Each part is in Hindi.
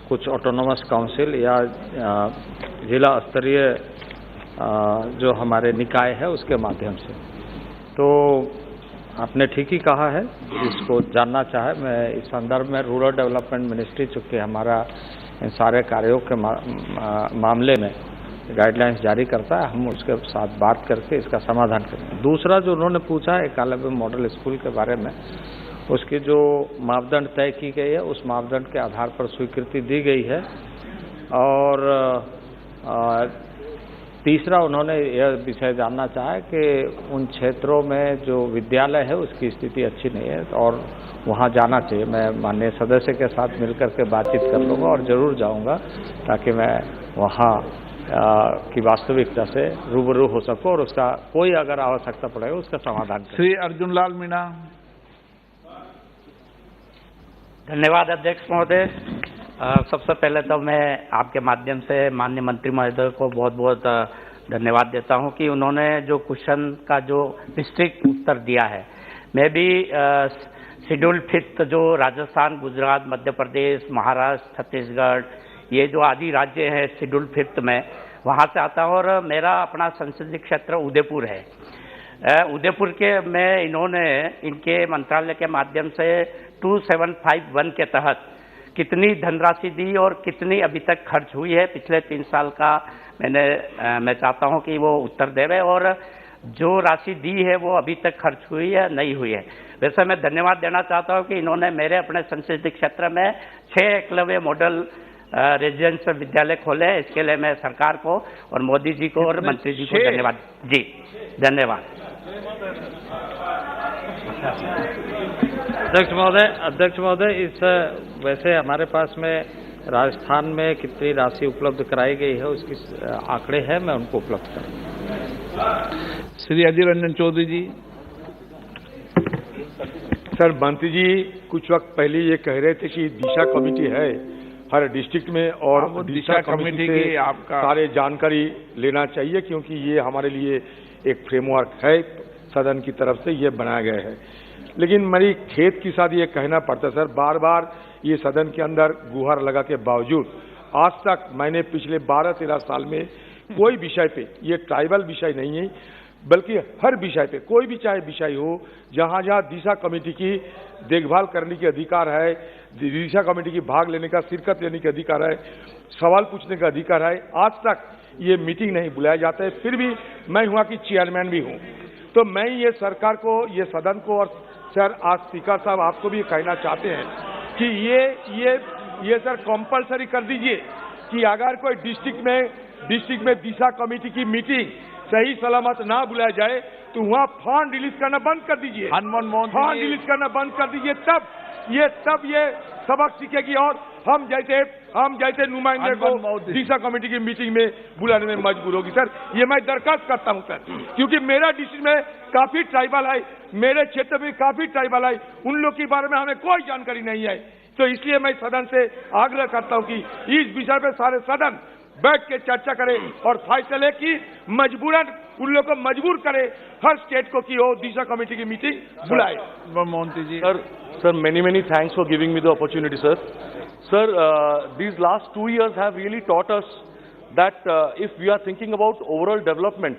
कुछ ऑटोनोमस काउंसिल या जिला स्तरीय जो हमारे निकाय है उसके माध्यम से। तो आपने ठीक ही कहा है, जिसको जानना चाहे मैं इस संदर्भ में रूरल डेवलपमेंट मिनिस्ट्री चूँकि हमारा इन सारे कार्यों के मामले में गाइडलाइंस जारी करता है, हम उसके साथ बात करके इसका समाधान करेंगे। दूसरा जो उन्होंने पूछा एकलव्य मॉडल स्कूल के बारे में, उसकी जो मापदंड तय की गई है उस मापदंड के आधार पर स्वीकृति दी गई है। और तीसरा उन्होंने यह विषय जानना चाहा कि उन क्षेत्रों में जो विद्यालय है उसकी स्थिति अच्छी नहीं है और वहाँ जाना चाहिए। मैं माननीय सदस्य के साथ मिलकर के बातचीत कर लूँगा और ज़रूर जाऊँगा ताकि मैं वहाँ की वास्तविकता से रूबरू हो सकूँ और उसका कोई अगर आवश्यकता पड़ेगा उसका समाधान करें। श्री अर्जुन लाल मीणा। धन्यवाद अध्यक्ष महोदय। सबसे पहले तो मैं आपके माध्यम से माननीय मंत्री महोदय को बहुत बहुत धन्यवाद देता हूं कि उन्होंने जो क्वेश्चन का जो विस्तृत उत्तर दिया है। मैं भी शेड्यूल 5 जो राजस्थान, गुजरात, मध्य प्रदेश, महाराष्ट्र, छत्तीसगढ़, ये जो आदि राज्य हैं शेड्यूल 5 में, वहाँ से आता हूँ और मेरा अपना संसदीय क्षेत्र उदयपुर है। उदयपुर के में इन्होंने इनके मंत्रालय के माध्यम से 2751 के तहत कितनी धनराशि दी और कितनी अभी तक खर्च हुई है पिछले 3 साल का मैं चाहता हूं कि वो उत्तर देवे और जो राशि दी है वो अभी तक खर्च हुई है नहीं हुई है। वैसे मैं धन्यवाद देना चाहता हूं कि इन्होंने मेरे अपने संसदीय क्षेत्र में 6 एकलव्य मॉडल रेजिडेंशियल विद्यालय खोले। इसके लिए मैं सरकार को और मोदी जी को और मंत्री जी को धन्यवाद जी धन्यवाद। अध्यक्ष महोदय, इस वैसे हमारे पास में राजस्थान में कितनी राशि उपलब्ध कराई गई है उसकी आंकड़े हैं, मैं उनको उपलब्ध करूँगा। श्री अधीर रंजन चौधरी जी। सर, मंत्री जी कुछ वक्त पहले ये कह रहे थे कि दिशा कमेटी है हर डिस्ट्रिक्ट में और दिशा कमेटी से आपका सारे जानकारी लेना चाहिए, क्योंकि ये हमारे लिए एक फ्रेमवर्क है सदन की तरफ से ये बनाया गया है। लेकिन मेरी खेत के साथ ये कहना पड़ता है सर, बार बार ये सदन के अंदर गुहार लगा के बावजूद आज तक मैंने पिछले 12-13 साल में कोई विषय पे, ये ट्राइबल विषय नहीं है बल्कि हर विषय पे, कोई भी चाहे विषय हो, जहां जहां दिशा कमेटी की देखभाल करने के अधिकार है, दिशा कमेटी की भाग लेने का, शिरकत लेने का अधिकार है, सवाल पूछने का अधिकार है, आज तक ये मीटिंग नहीं बुलाया जाता है। फिर भी मैं वहां की चेयरमैन भी हूं। तो मैं ये सरकार को, ये सदन को और सर आज स्पीकर साहब आपको भी कहना चाहते हैं कि ये सर कंपलसरी कर दीजिए कि अगर कोई डिस्ट्रिक्ट में दिशा कमेटी की मीटिंग सही सलामत ना बुलाया जाए तो वहाँ फंड रिलीज करना बंद कर दीजिए, फंड रिलीज करना बंद कर दीजिए। तब ये सबक सीखेगी और हम जैसे नुमाइंदे को दिशा कमेटी की मीटिंग में बुलाने में मजबूर होगी। सर, ये मैं दरखास्त करता हूं सर, क्योंकि मेरा डिस्ट्रिक्ट में काफी ट्राइबल है, मेरे क्षेत्र में काफी ट्राइबल है, उन लोग के बारे में हमें कोई जानकारी नहीं है। तो इसलिए मैं सदन से आग्रह करता हूं कि इस विषय पर सारे सदन बैठ के चर्चा करें और फैसले की मजबूरन उन लोग को मजबूर करे हर स्टेट को कि वो दिशा कमेटी की मीटिंग बुलाए। मोहंती जी। Sir, many thanks for giving me the opportunity, sir. Sir, these last 2 years have really taught us that if we are thinking about overall development,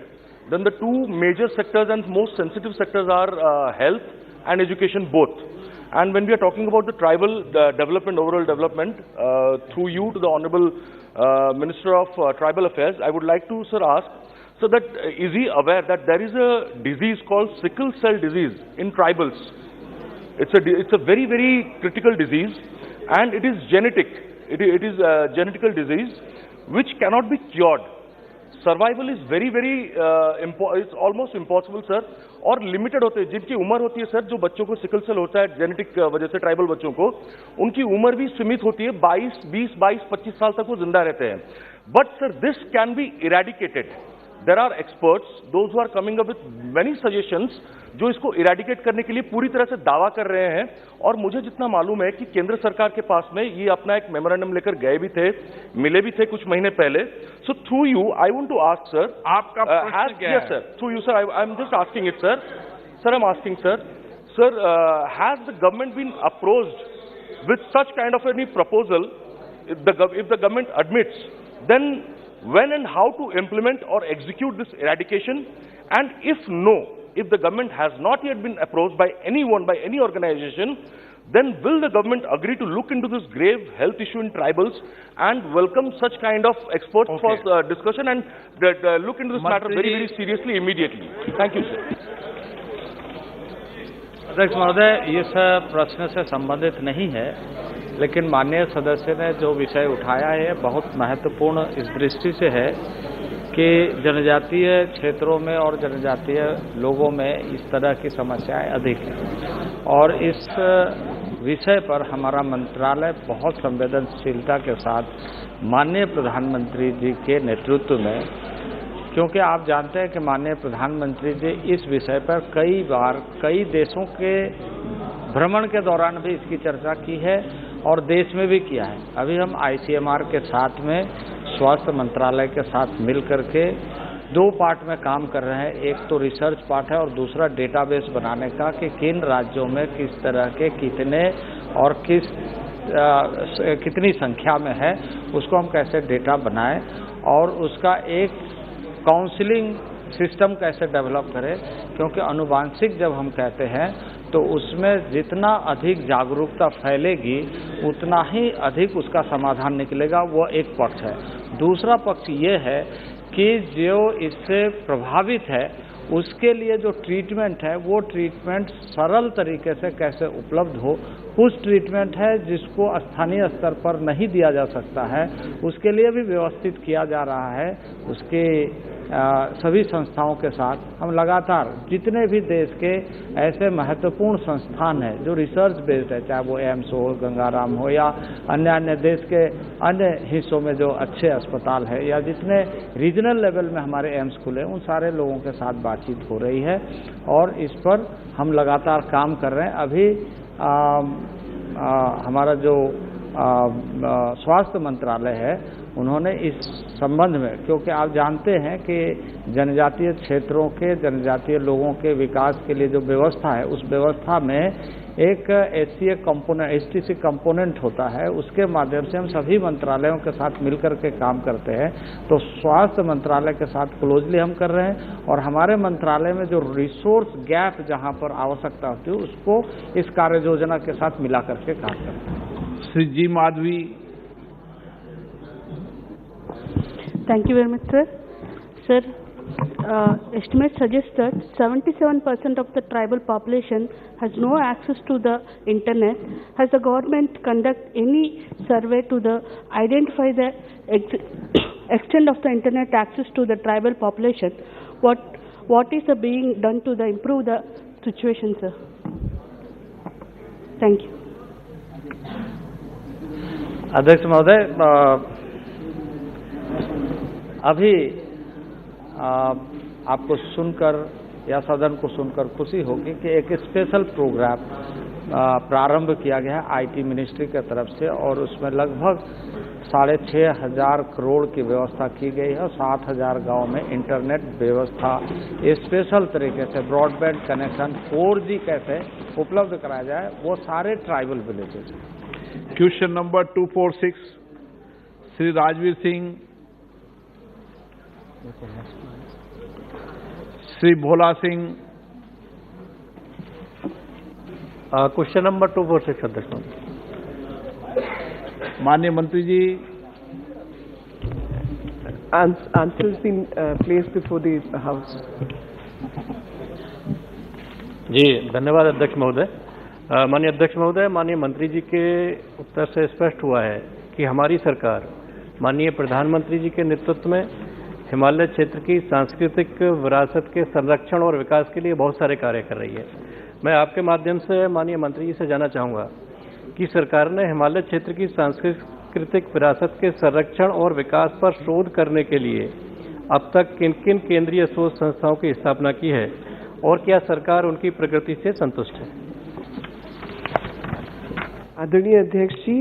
then the 2 major sectors and most sensitive sectors are health and education both. And when we are talking about the tribal development, overall development, through you to the Honorable Minister of Tribal Affairs, I would like to, sir, ask, so that is he aware that there is a disease called sickle cell disease in tribals? It's a very critical disease, and it is genetic. It is a genetical disease which cannot be cured. Survival is very it's almost impossible, sir. और लिमिटेड होते हैं जिनकी उम्र होती है सर, जो बच्चों को सिकल सेल होता है जेनेटिक वजह से, ट्राइबल बच्चों को, उनकी उम्र भी सीमित होती है, 22-25 साल तक वो जिंदा रहते हैं। But sir, this can be eradicated. There are experts, those who are coming up with many suggestions, जो इसको इरेडिकेट करने के लिए पूरी तरह से दावा कर रहे हैं। और मुझे जितना मालूम है कि केंद्र सरकार के पास में ये अपना एक मेमोरेंडम लेकर गए भी थे, मिले भी थे कुछ महीने पहले। So through you I want to ask sir, आपका प्रश्न क्या है? Yes sir, through you sir, I am just asking it sir. Sir, I'm asking sir, has the government been approached with such kind of any proposal if the government admits, then when and how to implement or execute this eradication, and if no, if the government has not yet been approached by anyone, by any organization, then will the government agree to look into this grave health issue in tribals and welcome such kind of experts for discussion and look into this matter very, very seriously immediately? Thank you, sir. अध्यक्ष महोदय, इस प्रश्न से संबंधित नहीं है, लेकिन माननीय सदस्य ने जो विषय उठाया है बहुत महत्वपूर्ण इस दृष्टि से है कि जनजातीय क्षेत्रों में और जनजातीय लोगों में इस तरह की समस्याएं अधिक हैं और इस विषय पर हमारा मंत्रालय बहुत संवेदनशीलता के साथ माननीय प्रधानमंत्री जी के नेतृत्व में, क्योंकि आप जानते हैं कि माननीय प्रधानमंत्री जी इस विषय पर कई बार कई देशों के भ्रमण के दौरान भी इसकी चर्चा की है और देश में भी किया है। अभी हम ICMR के साथ में स्वास्थ्य मंत्रालय के साथ मिल करके 2 पार्ट में काम कर रहे हैं। एक तो रिसर्च पार्ट है और दूसरा डेटाबेस बनाने का कि किन राज्यों में किस तरह के कितने और कितनी संख्या में है, उसको हम कैसे डेटा बनाएं और उसका एक काउंसलिंग सिस्टम कैसे डेवलप करें, क्योंकि अनुवांशिक जब हम कहते हैं तो उसमें जितना अधिक जागरूकता फैलेगी उतना ही अधिक उसका समाधान निकलेगा। वो एक पक्ष है। दूसरा पक्ष ये है कि जो इससे प्रभावित है उसके लिए जो ट्रीटमेंट है वो ट्रीटमेंट सरल तरीके से कैसे उपलब्ध हो। कुछ ट्रीटमेंट है जिसको स्थानीय स्तर पर नहीं दिया जा सकता है, उसके लिए भी व्यवस्थित किया जा रहा है। उसके सभी संस्थाओं के साथ हम लगातार जितने भी देश के ऐसे महत्वपूर्ण संस्थान हैं जो रिसर्च बेस्ड है, चाहे वो एम्स हो, गंगाराम हो या अन्य देश के अन्य हिस्सों में जो अच्छे अस्पताल है या जितने रीजनल लेवल में हमारे एम्स खुले, उन सारे लोगों के साथ बातचीत हो रही है और इस पर हम लगातार काम कर रहे हैं। अभी हमारा जो स्वास्थ्य मंत्रालय है उन्होंने इस संबंध में, क्योंकि आप जानते हैं कि जनजातीय क्षेत्रों के जनजातीय लोगों के विकास के लिए जो व्यवस्था है उस व्यवस्था में एक STC कंपोनेंट होता है, उसके माध्यम से हम सभी मंत्रालयों के साथ मिलकर के काम करते हैं। तो स्वास्थ्य मंत्रालय के साथ क्लोजली हम कर रहे हैं और हमारे मंत्रालय में जो रिसोर्स गैप जहां पर आवश्यकता होती है उसको इस कार्य योजना के साथ मिला करके काम करते हैं। श्री जी Madhavi. Thank you very much, sir. Sir, estimates suggest that 77% of the tribal population has no access to the internet. Has the government conduct any survey to identify the extent of the internet access to the tribal population? What is being done to improve the situation, sir? Thank you. अध्यक्ष महोदय, अभी आपको सुनकर या सदन को सुनकर खुशी होगी कि एक स्पेशल प्रोग्राम प्रारंभ किया गया है IT मिनिस्ट्री की तरफ से और उसमें लगभग 6,500 करोड़ की व्यवस्था की गई है और 7,000 गांव में इंटरनेट व्यवस्था स्पेशल तरीके से ब्रॉडबैंड कनेक्शन 4G कैसे उपलब्ध कराया जाए वो सारे tribal villages. Question number 246 Shri Rajveer Singh, Shri Bhola Singh. Question number 246 अध्यक्ष। माननीय मंत्री जी। Answers been placed before the House. जी धन्यवाद अध्यक्ष महोदय। माननीय अध्यक्ष महोदय, माननीय मंत्री जी के उत्तर से स्पष्ट हुआ है कि हमारी सरकार माननीय प्रधानमंत्री जी के नेतृत्व में हिमालय क्षेत्र की सांस्कृतिक विरासत के संरक्षण और विकास के लिए बहुत सारे कार्य कर रही है। मैं आपके माध्यम से माननीय मंत्री जी से जानना चाहूँगा कि सरकार ने हिमालय क्षेत्र की सांस्कृतिक विरासत के संरक्षण और विकास पर शोध करने के लिए अब तक किन किन केंद्रीय शोध संस्थाओं की स्थापना की है और क्या सरकार उनकी प्रगति से संतुष्ट है? आदरणीय अध्यक्ष जी,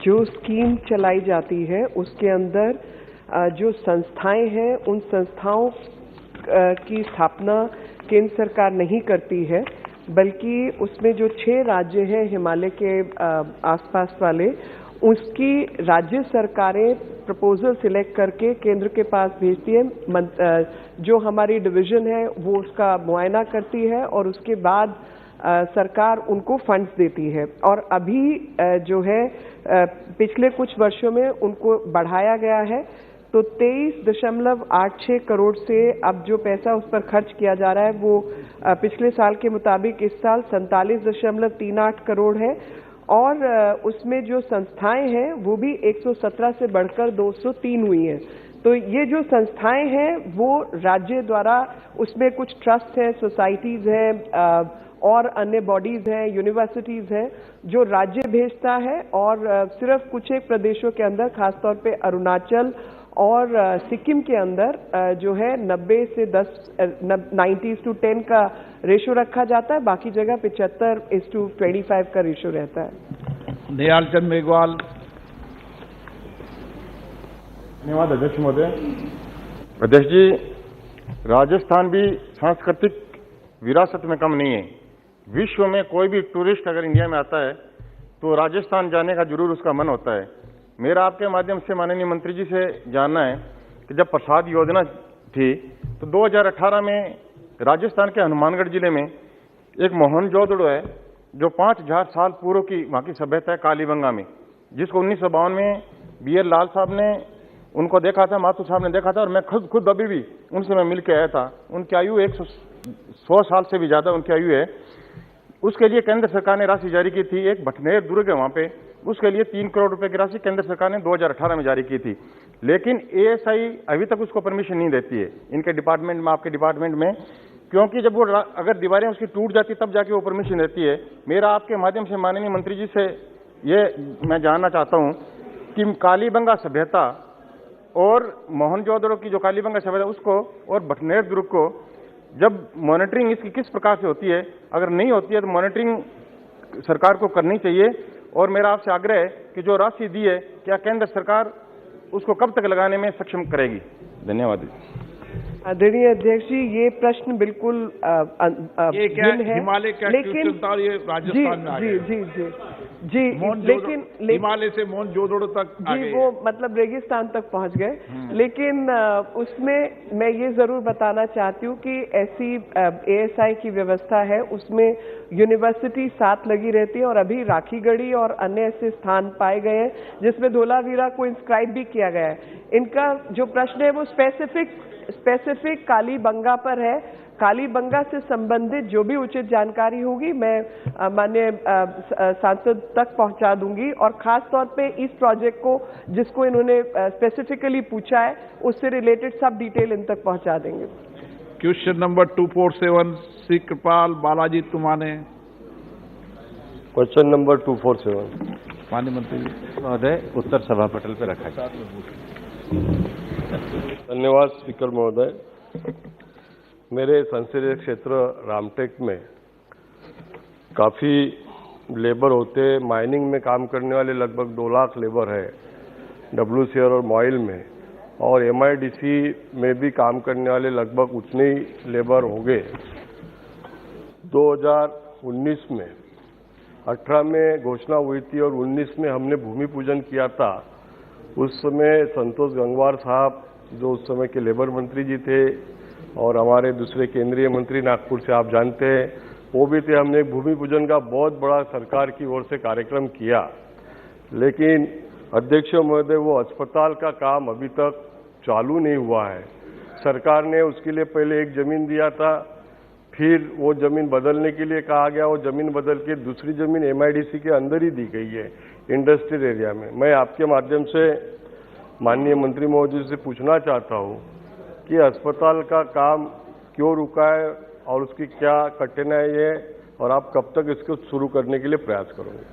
जो स्कीम चलाई जाती है उसके अंदर जो संस्थाएं हैं उन संस्थाओं की स्थापना केंद्र सरकार नहीं करती है, बल्कि उसमें जो 6 राज्य हैं हिमालय के आसपास वाले, उसकी राज्य सरकारें प्रपोजल सिलेक्ट करके केंद्र के पास भेजती है। जो हमारी डिवीजन है वो उसका मुआयना करती है और उसके बाद सरकार उनको फंड्स देती है। और अभी जो है पिछले कुछ वर्षों में उनको बढ़ाया गया है, तो 23.86 करोड़ से अब जो पैसा उस पर खर्च किया जा रहा है वो पिछले साल के मुताबिक इस साल 47.38 करोड़ है। और उसमें जो संस्थाएं हैं वो भी 117 से बढ़कर 203 हुई हैं। तो ये जो संस्थाएं हैं वो राज्य द्वारा, उसमें कुछ ट्रस्ट है, सोसाइटीज हैं और अन्य बॉडीज हैं, यूनिवर्सिटीज हैं, जो राज्य भेजता है। और सिर्फ कुछ एक प्रदेशों के अंदर, खासतौर पे अरुणाचल और सिक्किम के अंदर जो है 90:10 का रेशो रखा जाता है। बाकी जगह 75:25 का रेशो रहता है। निहाल चंद मेघवाल। धन्यवाद अध्यक्ष महोदय। अध्यक्ष जी, राजस्थान भी सांस्कृतिक विरासत में कम नहीं है। विश्व में कोई भी टूरिस्ट अगर इंडिया में आता है तो राजस्थान जाने का जरूर उसका मन होता है। मेरा आपके माध्यम से माननीय मंत्री जी से जानना है कि जब प्रसाद योजना थी तो 2018 में राजस्थान के हनुमानगढ़ जिले में एक मोहनजोदड़ो है जो 5000 साल पूर्व की वहाँ की सभ्यता है कालीबंगा में, जिसको 1952 में BL लाल साहब ने उनको देखा था, माथुर साहब ने देखा था, और मैं खुद अभी भी उनसे मैं मिल के आया था। उनकी आयु 100 साल से भी ज्यादा उनकी आयु है। उसके लिए केंद्र सरकार ने राशि जारी की थी। एक भटनेर दुर्ग है वहाँ पे, उसके लिए 3 करोड़ रुपए की राशि केंद्र सरकार ने 2018 में जारी की थी। लेकिन ASI अभी तक उसको परमिशन नहीं देती है इनके डिपार्टमेंट में, आपके डिपार्टमेंट में, क्योंकि जब वो अगर दीवारें उसकी टूट जाती तब जाके वो परमिशन देती है। मेरा आपके माध्यम से माननीय मंत्री जी से ये मैं जानना चाहता हूँ कि कालीबंगा सभ्यता और मोहनजोदड़ो की जो कालीबंगा सभ्यता उसको और भटनेर दुर्ग को जब मॉनिटरिंग इसकी किस प्रकार से होती है, अगर नहीं होती है तो मॉनिटरिंग सरकार को करनी चाहिए। और मेरा आपसे आग्रह है कि जो राशि दी है क्या केंद्र सरकार उसको कब तक लगाने में सक्षम करेगी। धन्यवाद। आदरणीय अध्यक्ष जी, ये प्रश्न बिल्कुल ये क्या है, हिमालय क्या लेकिन ये राजस्थान में आ गया? जी, लेकिन हिमालय से मोहनजोदड़ो तक जी वो मतलब रेगिस्तान तक पहुंच गए। लेकिन उसमें मैं ये जरूर बताना चाहती हूँ कि ऐसी ASI की व्यवस्था है, उसमें यूनिवर्सिटी साथ लगी रहती है। और अभी राखीगढ़ी और अन्य ऐसे स्थान पाए गए हैं जिसमें धोलावीरा को इंस्क्राइब भी किया गया है। इनका जो प्रश्न है वो स्पेसिफिक कालीबंगा पर है। कालीबंगा से संबंधित जो भी उचित जानकारी होगी मैं माननीय सांसद तक पहुंचा दूंगी। और खास तौर पे इस प्रोजेक्ट को जिसको इन्होंने स्पेसिफिकली पूछा है उससे रिलेटेड सब डिटेल इन तक पहुंचा देंगे। क्वेश्चन नंबर 247 श्री कृपाल बालाजी तुमाने। क्वेश्चन नंबर 247 माननीय मंत्री जी महोदय उत्तर सभा पटल पर रखा है। धन्यवाद स्पीकर महोदय। मेरे संसदीय क्षेत्र रामटेक में काफ़ी लेबर होते हैं। माइनिंग में काम करने वाले लगभग 2 लाख लेबर है WCR और मॉइल में, और MIDC में भी काम करने वाले लगभग उतने ही लेबर हो गए। 2019 में 18 में घोषणा हुई थी और 19 में हमने भूमि पूजन किया था। उस समय संतोष गंगवार साहब जो उस समय के लेबर मंत्री जी थे और हमारे दूसरे केंद्रीय मंत्री नागपुर से आप जानते हैं वो भी थे। हमने भूमि पूजन का बहुत बड़ा सरकार की ओर से कार्यक्रम किया। लेकिन अध्यक्ष महोदय वो अस्पताल का काम अभी तक चालू नहीं हुआ है। सरकार ने उसके लिए पहले एक जमीन दिया था, फिर वो जमीन बदलने के लिए कहा गया, वो जमीन बदल के दूसरी जमीन MIDC के अंदर ही दी गई है इंडस्ट्रियल एरिया में। मैं आपके माध्यम से माननीय मंत्री महोदय से पूछना चाहता हूँ कि अस्पताल का काम क्यों रुका है और उसकी क्या कठिनाई है और आप कब तक इसको शुरू करने के लिए प्रयास करोगे।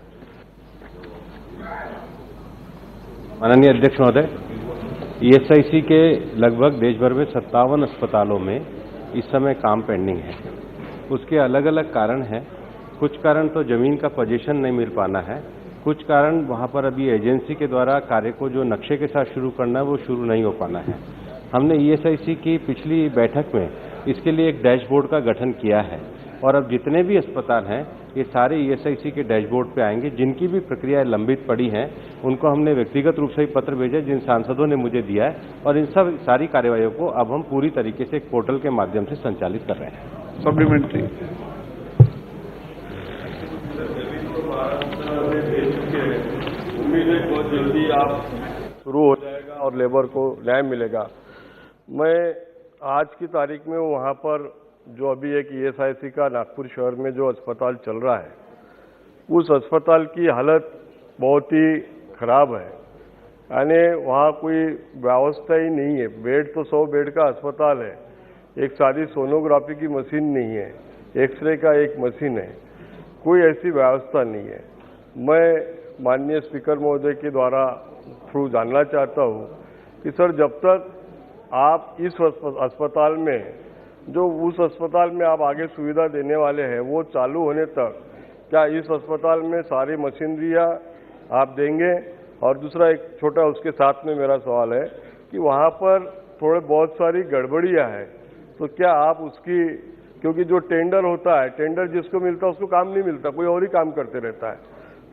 माननीय अध्यक्ष महोदय, ESIC के लगभग देश भर में 57 अस्पतालों में इस समय काम पेंडिंग है। उसके अलग अलग कारण हैं। कुछ कारण तो जमीन का पोजीशन नहीं मिल पाना है, कुछ कारण वहाँ पर अभी एजेंसी के द्वारा कार्य को जो नक्शे के साथ शुरू करना है वो शुरू नहीं हो पाना है। हमने ESIC की पिछली बैठक में इसके लिए एक डैशबोर्ड का गठन किया है, और अब जितने भी अस्पताल हैं ये सारे ESIC के डैशबोर्ड पे आएंगे। जिनकी भी प्रक्रियाएं लंबित पड़ी हैं उनको हमने व्यक्तिगत रूप से ही पत्र भेजे जिन सांसदों ने मुझे दिया है, और इन सब सारी कार्यवाहियों को अब हम पूरी तरीके से एक पोर्टल के माध्यम से संचालित कर रहे हैं। सप्लीमेंट्री। उम्मीद है बहुत जल्दी आप शुरू हो जाएगा और लेबर को न्याय मिलेगा। मैं आज की तारीख में वहाँ पर जो अभी एक ESIC का नागपुर शहर में जो अस्पताल चल रहा है, उस अस्पताल की हालत बहुत ही खराब है। यानी वहाँ कोई व्यवस्था ही नहीं है। बेड तो 100 बेड का अस्पताल है, एक सारी सोनोग्राफी की मशीन नहीं है, एक्सरे का एक मशीन है, कोई ऐसी व्यवस्था नहीं है। मैं माननीय स्पीकर महोदय के द्वारा थ्रू जानना चाहता हूँ कि सर जब तक आप इस अस्पताल में जो उस अस्पताल में आप आगे सुविधा देने वाले हैं वो चालू होने तक क्या इस अस्पताल में सारी मशीनरियाँ आप देंगे? और दूसरा एक छोटा उसके साथ में मेरा सवाल है कि वहाँ पर थोड़े बहुत सारी गड़बड़ियाँ हैं, तो क्या आप उसकी, क्योंकि जो टेंडर होता है, टेंडर जिसको मिलता है उसको काम नहीं मिलता, कोई और ही काम करते रहता है,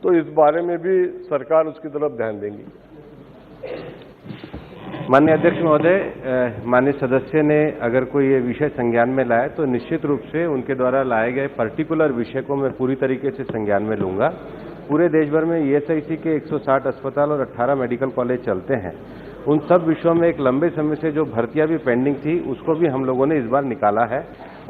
तो इस बारे में भी सरकार उसकी तरफ ध्यान देंगी। माननीय अध्यक्ष महोदय, माननीय सदस्य ने अगर कोई ये विषय संज्ञान में लाए तो निश्चित रूप से उनके द्वारा लाए गए पर्टिकुलर विषय को मैं पूरी तरीके से संज्ञान में लूंगा। पूरे देश भर में ESIC के 160 अस्पताल और 18 मेडिकल कॉलेज चलते हैं। उन सब विषयों में एक लंबे समय से जो भर्तियां भी पेंडिंग थी उसको भी हम लोगों ने इस बार निकाला है,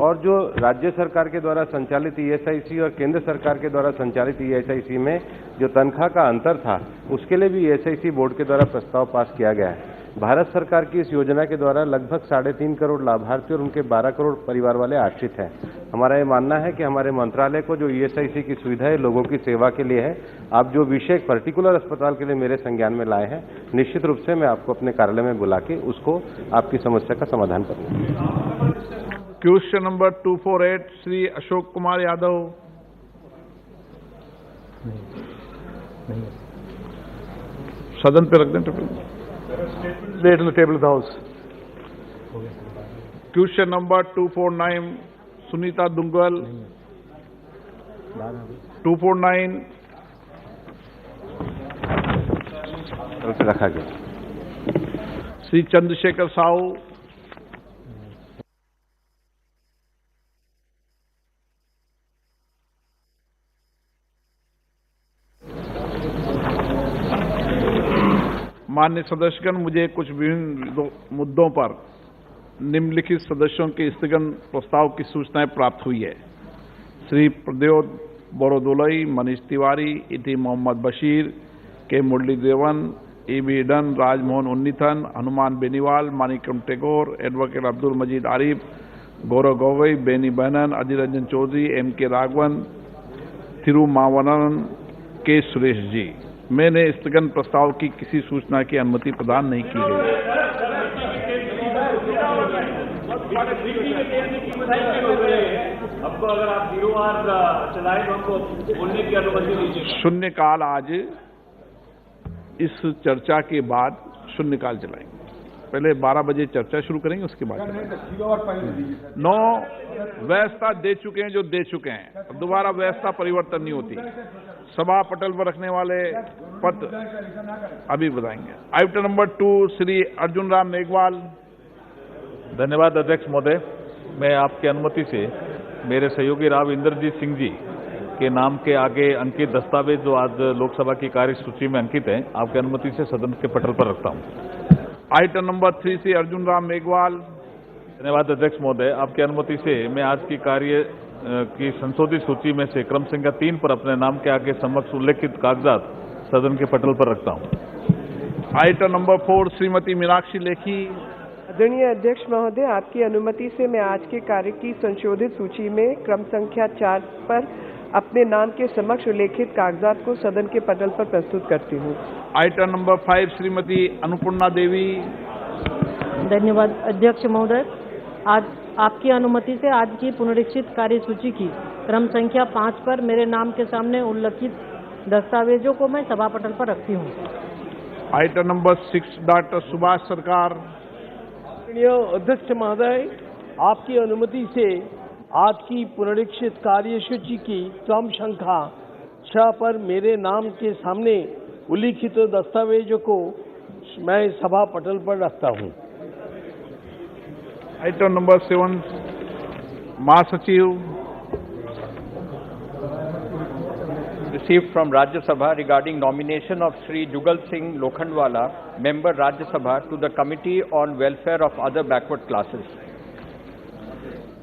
और जो राज्य सरकार के द्वारा संचालित ESIC और केंद्र सरकार के द्वारा संचालित ESIC में जो तनख्वाह का अंतर था उसके लिए भी ESIC बोर्ड के द्वारा प्रस्ताव पास किया गया है। भारत सरकार की इस योजना के द्वारा लगभग 3.5 करोड़ लाभार्थी और उनके 12 करोड़ परिवार वाले आश्रित हैं। हमारा ये मानना है कि हमारे मंत्रालय को जो ESIC की सुविधा है लोगों की सेवा के लिए है। आप जो विषय पर्टिकुलर अस्पताल के लिए मेरे संज्ञान में लाए हैं, निश्चित रूप से मैं आपको अपने कार्यालय में बुला के उसको आपकी समस्या का समाधान करूंगा। Question number 248 Shri Ashok Kumar Yadav. सदन पे रख दें। Laid on the table of the House. Question number 249 Sunita Dungal. 249 रखा गया। श्री चंद्रशेखर साहू। माननीय सदस्यगण, मुझे कुछ विभिन्न मुद्दों पर निम्नलिखित सदस्यों के स्थगन प्रस्ताव की सूचनाएं प्राप्त हुई है। श्री प्रद्योत बोरोदोलई, मनीष तिवारी, इटी मोहम्मद बशीर, के मुरली देवन, EB डन, Rajmohan Unnithan, Hanuman Beniwal, Manickam Tagore, advocate Abdul Majeed Arif, Gaurav Gawai, Benny Behanan, Ajay Ranjan Chowdhury, MK Raghavan, Thirumavanan, K Suresh जी। मैंने स्थगन प्रस्ताव की किसी सूचना की अनुमति प्रदान नहीं की गई। हमको अगर आप 0 आवर चलाएं तो हमको बोलने की अनुमति दीजिए। शून्यकाल आज इस चर्चा के बाद शून्यकाल चलाएंगे। पहले 12 बजे चर्चा शुरू करेंगे, उसके बाद 9 व्यवस्था दे चुके हैं जो दे चुके हैं, अब दोबारा व्यवस्था परिवर्तन नहीं होती। सभा पटल पर रखने वाले पद अभी बताएंगे। Item number 2 Shri Arjun Ram Meghwal. धन्यवाद अध्यक्ष महोदय, मैं आपकी अनुमति से मेरे सहयोगी राव इंद्रजीत सिंह जी के नाम के आगे अंकित दस्तावेज जो आज लोकसभा की कार्य सूची में अंकित है, आपकी अनुमति से सदन के पटल पर रखता हूं। आइटम नंबर 3 से अर्जुन राम मेघवाल। धन्यवाद अध्यक्ष महोदय, आपकी अनुमति से मैं आज की कार्य की संशोधित सूची में से क्रम संख्या 3 पर अपने नाम के आगे समक्ष उल्लेखित कागजात सदन के पटल पर रखता हूं। Item number 4 Shrimati Meenakshi Lekhi. आदरणीय अध्यक्ष महोदय, आपकी अनुमति से मैं आज के कार्य की संशोधित सूची में क्रम संख्या 4 पर अपने नाम के समक्ष उल्लेखित कागजात को सदन के पटल पर प्रस्तुत करती हूँ। आइटम नंबर 5 श्रीमती अन्नपूर्णा देवी। धन्यवाद अध्यक्ष महोदय, आज आपकी अनुमति से आज की पुनरीक्षित कार्य सूची की क्रम संख्या 5 पर मेरे नाम के सामने उल्लेखित दस्तावेजों को मैं सभा पटल पर रखती हूँ। आइटम नंबर 6 डॉक्टर सुभाष सरकार। अध्यक्ष महोदय, आपकी अनुमति से आज की पुनरीक्षित कार्यसूची की क्रम संख्या 6 पर मेरे नाम के सामने उल्लिखित दस्तावेजों को मैं सभा पटल पर रखता हूं। आइटम नंबर 7, महासचिव received from Rajya Sabha regarding nomination of Shri Jugal Singh Lokhandwala, member Rajya Sabha, to the Committee on Welfare of Other Backward Classes.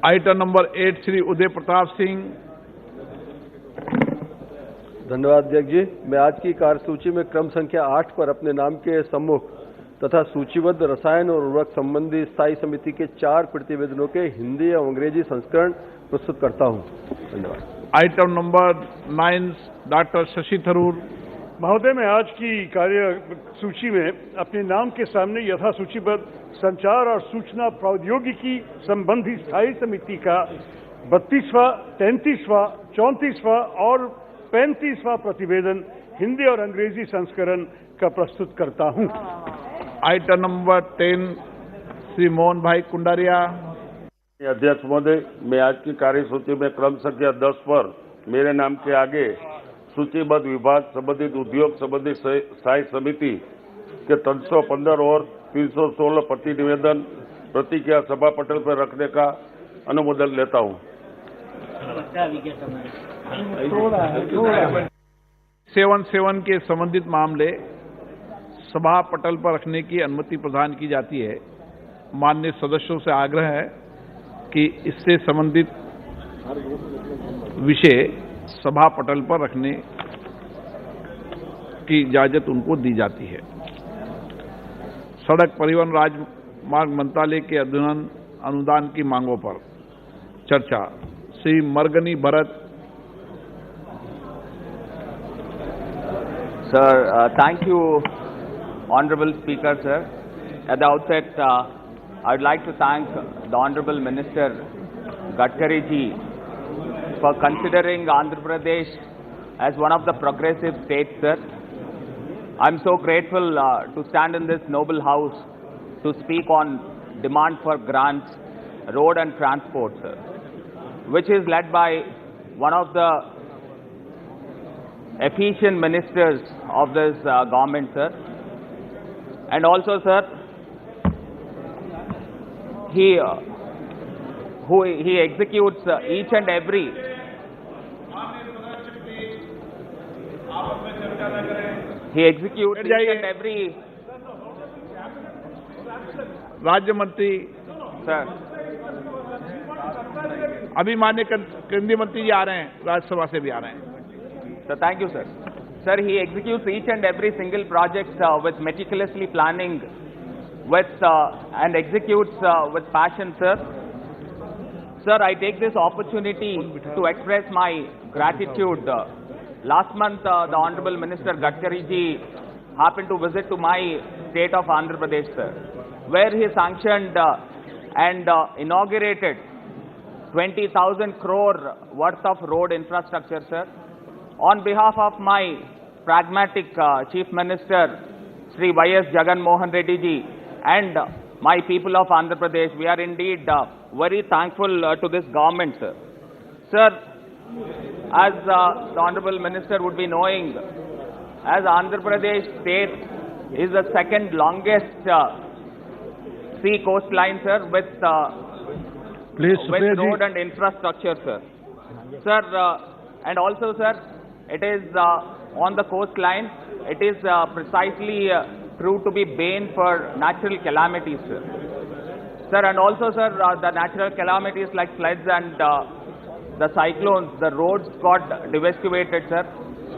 Item number 8, Shri Uday Pratap Singh. धन्यवाद अध्यक्ष जी। मैं आज की कार्यसूची में क्रम संख्या 8 पर अपने नाम के सम्मुख तथा सूचीबद्ध रसायन और उर्वरक संबंधी स्थायी समिति के 4 प्रतिवेदनों के हिंदी एवं अंग्रेजी संस्करण प्रस्तुत करता हूं। धन्यवाद। Item number 9, doctor Shashi Tharoor. महोदय, मैं आज की कार्य सूची में अपने नाम के सामने यथासूचीबद्ध संचार और सूचना प्रौद्योगिकी संबंधी स्थायी समिति का 32वां, 33वां, 34वां और 35वां प्रतिवेदन हिंदी और अंग्रेजी संस्करण का प्रस्तुत करता हूं। आइटम नंबर 10, श्री मोहन भाई कुंडारिया। अध्यक्ष महोदय, मैं आज की कार्यसूची में क्रम संख्या 10 पर मेरे नाम के आगे सूचीबद्ध विभाग संबंधित उद्योग संबंधी स्थायी समिति के 315 और 316 प्रतिनिवेदन प्रतिक्रिया सभा पटल पर रखने का अनुमोदन लेता हूं। 7 के संबंधित मामले सभा पटल पर रखने की अनुमति प्रदान की जाती है। माननीय सदस्यों से आग्रह है कि इससे संबंधित विषय सभा पटल पर रखने की इजाजत उनको दी जाती है। सड़क परिवहन राजमार्ग मंत्रालय के अनुदान की मांगों पर चर्चा। Shri मरगनी Bharat. Sir, thank you, Honorable Speaker, sir. At the outset, I would like to thank the Honorable Minister Gadkari ji for considering Andhra Pradesh as one of the progressive states, sir. I'm so grateful to stand in this noble house to speak on demand for grants, road and transport, sir, which is led by one of the efficient ministers of this government, sir. And also, sir, he executes each and every राज्य मंत्री सर। अभी माननीय केंद्रीय मंत्री जी आ रहे हैं, राज्यसभा से भी आ रहे हैं। So thank you, sir. Sir, he executes each and every single project with meticulously planning, and executes with passion, sir. Sir, I take this opportunity to express my gratitude. Last month, the Honorable Minister Gadkari ji happened to visit to my state of Andhra Pradesh, sir, where he sanctioned and inaugurated 20,000 crore worth of road infrastructure, sir. On behalf of my pragmatic Chief Minister, Sri Y.S. Jagan Mohan Reddy ji, and my people of Andhra Pradesh, we are indeed very thankful to this government, sir. Sir, as the Honorable Minister would be knowing, as Andhra Pradesh state is the second longest sea coastline, sir, with road and infrastructure, sir. Sir, and also, sir, it is on the coastline. It is precisely proved to be bane for natural calamities, sir. Sir, and also, sir, the natural calamities like floods and the cyclones, the roads got devastated, sir.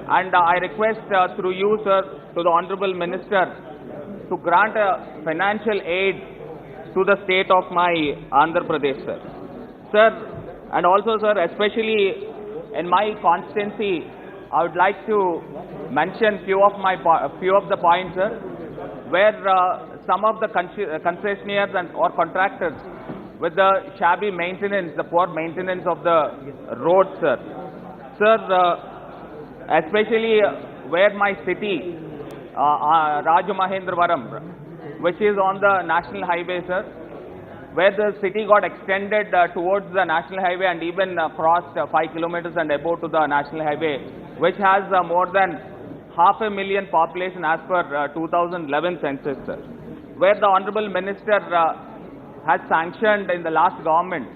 And I request through you, sir, to the Honorable Minister to grant financial aid to the state of my Andhra Pradesh, sir. Sir, and also, sir, especially in my constituency, I would like to mention few of the points, sir, where some of the concessionaires or contractors with the shabby maintenance, the poor maintenance of the roads, sir. Sir, especially where my city, Rajamahendravaram, which is on the national highway, sir, where the city got extended towards the national highway and even crossed 5 kilometers and above to the national highway, which has more than 500,000 population as per 2011 census, sir. Where the Honorable Minister has sanctioned in the last government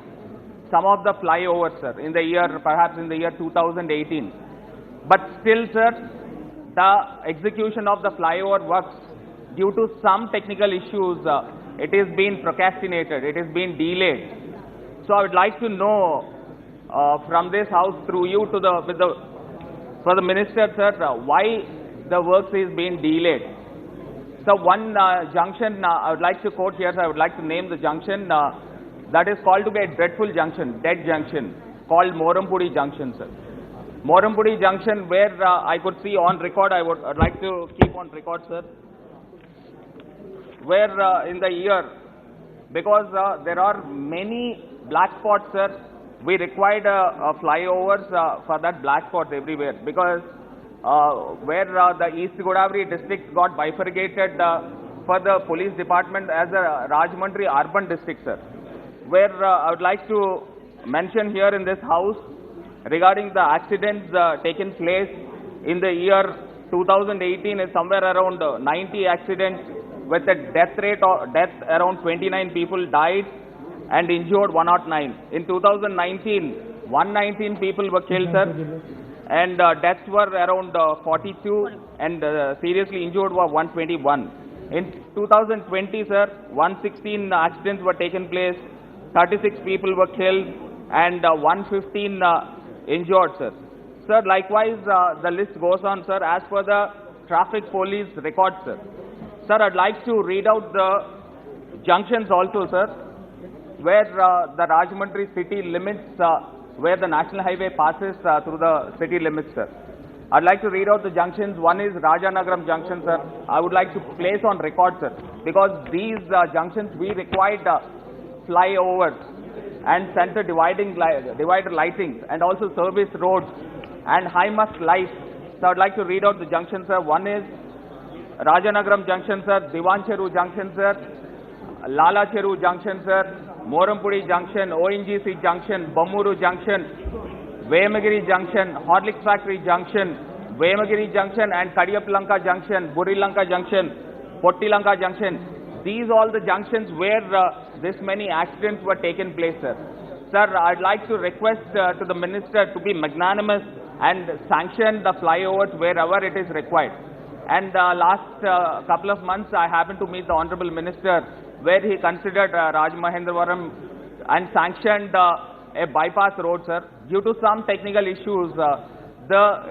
some of the flyovers, sir, in the year, perhaps in the year 2018. But still, sir, the execution of the flyover works, due to some technical issues, it is being procrastinated, it is being delayed. So I would like to know from this house through you to for the minister, sir, why the works is being delayed. So one junction I would like to quote here, sir, I would like to name the junction that is called to be a dreadful junction, dead junction, called Morampudi Junction, sir. Morampudi Junction, where I could see on record, I'd like to keep on record, sir, where in the year, because there are many black spots, sir, we required flyovers for that black spots everywhere, because where the East Godavari district got bifurcated for the police department as a Rajahmundry urban district, sir, where I would like to mention here in this house regarding the accidents taken place in the year 2018 is somewhere around 90 accidents with a death rate of around 29 people died and injured 109. In 2019, 119 people were killed, sir, and deaths were around 42 and seriously injured were 121. In 2020, sir, 116 accidents were taken place, 36 people were killed and 115 injured, sir. Sir, likewise, the list goes on, sir, as per the traffic police records, sir. Sir, I'd like to read out the junctions also, sir, where the Rajahmundry city limits, where the national highway passes through the city limits, sir. I'd like to read out the junctions. One is Rajanagaram Junction, sir. I would like to place on record, sir, because these junctions we required flyovers and center divider lighting and also service roads and high mast lights. So I'd like to read out the junctions, sir. One is Rajanagaram Junction, sir, Divancheru Junction, sir, Lala Cheru Junction, sir, Morampudi Junction, ONGC Junction, Bammuru Junction, Vemagiri Junction, Horlicks Factory Junction, Vemagiri Junction and Kadiyapalanka Junction, Burilanka Junction, Pottilanka Junction. These all the junctions where this many accidents were taken place, sir. Sir, I'd like to request to the minister to be magnanimous and sanction the flyovers wherever it is required. And last couple of months, I happened to meet the Honorable Minister, where he considered Rajamahendravaram and sanctioned a bypass road, sir. Due to some technical issues, the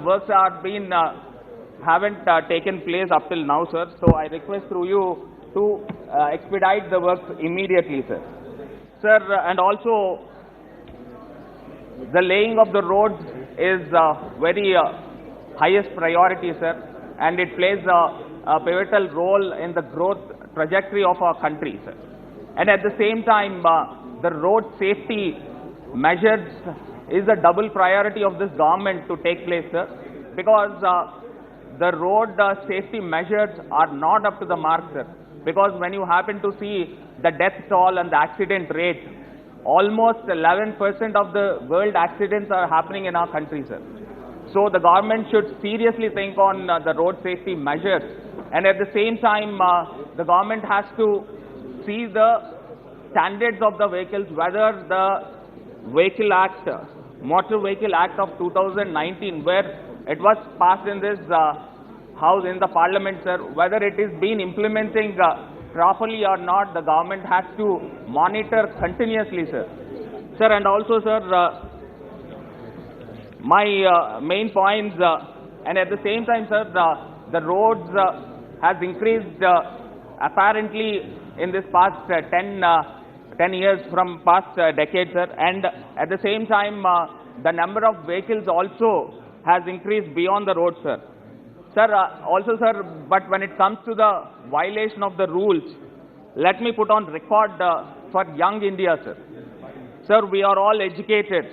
works are been haven't taken place up till now, sir. So I request through you to expedite the works immediately, sir. Sir, and also the laying of the roads is very highest priority, sir, and it plays a pivotal role in the growth trajectory of our country, sir. And at the same time, the road safety measures is a double priority of this government to take place, sir, because the road safety measures are not up to the mark, sir. Because when you happen to see the death toll and the accident rate, almost 11% of the world accidents are happening in our country, sir. So the government should seriously think on the road safety measures, and at the same time, the government has to see the standards of the vehicles, whether the Vehicle Act, Motor Vehicle Act of 2019, where it was passed in this house, in the parliament, sir, whether it is being implementing properly or not, the government has to monitor continuously, sir. Sir, and also, sir, my main points, and at the same time, sir, the roads has increased apparently in this past 10 years from past decade, sir, and at the same time, the number of vehicles also has increased beyond the road, sir. Sir, also, sir, but when it comes to the violation of the rules, let me put on record for young India, sir. Sir, we are all educated,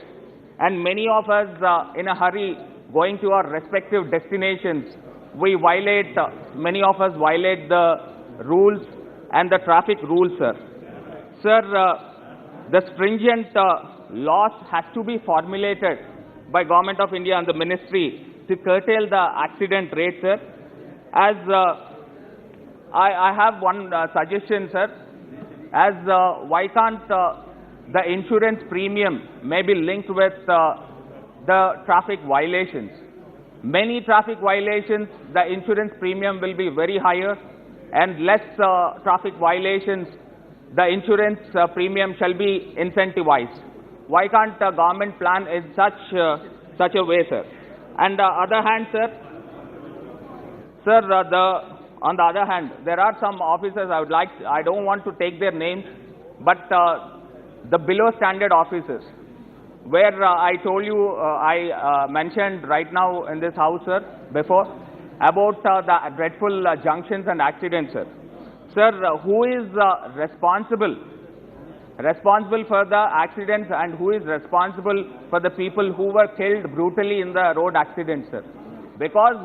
and many of us in a hurry going to our respective destinations, we violate, many of us violate the rules and the traffic rules, sir. Sir, the stringent laws has to be formulated by Government of India and the Ministry to curtail the accident rate, sir. As I have one suggestion, sir. As why can't the insurance premium may be linked with the traffic violations? Many traffic violations, the insurance premium will be very higher, and less traffic violations, the insurance premium shall be incentivized. Why can't the government plan in such a way, sir? And the other hand, sir, on the other hand, there are some officers I don't want to take their names, but the below standard officers, where I told you, I mentioned right now in this house, sir, before, about the dreadful junctions and accidents, sir. Sir, who is responsible for the accidents, and who is responsible for the people who were killed brutally in the road accidents, sir? Because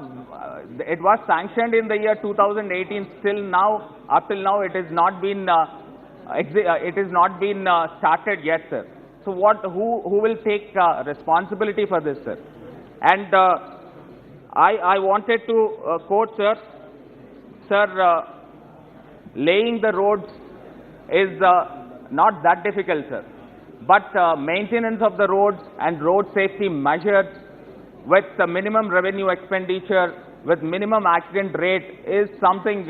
it was sanctioned in the year 2018, still now, up till now, it has not been started yet, sir. So who will take responsibility for this, sir? And I wanted to quote, sir, laying the roads is not that difficult, sir. But maintenance of the roads and road safety measures with the minimum revenue expenditure, with minimum accident rate is something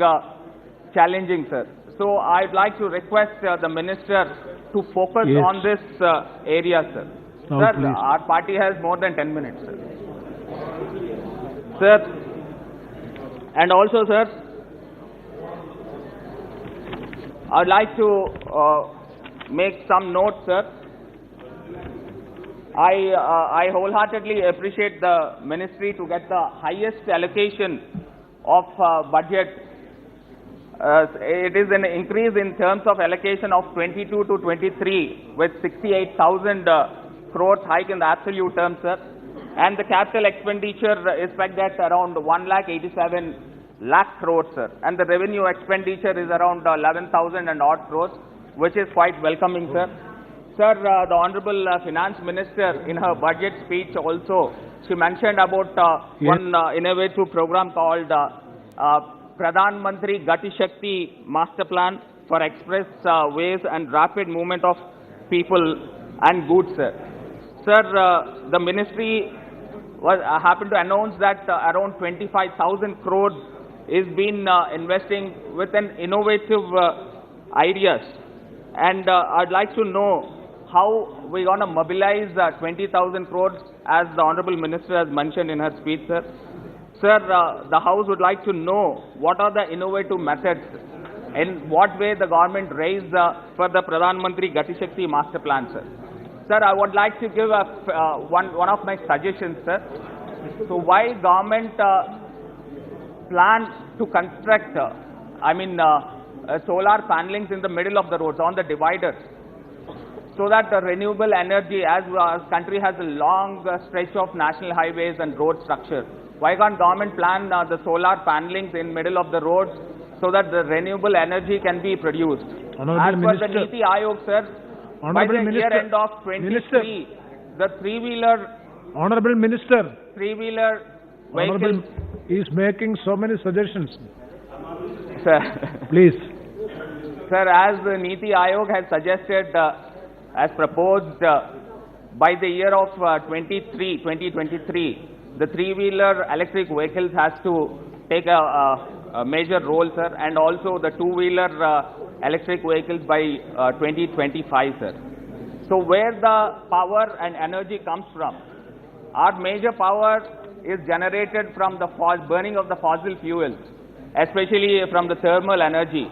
challenging, sir. So I'd like to request the Minister to focus on this area, sir. Sir, please. Our party has more than 10 minutes, sir. Sir, and also, sir, I'd like to make some notes, sir. I wholeheartedly appreciate the Ministry to get the highest allocation of budget. It is an increase in terms of allocation of 22 to 23 with 68,000 crores hike in the absolute terms, sir. And the capital expenditure is pegged at around 1,87,000 crores, sir. And the revenue expenditure is around 11,000 and odd crores, which is quite welcoming, sir. Sir, the Honorable Finance Minister in her budget speech also, she mentioned about one innovative program called Pradhan Mantri Gati Shakti Master Plan for express ways and rapid movement of people and goods, sir. Sir, the Ministry happened to announce that around 25,000 crores is been investing with an innovative ideas. And I'd like to know how we're going to mobilize 20,000 crores as the Honorable Minister has mentioned in her speech, sir. Sir, the House would like to know what are the innovative methods, in what way the government raised for the Pradhan Mantri Gati Shakti Master Plan, sir. Sir, I would like to give one of my suggestions, sir. So why government plan to construct, solar panelings in the middle of the roads, on the dividers, so that the renewable energy, as our country has a long stretch of national highways and road structure, why can't government plan the solar panelings in middle of the roads so that the renewable energy can be produced? As per the Niti Ayog, sir, by the year end of 23, the three-wheeler... Honorable Minister, three-wheeler vehicles... is making so many suggestions. Sir. Please. Sir, as the Niti Ayog has suggested, as proposed by the year of 2023, the three-wheeler electric vehicles has to take a major role, sir, and also the two-wheeler electric vehicles by 2025, sir. So where the power and energy comes from? Our major power is generated from the burning of the fossil fuels, especially from the thermal energy.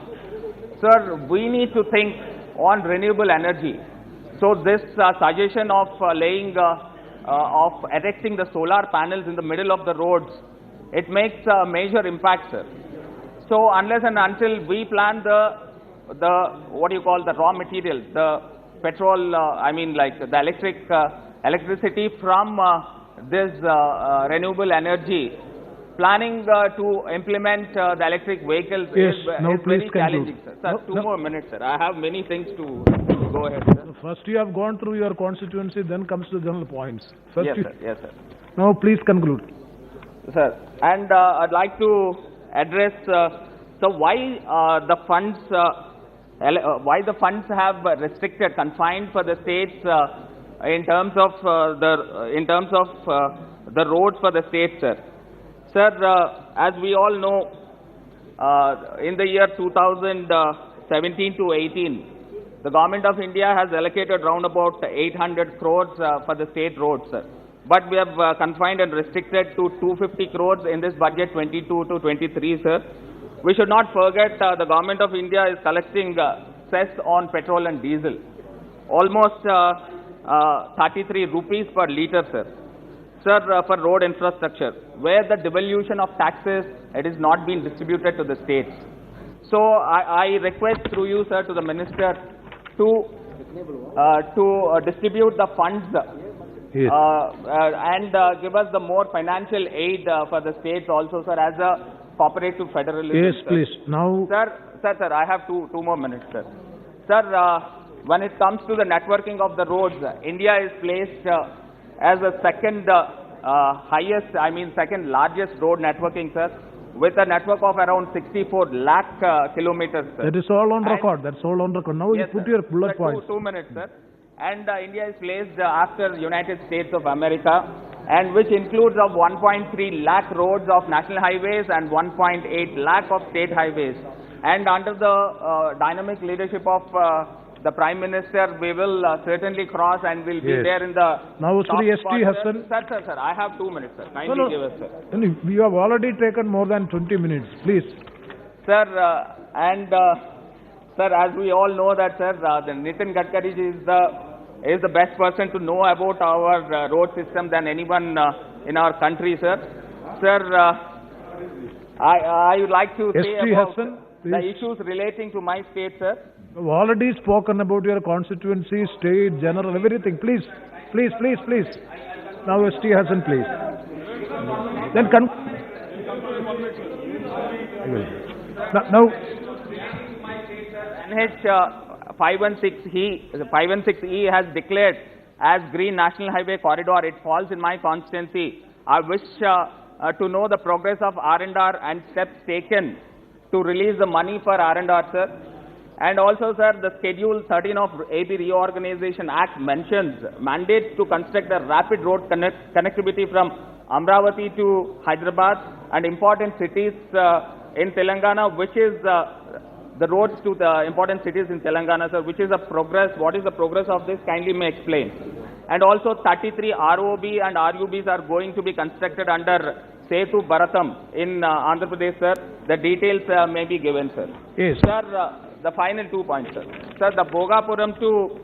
Sir, we need to think on renewable energy. So this suggestion of erecting the solar panels in the middle of the roads, it makes a major impact, sir. So unless and until we plan the raw material, the petrol, the electricity from this renewable energy, planning to implement the electric vehicles Yes, is now please very challenging, conclude. sir. Sir, No, two no. more minutes, sir. I have many things to go ahead, sir. First you have gone through your constituency, then comes to general points. First Yes, you, sir. Yes, sir. Now please conclude. Sir, and I'd like to address so why the funds have confined for the states in terms of the roads for the states, sir. Sir, as we all know, in the year 2017 to 18, the Government of India has allocated round about 800 crores for the state roads, sir. But we have confined and restricted to 250 crores in this budget 22 to 23, sir. We should not forget the Government of India is collecting cess on petrol and diesel, almost 33 rupees per litre, sir. Sir, for road infrastructure, where the devolution of taxes, it is not being distributed to the states. So I request through you, sir, to the Minister to distribute the funds Yes. and give us the more financial aid for the states also, sir, as a cooperative federalism. Yes, sir. please. Now, Sir, I have two more minutes, sir. Sir, when it comes to the networking of the roads, India is placed as the second second largest road networking, sir, with a network of around 64 lakh kilometers, sir. that is all on record. That's all on record. Now Yes, you put sir. your bullet Sir, points. Two minutes, sir. And India is placed after United States of America, and which includes of 1.3 lakh roads of national highways and 1.8 lakh of state highways. And under the dynamic leadership of the Prime Minister, we will certainly cross and will be Yes. there in the Now, top Shri spot, S.T. sir. Hassan. Sir, I have 2 minutes, sir. Kindly No. give us, sir. You have already taken more than 20 minutes. Please. Sir, sir, as we all know that, sir, the Nitin Gadkari is the best person to know about our road system than anyone in our country, sir. Sir, I would like to say S.T. about Hassan, the please. issues relating to my state, sir. You have already spoken about your constituency, state, general, everything. Please. Now, S.T. Hassan, please. Then now, NH 516E has declared as Green National Highway Corridor. It falls in my constituency. I wish to know the progress of R&R and steps taken to release the money for R&R, sir. And also, sir, the Schedule 13 of AP Reorganization Act mentions mandates to construct a rapid road connectivity from Amravati to Hyderabad and important cities in Telangana, which is the roads to the important cities in Telangana, sir, which is a progress. What is the progress of this? Kindly may explain. And also 33 ROB and RUBs are going to be constructed under Setu Bharatam in Andhra Pradesh, sir. The details may be given, sir. Yes. Sir, the final 2 points, sir. Sir, the Bhogapuram to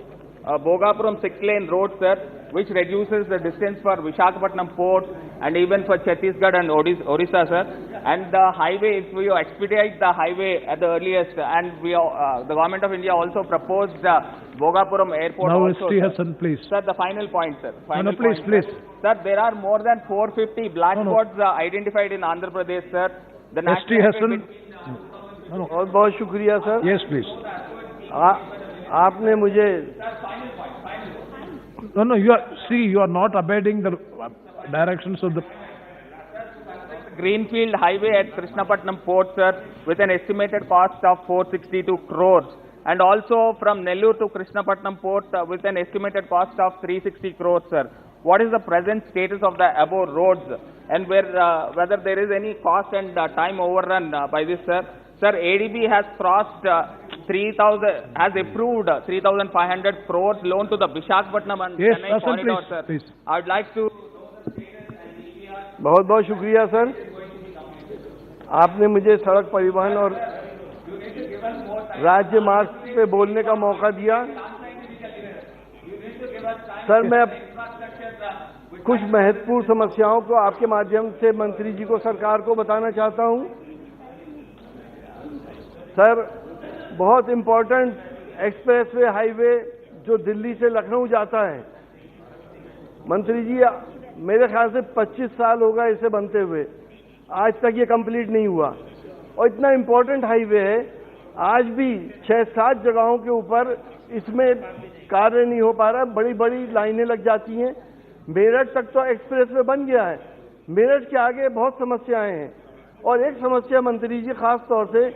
Bhogapuram 6-lane road, sir, which reduces the distance for Visakhapatnam port and even for Chhattisgarh and Odisha, sir. And the highway, if we expedite the highway at the earliest, and the Government of India also proposed Bhogapuram airport now also, S.T. sir. Hassan, please. Sir, the final point, sir. No, please. Sir, there are more than 450 black spots identified in Andhra Pradesh, sir. The S.T. Hassan. बहुत शुक्रिया सर. Yes, please. आपने मुझे No, you are not obeying the directions of the... Greenfield Highway at Krishnapatnam Port, sir, with an estimated cost of 462 crores. And also from Nellore to Krishnapatnam Port with an estimated cost of 360 crores, sir. What is the present status of the above roads and whether there is any cost and time overrun by this, sir? Sir, ADB has crossed has approved 3,500 crores loan to the Visakhapatnam and Yes, Chennai Hassan, corridor, sir. please. I would like to... बहुत बहुत शुक्रिया सर. आपने मुझे सड़क परिवहन और राज्य मार्ग पे बोलने का मौका दिया. सर, मैं कुछ महत्वपूर्ण समस्याओं को आपके माध्यम से मंत्री जी को, सरकार को बताना चाहता हूं. सर, बहुत इम्पोर्टेंट एक्सप्रेसवे हाईवे जो दिल्ली से लखनऊ जाता है, मंत्री जी, मेरे ख्याल से 25 साल हो गए इसे बनते हुए. आज तक ये कंप्लीट नहीं हुआ। और इतना इम्पोर्टेंट हाईवे है, आज भी 6-7 जगहों के ऊपर इसमें कार्य नहीं हो पा रहा, बड़ी बड़ी लाइनें लग जाती हैं। मेरठ तक तो एक्सप्रेसवे बन गया है, मेरठ के आगे बहुत समस्याएं हैं। और एक समस्या मंत्री जी खास तौर से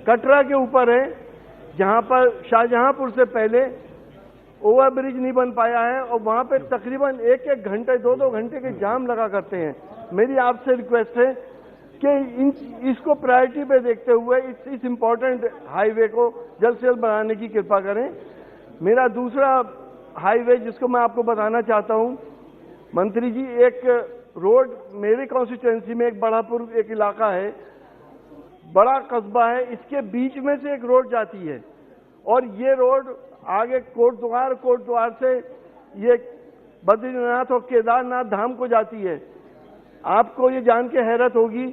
कटरा के ऊपर है, जहां पर शाहजहांपुर से पहले ओवरब्रिज नहीं बन पाया है और वहां पे तकरीबन 1-1 घंटे 2-2 घंटे के जाम लगा करते हैं। मेरी आपसे रिक्वेस्ट है कि इसको प्रायोरिटी पे देखते हुए इस इम्पोर्टेंट हाईवे को जल्द से जल्द बनाने की कृपा करें। मेरा दूसरा हाईवे जिसको मैं आपको बताना चाहता हूं, मंत्री जी, एक रोड मेरी कॉन्स्टिट्यूएंसी में एक बड़ापुर एक इलाका है, बड़ा कस्बा है, इसके बीच में से एक रोड जाती है और ये रोड आगे कोटद्वार से ये बद्रीनाथ और केदारनाथ धाम को जाती है। आपको ये जान के हैरत होगी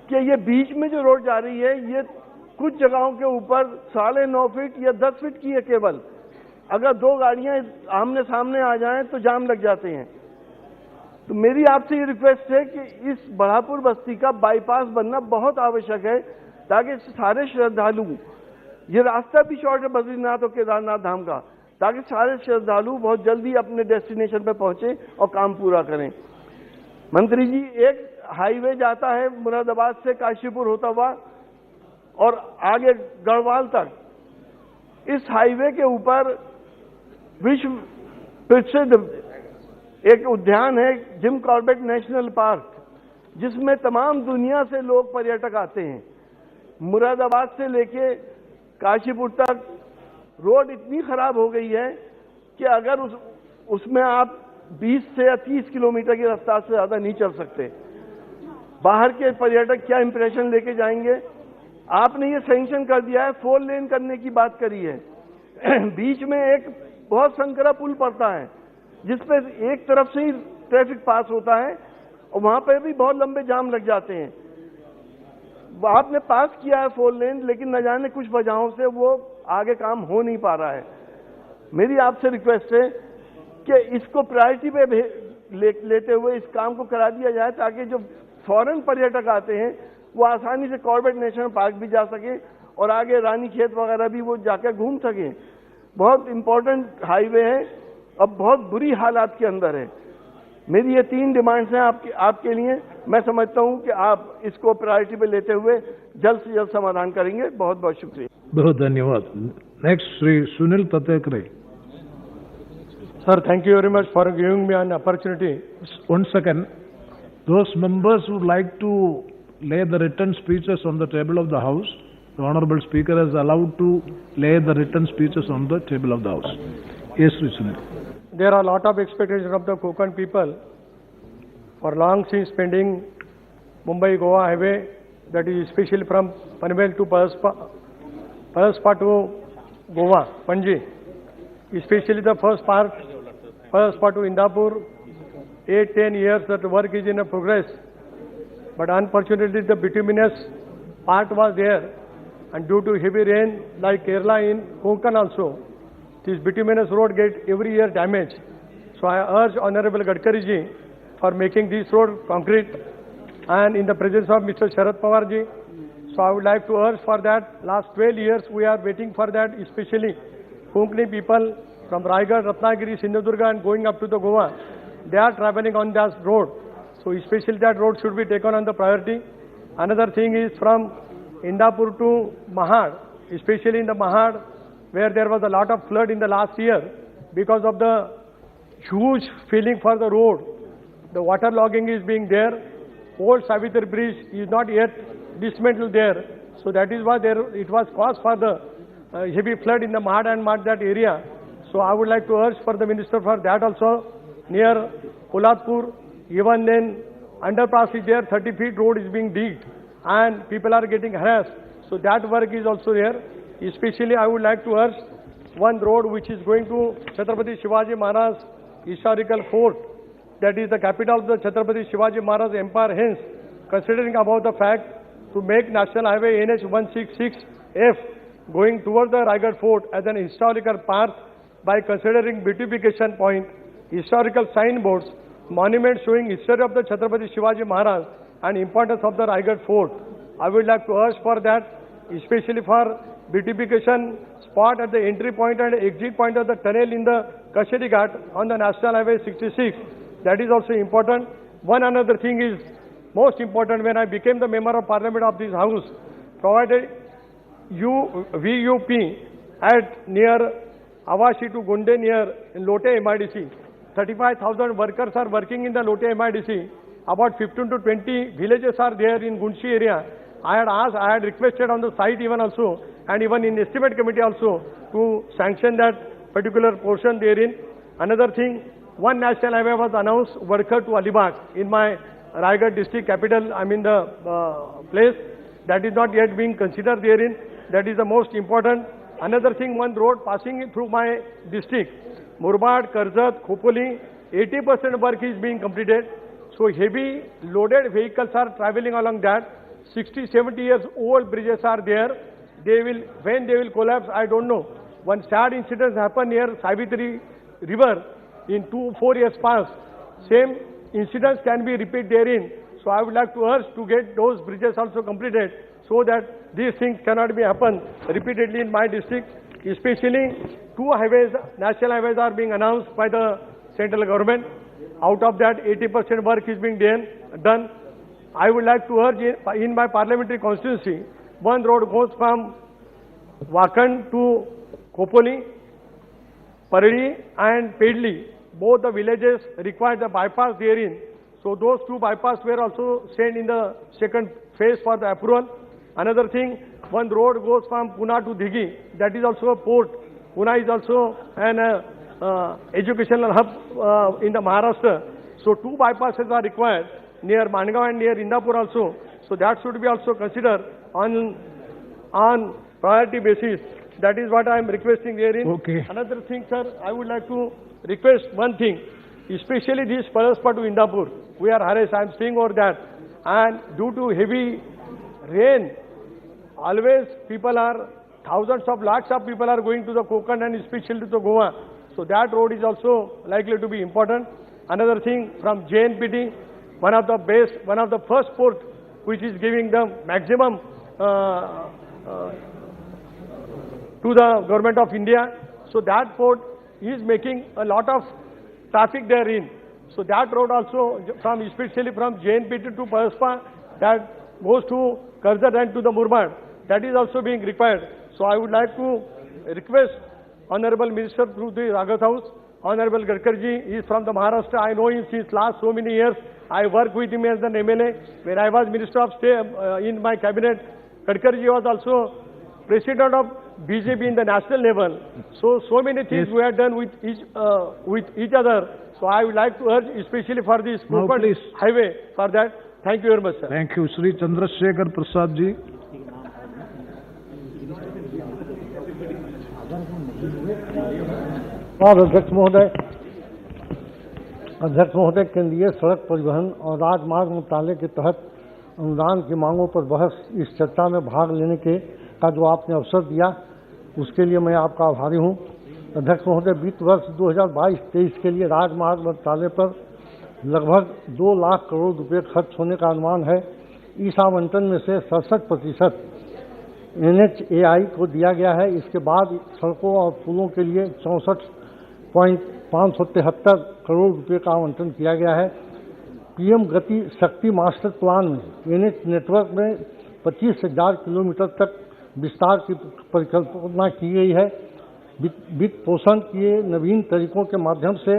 कि ये बीच में जो रोड जा रही है ये कुछ जगहों के ऊपर 9.5 फीट या 10 फीट की है केवल। अगर 2 गाड़ियां आमने सामने आ जाएं तो जाम लग जाते हैं। तो मेरी आपसे ये रिक्वेस्ट है कि इस बढ़ापुर बस्ती का बाईपास बनना बहुत आवश्यक है, ताकि सारे श्रद्धालु, ये रास्ता भी शॉर्ट है बद्रीनाथ और केदारनाथ धाम का, ताकि सारे श्रद्धालु बहुत जल्दी अपने डेस्टिनेशन पे पहुंचे और काम पूरा करें। मंत्री जी, एक हाईवे जाता है मुरादाबाद से काशीपुर होता हुआ और आगे गढ़वाल तक। इस हाईवे के ऊपर विश्व प्रसिद्ध एक उद्यान है, जिम कॉर्बेट नेशनल पार्क, जिसमें तमाम दुनिया से लोग पर्यटक आते हैं। मुरादाबाद से लेके काशीपुर तक रोड इतनी खराब हो गई है कि अगर उसमें आप 20 से या 30 किलोमीटर की रफ्तार से ज्यादा नहीं चल सकते। बाहर के पर्यटक क्या इंप्रेशन लेके जाएंगे? आपने ये सैंक्शन कर दिया है, 4 लेन करने की बात करी है। बीच में एक बहुत संकरा पुल पड़ता है जिसपे एक तरफ से ही ट्रैफिक पास होता है और वहां पे भी बहुत लंबे जाम लग जाते हैं। आपने पास किया है 4 लेन, लेकिन न जाने कुछ वजहों से वो आगे काम हो नहीं पा रहा है। मेरी आपसे रिक्वेस्ट है कि इसको प्रायोरिटी पे लेते हुए इस काम को करा दिया जाए, ताकि जो फॉरेन पर्यटक आते हैं वो आसानी से कॉर्बेट नेशनल पार्क भी जा सके और आगे रानी खेत वगैरह भी वो जाकर घूम सके। बहुत इंपॉर्टेंट हाईवे है, अब बहुत बुरी हालात के अंदर है। मेरी ये 3 डिमांड्स हैं आपके लिए। मैं समझता हूं कि आप इसको प्रायोरिटी पे लेते हुए जल्द से जल्द समाधान करेंगे। बहुत बहुत शुक्रिया। बहुत धन्यवाद। Next Shri Sunil Tatkare. Sir, thank you very much for giving me an opportunity. 1 second. Those members who would like to lay the written speeches on the table of the House, the Honorable Speaker is allowed to lay the written speeches on the table of the House. Yes, Sri Sunil. There are a lot of expectations of the Konkan people for long since pending Mumbai-Goa highway, that is especially from Panvel to Paraspa to Goa, Panji. Especially the first part, Paraspa to Indapur, 8-10 years that the work is in a progress. But unfortunately the bituminous part was there, and due to heavy rain like Kerala in Konkan also, this bituminous road get every year damaged. So I urge Honorable Gadkari ji for making this road concrete, and in the presence of Mr. Sharad Pawar ji. So I would like to urge for that. Last 12 years we are waiting for that, especially Konkani people from Raigad, Ratnagiri, Sindhudurga and going up to the Goa. They are traveling on that road. So especially that road should be taken on the priority. Another thing is from Indapur to Mahad, especially in the Mahad, where there was a lot of flood in the last year because of the huge filling for the road. The water logging is being there. Old Savitri bridge is not yet dismantled there. So that is why it was cause for the heavy flood in the Mahad and that area. So I would like to urge for the minister for that also. Near Polatpur, even then underpass is there, 30 feet road is being digged and people are getting harassed. So that work is also there. Especially I would like to urge one road which is going to Chhatrapati Shivaji Maharaj Historical Fort, that is the capital of the Chhatrapati Shivaji Maharaj Empire. Hence, considering about the fact to make National Highway NH 166F going towards the Raigad Fort as an historical path by considering beautification point, historical signboards, monuments showing history of the Chhatrapati Shivaji Maharaj and importance of the Raigad Fort. I would like to urge for that, especially for beautification spot at the entry point and exit point of the tunnel in the Kashiri Ghat on the National Highway 66. That is also important. One another thing is most important. When I became the member of parliament of this house, provided VUP at near Avashi to Gunde near Lote MIDC. 35,000 workers are working in the Lote MIDC. About 15 to 20 villages are there in Gunshi area. I had requested on the site even also, and even in estimate committee also, to sanction that particular portion therein. Another thing, one national highway was announced, Varkar to Alibag, in my Raigad district capital, I mean the place. That is not yet being considered therein. That is the most important. Another thing, one road passing through my district, Murbad, Karzat, Khopoli, 80% work is being completed. So heavy loaded vehicles are traveling along that. 60, 70 years old bridges are there. When they will collapse, I don't know. One sad incident happened near Savitri River in 2-4 years past. Same incidents can be repeated therein. So I would like to urge to get those bridges also completed so that these things cannot be happen repeatedly in my district. Especially 2 highways, national highways are being announced by the central government. Out of that, 80% work is being done. I would like to urge in my parliamentary constituency, one road goes from Wakand to Khopoli, Paradi and Pedli. Both the villages require the bypass therein. So those 2 bypass were also sent in the second phase for the approval. Another thing, one road goes from Pune to Digi. That is also a port. Pune is also an educational hub in the Maharashtra. So 2 bypasses are required near Mangaon and near Indapur also. So that should be also considered on priority basis. That is what I am requesting therein. Okay. Another thing, sir, I would like to request one thing, especially this Paraspa to Indapur. We are harassed. I am staying over that. And due to heavy rain, always thousands of lakhs of people are going to the Konkan and especially to the Goa. So that road is also likely to be important. Another thing, from JNPT, one of the first port which is giving the maximum to the government of India. So that port is making a lot of traffic therein. So that road also, especially from JNPT to Paraspa, that goes to Karzat and to the Murbad. That is also being required. So I would like to request Honorable Minister through the Ragat House, Honorable Gadkarji is from the Maharashtra. I know him since last so many years. I worked with him as an MLA. When I was Minister of State in my cabinet, Gadkarji was also President of BJP in the national level. So many things we have done with each other. So I would like to urge, especially for this highway, for that. Thank you very much, sir. Thank you, Shri Chandrasekhar Prasad ji. अध्यक्ष महोदय, केंद्रीय सड़क परिवहन और राजमार्ग मंत्रालय के तहत अनुदान की मांगों पर बहस इस चर्चा में भाग लेने का जो आपने अवसर दिया, उसके लिए मैं आपका आभारी हूं। अध्यक्ष महोदय, वित्त वर्ष 2022-23 के लिए राजमार्ग मंत्रालय पर लगभग 2 लाख करोड़ रुपए खर्च होने का अनुमान है। इस आवंटन में से 67% NHAI को दिया गया है। इसके बाद सड़कों और पुलों के लिए 64.573 करोड़ रुपए का आवंटन किया गया है। PM गति शक्ति मास्टर प्लान में NH नेटवर्क में 25,000 किलोमीटर तक विस्तार की परिकल्पना की गई है। वित्त पोषण किए नवीन तरीकों के माध्यम से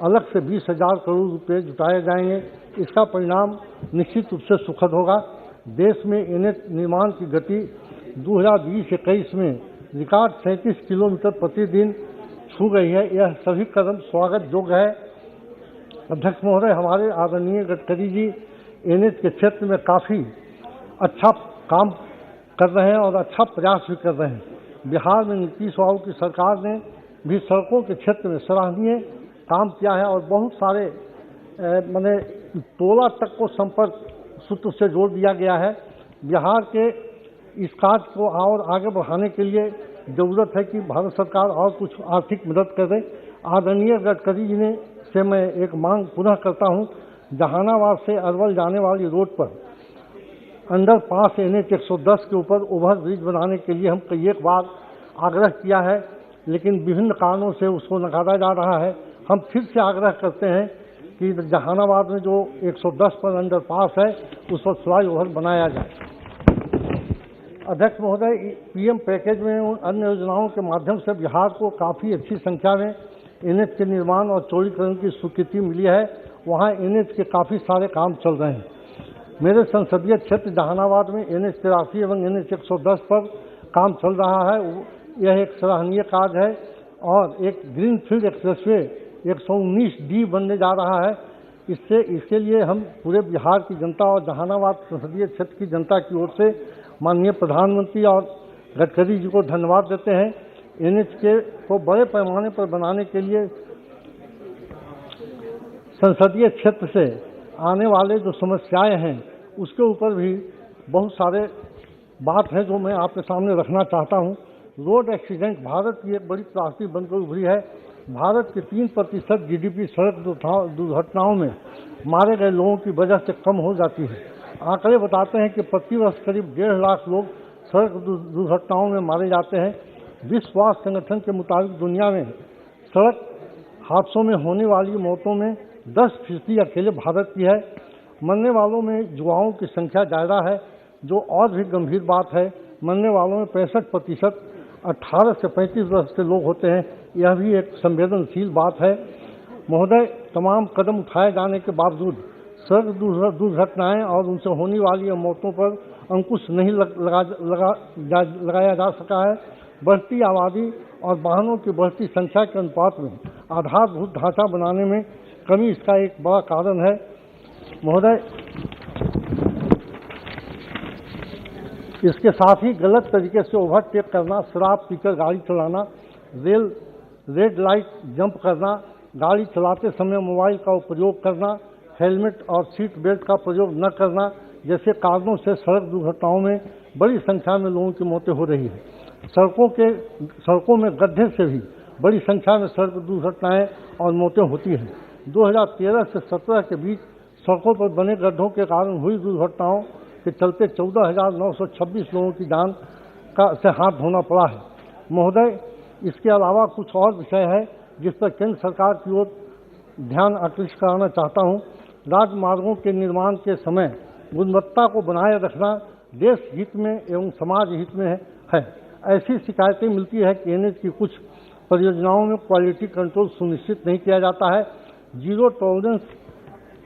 अलग से 20,000 करोड़ रुपए जुटाए जाएंगे। इसका परिणाम निश्चित रूप से सुखद होगा। देश में NH निर्माण की गति 2020-21 में रिकॉर्ड 37 किलोमीटर प्रतिदिन छू गई है। यह सभी कदम स्वागत योग्य है। अध्यक्ष महोदय, हमारे आदरणीय गडकरी जी NH के क्षेत्र में काफ़ी अच्छा काम कर रहे हैं और अच्छा प्रयास भी कर रहे हैं। बिहार में नीतीश बाबू की सरकार ने भी सड़कों के क्षेत्र में सराहनीय काम किया है और बहुत सारे टोला तक को संपर्क सूत्र से जोड़ दिया गया है। बिहार के इस कार्य को और आगे बढ़ाने के लिए जरूरत है कि भारत सरकार और कुछ आर्थिक मदद करे। आदरणीय गडकरी जी से मैं एक मांग पुनः करता हूं जहानाबाद से अरवल जाने वाली रोड पर अंडरपास NH 110 के ऊपर ओवर ब्रिज बनाने के लिए हम कई एक बार आग्रह किया है, लेकिन विभिन्न कारणों से उसको नकारा जा रहा है। हम फिर से आग्रह करते हैं कि जहानाबाद में जो 110 पर अंडरपास है उस पर फ्लाईओवर बनाया जाए। अध्यक्ष महोदय, PM पैकेज में उन अन्य योजनाओं के माध्यम से बिहार को काफ़ी अच्छी संख्या में NH के निर्माण और चौड़ीकरण की स्वीकृति मिली है। वहाँ NH के काफ़ी सारे काम चल रहे हैं। मेरे संसदीय क्षेत्र जहानाबाद में NH 83 एवं NH 110 पर काम चल रहा है। यह एक सराहनीय कार्य है और एक ग्रीनफील्ड एक्सप्रेसवे 119D बनने जा रहा है। इसके लिए हम पूरे बिहार की जनता और जहानाबाद संसदीय क्षेत्र की जनता की ओर से माननीय प्रधानमंत्री और गडकरी जी को धन्यवाद देते हैं। NH को बड़े पैमाने पर बनाने के लिए संसदीय क्षेत्र से आने वाले जो समस्याएं हैं उसके ऊपर भी बहुत सारे बात है जो मैं आपके सामने रखना चाहता हूं। रोड एक्सीडेंट भारत की एक बड़ी त्रासदी बनकर उभरी है। भारत के 3% GDP सड़क दुर्घटनाओं में मारे गए लोगों की वजह से कम हो जाती है। आंकड़े बताते हैं कि प्रति वर्ष करीब 1.5 लाख लोग सड़क दुर्घटनाओं में मारे जाते हैं। विश्व स्वास्थ्य संगठन के मुताबिक दुनिया में सड़क हादसों में होने वाली मौतों में 10% अकेले भारत की है। मरने वालों में युवाओं की संख्या ज़्यादा है, जो और भी गंभीर बात है। मरने वालों में 65% 18 से 35 वर्ष के लोग होते हैं। यह भी एक संवेदनशील बात है। महोदय, तमाम कदम उठाए जाने के बावजूद सड़क दुर्घटनाएं और उनसे होने वाली मौतों पर अंकुश नहीं लगाया जा सका है। बढ़ती आबादी और वाहनों की बढ़ती संख्या के अनुपात में आधारभूत ढांचा बनाने में कमी इसका एक बड़ा कारण है। महोदय, इसके साथ ही गलत तरीके से ओवरटेक करना, शराब पीकर गाड़ी चलाना, रेड लाइट जंप करना, गाड़ी चलाते समय मोबाइल का प्रयोग करना, हेलमेट और सीट बेल्ट का प्रयोग न करना जैसे कारणों से सड़क दुर्घटनाओं में बड़ी संख्या में लोगों की मौतें हो रही है। सड़कों में गड्ढे से भी बड़ी संख्या में सड़क दुर्घटनाएं और मौतें होती हैं। 2013 से 17 के बीच सड़कों पर बने गड्ढों के कारण हुई दुर्घटनाओं के चलते 14,926 लोगों की जान से हाथ धोना पड़ा है। महोदय, इसके अलावा कुछ और विषय है जिस पर केंद्र सरकार की ओर ध्यान आकृष्ट कराना चाहता हूँ। राजमार्गों के निर्माण के समय गुणवत्ता को बनाए रखना देश हित में एवं समाज हित में है। ऐसी शिकायतें मिलती है कि NH की कुछ परियोजनाओं में क्वालिटी कंट्रोल सुनिश्चित नहीं किया जाता है। जीरो टॉलरेंस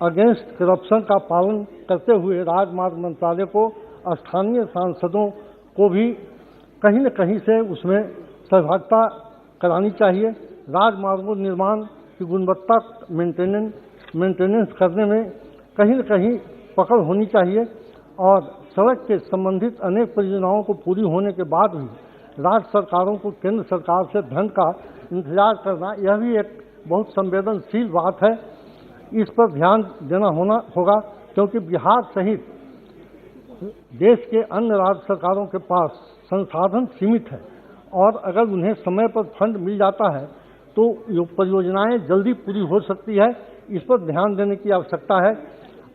अगेंस्ट करप्शन का पालन करते हुए राजमार्ग मंत्रालय को स्थानीय सांसदों को भी कहीं न कहीं से उसमें सहभागिता करानी चाहिए। राजमार्गों निर्माण की गुणवत्ता मेंटेनेंस करने में कहीं न कहीं पकड़ होनी चाहिए और सड़क के संबंधित अनेक परियोजनाओं को पूरी होने के बाद भी राज्य सरकारों को केंद्र सरकार से धन का इंतजार करना, यह भी एक बहुत संवेदनशील बात है। इस पर ध्यान देना होगा क्योंकि बिहार सहित देश के अन्य राज्य सरकारों के पास संसाधन सीमित है और अगर उन्हें समय पर फंड मिल जाता है तो ये परियोजनाएं जल्दी पूरी हो सकती है। इस पर ध्यान देने की आवश्यकता है।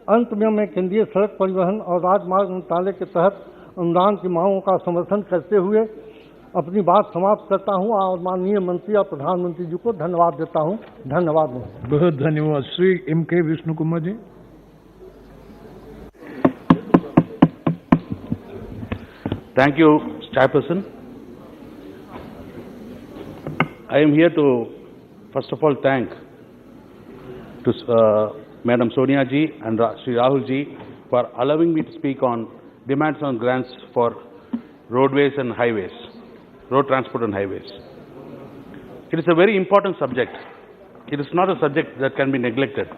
अंत में मैं केंद्रीय सड़क परिवहन और राजमार्ग मंत्रालय के तहत अनुदान की मांगों का समर्थन करते हुए अपनी बात समाप्त करता हूं और माननीय मंत्री और प्रधानमंत्री जी को धन्यवाद देता हूं। धन्यवाद। बहुत धन्यवाद। Shri M.K. Vishnu Kumar ji. Thank you, Chairperson. I am here to, first of all, thank to Madam Sonia ji and Sri Rahul ji for allowing me to speak on demands on grants for roadways and highways, road transport and highways. It is a very important subject. It is not a subject that can be neglected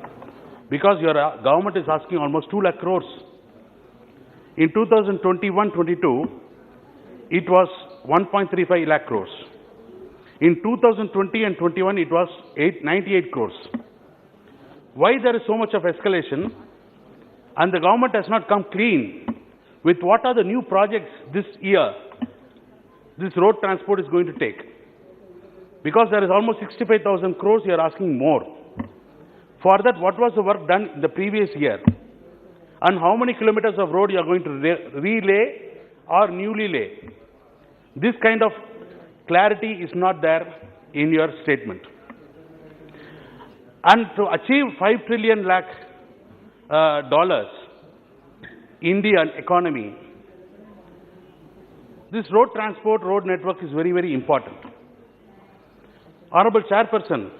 because your government is asking almost 2 lakh crores. In 2021-22, it was 1.35 lakh crores. In 2020 and 21, it was 98 crores. Why there is so much of escalation and the government has not come clean with what are the new projects this year this road transport is going to take? Because there is almost 65,000 crores, you are asking more. For that, what was the work done in the previous year? And how many kilometers of road you are going to relay or newly lay? This kind of clarity is not there in your statement. And to achieve $5 trillion Indian economy, this road transport, road network is very, very important. Honorable Chairperson,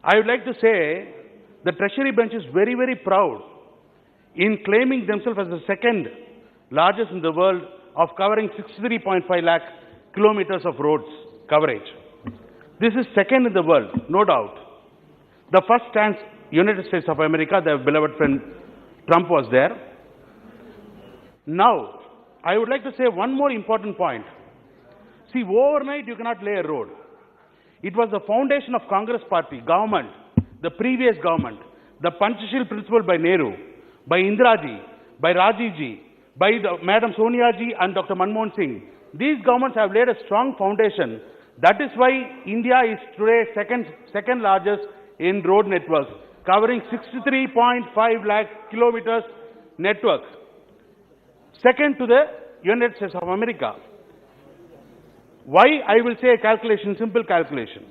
I would like to say the Treasury bench is very, very proud in claiming themselves as the second largest in the world of covering 63.5 lakh kilometers of roads coverage. This is second in the world, no doubt. The first stands United States of America, their beloved friend Trump was there. Now, I would like to say one more important point. See, overnight you cannot lay a road. It was the foundation of Congress party, government, the previous government, the Panchashil principle by Nehru, by Indiraji, by Rajivji, by Madam Sonia ji and Dr. Manmohan Singh. These governments have laid a strong foundation. That is why India is today second largest in road network, covering 63.5 lakh kilometers network. Second to the United States of America. Why I will say a calculation, simple calculation.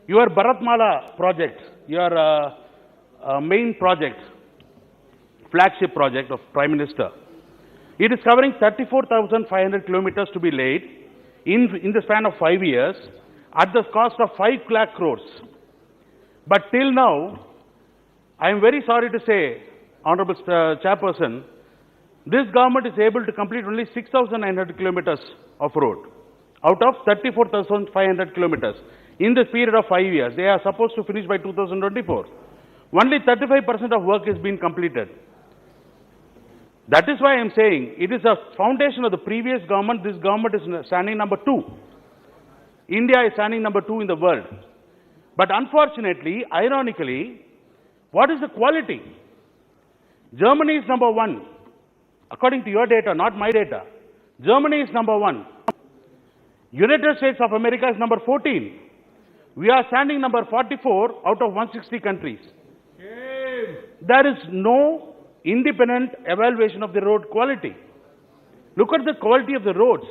Your Bharatmala project, your main project, flagship project of Prime Minister, it is covering 34,500 kilometers to be laid in the span of 5 years at the cost of 5 lakh crores. But till now, I am very sorry to say, Honorable Chairperson, this government is able to complete only 6,900 kilometers of road out of 34,500 kilometers in this period of 5 years. They are supposed to finish by 2024. Only 35% of work is being completed. That is why I am saying it is a foundation of the previous government. This government is standing number 2. India is standing number 2 in the world. But unfortunately, ironically, what is the quality? Germany is number 1. According to your data, not my data. Germany is number 1. United States of America is number 14. We are standing number 44 out of 160 countries. There is no independent evaluation of the road quality. Look at the quality of the roads.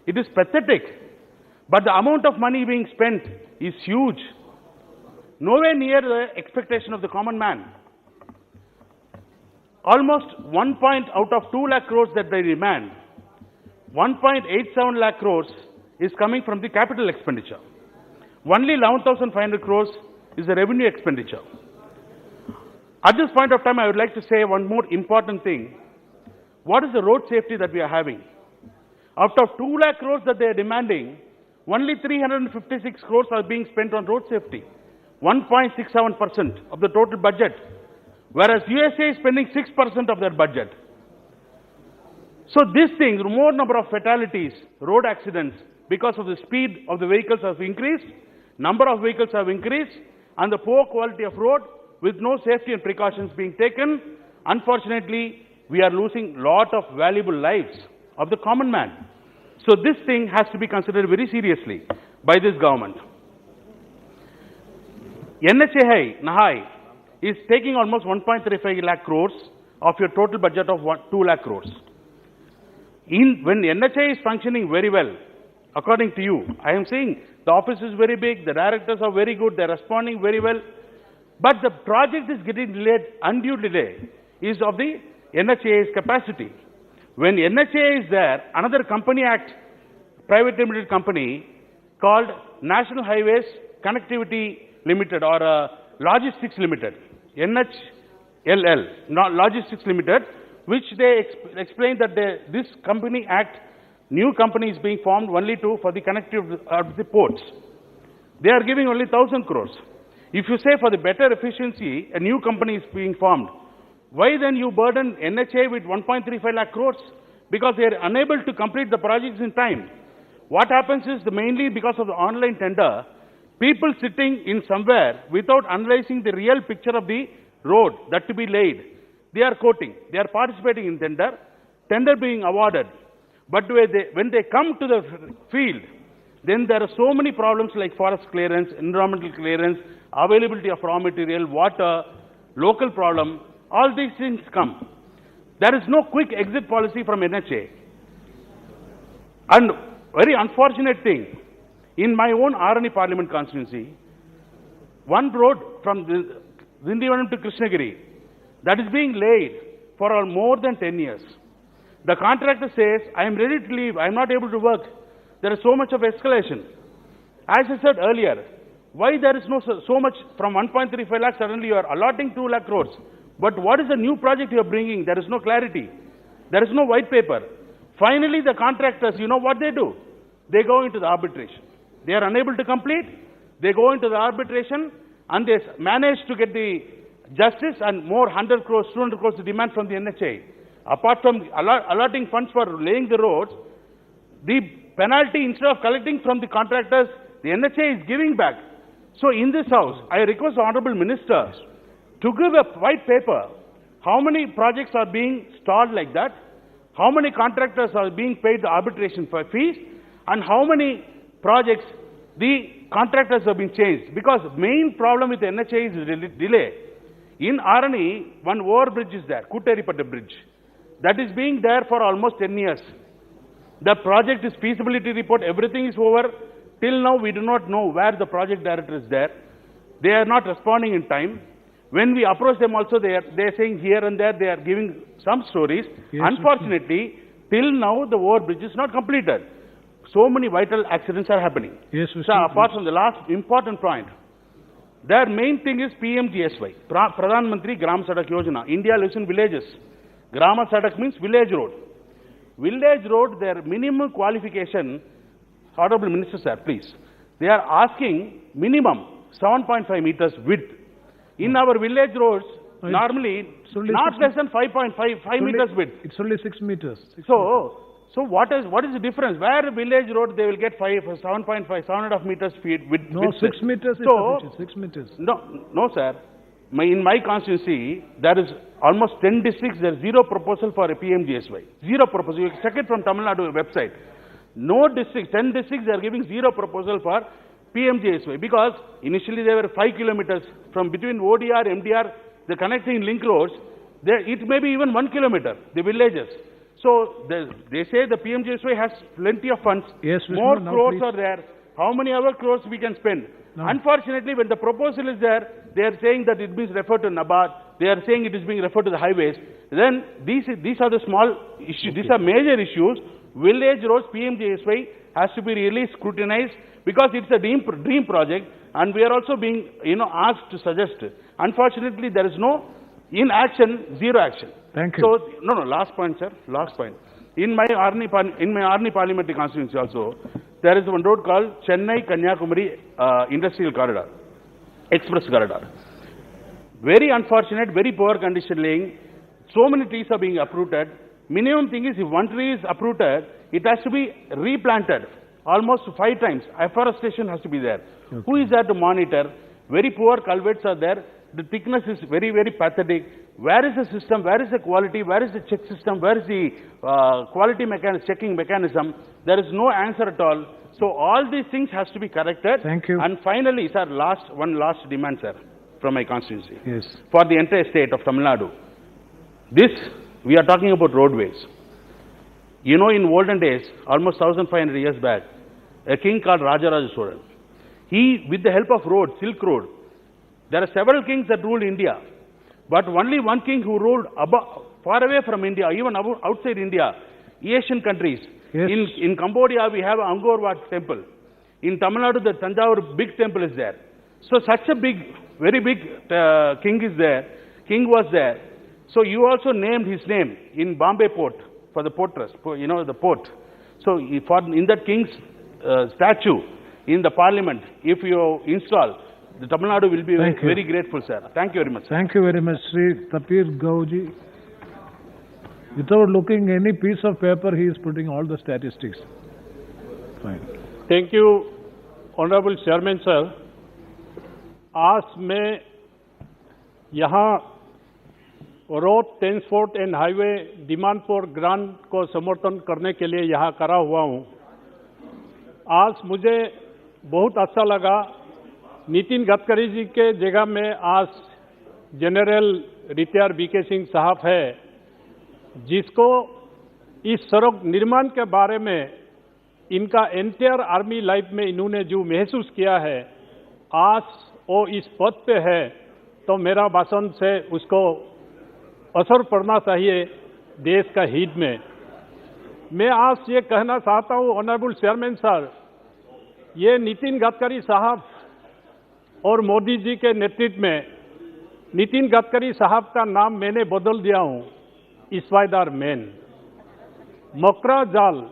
It is pathetic. But the amount of money being spent is huge. Nowhere near the expectation of the common man. Almost 1 point out of 2 lakh crores that they demand, 1.87 lakh crores is coming from the capital expenditure. Only 11,500 crores is the revenue expenditure. At this point of time, I would like to say one more important thing. What is the road safety that we are having? Out of 2 lakh crores that they are demanding, only 356 crores are being spent on road safety. 1.67% of the total budget. Whereas USA is spending 6% of their budget. So this thing, more number of fatalities, road accidents, because of the speed of the vehicles has increased, number of vehicles have increased, and the poor quality of road with no safety and precautions being taken, unfortunately, we are losing lot of valuable lives of the common man. So this thing has to be considered very seriously by this government. NHAI, Nahai, is taking almost 1.35 lakh crores of your total budget of 2 lakh crores. When NHAI is functioning very well, according to you, I am saying the office is very big, the directors are very good, they are responding very well, but the project is getting delayed, undue delay is of the NHAI's capacity. When NHAI is there, another company act, private limited company called National Highways Connectivity Limited or Logistics Limited, NHLL, Logistics Limited, which they explained that this company act, new company is being formed only for the connectivity of the ports. They are giving only 1,000 crores. If you say for the better efficiency, a new company is being formed, why then you burden NHAI with 1.35 lakh crores? Because they are unable to complete the projects in time. What happens is mainly because of the online tender, people sitting in somewhere without analyzing the real picture of the road that to be laid, they are quoting, they are participating in tender being awarded. But when they come to the field, then there are so many problems like forest clearance, environmental clearance, availability of raw material, water, local problem, all these things come. There is no quick exit policy from NHA. And very unfortunate thing, in my own Arani Parliament constituency, one road from Dindivanam to Krishnagiri, that is being laid for more than 10 years. The contractor says, I am ready to leave, I am not able to work. There is so much of escalation. As I said earlier, why there is no so much from 1.35 lakh, suddenly you are allotting 2 lakh crores. But what is the new project you are bringing? There is no clarity. There is no white paper. Finally, the contractors, you know what they do? They go into the arbitration. They are unable to complete. They go into the arbitration and they manage to get the justice and more 100 crores, 200 crores demand from the NHA. Apart from allotting funds for laying the roads, the penalty, instead of collecting from the contractors, the NHA is giving back. So in this house, I request the Honorable Minister to give a white paper. How many projects are being stalled like that? How many contractors are being paid the arbitration fees? And how many projects the contractors have been changed? Because main problem with the NHA is delay. In Arani, one overbridge is there, Kutteripattu Bridge. That is being there for almost 10 years. The project is feasibility report, everything is over. Till now, we do not know where the project director is there. They are not responding in time. When we approach them also, they are saying here and there, they are giving some stories. Yes, unfortunately, till now, the overbridge is not completed. So many vital accidents are happening. Yes, so apart from the last important point, their main thing is PMGSY, Pradhan Mantri Gram Sadak Yojana. India lives in villages. Grama Sadak means village road. Village road, their minimum qualification, Honorable Minister sir, please, they are asking minimum 7.5 meters width. In our village roads, normally not less than 5.5 meters width. It's only 6 meters. So what is the difference? Where village road they will get 7.5, 7.5 meters feet width? No, 6 meters is sufficient. 6 meters. No, sir. In my constituency, there is almost 10 districts, there is zero proposal for a PMGSY. Zero proposal. You check it from Tamil Nadu website. No districts, 10 districts, they are giving zero proposal for PMGSY because initially they were 5 kilometers from between ODR, MDR, the connecting link roads, it may be even 1 kilometer, the villages. So they say the PMGSY has plenty of funds. Yes, more crores are there. How many other crores we can spend? No. Unfortunately, when the proposal is there, they are saying that it is being referred to NABARD. They are saying it is being referred to the highways. Then these are the small issues. Okay. These are major issues. Village roads, PMGSY has to be really scrutinized because it's a dream project, and we are also being asked to suggest. Unfortunately, there is no inaction, zero action. Thank you. So no, last point, sir. Last point. In my Arni parliamentary constituency also, there is one road called Chennai Kanyakumari Industrial Corridor, Express Corridor. Very unfortunate, very poor condition laying. So many trees are being uprooted. Minimum thing is, if one tree is uprooted, it has to be replanted almost 5 times. Afforestation has to be there. Okay. Who is there to monitor? Very poor culverts are there. The thickness is very, very pathetic. Where is the system? Where is the quality? Where is the check system? Where is the quality checking mechanism? There is no answer at all. So all these things has to be corrected. Thank you. And finally, sir, one last demand, sir, from my constituency. Yes. For the entire state of Tamil Nadu. We are talking about roadways. In olden days, almost 1,500 years back, a king called Rajaraja Cholan, he, with the help of road, Silk Road, there are several kings that ruled India, but only one king who ruled far away from India, even outside India, Asian countries. Yes. In Cambodia, we have Angkor Wat temple. In Tamil Nadu, the Tanjavur big temple is there. So such a very big king was there. So you also named his name in Bombay port for the port trust, the port. So in that king's statue in the parliament, if you install, the Tamil Nadu will be very grateful, sir. Thank you very much, sir. Thank you very much, Sri Tapir Gauji. Without looking any piece of paper, he is putting all the statistics. Fine. Thank you, Honorable Chairman, sir. आज मैं यहाँ road transport and highway demand for grant को समर्थन करने के लिए यहाँ खड़ा हुआ हूँ। आज मुझे बहुत अच्छा लगा, नितिन गडकरी जी के जगह में आज जनरल रिटायर बीके सिंह साहब है, जिसको इस सड़क निर्माण के बारे में इनका एंटायर आर्मी लाइफ में इन्होंने जो महसूस किया है, आज वो इस पद पे है, तो मेरा भाषण से उसको असर पड़ना चाहिए देश का हित में। मैं आज ये कहना चाहता हूँ ऑनरेबल चेयरमैन सर, ये नितिन गडकरी साहब और मोदी जी के नेतृत्व में नितिन गडकरी साहब का नाम मैंने बदल दिया हूँ स्पाइडर मैन। मकरा जाल,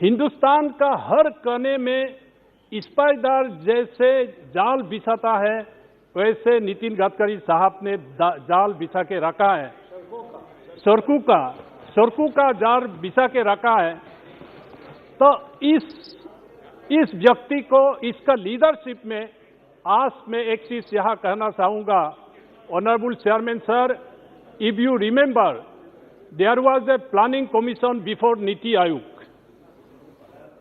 हिंदुस्तान का हर कोने में स्पाइडर जैसे जाल बिछाता है, वैसे नितिन गडकरी साहब ने जाल बिछा के रखा है। सड़कों का जाल बिछा के रखा है। तो इस व्यक्ति को, इसका लीडरशिप में आज मैं एक चीज यहाँ कहना चाहूंगा, honourable chairman sir, if you remember there was a planning commission before NITI Aayog.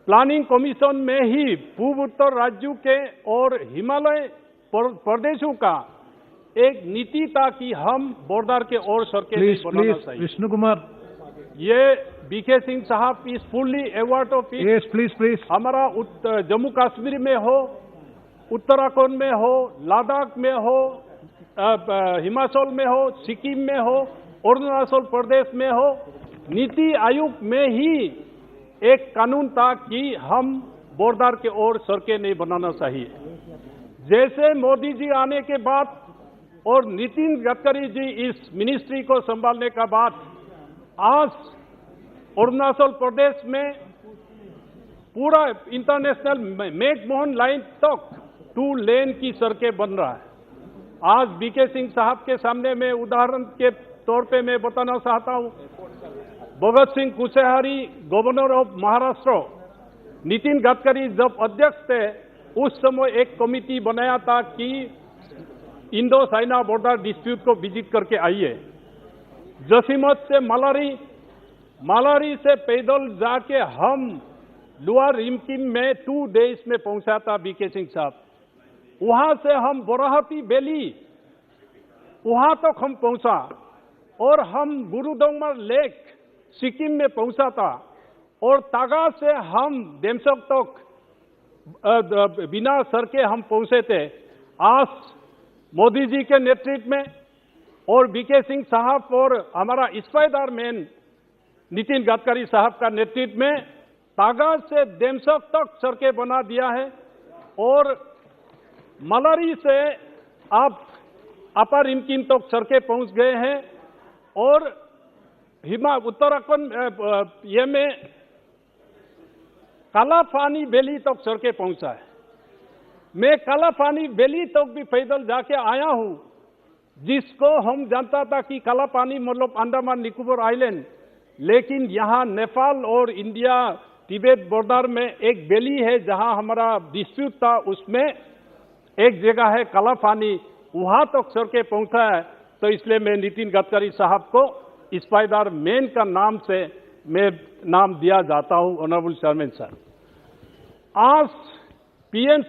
Planning commission में ही पूर्व उत्तर राज्यों के और हिमालय प्रदेशों का एक नीति था कि हम बॉर्डर के और सड़कें नहीं बनाना चाहिए। विष्णु कुमार, ये बीके सिंह साहब is fully award of it. Yes please. हमारा जम्मू कश्मीर में हो, उत्तराखंड में हो, लद्दाख में हो, हिमाचल में हो, सिक्किम में हो, अरुणाचल प्रदेश में हो, नीति आयोग में ही एक कानून था कि हम बॉर्डर के और सड़कें नहीं बनाना चाहिए। जैसे मोदी जी आने के बाद और नितिन गडकरी जी इस मिनिस्ट्री को संभालने का बाद, आज अरुणाचल प्रदेश में पूरा इंटरनेशनल मैकमोहन लाइन तक 2 लेन की सड़कें बन रहा है। आज बीके सिंह साहब के सामने मैं उदाहरण के तौर पे मैं बताना चाहता हूं, भगत सिंह कुशेहारी गवर्नर ऑफ महाराष्ट्र, नितिन गडकरी जब अध्यक्ष थे, उस समय एक कमिटी बनाया था कि इंडो चाइना बॉर्डर डिस्प्यूट को विजिट करके आइए। जोशीमठ से मालारी से पैदल जाके हम लोअर रिमकिम में 2 डेज में पहुंचा था बीके सिंह साहब। वहां से हम बोराहती वैली वहां तक हम पहुंचा और हम गुरुदोंगमर लेक सिक्किम में पहुंचा था और तागा से हम देमसक तक बिना सर के हम पहुंचे थे। आज मोदी जी के नेतृत्व में और बीके सिंह साहब और हमारा स्पाइडर मैन नितिन गडकरी साहब का नेतृत्व में तागा से देमसक तक सड़कें बना दिया है और मलारी से आप अपर रिमकिम तक सड़कें पहुंच गए हैं और उत्तराखंड ये में कालापानी वैली तक सड़कें पहुंचा है। मैं कालापानी वैली तक भी पैदल जाके आया हूं, जिसको हम जानता था कि कालापानी मतलब अंडमान निकोबार आइलैंड, लेकिन यहां नेपाल और इंडिया तिब्बत बॉर्डर में एक वैली है जहां हमारा डिस्प्यूट था, उसमें एक जगह है कालापानी, वहां तक सड़कें पहुंचा है। तो इसलिए मैं नितिन गडकरी साहब को स्पाइडर मैन का नाम से मैं नाम दिया जाता हूं। ऑनरेबल चेयरमैन सर, आज पीएम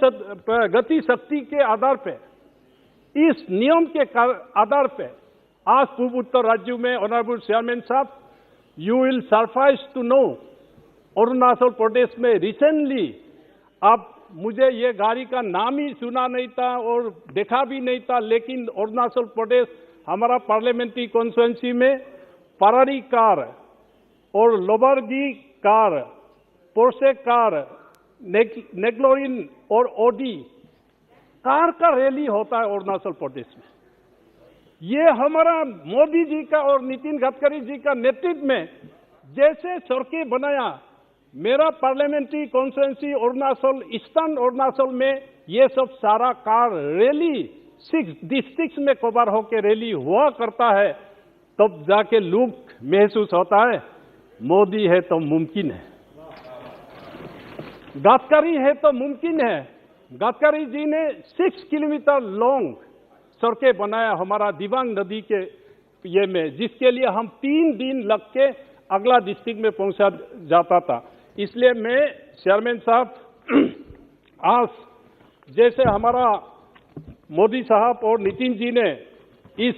गति शक्ति के आधार पे, इस नियम के आधार पे आज पूर्व उत्तर राज्यों में, ऑनरेबल चेयरमैन साहब, you will surprise to know, Arunachal Pradesh में रिसेंटली, अब मुझे ये गाड़ी का नाम ही सुना नहीं था और देखा भी नहीं था, लेकिन अरुणाचल प्रदेश हमारा पार्लियामेंट्री कॉन्स्टिट्यूंसी में परारी कार और लोबरगी कार, पोर्शे कार, नेग्लोरिन और ओडी कार का रैली होता है अरुणाचल प्रदेश में। ये हमारा मोदी जी का और नितिन गडकरी जी का नेतृत्व में जैसे सड़कें बनाया, मेरा parliamentary constituency Arunachal, eastern Arunachal में ये सब सारा कार रैली 6 डिस्ट्रिक्ट्स में कवर होकर रैली हुआ करता है, तब जाके लोग महसूस होता है मोदी है तो मुमकिन है, गडकरी है तो मुमकिन है। गडकरी जी ने 6 किलोमीटर लॉन्ग सड़कें बनाया हमारा दिबांग नदी के ये में, जिसके लिए हम 3 दिन लग के अगला डिस्ट्रिक्ट में पहुंचा जाता था। इसलिए मैं चेयरमैन साहब आज जैसे हमारा मोदी साहब और नितिन जी ने इस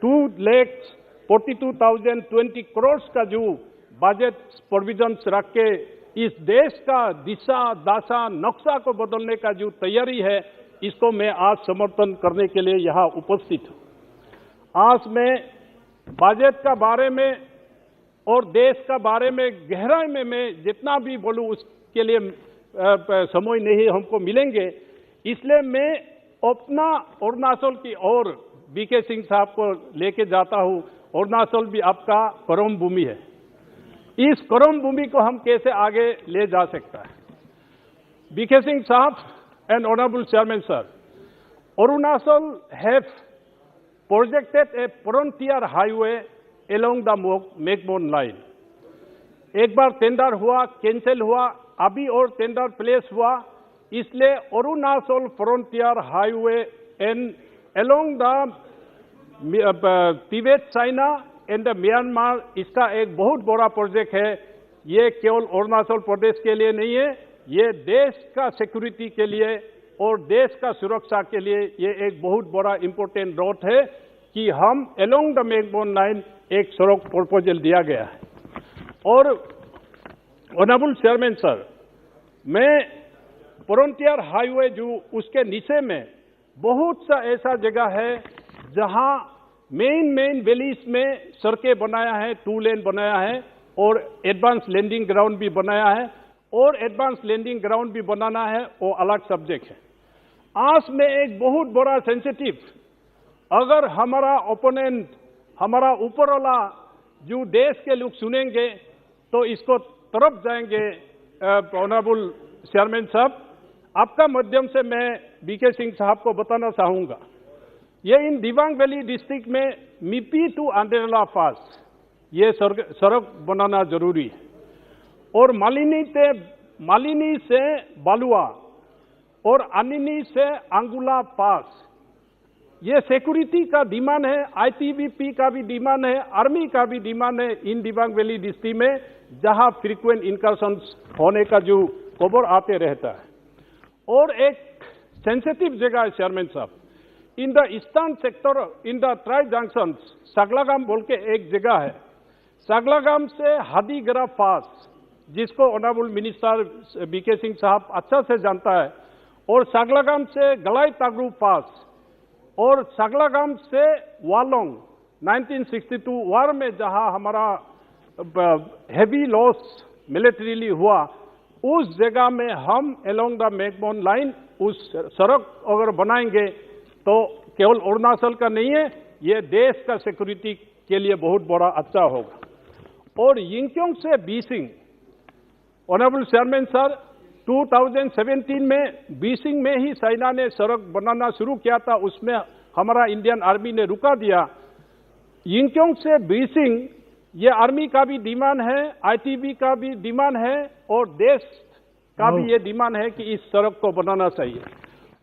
2,42,020 करोड़ का जो बजट प्रोविजंस रख के इस देश का दिशा दशा नक्शा को बदलने का जो तैयारी है, इसको मैं आज समर्थन करने के लिए यहाँ उपस्थित हूँ। आज मैं बजट का बारे में और देश का बारे में गहराई में मैं जितना भी बोलूँ उसके लिए समय नहीं हमको मिलेंगे, इसलिए मैं अपना अरुणाचल की ओर बीके सिंह साहब को लेके जाता हूँ। अरुणाचल भी आपका कर्म भूमि है, इस कर्म भूमि को हम कैसे आगे ले जा सकता है। बीके सिंह साहब and honourable chairman sir, Arunachal have projected a frontier highway along the McMahon line. एक बार टेंडर हुआ, कैंसिल हुआ, अभी और टेंडर प्लेस हुआ, इसलिए Arunachal frontier highway and along the Tibet China and Myanmar, इसका एक बहुत बड़ा प्रोजेक्ट है। ये केवल अरुणाचल प्रदेश के लिए नहीं है, ये देश का सिक्योरिटी के लिए और देश का सुरक्षा के लिए ये एक बहुत बड़ा इंपॉर्टेंट रोड है कि हम along the मैकबोन लाइन एक सड़क प्रपोजल दिया गया है। और ऑनरेबल चेयरमैन सर, मैं फ्रंटियर हाईवे जो उसके नीचे में बहुत सा ऐसा जगह है जहां मेन वैलीज में सड़कें बनाया है, 2 लेन बनाया है और एडवांस लैंडिंग ग्राउंड भी बनाया है, और एडवांस लैंडिंग ग्राउंड भी बनाना है, वो अलग सब्जेक्ट है। आज में एक बहुत बड़ा सेंसिटिव, अगर हमारा ओपोनेंट, हमारा ऊपर वाला जो देश के लोग सुनेंगे तो इसको तरफ जाएंगे। ऑनरेबल चेयरमैन साहब, आपका माध्यम से मैं बीके सिंह साहब को बताना चाहूंगा, ये इन दिबांग वैली डिस्ट्रिक्ट में मिपी टू अंडरला पास ये सड़क बनाना जरूरी है, और मालिनी से बालुआ और अनिनी से अंगुला पास, ये सिक्योरिटी का डिमांड है, आईटीबीपी का भी डिमांड है, आर्मी का भी डिमांड है इन दिबांग वैली डिस्ट्रिक्ट में, जहां फ्रीक्वेंट इनकर्शंस होने का जो खबर आते रहता है। और एक सेंसिटिव जगह है चेयरमैन साहब, in the eastern sector in the tri junction, Sagalagam बोल के एक जगह है, सगलागाम से हादीगरा पास, जिसको ऑनरेबल मिनिस्टर बीके सिंह साहब अच्छा से जानता है, और सगलागाम से गलाई तागरू पास, और सगलागाम से वालोंग 1962 वार में जहां हमारा हेवी लॉस मिलिट्रीली हुआ, उस जगह में हम अलोंग द मैकबोन लाइन उस सड़क अगर बनाएंगे तो केवल अरुणाचल का नहीं है, ये देश का सिक्योरिटी के लिए बहुत बड़ा अच्छा होगा। और यिंगक्योंग से बीसिंग, ऑनरेबल चेयरमैन सर, 2017 में बीसिंग में ही चाइना ने सड़क बनाना शुरू किया था, उसमें हमारा इंडियन आर्मी ने रुका दिया। यिंगक्योंग से बीसिंग, ये आर्मी का भी डिमांड है, आईटीबी का भी डिमांड है, और देश का भी ये डिमांड है कि इस सड़क को बनाना चाहिए।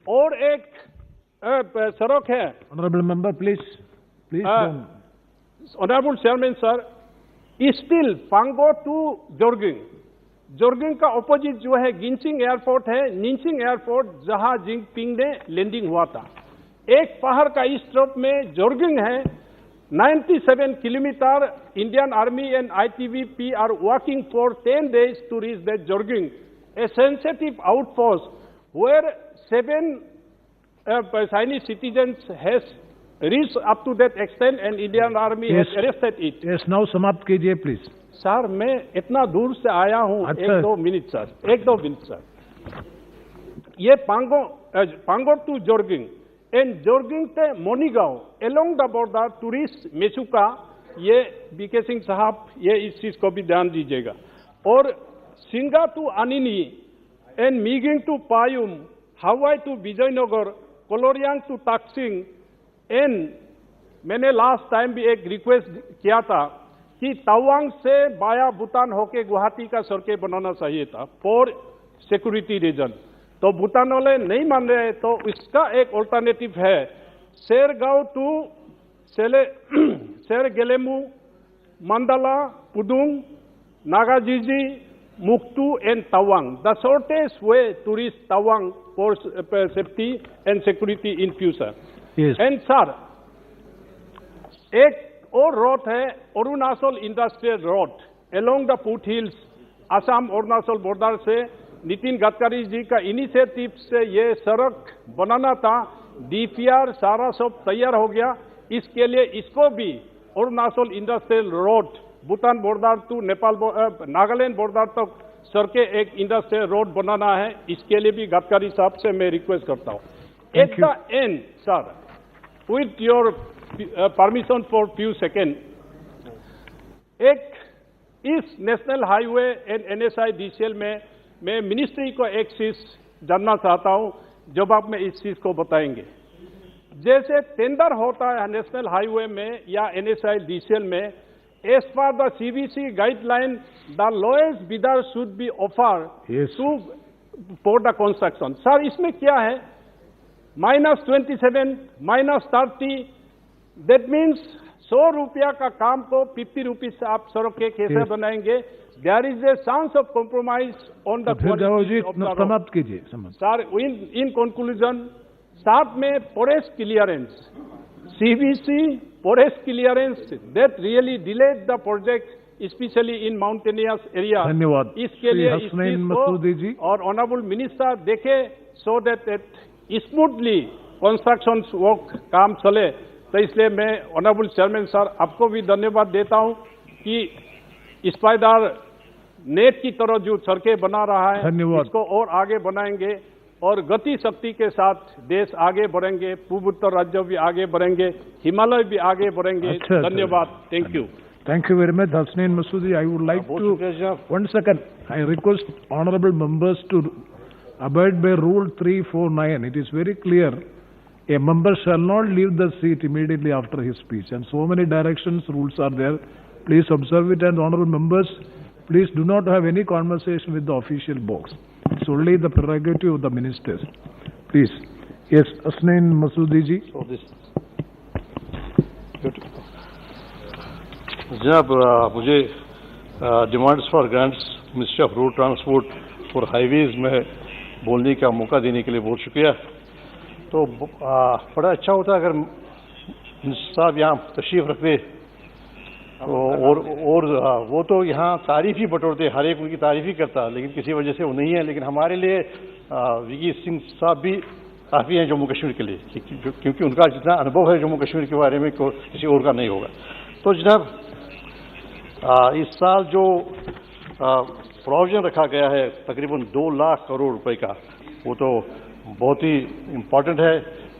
और एक सड़क है, honourable member please honourable chairman sir, still Pango to Jorging का ऑपोजिट जो है गिनचिंग एयरपोर्ट है, निंचिंग एयरपोर्ट, जहां जिंगपिंग ने लैंडिंग हुआ था। एक पहाड़ का इस तरफ में जोरगिंग है, 97 kilometre. Indian Army and ITBP are working for 10 days to reach that Jorging, a sensitive outpost where 7 Chinese citizens has reached up to that extent and Indian army has arrested it. Yes, now समाप्त कीजिए प्लीज। सर, मैं इतना दूर से आया हूं, अच्छा। 1-2 मिनट सर। ये पांगो टू जोरगिंग एंड जोरगिंग से Monigaon along the border tourist Mechuka, ये बीके सिंह साहब ये इस चीज को भी ध्यान दीजिएगा। और Singa to Anini and Meging to Payum, Hawai to Vijaynagar, Koloriang to Taksing, and मैंने लास्ट टाइम भी एक रिक्वेस्ट किया था कि तवांग से बाया भूटान होके गुवाहाटी का सड़कें बनाना चाहिए था फॉर सिक्योरिटी रीजन, तो भूटान वाले नहीं मान रहे, तो इसका एक ऑल्टरनेटिव है Shergaon to Shergelemu, Mandala, Pudung, Nagajiji, Muktu and Tawang, the shortest way to reach Tawang for safety and security in future. Yes. And sir, एक और रोड है Arunachal industrial road along the foothills, Assam Arunachal border से नितिन गडकरी जी का इनिशिएटिव से ये सड़क बनाना था। DPR सारा सब तैयार हो गया। इसके लिए इसको भी Arunachal industrial road Bhutan border to Nepal Nagaland border तक सड़कें एक इंडस्ट्रियल रोड बनाना है। इसके लिए भी गडकरी साहब से मैं रिक्वेस्ट करता हूँ। At the end sir, with your permission for few second, एक इस national highway and NSI DCL में मैं मिनिस्ट्री को एक चीज जानना चाहता हूं, जब आप में इस चीज को बताएंगे। जैसे टेंडर होता है नेशनल हाईवे में या NSI DCL में, as per the CBC guideline, the lowest bidder should be offered for the construction. Sir इसमें क्या है? -27, -30, that means 100 रुपया का काम को 50 रुपीज से आप सड़क के कैसे बनाएंगे? There is a chance of compromise on the quality of the road. समाप्त कीजिए। सर, in conclusion, साथ में forest clearance, CBC forest clearance that really delayed the project, especially in mountainous area. धन्यवाद। इसके लिए इस चीज को और ऑनरेबल मिनिस्टर देखे, so that smoothly construction work काम चले। तो इसलिए मैं ऑनरेबल चेयरमैन सर आपको भी धन्यवाद देता हूं कि स्पाइडर नेट की तरह जो सड़कें बना रहा है, इसको और आगे बनाएंगे और गति शक्ति के साथ देश आगे बढ़ेंगे, पूर्वोत्तर राज्य भी आगे बढ़ेंगे, हिमालय भी आगे बढ़ेंगे। धन्यवाद। Thank you. Thank you very much, Hasnain Masoodi. I would like to, one second, I request honorable members to abide by Rule 349. It is very clear, a member shall not leave the seat immediately after his speech. And so many directions, rules are there. Please observe it. And honorable members, please do not have any conversation with the official box. It's only the prerogative of the ministers. Please. Yes, Hasnain Masoodi ji. So this. जनाब, मुझे demands for grants ministry of road transport और हाईवेज में बोलने का मौका देने के लिए बहुत शुक्रिया। तो बड़ा अच्छा होता अगर मिनिस्टर साहब यहाँ तशरीफ रखते तो, और वो तो यहाँ तारीफ ही बटोरते, हर एक उनकी तारीफ ही करता, लेकिन किसी वजह से वो नहीं है। लेकिन हमारे लिए वीके सिंह साहब भी काफ़ी हैं जम्मू कश्मीर के लिए, क्योंकि उनका जितना अनुभव है जम्मू कश्मीर के बारे में किसी और का नहीं होगा। तो जनाब, इस साल जो प्रोविजन रखा गया है तकरीबन 2 लाख करोड़ रुपए का, वो तो बहुत ही इम्पोर्टेंट है।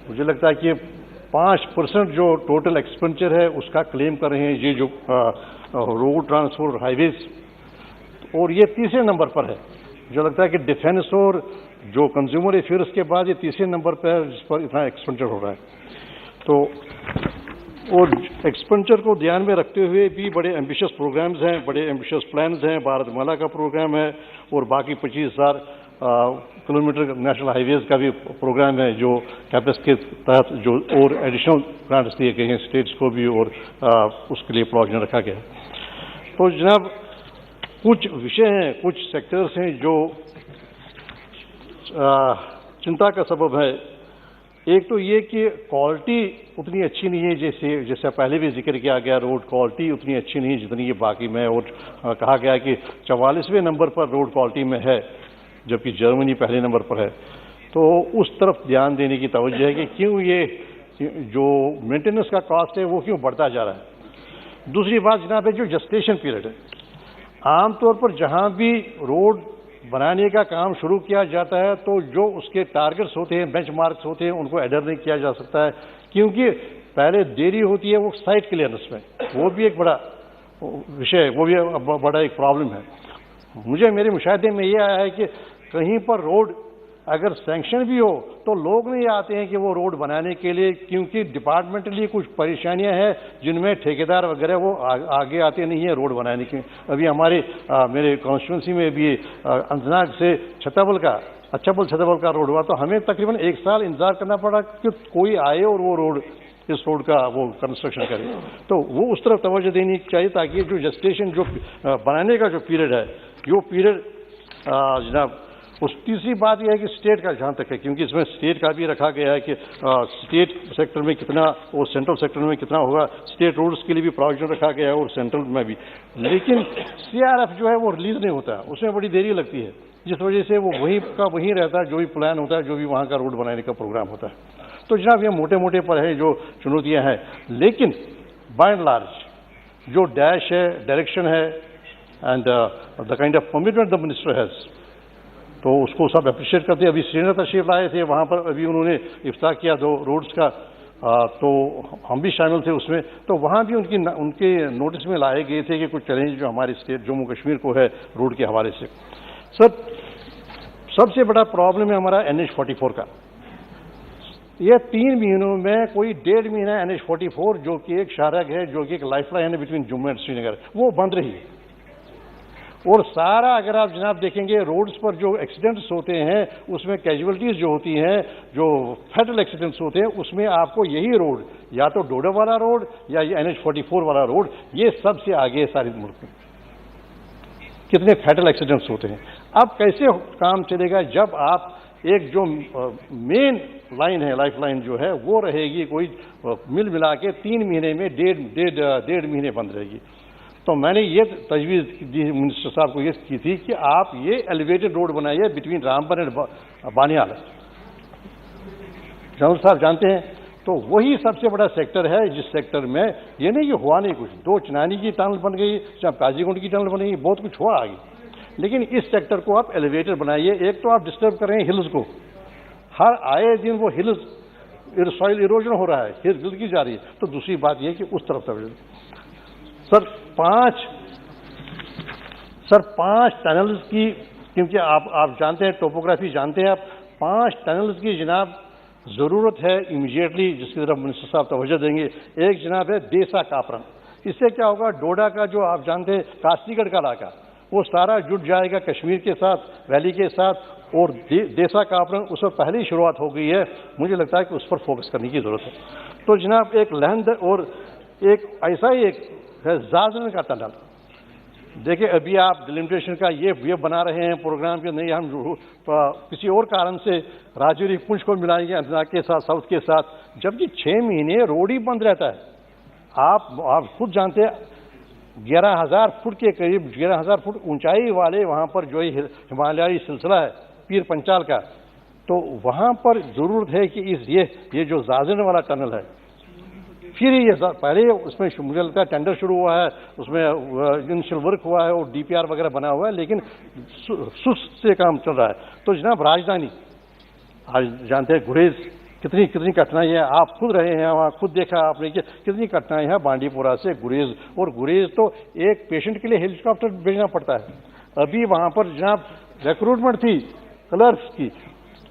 मुझे लगता है कि 5% जो टोटल एक्सपेंडिचर है उसका क्लेम कर रहे हैं ये जो रोड ट्रांसपोर्ट हाईवेज, और ये तीसरे नंबर पर है। मुझे लगता है कि डिफेंस और जो कंज्यूमर अफेयर्स के बाद ये तीसरे नंबर पर है जिस पर इतना एक्सपेंडिचर हो रहा है। तो और एक्सपेंडिचर को ध्यान में रखते हुए भी बड़े एम्बिशियस प्रोग्राम्स हैं, बड़े एम्बिशियस प्लान्स हैं। भारतमाला का प्रोग्राम है और बाकी 25,000 किलोमीटर नेशनल हाईवेज का भी प्रोग्राम है, जो कैपेक्स के तहत जो और एडिशनल ग्रांट्स दिए गए हैं स्टेट्स को भी, और उसके लिए प्रोविजन रखा गया है। तो जनाब, कुछ विषय हैं, कुछ सेक्टर्स हैं जो चिंता का सबब है। एक तो ये कि क्वालिटी उतनी अच्छी नहीं है, जैसे पहले भी जिक्र किया गया, रोड क्वालिटी उतनी अच्छी नहीं है जितनी ये बाकी में, और कहा गया कि 44वें नंबर पर रोड क्वालिटी में है, जबकि जर्मनी पहले नंबर पर है। तो उस तरफ ध्यान देने की तवज्जो है कि क्यों ये जो मेंटेनेंस का कॉस्ट है वो क्यों बढ़ता जा रहा है। दूसरी बात जनाब है जो जेस्टेशन पीरियड है। आमतौर पर जहाँ भी रोड बनाने का काम शुरू किया जाता है तो जो उसके टारगेट्स होते हैं, बेंचमार्क्स होते हैं, उनको एडर नहीं किया जा सकता है, क्योंकि पहले देरी होती है वो साइट क्लियरेंस में। वो भी एक बड़ा विषय है, वो भी बड़ा एक प्रॉब्लम है। मुझे मेरे मुशाहिदे में ये आया है कि कहीं पर रोड अगर सैंक्शन भी हो तो लोग नहीं आते हैं कि वो रोड बनाने के लिए, क्योंकि डिपार्टमेंटली कुछ परेशानियां हैं जिनमें ठेकेदार वगैरह वो आगे आते नहीं है रोड बनाने के। अभी हमारे मेरे कॉन्स्टिट्यूंसी में भी अंतनाग से छताबल का रोड हुआ, तो हमें तकरीबन 1 साल इंतजार करना पड़ा कि कोई आए और वो रोड, इस रोड का वो कंस्ट्रक्शन करे। तो वो उस तरफ तवज्जो देनी चाहिए ताकि जो जेस्टेशन जो बनाने का जो पीरियड है जो पीरियड जनाब, उस तीसरी बात यह है कि स्टेट का जहाँ तक है, क्योंकि इसमें स्टेट का भी रखा गया है कि स्टेट सेक्टर में कितना और सेंट्रल सेक्टर में कितना होगा, स्टेट रोड्स के लिए भी प्रोविजन रखा गया है और सेंट्रल में भी। लेकिन सीआरएफ जो है वो रिलीज नहीं होता है, उसमें बड़ी देरी लगती है, जिस वजह से वो वहीं का वहीं रहता है, जो भी प्लान होता है, जो भी वहाँ का रोड बनाने का प्रोग्राम होता है। तो जनाब ये मोटे मोटे पर है जो चुनौतियाँ हैं, लेकिन बाय एंड लार्ज जो डैश है, डायरेक्शन है and the kind of commitment the minister has, तो उसको सब अप्रिशिएट करते हैं। अभी श्रीनगर तशरीफ लाए थे, वहाँ पर अभी उन्होंने इफ्ताह किया 2 रोड्स का, तो हम भी शामिल थे उसमें। तो वहाँ भी उनके नोटिस में लाए गए थे कि कुछ चैलेंज जो हमारे स्टेट जम्मू कश्मीर को है रोड के हवाले से। सर सबसे बड़ा प्रॉब्लम है हमारा NH-44 का। ये 3 महीनों में कोई 1.5 महीना NH-44 जो कि एक शाहराग है, जो कि एक लाइफलाइन है बिटवीन जम्मू एंड श्रीनगर, वो बंद रही है। और सारा अगर आप जनाब देखेंगे रोड्स पर जो एक्सीडेंट्स होते हैं उसमें कैजुअलिटीज जो होती हैं, जो फैटल एक्सीडेंट्स होते हैं, उसमें आपको यही रोड, या तो डोडा वाला रोड या ये NH-44 वाला रोड, ये सबसे आगे है सारे मुल्क में। कितने फैटल एक्सीडेंट्स होते हैं। अब कैसे काम चलेगा जब आप एक जो मेन लाइन है, लाइफ लाइन जो है वो रहेगी कोई मिल मिला के 3 महीने में 1.5 महीने बंद रहेगी। तो मैंने ये तजवीज़ दी मिनिस्टर साहब को ये की थी कि आप ये एलिवेटेड रोड बनाइए बिटवीन रामबन एंड बानियाल। जनरल साहब जानते हैं, तो वही सबसे बड़ा सेक्टर है जिस सेक्टर में ये नहीं कि हुआ नहीं कुछ, 2 चिनानी की टनल बन गई, चाहे काजीगुंड की टनल बन गई, बहुत कुछ हुआ आगे, लेकिन इस सेक्टर को आप एलिवेटेड बनाइए। एक तो आप डिस्टर्ब कर रहे हैं हिल्स को, हर आए दिन वो हिल्स सॉइल इरोजन हो रहा है, हिल्स गिरती जा रही है। तो दूसरी बात यह कि उस तरफ सर 5 टनल्स की, क्योंकि आप जानते हैं, टोपोग्राफी जानते हैं आप, 5 टनल्स की जनाब ज़रूरत है इमीडिएटली, जिसकी तरफ मिनिस्टर साहब तवज्जो देंगे। एक जनाब है देसा कापरन, इससे क्या होगा, डोडा का जो आप जानते हैं कासीगढ़ का इलाका वो सारा जुड़ जाएगा कश्मीर के साथ, वैली के साथ, और देसा कापरन उस पर पहले ही शुरुआत हो गई है, मुझे लगता है कि उस पर फोकस करने की ज़रूरत है। तो जनाब एक लहंद और एक ऐसा ही एक है जाजरन का टनल। देखिए अभी आप डिलिमिटेशन का ये बना रहे हैं प्रोग्राम के, नहीं हम किसी और कारण से राजौरी पुंछ को मिलाएंगे अनंतनाग के साथ, साउथ के साथ, जबकि 6 महीने रोड ही बंद रहता है। आप खुद जानते हैं 11,000 फुट के करीब, 11,000 फुट ऊंचाई वाले वहाँ पर जो हिमालयाई सिलसिला है पीर पंचाल का, तो वहाँ पर ज़रूरत है कि ये जो जाजरन वाला टनल है, फिर ये पहले उसमें मुझे लगता है टेंडर शुरू हुआ है, उसमें इनिशियल वर्क हुआ है और DPR वगैरह बना हुआ है, लेकिन सुस्त से काम चल रहा है। तो जनाब राजधानी, आज जानते हैं गुरेज कितनी कठिनाई है, आप खुद रहे हैं वहाँ, खुद देखा आपने कि कितनी कठिनाई है बांडीपुरा से गुरेज। और गुरेज तो एक पेशेंट के लिए हेलीकॉप्टर भेजना पड़ता है। अभी वहाँ पर जनाब रिक्रूटमेंट थी क्लर्क्स की,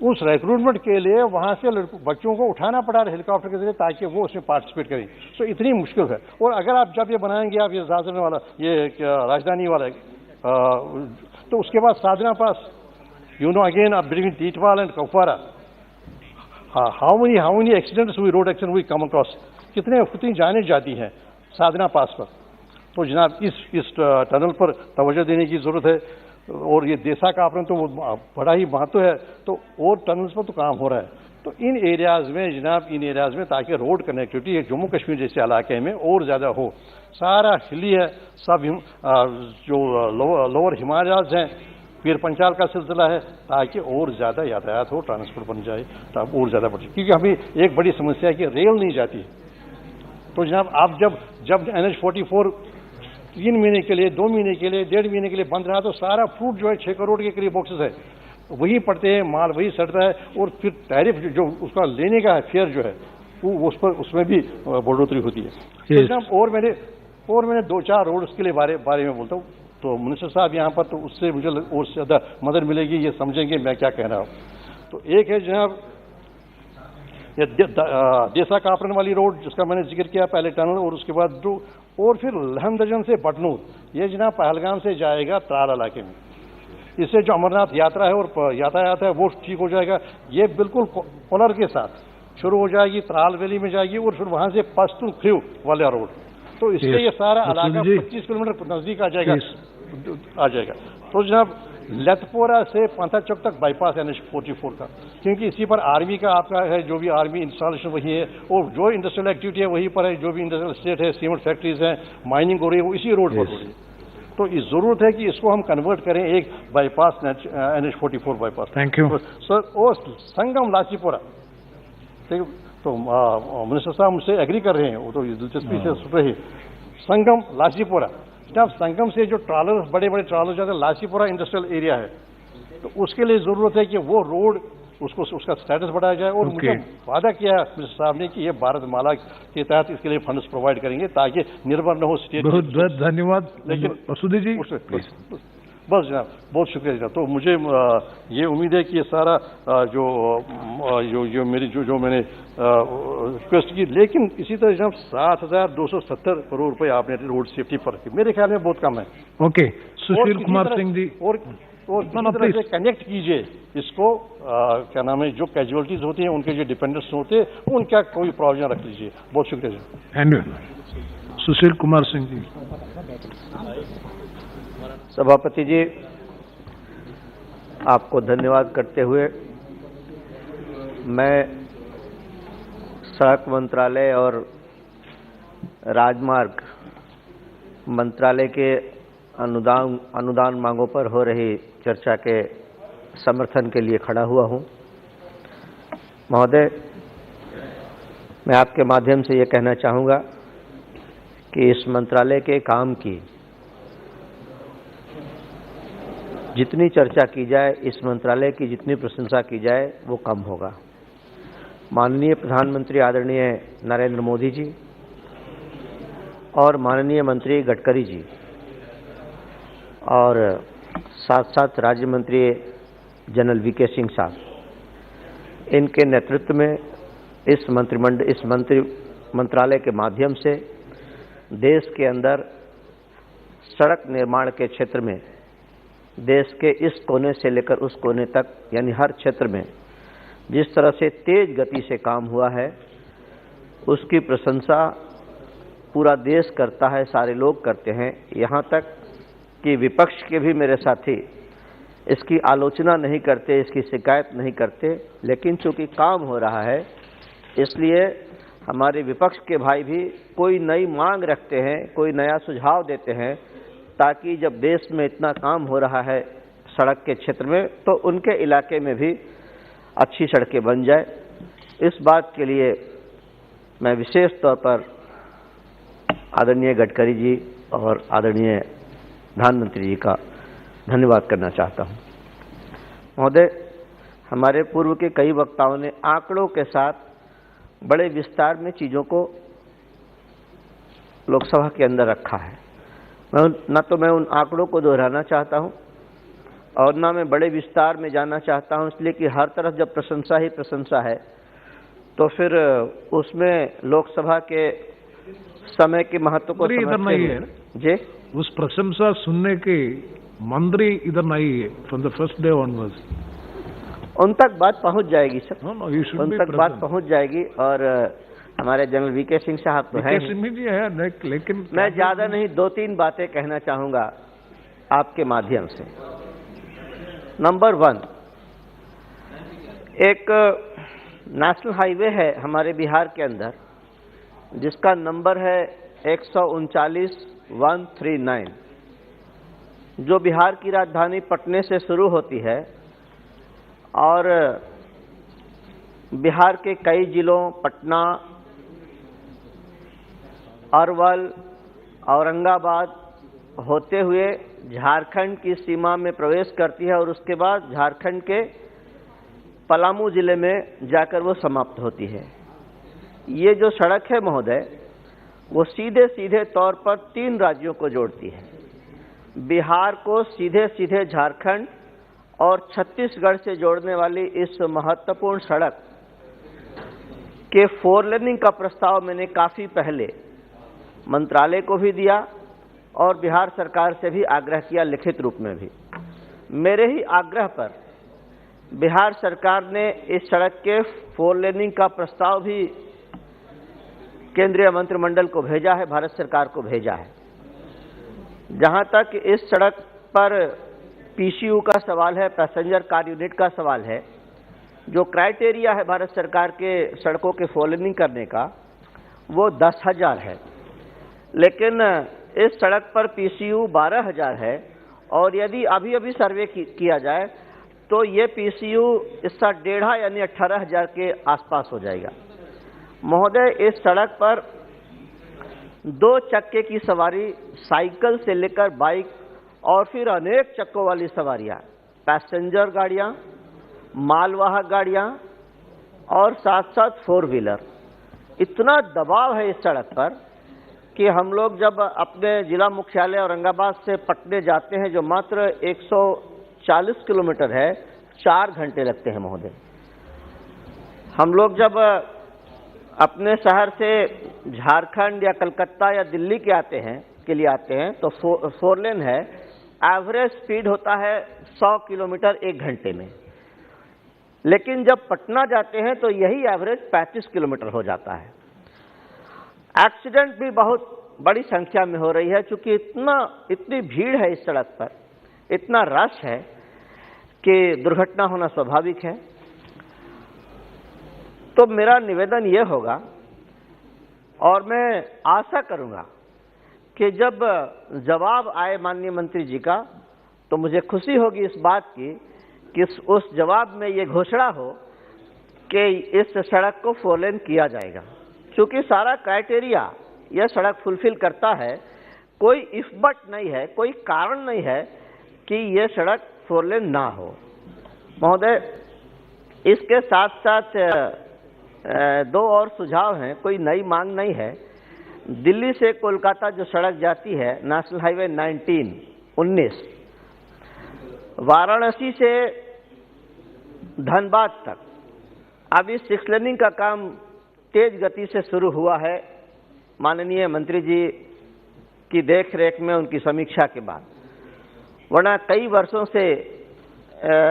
उस रिक्रूटमेंट के लिए वहाँ से बच्चों को उठाना पड़ा हेलीकॉप्टर के जरिए ताकि वो उसमें पार्टिसिपेट करें। तो इतनी मुश्किल है। और अगर आप जब ये बनाएंगे, आप ये जाजरन वाला, ये राजधानी वाला, तो उसके बाद साधना पास, अगेन आप between Tithwal and Kupwara, how many accidents हुई, रोड एक्सीडेंट हुई कम अक्रॉस, कितनी जाने जाती हैं साधना पास पर। तो जनाब इस टनल पर तवज्जो देने की जरूरत है। और ये देसा कापरन तो वो बड़ा ही महत्व है, तो और टनल्स पर तो काम हो रहा है। तो इन एरियाज़ में जनाब, इन एरियाज़ में ताकि रोड कनेक्टिविटी जम्मू कश्मीर जैसे इलाके में और ज़्यादा हो, सारा हिली है, सब जो लोअर हिमालयाज हैं, पीर पंचाल का सिलसिला है, ताकि और ज़्यादा यातायात हो, ट्रांसपोर्ट बन जाए, ताकि और ज़्यादा बढ़े। क्योंकि हमें एक बड़ी समस्या है कि रेल नहीं जाती। तो जनाब आप जब NH-44 3 महीने के लिए, 2 महीने के लिए, 1.5 महीने के लिए बंद रहा, तो सारा फ्रूट जो है 6 करोड़ के करीब बॉक्सेस है, वही पड़ते हैं, माल वही सड़ता है, और फिर टैरिफ जो उसका लेने का है, फेयर जो है वो उसमें भी बढ़ोतरी होती है। तो जनाब और मैंने 2-4 रोड्स के लिए बारे में बोलता हूँ, तो मिनिस्टर साहब यहाँ पर, तो उससे मुझे और ज़्यादा मदद मिलेगी, ये समझेंगे मैं क्या कह रहा हूँ। तो एक है जनाब ये देसा कापरन वाली रोड, जिसका मैंने जिक्र किया, पहले टनल, और उसके बाद और फिर लहमदजन से बटनूर, ये जनाब पहलगाम से जाएगा त्राल इलाके में। इससे जो अमरनाथ यात्रा है और यातायात है वो ठीक हो जाएगा। ये बिल्कुल पोलर के साथ शुरू हो जाएगी, त्राल वैली में जाएगी, और फिर वहाँ से पश्तून ख्रीव वाला रोड। तो इससे ये सारा इलाका 25 किलोमीटर नजदीक आ जाएगा। आ जाएगा। तो जनाब लतपोरा से पांथा चौक तक बाईपास NH44 का, क्योंकि इसी पर आर्मी का आपका है, जो भी आर्मी इंस्टॉलेशन वही है, और जो इंडस्ट्रियल एक्टिविटी है वहीं पर है, जो भी इंडस्ट्रियल स्टेट है, सीमेंट फैक्ट्रीज हैं, माइनिंग हो रही है, वो इसी रोड पर हो रही है। तो इस जरूरत है कि इसको हम कन्वर्ट करें एक bypass NH44 bypass. Thank you तो सर, और संगम लाचीपुरा, तो मिनिस्टर साहब मुझसे एग्री कर रहे हैं, वो तो दिलचस्पी से सुन रहे हैं। संगम लाचीपुरा, जब संगम से जो ट्रॉलर, बड़े बड़े ट्रॉलर जाते हैं, लाचीपुरा इंडस्ट्रियल एरिया है, तो उसके लिए जरूरत है कि वो रोड उसको उसका स्टेटस बढ़ाया जाए। और मुझे वादा किया मिनिस्टर साहब ने कि ये भारत माला के तहत इसके लिए फंड्स प्रोवाइड करेंगे ताकि निर्भर न हो स्टेट। बहुत बहुत धन्यवाद। लेकिन मसूदी जी बस जनाब, बहुत शुक्रिया जनाब। तो मुझे ये उम्मीद है कि ये सारा जो मैंने रिक्वेस्ट की, लेकिन इसी तरह जनाब 7,270 करोड़ रुपए आपने रोड सेफ्टी पर, मेरे ख्याल में बहुत कम है। ओके, सुशील कुमार सिंह जी। और किसी तरह से कनेक्ट कीजिए इसको, क्या नाम है, जो कैजुअलिटीज होती हैं, उनके जो डिपेंडेंट्स होते हैं, उनका कोई प्रॉब्लम रख लीजिए। बहुत शुक्रिया जी। सुशील कुमार सिंह जी। सभापति जी, आपको धन्यवाद करते हुए मैं सड़क मंत्रालय और राजमार्ग मंत्रालय के अनुदान मांगों पर हो रही चर्चा के समर्थन के लिए खड़ा हुआ हूं। महोदय, मैं आपके माध्यम से ये कहना चाहूँगा कि इस मंत्रालय के काम की जितनी चर्चा की जाए, इस मंत्रालय की जितनी प्रशंसा की जाए, वो कम होगा। माननीय प्रधानमंत्री आदरणीय नरेंद्र मोदी जी और माननीय मंत्री गडकरी जी और साथ साथ राज्य मंत्री जनरल VK सिंह साहब, इनके नेतृत्व में इस मंत्रालय के माध्यम से देश के अंदर सड़क निर्माण के क्षेत्र में देश के इस कोने से लेकर उस कोने तक, यानी हर क्षेत्र में जिस तरह से तेज गति से काम हुआ है, उसकी प्रशंसा पूरा देश करता है, सारे लोग करते हैं। यहाँ तक कि विपक्ष के भी मेरे साथी इसकी आलोचना नहीं करते, इसकी शिकायत नहीं करते, लेकिन चूंकि काम हो रहा है इसलिए हमारे विपक्ष के भाई भी कोई नई मांग रखते हैं, कोई नया सुझाव देते हैं, ताकि जब देश में इतना काम हो रहा है सड़क के क्षेत्र में, तो उनके इलाके में भी अच्छी सड़कें बन जाए। इस बात के लिए मैं विशेष तौर पर आदरणीय गडकरी जी और आदरणीय प्रधानमंत्री जी का धन्यवाद करना चाहता हूं। महोदय, हमारे पूर्व के कई वक्ताओं ने आंकड़ों के साथ बड़े विस्तार में चीज़ों को लोकसभा के अंदर रखा है। मैं उन आंकड़ों को दोहराना चाहता हूं और ना मैं बड़े विस्तार में जाना चाहता हूं, इसलिए कि हर तरफ जब प्रशंसा ही प्रशंसा है तो फिर उसमें लोकसभा के समय के महत्व को इधर नहीं है जी, उस प्रशंसा सुनने के मंत्री इधर नहीं है। From the first day onwards उन तक बात पहुंच जाएगी सर, उन तक बात पहुंच जाएगी। और हमारे जनरल VK सिंह साहब तो हैं, लेकिन मैं ज्यादा नहीं 2-3 बातें कहना चाहूंगा आपके माध्यम से। नंबर 1, एक नेशनल हाईवे है हमारे बिहार के अंदर जिसका नंबर है 139-139, जो बिहार की राजधानी पटने से शुरू होती है और बिहार के कई जिलों पटना, अरवल, औरंगाबाद होते हुए झारखंड की सीमा में प्रवेश करती है और उसके बाद झारखंड के पलामू जिले में जाकर वो समाप्त होती है। ये जो सड़क है महोदय, वो सीधे सीधे तौर पर 3 राज्यों को जोड़ती है। बिहार को सीधे सीधे झारखंड और छत्तीसगढ़ से जोड़ने वाली इस महत्वपूर्ण सड़क के 4 लेनिंग का प्रस्ताव मैंने काफी पहले मंत्रालय को भी दिया और बिहार सरकार से भी आग्रह किया, लिखित रूप में भी। मेरे ही आग्रह पर बिहार सरकार ने इस सड़क के 4 लेनिंग का प्रस्ताव भी केंद्रीय मंत्रिमंडल को भेजा है, भारत सरकार को भेजा है। जहां तक इस सड़क पर पीसीयू का सवाल है, पैसेंजर कार यूनिट का सवाल है, जो क्राइटेरिया है भारत सरकार के सड़कों के फोरलेनिंग करने का वो 10,000 है, लेकिन इस सड़क पर पीसीयू 12,000 है और यदि अभी अभी सर्वे किया जाए तो ये पीसीयू इसका 1.5 यानी 18,000 के आसपास हो जाएगा। महोदय, इस सड़क पर 2 चक्के की सवारी, साइकिल से लेकर बाइक और फिर अनेक चक्कों वाली सवारियां, पैसेंजर गाड़ियां, मालवाहक गाड़ियां और साथ साथ 4 व्हीलर, इतना दबाव है इस सड़क पर कि हम लोग जब अपने जिला मुख्यालय औरंगाबाद से पटने जाते हैं, जो मात्र 140 किलोमीटर है, 4 घंटे लगते हैं महोदय। हम लोग जब अपने शहर से झारखंड या कलकत्ता या दिल्ली के लिए आते हैं तो 4 लेन है, एवरेज स्पीड होता है 100 किलोमीटर 1 घंटे में, लेकिन जब पटना जाते हैं तो यही एवरेज 35 किलोमीटर हो जाता है। एक्सीडेंट भी बहुत बड़ी संख्या में हो रही है, क्योंकि इतनी भीड़ है इस सड़क पर, इतना रश है कि दुर्घटना होना स्वाभाविक है। तो मेरा निवेदन यह होगा और मैं आशा करूंगा कि जब जवाब आए माननीय मंत्री जी का तो मुझे खुशी होगी इस बात की कि उस जवाब में ये घोषणा हो कि इस सड़क को 4 लेन किया जाएगा, क्योंकि सारा क्राइटेरिया यह सड़क फुलफिल करता है। कोई इफ बट नहीं है, कोई कारण नहीं है कि यह सड़क 4 लेन ना हो। महोदय, इसके साथ साथ 2 और सुझाव हैं, कोई नई मांग नहीं है। दिल्ली से कोलकाता जो सड़क जाती है, नेशनल हाईवे 19, वाराणसी से धनबाद तक, अब इस 6 लेनिंग का काम तेज गति से शुरू हुआ है माननीय मंत्री जी की देखरेख में, उनकी समीक्षा के बाद, वरना कई वर्षों से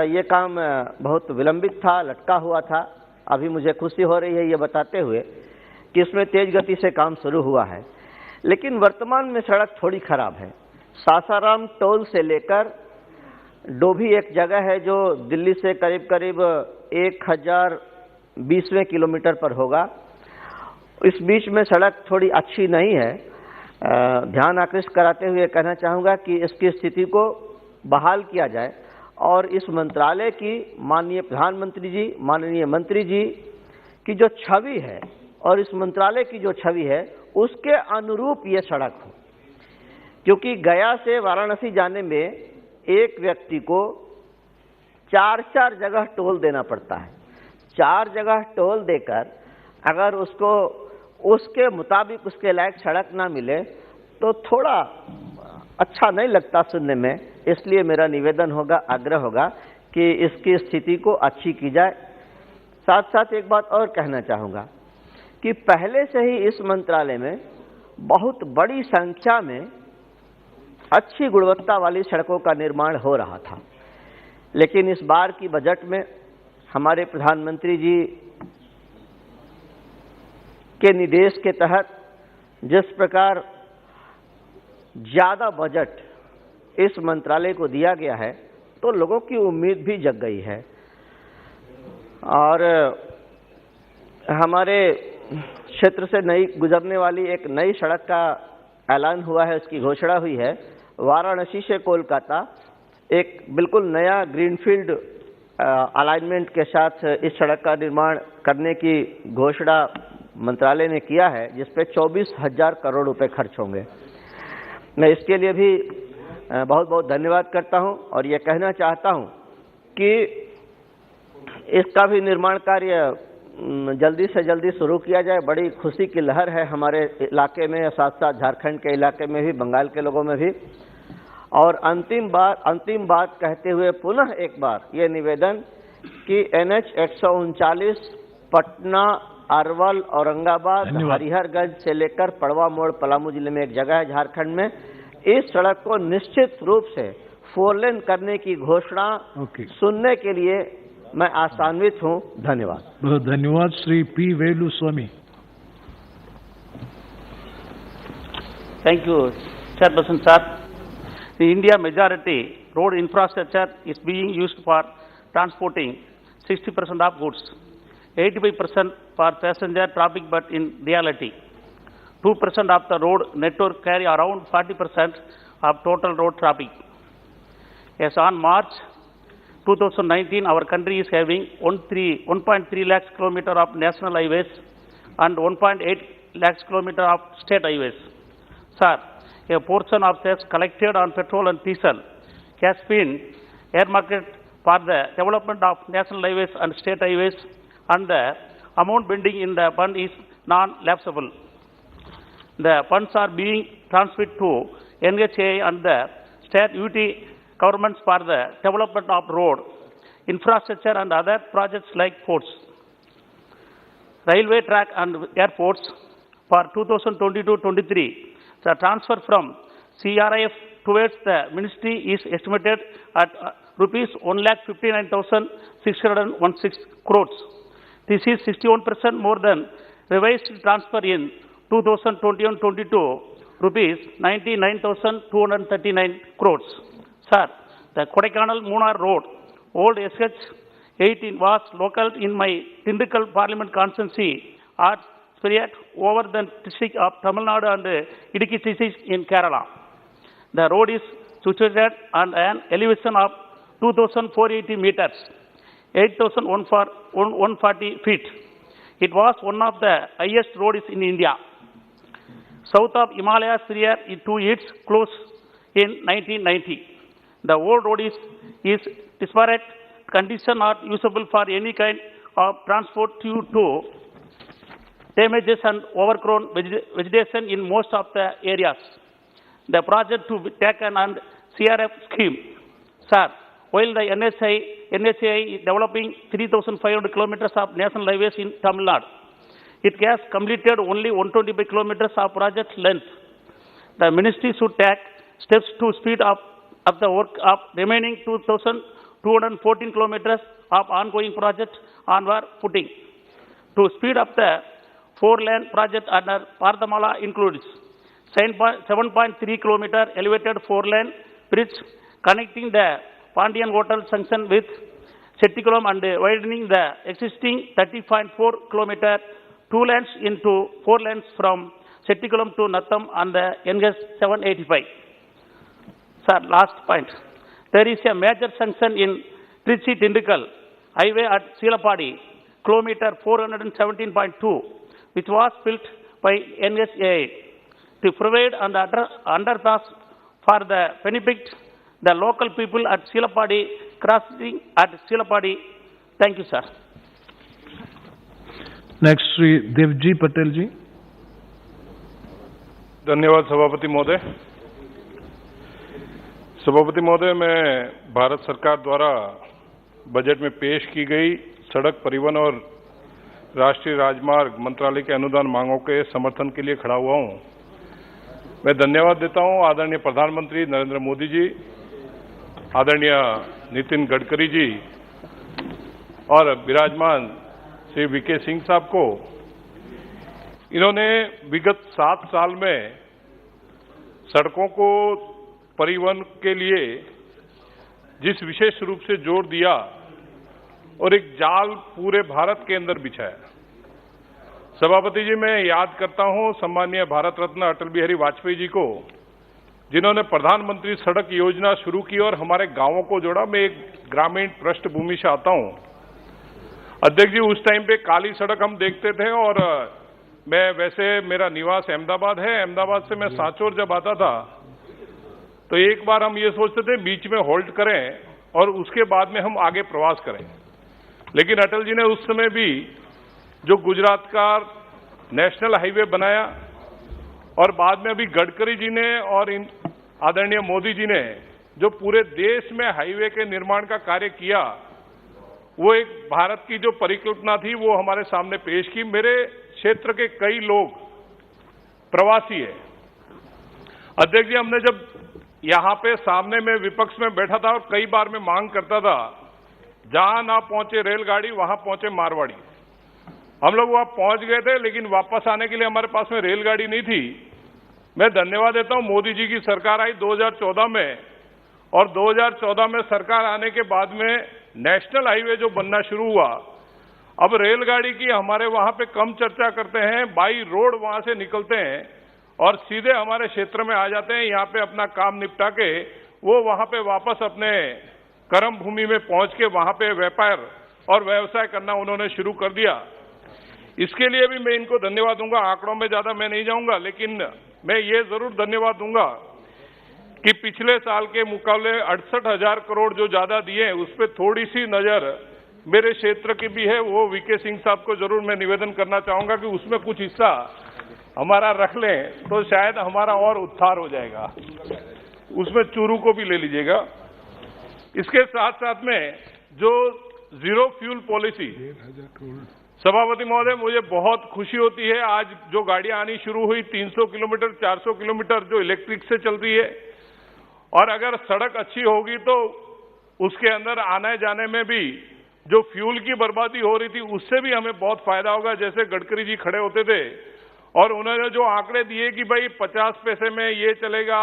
ये काम बहुत विलंबित था, लटका हुआ था। अभी मुझे खुशी हो रही है ये बताते हुए कि इसमें तेज गति से काम शुरू हुआ है, लेकिन वर्तमान में सड़क थोड़ी खराब है। सासाराम टोल से लेकर डोभी एक जगह है जो दिल्ली से करीब करीब 1020वें किलोमीटर पर होगा, इस बीच में सड़क थोड़ी अच्छी नहीं है। ध्यान आकृष्ट कराते हुए कहना चाहूँगा कि इसकी स्थिति को बहाल किया जाए और इस मंत्रालय की, माननीय प्रधानमंत्री जी, माननीय मंत्री जी की जो छवि है और इस मंत्रालय की जो छवि है उसके अनुरूप ये सड़क हो, क्योंकि गया से वाराणसी जाने में एक व्यक्ति को 4 जगह टोल देना पड़ता है। 4 जगह टोल देकर अगर उसको उसके मुताबिक उसके लायक सड़क ना मिले तो थोड़ा अच्छा नहीं लगता सुनने में। इसलिए मेरा निवेदन होगा, आग्रह होगा कि इसकी स्थिति को अच्छी की जाए। साथ साथ एक बात और कहना चाहूँगा कि पहले से ही इस मंत्रालय में बहुत बड़ी संख्या में अच्छी गुणवत्ता वाली सड़कों का निर्माण हो रहा था, लेकिन इस बार की बजट में हमारे प्रधानमंत्री जी के निर्देश के तहत जिस प्रकार ज़्यादा बजट इस मंत्रालय को दिया गया है तो लोगों की उम्मीद भी जग गई है। और हमारे क्षेत्र से नई गुजरने वाली एक नई सड़क का ऐलान हुआ है, उसकी घोषणा हुई है। वाराणसी से कोलकाता एक बिल्कुल नया ग्रीनफील्ड अलाइनमेंट के साथ इस सड़क का निर्माण करने की घोषणा मंत्रालय ने किया है, जिस पे 24,000 करोड़ रुपए खर्च होंगे। मैं इसके लिए भी बहुत बहुत धन्यवाद करता हूं और ये कहना चाहता हूं कि इसका भी निर्माण कार्य जल्दी से जल्दी शुरू किया जाए। बड़ी खुशी की लहर है हमारे इलाके में, साथ साथ झारखंड के इलाके में भी, बंगाल के लोगों में भी। और अंतिम बात कहते हुए पुनः एक बार ये निवेदन कि NH 139 पटना, अरवल, औरंगाबाद, हरिहरगंज से लेकर पड़वा मोड़ पलामू जिले में एक जगह है झारखंड में, इस सड़क को निश्चित रूप से 4 लेन करने की घोषणा सुनने के लिए मैं आशान्वित हूं। धन्यवाद। बहुत धन्यवाद। Shri P. Velu Swami. Thank you chairperson साहब। In India, majority road infrastructure is being used for transporting 60% of goods, 85% for passenger traffic, but in reality, 2% of the road network carry around 40% of total road traffic. As on March 2019, our country is having 1.3 lakhs kilometers of national highways and 1.8 lakhs kilometers of state highways. Sir, a portion of tax collected on petrol and diesel has been earmarked for the development of national highways and state highways, and the amount pending in the fund is non-lapsable. The funds are being transferred to NHAI and the state UT governments for the development of road, infrastructure and other projects like ports, railway track and airports. For 2022-23, the transfer from CRIF towards the ministry is estimated at rupees 1,59,616 crores. This is 61% more than revised transfer in 2021-22, rupees 99,239 crores. Sir, the Kodaikanal-Munnar Road, old SH18, was local in my Tindukal Parliament constituency at spread over the district of Tamil Nadu and Idukki districts in Kerala. The road is situated on an elevation of 2,480 meters, 8,140 feet. It was one of the highest roads in India. South of Himalayas prior to its close in 1990. The old road is disparate condition, not usable for any kind of transport due to damages and overgrown vegetation in most of the areas. The project to be taken on CRF scheme. Sir, while the NHAI is developing 3,500 kilometers of national highways in Tamil Nadu, it has completed only 125 kilometers of project length. The ministry should take steps to speed up the work of remaining 2,214 kilometers of ongoing project on our footing. To speed up the 4-lane project under Pardhamala includes 7.3 kilometer elevated 4-lane bridge connecting the Pandian Hotel junction with Chetticulam and widening the existing 30.4 kilometer 2 lanes into 4 lanes from Chetticulam to Nattam on the NS 785. Sir, last point. There is a major junction in Trichy-Tindukal highway at Silapadi, kilometer 417.2, which was built by NHAI to provide an underpass for the benefit the local people at Silapadi crossing at Silapadi. Thank you, sir. Next, Shri Devji Patel ji. धन्यवाद सभापति महोदय। सभापति महोदय, मैं भारत सरकार द्वारा बजट में पेश की गई सड़क परिवहन और राष्ट्रीय राजमार्ग मंत्रालय के अनुदान मांगों के समर्थन के लिए खड़ा हुआ हूं। मैं धन्यवाद देता हूं आदरणीय प्रधानमंत्री नरेंद्र मोदी जी, आदरणीय नितिन गडकरी जी और विराजमान श्री वीके सिंह साहब को। इन्होंने विगत 7 साल में सड़कों को परिवहन के लिए जिस विशेष रूप से जोर दिया और एक जाल पूरे भारत के अंदर बिछाया। सभापति जी, मैं याद करता हूं सम्मानीय भारत रत्न अटल बिहारी वाजपेयी जी को, जिन्होंने प्रधानमंत्री सड़क योजना शुरू की और हमारे गांवों को जोड़ा। मैं एक ग्रामीण पृष्ठभूमि से आता हूं। अध्यक्ष जी, उस टाइम पे काली सड़क हम देखते थे और मैं वैसे मेरा निवास अहमदाबाद है। अहमदाबाद से मैं सांचौर जब आता था तो एक बार हम ये सोचते थे बीच में होल्ड करें और उसके बाद में हम आगे प्रवास करें, लेकिन अटल जी ने उस समय भी जो गुजरात का नेशनल हाईवे बनाया और बाद में अभी गडकरी जी ने और आदरणीय मोदी जी ने जो पूरे देश में हाईवे के निर्माण का कार्य किया, वो एक भारत की जो परिकल्पना थी वो हमारे सामने पेश की। मेरे क्षेत्र के कई लोग प्रवासी है। अध्यक्ष जी, हमने जब यहां पे सामने में विपक्ष में बैठा था और कई बार मैं मांग करता था, जहां ना पहुंचे रेलगाड़ी वहां पहुंचे मारवाड़ी। हम लोग वहां पहुंच गए थे, लेकिन वापस आने के लिए हमारे पास में रेलगाड़ी नहीं थी। मैं धन्यवाद देता हूं मोदी जी की सरकार आई 2014 में, और 2014 में सरकार आने के बाद में नेशनल हाईवे जो बनना शुरू हुआ, अब रेलगाड़ी की हमारे वहां पे कम चर्चा करते हैं, बाई रोड वहां से निकलते हैं और सीधे हमारे क्षेत्र में आ जाते हैं। यहाँ पे अपना काम निपटा के वो वहां पे वापस अपने कर्म भूमि में पहुंच के वहां पे व्यापार और व्यवसाय करना उन्होंने शुरू कर दिया। इसके लिए भी मैं इनको धन्यवाद दूंगा। आंकड़ों में ज्यादा मैं नहीं जाऊंगा, लेकिन मैं ये जरूर धन्यवाद दूंगा कि पिछले साल के मुकाबले 68,000 करोड़ जो ज्यादा दिए उस पर थोड़ी सी नजर मेरे क्षेत्र की भी है। वो वीके सिंह साहब को जरूर मैं निवेदन करना चाहूंगा कि उसमें कुछ हिस्सा हमारा रख लें तो शायद हमारा और उत्थान हो जाएगा। उसमें चूरू को भी ले लीजिएगा। इसके साथ साथ में जो जीरो फ्यूल पॉलिसी, सभापति महोदय, मुझे बहुत खुशी होती है आज जो गाड़ियां आनी शुरू हुई 300 किलोमीटर 400 किलोमीटर जो इलेक्ट्रिक से चल रही है, और अगर सड़क अच्छी होगी तो उसके अंदर आने जाने में भी जो फ्यूल की बर्बादी हो रही थी उससे भी हमें बहुत फायदा होगा। जैसे गडकरी जी खड़े होते थे और उन्होंने जो आंकड़े दिए कि भाई 50 पैसे में ये चलेगा,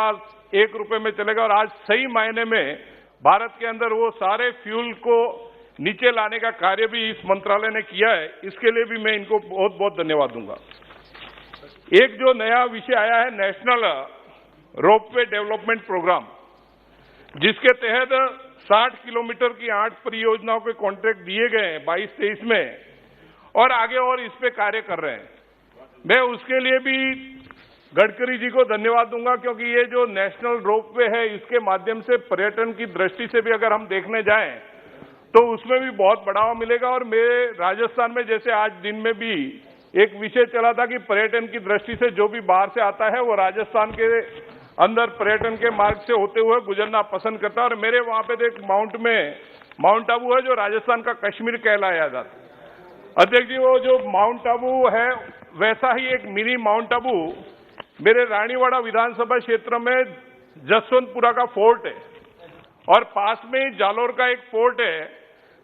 1 रुपए में चलेगा, और आज सही मायने में भारत के अंदर वो सारे फ्यूल को नीचे लाने का कार्य भी इस मंत्रालय ने किया है। इसके लिए भी मैं इनको बहुत बहुत धन्यवाद दूंगा। एक जो नया विषय आया है नेशनल रोपवे डेवलपमेंट प्रोग्राम, जिसके तहत 60 किलोमीटर की 8 परियोजनाओं के कॉन्ट्रैक्ट दिए गए हैं 22-23 में, और आगे और इस पे कार्य कर रहे हैं। मैं उसके लिए भी गडकरी जी को धन्यवाद दूंगा, क्योंकि ये जो नेशनल रोपवे है इसके माध्यम से पर्यटन की दृष्टि से भी अगर हम देखने जाएं तो उसमें भी बहुत बढ़ावा मिलेगा। और मेरे राजस्थान में जैसे आज दिन में भी एक विषय चला था कि पर्यटन की दृष्टि से जो भी बाहर से आता है वो राजस्थान के अंदर पर्यटन के मार्ग से होते हुए गुजरना पसंद करता है। और मेरे वहां पे तो एक माउंट आबू है जो राजस्थान का कश्मीर कहलाया जाता है। अध्यक्ष जी, वो जो माउंट आबू है वैसा ही एक मिनी माउंट आबू मेरे रानीवाड़ा विधानसभा क्षेत्र में जसवंतपुरा का फोर्ट है, और पास में ही जालोर का एक फोर्ट है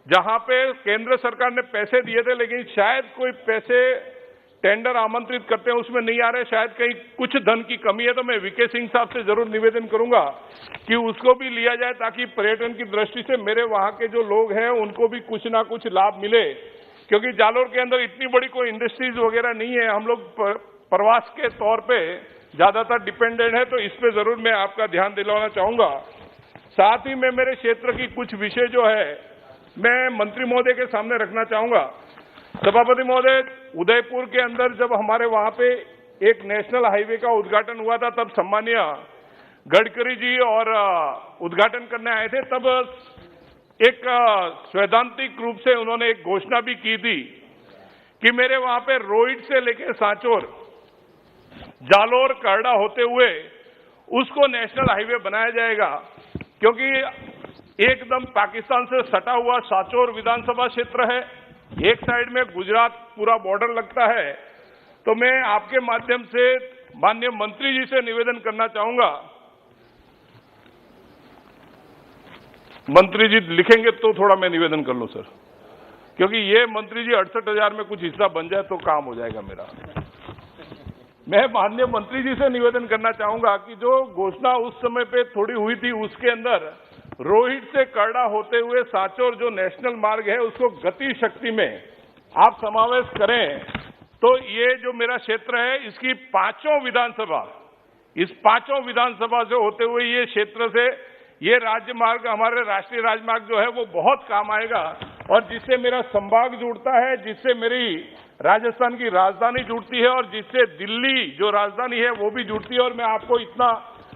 जहां पे केंद्र सरकार ने पैसे दिए थे, लेकिन शायद कोई पैसे टेंडर आमंत्रित करते हैं उसमें नहीं आ रहे, शायद कहीं कुछ धन की कमी है। तो मैं वीके सिंह साहब से जरूर निवेदन करूंगा कि उसको भी लिया जाए, ताकि पर्यटन की दृष्टि से मेरे वहां के जो लोग हैं उनको भी कुछ ना कुछ लाभ मिले। क्योंकि जालोर के अंदर इतनी बड़ी कोई इंडस्ट्रीज वगैरह नहीं है, हम लोग प्रवास के तौर पे ज्यादातर डिपेंडेंट है। तो इस पे जरूर मैं आपका ध्यान दिलाना चाहूंगा। साथ ही में मेरे क्षेत्र की कुछ विषय जो है मैं मंत्री महोदय के सामने रखना चाहूंगा। सभापति महोदय, उदयपुर के अंदर जब हमारे वहां पे एक नेशनल हाईवे का उद्घाटन हुआ था, तब सम्मानीय गडकरी जी और उद्घाटन करने आए थे। तब एक सैद्धांतिक रूप से उन्होंने एक घोषणा भी की थी कि मेरे वहां पे रोहित से लेकर सांचौर, जालोर, करड़ा होते हुए उसको नेशनल हाईवे बनाया जाएगा। क्योंकि एकदम पाकिस्तान से सटा हुआ सांचौर विधानसभा क्षेत्र है, एक साइड में गुजरात पूरा बॉर्डर लगता है। तो मैं आपके माध्यम से माननीय मंत्री जी से निवेदन करना चाहूंगा, मंत्री जी लिखेंगे तो थोड़ा मैं निवेदन कर लूं सर, क्योंकि ये मंत्री जी 68,000 में कुछ हिस्सा बन जाए तो काम हो जाएगा मेरा। मैं माननीय मंत्री जी से निवेदन करना चाहूंगा कि जो घोषणा उस समय पे थोड़ी हुई थी उसके अंदर रोहित से करड़ा होते हुए सांचौर जो नेशनल मार्ग है उसको गति शक्ति में आप समावेश करें, तो ये जो मेरा क्षेत्र है इसकी 5 विधानसभा, इस 5 विधानसभा से होते हुए ये क्षेत्र से ये राज्य मार्ग, हमारे राष्ट्रीय राजमार्ग जो है वो बहुत काम आएगा, और जिससे मेरा संभाग जुड़ता है, जिससे मेरी राजस्थान की राजधानी जुड़ती है, और जिससे दिल्ली जो राजधानी है वो भी जुड़ती है। और मैं आपको इतना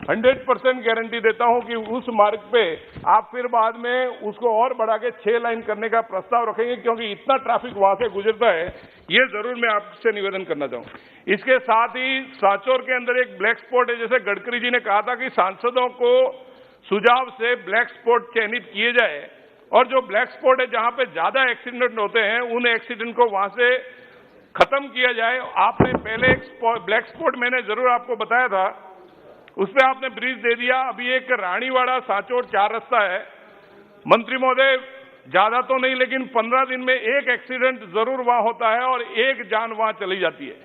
100% गारंटी देता हूं कि उस मार्ग पे आप फिर बाद में उसको और बढ़ा के 6 लाइन करने का प्रस्ताव रखेंगे, क्योंकि इतना ट्रैफिक वहां से गुजरता है। ये जरूर मैं आपसे निवेदन करना चाहूं। इसके साथ ही सांचौर के अंदर एक ब्लैक स्पॉट है, जैसे गडकरी जी ने कहा था कि सांसदों को सुझाव से ब्लैक स्पॉट चयनित किए जाए, और जो ब्लैक स्पॉट है जहां पे ज्यादा एक्सीडेंट होते हैं उन एक्सीडेंट को वहां से खत्म किया जाए। आपने पहले एक ब्लैक स्पॉट मैंने जरूर आपको बताया था, उस पर आपने ब्रिज दे दिया। अभी एक रानीवाड़ा सांचौर 4 रास्ता है। मंत्री महोदय, ज्यादा तो नहीं लेकिन 15 दिन में एक एक्सीडेंट जरूर वहां होता है और एक जान वहां चली जाती है।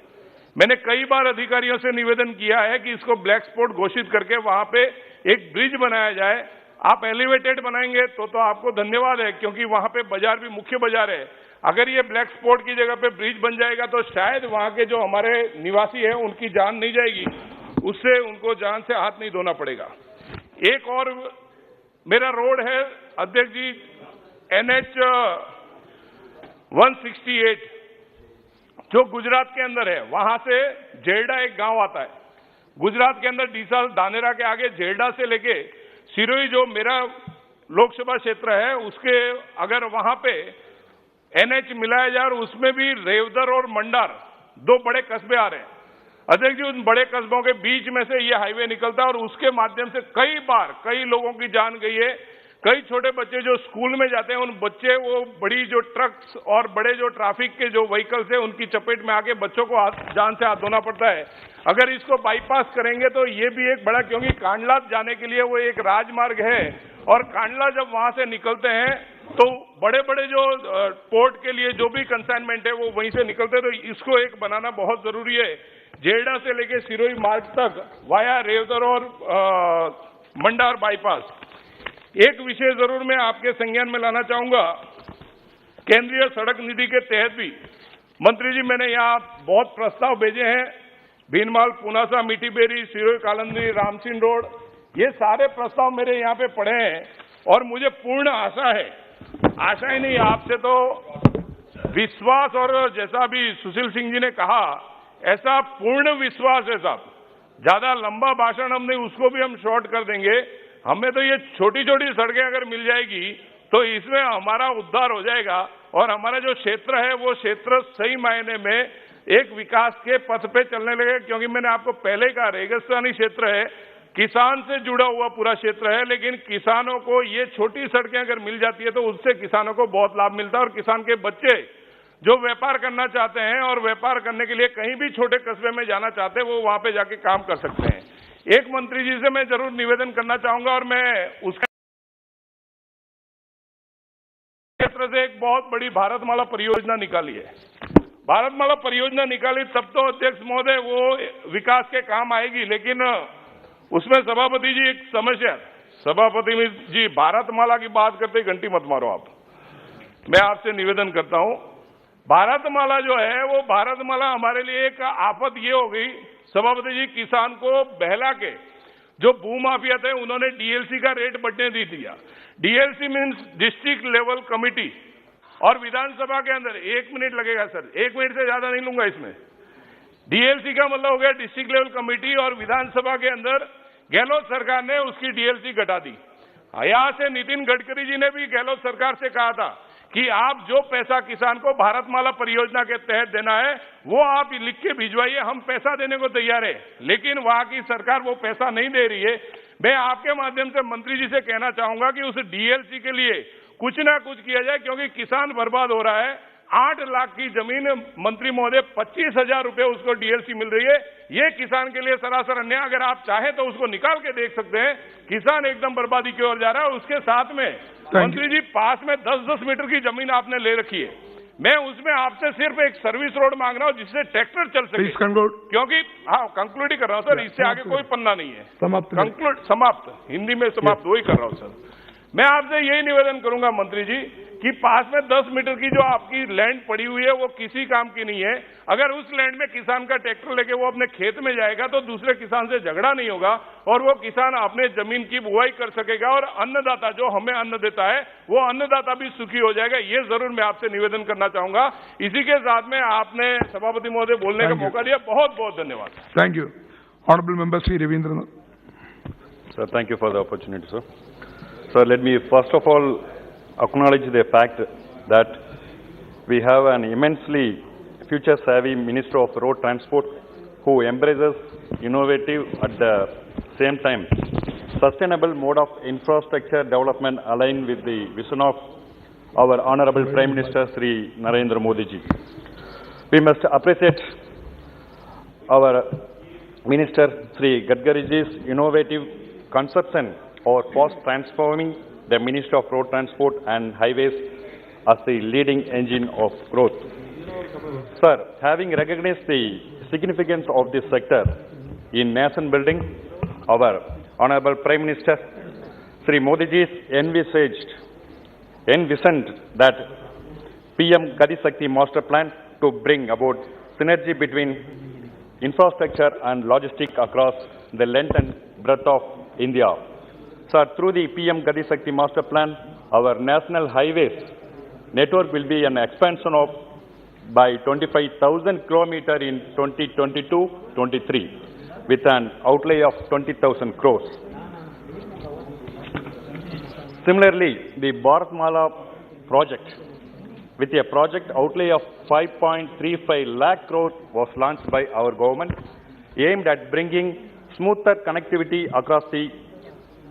मैंने कई बार अधिकारियों से निवेदन किया है कि इसको ब्लैक स्पॉट घोषित करके वहां पे एक ब्रिज बनाया जाए। आप एलिवेटेड बनाएंगे तो आपको धन्यवाद है, क्योंकि वहां पे बाजार भी मुख्य बाजार है। अगर ये ब्लैक स्पॉट की जगह पे ब्रिज बन जाएगा तो शायद वहां के जो हमारे निवासी हैं उनकी जान नहीं जाएगी, उससे उनको जान से हाथ नहीं धोना पड़ेगा। एक और मेरा रोड है अध्यक्ष जी, NH 168 जो गुजरात के अंदर है, वहां से जेरडा एक गांव आता है गुजरात के अंदर, डीसाल धानेरा के आगे जेरडा से लेके सिरोही जो मेरा लोकसभा क्षेत्र है उसके अगर वहां पे NH मिलाया जाए और उसमें भी रेवदर और मंडार दो बड़े कस्बे आ रहे हैं अध्यक्ष जी, उन बड़े कस्बों के बीच में से ये हाईवे निकलता है और उसके माध्यम से कई बार कई लोगों की जान गई है। कई छोटे बच्चे जो स्कूल में जाते हैं, उन बच्चे वो बड़ी जो ट्रक्स और बड़े जो ट्रैफिक के जो व्हीकल्स है उनकी चपेट में आके बच्चों को जान से हाथ धोना पड़ता है। अगर इसको बाईपास करेंगे तो ये भी एक बड़ा, क्योंकि कांडला जाने के लिए वो एक राजमार्ग है और कांडला जब वहां से निकलते हैं तो बड़े बड़े जो पोर्ट के लिए जो भी कंसाइनमेंट है वो वहीं से निकलते हैं, तो इसको एक बनाना बहुत जरूरी है। जेरडा से लेके सिरोही मार्ग तक वाया रेवदर और मंडार बाईपास। एक विषय जरूर मैं आपके संज्ञान में लाना चाहूंगा, केंद्रीय सड़क निधि के तहत भी मंत्री जी मैंने यहाँ बहुत प्रस्ताव भेजे हैं, भीनमाल, पुनासा, मीठीबेरी, सिरोही, कालंदी, रामसिंह रोड, ये सारे प्रस्ताव मेरे यहाँ पे पड़े हैं और मुझे पूर्ण आशा है, आशा ही नहीं आपसे तो विश्वास, और जैसा अभी सुशील सिंह जी ने कहा ऐसा पूर्ण विश्वास है साहब। ज्यादा लंबा भाषण हम नहीं, उसको भी हम शॉर्ट कर देंगे। हमें तो ये छोटी छोटी सड़कें अगर मिल जाएगी तो इसमें हमारा उद्धार हो जाएगा और हमारा जो क्षेत्र है वो क्षेत्र सही मायने में एक विकास के पथ पे चलने लगेगा। क्योंकि मैंने आपको पहले ही कहा, रेगिस्तानी क्षेत्र है, किसान से जुड़ा हुआ पूरा क्षेत्र है, लेकिन किसानों को ये छोटी सड़कें अगर मिल जाती है तो उससे किसानों को बहुत लाभ मिलता है और किसान के बच्चे जो व्यापार करना चाहते हैं और व्यापार करने के लिए कहीं भी छोटे कस्बे में जाना चाहते हैं वो वहां पे जाके काम कर सकते हैं। एक मंत्री जी से मैं जरूर निवेदन करना चाहूंगा और मैं उसका क्षेत्र से एक बहुत बड़ी भारतमाला परियोजना निकाली है। भारतमाला परियोजना निकाली तब तो अध्यक्ष महोदय वो विकास के काम आएगी, लेकिन उसमें सभापति जी एक समस्या, सभापति जी भारतमाला की बात करते घंटी मत मारो आप। मैं आपसे निवेदन करता हूं, भारतमाला जो है वो भारतमाला हमारे लिए एक आफत ये हो गई सभापति जी, किसान को बहला के जो भूमाफिया थे उन्होंने डीएलसी का रेट बढ़ने दी दिया। DLC means district level committee, और विधानसभा के अंदर 1 मिनट लगेगा सर, 1 मिनट से ज्यादा नहीं लूंगा इसमें। डीएलसी का मतलब हो गया डिस्ट्रिक्ट लेवल कमिटी, और विधानसभा के अंदर गहलोत सरकार ने उसकी डीएलसी घटा दी। यहां से नितिन गडकरी जी ने भी गहलोत सरकार से कहा था कि आप जो पैसा किसान को भारतमाला परियोजना के तहत देना है वो आप लिख के भिजवाइए, हम पैसा देने को तैयार है, लेकिन वहां की सरकार वो पैसा नहीं दे रही है। मैं आपके माध्यम से मंत्री जी से कहना चाहूंगा कि उस डीएलसी के लिए कुछ ना कुछ किया जाए, क्योंकि किसान बर्बाद हो रहा है। 8 लाख की जमीन मंत्री महोदय 25,000 रुपए उसको डीएलसी मिल रही है, ये किसान के लिए सरासर अन्याय। अगर आप चाहें तो उसको निकाल के देख सकते हैं, किसान एकदम बर्बादी की ओर जा रहा है। उसके साथ में मंत्री जी पास में 10-10 मीटर की जमीन आपने ले रखी है, मैं उसमें आपसे सिर्फ एक सर्विस रोड मांग रहा हूं जिससे ट्रैक्टर चल सके, क्योंकि हाँ कंक्लूड ही कर रहा हूं सर, इससे आगे कोई पन्ना नहीं है, समाप्त, हिंदी में समाप्त वही कर रहा हूं सर। मैं आपसे यही निवेदन करूंगा मंत्री जी कि पास में 10 मीटर की जो आपकी लैंड पड़ी हुई है वो किसी काम की नहीं है। अगर उस लैंड में किसान का ट्रैक्टर लेके वो अपने खेत में जाएगा तो दूसरे किसान से झगड़ा नहीं होगा और वो किसान अपने जमीन की बुआई कर सकेगा, और अन्नदाता जो हमें अन्न देता है वो अन्नदाता भी सुखी हो जाएगा। ये जरूर मैं आपसे निवेदन करना चाहूंगा। इसी के साथ में आपने सभापति महोदय बोलने का मौका दिया, बहुत बहुत धन्यवाद। Thank you. Honourable member Shri Rabindranath sir, thank you for the opportunity sir. So let me first of all acknowledge the fact that we have an immensely future-savvy Minister of Road Transport who embraces innovative at the same time sustainable mode of infrastructure development aligned with the vision of our Honorable Prime Minister Sri Narendra Modi ji. We must appreciate our Minister Sri Gadkari ji's innovative conception or fast transforming the Ministry of Road Transport and Highways as the leading engine of growth. Sir, having recognized the significance of this sector in nation building, our Honorable Prime Minister Sri Modi ji envisioned that PM Gati Shakti Master Plan to bring about synergy between infrastructure and logistics across the length and breadth of India. So through the PM Gati Shakti Master Plan, our national highways network will be an expansion of by 25,000 km in 2022-23 with an outlay of 20,000 crores. Similarly, the Bharat project with a project outlay of 5.35 lakh crore was launched by our government, aimed at bringing smoother connectivity across the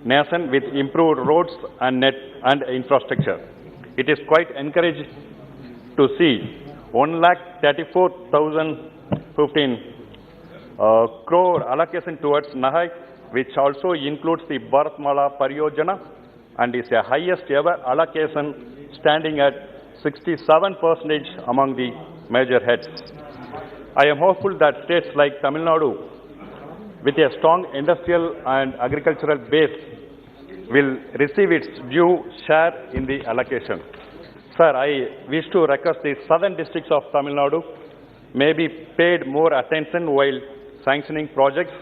nation with improved roads and net and infrastructure. It is quite encouraging to see 1,34,015 crore allocation towards Nahai, which also includes the Bharatmala Pariyojana and is the highest ever allocation, standing at 67% among the major heads. I am hopeful that states like Tamil Nadu, with a strong industrial and agricultural base, will receive its due share in the allocation. Sir, I wish to request the southern districts of Tamil Nadu may be paid more attention while sanctioning projects,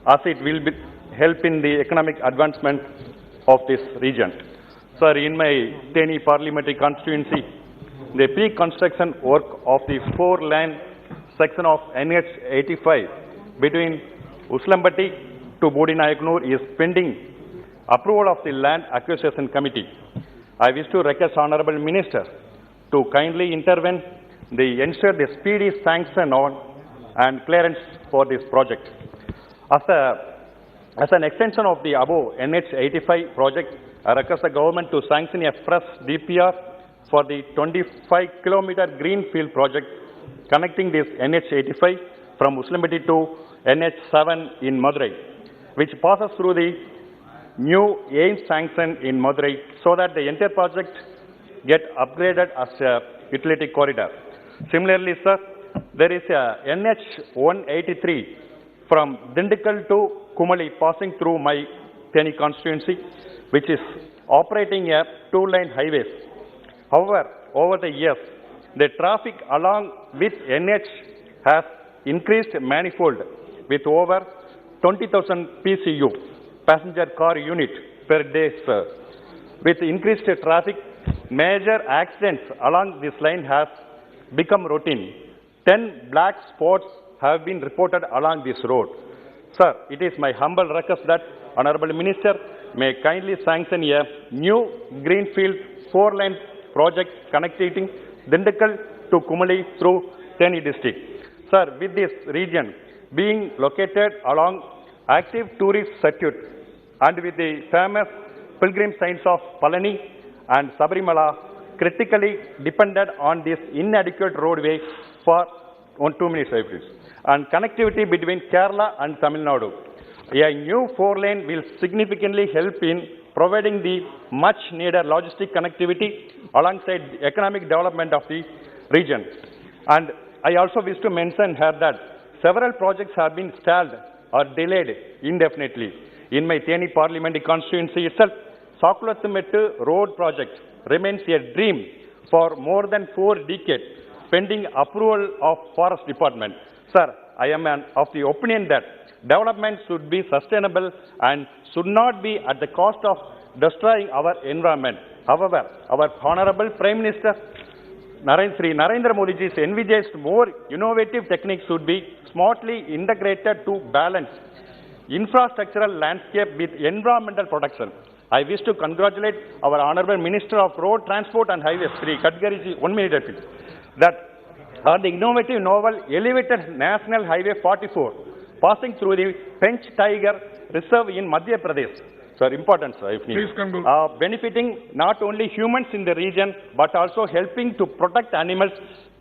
as it will help in the economic advancement of this region. Sir, in my Teni parliamentary constituency, the pre-construction work of the 4-lane section of NH 85 between Uslambatti to Bodinayakanur is pending approval of the Land Acquisition Committee. I wish to request Honorable Minister to kindly intervene to ensure the speedy sanction on and clearance for this project. As an extension of the above NH 85 project, I request the government to sanction a fresh DPR for the 25-kilometer greenfield project connecting this NH 85 from Uslambatti to NH 7 in Madurai, which passes through the new AIM sanction in Madurai, so that the entire project get upgraded as a utility corridor. Similarly, sir, there is a NH 183 from Dindigul to Kumali passing through my Teni constituency, which is operating a 2-lane highways. However, over the years, the traffic along with NH has increased manifold with over 20,000 PCU, passenger car unit per day, sir. With increased traffic, major accidents along this line have become routine. 10 black spots have been reported along this road. Sir, it is my humble request that Honorable Minister may kindly sanction a new greenfield 4-lane project connecting Dindigul to Kumali through Teni district. Sir, with this region being located along active tourist circuit and with the famous pilgrim sites of Palani and Sabarimala critically dependent on this inadequate roadway for 2 minutes, please, and connectivity between Kerala and Tamil Nadu. A new 4-lane will significantly help in providing the much needed logistic connectivity alongside the economic development of the region. And I also wish to mention here that several projects have been stalled or delayed indefinitely. In my Teni parliamentary constituency itself, Sakulathmettu road project remains a dream for more than 4 decades, pending approval of Forest Department. Sir, I am of the opinion that development should be sustainable and should not be at the cost of destroying our environment. However, our Honorable Prime Minister Narendra Modi ji's envisaged more innovative techniques should be smartly integrated to balance infrastructural landscape with environmental protection. I wish to congratulate our Honorable Minister of Road Transport and Highways, Sri Gadkari ji, 1 minute please, that on the innovative novel elevated National Highway 44 passing through the Pench Tiger Reserve in Madhya Pradesh. Sir, important, sir, if needed. Please conclude. Benefiting not only humans in the region, but also helping to protect animals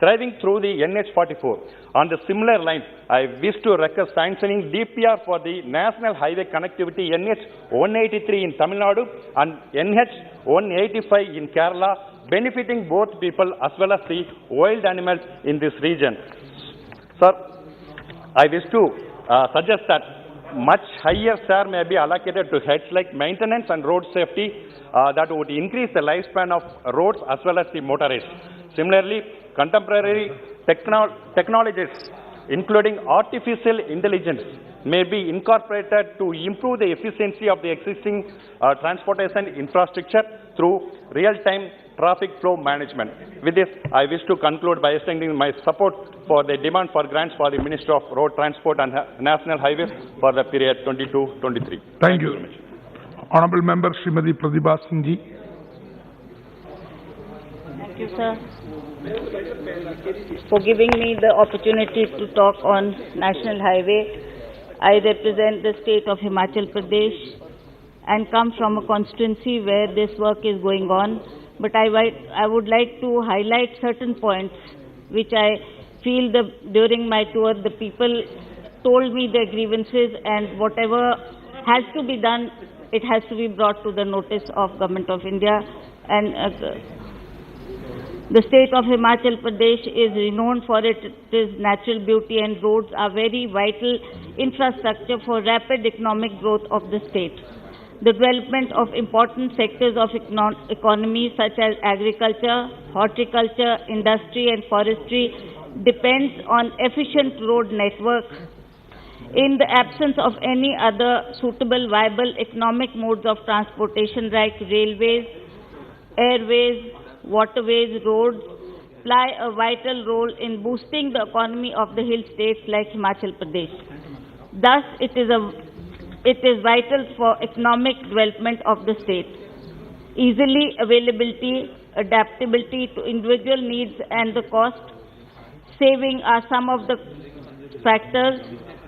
thriving through the NH44. On the similar line, I wish to request sanctioning DPR for the National Highway Connectivity NH183 in Tamil Nadu and NH185 in Kerala, benefiting both people as well as the wild animals in this region. Sir, I wish to suggest that much higher share may be allocated to heads like maintenance and road safety that would increase the lifespan of roads as well as the motorists. Similarly, contemporary technologies, including artificial intelligence, may be incorporated to improve the efficiency of the existing transportation infrastructure through real-time traffic flow management. With this, I wish to conclude by extending my support for the demand for grants for the Ministry of Road Transport and National Highways for the period 22-23. Thank you. Honorable Member Srimati Pratibha Singh ji. Thank you, sir, for giving me the opportunity to talk on National Highway. I represent the state of Himachal Pradesh and come from a constituency where this work is going on. But I would like to highlight certain points which I feel during my tour the people told me their grievances, and whatever has to be done, it has to be brought to the notice of Government of India. And the state of Himachal Pradesh is renowned for its natural beauty, and roads are very vital infrastructure for rapid economic growth of the state. The development of important sectors of economy such as agriculture, horticulture, industry and forestry depends on efficient road network. In the absence of any other suitable viable economic modes of transportation like railways, airways, waterways, roads play a vital role in boosting the economy of the hill states like Himachal Pradesh. Thus, it is vital for economic development of the state. Easily availability, adaptability to individual needs and the cost saving are some of the factors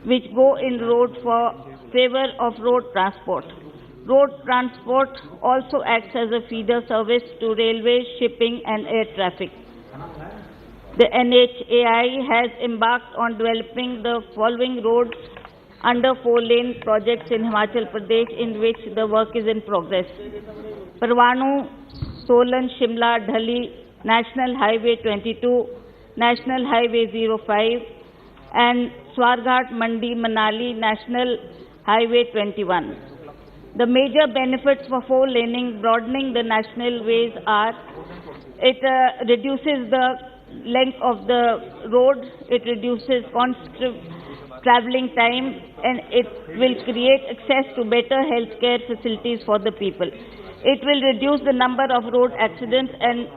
which go in road for favor of road transport. Road transport also acts as a feeder service to railways, shipping and air traffic. The NHAI has embarked on developing the following roads under 4-lane projects in Himachal Pradesh, in which the work is in progress. Parwanu, Solan, Shimla, Dhali, National Highway 22, National Highway 05, and Swarghat, Mandi, Manali, National Highway 21. The major benefits for 4-laning, broadening the national ways are, it reduces the length of the road, it reduces constant traveling time, and it will create access to better healthcare facilities for the people. It will reduce the number of road accidents and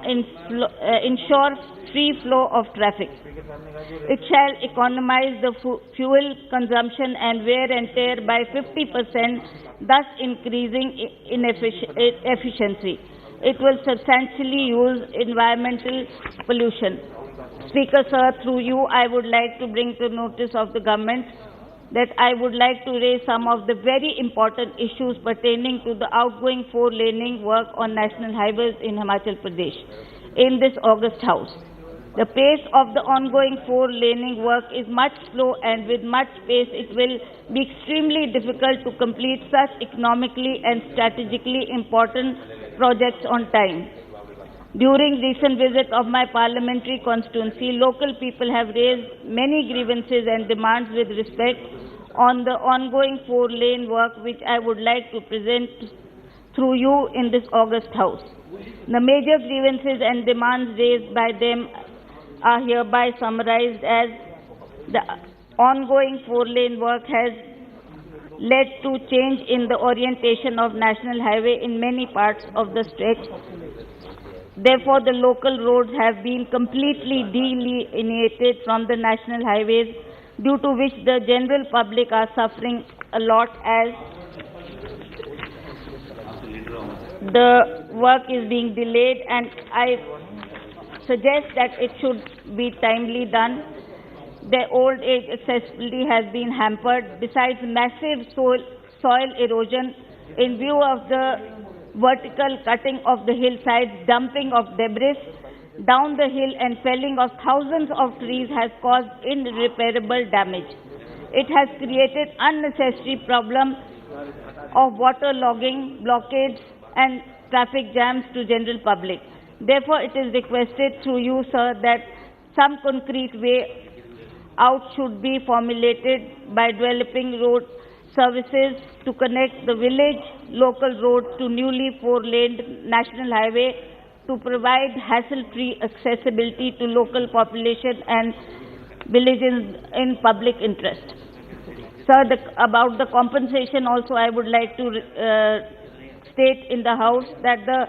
ensure free flow of traffic. It shall economize the fuel consumption and wear and tear by 50%, thus increasing efficiency. It will substantially use environmental pollution. Speaker, sir, through you, I would like to bring to notice of the government that I would like to raise some of the very important issues pertaining to the outgoing 4-laning work on national highways in Himachal Pradesh in this August House. The pace of the ongoing 4-laning work is much slow, and with much pace it will be extremely difficult to complete such economically and strategically important projects on time. During recent visit of my parliamentary constituency, local people have raised many grievances and demands with respect on the ongoing 4-lane work, which I would like to present through you in this August House. The major grievances and demands raised by them are hereby summarized as: the ongoing 4-lane work has led to change in the orientation of national highway in many parts of the stretch. Therefore, the local roads have been completely delineated from the national highways, due to which the general public are suffering a lot, as the work is being delayed, and I suggest that it should be timely done. The old age accessibility has been hampered, besides massive soil erosion in view of the vertical cutting of the hillsides, dumping of debris down the hill and felling of thousands of trees has caused irreparable damage. It has created unnecessary problem of water logging, blockades and traffic jams to general public. Therefore, it is requested through you, sir, that some concrete way out should be formulated by developing road services to connect the village local road to newly four-laned national highway to provide hassle-free accessibility to local population and villages in public interest. Sir, about the compensation also I would like to state in the House that the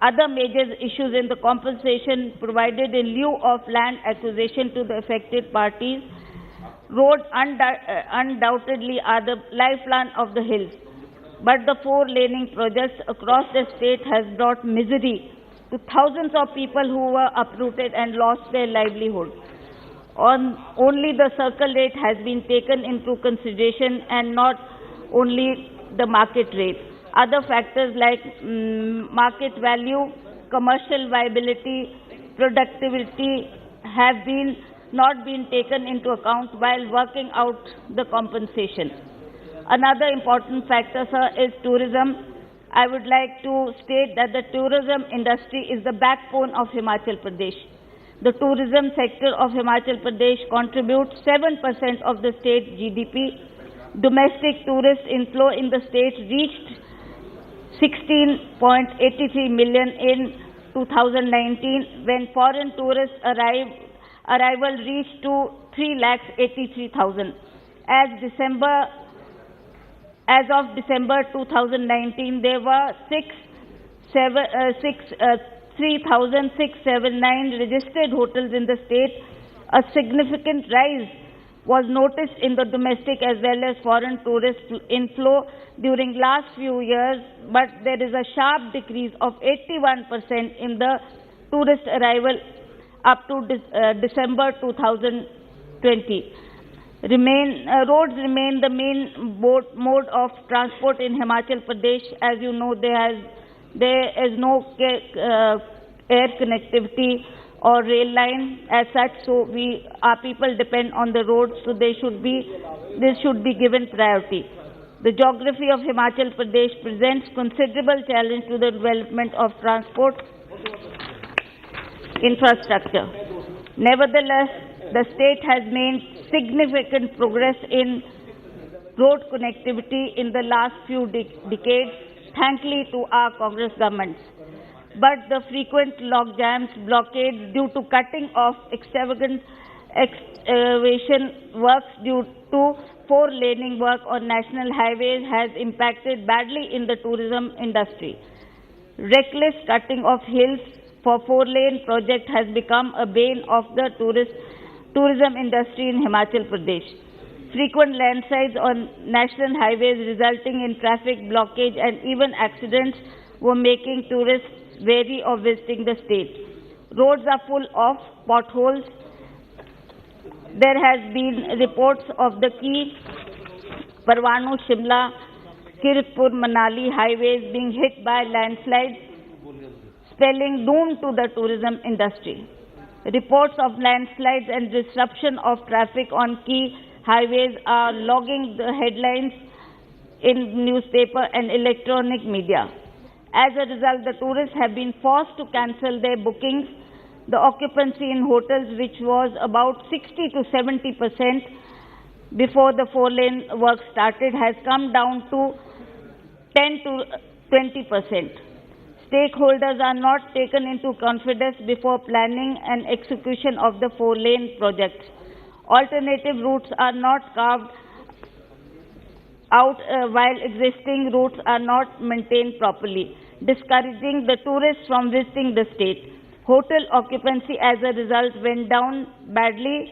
other major issues in the compensation provided in lieu of land acquisition to the affected parties. Roads undoubtedly are the lifeline of the hills, but the four-laning projects across the state has brought misery to thousands of people who were uprooted and lost their livelihood. Only the circle rate has been taken into consideration and not only the market rate. Other factors like market value, commercial viability, productivity have not been taken into account while working out the compensation. Another important factor, sir, is tourism. I would like to state that the tourism industry is the backbone of Himachal Pradesh. The tourism sector of Himachal Pradesh contributes 7% of the state's GDP. Domestic tourist inflow in the state reached 16.83 million in 2019, when foreign tourist arrival reached to 3,83,000. As of December 2019, there were 3,679 registered hotels in the state. A significant rise was noticed in the domestic as well as foreign tourist inflow during last few years, but there is a sharp decrease of 81% in the tourist arrival up to December 2020. Roads remain the main mode of transport in Himachal Pradesh. As you know, there is no air connectivity or rail line as such, so our people depend on the roads, so this should be given priority. The geography of Himachal Pradesh presents considerable challenge to the development of transport infrastructure. Nevertheless, the state has made significant progress in road connectivity in the last few decades, thankfully to our Congress governments. But the frequent log jams, blockades due to cutting off extravagant excavation works due to four-laning work on national highways has impacted badly in the tourism industry. Reckless cutting of hills for four-lane project has become a bane of the tourism industry in Himachal Pradesh. Frequent landslides on national highways resulting in traffic blockage and even accidents were making tourists wary of visiting the state. Roads are full of potholes. There has been reports of the key Parwanu, Shimla, Kiratpur, Manali highways being hit by landslides, spelling doom to the tourism industry. Reports of landslides and disruption of traffic on key highways are logging the headlines in newspaper and electronic media. As a result, the tourists have been forced to cancel their bookings. The occupancy in hotels, which was about 60 to 70% before the four-lane work started, has come down to 10 to 20%. Stakeholders are not taken into confidence before planning and execution of the four-lane projects. Alternative routes are not carved out while existing routes are not maintained properly, discouraging the tourists from visiting the state. Hotel occupancy as a result went down badly,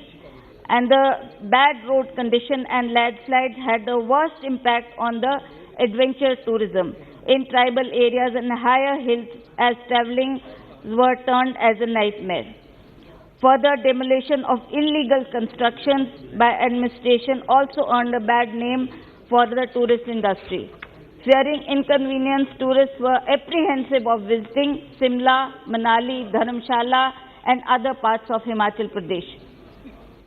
and the bad road condition and landslides had the worst impact on the adventure tourism in tribal areas and higher hills, as traveling were turned as a nightmare. Further demolition of illegal constructions by administration also earned a bad name for the tourist industry. Fearing inconvenience, tourists were apprehensive of visiting Simla, Manali, Dharamshala and other parts of Himachal Pradesh.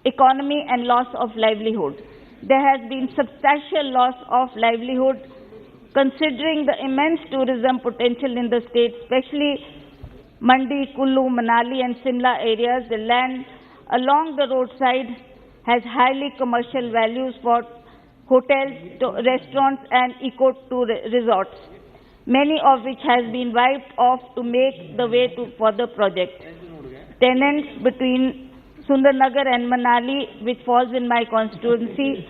Economy and loss of livelihood. There has been substantial loss of livelihood considering the immense tourism potential in the state, especially Mandi, Kullu, Manali and Simla areas. The land along the roadside has highly commercial values for hotels, restaurants and eco-resorts, many of which has been wiped off to make the way for the project. Tenants between Sundarnagar and Manali, which falls in my constituency,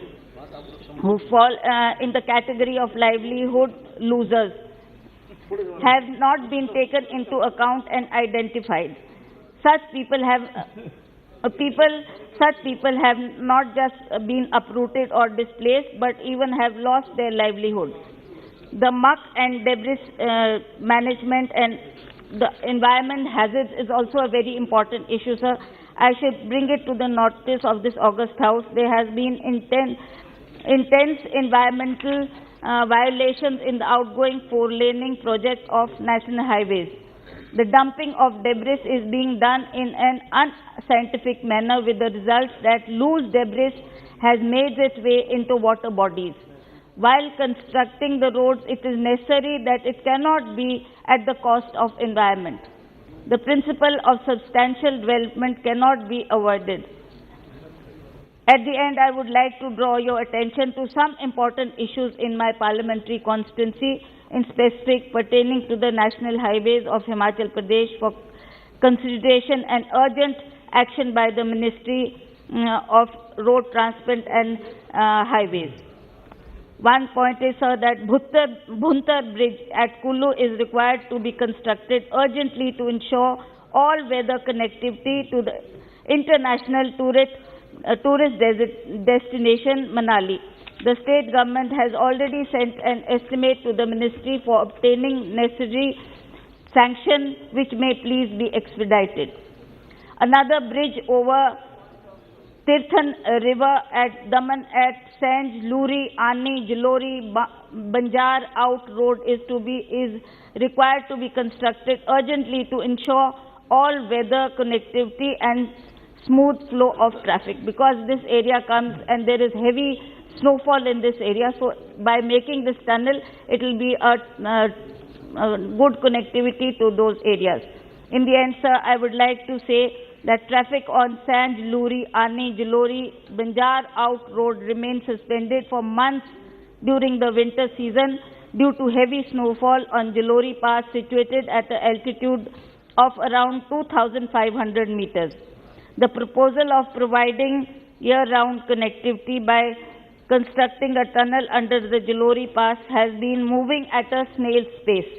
who fall in the category of livelihood losers, have not been taken into account and identified. Such people have not just been uprooted or displaced, but even have lost their livelihood. The muck and debris management and the environment hazards is also a very important issue, sir. I should bring it to the notice of this august House. There has been intense environmental violations in the outgoing four-laning project of national highways. The dumping of debris is being done in an unscientific manner, with the result that loose debris has made its way into water bodies. While constructing the roads, it is necessary that it cannot be at the cost of environment. The principle of substantial development cannot be avoided. At the end, I would like to draw your attention to some important issues in my parliamentary constituency, in specific pertaining to the national highways of Himachal Pradesh for consideration and urgent action by the Ministry of Road Transport and Highways. One point is, sir, that Bhuntar Bridge at Kullu is required to be constructed urgently to ensure all-weather connectivity to the international tourist destination Manali. The state government has already sent an estimate to the ministry for obtaining necessary sanction, which may please be expedited. Another bridge over Tirthan River at Daman at Sanj, Luri, Ani, Jalori, Banjar Out Road is required to be constructed urgently to ensure all-weather connectivity and smooth flow of traffic, because this area comes and there is heavy snowfall in this area. So by making this tunnel, it will be a good connectivity to those areas. In the end, sir, I would like to say that traffic on Sanj, Luri, Ani, Jalori, Banjar Out Road remains suspended for months during the winter season due to heavy snowfall on Jalori Pass, situated at an altitude of around 2,500 meters. The proposal of providing year-round connectivity by constructing a tunnel under the Jalori Pass has been moving at a snail's pace.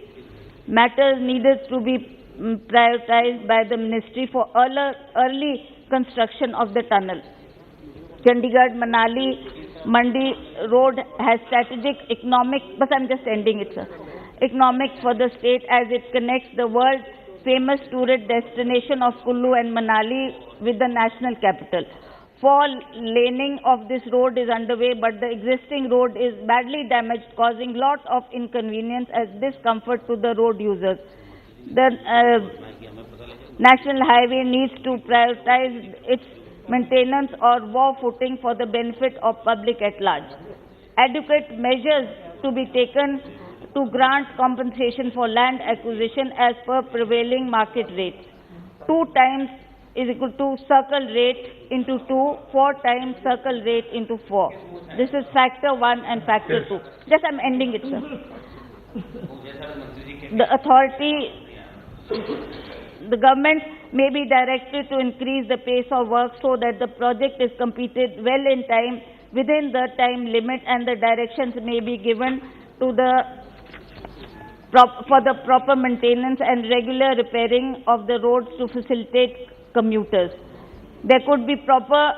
Matters needed to be prioritized by the ministry for early construction of the tunnel. Chandigarh-Manali Mandi Road has strategic economic, but I'm just ending it, sir, economics for the state, as it connects the world-famous tourist destination of Kullu and Manali with the national capital. Four-laning of this road is underway, but the existing road is badly damaged, causing lots of inconvenience and discomfort to the road users. The national highway needs to prioritize its maintenance or war footing for the benefit of public at large. Adequate measures to be taken to grant compensation for land acquisition as per prevailing market rates. 2 times is equal to circle rate into 2, 4 times circle rate into 4. This is factor 1 and factor 2. Just I'm ending it, sir. The government may be directed to increase the pace of work so that the project is completed well in time, within the time limit, and the directions may be given to for the proper maintenance and regular repairing of the roads to facilitate commuters. There could be proper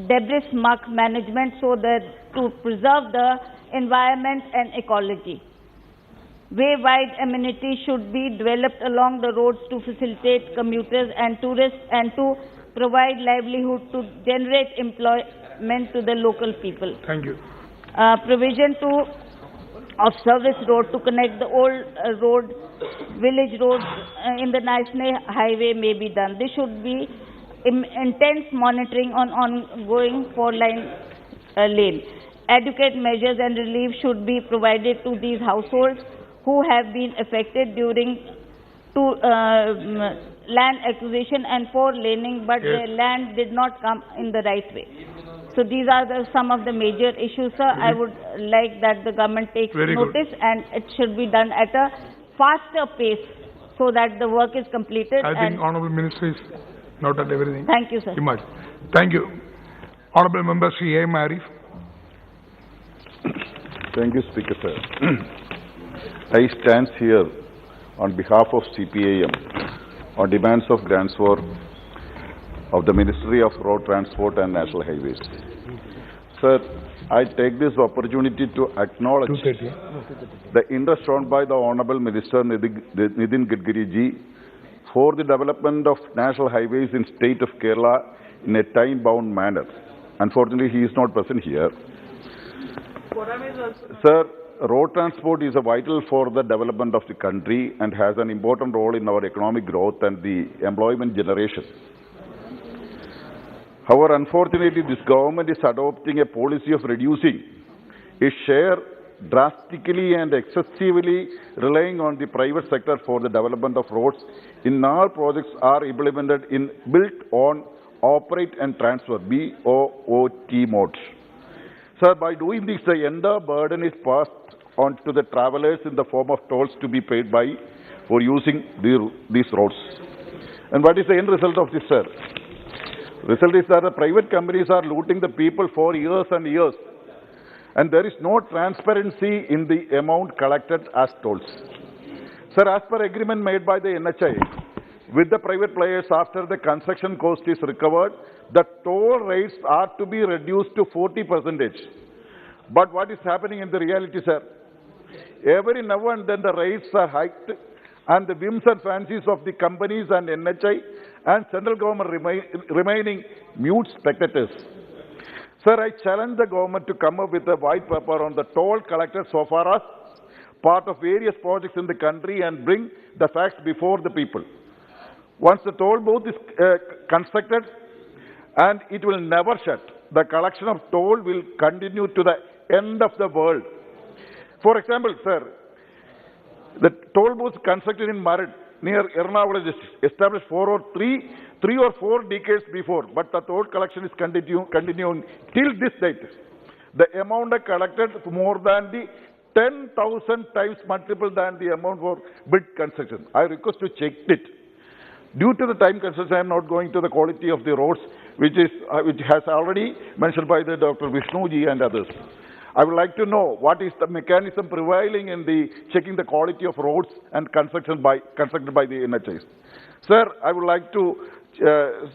debris muck management so that to preserve the environment and ecology. Way-wide amenities should be developed along the roads to facilitate commuters and tourists and to provide livelihood to generate employment to the local people. Thank you. Provision of service road to connect the old road, village roads in the national highway may be done. This should be intense monitoring on ongoing 4-line lane. Adequate measures and relief should be provided to these households who have been affected during land acquisition and 4-laning, but their land did not come in the right way. So these are some of the major issues, sir. I would like that the government takes notice and it should be done at a faster pace so that the work is completed. I think Honorable Minister is noted everything. Thank you, sir. Thank you. Honorable Member Sri A. Marif. Thank you, Speaker, sir. I stand here on behalf of CPIM on demands of grants of the Ministry of Road Transport and National Highways. Sir, I take this opportunity to acknowledge the interest shown by the Honorable Minister Nitin Gadkari ji for the development of national highways in state of Kerala in a time-bound manner. Unfortunately, he is not present here. Sir, road transport is vital for the development of the country and has an important role in our economic growth and the employment generation. However, unfortunately, this government is adopting a policy of reducing its share drastically and excessively, relying on the private sector for the development of roads. In our projects are implemented in built on operate and transfer BOOT mode. Sir, by doing this, the entire burden is passed on to the travelers in the form of tolls to be paid for using these roads. And what is the end result of this, sir? Result is that the private companies are looting the people for years and years, and there is no transparency in the amount collected as tolls. Sir, as per agreement made by the NHI with the private players after the construction cost is recovered, the toll rates are to be reduced to 40%. But what is happening in the reality, sir? Every now and then the rates are hiked, and the whims and fancies of the companies and NHI and central government remaining mute spectators. Sir, I challenge the government to come up with a white paper on the toll collected so far as part of various projects in the country and bring the facts before the people. Once the toll booth is constructed, and it will never shut, the collection of toll will continue to the end of the world. For example, sir, the toll booth constructed in Bharat near Ernakulam is established three or four decades before, but the toll collection is continuing till this date. The amount collected more than the 10,000 times multiple than the amount for bid construction. I request to check it. Due to the time constraints, I am not going to the quality of the roads, which has already mentioned by the Dr. Vishnuji and others. I would like to know what is the mechanism prevailing in the checking the quality of roads and constructed by the NHIs. Sir, I would like to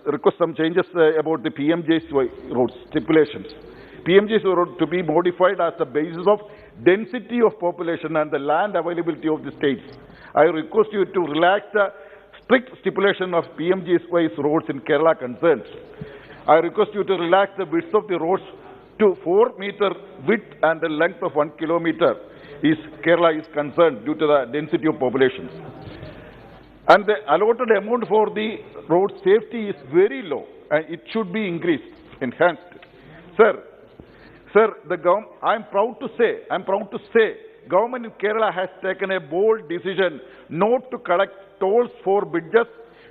request some changes about the PMJ's road stipulations. PMJ's road to be modified as the basis of density of population and the land availability of the states. I request you to relax the strict stipulation of PMJ's roads in Kerala concerns. I request you to relax the width of the roads to 4-meter width and the length of 1 kilometer Kerala is concerned due to the density of population. And the allotted amount for the road safety is very low and it should be increased, enhanced. Sir, I'm proud to say, government in Kerala has taken a bold decision not to collect tolls for bridges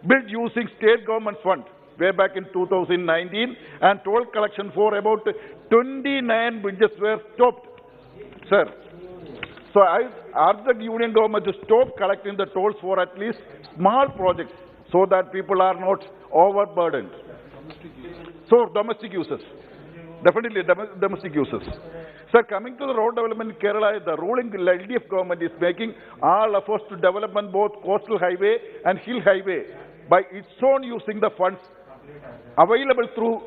built using state government funds way back in 2019, and toll collection for about 29 bridges were stopped. Sir, so I urge the union government to stop collecting the tolls for at least small projects so that people are not overburdened. So domestic users, definitely domestic users. Sir, coming to the road development in Kerala, the ruling LDF government is making all efforts to development both coastal highway and hill highway by its own using the funds available through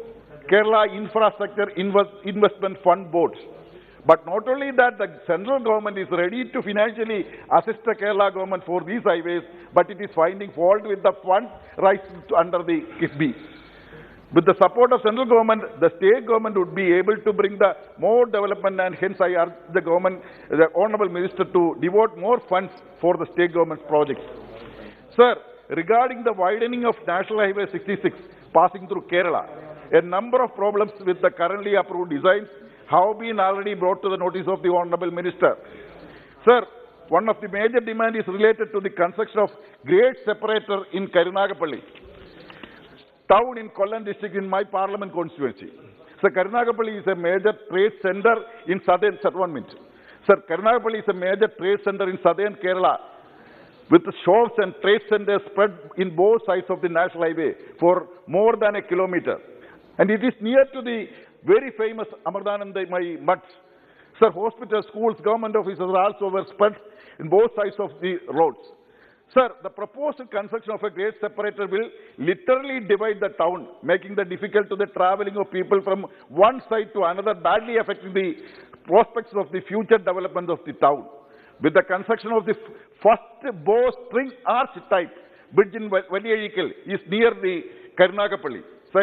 Kerala Infrastructure Investment Fund boards. But not only that, the central government is ready to financially assist the Kerala government for these highways, but it is finding fault with the funds raised under the KISB. With the support of central government, the state government would be able to bring the more development, and hence I urge the government, the Honourable Minister, to devote more funds for the state government's projects. Sir, regarding the widening of National Highway 66 passing through Kerala, a number of problems with the currently approved designs have been already brought to the notice of the Honourable Minister. Sir, one of the major demands is related to the construction of grade separator in Karunagapalli town in Kollam district in my parliament constituency. Sir, Karnataka is a major trade center in southern, sir, 1 minute. Sir, Karnataka is a major trade center in southern Kerala, with shops and trade centers spread in both sides of the national highway for more than a kilometer. And it is near to the very famous Amardanandamai Mutt. Sir, hospitals, schools, government offices also were spread in both sides of the roads. Sir, the proposed construction of a grade separator will literally divide the town, making it difficult to the traveling of people from one side to another, badly affecting the prospects of the future development of the town. With the construction of the first bowstring arch type bridge in Valiyikal is near the Karnataka. So,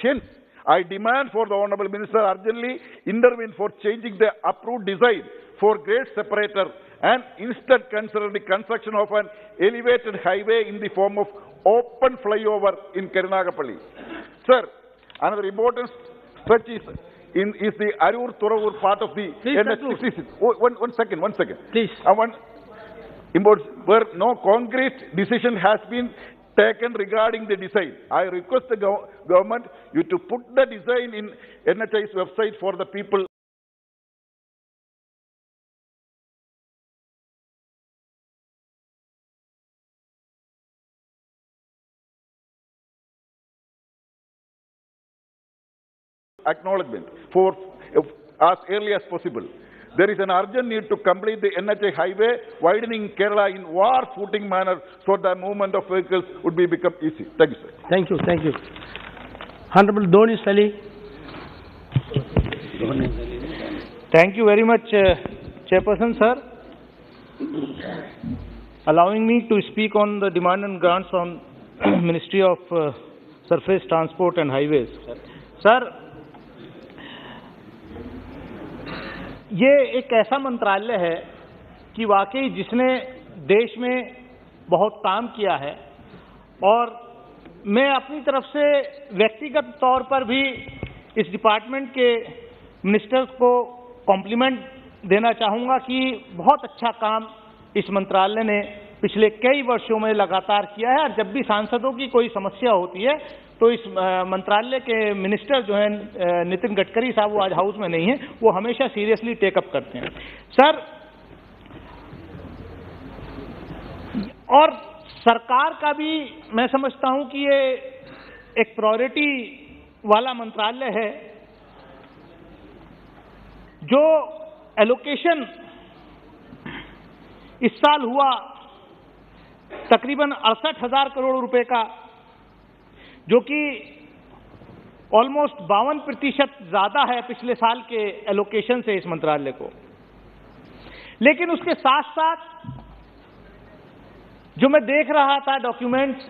hence, I demand for the Honorable Minister urgently intervene for changing the approved design for grade separator and instead consider the construction of an elevated highway in the form of open flyover in Karnataka. Sir, another important stretch is the Arur-Thoravur part of the NH66. One second. Please. Where no concrete decision has been taken regarding the design. I request the government you to put the design in NHI's website for the people. Acknowledgement for as early as possible. There is an urgent need to complete the NHI highway widening Kerala in war footing manner so the movement of vehicles would become easy. Thank you, sir. Thank you. Honorable Doni Sali. Thank you very much, Chairperson, sir. Allowing me to speak on the demand and grants on Ministry of Surface Transport and Highways. Sir, ये एक ऐसा मंत्रालय है कि वाकई जिसने देश में बहुत काम किया है और मैं अपनी तरफ से व्यक्तिगत तौर पर भी इस डिपार्टमेंट के मिनिस्टर्स को कॉम्प्लीमेंट देना चाहूँगा कि बहुत अच्छा काम इस मंत्रालय ने पिछले कई वर्षों में लगातार किया है और जब भी सांसदों की कोई समस्या होती है तो इस मंत्रालय के मिनिस्टर जो हैं नितिन गडकरी साहब, वो आज हाउस में नहीं हैं, वो हमेशा सीरियसली टेकअप करते हैं सर। और सरकार का भी मैं समझता हूं कि ये एक प्रायोरिटी वाला मंत्रालय है। जो एलोकेशन इस साल हुआ तकरीबन 68,000 करोड़ रुपए का, जो कि ऑलमोस्ट 52% ज्यादा है पिछले साल के एलोकेशन से इस मंत्रालय को। लेकिन उसके साथ साथ जो मैं देख रहा था डॉक्यूमेंट्स,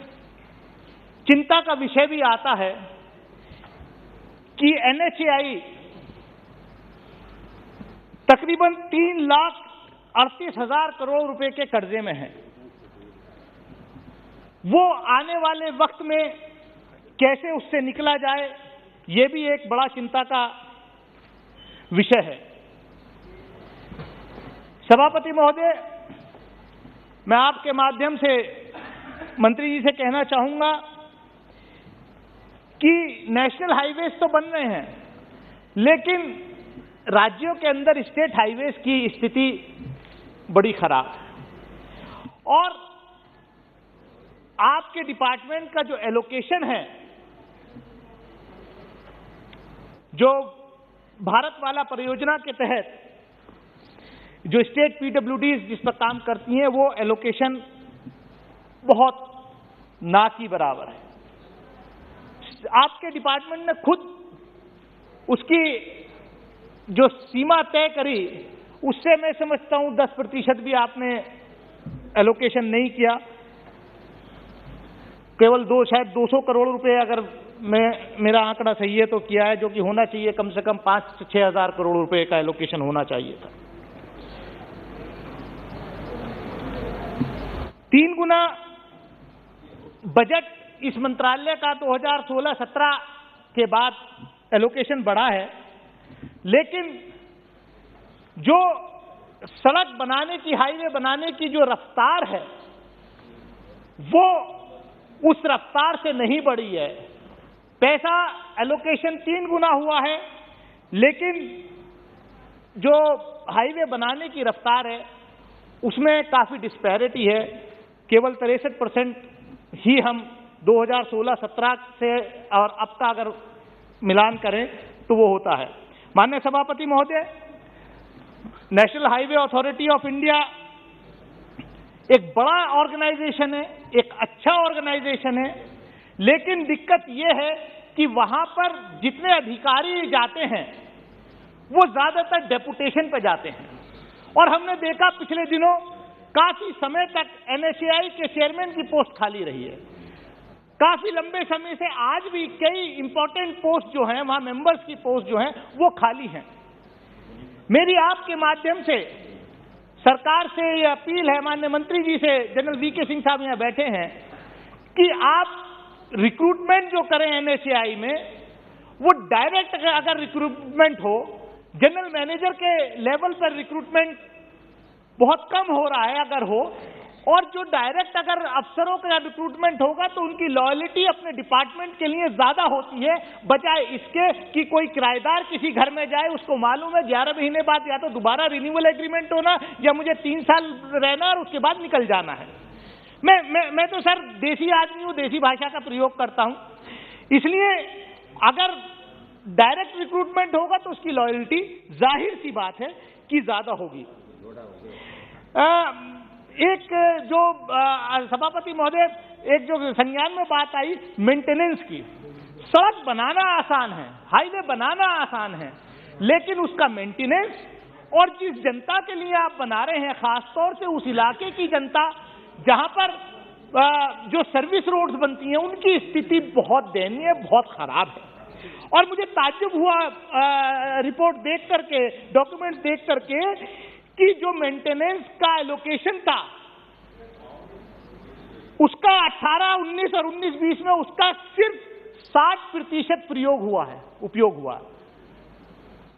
चिंता का विषय भी आता है कि NHAI तकरीबन 3,38,000 करोड़ रुपए के कर्जे में है। वो आने वाले वक्त में कैसे उससे निकला जाए, ये भी एक बड़ा चिंता का विषय है। सभापति महोदय, मैं आपके माध्यम से मंत्री जी से कहना चाहूंगा कि नेशनल हाईवेज तो बन रहे हैं, लेकिन राज्यों के अंदर स्टेट हाईवेज की स्थिति बड़ी खराब है। और आपके डिपार्टमेंट का जो एलोकेशन है, जो भारत वाला परियोजना के तहत जो स्टेट PWDs जिस पर काम करती हैं, वो एलोकेशन बहुत ना की बराबर है। आपके डिपार्टमेंट ने खुद उसकी जो सीमा तय करी, उससे मैं समझता हूं 10% भी आपने एलोकेशन नहीं किया। केवल शायद 200 करोड़ रुपए, अगर मेरा आंकड़ा सही है तो किया है, जो कि होना चाहिए कम से कम 5 से 6 हजार करोड़ रुपए का एलोकेशन होना चाहिए था। 3 गुना बजट इस मंत्रालय का 2016-17 के बाद एलोकेशन बढ़ा है, लेकिन जो सड़क बनाने की, हाईवे बनाने की जो रफ्तार है, वो उस रफ्तार से नहीं बढ़ी है। पैसा एलोकेशन 3 गुना हुआ है, लेकिन जो हाईवे बनाने की रफ्तार है उसमें काफी डिस्पैरिटी है। केवल 63% ही हम 2016-17 से और अब का अगर मिलान करें तो वो होता है। माननीय सभापति महोदय, national highway authority of India एक बड़ा ऑर्गेनाइजेशन है, एक अच्छा ऑर्गेनाइजेशन है, लेकिन दिक्कत ये है कि वहां पर जितने अधिकारी जाते हैं वो ज्यादातर डेपुटेशन पे जाते हैं। और हमने देखा पिछले दिनों काफी समय तक NHAI के चेयरमैन की पोस्ट खाली रही है। काफी लंबे समय से आज भी कई इंपॉर्टेंट पोस्ट जो हैं, वहां मेंबर्स की पोस्ट जो हैं वो खाली हैं। मेरी आपके माध्यम से सरकार से ये अपील है, माननीय मंत्री जी से, जनरल VK सिंह साहब यहाँ बैठे हैं, कि आप रिक्रूटमेंट जो करें NHAI में वो डायरेक्ट अगर रिक्रूटमेंट हो, जनरल मैनेजर के लेवल पर रिक्रूटमेंट बहुत कम हो रहा है अगर हो, और जो डायरेक्ट अगर अफसरों का रिक्रूटमेंट होगा तो उनकी लॉयल्टी अपने डिपार्टमेंट के लिए ज्यादा होती है, बजाय इसके कि कोई किराएदार किसी घर में जाए, उसको मालूम है 11 महीने बाद या तो दोबारा रिन्यूअल एग्रीमेंट होना या मुझे 3 साल रहना और उसके बाद निकल जाना है। मैं तो सर देसी आदमी हूं, देसी भाषा का प्रयोग करता हूं, इसलिए अगर डायरेक्ट रिक्रूटमेंट होगा तो उसकी लॉयल्टी जाहिर सी बात है कि ज्यादा होगी। एक जो सभापति महोदय, एक जो संज्ञान में बात आई मेंटेनेंस की, सड़क बनाना आसान है, हाईवे बनाना आसान है, लेकिन उसका मेंटेनेंस और जिस जनता के लिए आप बना रहे हैं, खासतौर से उस इलाके की जनता जहां पर जो सर्विस रोड्स बनती हैं, उनकी स्थिति बहुत दयनीय, बहुत खराब है। और मुझे ताज्जुब हुआ रिपोर्ट देख करके, डॉक्यूमेंट देख करके, कि जो मेंटेनेंस का एलोकेशन था उसका 18, 19 और 19-20 में उसका सिर्फ 60% उपयोग हुआ।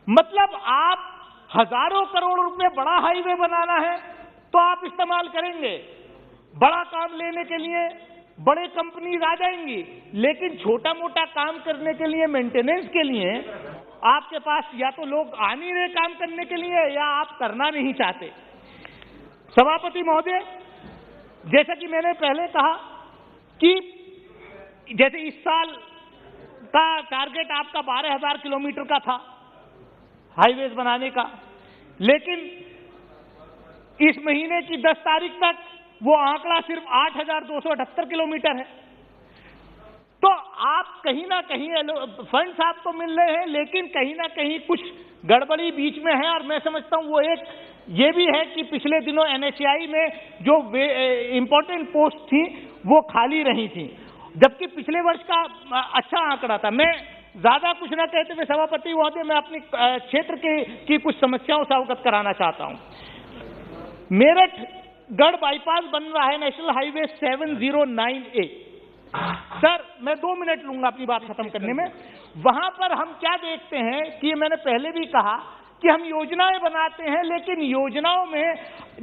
मतलब आप हजारों करोड़ रुपए बड़ा हाईवे बनाना है तो आप इस्तेमाल करेंगे, बड़ा काम लेने के लिए बड़े कंपनीज आ जाएंगी, लेकिन छोटा मोटा काम करने के लिए, मेंटेनेंस के लिए आपके पास या तो लोग आ नहीं रहे काम करने के लिए या आप करना नहीं चाहते। सभापति महोदय, जैसा कि मैंने पहले कहा कि जैसे इस साल का टारगेट आपका 12,000 किलोमीटर का था हाईवेज बनाने का, लेकिन इस महीने की 10 तारीख तक वो आंकड़ा सिर्फ 8,278 किलोमीटर है। तो आप कहीं ना कहीं फंड्स आपको मिल रहे हैं, लेकिन कहीं ना कहीं कुछ गड़बड़ी बीच में है। और मैं समझता हूं वो एक ये भी है कि पिछले दिनों NHAI में जो इंपॉर्टेंट पोस्ट थी वो खाली रही थी, जबकि पिछले वर्ष का अच्छा आंकड़ा था। मैं ज्यादा कुछ ना कहते हुए सभापति महोदय, मैं अपनी क्षेत्र की कुछ समस्याओं से अवगत कराना चाहता हूं। मेरठ गढ़ बाईपास बन रहा है, नेशनल हाईवे 709A। सर मैं 2 मिनट लूंगा अपनी बात खत्म करने में। वहां पर हम क्या देखते हैं कि मैंने पहले भी कहा कि हम योजनाएं बनाते हैं, लेकिन योजनाओं में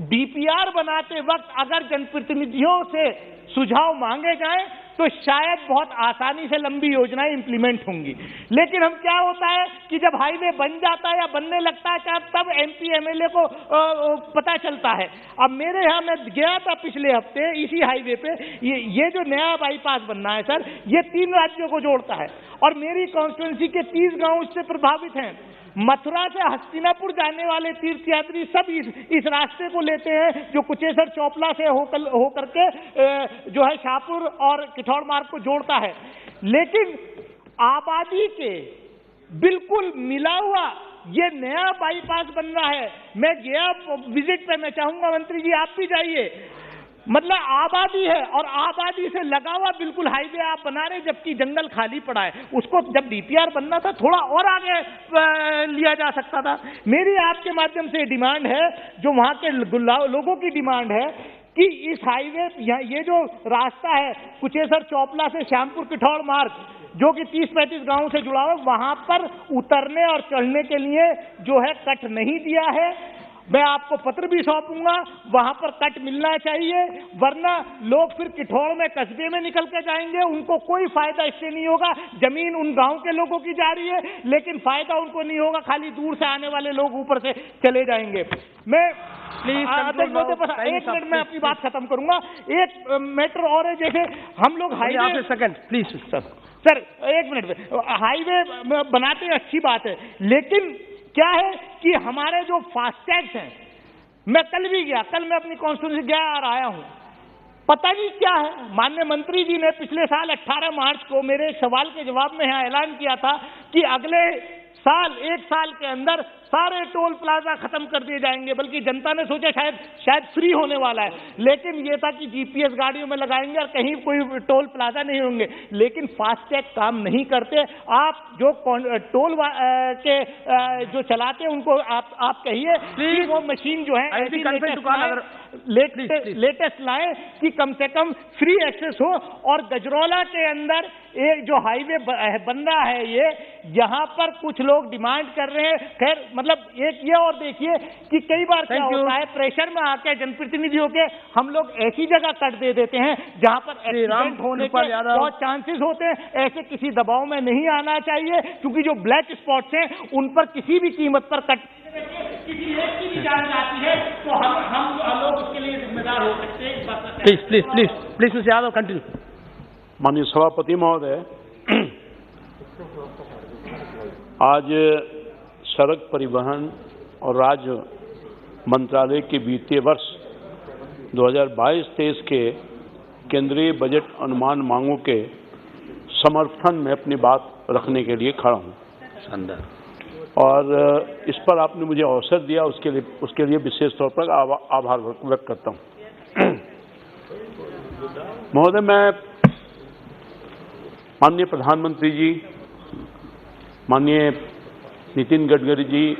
DPR बनाते वक्त अगर जनप्रतिनिधियों से सुझाव मांगे जाएं तो शायद बहुत आसानी से लंबी योजनाएं इंप्लीमेंट होंगी। लेकिन हम क्या होता है कि जब हाईवे बन जाता है या बनने लगता है तब MP MLA को पता चलता है। अब मेरे यहाँ मैं गया था पिछले हफ्ते इसी हाईवे पे, ये जो नया बाईपास बनना है सर, ये 3 राज्यों को जोड़ता है और मेरी कॉन्स्टिट्यूंसी के 30 गांव इससे प्रभावित हैं। मथुरा से हस्तिनापुर जाने वाले तीर्थयात्री सब इस रास्ते को लेते हैं, जो कुचेसर चौपला से होकर के जो है शाहपुर और किठौर मार्ग को जोड़ता है। लेकिन आबादी के बिल्कुल मिला हुआ ये नया बाईपास बन रहा है। मैं गया विजिट पे, मैं चाहूंगा मंत्री जी आप भी जाइए। मतलब आबादी है और आबादी से लगा हुआ बिल्कुल हाईवे आप बना रहे, जबकि जंगल खाली पड़ा है। उसको जब DPR बनना था थोड़ा और आगे लिया जा सकता था। मेरी आपके माध्यम से डिमांड है, जो वहां के लोगों की डिमांड है, कि इस हाईवे ये जो रास्ता है कुचेसर चौपला से श्यामपुर किठौर मार्ग, जो कि 30-35 गांवों से जुड़ा हुआ, वहां पर उतरने और चढ़ने के लिए जो है कट नहीं दिया है। मैं आपको पत्र भी सौंपूंगा, वहां पर कट मिलना चाहिए, वरना लोग फिर किठौर में कस्बे में निकल के जाएंगे, उनको कोई फायदा इससे नहीं होगा। जमीन उन गांव के लोगों की जा रही है, लेकिन फायदा उनको नहीं होगा, खाली दूर से आने वाले लोग ऊपर से चले जाएंगे। मैं एक मिनट में अपनी बात खत्म करूंगा। एक मैटर और है, जैसे हम लोग हाईवे सेकंड प्लीज सर एक मिनट में, हाईवे बनाते हैं अच्छी बात है, लेकिन क्या है कि हमारे जो फास्टैग्स हैं, मैं कल भी गया, कल मैं अपनी कॉन्स्टिट्यूंसी गया और आया हूं, पता नहीं क्या है। माननीय मंत्री जी ने पिछले साल 18 मार्च को मेरे सवाल के जवाब में यहां ऐलान किया था कि अगले साल 1 साल के अंदर सारे टोल प्लाजा खत्म कर दिए जाएंगे, बल्कि जनता ने सोचा शायद फ्री होने वाला है, लेकिन ये था कि जीपीएस गाड़ियों में लगाएंगे और कहीं कोई टोल प्लाजा नहीं होंगे। लेकिन फास्टैग काम नहीं करते। आप जो टोल के जो चलाते हैं उनको आप कहिए कि वो मशीन जो है लेटेस्ट लाए कि कम से कम फ्री एक्सेस हो। और गजरौला के अंदर एक जो हाईवे बन रहा है, ये यहाँ पर कुछ लोग डिमांड कर रहे हैं। खैर मतलब एक ये और देखिए कि कई बार क्या होता है, प्रेशर में आके जनप्रतिनिधियों के हम लोग ऐसी जगह कट दे देते हैं जहां पर एक्सीडेंट होने के बहुत चांसेस होते हैं। ऐसे किसी दबाव में नहीं आना चाहिए, क्योंकि जो ब्लैक स्पॉट्स हैं उन पर किसी भी कीमत पर कट किसी एक की भी जान जाती है तो हम लोग उसके लिए जिम्मेदार हो सकते हैं। Please mister Yadav continue. माननीय सभापति महोदय, आज सड़क परिवहन और राज्य मंत्रालय के वित्तीय वर्ष 2022-23 के केंद्रीय बजट अनुमान मांगों के समर्थन में अपनी बात रखने के लिए खड़ा हूं। शानदार। और इस पर आपने मुझे अवसर दिया, उसके लिए विशेष तौर पर आभार व्यक्त करता हूं। महोदय, मैं माननीय प्रधानमंत्री जी, माननीय नितिन गडकरी जी,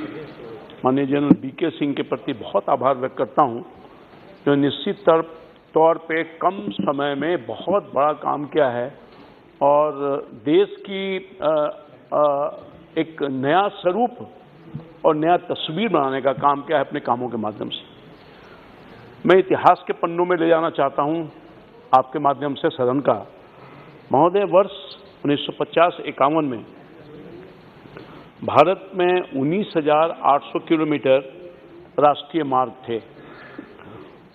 माननीय जनरल बीके सिंह के प्रति बहुत आभार व्यक्त करता हूं, जो निश्चित तौर पे कम समय में बहुत बड़ा काम किया है और देश की एक नया स्वरूप और नया तस्वीर बनाने का काम किया है अपने कामों के माध्यम से। मैं इतिहास के पन्नों में ले जाना चाहता हूं आपके माध्यम से सदन का। महोदय, वर्ष 1950-51 में भारत में 19,800 किलोमीटर राष्ट्रीय मार्ग थे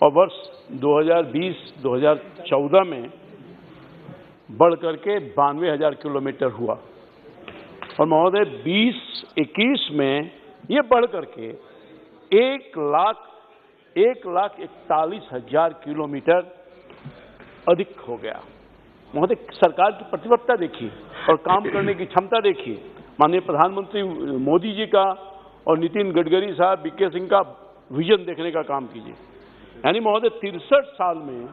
और वर्ष 2020-2014 में बढ़ करके 92,000 किलोमीटर हुआ और महोदय 2021 में ये बढ़ करके 1,41,000 किलोमीटर अधिक हो गया। महोदय, सरकार की प्रतिबद्धता देखिए और काम करने की क्षमता देखिए। माननीय प्रधानमंत्री मोदी जी का और नितिन गडकरी साहब, बीके सिंह का विजन देखने का काम कीजिए। यानी महोदय 63 साल में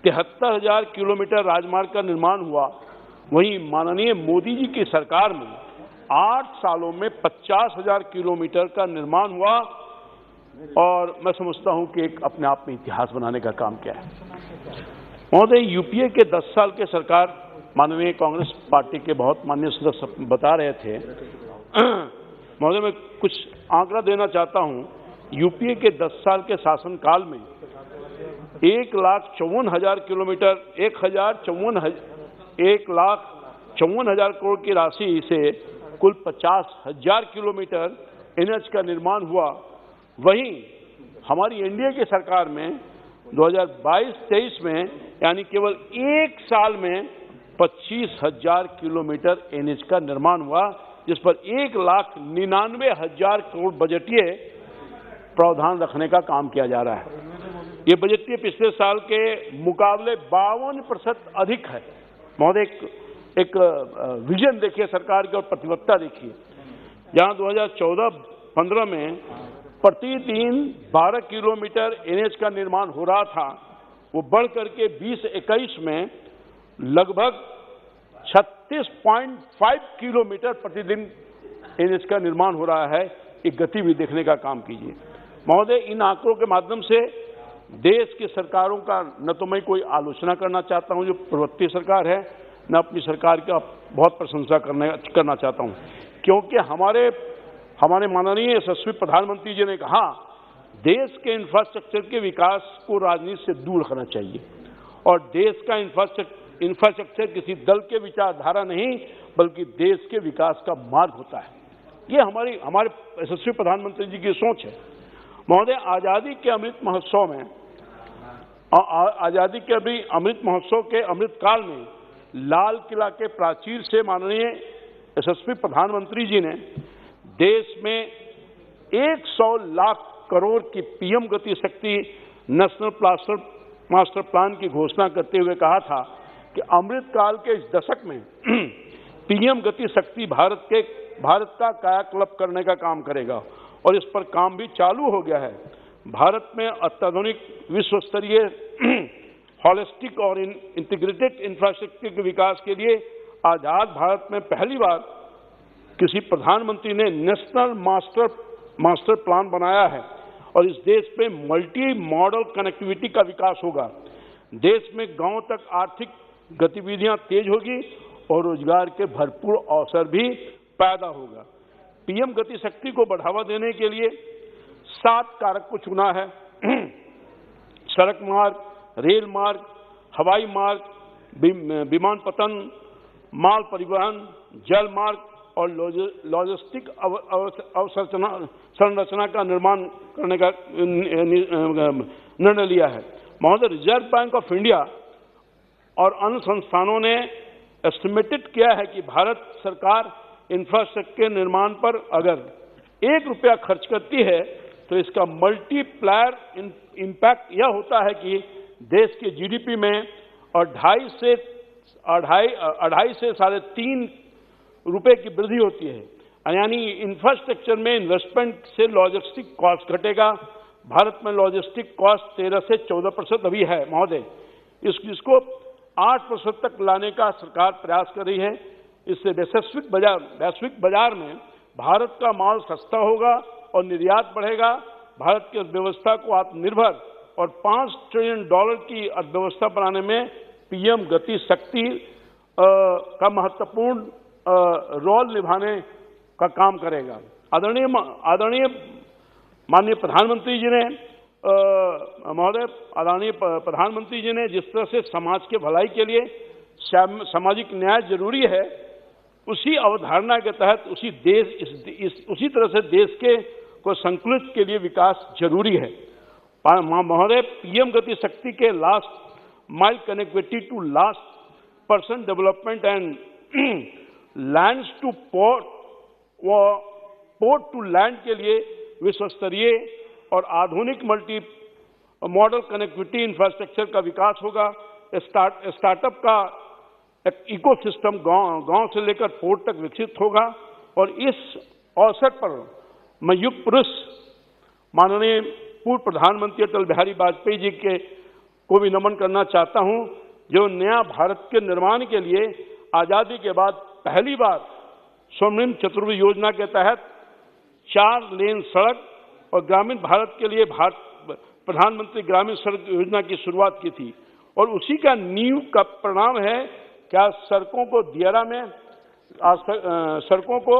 73,000 किलोमीटर राजमार्ग का निर्माण हुआ, वहीं माननीय मोदी जी की सरकार में 8 सालों में 50,000 किलोमीटर का निर्माण हुआ और मैं समझता हूं कि एक अपने आप में इतिहास बनाने का काम किया है। महोदय, यूपीए के 10 साल के सरकार, माननीय कांग्रेस पार्टी के बहुत माननीय सदस्य बता रहे थे। महोदय, मैं कुछ आंकड़ा देना चाहता हूं। यूपीए के 10 साल के शासनकाल में 1,54,000 किलोमीटर 1,54,000 करोड़ की राशि से कुल 50,000 किलोमीटर एनएच का निर्माण हुआ। वहीं हमारी एनडीए की सरकार में 2022-23 में यानी केवल 1 साल में 25,000 किलोमीटर एनएच का निर्माण हुआ, जिस पर 1,99,000 करोड़ बजटीय प्रावधान रखने का काम किया जा रहा है। ये बजटीय पिछले साल के मुकाबले 52% अधिक है। महोदय, एक विजन देखिए सरकार की और प्रतिबद्धता देखिए। जहां 2014-15 में प्रतिदिन 12 किलोमीटर एनएच का निर्माण हो रहा था, वो बढ़ करके 20-21 में लगभग 36.5 किलोमीटर प्रतिदिन एनएच का निर्माण हो रहा है। एक गति भी देखने का काम कीजिए। महोदय, इन आंकड़ों के माध्यम से देश की सरकारों का न तो मैं कोई आलोचना करना चाहता हूं जो पूर्ववर्ती सरकार है, न अपनी सरकार का बहुत प्रशंसा करना चाहता हूं, क्योंकि हमारे माननीय यशस्वी प्रधानमंत्री जी ने कहा देश के इंफ्रास्ट्रक्चर के विकास को राजनीति से दूर रखना चाहिए और देश का इंफ्रास्ट्रक्चर किसी दल के विचारधारा नहीं बल्कि देश के विकास का मार्ग होता है। ये हमारे यशस्वी प्रधानमंत्री जी की सोच है। महोदय, आजादी के अमृत महोत्सव में आजादी के अमृत महोत्सव के अमृत काल में लाल किला के प्राचीर से माननीय यशस्वी प्रधानमंत्री जी ने देश में 100 लाख करोड़ की पीएम गति शक्ति नेशनल मास्टर प्लान की घोषणा करते हुए कहा था कि अमृत काल के इस दशक में पीएम गति शक्ति भारत का कायाकल्प करने का काम करेगा और इस पर काम भी चालू हो गया है। भारत में अत्याधुनिक विश्व स्तरीय हॉलिस्टिक और इंटीग्रेटेड इंफ्रास्ट्रक्चर के विकास के लिए आजाद भारत में पहली बार किसी प्रधानमंत्री ने नेशनल मास्टर प्लान बनाया है और इस देश में मल्टी मॉडल कनेक्टिविटी का विकास होगा। देश में गांव तक आर्थिक गतिविधियां तेज होगी और रोजगार के भरपूर अवसर भी पैदा होगा। पीएम गति शक्ति को बढ़ावा देने के लिए 7 कारक को चुना है। सड़क मार्ग, रेल मार्ग, हवाई मार्ग, विमानपत्तन, माल परिवहन, जल मार्ग और लॉजिस्टिक संरचना का निर्माण करने का निर्णय लिया है। महोदय, रिजर्व बैंक ऑफ इंडिया और अन्य संस्थानों ने एस्टिमेटेड किया है कि भारत सरकार इंफ्रास्ट्रक्चर के निर्माण पर अगर 1 रुपया खर्च करती है तो इसका मल्टीप्लायर इम्पैक्ट यह होता है कि देश के जीडीपी में 2.5 से 3.5 रुपए की वृद्धि होती है। यानी इंफ्रास्ट्रक्चर में इन्वेस्टमेंट से लॉजिस्टिक कॉस्ट घटेगा। भारत में लॉजिस्टिक कॉस्ट 13 से 14% अभी है महोदय। इसको 8% तक लाने का सरकार प्रयास कर रही है। इससे वैश्विक बाजार में भारत का माल सस्ता होगा और निर्यात बढ़ेगा। भारत की अर्थव्यवस्था को आत्मनिर्भर और $5 ट्रिलियन की अर्थव्यवस्था बनाने में पीएम गति शक्ति का महत्वपूर्ण रोल निभाने का काम करेगा। आदरणीय माननीय प्रधानमंत्री जी ने आदरणीय प्रधानमंत्री जी ने जिस तरह से समाज के भलाई के लिए सामाजिक न्याय जरूरी है, उसी अवधारणा के तहत उसी तरह से देश को संतुलित के लिए विकास जरूरी है। महोदय, पीएम गति शक्ति के last mile connectivity to last person development and lands to port to land के लिए विश्व स्तरीय और आधुनिक मल्टी मॉडल कनेक्टिविटी इंफ्रास्ट्रक्चर का विकास होगा। स्टार्टअप का एक इकोसिस्टम गांव से लेकर पोर्ट तक विकसित होगा और इस अवसर पर मैं युग पुरुष माननीय पूर्व प्रधानमंत्री अटल बिहारी वाजपेयी जी को भी नमन करना चाहता हूं, जो नया भारत के निर्माण के लिए आजादी के बाद पहली बार स्वर्णिम चतुर्भुज योजना के तहत 4 लेन सड़क और ग्रामीण भारत के लिए प्रधानमंत्री ग्रामीण सड़क योजना की शुरुआत की थी और उसी का नींव का परिणाम है क्या सड़कों को दियारा में सड़कों को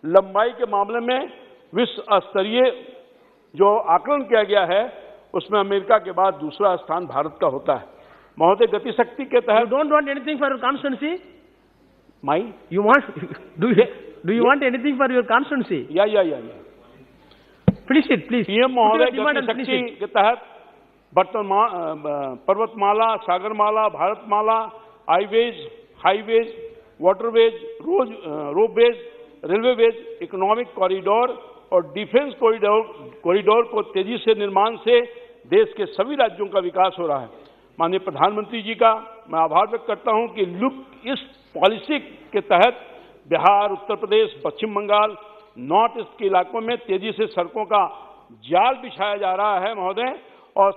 लंबाई के मामले में विश्व स्तरीय जो आकलन किया गया है उसमें अमेरिका के बाद दूसरा स्थान भारत का होता है। महोदय, गति शक्ति के तहत don't want anything for your constituency my you want do you want anything for your constituency या प्लीज पीएम महोदय, गति शक्ति के तहत Parvatmala, Sagarmala, Bharatmala, highways, waterways, ropeways, railway ways, economic corridor और डिफेंस कॉरिडोर को तेजी से निर्माण से देश के सभी राज्यों का विकास हो रहा है। माननीय प्रधानमंत्री जी का मैं आभार व्यक्त करता हूं कि लुक इस पॉलिसी के तहत बिहार, उत्तर प्रदेश, पश्चिम बंगाल, नॉर्थ ईस्ट के इलाकों में तेजी से सड़कों का जाल बिछाया जा रहा है महोदय। और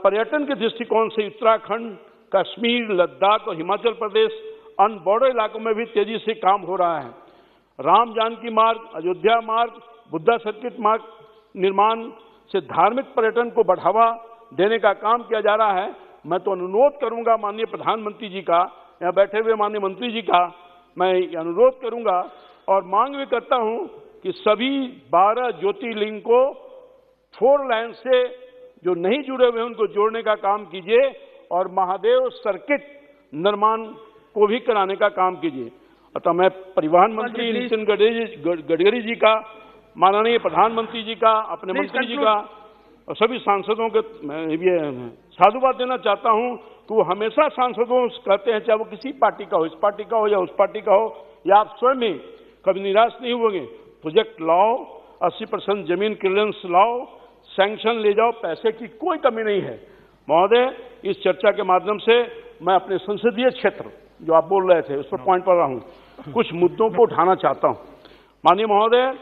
पर्यटन के दृष्टिकोण से उत्तराखंड, कश्मीर, लद्दाख और हिमाचल प्रदेश अन्य बॉर्डर इलाकों में भी तेजी से काम हो रहा है। राम जानकी मार्ग, अयोध्या मार्ग, बुद्धा सर्किट मार्ग निर्माण से धार्मिक पर्यटन को बढ़ावा देने का काम किया जा रहा है। मैं तो अनुरोध करूंगा माननीय प्रधानमंत्री जी का, यहाँ बैठे हुए माननीय मंत्री जी का मैं अनुरोध करूंगा और मांग भी करता हूं कि सभी 12 ज्योतिर्लिंग को 4 लाइन से जो नहीं जुड़े हुए हैं उनको जोड़ने का काम कीजिए और महादेव सर्किट निर्माण को भी कराने का काम कीजिए। अतः मैं परिवहन मंत्री नितिन गडकरी जी का, माननीय प्रधानमंत्री जी का, अपने मंत्री जी का और सभी सांसदों के मैं ये साधुवाद देना चाहता हूं कि वो हमेशा सांसदों कहते हैं, चाहे वो किसी पार्टी का हो, इस पार्टी का हो या उस पार्टी का हो, या आप स्वयं ही कभी निराश नहीं होंगे। प्रोजेक्ट लाओ, 80% जमीन क्लियरेंस लाओ, सैंक्शन ले जाओ, पैसे की कोई कमी नहीं है। महोदय, इस चर्चा के माध्यम से मैं अपने संसदीय क्षेत्र जो आप बोल रहे थे उस पर पॉइंट पर रहा हूं, कुछ मुद्दों को उठाना चाहता हूं। माननीय महोदय,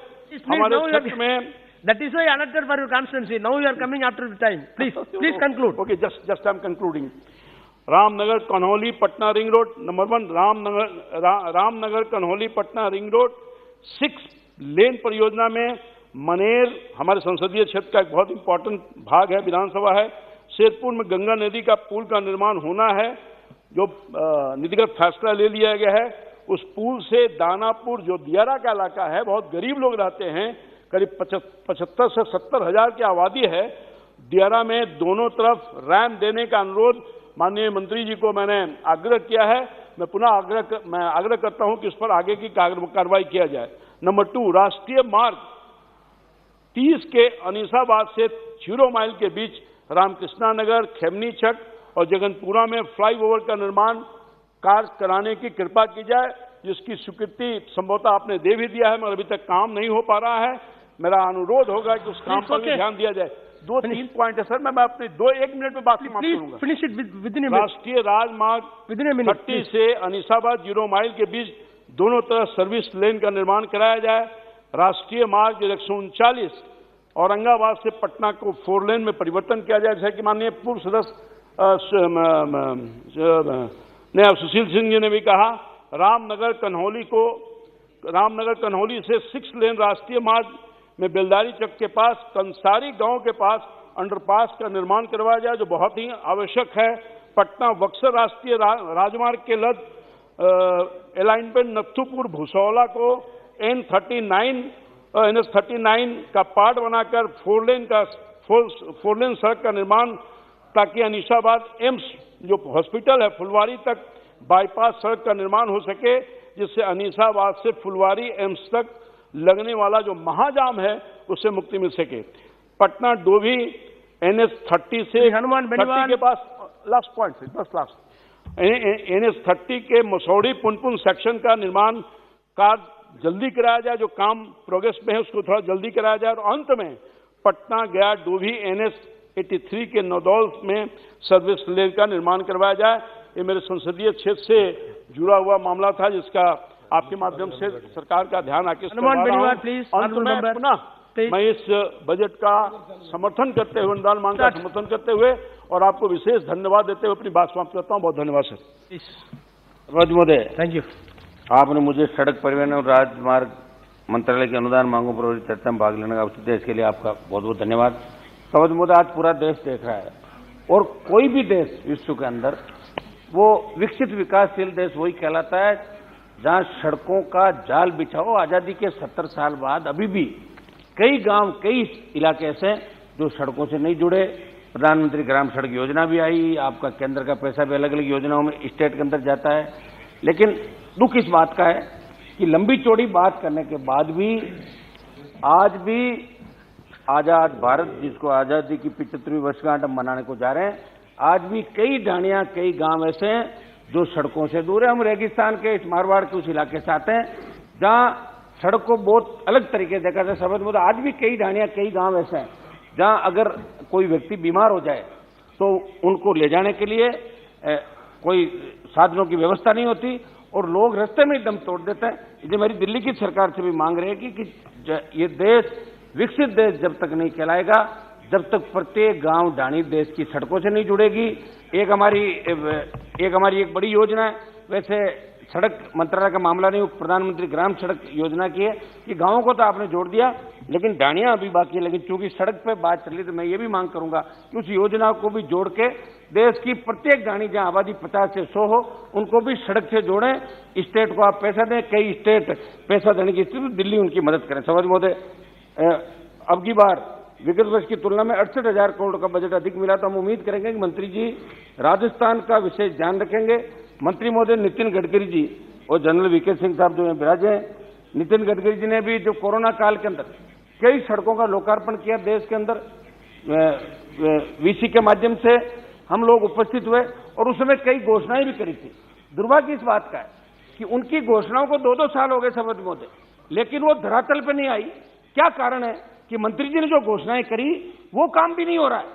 हमारे क्षेत्र में That is why I elected for your constituency. Now you are coming after the time. Please conclude. Okay, just I'm concluding. Ramnagar Kanhauli Patna ring road, number 1 Ramnagar Kanhauli Patna ring road 6 लेन परियोजना में मनेर हमारे संसदीय क्षेत्र का एक बहुत इंपॉर्टेंट भाग है, विधानसभा है। शेरपुर में गंगा नदी का पुल का निर्माण होना है, जो नीतिगत फैसला ले लिया गया है। उस पुल से दानापुर जो दियारा का इलाका है, बहुत गरीब लोग रहते हैं, करीब 75 से 70 हजार की आबादी है। दियारा में दोनों तरफ रैम्प देने का अनुरोध माननीय मंत्री जी को मैंने आग्रह किया है। मैं पुनः आग्रह करता हूं कि इस पर आगे की कार्रवाई किया जाए। नंबर 2, राष्ट्रीय मार्ग 30 के अनीसाबाद से 0 माइल के बीच रामकृष्णा नगर, खेमनी छठ और जगनपुरा में फ्लाईओवर का निर्माण कार्य कराने की कृपा की जाए, जिसकी स्वीकृति संभवतः आपने दे भी दिया है, मगर अभी तक काम नहीं हो पा रहा है। मेरा अनुरोध होगा कि उस काम पर भी ध्यान दिया जाए। 2-3 पॉइंट है सर, मैं अपने 1 मिनट में बात समाप्त करूंगा। Finish it within a minute. राष्ट्रीय राजमार्ग 30 से अनीसाबाद 0 माइल के बीच दोनों तरफ सर्विस लेन का निर्माण कराया जाए। राष्ट्रीय मार्ग 139 औरंगाबाद से पटना को 4 लेन में परिवर्तन किया जाए, जैसे कि माननीय पूर्व सदस्य सुशील सिंह जी ने भी कहा। रामनगर कन्हौली से 6 लेन राष्ट्रीय मार्ग में बेलदारी चक के पास कंसारी गांव के पास अंडरपास का निर्माण करवाया जाए, जो बहुत ही आवश्यक है। पटना बक्सर राष्ट्रीय राजमार्ग के लद अलाइनमेंट नथुपुर भुसौला को NS39 का पार्ट बनाकर 4 लेन सड़क का निर्माण, ताकि अनीसाबाद एम्स जो हॉस्पिटल है फुलवारी तक बाईपास सड़क का निर्माण हो सके, जिससे अनीसाबाद से फुलवारी एम्स तक लगने वाला जो महाजाम है उससे मुक्ति मिल सके। पटना डोभी NS30 से हनुमान के पास लास्ट पॉइंट से बस लास्ट NS30 के मसौड़ी पुनपुन सेक्शन का निर्माण कार्य जल्दी कराया जाए, जो काम प्रोग्रेस में है उसको थोड़ा जल्दी कराया जाए। और अंत में पटना गया डोभी NS83 के नौदौल में सर्विस लेन का निर्माण करवाया जाए। ये मेरे संसदीय क्षेत्र से जुड़ा हुआ मामला था, जिसका आपके माध्यम से सरकार का ध्यान आकर्षित कर रहा हूं। अंत में पुनः मैं इस बजट का समर्थन करते हुए, अनुदान मांग का समर्थन करते हुए और आपको विशेष धन्यवाद देते हुए अपनी बात समाप्त करता हूं। बहुत धन्यवाद सर। महोदय, थैंक यू। आपने मुझे सड़क परिवहन और राजमार्ग मंत्रालय के अनुदान मांगों पर चर्चा में भाग लेने का अवसर दिया, इसके लिए आपका बहुत बहुत धन्यवाद। सवाल महोदय, आज पूरा देश देख रहा है और कोई भी देश विश्व के अंदर वो विकसित विकासशील देश वही कहलाता है जहां सड़कों का जाल बिछा हो। आजादी के 70 साल बाद अभी भी कई गांव, कई इलाके ऐसे जो सड़कों से नहीं जुड़े। प्रधानमंत्री ग्राम सड़क योजना भी आई, आपका केंद्र का पैसा भी अलग अलग योजनाओं में स्टेट के अंदर जाता है, लेकिन दुख इस बात का है कि लंबी चौड़ी बात करने के बाद भी आज भी आजाद भारत, जिसको आजादी की 75वीं वर्षगांठ हम मनाने को जा रहे हैं, आज भी कई ढाणियां, कई गांव ऐसे हैं जो सड़कों से दूर है। हम रेगिस्तान के इस मारवाड़ के उस इलाके से आते हैं जहां सड़क को बहुत अलग तरीके से देखा जाए। समझ में आज भी कई ढाणियां, कई गांव ऐसे हैं जहां अगर कोई व्यक्ति बीमार हो जाए तो उनको ले जाने के लिए कोई साधनों की व्यवस्था नहीं होती और लोग रास्ते में ही दम तोड़ देते हैं। ये मेरी दिल्ली की सरकार से भी मांग रहेगी कि ये देश विकसित देश जब तक नहीं कहलाएगा, जब तक प्रत्येक गांव ढाणी देश की सड़कों से नहीं जुड़ेगी। एक हमारी एक बड़ी योजना है, वैसे सड़क मंत्रालय का मामला नहीं, प्रधानमंत्री ग्राम सड़क योजना की है कि गांवों को तो आपने जोड़ दिया, लेकिन ढाणियां अभी बाकी है। लेकिन चूंकि सड़क पे बात चली तो मैं ये भी मांग करूंगा कि उस योजना को भी जोड़ के देश की प्रत्येक ढाणी जहां आबादी 50 से 100 हो, उनको भी सड़क से जोड़ें। स्टेट को आप पैसा दें, कई स्टेट पैसा देने की स्थिति, दिल्ली उनकी मदद करें। समझ महोदय, अब की बार विगत वर्ष की तुलना में 68,000 करोड़ का बजट अधिक मिला। तो हम उम्मीद करेंगे कि मंत्री जी राजस्थान का विशेष ध्यान रखेंगे। मंत्री महोदय नितिन गडकरी जी और जनरल वीके सिंह साहब जो विराजे हैं, नितिन गडकरी जी ने भी जो कोरोना काल के अंदर कई सड़कों का लोकार्पण किया देश के अंदर, वीसी के माध्यम से हम लोग उपस्थित हुए और उस समय कई घोषणाएं भी करी थी। दुर्भाग्य इस बात का है कि उनकी घोषणाओं को 2-2 साल हो गए सभापति महोदय, लेकिन वो धरातल पर नहीं आई। क्या कारण है कि मंत्री जी ने जो घोषणाएं करी वो काम भी नहीं हो रहा है।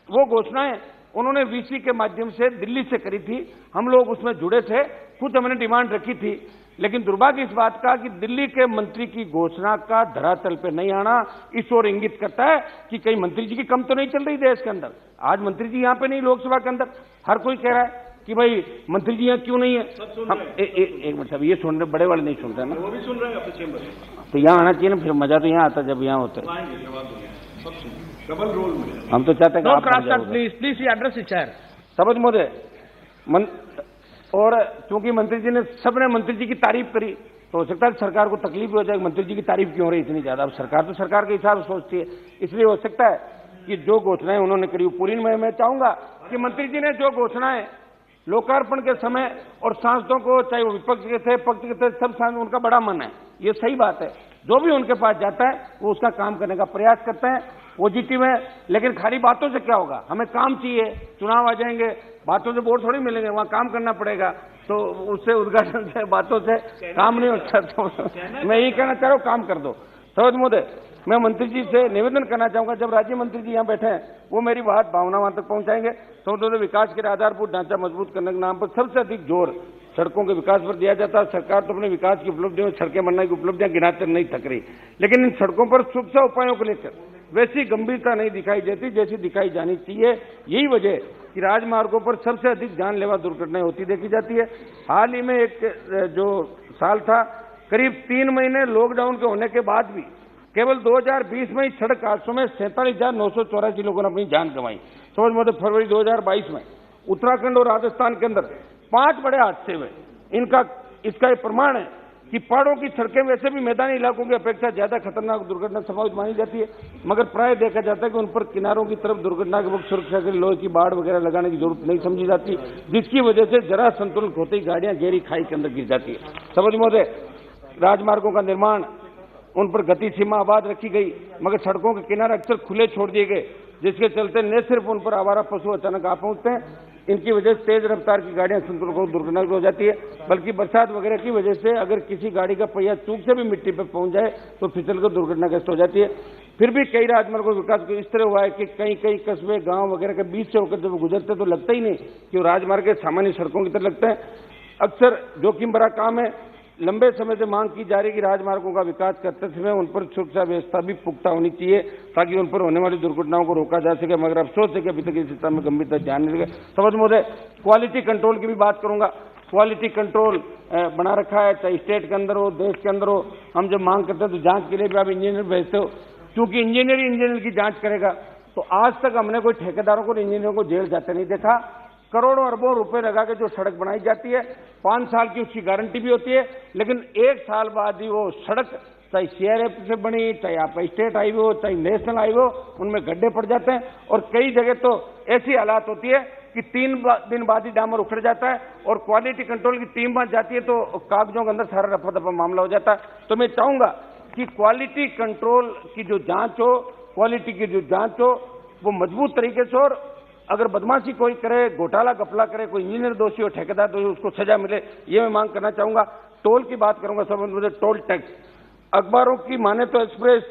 वो घोषणाएं उन्होंने वीसी के माध्यम से दिल्ली से करी थी, हम लोग उसमें जुड़े थे, कुछ हमने डिमांड रखी थी, लेकिन दुर्भाग्य इस बात का कि दिल्ली के मंत्री की घोषणा का धरातल पे नहीं आना इस ओर इंगित करता है कि कहीं मंत्री जी की कम तो नहीं चल रही देश के अंदर। आज मंत्री जी यहाँ पे नहीं, लोकसभा के अंदर हर कोई कह रहा है कि भाई मंत्री जी यहाँ क्यों नहीं है। हम एक मिनट, अब ये सुन रहे, बड़े वाले नहीं सुन रहे ना, वो भी सुन रहे हैं अपने चेंबर में, तो यहाँ आना चाहिए ना, फिर मजा तो यहाँ आता जब यहाँ होता है। डबल रोल में हम तो चाहते हैं कि आप प्लीज एड्रेस चेयर। सभापति महोदय, और चूंकि मंत्री जी ने, सबने मंत्री जी की तारीफ करी, तो हो सकता है सरकार को तकलीफ हो जाए, मंत्री जी की तारीफ क्यों हो रही इतनी ज्यादा। अब सरकार तो सरकार के हिसाब से सोचती है, इसलिए हो सकता है कि जो घोषणाएं उन्होंने करी पूरी। मैं चाहूंगा कि मंत्री जी ने जो घोषणाएं लोकार्पण के समय और सांसदों को, चाहे वो विपक्ष के थे पक्ष के थे, सब सांसद, उनका बड़ा मन है, ये सही बात है। जो भी उनके पास जाता है वो उसका काम करने का प्रयास करते हैं, पॉजिटिव है, लेकिन खाली बातों से क्या होगा, हमें काम चाहिए। चुनाव आ जाएंगे, बातों से वोट थोड़ी मिलेंगे, वहां काम करना पड़ेगा, तो उससे उद्घाटन से बातों से काम नहीं होता। तो मैं यही कहना चाह रहा हूँ, काम कर दो। सभापति महोदय, मैं मंत्री जी से निवेदन करना चाहूंगा, जब राज्य मंत्री जी यहाँ बैठे हैं वो मेरी बात भावना वहां तक पहुंचाएंगे। सभापति, विकास के आधारभूत ढांचा मजबूत करने के नाम पर सबसे अधिक जोर सड़कों के विकास पर दिया जाता है। सरकार तो अपने विकास की उपलब्धियों, सड़कें बनने की उपलब्धियां गिनाते नहीं थक रही, लेकिन इन सड़कों पर सुरक्षा उपायों को लेकर वैसी गंभीरता नहीं दिखाई देती जैसी दिखाई जानी चाहिए। यही वजह कि राजमार्गों पर सबसे अधिक जानलेवा दुर्घटनाएं होती देखी जाती है। हाल ही में एक जो साल था, करीब 3 महीने लॉकडाउन के होने के बाद भी केवल 2020 में ही सड़क हादसों में 47,984 लोगों ने अपनी जान गंवाई। समझ महोदय, फरवरी 2022 में उत्तराखंड और राजस्थान के अंदर 5 बड़े हादसे हुए। इसका ये प्रमाण है कि पहाड़ों की सड़कें वैसे भी मैदानी इलाकों की अपेक्षा ज्यादा खतरनाक दुर्घटना संभावित मानी जाती है, मगर प्राय देखा जाता है कि उन पर किनारों की तरफ दुर्घटना के वक्त सुरक्षा के लिए लोहे की बाड़ वगैरह लगाने की जरूरत नहीं समझी जाती, जिसकी वजह से जरा संतुलन खोते ही गाड़ियां गहरी खाई के अंदर गिर जाती है। सभापति महोदय, राजमार्गों का निर्माण, उन पर गति सीमा आबाद रखी गई, मगर सड़कों के किनारे अक्सर खुले छोड़ दिए गए, जिसके चलते न सिर्फ उन पर आवारा पशु अचानक आ पहुंचते हैं, इनकी वजह से तेज रफ्तार की गाड़ियां संतुलन को दुर्घटना हो जाती है, बल्कि बरसात वगैरह की वजह से अगर किसी गाड़ी का पहिया चूक से भी मिट्टी पर पहुंच जाए तो फिसलकर दुर्घटनाग्रस्त हो जाती है। फिर भी कई राजमार्गों का विकास इस तरह हुआ है कि कई कस्बे, गांव वगैरह के बीच से होकर जब गुजरते तो लगता ही नहीं कि वो राजमार्ग के सामान्य सड़कों की तरह लगते हैं। अक्सर जोखिम भरा काम है। लंबे समय से मांग की जा रही कि राजमार्गों का विकास करते समय उन पर सुरक्षा व्यवस्था भी पुख्ता होनी चाहिए ताकि उन पर होने वाली दुर्घटनाओं को रोका जा सके, मगर अफसोस है कि अभी तक इस दिशा में गंभीरता ध्यान नहीं लगे। समझ महोदय, क्वालिटी कंट्रोल की भी बात करूंगा। क्वालिटी कंट्रोल बना रखा है, चाहे स्टेट के अंदर हो, देश के अंदर हो। हम जब मांग करते हैं तो जांच के लिए भी आप इंजीनियर भेजते हो, क्योंकि इंजीनियर की जांच करेगा। तो आज तक हमने कोई ठेकेदारों को, इंजीनियरों को जेल जाते नहीं देखा। करोड़ों अरबों रुपए लगा के जो सड़क बनाई जाती है, 5 साल की उसकी गारंटी भी होती है, लेकिन 1 साल बाद ही वो सड़क, चाहे सीआरएफ से बनी, चाहे आपका स्टेट हाईवे हो, चाहे नेशनल हाईवे हो, उनमें गड्ढे पड़ जाते हैं। और कई जगह तो ऐसी हालात होती है कि 3 दिन बाद ही डामर उखड़ जाता है और क्वालिटी कंट्रोल की टीम बन जाती है तो कागजों के अंदर सारा रफा दफा मामला हो जाता है। तो मैं चाहूंगा कि क्वालिटी कंट्रोल की जो जांच हो, क्वालिटी की जो जांच हो, वो मजबूत तरीके से, और अगर बदमाशी कोई करे, घोटाला घपला करे, कोई इंजीनियर दोषी हो, ठेकेदार दोषी, उसको सजा मिले, ये मैं मांग करना चाहूंगा। टोल की बात करूंगा सब, मुझे टोल टैक्स, अखबारों की माने तो एक्सप्रेस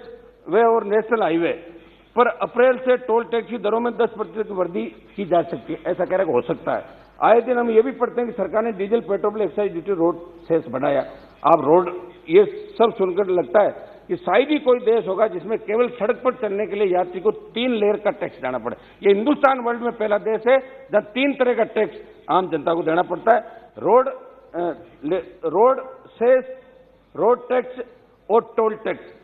वे और नेशनल हाईवे पर अप्रैल से टोल टैक्स की दरों में 10% की वृद्धि की जा सकती है, ऐसा कह रहे हो सकता है। आए दिन हम ये भी पढ़ते हैं कि सरकार ने diesel, petrol, excise duty, road cess बढ़ाया। आप रोड, ये सब सुनकर लगता है कि शायद ही कोई देश होगा जिसमें केवल सड़क पर चलने के लिए यात्री को 3 लेयर का टैक्स देना पड़े। ये हिंदुस्तान वर्ल्ड में पहला देश है जहां 3 तरह का टैक्स आम जनता को देना पड़ता है। रोड सेस, रोड टैक्स और टोल टैक्स।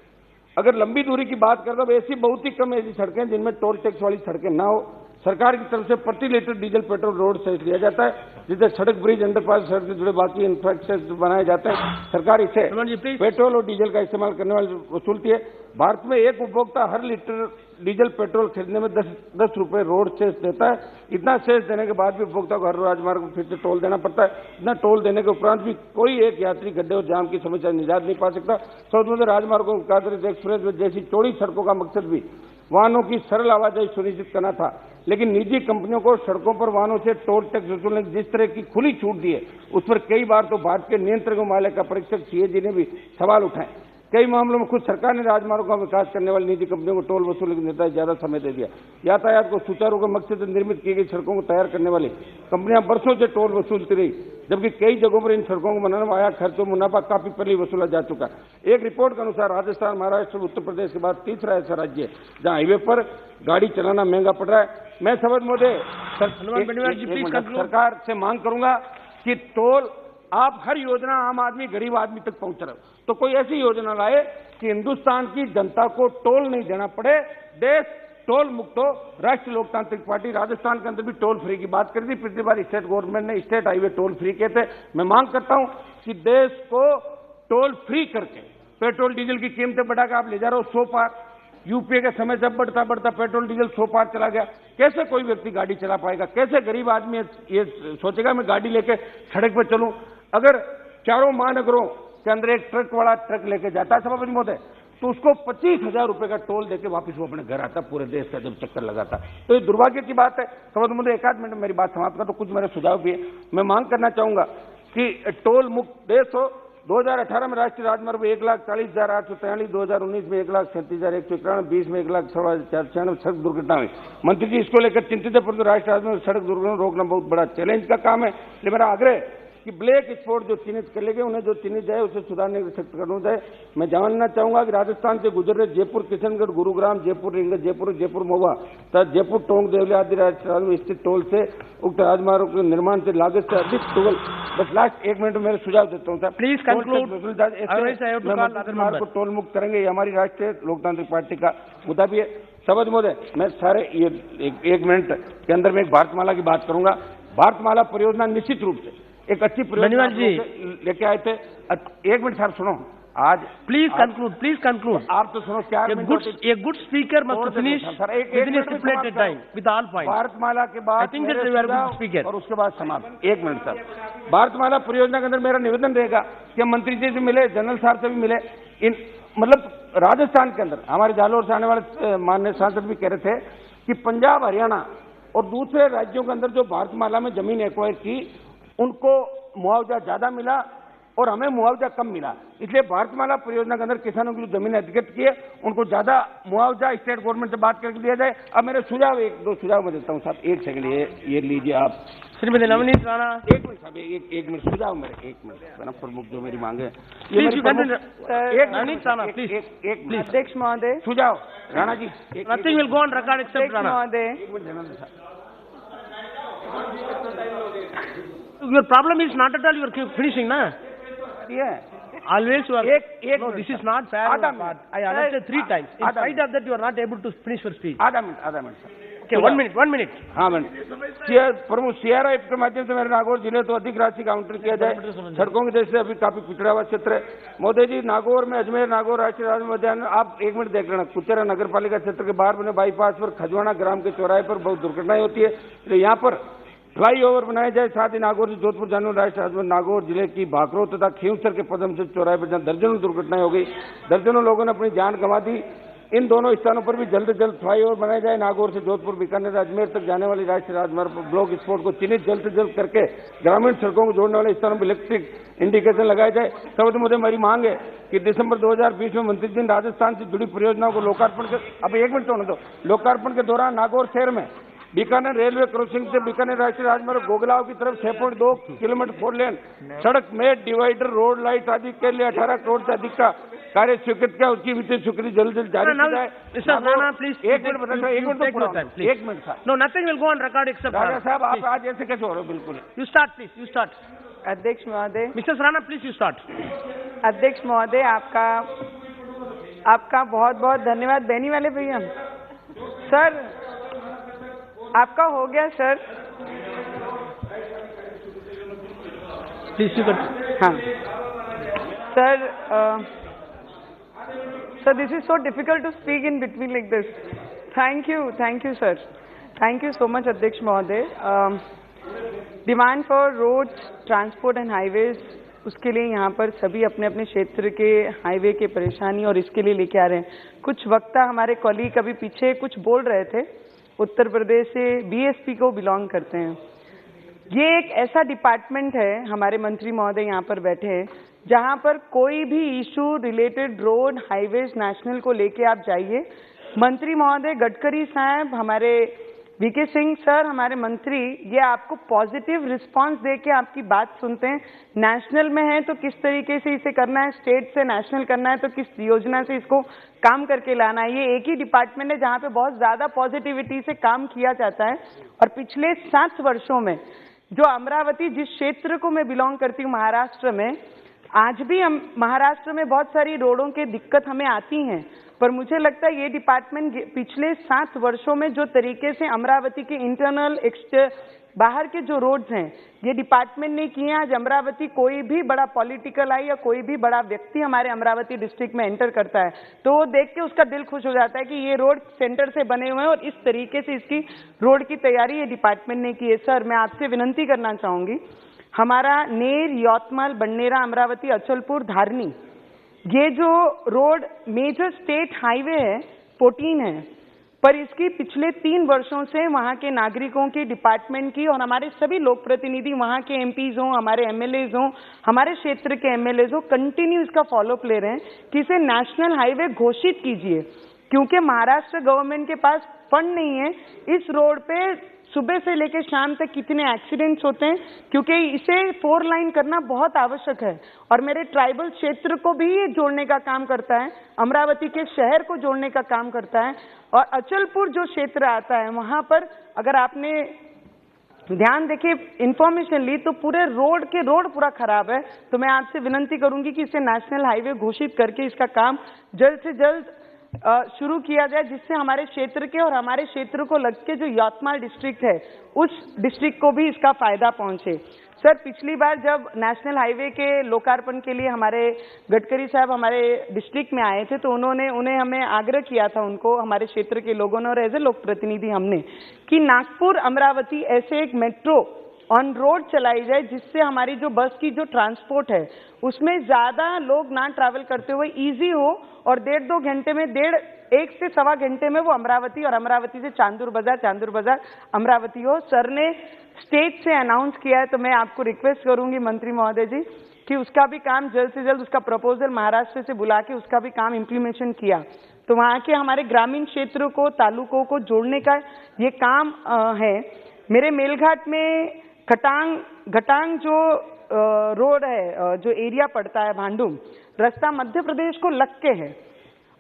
अगर लंबी दूरी की बात करें तो ऐसी बहुत ही कम ऐसी सड़कें जिनमें टोल टैक्स वाली सड़कें ना हो। सरकार की तरफ से प्रति litre diesel, petrol, road cess लिया जाता है। जिधर सड़क, ब्रिज, अंडरपास, सड़क से जुड़े बाकी इंफ्रास्ट्रक्चर बनाए जाते हैं, सरकार इसे पेट्रोल और डीजल का इस्तेमाल करने वाले वसूलती है। भारत में एक उपभोक्ता हर लीटर डीजल पेट्रोल खरीदने में 10 रुपए रोड सेस देता है। इतना सेस देने के बाद भी उपभोक्ता को हर राजमार्ग पर फिर से टोल देना पड़ता है। इतना टोल देने के उपरांत भी कोई एक यात्री गड्ढे और जाम की समस्या निजात नहीं पा सकता। समुद्र राजमार्गों एक्सप्रेस जैसी चौड़ी सड़कों का मकसद भी वाहनों की सरल आवाजाही सुनिश्चित करना था, लेकिन निजी कंपनियों को सड़कों पर वाहनों से टोल टैक्स वसूलने की जिस तरह की खुली छूट दी है, उस पर कई बार तो भारत के नियंत्रक माले का परीक्षक सीएजी ने भी सवाल उठाए। कई मामलों में खुद सरकार ने राजमार्गों का विकास करने वाली निजी कंपनियों को टोल वसूलने के निर्देश ज्यादा समय दे दिया। यातायात को सुचारू के मकसद से निर्मित की गई सड़कों को तैयार करने वाली कंपनियां बरसों से टोल वसूलती रही, जबकि कई जगहों पर इन सड़कों को बनाने में आया खर्च और मुनाफा काफी पहले वसूला जा चुका। एक रिपोर्ट के अनुसार राजस्थान, महाराष्ट्र, उत्तर प्रदेश के बाद तीसरा ऐसा राज्य है जहां हाईवे पर गाड़ी चलाना महंगा पड़ रहा है। मैं सबद मोदी सरकार से मांग करूंगा कि टोल आप हर योजना आम आदमी, गरीब आदमी तक पहुंच रहे हो, तो कोई ऐसी योजना लाए कि हिंदुस्तान की जनता को टोल नहीं देना पड़े, देश टोल मुक्त हो। राष्ट्रीय लोकतांत्रिक पार्टी राजस्थान के अंदर भी टोल फ्री की बात करी थी। पिछली बार स्टेट गवर्नमेंट ने स्टेट हाईवे टोल फ्री किए थे। मैं मांग करता हूं कि देश को टोल फ्री करके पेट्रोल डीजल की कीमतें बढ़ाकर आप ले जा रहे हो 100 पार। यूपीए के समय से बढ़ता बढ़ता पेट्रोल डीजल 100 पार चला गया। कैसे कोई व्यक्ति गाड़ी चला पाएगा? कैसे गरीब आदमी ये सोचेगा मैं गाड़ी लेके सड़क पर चलूं? अगर चारों महानगरों के अंदर एक ट्रक वाला ट्रक लेके जाता है सभापति महोदय, तो उसको 25,000 रुपए का टोल देके वापस वो अपने घर आता, पूरे देश का जब चक्कर लगाता। तो ये दुर्भाग्य की बात है। सभापति महोदय, एक आध मिनट मेरी बात समाप्त कर, तो कुछ मेरे सुझाव भी है। मैं मांग करना चाहूंगा कि टोल मुक्त देश हो। 2018 में राष्ट्रीय राजमार्ग में 1,40,843, 2019 में 1,37,191, 20 में 1,04,496 सड़क दुर्घटना हुई। मंत्री जी इसको लेकर चिंतित है, परंतु राष्ट्रीय राजमार्ग सड़क दुर्घटना रोकना बहुत बड़ा चैलेंज का काम है। इसलिए मेरा आग्रह कि ब्लैक स्पॉट जो चिन्हित कर लेंगे, उन्हें जो चिन्हित जाए उसे सुधारने की सख्त करना जाए। मैं जानना चाहूंगा कि राजस्थान से गुजर रहे जयपुर, किशनगढ़, गुरुग्राम, जयपुर रिंग, जयपुर महुआ तथा जयपुर टोंक, देवलिया आदि राजस्थान स्थित टोल से उक्त राजमार्ग के निर्माण से लागत से अधिक टोल। बस लास्ट 1 मिनट में मेरे सुझाव देता हूँ। Please conclude. राजमार्ग को टोल मुक्त करेंगे, ये हमारी राष्ट्रीय लोकतांत्रिक पार्टी का मुद्दा भी है। सभापति महोदय, मैं सारे ये 1 मिनट के अंदर में एक भारतमाला की बात करूंगा। भारतमाला परियोजना निश्चित रूप से एक अच्छी परियोजना लेके आए थे। 1 मिनट साहब सुनो, आज प्लीज कंक्लूड। आप तो सुनो, क्या a good speaker must finish within stipulated time with all points. Bharatmala के बाद I think that you are good speaker और उसके बाद समाप्त। 1 मिनट साहब, भारतमाला परियोजना के अंदर मेरा निवेदन रहेगा कि हम मंत्री जी से मिले, जनरल साहब से भी मिले। इन मतलब राजस्थान के अंदर हमारे जालोर से आने वाले माननीय सांसद भी कह रहे थे कि पंजाब, हरियाणा और दूसरे राज्यों के अंदर जो भारतमाला में जमीन एक्वायर की, उनको मुआवजा ज्यादा मिला और हमें मुआवजा कम मिला। इसलिए भारतमाला परियोजना के अंदर किसानों की जो जमीन अधिकृत की है, उनको ज्यादा मुआवजा स्टेट गवर्नमेंट से बात करके दिया जाए। अब मेरे सुझाव 1-2 सुझाव मैं देता हूँ साहब। 1 सेकंड ये लीजिए आप। श्रीमती नवनीत राणा। 1 मिनट साहब, 1 मिनट सुझाव मेरे। 1 मिनट प्रमुख जो मेरी मांगे नवनीत राणा प्लीज। अध्यक्ष महोदय, सुझाव Rana ji. Nothing will go on record except Rana महोदय। Your problem is not at all you are finishing, na? Yeah. Always you are. No, this is not fair. I understood 3 times. In spite of that, you are not able to finish your speech. आधा मिनट Okay, 1 minute. हाँ प्रमुख CRF के माध्यम से मेरे नागौर जिले तो अधिक राशि का आवंटन किया जाए। सड़कों की दृष्टि से अभी काफी पिछड़ा हुआ क्षेत्र है। मोदी जी, नागौर में अजमेर नागौर राष्ट्रीय राजमार्ग, आप 1 मिनट देख लेना। कुचेरा नगर पालिका क्षेत्र के बाहर बने बाईपास पर खजवाना ग्राम के चौराहे पर बहुत दुर्घटनाएं होती है। तो यहाँ पर फ्लाईओवर बनाए जाए। साथ ही नागौर से जोधपुर जाने वाले राष्ट्रीय राजमार्ग नागौर जिले की भाखरो तथा खींवसर के पदम से चौराहे पर दर्जनों दुर्घटनाएं हो गई, दर्जनों लोगों ने अपनी जान गंवा दी। इन दोनों स्थानों पर भी जल्द से जल्द फ्लाईओवर बनाए जाए। नागौर से जोधपुर, बीकानेर, अजमेर तक जाने वाली राष्ट्रीय राजमार्ग पर ब्लॉक स्पॉट को चिन्हित जल्द से जल्द करके ग्रामीण सड़कों को जोड़ने वाले स्थानों पर इलेक्ट्रिक इंडिकेशन लगाए जाए। सबसे मुझे मेरी मांग है कि दिसंबर 2020 में मंत्री जी राजस्थान से जुड़ी परियोजनाओं को लोकार्पण के, अब 1 मिनट होने दो, लोकार्पण के दौरान नागौर शहर में बीकानेर रेलवे क्रॉसिंग से बीकानेर राष्ट्रीय राजमार्ग गोगलाव की तरफ 6.2 किलोमीटर 4 लेन सड़क में डिवाइडर, रोड लाइट आदि के लिए 18 करोड़ से अधिक का कार्य स्वीकृत किया। उसकी वित्तीय स्वीकृति जल्द जारी की जाए। एक minute sir. No, nothing will go on record except राजा साहब, आप आज ऐसे कैसे हो रहे हो? बिल्कुल। You start please, you start. अध्यक्ष महोदय। Mrs Rana please, you start. अध्यक्ष महोदय, आपका बहुत बहुत धन्यवाद। बेनी वाले भैया सर, आपका हो गया सर। Please you continue. हाँ sir, this is so difficult to speak in between like this. Thank you sir, thank you so much अध्यक्ष महोदय। Demand for roads, transport and highways, उसके लिए यहाँ पर सभी अपने अपने क्षेत्र के हाईवे के परेशानी और इसके लिए लेके आ रहे हैं। कुछ वक्ता हमारे कॉलीग अभी पीछे कुछ बोल रहे थे, उत्तर प्रदेश से बीएसपी को बिलोंग करते हैं। ये एक ऐसा डिपार्टमेंट है, हमारे मंत्री महोदय यहाँ पर बैठे हैं, जहाँ पर कोई भी issue related road, highways, national को लेके आप जाइए, मंत्री महोदय गडकरी साहब, हमारे वीके सिंह सर, हमारे मंत्री, ये आपको पॉजिटिव रिस्पांस देके आपकी बात सुनते हैं। नेशनल में है तो किस तरीके से इसे करना है, स्टेट से नेशनल करना है तो किस योजना से इसको काम करके लाना है। ये एक ही डिपार्टमेंट है जहाँ पे बहुत ज्यादा पॉजिटिविटी से काम किया जाता है। और पिछले 7 वर्षों में जो अमरावती, जिस क्षेत्र को मैं बिलोंग करती हूँ महाराष्ट्र में, आज भी हम महाराष्ट्र में बहुत सारी रोडों के दिक्कत हमें आती हैं, पर मुझे लगता है ये डिपार्टमेंट पिछले 7 वर्षों में जो तरीके से अमरावती के इंटरनल, बाहर के जो रोड्स हैं ये डिपार्टमेंट ने किए। आज अमरावती, कोई भी बड़ा पॉलिटिकल आई या कोई भी बड़ा व्यक्ति हमारे अमरावती डिस्ट्रिक्ट में एंटर करता है तो वो देख के उसका दिल खुश हो जाता है कि ये रोड सेंटर से बने हुए हैं और इस तरीके से इसकी रोड की तैयारी ये डिपार्टमेंट ने की है। सर, मैं आपसे विनंती करना चाहूंगी, हमारा नेर, यवतमाल, बन्नेरा, अमरावती, अचलपुर, धारनी, ये जो रोड मेजर स्टेट हाईवे है 14 है, पर इसकी पिछले 3 वर्षों से वहां के नागरिकों की, डिपार्टमेंट की और हमारे सभी लोक प्रतिनिधि, वहां के एमपीज हों, हमारे एमएलएज हों, हमारे क्षेत्र के एमएलएज हों, कंटिन्यू इसका फॉलोअप ले रहे हैं कि इसे नेशनल हाईवे घोषित कीजिए, क्योंकि महाराष्ट्र गवर्नमेंट के पास फंड नहीं है। इस रोड पे सुबह से लेकर शाम तक कितने एक्सीडेंट्स होते हैं, क्योंकि इसे 4 लाइन करना बहुत आवश्यक है। और मेरे ट्राइबल क्षेत्र को भी ये जोड़ने का काम करता है, अमरावती के शहर को जोड़ने का काम करता है। और अचलपुर जो क्षेत्र आता है वहां पर अगर आपने ध्यान देके इंफॉर्मेशन ली तो पूरे रोड पूरा खराब है। तो मैं आपसे विनंती करूंगी कि इसे नेशनल हाईवे घोषित करके इसका काम जल्द से जल्द शुरू किया जाए, जिससे हमारे क्षेत्र के और हमारे क्षेत्र को लग के जो यवतमाल डिस्ट्रिक्ट है उस डिस्ट्रिक्ट को भी इसका फायदा पहुंचे। सर, पिछली बार जब नेशनल हाईवे के लोकार्पण के लिए हमारे गडकरी साहब हमारे डिस्ट्रिक्ट में आए थे तो उन्हें हमें आग्रह किया था, उनको, हमारे क्षेत्र के लोगों ने और एज ए लोक प्रतिनिधि हमने, कि नागपुर अमरावती ऐसे एक मेट्रो ऑन रोड चलाई जाए जिससे हमारी जो बस की जो ट्रांसपोर्ट है उसमें ज्यादा लोग ना ट्रैवल करते हुए इजी हो और 1.5-2 घंटे में 1 से 1.25 घंटे में वो अमरावती और अमरावती से चांदूर बाजार अमरावती हो। सर ने स्टेट से अनाउंस किया है तो मैं आपको रिक्वेस्ट करूंगी मंत्री महोदय जी कि उसका भी काम जल्द से जल्द, उसका प्रपोजल महाराष्ट्र से बुला के उसका भी काम इम्प्लीमेंटेशन किया तो वहां के हमारे ग्रामीण क्षेत्रों को, तालुकों को जोड़ने का ये काम है। मेरे मेलघाट में घटांग जो रोड है, जो एरिया पड़ता है भांडुम, रास्ता मध्य प्रदेश को लग के है।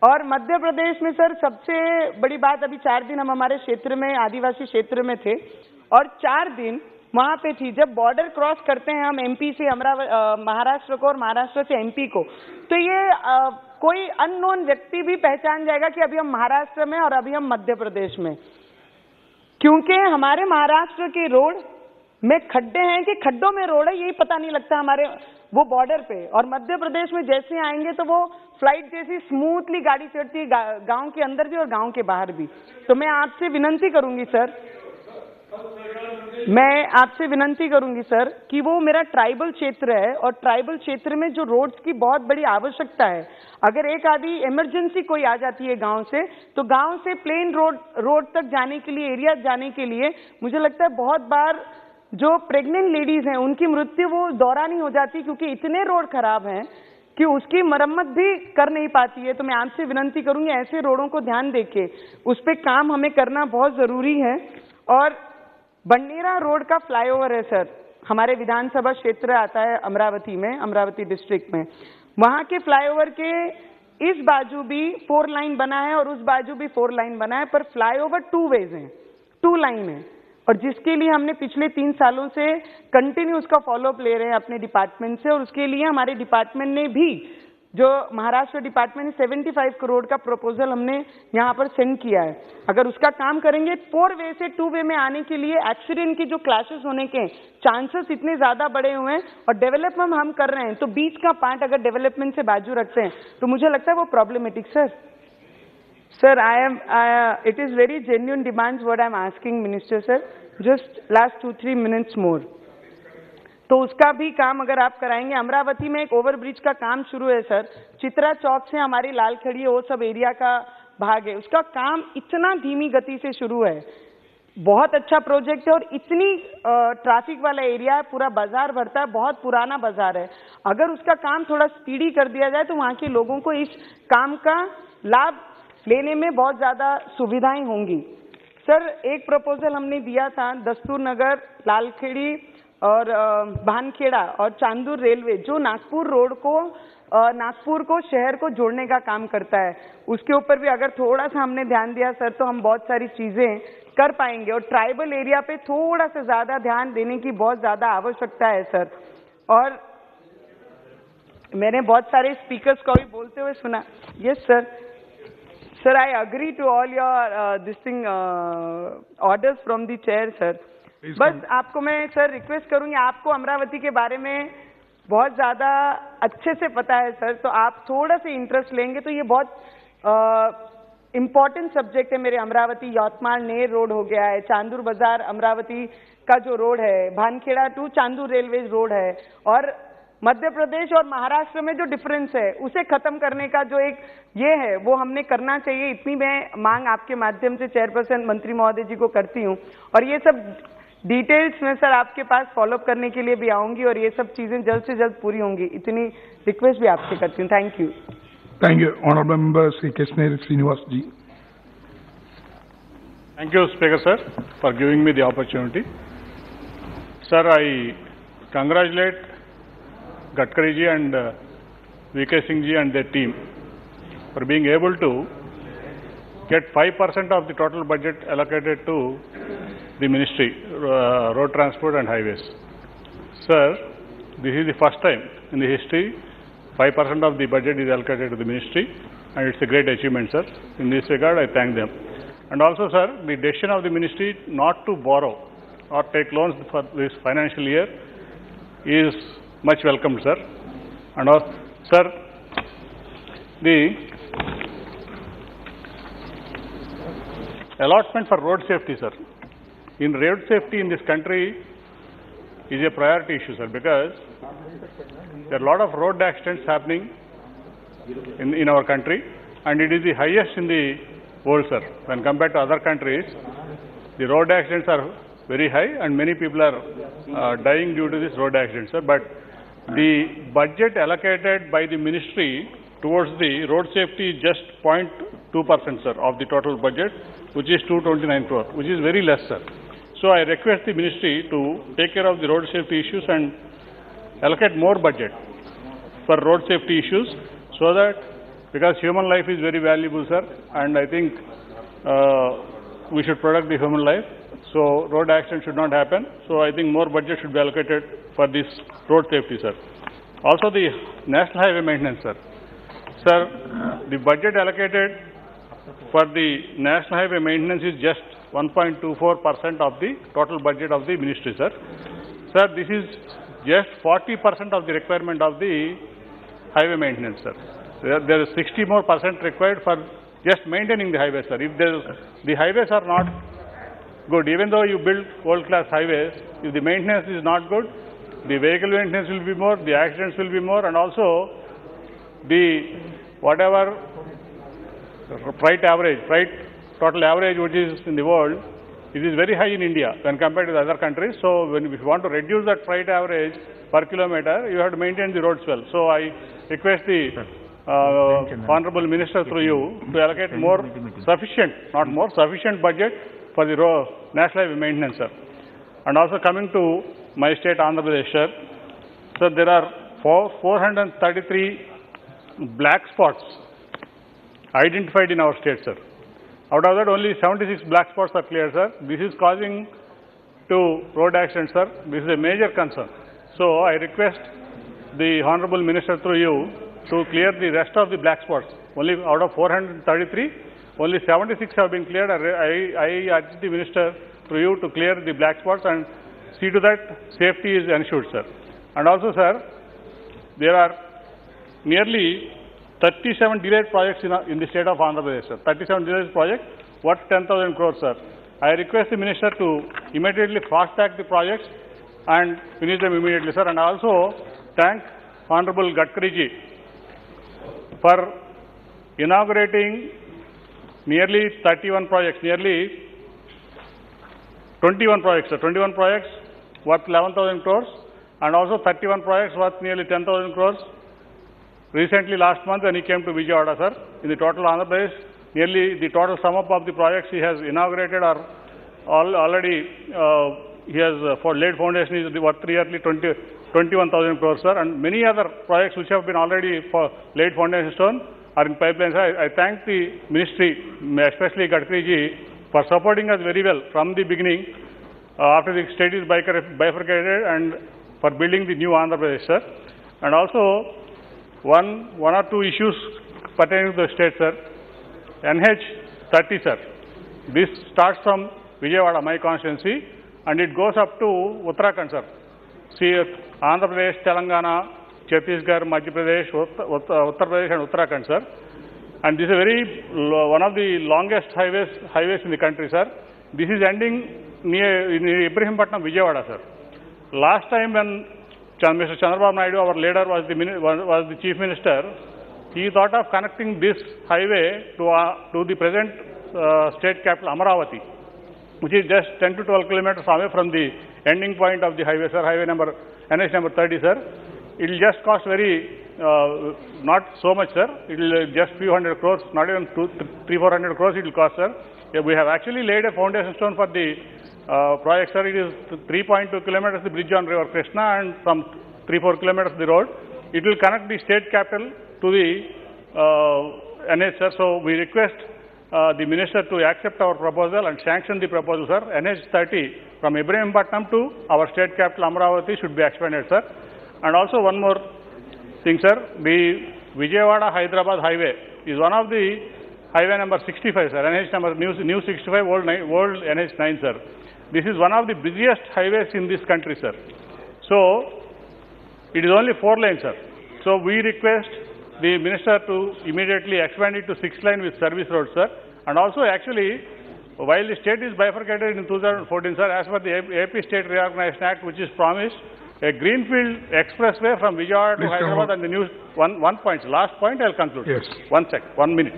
और मध्य प्रदेश में सर सबसे बड़ी बात, अभी 4 दिन हम हमारे क्षेत्र में, आदिवासी क्षेत्र में थे और 4 दिन वहां पे थी। जब बॉर्डर क्रॉस करते हैं हम एमपी से महाराष्ट्र को और महाराष्ट्र से एमपी को, तो ये कोई अननोन व्यक्ति भी पहचान जाएगा कि अभी हम महाराष्ट्र में और अभी हम मध्य प्रदेश में, क्योंकि हमारे महाराष्ट्र के रोड में खड्डे हैं कि खड्डों में रोड है यही पता नहीं लगता हमारे वो बॉर्डर पे। और मध्य प्रदेश में जैसे आएंगे तो वो फ्लाइट जैसी स्मूथली गाड़ी चढ़ती है, गांव के अंदर भी और गांव के बाहर भी। तो मैं आपसे विनंती करूंगी सर, कि वो मेरा ट्राइबल क्षेत्र है और ट्राइबल क्षेत्र में जो रोड्स की बहुत बड़ी आवश्यकता है, अगर एक आधी इमरजेंसी कोई आ जाती है गांव से, तो गांव से प्लेन रोड तक जाने के लिए, एरिया जाने के लिए, मुझे लगता है बहुत बार जो प्रेग्नेंट लेडीज हैं उनकी मृत्यु वो दौरान ही हो जाती है, क्योंकि इतने रोड खराब हैं कि उसकी मरम्मत भी कर नहीं पाती है। तो मैं आपसे विनंती करूंगी ऐसे रोडों को ध्यान देके उस पर काम हमें करना बहुत जरूरी है। और बन्नेरा रोड का फ्लाईओवर है सर, हमारे विधानसभा क्षेत्र आता है अमरावती में, अमरावती डिस्ट्रिक्ट में, वहां के फ्लाईओवर के इस बाजू भी 4 लाइन बना है और उस बाजू भी 4 लाइन बना है, पर फ्लाईओवर 2 वेज है, 2 लाइन है, और जिसके लिए हमने पिछले 3 सालों से कंटिन्यू उसका फॉलोअप ले रहे हैं अपने डिपार्टमेंट से। और उसके लिए हमारे डिपार्टमेंट ने भी जो महाराष्ट्र डिपार्टमेंट ने 75 करोड़ का प्रपोजल हमने यहाँ पर सेंड किया है। अगर उसका काम करेंगे 4 वे से 2 वे में आने के लिए एक्सीडेंट की जो क्लैशेस होने के चांसेस इतने ज्यादा बढ़े हुए हैं और डेवलपमेंट हम कर रहे हैं, तो बीच का पार्ट अगर डेवलपमेंट से बाजू रखते हैं तो मुझे लगता है वो problematic. Sir it is very genuine demands what I am asking Minister sir, just last 2-3 minutes more। तो उसका भी काम अगर आप कराएंगे। अमरावती में एक ओवरब्रिज का काम शुरू है सर, चित्रा चौक से हमारी लाल खड़ी है, वो सब एरिया का भाग है, उसका काम इतना धीमी गति से शुरू है, बहुत अच्छा प्रोजेक्ट है और इतनी ट्रैफिक वाला एरिया है, पूरा बाजार भरता है, बहुत पुराना बाजार है। अगर उसका काम थोड़ा स्पीडी कर दिया जाए तो वहाँ के लोगों को इस काम का लाभ लेने में बहुत ज्यादा सुविधाएं होंगी। सर एक प्रपोजल हमने दिया था, दस्तूर नगर, लालखेड़ी और भानखेड़ा और चांदूर रेलवे, जो नागपुर रोड को नागपुर को शहर को जोड़ने का काम करता है, उसके ऊपर भी अगर थोड़ा सा हमने ध्यान दिया सर तो हम बहुत सारी चीजें कर पाएंगे। और ट्राइबल एरिया पे थोड़ा सा ज्यादा ध्यान देने की बहुत ज्यादा आवश्यकता है सर। और मैंने बहुत सारे स्पीकर्स को भी बोलते हुए सुना। Yes sir, sir I agree to all your this thing orders from the chair sir. बस आपको मैं सर रिक्वेस्ट करूंगी, आपको अमरावती के बारे में बहुत ज्यादा अच्छे से पता है सर, तो आप थोड़ा सा इंटरेस्ट लेंगे तो ये बहुत इम्पोर्टेंट सब्जेक्ट है मेरे। अमरावती यवतमाल नेर रोड हो गया है, चांदूर बाजार अमरावती का जो रोड है, Bhankheda to Chandur railway road है, और मध्य प्रदेश और महाराष्ट्र में जो डिफरेंस है उसे खत्म करने का जो एक ये है वो हमने करना चाहिए। इतनी मैं मांग आपके माध्यम से चेयरपर्सन मंत्री महोदय जी को करती हूँ, और ये सब डिटेल्स में सर आपके पास फॉलोअप करने के लिए भी आऊंगी और ये सब चीजें जल्द से जल्द पूरी होंगी, इतनी रिक्वेस्ट भी आपसे करती हूँ। Thank you. Thank you. Honorable Member Sri Kesner Srinivas ji. Thank you, Speaker sir, for giving me the opportunity. Sir, I congratulate Gadkari ji and VK Singh ji and their team for being able to get 5% of the total budget allocated to the ministry, road transport and highways. Sir, this is the first time in the history 5% of the budget is allocated to the ministry, and it's a great achievement, sir. In this regard, I thank them. And also, sir, the decision of the ministry not to borrow or take loans for this financial year is much welcomed, sir. And also, sir, the allotment for road safety, sir. In road safety in this country is a priority issue, sir, because there are a lot of road accidents happening in our country, and it is the highest in the world, sir. When compared to other countries, the road accidents are very high and many people are dying due to this road accidents, sir. But the budget allocated by the ministry towards the road safety is just 0.2%, sir, of the total budget, which is 229 crore, which is very less, sir. So I request the ministry to take care of the road safety issues and allocate more budget for road safety issues, so that, because human life is very valuable, sir, and I think we should protect the human life, so road accidents should not happen. So I think more budget should be allocated for this road safety, sir. Also the national highway maintenance, sir. Sir, the budget allocated for the national highway maintenance is just 1.24% of the total budget of the ministry, sir. Sir, this is just 40% of the requirement of the highway maintenance, sir. There is 60% more required for just maintaining the highways, sir. If the highways are not good, even though you build world-class highways, if the maintenance is not good, the vehicle maintenance will be more, the accidents will be more, and also the whatever freight total average which is in the world, it is very high in India when compared to the other countries. So if you want to reduce that freight average per kilometer, you have to maintain the roads well. So I request the Honorable Minister through you to allocate more sufficient, not more, sufficient budget for the national highway maintenance, sir. And also coming to my state, Andhra Pradesh, sir. So there are 433 black spots identified in our state, sir. Out of that, only 76 black spots are clear, sir. This is causing to road accidents, sir. This is a major concern. So I request the Honorable Minister through you to clear the rest of the black spots. Only out of 433, only 76 have been cleared. I urge the Minister through you to clear the black spots and see to that safety is ensured, sir. And also, sir, there are nearly 37 delayed projects in the state of Andhra Pradesh, sir. 37 delayed projects worth 10,000 crores, sir. I request the Minister to immediately fast-track the projects and finish them immediately, sir. And also thank Honorable Gadkari ji for inaugurating nearly 31 projects, nearly 21 projects, sir. 21 projects worth 11,000 crores and also 31 projects worth nearly 10,000 crores. Recently, last month, when he came to Vijayawada, sir, in the total Andhra Pradesh, nearly the total sum up of the projects he has inaugurated are already, he has laid foundation is worth nearly 21,000 crores, sir, and many other projects which have been already laid foundation stone are in pipeline, sir. I thank the ministry, especially Gadkari ji, for supporting us very well from the beginning after the state is bifurcated and for building the new Andhra Pradesh, sir. And also, one or two issues pertaining to the state, sir. NH30, sir. This starts from Vijayawada, my constituency, and it goes up to Uttarakhand, sir. See, Andhra Pradesh, Telangana, Chhattisgarh, Madhya Pradesh, Uttar Pradesh and Uttarakhand, sir. And this is one of the longest highways in the country, sir. This is ending near Ibrahimpatnam, Vijayawada, sir. Last time when Mr. Chandrababu Naidu, our leader, was the chief minister, he thought of connecting this highway to the present state capital, Amaravati, which is just 10 to 12 kilometers away from the ending point of the highway, sir, NH number 30, sir. It will just cost not so much, sir. It will just few hundred crores, not even 300-400 crores it will cost, sir. We have actually laid a foundation stone for the project, sir. It is 3.2 kilometers the bridge on River Krishna and some 3-4 kilometers the road. It will connect the state capital to the NH, sir. So we request the minister to accept our proposal and sanction the proposal, sir. NH30 from Ibrahimpatnam to our state capital Amaravati should be expanded, sir. And also one more thing, sir. The Vijayawada-Hyderabad highway is one of the highway number 65, sir. NH number new 65, old NH9, sir. This is one of the busiest highways in this country, sir. So it is only 4 lanes, sir. So we request the minister to immediately expand it to 6 lane with service roads, sir. And also actually, while the state is bifurcated in 2014, sir, as per the AP State Reorganization Act, which is promised, a greenfield expressway from Vijayawada to Hyderabad and the new one point. Last point, I'll conclude. Yes. 1 minute.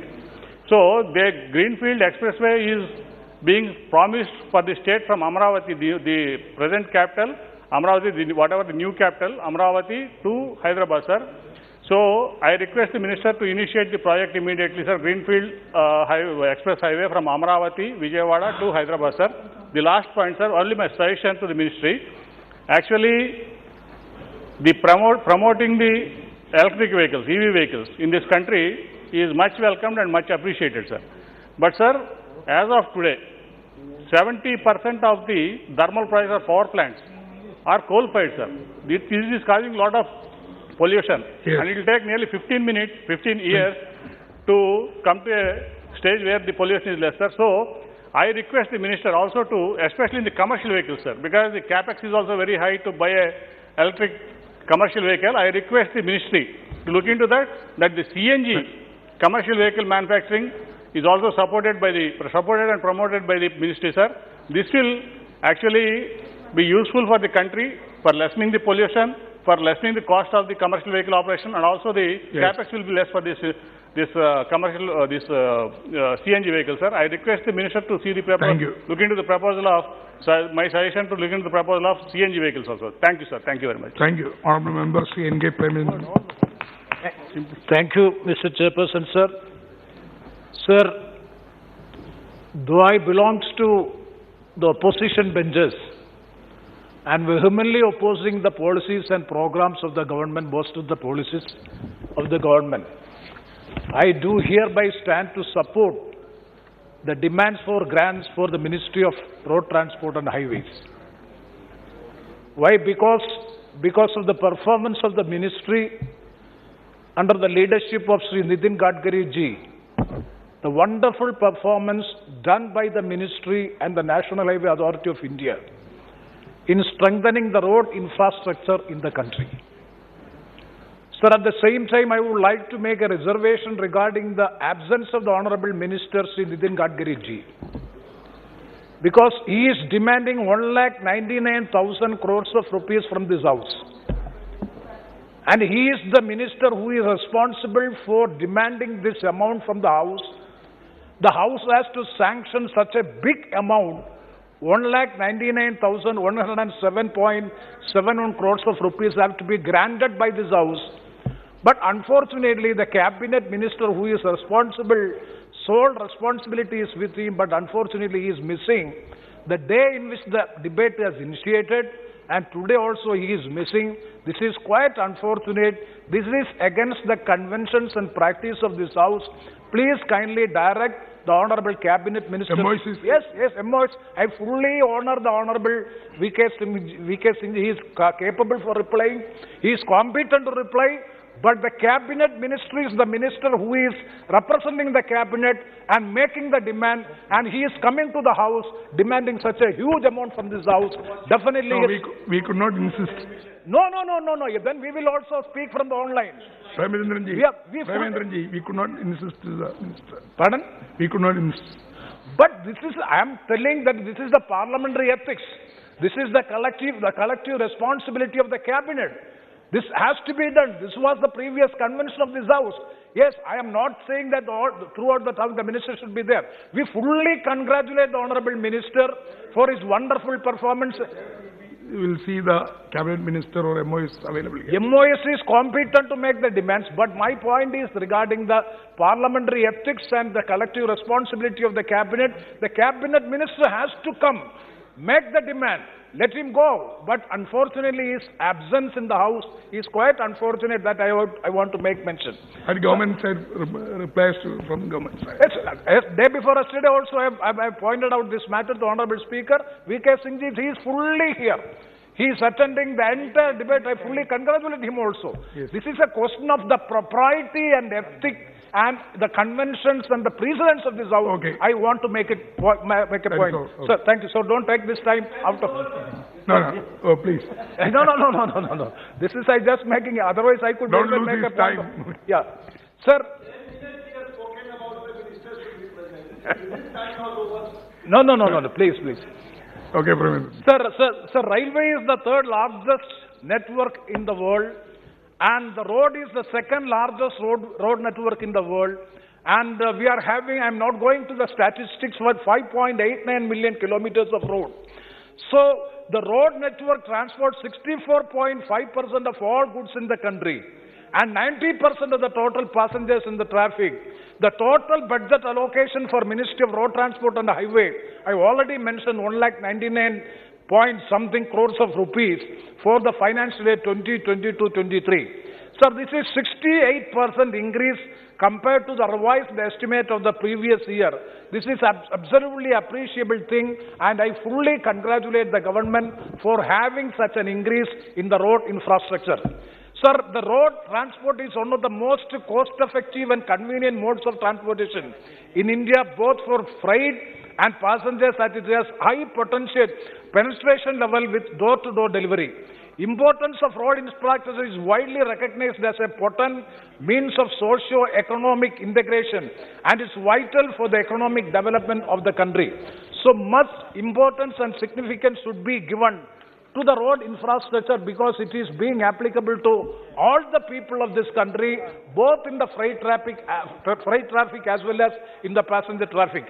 So the greenfield expressway is being promised for the state from Amaravati, the present capital, Amaravati, whatever the new capital, Amaravati to Hyderabad, sir. So I request the minister to initiate the project immediately, sir. Greenfield express highway from Amaravati, Vijayawada to Hyderabad, sir. The last point, sir, only my suggestion to the ministry. Actually, the promoting the electric vehicles, EV vehicles in this country is much welcomed and much appreciated, sir. But, sir, as of today, 70% of the thermal power plants are coal-fired, sir. This is causing a lot of pollution. Yes. And it will take nearly 15 years to come to a stage where the pollution is less, sir. So, I request the minister also to, especially in the commercial vehicles, sir, because the capex is also very high to buy a electric commercial vehicle. I request the ministry to look into that the CNG commercial vehicle manufacturing is also supported and promoted by the ministry, sir. This will actually be useful for the country for lessening the pollution, for lessening the cost of the commercial vehicle operation, and also the capex will be less for this CNG vehicle, sir. I request the minister to see the proposal, look into the proposal of, my suggestion to look into the proposal of CNG vehicles also. Thank you, sir. Thank you very much. Thank you. Honorable Member, CNG Prime Minister. Thank you, Mr. Chairperson, sir. Sir, though I belong to the opposition benches and vehemently opposing the policies and programs of the government, most of the policies of the government, I do hereby stand to support the demands for grants for the Ministry of Road Transport and Highways. Why? Because of the performance of the ministry under the leadership of Sri Nitin Gadkari ji, the wonderful performance done by the Ministry and the National Highway Authority of India in strengthening the road infrastructure in the country. Sir, at the same time, I would like to make a reservation regarding the absence of the Honorable Minister, Sri Nitin Gadkari ji, because he is demanding 1,99,000 crores of rupees from this house. And he is the minister who is responsible for demanding this amount from the house. The house has to sanction such a big amount, 1,99,107.71 crores of rupees have to be granted by this house. But unfortunately, the cabinet minister who is responsible, sole responsibility is with him, but unfortunately he is missing the day in which the debate has initiated, and today also he is missing. This is quite unfortunate. This is against the conventions and practice of this house. Please kindly direct the Honorable Cabinet Minister. Yes, MOS. I fully honor the Honorable V.K. Singh. He is capable for replying. He is competent to reply. But the Cabinet Ministry is the minister who is representing the Cabinet and making the demand, and he is coming to the House demanding such a huge amount from this House. Definitely. No, we could not insist. No. Then we will also speak from the online. We could not insist to the minister. Pardon? We could not insist. But this is, I am telling that this is the parliamentary ethics. This is the collective responsibility of the Cabinet. This has to be done. This was the previous convention of this House. Yes, I am not saying that throughout the time the minister should be there. We fully congratulate the Honorable Minister for his wonderful performance. We will see the Cabinet Minister or MOS available here. MOS is competent to make the demands, but my point is regarding the parliamentary ethics and the collective responsibility of the Cabinet. The Cabinet Minister has to come, make the demand. Let him go. But unfortunately, his absence in the House is quite unfortunate. That I want to make mention. And government side replies from government side. Yes, day before yesterday also I pointed out this matter to the Honorable Speaker. V.K. Singh ji, he is fully here. He is attending the entire debate. I fully congratulate him also. Yes. This is a question of the propriety and ethics and the conventions and the precedents of this House. Okay. I want to make a point. So, okay. Sir, thank you. So don't take this time out of... No. Oh, please. No. This is I just making... Otherwise I could don't make a point. Of, yeah. Sir... No. Please. Okay, Prime Minister. Sir, railway is the third largest network in the world, and the road is the second largest road network in the world. And we are having, I'm not going to the statistics, but 5.89 million kilometers of road. So the road network transports 64.5% of all goods in the country and 90% of the total passengers in the traffic. The total budget allocation for Ministry of Road Transport and Highway, I already mentioned 1,99 point something crores of rupees for the financial year 2022-23. Sir, this is 68% increase compared to the revised estimate of the previous year. This is absolutely appreciable thing, and I fully congratulate the government for having such an increase in the road infrastructure. Sir, the road transport is one of the most cost-effective and convenient modes of transportation in India, both for freight and passengers, that it has high potential penetration level with door-to-door delivery. Importance of road infrastructure is widely recognized as a potent means of socio-economic integration and is vital for the economic development of the country. So much importance and significance should be given to the road infrastructure because it is being applicable to all the people of this country, both in the freight traffic as well as in the passenger traffic.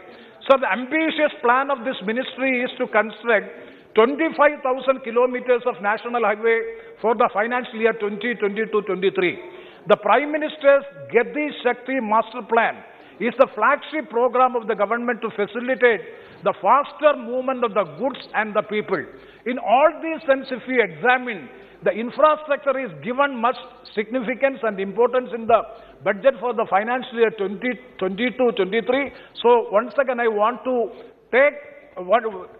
So the ambitious plan of this ministry is to construct 25,000 kilometers of national highway for the financial year 2022-23. The Prime Minister's Gati Shakti Master Plan is the flagship program of the government to facilitate the faster movement of the goods and the people. In all these sense, if we examine, the infrastructure is given much significance and importance in the budget for the financial year 2022-23. So once again, I want to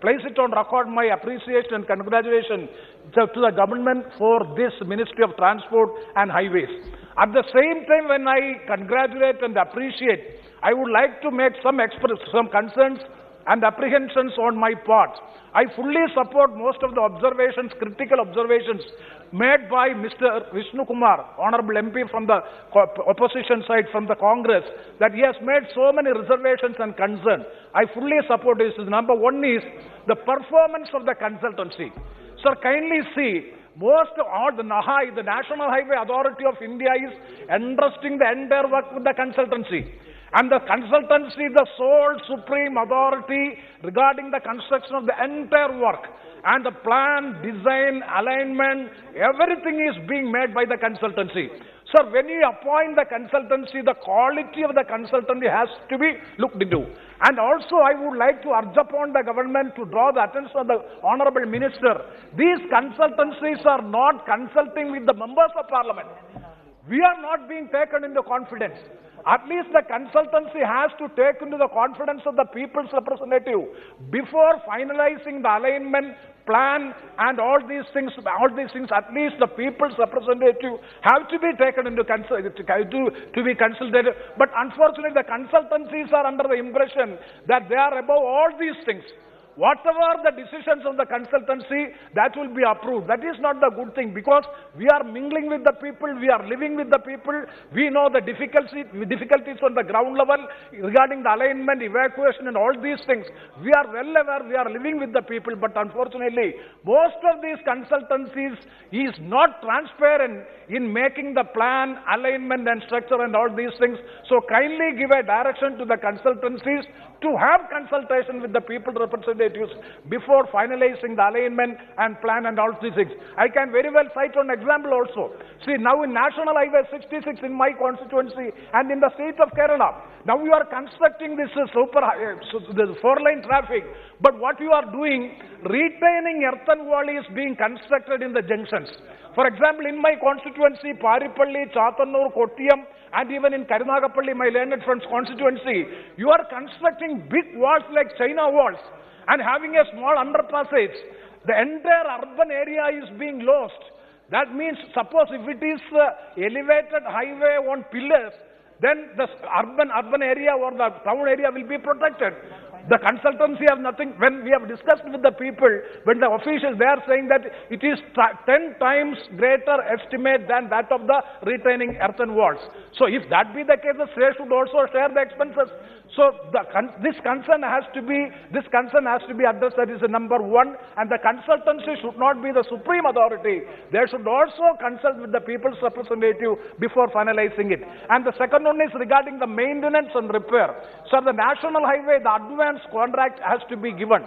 place it on record my appreciation and congratulations to the government for this Ministry of Transport and Highways. At the same time, when I congratulate and appreciate, I would like to make some concerns and apprehensions on my part. I fully support most of the observations, critical observations made by Mr. Vishnu Kumar, Honorable MP from the opposition side, from the Congress, that he has made so many reservations and concerns. I fully support this. Number one is the performance of the consultancy. Sir, kindly see, most of all the NHAI, the National Highway Authority of India, is entrusting the entire work with the consultancy. And the consultancy, the sole supreme authority regarding the construction of the entire work. And the plan, design, alignment, everything is being made by the consultancy. Sir, when you appoint the consultancy, the quality of the consultancy has to be looked into. And also, I would like to urge upon the government to draw the attention of the Honorable Minister. These consultancies are not consulting with the members of Parliament. We are not being taken into confidence. At least the consultancy has to take into the confidence of the people's representative before finalizing the alignment, plan, and all these things, at least the people's representative have to be taken into to be consulted. But unfortunately, the consultancies are under the impression that they are above all these things. Whatever the decisions of the consultancy, that will be approved. That is not the good thing, because we are mingling with the people, we are living with the people, we know the difficulties on the ground level regarding the alignment, evacuation and all these things. We are well aware, we are living with the people, but unfortunately, most of these consultancies is not transparent in making the plan, alignment and structure and all these things. So kindly give a direction to the consultancies to have consultation with the people representatives before finalizing the alignment and plan and all these things. I can very well cite an example also. See, now in National Highway 66 in my constituency and in the state of Kerala, now you are constructing this four-lane traffic, but what you are doing, retaining earthen wall is being constructed in the junctions. For example, in my constituency, Paripalli, Chattanur, Kottayam, and even in Karunagapalli, my learned friend's constituency, you are constructing big walls like China walls and having a small underpassage. The entire urban area is being lost. That means, suppose if it is elevated highway on pillars, then the urban area or the town area will be protected. The consultancy has nothing. When we have discussed with the people, when the officials, they are saying that it is 10 times greater estimate than that of the retaining earthen walls. So if that be the case, the state should also share the expenses. So this concern has to be addressed. That is number one. And the consultancy should not be the supreme authority. They should also consult with the people's representative before finalizing it. And the second one is regarding the maintenance and repair. So the National Highway, the advance contract has to be given.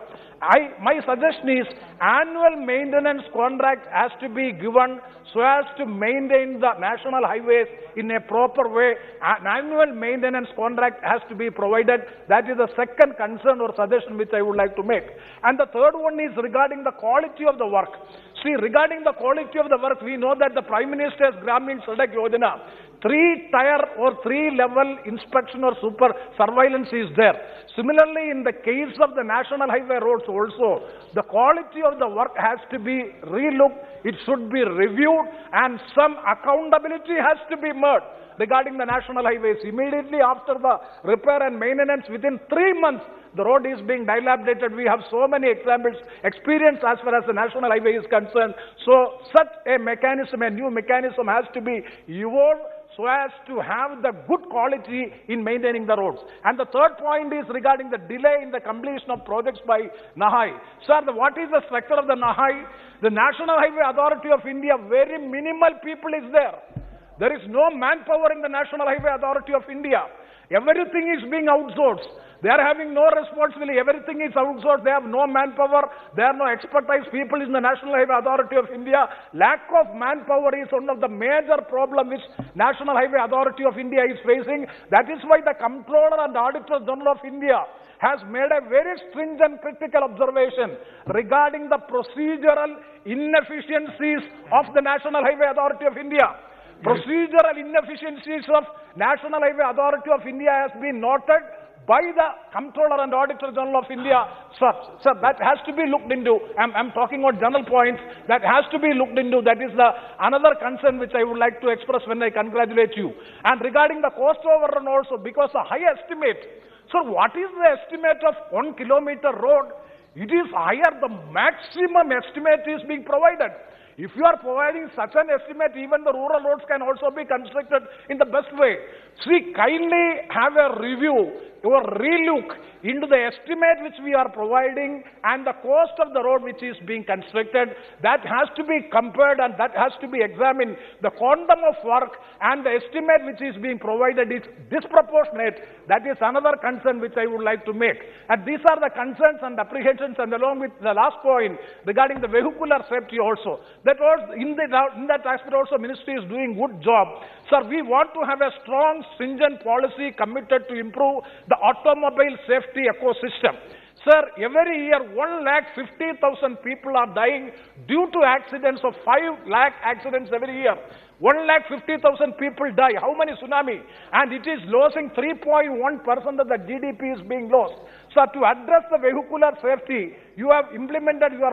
My suggestion is annual maintenance contract has to be given so as to maintain the national highways in a proper way. An annual maintenance contract has to be provided. That is the second concern or suggestion which I would like to make. And the third one is regarding the quality of the work. See, regarding the quality of the work, we know that the Prime Minister's Gramin Sadak Yojana, 3-tier or 3-level inspection or super surveillance is there. Similarly, in the case of the national highway roads also, the quality of the work has to be relooked, it should be reviewed, and some accountability has to be made regarding the national highways. Immediately after the repair and maintenance, within 3 months, the road is being dilapidated. We have so many examples, experience as far as the national highway is concerned. So such a mechanism, a new mechanism has to be evolved so as to have the good quality in maintaining the roads. And the third point is regarding the delay in the completion of projects by NHAI. Sir, what is the structure of the NHAI? The National Highway Authority of India, very minimal people is there. There is no manpower in the National Highway Authority of India. Everything is being outsourced. They are having no responsibility. Everything is outsourced. They have no manpower. There are no expertise people in the National Highway Authority of India. Lack of manpower is one of the major problems which National Highway Authority of India is facing. That is why the Comptroller and Auditor General of India has made a very stringent critical observation regarding the procedural inefficiencies of the National Highway Authority of India. Procedural inefficiencies of National Highway Authority of India has been noted by the Comptroller and Auditor General of India. Sir, that has to be looked into. I'm talking on general points. That has to be looked into. That is the another concern which I would like to express when I congratulate you. And regarding the cost overrun also, because the high estimate. Sir, what is the estimate of 1 kilometer road? It is higher. The maximum estimate is being provided. If you are providing such an estimate, even the rural roads can also be constructed in the best way. See, kindly have a review or relook into the estimate which we are providing and the cost of the road which is being constructed. That has to be compared and that has to be examined. The quantum of work and the estimate which is being provided is disproportionate. That is another concern which I would like to make. And these are the concerns and apprehensions, and along with the last point regarding the vehicular safety also. That was in that aspect also Ministry is doing good job. Sir, we want to have a strong, stringent policy committed to improve the automobile safety ecosystem. Sir, every year 1,50,000 people are dying due to accidents of 5 lakh accidents every year. 1,50,000 people die. How many tsunami? And it is losing 3.1% of the GDP is being lost. So to address the vehicular safety, you are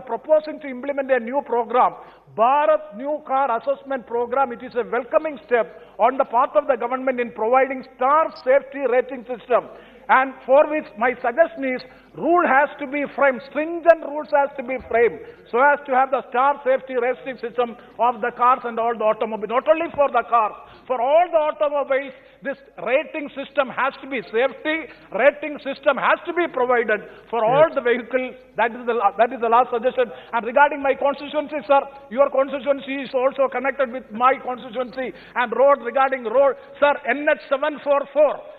proposing to implement a new program, Bharat New Car Assessment Program. It is a welcoming step on the part of the government in providing star safety rating system. And for which my suggestion is, rule has to be framed, stringent rules has to be framed, so as to have the star safety rating system of the cars and all the automobiles. Not only for the cars, for all the automobiles, this rating system has to be safety, rating system has to be provided for all the vehicles. That is the last suggestion. And regarding my constituency, sir, your constituency is also connected with my constituency, and regarding road, sir, NH 744.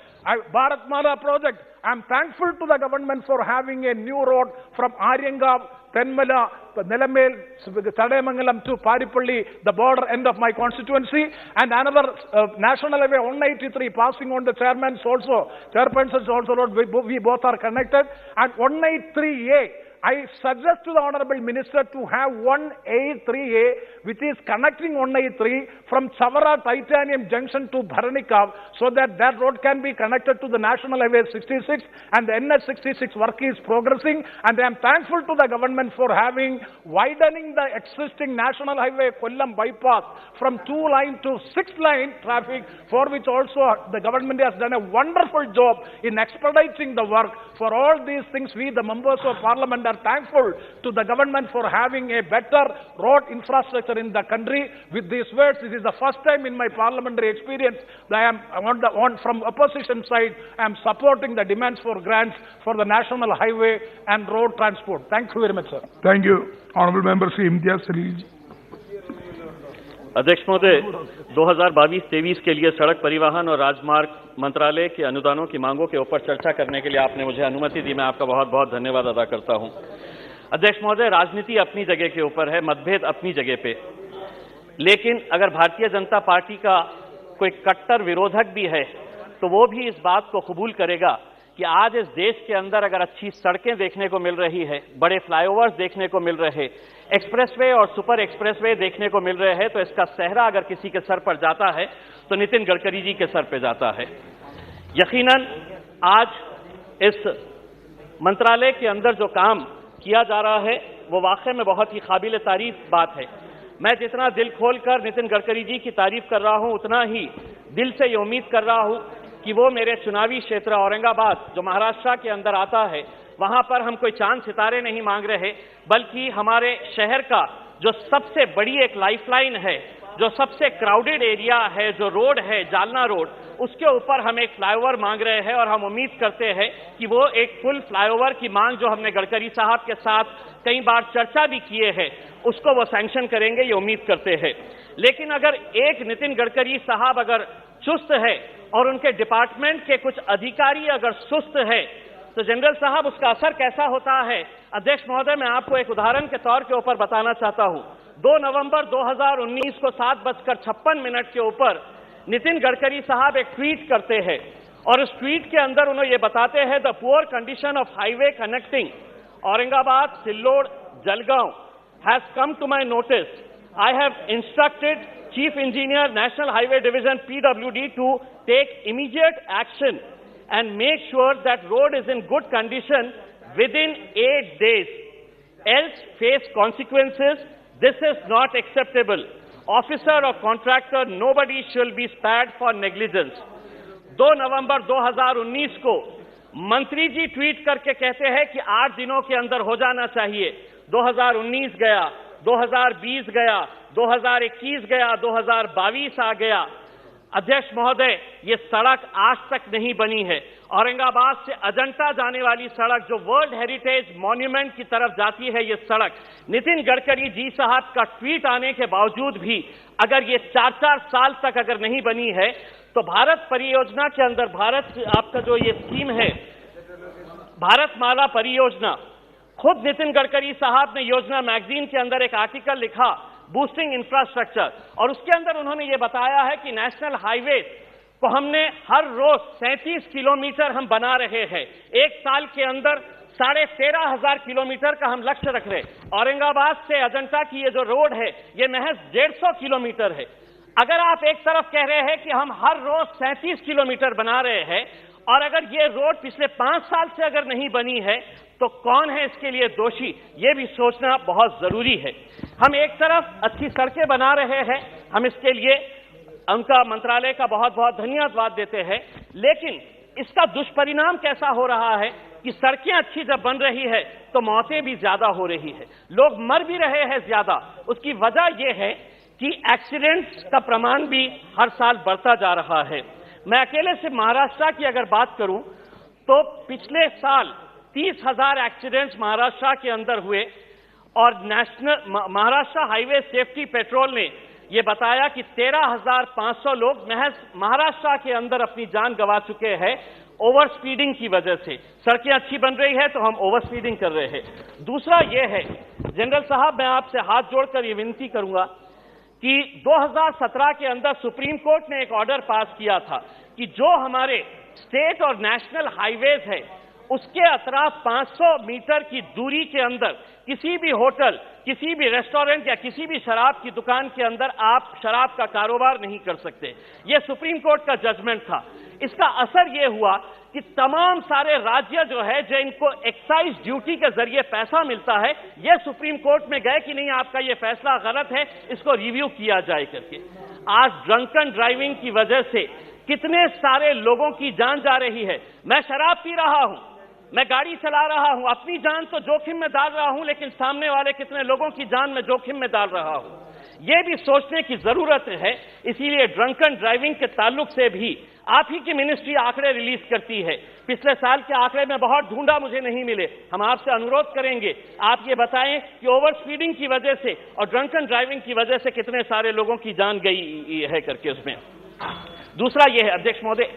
Bharat Mala project. I am thankful to the government for having a new road from Aryangav, Tenmala, Nelamel, Chadayamangalam to Paripalli, the border end of my constituency, and another National Highway 183 passing on the chairman's also, chairperson's also road. We both are connected. And 183A. I suggest to the Honorable Minister to have 183A, which is connecting 183 from Chavara Titanium Junction to Bharanikav, so that road can be connected to the National Highway 66, and the NH 66 work is progressing. And I am thankful to the government for widening the existing National Highway Kollam bypass from 2-line to 6-line traffic, for which also the government has done a wonderful job in expediting the work. For all these things, we, the members of Parliament, are thankful to the government for having a better road infrastructure in the country. With these words, this is the first time in my parliamentary experience that from opposition side, I am supporting the demands for grants for the national highway and road transport. Thank you very much, sir. Thank you. Honorable Member Sri Imtiaz Salil. अध्यक्ष महोदय, 2022-23 के लिए सड़क परिवहन और राजमार्ग मंत्रालय के अनुदानों की मांगों के ऊपर चर्चा करने के लिए आपने मुझे अनुमति दी। मैं आपका बहुत बहुत धन्यवाद अदा करता हूं। अध्यक्ष महोदय, राजनीति अपनी जगह के ऊपर है, मतभेद अपनी जगह पे, लेकिन अगर भारतीय जनता पार्टी का कोई कट्टर विरोधक भी है तो वो भी इस बात को कबूल करेगा कि आज इस देश के अंदर अगर अच्छी सड़कें देखने को मिल रही है, बड़े फ्लाईओवर्स देखने को मिल रहे, एक्सप्रेसवे और सुपर एक्सप्रेसवे देखने को मिल रहे हैं, तो इसका सेहरा अगर किसी के सर पर जाता है तो नितिन गडकरी जी के सर पर जाता है। यकीनन आज इस मंत्रालय के अंदर जो काम किया जा रहा है वो वाकई में बहुत ही काबिल तारीफ बात है। मैं जितना दिल खोलकर नितिन गडकरी जी की तारीफ कर रहा हूं, उतना ही दिल से ये उम्मीद कर रहा हूं कि वो मेरे चुनावी क्षेत्र औरंगाबाद जो महाराष्ट्र के अंदर आता है, वहां पर हम कोई चांद सितारे नहीं मांग रहे, बल्कि हमारे शहर का जो सबसे बड़ी एक लाइफलाइन है, जो सबसे क्राउडेड एरिया है, जो रोड है जालना रोड, उसके ऊपर हम एक फ्लाईओवर मांग रहे हैं। और हम उम्मीद करते हैं कि वो एक फुल फ्लाईओवर की मांग जो हमने गडकरी साहब के साथ कई बार चर्चा भी किए हैं, उसको वो सैंक्शन करेंगे, ये उम्मीद करते हैं। लेकिन अगर एक नितिन गडकरी साहब अगर चुस्त है और उनके डिपार्टमेंट के कुछ अधिकारी अगर सुस्त है, तो जनरल साहब उसका असर कैसा होता है? अध्यक्ष महोदय, मैं आपको एक उदाहरण के तौर के ऊपर बताना चाहता हूं। 2 नवंबर 2019 को 7:56 के ऊपर नितिन गडकरी साहब एक ट्वीट करते हैं और उस ट्वीट के अंदर उन्होंने ये बताते हैं, the poor condition of highway connecting Aurangabad, Sillod, Jalgaon has come to my notice. I have instructed Chief Engineer, National Highway Division, PWD, to take immediate action and make sure that road is in good condition within 8 days. Else face consequences. This is not acceptable. Officer or contractor, nobody shall be spared for negligence. 2 नवंबर 2019 को मंत्री जी ट्वीट करके कहते हैं कि 8 दिनों के अंदर हो जाना चाहिए। 2019 गया, 2020 गया, 2021 गया, 2022 आ गया। अध्यक्ष महोदय, ये सड़क आज तक नहीं बनी है। औरंगाबाद से अजंता जाने वाली सड़क जो वर्ल्ड हेरिटेज मॉन्यूमेंट की तरफ जाती है, ये सड़क नितिन गडकरी जी साहब का ट्वीट आने के बावजूद भी अगर ये 4-4 साल तक अगर नहीं बनी है, तो भारत परियोजना के अंदर भारत आपका जो ये स्कीम है, भारत माला परियोजना, खुद नितिन गडकरी साहब ने योजना मैगजीन के अंदर एक आर्टिकल लिखा, बूस्टिंग इंफ्रास्ट्रक्चर, और उसके अंदर उन्होंने ये बताया है कि नेशनल हाईवे को हमने हर रोज 37 किलोमीटर हम बना रहे हैं। एक साल के अंदर 13,500 किलोमीटर का हम लक्ष्य रख रहे हैं। औरंगाबाद से अजंता की ये जो रोड है, ये महज 150 किलोमीटर है। अगर आप एक तरफ कह रहे हैं कि हम हर रोज 37 किलोमीटर बना रहे हैं, और अगर ये रोड पिछले 5 साल से अगर नहीं बनी है, तो कौन है इसके लिए दोषी, ये भी सोचना बहुत जरूरी है। हम एक तरफ अच्छी सड़कें बना रहे हैं, हम इसके लिए उनका मंत्रालय का बहुत बहुत धन्यवाद देते हैं, लेकिन इसका दुष्परिणाम कैसा हो रहा है कि सड़कें अच्छी जब बन रही है तो मौतें भी ज्यादा हो रही है, लोग मर भी रहे हैं ज्यादा। उसकी वजह यह है कि एक्सीडेंट्स का प्रमाण भी हर साल बढ़ता जा रहा है। मैं अकेले से महाराष्ट्र की अगर बात करूं तो पिछले साल 30,000 एक्सीडेंट्स महाराष्ट्र के अंदर हुए, और national Maharashtra highway safety petrol ने यह बताया कि 13,500 लोग महज महाराष्ट्र के अंदर अपनी जान गंवा चुके हैं ओवर स्पीडिंग की वजह से। सड़कें अच्छी बन रही है तो हम ओवर स्पीडिंग कर रहे हैं। दूसरा यह है, जनरल साहब, मैं आपसे हाथ जोड़कर यह विनती करूंगा कि 2017 के अंदर सुप्रीम कोर्ट ने एक ऑर्डर पास किया था कि जो हमारे स्टेट और नेशनल हाईवेज है, उसके अतराफ 500 मीटर की दूरी के अंदर किसी भी होटल, किसी भी रेस्टोरेंट या किसी भी शराब की दुकान के अंदर आप शराब का कारोबार नहीं कर सकते। यह सुप्रीम कोर्ट का जजमेंट था। इसका असर यह हुआ कि तमाम सारे राज्य जो है, जो इनको एक्साइज ड्यूटी के जरिए पैसा मिलता है, यह सुप्रीम कोर्ट में गए कि नहीं, आपका यह फैसला गलत है, इसको रिव्यू किया जाए करके। आज ड्रंकन ड्राइविंग की वजह से कितने सारे लोगों की जान जा रही है। मैं शराब पी रहा हूं, मैं गाड़ी चला रहा हूं, अपनी जान तो जोखिम में डाल रहा हूं, लेकिन सामने वाले कितने लोगों की जान में जोखिम में डाल रहा हूं, यह भी सोचने की जरूरत है। इसीलिए ड्रंकन ड्राइविंग के ताल्लुक से भी आप ही की मिनिस्ट्री आंकड़े रिलीज करती है। पिछले साल के आंकड़े में बहुत ढूंढा, मुझे नहीं मिले। हम आपसे अनुरोध करेंगे, आप ये बताएं कि ओवर स्पीडिंग की वजह से और ड्रंकन ड्राइविंग की वजह से कितने सारे लोगों की जान गई है करके उसमें। दूसरा यह है, अध्यक्ष महोदय,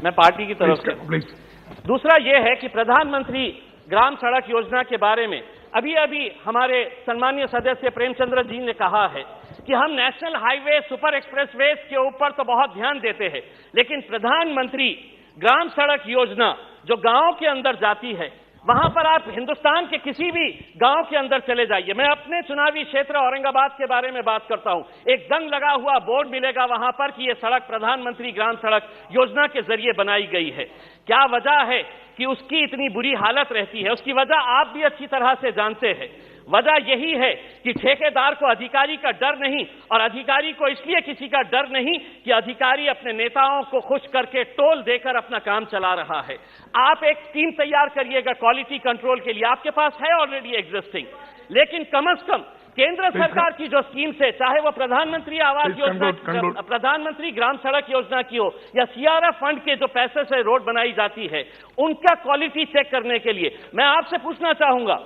मैं पार्टी की तरफ से, दूसरा यह है कि प्रधानमंत्री ग्राम सड़क योजना के बारे में अभी अभी हमारे सम्मानीय सदस्य प्रेमचंद्र जी ने कहा है कि हम नेशनल हाईवे, सुपर एक्सप्रेसवेज के ऊपर तो बहुत ध्यान देते हैं, लेकिन प्रधानमंत्री ग्राम सड़क योजना जो गांव के अंदर जाती है, वहां पर आप हिंदुस्तान के किसी भी गांव के अंदर चले जाइए। मैं अपने चुनावी क्षेत्र औरंगाबाद के बारे में बात करता हूं। एक जंग लगा हुआ बोर्ड मिलेगा वहां पर कि यह सड़क प्रधानमंत्री ग्राम सड़क योजना के जरिए बनाई गई है। क्या वजह है कि उसकी इतनी बुरी हालत रहती है? उसकी वजह आप भी अच्छी तरह से जानते हैं। वजह यही है कि ठेकेदार को अधिकारी का डर नहीं, और अधिकारी को इसलिए किसी का डर नहीं कि अधिकारी अपने नेताओं को खुश करके टोल देकर अपना काम चला रहा है। आप एक टीम तैयार करिएगा क्वालिटी कंट्रोल के लिए, आपके पास है ऑलरेडी एग्जिस्टिंग, लेकिन कम से कम केंद्र सरकार की जो स्कीम से, चाहे वो प्रधानमंत्री आवास योजना, प्रधानमंत्री ग्राम सड़क योजना की हो, या सीआरएफ फंड के जो पैसे से रोड बनाई जाती है, उनका क्वालिटी चेक करने के लिए मैं आपसे पूछना चाहूंगा,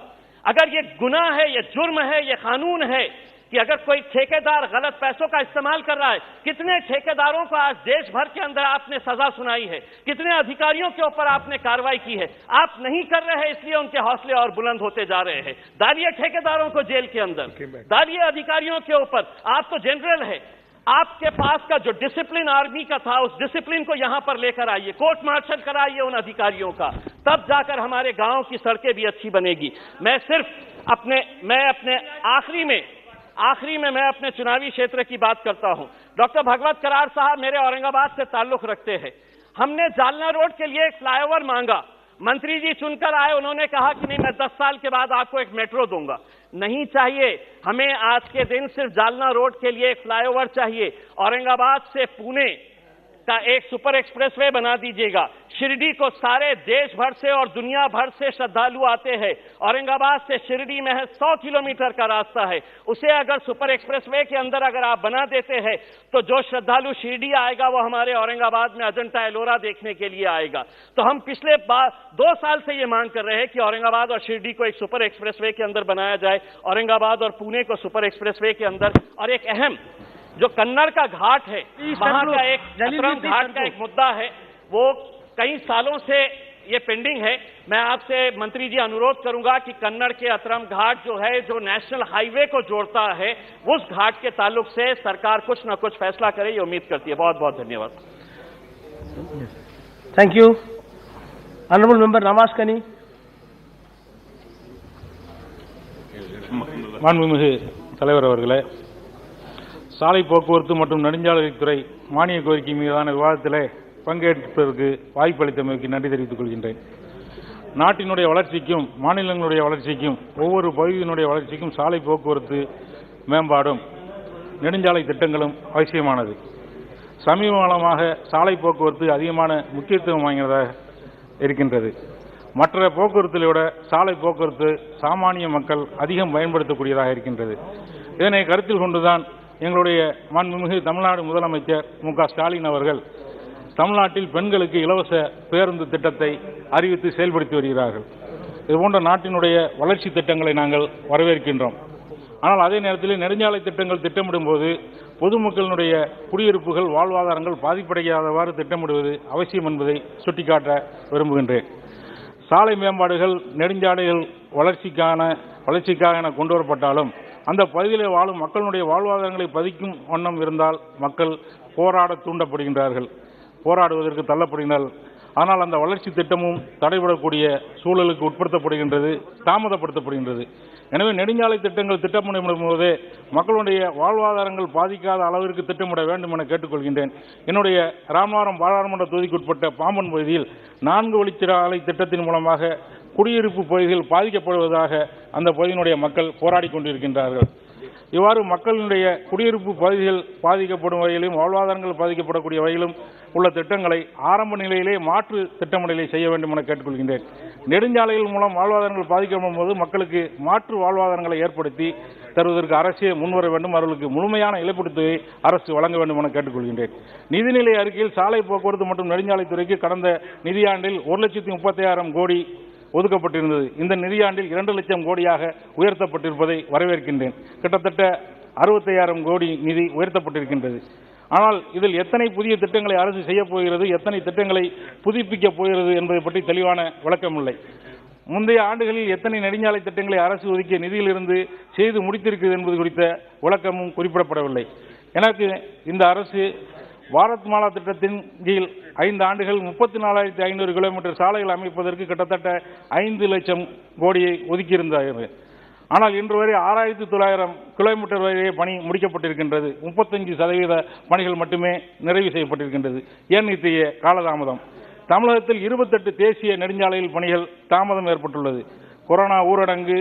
अगर ये गुनाह है, ये जुर्म है, ये कानून है कि अगर कोई ठेकेदार गलत पैसों का इस्तेमाल कर रहा है, कितने ठेकेदारों को आज देश भर के अंदर आपने सजा सुनाई है, कितने अधिकारियों के ऊपर आपने कार्रवाई की है? आप नहीं कर रहे हैं, इसलिए उनके हौसले और बुलंद होते जा रहे हैं। डालिए ठेकेदारों को जेल के अंदर, डालिए अधिकारियों के ऊपर। आप तो जनरल है, आपके पास का जो डिसिप्लिन आर्मी का था, उस डिसिप्लिन को यहां पर लेकर आइए, कोर्ट मार्शल कराइए उन अधिकारियों का, तब जाकर हमारे गांव की सड़कें भी अच्छी बनेगी। मैं सिर्फ अपने आखिरी में मैं अपने चुनावी क्षेत्र की बात करता हूं। डॉक्टर भगवत करार साहब मेरे औरंगाबाद से ताल्लुक रखते हैं। हमने जालना रोड के लिए एक फ्लाईओवर मांगा, मंत्री जी चुनकर आए, उन्होंने कहा कि नहीं, मैं 10 साल के बाद आपको एक मेट्रो दूंगा। नहीं चाहिए, हमें आज के दिन सिर्फ जालना रोड के लिए एक फ्लाईओवर चाहिए। औरंगाबाद से पुणे का एक सुपर एक्सप्रेसवे बना दीजिएगा। शिरडी को सारे देश भर से और दुनिया भर से श्रद्धालु आते हैं। औरंगाबाद से शिरडी में 100 किलोमीटर का रास्ता है, उसे अगर सुपर एक्सप्रेसवे के अंदर अगर आप बना देते हैं तो जो श्रद्धालु शिरडी आएगा वो हमारे औरंगाबाद में अजंता एलोरा देखने के लिए आएगा। तो हम पिछले 2 साल से ये मांग कर रहे हैं कि औरंगाबाद और शिरडी को एक सुपर एक्सप्रेसवे के अंदर बनाया जाए, औरंगाबाद और पुणे को सुपर एक्सप्रेसवे के अंदर। और एक अहम जो कन्नड़ का घाट है, वहां का एक अतरम घाट का एक मुद्दा है, वो कई सालों से ये पेंडिंग है। मैं आपसे मंत्री जी अनुरोध करूंगा कि कन्नड़ के अतरम घाट जो है, जो नेशनल हाईवे को जोड़ता है, उस घाट के ताल्लुक से सरकार कुछ न कुछ फैसला करे, ये उम्मीद करती है। बहुत बहुत धन्यवाद। Thank you. Honourable member Navaskani. மாண்புமிகு தலைவர் அவர்களே, சாலை போக்குவரத்து மற்றும் நெடுஞ்சாலைத்துறை மானிய கோரிக்கை மீதான விவாதத்திலே பங்கேற்பதற்கு வாய்ப்பளித்தமைக்கு நன்றி தெரிவித்துக் கொள்கின்றேன். நாட்டினுடைய வளர்ச்சிக்கும் மாநிலங்களுடைய வளர்ச்சிக்கும் ஒவ்வொரு பகுதியினுடைய வளர்ச்சிக்கும் சாலை போக்குவரத்து மேம்பாடும் நெடுஞ்சாலை திட்டங்களும் அவசியமானது. சமீப காலமாக சாலை போக்குவரத்து அதிகமான முக்கியத்துவம் வாய்ந்ததாக இருக்கின்றது. மற்ற போக்குவரத்தை விட சாலை போக்குவரத்து சாமானிய மக்கள் அதிகம் பயன்படுத்தக்கூடியதாக இருக்கின்றது. இதனை கருத்தில் கொண்டுதான் எங்களுடைய மாண்புமிகு தமிழ்நாடு முதலமைச்சர் மு.க. ஸ்டாலின் அவர்கள் தமிழ்நாட்டில் பெண்களுக்கு இலவச பேருந்து திட்டத்தை அறிவித்து செயல்படுத்தி வருகிறார்கள். இதுபோன்ற நாட்டினுடைய வளர்ச்சி திட்டங்களை நாங்கள் வரவேற்கின்றோம். ஆனால் அதே நேரத்தில் நெடுஞ்சாலை திட்டங்கள் திட்டமிடும் போது பொதுமக்களினுடைய குடியிருப்புகள் வாழ்வாதாரங்கள் பாதிப்படையாதவாறு திட்டமிடுவது அவசியம் என்பதை சுட்டிக்காட்ட விரும்புகின்றேன். சாலை மேம்பாடுகள் நெடுஞ்சாலைகள் வளர்ச்சிக்காக என கொண்டு வரப்பட்டாலும் அந்த பகுதியில் வாழும் மக்களுடைய வாழ்வாதாரங்களை பதிக்கும் வண்ணம் இருந்தால் மக்கள் போராட தூண்டப்படுகின்றார்கள், போராடுவதற்கு தள்ளப்படுகின்றார்கள். ஆனால் அந்த வளர்ச்சி திட்டமும் தடைபடக்கூடிய சூழலுக்கு உட்படுத்தப்படுகின்றது, தாமதப்படுத்தப்படுகின்றது. எனவே நெடுஞ்சாலை திட்டங்கள் திட்டமிடும் போதே மக்களுடைய வாழ்வாதாரங்கள் பாதிக்காத அளவிற்கு திட்டமிட வேண்டும் என கேட்டுக்கொள்கின்றேன். என்னுடைய ராமநாதபுரம் பாராளுமன்ற தொகுதிக்குட்பட்ட பாம்பன் பகுதியில் 4 வழிச்சாலை திட்டத்தின் மூலமாக குடியிருப்பு பகுதிகள் பாதிக்கப்படுவதாக அந்த பகுதியினுடைய மக்கள் போராடி கொண்டிருக்கின்றார்கள். இவ்வாறு மக்களுடைய குடியிருப்பு பகுதிகள் பாதிக்கப்படும் வகையிலும் வாழ்வாதாரங்கள் பாதிக்கப்படக்கூடிய வகையிலும் உள்ள திட்டங்களை ஆரம்ப நிலையிலே மாற்று திட்டமிடலை செய்ய வேண்டும் என கேட்டுக்கொள்கின்றேன். நெடுஞ்சாலைகள் மூலம் வாழ்வாதாரங்கள் பாதிக்கப்படும் போது மக்களுக்கு மாற்று வாழ்வாதாரங்களை ஏற்படுத்தி தருவதற்கு அரசே முன்வர வேண்டும், அவர்களுக்கு முழுமையான இழப்பீட்டுத் தொகையை அரசு வழங்க வேண்டும் என கேட்டுக்கொள்கின்றேன். நிதிநிலை அறிக்கையில் சாலை போக்குவரத்து மற்றும் நெடுஞ்சாலைத்துறைக்கு கடந்த நிதியாண்டில் 1,36,000 கோடி ஒதுக்கப்பட்டிருந்தது. இந்த நிதியாண்டில் 2 லட்சம் கோடியாக உயர்த்தப்பட்டிருப்பதை வரவேற்கின்றேன். கிட்டத்தட்ட 65,000 கோடி நிதி உயர்த்தப்பட்டிருக்கின்றது. ஆனால் இதில் எத்தனை புதிய திட்டங்களை அரசு செய்யப் போகிறது, எத்தனை திட்டங்களை புதுப்பிக்கப் போகிறது என்பதை பற்றி தெளிவான விளக்கம் இல்லை. முந்தைய ஆண்டுகளில் எத்தனை நெடுஞ்சாலை திட்டங்களை அரசு ஒதுக்கிய நிதியிலிருந்து செய்து முடித்திருக்கிறது என்பது குறித்த விளக்கமும் குறிப்பிடப்படவில்லை. எனக்கு இந்த அரசு பாரத் மாலா திட்டத்தின் கீழ் 5 ஆண்டுகள் 34,500 கிலோமீட்டர் சாலைகள் அமைப்பதற்கு கிட்டத்தட்ட 5 லட்சம் கோடியை ஒதுக்கியிருந்தார்கள். ஆனால் இன்று வரை 6,900 கிலோமீட்டர் வரை பணி முடிக்கப்பட்டிருக்கின்றது. 35% பணிகள் மட்டுமே நிறைவு செய்யப்பட்டிருக்கின்றது. ஏன் இத்தகைய காலதாமதம்? தமிழகத்தில் 28 தேசிய நெடுஞ்சாலையில் பணிகள் தாமதம் ஏற்பட்டுள்ளது. கொரோனா ஊரடங்கு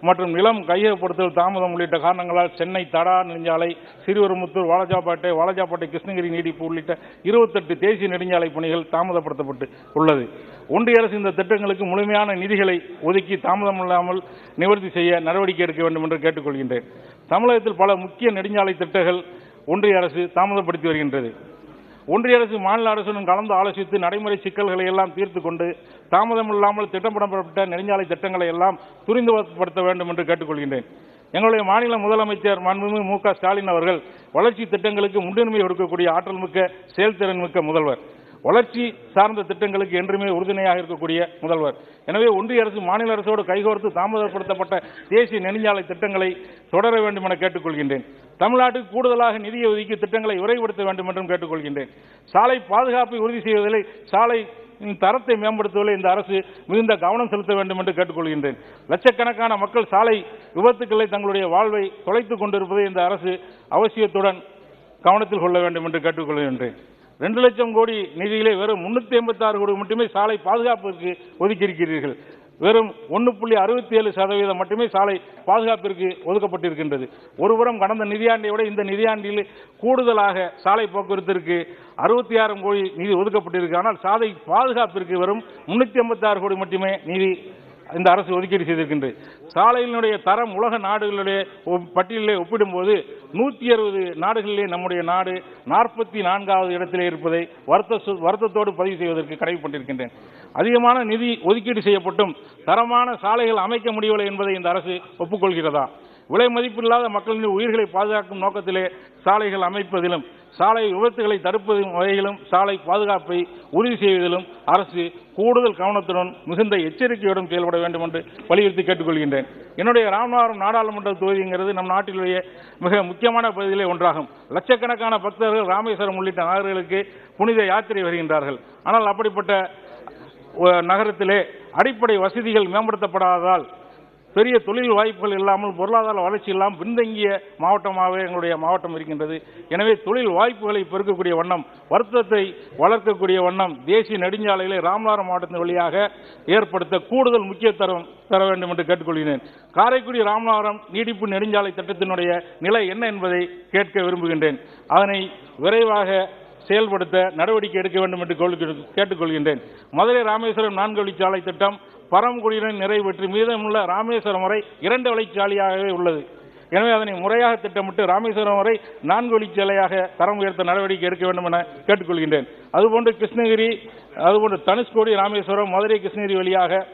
மற்றும் நிலம் கையகப்படுத்தல் தாமதம் உள்ளிட்ட காரணங்களால் சென்னை தடா நெடுஞ்சாலை, சிறுவருமுத்தூர், வாலாஜாபாட்டை கிருஷ்ணகிரி நீடிப்பு உள்ளிட்ட 28 தேசிய நெடுஞ்சாலை பணிகள் தாமதப்படுத்தப்பட்டு உள்ளது. ஒன்றிய அரசு இந்த திட்டங்களுக்கு முழுமையான நிதிகளை ஒதுக்கி தாமதமில்லாமல் நிவர்த்தி செய்ய நடவடிக்கை எடுக்க வேண்டும் என்று கேட்டுக்கொள்கின்றேன். தமிழகத்தில் பல முக்கிய நெடுஞ்சாலை திட்டங்கள் ஒன்றிய அரசு தாமதப்படுத்தி வருகின்றது. ஒன்றிய அரசு மாநில அரசுடன் கலந்து ஆலோசித்து நடைமுறை சிக்கல்களை எல்லாம் தீர்த்து கொண்டு தாமதமில்லாமல் திட்டமிடப்பட்ட நெடுஞ்சாலை திட்டங்களை எல்லாம் துரிதப்படுத்த வேண்டும் என்று கேட்டுக்கொள்கின்றேன். எங்களுடைய மாநில முதலமைச்சர் மாண்புமிகு மு.க. ஸ்டாலின் அவர்கள் வளர்ச்சி திட்டங்களுக்கு முன்னுரிமை கொடுக்கக்கூடிய ஆற்றல் மிக்க செயல்திறன் மிக்க முதல்வர், வளர்ச்சி சார்ந்த திட்டங்களுக்கு என்றுமே உறுதுணையாக இருக்கக்கூடிய முதல்வர். எனவே ஒன்றிய அரசு மாநில அரசோடு கைகோர்த்து தாமதப்படுத்தப்பட்ட தேசிய நெடுஞ்சாலை திட்டங்களை தொடர வேண்டும் என கேட்டுக்கொள்கின்றேன். தமிழ்நாட்டுக்கு கூடுதலாக நிதியை ஒதுக்கி திட்டங்களை விரைவுபடுத்த வேண்டும் என்றும் கேட்டுக்கொள்கின்றேன். சாலை பாதுகாப்பை உறுதி செய்வதில், சாலை தரத்தை மேம்படுத்துவதில் இந்த அரசு மிகுந்த கவனம் செலுத்த வேண்டும் என்று கேட்டுக்கொள்கின்றேன். லட்சக்கணக்கான மக்கள் சாலை விபத்துக்களை தங்களுடைய வாழ்வை தொலைத்துக் கொண்டிருப்பதை இந்த அரசு அவசியத்துடன் கவனத்தில் கொள்ள வேண்டும் என்று கேட்டுக்கொள்கின்றேன். 2 லட்சம் கோடி நிதியிலே வெறும் 386 கோடி மட்டுமே சாலை பாதுகாப்பிற்கு ஒதுக்கியிருக்கிறீர்கள். வெறும் 1.67% மட்டுமே சாலை பாதுகாப்பிற்கு ஒதுக்கப்பட்டிருக்கின்றது. ஒருபுறம் கடந்த நிதியாண்டை விட இந்த நிதியாண்டில் கூடுதலாக சாலை போக்குவரத்திற்கு 66 கோடி நிதி ஒதுக்கப்பட்டிருக்கு. ஆனால் சாலை பாதுகாப்பிற்கு வெறும் 386 கோடி மட்டுமே நிதி இந்த அரசு ஒதுக்கீடு செய்திருக்கின்றது. சாலையினுடைய தரம் உலக நாடுகளுடைய பட்டியலிலே ஒப்பிடும்போது 160 நாடுகளிலே நம்முடைய நாடு 44வது இடத்திலே இருப்பதை வருத்தத்தோடு பதிவு செய்வதற்கு கடமைப்பட்டிருக்கின்றேன். அதிகமான நிதி ஒதுக்கீடு செய்யப்பட்டும் தரமான சாலைகள் அமைக்க முடியவில்லை என்பதை இந்த அரசு ஒப்புக்கொள்கிறதா? விலை மதிப்பில்லாத மக்களின் உயிர்களை பாதுகாக்கும் நோக்கத்திலே சாலைகள் அமைப்பதிலும் சாலை விபத்துகளை தடுப்பதும் வகையிலும் சாலை பாதுகாப்பை உறுதி செய்வதிலும் அரசு கூடுதல் கவனத்துடன் மிகுந்த எச்சரிக்கையுடன் செயல்பட வேண்டும் என்று வலியுறுத்தி கேட்டுக்கொள்கின்றேன். என்னுடைய ராமநாதபுரம் நாடாளுமன்ற தொகுதிங்கிறது நம் நாட்டிலுடைய மிக முக்கியமான பகுதியிலே ஒன்றாகும். லட்சக்கணக்கான பக்தர்கள் ராமேஸ்வரம் உள்ளிட்ட நகர்களுக்கு புனித யாத்திரை வருகின்றார்கள். ஆனால் அப்படிப்பட்ட நகரத்திலே அடிப்படை வசதிகள் மேம்படுத்தப்படாததால் பெரிய தொழில் வாய்ப்புகள் இல்லாமல் பொருளாதார வளர்ச்சி இல்லாமல் பின்தங்கிய மாவட்டமாகவே எங்களுடைய மாவட்டம் இருக்கின்றது. எனவே தொழில் வாய்ப்புகளை பெருக்கக்கூடிய வண்ணம் வருத்தத்தை வளர்க்கக்கூடிய வண்ணம் தேசிய நெடுஞ்சாலைகளை ராமநாதபுரம் மாவட்டத்தின் வழியாக ஏற்படுத்த கூடுதல் முக்கியத்துவம் தர வேண்டும் என்று கேட்டுக்கொள்கிறேன். காரைக்குடி ராமநாதபுரம் நீடிப்பு நெடுஞ்சாலை திட்டத்தினுடைய நிலை என்ன என்பதை கேட்க விரும்புகின்றேன். அதனை விரைவாக செயல்படுத்த நடவடிக்கை எடுக்க வேண்டும் என்று கேட்டுக்கொள்கின்றேன். மதுரை ராமேஸ்வரம் 4 வழிச்சாலை திட்டம் பரமக்குடியுடன் நிறைவேற்றி மீதமுள்ள ராமேஸ்வரம் வரை 2 வழிச்சாலையாகவே உள்ளது. எனவே அதனை முறையாக திட்டமிட்டு ராமேஸ்வரம் வரை 4 வழிச்சாலையாக தரம் உயர்த்த நடவடிக்கை எடுக்க வேண்டும் என கேட்டுக்கொள்கின்றேன். அதுபோன்று கிருஷ்ணகிரி, அதுபோன்று தனுஷ்கோடி, ராமேஸ்வரம், மதுரை, கிருஷ்ணகிரி வழியாக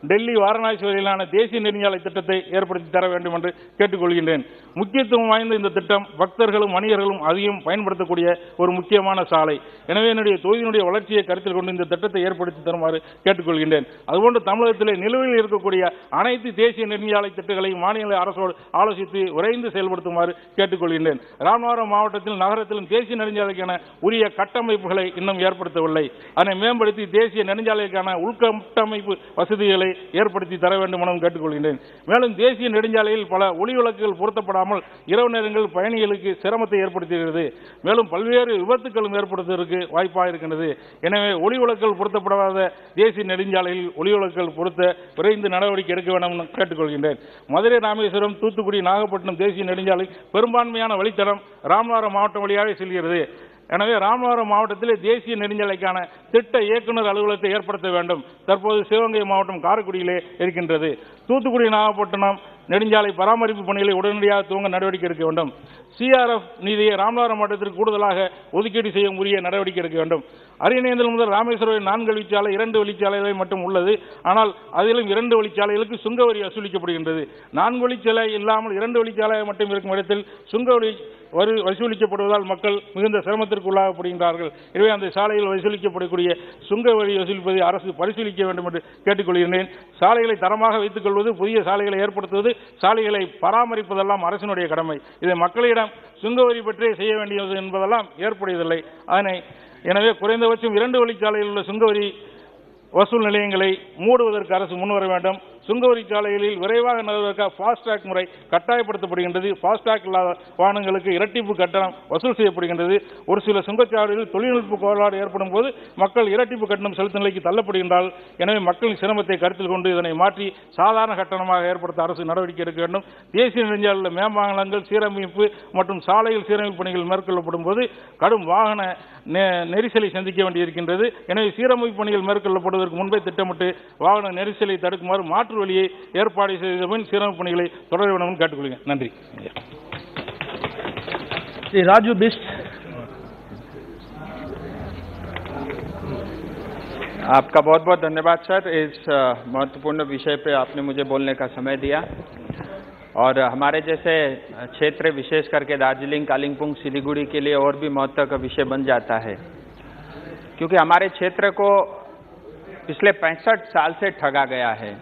டெல்லி, வாரணாசி வரையிலான தேசிய நெடுஞ்சாலை திட்டத்தை ஏற்படுத்தி தர வேண்டும் என்று கேட்டுக்கொள்கின்றேன். முக்கியத்துவம் வாய்ந்த இந்த திட்டம் பக்தர்களும் வணிகர்களும் அதிகம் பயன்படுத்தக்கூடிய ஒரு முக்கியமான சாலை. எனவே என்னுடைய தொகுதியினுடைய வளர்ச்சியை கருத்தில் கொண்டு இந்த திட்டத்தை ஏற்படுத்தி தருமாறு கேட்டுக்கொள்கின்றேன். அதுபோன்று தமிழகத்திலே நிலுவையில் இருக்கக்கூடிய அனைத்து தேசிய நெடுஞ்சாலை திட்டங்களையும் மாநில அரசோடு ஆலோசித்து விரைந்து செயல்படுத்துமாறு கேட்டுக்கொள்கின்றேன். ராமநாதபுரம் மாவட்டத்தில் நகரத்திலும் தேசிய நெடுஞ்சாலைக்கான உரிய கட்டமைப்புகளை இன்னும் ஏற்படுத்தவில்லை. அதனை மேம்படுத்தி தேசிய நெடுஞ்சாலைக்கான உள்கட்டமைப்பு வசதிகளை ஏற்படுத்தி தர வேண்டும் என கேட்டுக்கொள்கின்றேன். மேலும் தேசிய நெடுஞ்சாலையில் பல ஒளி விளக்குகள் பொருத்தப்படாமல் இரவு நேரங்களில் பயணிகளுக்கு சிரமத்தை ஏற்படுத்துகிறது. மேலும் பல்வேறு விபத்துகளும் ஏற்படுத்துவதற்கு வாய்ப்பாக இருக்கின்றது. எனவே ஒளி விளக்குகள் பொருத்தப்படாத தேசிய நெடுஞ்சாலையில் ஒளி விளக்குகள் பொருத்த விரைந்து நடவடிக்கை எடுக்க வேண்டும் என கேட்டுக்கொள்கின்றேன். மதுரை, ராமேஸ்வரம், தூத்துக்குடி, நாகப்பட்டினம் தேசிய நெடுஞ்சாலை பெரும்பான்மையான வழித்தடம் ராமநாதபுரம் மாவட்டம் வழியாக செல்கிறது. எனவே ராமநாதபுரம் மாவட்டத்தில் தேசிய நெடுஞ்சாலைக்கான திட்ட இயக்குநர் அலுவலகத்தை ஏற்படுத்த வேண்டும். தற்போது சிவகங்கை மாவட்டம் காரைக்குடியிலே இருக்கின்றது. தூத்துக்குடி, நாகப்பட்டினம் நெடுஞ்சாலை பராமரிப்பு பணிகளை உடனடியாக துவங்க நடவடிக்கை எடுக்க வேண்டும். சிஆர்எஃப் நிதியை ராமநாதபுரம் மாவட்டத்திற்கு கூடுதலாக ஒதுக்கீடு செய்ய உரிய நடவடிக்கை எடுக்க வேண்டும். அரியநேந்தல் முதல் ராமேஸ்வரம் 4 வழிச்சாலை 2 வழிச்சாலைகள் மட்டும் உள்ளது. ஆனால் அதிலும் 2 வழிச்சாலைகளுக்கு சுங்கவரி வசூலிக்கப்படுகின்றது. 4 வழிச்சாலை இல்லாமல் 2 வழிச்சாலை மட்டும் இருக்கும் இடத்தில் சுங்கவரி வசூலிக்கப்படுவதால் மக்கள் மிகுந்த சிரமத்திற்கு உள்ளாகப்படுகின்றார்கள். எனவே அந்த சாலையில் வசூலிக்கப்படக்கூடிய சுங்க வரி வசூலிப்பதை அரசு பரிசீலிக்க வேண்டும் என்று கேட்டுக்கொள்கிறேன். சாலைகளை தரமாக வைத்துக் கொள்வது, புதிய சாலைகளை ஏற்படுத்துவது, சாலைகளை பராமரிப்பதெல்லாம் அரசினுடைய கடமை. இதை மக்களிடம் சுங்க வரி பற்றி செய்ய வேண்டியது என்பதெல்லாம் ஏற்படுவதில்லை. எனவே குறைந்தபட்சம் 2 வழிச்சாலையில் உள்ள சுங்கவரி வசூல் நிலையங்களை மூடுவதற்கு அரசு முன்வர வேண்டும். சுங்கவரி சாலைகளில் விரைவாக நகர்வதற்காக ஃபாஸ்டாக் முறை கட்டாயப்படுத்தப்படுகின்றது. ஃபாஸ்டாக் இல்லாத வாகனங்களுக்கு இரட்டிப்பு கட்டணம் வசூல் செய்யப்படுகின்றது. ஒரு சில சுங்கச்சாவடிகளில் தொழில்நுட்ப கோளாறு ஏற்படும் போது மக்கள் இரட்டிப்பு கட்டணம் செலுத்தும் நிலைக்கு தள்ளப்படுகின்றார்கள். எனவே மக்களின் சிரமத்தை கருத்தில் கொண்டு இதனை மாற்றி சாதாரண கட்டணமாக ஏற்படுத்த அரசு நடவடிக்கை எடுக்க வேண்டும். தேசிய நெடுஞ்சாலையில் மேம்பாலங்கள் சீரமைப்பு மற்றும் சாலைகள் சீரமைப்பு பணிகள் மேற்கொள்ளப்படும் போது கடும் வாகன நெரிசலை சந்திக்க வேண்டியிருக்கின்றது. எனவே சீரமைப்பு பணிகள் மேற்கொள்ளப்படுவதற்கு முன்பே திட்டமிட்டு வாகன நெரிசலை தடுக்குமாறு மாற்று வழியை ஏற்பாடு செய்த பின் சீரமைப்பு பணிகளை தொடர வேண்டும் என்று கேட்டுக்கொள்கிறேன். நன்றி. राजू बिस्ट। आपका बहुत बहुत धन्यवाद सर, इस महत्वपूर्ण विषय पे आपने मुझे बोलने का समय दिया। और हमारे जैसे क्षेत्र विशेष करके दार्जिलिंग, कालिंगपुंग, सिलीगुड़ी के लिए और भी महत्व का विषय बन जाता है, क्योंकि हमारे क्षेत्र को पिछले 65 साल से ठगा गया है।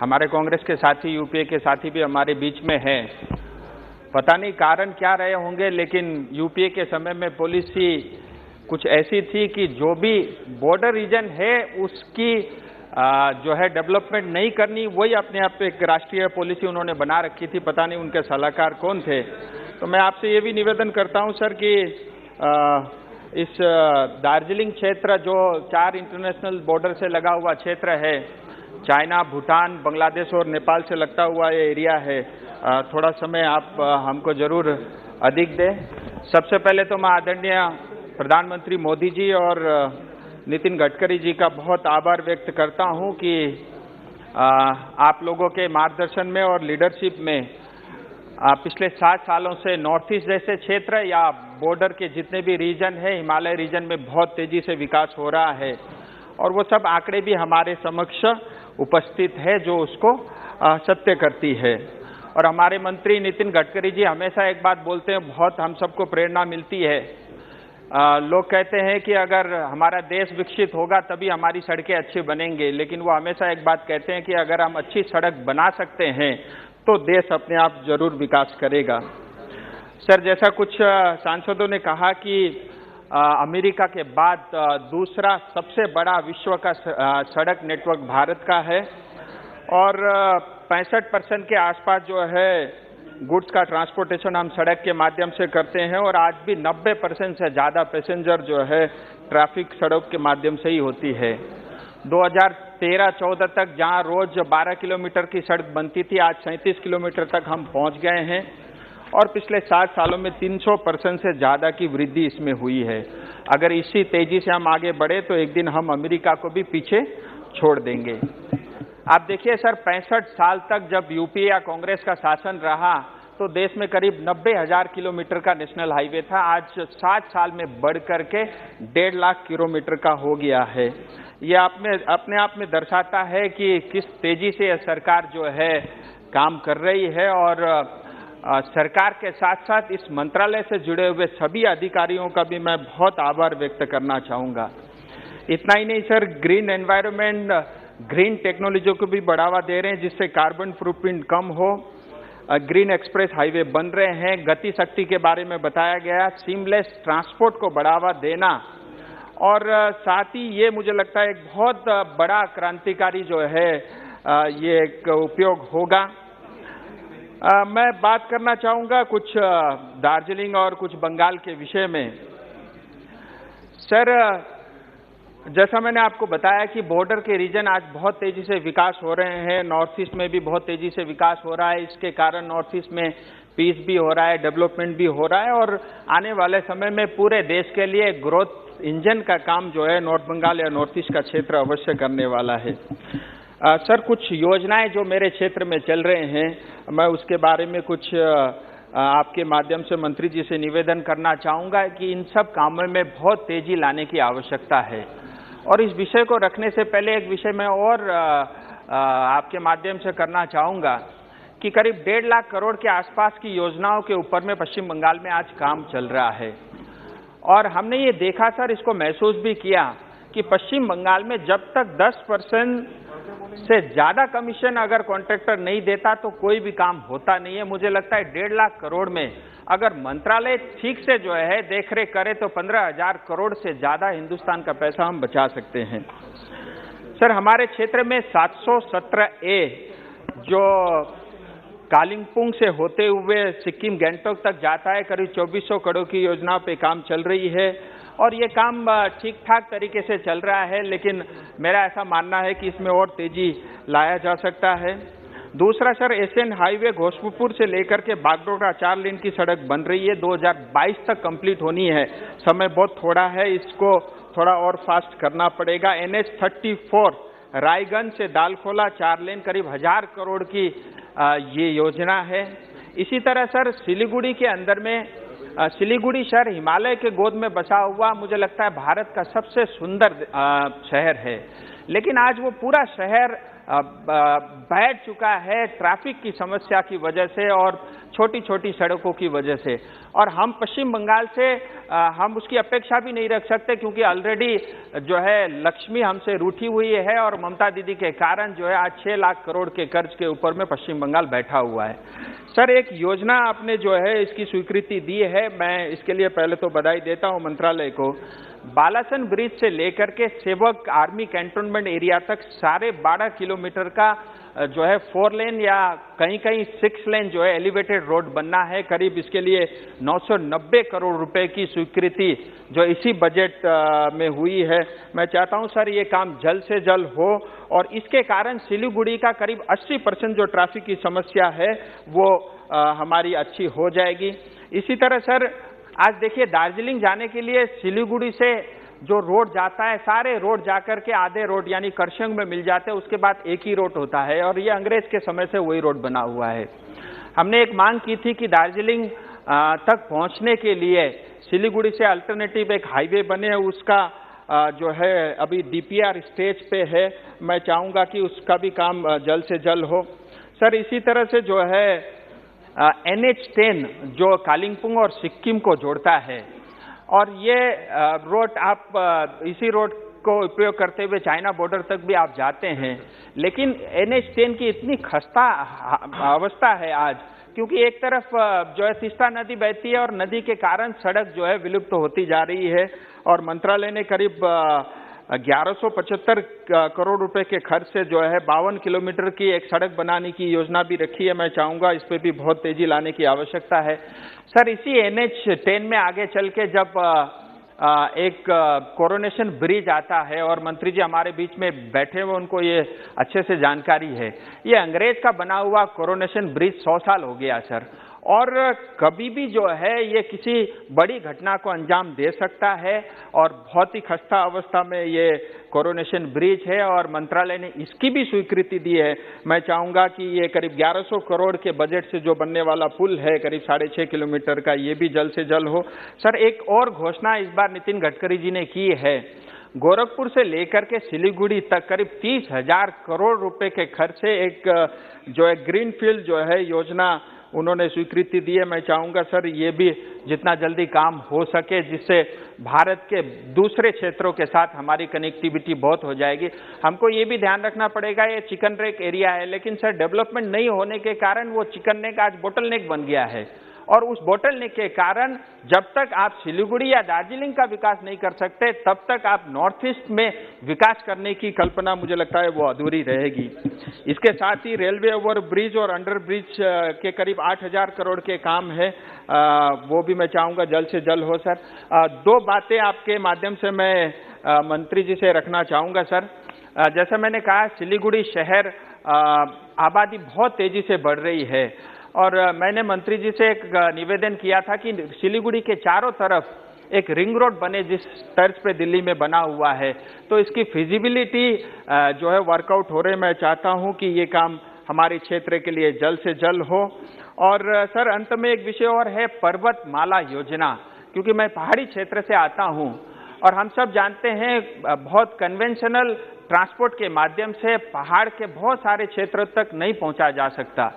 हमारे कांग्रेस के साथी, यूपीए के साथी भी हमारे बीच में हैं। पता नहीं कारण क्या रहे होंगे, लेकिन यूपीए के समय में पॉलिसी कुछ ऐसी थी कि जो भी बॉर्डर रीजन है उसकी जो है डेवलपमेंट नहीं करनी, वही अपने आप एक राष्ट्रीय पॉलिसी उन्होंने बना रखी थी। पता नहीं उनके सलाहकार कौन थे। तो मैं आपसे ये भी निवेदन करता हूं सर कि इस दार्जिलिंग क्षेत्र जो 4 इंटरनेशनल बॉर्डर से लगा हुआ क्षेत्र है, चाइना, भूटान, बांग्लादेश और नेपाल से लगता हुआ ये एरिया है, थोड़ा समय आप हमको जरूर अधिक दें। सबसे पहले तो मैं आदरणीय प्रधानमंत्री मोदी जी और नितिन गडकरी जी का बहुत आभार व्यक्त करता हूं कि आप लोगों के मार्गदर्शन में और लीडरशिप में पिछले 7 सालों से नॉर्थ ईस्ट जैसे क्षेत्र या बॉर्डर के जितने भी रीजन है, हिमालय रीजन में बहुत तेजी से विकास हो रहा है और वो सब आंकड़े भी हमारे समक्ष उपस्थित है जो उसको सत्य करती है। और हमारे मंत्री नितिन गडकरी जी हमेशा एक बात बोलते हैं, बहुत हम सबको प्रेरणा मिलती है। लोग कहते हैं कि अगर हमारा देश विकसित होगा तभी हमारी सड़कें अच्छी बनेंगे, लेकिन वो हमेशा एक बात कहते हैं कि अगर हम अच्छी सड़क बना सकते हैं तो देश अपने आप जरूर विकास करेगा। सर, जैसा कुछ सांसदों ने कहा कि अमेरिका के बाद दूसरा सबसे बड़ा विश्व का सड़क नेटवर्क भारत का है और 65% के आसपास जो है गुड्स का ट्रांसपोर्टेशन हम सड़क के माध्यम से करते हैं और आज भी 90% से ज़्यादा पैसेंजर जो है ट्रैफिक सड़क के माध्यम से ही होती है। 2013-14 तक जहां रोज 12 किलोमीटर की सड़क बनती थी, आज 37 किलोमीटर तक हम पहुंच गए हैं और पिछले 7 सालों में 300% से ज़्यादा की वृद्धि इसमें हुई है। अगर इसी तेजी से हम आगे बढ़े तो एक दिन हम अमेरिका को भी पीछे छोड़ देंगे। आप देखिए सर, 65 साल तक जब यूपीए या कांग्रेस का शासन रहा तो देश में करीब 90,000 किलोमीटर का नेशनल हाईवे था। आज 7 साल में बढ़ करके 1.5 लाख किलोमीटर का हो गया है। ये अपने आप में दर्शाता है कि किस तेजी से यह सरकार जो है काम कर रही है और सरकार के साथ साथ इस मंत्रालय से जुड़े हुए सभी अधिकारियों का भी मैं बहुत आभार व्यक्त करना चाहूँगा। इतना ही नहीं sir, green environment, green technology को भी बढ़ावा दे रहे हैं जिससे कार्बन फुटप्रिंट कम हो। ग्रीन एक्सप्रेस हाईवे बन रहे हैं, गति शक्ति के बारे में बताया गया, सीमलेस ट्रांसपोर्ट को बढ़ावा देना और साथ ही ये मुझे लगता है एक बहुत बड़ा क्रांतिकारी जो है ये एक उपयोग होगा। मैं बात करना चाहूँगा कुछ दार्जिलिंग और कुछ बंगाल के विषय में। सर, जैसा मैंने आपको बताया कि बॉर्डर के रीजन आज बहुत तेजी से विकास हो रहे हैं, नॉर्थ ईस्ट में भी बहुत तेजी से विकास हो रहा है। इसके कारण नॉर्थ ईस्ट में पीस भी हो रहा है, डेवलपमेंट भी हो रहा है और आने वाले समय में पूरे देश के लिए ग्रोथ इंजन का काम जो है नॉर्थ बंगाल या नॉर्थ ईस्ट का क्षेत्र अवश्य करने वाला है। सर, कुछ योजनाएं जो मेरे क्षेत्र में चल रहे हैं, मैं उसके बारे में कुछ आपके माध्यम से मंत्री जी से निवेदन करना चाहूँगा कि इन सब कामों में बहुत तेजी लाने की आवश्यकता है। और इस विषय को रखने से पहले एक विषय मैं और आपके माध्यम से करना चाहूँगा कि करीब 1.5 लाख करोड़ के आसपास की योजनाओं के ऊपर में पश्चिम बंगाल में आज काम चल रहा है और हमने ये देखा सर, इसको महसूस भी किया कि पश्चिम बंगाल में जब तक 10% से ज्यादा कमीशन अगर कॉन्ट्रैक्टर नहीं देता तो कोई भी काम होता नहीं है। मुझे लगता है 1.5 लाख करोड़ में अगर मंत्रालय ठीक से जो है देखरेख करे तो 15,000 करोड़ से ज्यादा हिंदुस्तान का पैसा हम बचा सकते हैं। सर, हमारे क्षेत्र में 717A जो कालिम्पोंग से होते हुए सिक्किम गैंगटॉक तक जाता है, करीब 2400 करोड़ की योजना पे काम चल रही है और ये काम ठीक ठाक तरीके से चल रहा है, लेकिन मेरा ऐसा मानना है कि इसमें और तेजी लाया जा सकता है। दूसरा सर, एशियन हाईवे घोषपुर से लेकर के बागडोगरा 4 लेन की सड़क बन रही है, 2022 तक कंप्लीट होनी है। समय बहुत थोड़ा है, इसको थोड़ा और फास्ट करना पड़ेगा। NH34 रायगंज से दालखोला 4 लेन करीब 1000 करोड़ की ये योजना है। इसी तरह सर, सिलीगुड़ी के अंदर में सिलीगुड़ी शहर हिमालय के गोद में बसा हुआ मुझे लगता है भारत का सबसे सुंदर शहर है, लेकिन आज वो पूरा शहर बैठ चुका है ट्रैफिक की समस्या की वजह से और छोटी छोटी सड़कों की वजह से। और हम पश्चिम बंगाल से हम उसकी अपेक्षा भी नहीं रख सकते क्योंकि ऑलरेडी जो है लक्ष्मी हमसे रूठी हुई है और ममता दीदी के कारण जो है आज 6 लाख करोड़ के कर्ज के ऊपर में पश्चिम बंगाल बैठा हुआ है। सर, एक योजना आपने जो है इसकी स्वीकृति दी है, मैं इसके लिए पहले तो बधाई देता हूं मंत्रालय को। बालासन ब्रिज से लेकर के सेवक आर्मी कैंटोनमेंट एरिया तक सारे 12 किलोमीटर का जो है 4 लेन या कहीं कहीं 6 लेन जो है एलिवेटेड रोड बनना है। करीब इसके लिए 990 करोड़ रुपए की स्वीकृति जो इसी बजट में हुई है। मैं चाहता हूं सर ये काम जल्द से जल्द हो और इसके कारण सिलीगुड़ी का करीब 80% जो ट्रैफिक की समस्या है वो हमारी अच्छी हो जाएगी। इसी तरह सर आज देखिए दार्जिलिंग जाने के लिए सिलीगुड़ी से जो रोड जाता है सारे रोड जाकर के आधे रोड यानी करशंग में मिल जाते हैं, उसके बाद एक ही रोड होता है और ये अंग्रेज के समय से वही रोड बना हुआ है। हमने एक मांग की थी कि दार्जिलिंग तक पहुंचने के लिए सिलीगुड़ी से अल्टरनेटिव एक हाईवे बने, उसका जो है अभी डीपीआर स्टेज पे है। मैं चाहूंगा कि उसका भी काम जल्द से जल्द हो। सर इसी तरह से जो है NH10 जो कालिंगपुंग और सिक्किम को जोड़ता है और ये रोड आप इसी रोड को उपयोग करते हुए चाइना बॉर्डर तक भी आप जाते हैं, लेकिन NH10 की इतनी खस्ता अवस्था है आज, क्योंककि एक तरफ जो है तीस्ता नदी बहती है और नदी के कारण सड़क जो है विलुप्त होती जा रही है और मंत्रालय ने करीब 1175 करोड़ रुपए के खर्च से जो है 52 किलोमीटर की एक सड़क बनाने की योजना भी रखी है। मैं चाहूंगा इस पे भी बहुत तेजी लाने की आवश्यकता है। सर इसी NH10 में आगे चल के जब एक कोरोनेशन ब्रिज आता है और मंत्री जी हमारे बीच में बैठे हुए उनको ये अच्छे से जानकारी है, ये अंग्रेज का बना हुआ कोरोनेशन ब्रिज 100 साल हो गया सर, और कभी भी जो है ये किसी बड़ी घटना को अंजाम दे सकता है और बहुत ही खस्ता अवस्था में ये कोरोनेशन ब्रिज है और मंत्रालय ने इसकी भी स्वीकृति दी है। मैं चाहूंगा कि ये करीब 1100 करोड़ के बजट से जो बनने वाला पुल है करीब 6.5 किलोमीटर का, ये भी जल्द से जल्द हो। सर एक और घोषणा इस बार नितिन गडकरी जी ने की है, गोरखपुर से लेकर के सिलीगुड़ी तक करीब 30,000 करोड़ रुपए के खर्च से एक जो है ग्रीनफील्ड जो है योजना उन्होंने स्वीकृति दी है। मैं चाहूंगा सर ये भी जितना जल्दी काम हो सके, जिससे भारत के दूसरे क्षेत्रों के साथ हमारी कनेक्टिविटी बहुत हो जाएगी। हमको ये भी ध्यान रखना पड़ेगा ये चिकन नेक एरिया है, लेकिन सर डेवलपमेंट नहीं होने के कारण वो चिकन नेक आज बोटल नेक बन गया है और उस बोटल नेक के कारण जब तक आप सिलीगुड़ी या दार्जिलिंग का विकास नहीं कर सकते तब तक आप नॉर्थ ईस्ट में विकास करने की कल्पना मुझे लगता है वो अधूरी रहेगी। इसके साथ ही रेलवे ओवर ब्रिज और अंडर ब्रिज के करीब 8,000 करोड़ के काम है, वो भी मैं चाहूंगा जल्द से जल्द हो। सर 2 बातें आपके माध्यम से मैं मंत्री जी से रखना चाहूंगा सर। जैसा मैंने कहा सिलीगुड़ी शहर आबादी बहुत तेजी से बढ़ रही है और मैंने मंत्री जी से एक निवेदन किया था कि सिलीगुड़ी के चारों तरफ एक रिंग रोड बने जिस तर्ज पे दिल्ली में बना हुआ है, तो इसकी फिजिबिलिटी जो है वर्कआउट हो रहे। मैं चाहता हूं कि ये काम हमारे क्षेत्र के लिए जल्द से जल्द हो। और सर अंत में एक विषय और है पर्वतमाला योजना, क्योंकि मैं पहाड़ी क्षेत्र से आता हूं और हम सब जानते हैं बहुत कन्वेंशनल ट्रांसपोर्ट के माध्यम से पहाड़ के बहुत सारे क्षेत्रों तक नहीं पहुंचा जा सकता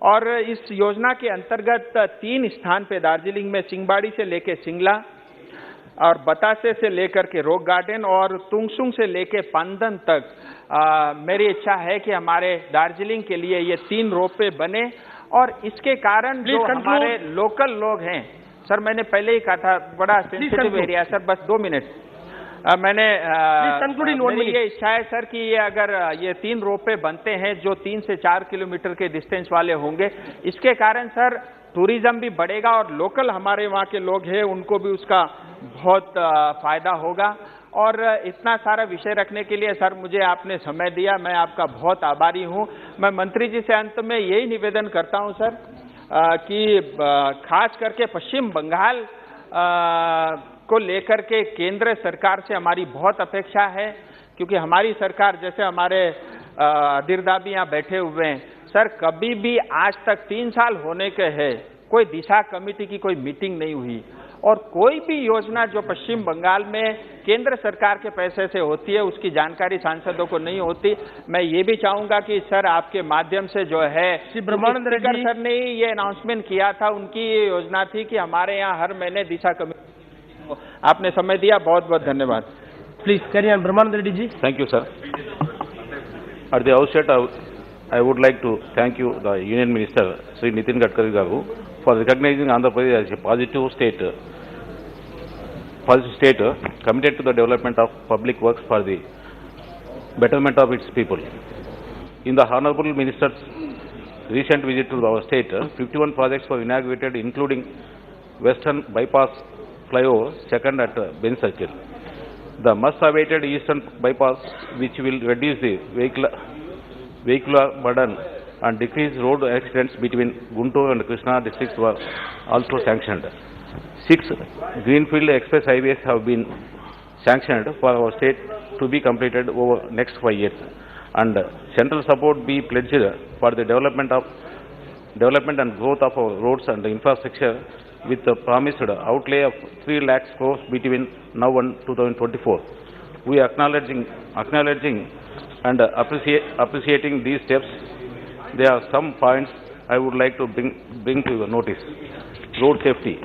और इस योजना के अंतर्गत 3 स्थान पे दार्जिलिंग में सिंगबाड़ी से लेके सिंगला और बतासे से लेकर के रॉक गार्डन और तुंगसुंग से लेके पांदन तक मेरी इच्छा है कि हमारे दार्जिलिंग के लिए ये 3 रोपवे बने और इसके कारण जो हमारे लोकल लोग हैं, सर मैंने पहले ही कहा था बड़ा सेंसिटिव एरिया सर, बस 2 मिनट मैंने मेरी ये इच्छा है सर कि ये अगर ये 3 रोपवे बनते हैं जो 3 से 4 किलोमीटर के डिस्टेंस वाले होंगे, इसके कारण सर टूरिज्म भी बढ़ेगा और लोकल हमारे वहाँ के लोग हैं उनको भी उसका बहुत फायदा होगा। और इतना सारा विषय रखने के लिए सर मुझे आपने समय दिया, मैं आपका बहुत आभारी हूँ। मैं मंत्री जी से अंत में यही निवेदन करता हूँ सर कि खास करके पश्चिम बंगाल को लेकर के केंद्र सरकार से हमारी बहुत अपेक्षा है, क्योंकि हमारी सरकार जैसे हमारे दिरदाबी यहाँ बैठे हुए हैं सर, कभी भी आज तक 3 साल होने के हैं कोई दिशा कमेटी की कोई मीटिंग नहीं हुई और कोई भी योजना जो पश्चिम बंगाल में केंद्र सरकार के पैसे से होती है उसकी जानकारी सांसदों को नहीं होती। मैं ये भी चाहूंगा कि सर आपके माध्यम से जो है स्पीकर सर ने ये अनाउंसमेंट किया था, उनकी ये योजना थी कि हमारे यहाँ हर महीने दिशा कमेटी। आपने समय दिया, बहुत बहुत धन्यवाद। Please carry on Brahmanand Reddy ji. Thank you, sir. At the outset, I would like to thank you, the Union Minister, Sri Nitin Gadkari Garu, for recognizing Andhra Pradesh as a positive state for the state committed to the development of public works for the betterment of its people. In the Honorable Minister's recent visit to our state, 51 projects were inaugurated, including Western Bypass Flyover, second at Ben Circle. The much-awaited Eastern Bypass, which will reduce the vehicular burden and decrease road accidents between Guntur and Krishna districts, were also sanctioned. 6 greenfield express highways have been sanctioned for our state to be completed over next 5 years, and central support be pledged for the development and growth of our roads and infrastructure, with the promised outlay of 3 lakh crores between now and 2024. We are acknowledging and appreciating these steps. There are some points I would like to bring to your notice. Road safety.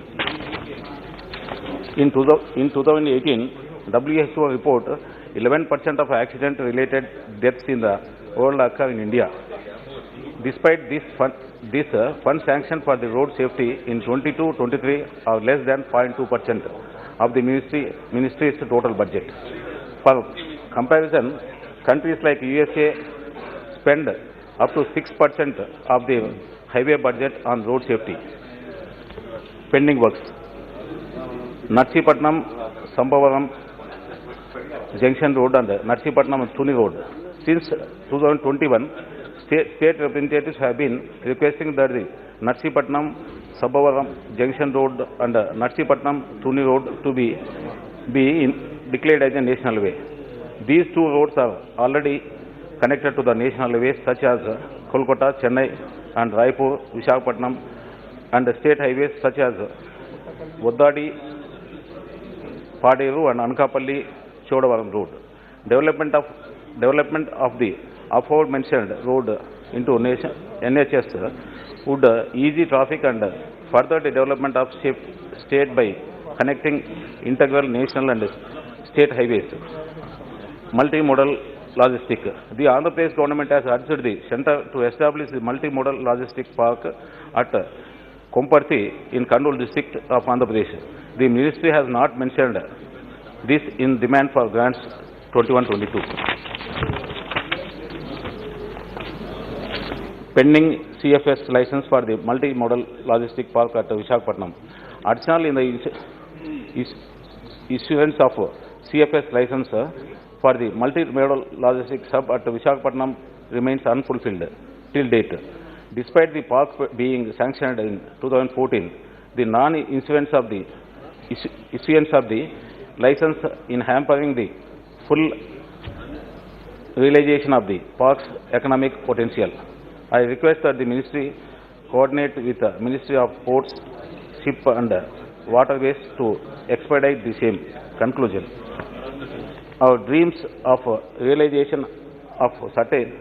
In 2018, WHO report 11% of accident-related deaths in the world occur in India. Despite this fund sanction for the road safety in 22-23 are less than 0.2% of the ministry's total budget. For comparison, countries like USA spend up to 6% of the highway budget on road safety. Pending works. Narsipatnam, Sambavaram Junction Road and Narsipatnam Tuni Road. Since 2021, state representatives have been requesting that the Narsipatnam Sambavaram Junction Road and Narsipatnam Tuni Road to be declared as a national way. These 2 roads are already connected to the national ways such as Kolkata, Chennai and Raipur, Visakhapatnam, and the state highways such as Voddadi, Paderu and Anakapalli, Chodavaram Road. Development of the aforementioned road into NHS would ease traffic and further the development of state by connecting integral national and state highways. Multimodal logistic. The Andhra Pradesh government has urged the centre to establish the multimodal logistic park at Komparthi in Kurnool district of Andhra Pradesh. The ministry has not mentioned this in demand for grants 21-22. Pending CFS license for the multimodal logistic park at Visakhapatnam. Additional in the issuance of CFS license for the multimodal logistic sub at Visakhapatnam remains unfulfilled till date. Despite the park being sanctioned in 2014, the non-issuance of the license in hampering the full realization of the park's economic potential. I request that the ministry coordinate with the Ministry of Ports, Ship and Waterways to expedite the same. Conclusion. Our dreams of realization of certain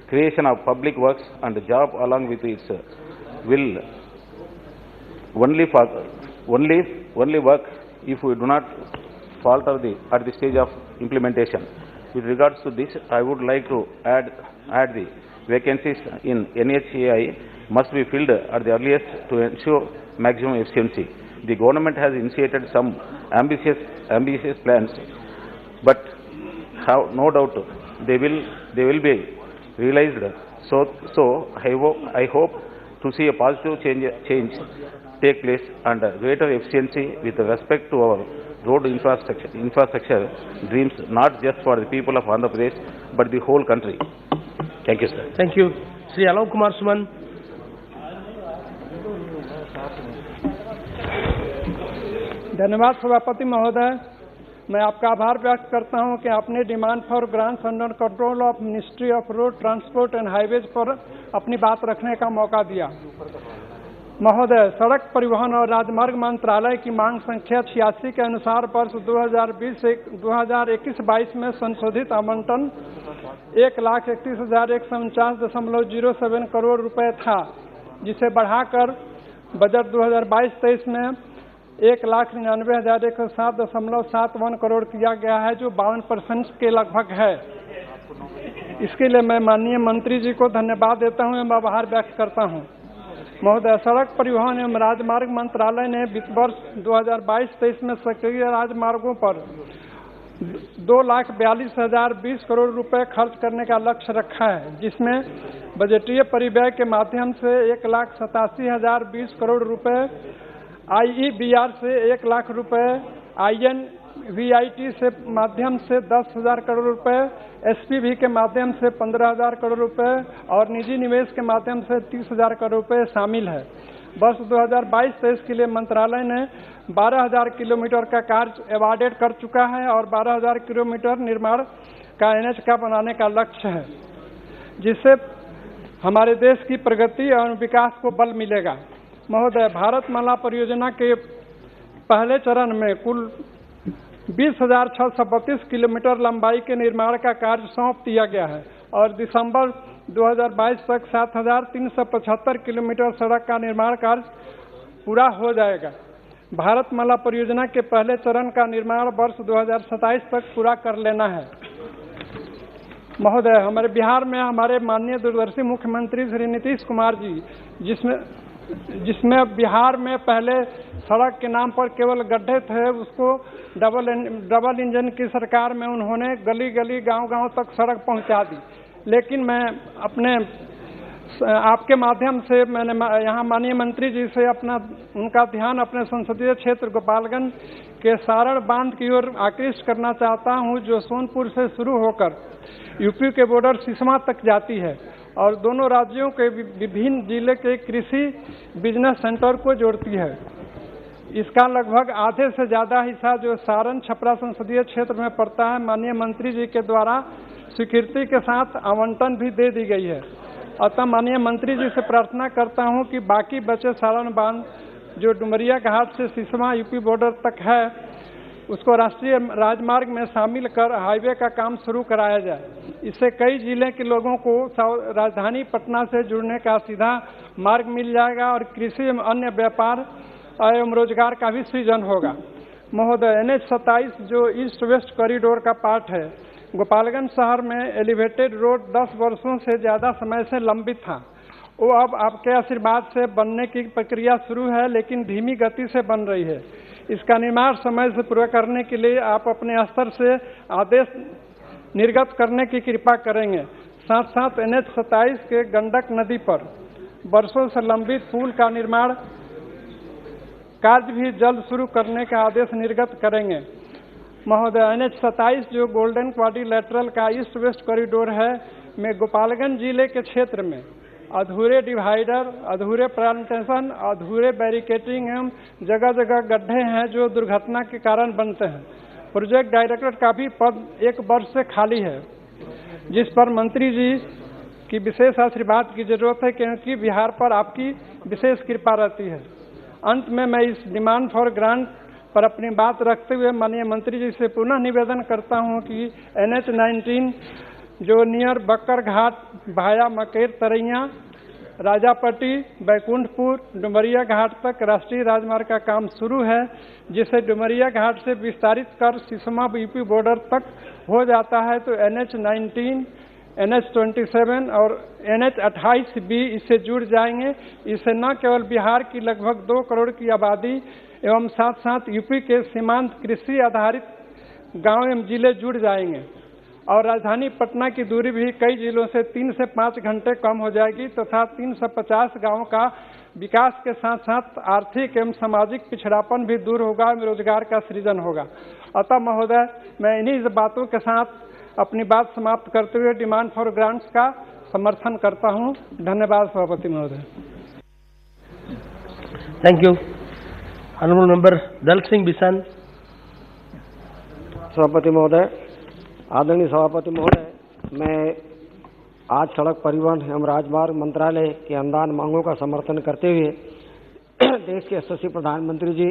creation of public works and job along with its will only work if we do not falter at the stage of implementation. With regards to this, I would like to add the vacancies in NHAI must be filled at the earliest to ensure maximum efficiency. The government has initiated some ambitious plans, but have no doubt they will be realized. So I hope to see a positive change take place and greater efficiency with respect to our road infrastructure dreams, not just for the people of Andhra Pradesh, but the whole country. Thank you, sir. Thank you. Shri Alok Kumar Suman. धन्यवाद सभापति महोदय, मैं आपका आभार व्यक्त करता हूं कि आपने demand for grants under control of ministry of road transport and highways पर अपनी बात रखने का मौका दिया। महोदय, सड़क परिवहन और राजमार्ग मंत्रालय की मांग संख्या 86 के अनुसार वर्ष 2021-22 में संशोधित आवंटन 1,31,149.07 करोड़ रुपए था, जिसे बढ़ाकर बजट 2022-23 में 1,99,107.71 करोड़ किया गया है, जो 52% के लगभग है। इसके लिए मैं माननीय मंत्री जी को धन्यवाद देता हूं एवं आभार व्यक्त करता हूं। महोदय, सड़क परिवहन एवं राजमार्ग मंत्रालय ने वित्त वर्ष 2022-23 में सक्रिय राजमार्गों पर 2,42,020 करोड़ रुपए खर्च करने का लक्ष्य रखा है, जिसमें बजटीय परिव्यय के माध्यम से 1,87,020 करोड़ रुपए, IEBR से 1 लाख रुपए, INVIT से माध्यम से 10,000 करोड़ रुपए, SPV के माध्यम से 15,000 करोड़ रुपए और निजी निवेश के माध्यम से 30,000 करोड़ रुपए शामिल है। वर्ष 2022-23 के लिए मंत्रालय ने 12,000 किलोमीटर का कार्य एवार्डेड कर चुका है और 12,000 किलोमीटर निर्माण का NH का बनाने का लक्ष्य है, जिससे हमारे देश की प्रगति और विकास को बल मिलेगा। महोदय, भारतमाला परियोजना के पहले चरण में कुल 20,632 किलोमीटर लंबाई के निर्माण का कार्य सौंप दिया गया है और दिसंबर 2022 तक 7,375 किलोमीटर सड़क का निर्माण कार्य पूरा हो जाएगा। भारतमाला परियोजना के पहले चरण का निर्माण वर्ष 2027 तक पूरा कर लेना है। महोदय, हमारे बिहार में हमारे माननीय दूरदर्शी मुख्यमंत्री श्री नीतीश कुमार जी, जिसमें बिहार में पहले सड़क के नाम पर केवल गड्ढे थे, उसको डबल इंजन की सरकार में उन्होंने गली गली गांव-गांव तक सड़क पहुंचा दी। लेकिन मैं आपके माध्यम से मैंने यहाँ माननीय मंत्री जी से उनका ध्यान अपने संसदीय क्षेत्र गोपालगंज के सारण बांध की ओर आकृष्ट करना चाहता हूँ, जो सोनपुर से शुरू होकर यूपी के बॉर्डर सिसमा तक जाती है और दोनों राज्यों के विभिन्न जिले के कृषि बिजनेस सेंटर को जोड़ती है। इसका लगभग आधे से ज़्यादा हिस्सा जो सारण छपरा संसदीय क्षेत्र में पड़ता है, माननीय मंत्री जी के द्वारा स्वीकृति के साथ आवंटन भी दे दी गई है। अतः माननीय मंत्री जी से प्रार्थना करता हूं कि बाकी बचे सारण बांध जो डुमरिया घाट से सिसमा यूपी बॉर्डर तक है, उसको राष्ट्रीय राजमार्ग में शामिल कर हाईवे का काम शुरू कराया जाए। इससे कई जिले के लोगों को राजधानी पटना से जुड़ने का सीधा मार्ग मिल जाएगा और कृषि एवं अन्य व्यापार एवं रोजगार का भी सृजन होगा। महोदय, NH-27 जो ईस्ट वेस्ट कॉरिडोर का पार्ट है, गोपालगंज शहर में एलिवेटेड रोड 10 वर्षों से ज़्यादा समय से लंबित था। वो अब आपके आशीर्वाद से बनने की प्रक्रिया शुरू है, लेकिन धीमी गति से बन रही है। इसका निर्माण समय से पूरा करने के लिए आप अपने स्तर से आदेश निर्गत करने की कृपा करेंगे। साथ साथ NH-27 के गंडक नदी पर वर्षों से लंबित पुल का निर्माण कार्य भी जल्द शुरू करने का आदेश निर्गत करेंगे। महोदय, NH-27 जो गोल्डन क्वाड्रिलेटरल का ईस्ट वेस्ट कॉरिडोर है में गोपालगंज जिले के क्षेत्र में अधूरे डिवाइडर, अधूरे प्लांटेशन, अधूरे बैरिकेटिंग एवं जगह जगह गड्ढे हैं जो दुर्घटना के कारण बनते हैं। प्रोजेक्ट डायरेक्टर का भी पद 1 वर्ष से खाली है, जिस पर मंत्री जी की विशेष आशीर्वाद की जरूरत है, क्योंकि बिहार पर आपकी विशेष कृपा रहती है। अंत में मैं इस डिमांड फॉर ग्रांट पर अपनी बात रखते हुए माननीय मंत्री जी से पुनः निवेदन करता हूं कि NH-19 जो नियर बक्कर घाट भाया मकेर तरैया राजापट्टी बैकुंठपुर डुमरिया घाट तक राष्ट्रीय राजमार्ग का काम शुरू है, जिसे डुमरिया घाट से विस्तारित कर सिसमा यूपी बॉर्डर तक हो जाता है तो NH-19, NH-27 और NH-28 भी इससे जुड़ जाएंगे। इससे न केवल बिहार की लगभग 2 करोड़ की आबादी एवं साथ साथ यूपी के सीमांत कृषि आधारित गांव एवं जिले जुड़ जाएंगे और राजधानी पटना की दूरी भी कई जिलों से 3 से 5 घंटे कम हो जाएगी तथा 350 गांवों का विकास के साथ साथ आर्थिक एवं सामाजिक पिछड़ापन भी दूर होगा, रोजगार का सृजन होगा। अतः महोदय, मैं इन्हीं बातों के साथ अपनी बात समाप्त करते हुए डिमांड फॉर ग्रांट्स का समर्थन करता हूं। धन्यवाद सभापति महोदय। Thank you. ऑनरेबल मेंबर दल सिंह बिसान। सभापति महोदय, आदरणीय सभापति महोदय, मैं आज सड़क परिवहन एवं राजमार्ग मंत्रालय के अनुदान मांगों का समर्थन करते हुए देश के यशस्वी प्रधानमंत्री जी,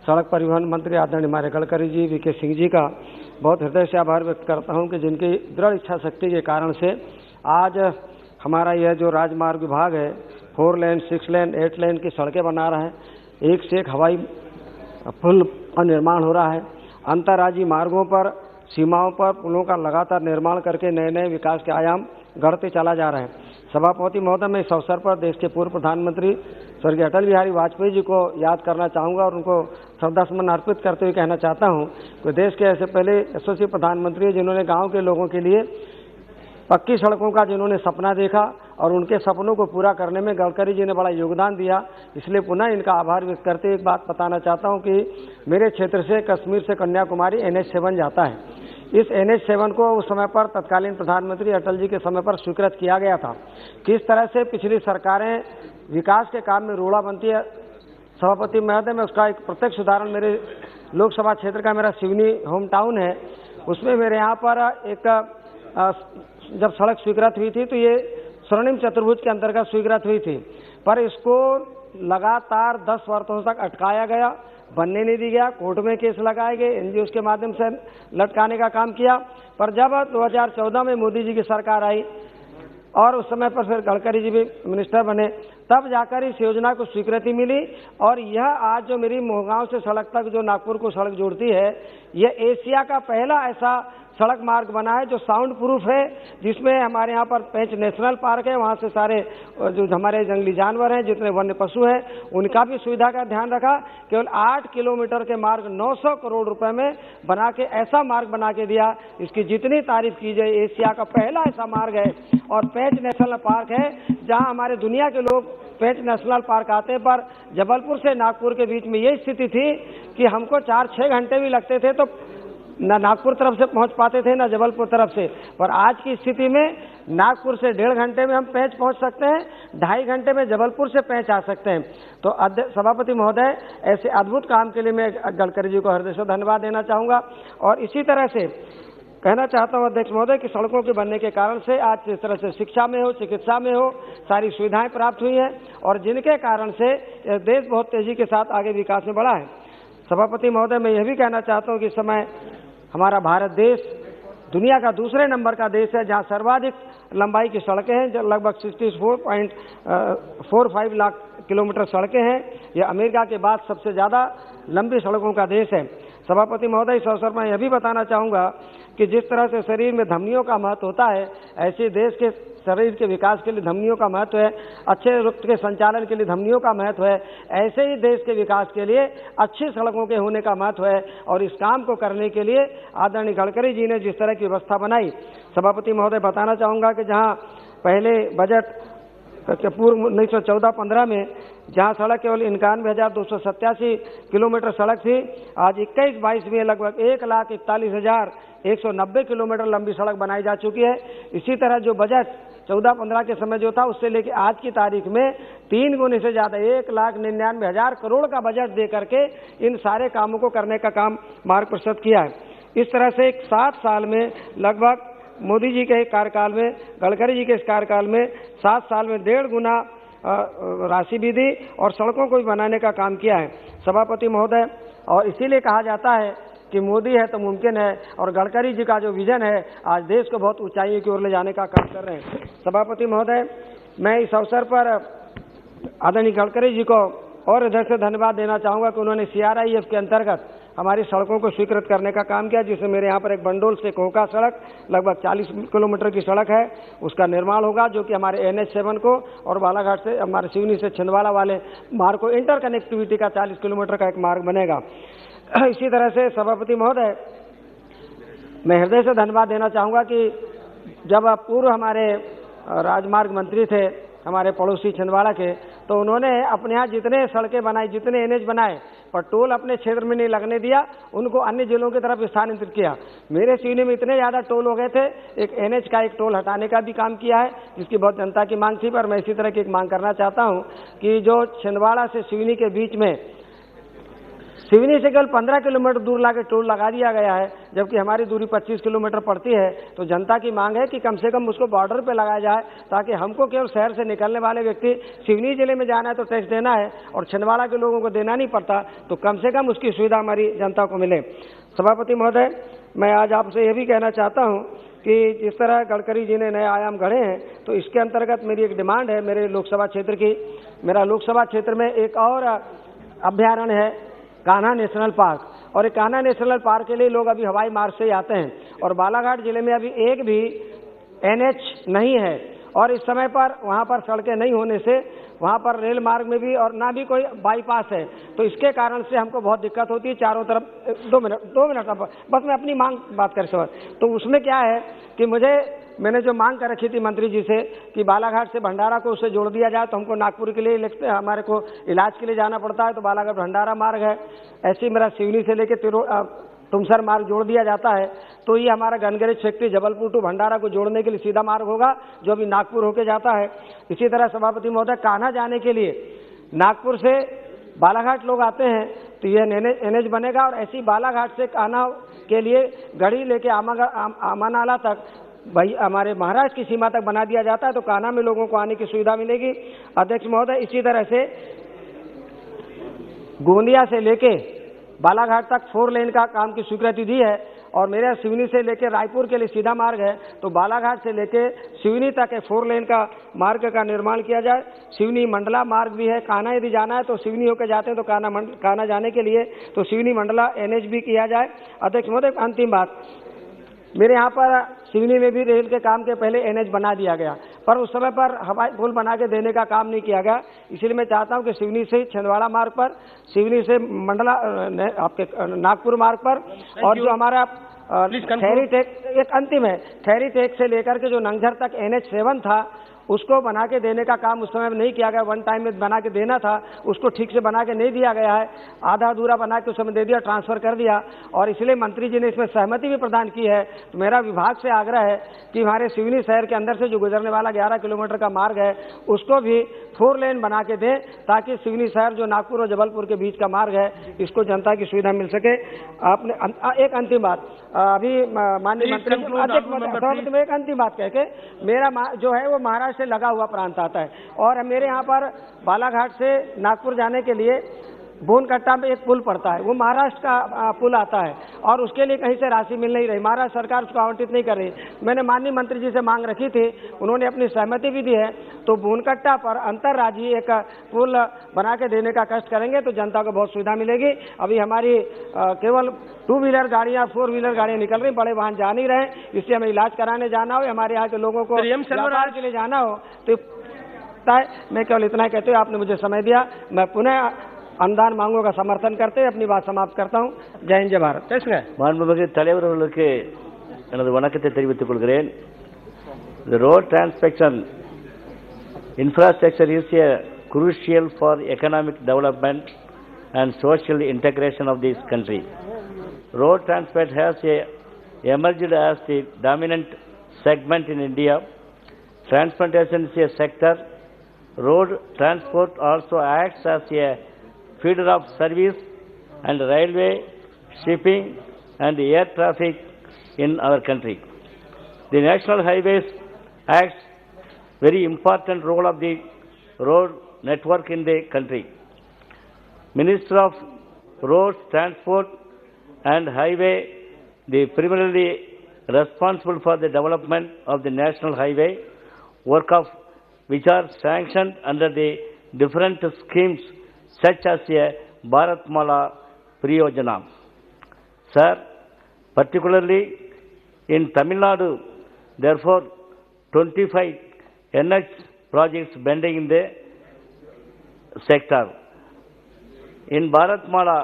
सड़क परिवहन मंत्री आदरणीय हमारे गडकरी जी, VK सिंह जी का बहुत हृदय से आभार व्यक्त करता हूं कि जिनकी दृढ़ इच्छा शक्ति के कारण से आज हमारा यह जो राजमार्ग विभाग है 4 लेन, 6 लेन, 8 लेन की सड़कें बना रहा है, एक से एक हवाई पुल का निर्माण हो रहा है। अंतर्राज्यीय मार्गों पर, सीमाओं पर पुलों का लगातार निर्माण करके नए नए विकास के आयाम गढ़ते चला जा रहा है। सभापति महोदय, मैं इस अवसर पर देश के पूर्व प्रधानमंत्री स्वर्गीय अटल बिहारी वाजपेयी जी को याद करना चाहूँगा और उनको श्रद्धासुमन अर्पित करते हुए कहना चाहता हूँ कि देश के ऐसे पहले यशस्वी प्रधानमंत्री जिन्होंने गाँव के लोगों के लिए पक्की सड़कों का जिन्होंने सपना देखा और उनके सपनों को पूरा करने में गडकरी जी ने बड़ा योगदान दिया, इसलिए पुनः इनका आभार व्यक्त करते हुए एक बात बताना चाहता हूं कि मेरे क्षेत्र से कश्मीर से कन्याकुमारी NH7 जाता है। इस NH7 को उस समय पर तत्कालीन प्रधानमंत्री अटल जी के समय पर स्वीकृत किया गया था। किस तरह से पिछली सरकारें विकास के काम में रोड़ा बनती है, सभापति महोदय, मैं उसका एक प्रत्यक्ष उदाहरण मेरे लोकसभा क्षेत्र का मेरा सिवनी होम टाउन है, उसमें मेरे यहाँ पर एक जब सड़क स्वीकृत हुई थी तो ये स्वर्णिम चतुर्भुज के अंतर्गत स्वीकृत हुई थी, पर इसको लगातार 10 वर्षों तक अटकाया गया, बनने नहीं दिया गया, कोर्ट में केस लगाए गए, NGOs के माध्यम से लटकाने का काम किया। पर जब 2014 में मोदी जी की सरकार आई और उस समय पर फिर गडकरी जी भी मिनिस्टर बने, तब जाकर इस योजना को स्वीकृति मिली और यह आज जो मेरी मोहगांव से सड़क तक जो नागपुर को सड़क जोड़ती है, यह एशिया का पहला ऐसा सड़क मार्ग बना है जो साउंड प्रूफ है, जिसमें हमारे यहाँ पर पेंच नेशनल पार्क है, वहाँ से सारे जो हमारे जंगली जानवर हैं, जितने वन्य पशु हैं, उनका भी सुविधा का ध्यान रखा। केवल 8 किलोमीटर के मार्ग 900 करोड़ रुपए में बना के ऐसा मार्ग बना के दिया, इसकी जितनी तारीफ की जाए, एशिया का पहला ऐसा मार्ग है। और पेंच नेशनल पार्क है जहाँ हमारे दुनिया के लोग पेंच नेशनल पार्क आते, पर जबलपुर से नागपुर के बीच में ये स्थिति थी कि हमको 4-6 घंटे भी लगते थे तो न नागपुर तरफ से पहुंच पाते थे न जबलपुर तरफ से, पर आज की स्थिति में नागपुर से 1.5 घंटे में हम पेंच पहुंच सकते हैं, 2.5 घंटे में जबलपुर से पेंच आ सकते हैं। तो सभापति महोदय, ऐसे अद्भुत काम के लिए मैं गडकरी जी को हृदय से धन्यवाद देना चाहूँगा। और इसी तरह से कहना चाहता हूँ अध्यक्ष महोदय कि सड़कों के बनने के कारण से आज जिस तरह से शिक्षा में हो, चिकित्सा में हो, सारी सुविधाएं प्राप्त हुई हैं और जिनके कारण से देश बहुत तेजी के साथ आगे विकास में बढ़ा है। सभापति महोदय, मैं यह भी कहना चाहता हूँ कि इस समय हमारा भारत देश दुनिया का दूसरे नंबर का देश है जहां सर्वाधिक लंबाई की सड़कें हैं, जो लगभग 64.45 लाख किलोमीटर सड़कें हैं। यह अमेरिका के बाद सबसे ज़्यादा लंबी सड़कों का देश है। सभापति महोदय, इस अवसर पर यह भी बताना चाहूँगा कि जिस तरह से शरीर में धमनियों का महत्व होता है, ऐसे देश के शरीर के विकास के लिए धमनियों का महत्व है, अच्छे रक्त के संचालन के लिए धमनियों का महत्व है, ऐसे ही देश के विकास के लिए अच्छी सड़कों के होने का महत्व है। और इस काम को करने के लिए आदरणीय गडकरी जी ने जिस तरह की व्यवस्था बनाई, सभापति महोदय बताना चाहूँगा कि जहाँ पहले बजट के पूर्व 1914-15 में जहाँ सड़क केवल 91,287 किलोमीटर सड़क थी, आज 21-22 में लगभग 1,41,190 किलोमीटर लंबी सड़क बनाई जा चुकी है। इसी तरह जो बजट 14-15 के समय जो था, उससे लेकर आज की तारीख में 3 गुने से ज़्यादा 1,99,000 करोड़ का बजट दे करके इन सारे कामों को करने का काम मार्ग प्रशस्त किया है। इस तरह से 7 साल में लगभग मोदी जी के कार्यकाल में, गडकरी जी के इस कार्यकाल में 7 साल में 1.5 गुना राशि भी दी और सड़कों को भी बनाने का काम किया है सभापति महोदय। और इसीलिए कहा जाता है कि मोदी है तो मुमकिन है, और गडकरी जी का जो विजन है आज देश को बहुत ऊंचाइयों की ओर ले जाने का काम कर रहे हैं। सभापति महोदय, मैं इस अवसर पर आदरणीय गडकरी जी को और इधर से धन्यवाद देना चाहूँगा कि उन्होंने CRIF के अंतर्गत हमारी सड़कों को स्वीकृत करने का काम किया, जिसमें मेरे यहाँ पर एक बंडोल से कोहका सड़क लगभग 40 किलोमीटर की सड़क है, उसका निर्माण होगा, जो कि हमारे NH7 को और बालाघाट से हमारे सिवनी से छिंदवाड़ा वाले मार्ग को इंटर कनेक्टिविटी का 40 किलोमीटर का एक मार्ग बनेगा। इसी तरह से सभापति महोदय, मैं हृदय से धन्यवाद देना चाहूँगा कि जब पूर्व हमारे राजमार्ग मंत्री थे हमारे पड़ोसी छिंदवाड़ा के, तो उन्होंने अपने यहाँ जितने सड़कें बनाई, जितने NH बनाए, पर टोल अपने क्षेत्र में नहीं लगने दिया, उनको अन्य जिलों की तरफ स्थानांतरित किया। मेरे सिवनी में इतने ज़्यादा टोल हो गए थे, एक NH का एक टोल हटाने का भी काम किया है, जिसकी बहुत जनता की मांग थी। पर मैं इसी तरह की एक मांग करना चाहता हूँ कि जो छिंदवाड़ा से सिवनी के बीच में सिवनी से केवल 15 किलोमीटर दूर लाके टोल लगा दिया गया है, जबकि हमारी दूरी 25 किलोमीटर पड़ती है। तो जनता की मांग है कि कम से कम उसको बॉर्डर पे लगाया जाए, ताकि हमको केवल शहर से निकलने वाले व्यक्ति सिवनी जिले में जाना है तो टैक्स देना है और छिंदवाड़ा के लोगों को देना नहीं पड़ता, तो कम से कम उसकी सुविधा हमारी जनता को मिले। सभापति महोदय, मैं आज आपसे ये भी कहना चाहता हूँ कि जिस तरह गडकरी जी ने नए आयाम गढ़े हैं, तो इसके अंतर्गत मेरी एक डिमांड है मेरे लोकसभा क्षेत्र की। मेरा लोकसभा क्षेत्र में एक और अभ्यारण्य है, कान्हा नेशनल पार्क, और कान्हा नेशनल पार्क के लिए लोग अभी हवाई मार्ग से ही आते हैं, और बालाघाट जिले में अभी एक भी NH नहीं है और इस समय पर वहाँ पर सड़कें नहीं होने से वहाँ पर रेल मार्ग में भी और ना भी कोई बाईपास है, तो इसके कारण से हमको बहुत दिक्कत होती है चारों तरफ। 2 मिनट बस मैं अपनी मांग बात कर सवाल। तो उसमें क्या है कि मैंने जो मांग कर रखी थी मंत्री जी से कि बालाघाट से भंडारा को उससे जोड़ दिया जाए, तो हमको नागपुर के लिए हमारे को इलाज के लिए जाना पड़ता है, तो बालाघाट भंडारा मार्ग है। ऐसे ही मेरा सिवनी से लेके तुमसर मार्ग जोड़ दिया जाता है, तो ये हमारा गनगरेज फैक्ट्री जबलपुर टू भंडारा को जोड़ने के लिए सीधा मार्ग होगा जो अभी नागपुर होके जाता है। इसी तरह सभापति महोदय, कान्हा जाने के लिए नागपुर से बालाघाट लोग आते हैं तो ये NH बनेगा और ऐसी बालाघाट से कान्हा के लिए गढ़ी लेके आमानाला तक भाई हमारे महाराष्ट्र की सीमा तक बना दिया जाता है, तो कान्हा में लोगों को आने की सुविधा मिलेगी। अध्यक्ष महोदय, इसी तरह से गोंदिया से लेके बालाघाट तक 4 लेन का काम की स्वीकृति दी है और मेरे सिवनी से लेके रायपुर के लिए सीधा मार्ग है, तो बालाघाट से लेके सिवनी तक 4 लेन का मार्ग का निर्माण किया जाए। सिवनी मंडला मार्ग भी है, कान्हा यदि जाना है तो सिवनी होकर जाते हैं, तो कान्हा जाने के लिए तो सिवनी मंडला NH भी किया जाए। अध्यक्ष महोदय, अंतिम बात, मेरे यहाँ पर सिवनी में भी रेल के काम के पहले NH बना दिया गया, पर उस समय पर हवाई पुल बना के देने का काम नहीं किया गया। इसलिए मैं चाहता हूँ कि सिवनी से छिंदवाड़ा मार्ग पर, सिवनी से मंडला आपके नागपुर मार्ग पर, और जो हमारा खैरी टेक एक अंतिम है, खैरी टेक से लेकर के जो नंगझर तक NH7 था उसको बना के देने का काम उस समय में नहीं किया गया। 1 टाइम में बना के देना था, उसको ठीक से बना के नहीं दिया गया है, आधा अधूरा बना के उस समय दे दिया, ट्रांसफर कर दिया, और इसलिए मंत्री जी ने इसमें सहमति भी प्रदान की है। तो मेरा विभाग से आग्रह है कि हमारे सिवनी शहर के अंदर से जो गुजरने वाला 11 किलोमीटर का मार्ग है उसको भी 4 लेन बना के दें, ताकि सिवनी शहर जो नागपुर और जबलपुर के बीच का मार्ग है इसको जनता की सुविधा मिल सके। आपने एक अंतिम बात, अभी माननीय मंत्री में एक अंतिम बात कह के, मेरा जो है वो महाराष्ट्र से लगा हुआ प्रांत आता है और मेरे यहाँ पर बालाघाट से नागपुर जाने के लिए बोनकट्टा में एक पुल पड़ता है, वो महाराष्ट्र का पुल आता है और उसके लिए कहीं से राशि मिल नहीं रही, महाराष्ट्र सरकार उसको आवंटित नहीं कर रही। मैंने माननीय मंत्री जी से मांग रखी थी, उन्होंने अपनी सहमति भी दी है, तो बोनकट्टा पर अंतर्राज्यीय एक पुल बना के देने का कष्ट करेंगे तो जनता को बहुत सुविधा मिलेगी। अभी हमारी केवल 2 व्हीलर गाड़ियाँ 4 व्हीलर गाड़ियाँ निकल रही, बड़े वाहन जा नहीं रहे, इससे हमें इलाज कराने जाना हो, हमारे यहाँ के लोगों को व्यापार के लिए जाना हो तो मैं केवल इतना ही कहते हुए आपने मुझे समय दिया, मैं पुनः अनुदान मांगों का समर्थन करते हुए अपनी बात समाप्त करता हूँ। जय हिंद, जय भारत। மாண்புமிகு தலைவர் அவர்களுக்கு எனது வணக்கத்தை தெரிவித்துக் கொள்கிறேன். The road transportation infrastructure is crucial for economic development and social integration of this country. Road transport has emerged as the dominant segment in India. Transportation is a sector. Road transport also acts as a feeder of service and railway, shipping and air traffic in our country. The national highways acts very important role of the road network in the country. Minister of Roads, Transport and Highway, the primarily responsible for the development of the national highway, work of which are sanctioned under the different schemes such as Bharat Mala Priyojana. Sir, particularly in Tamil Nadu, therefore 25 NH projects pending in the sector. In Bharat Mala,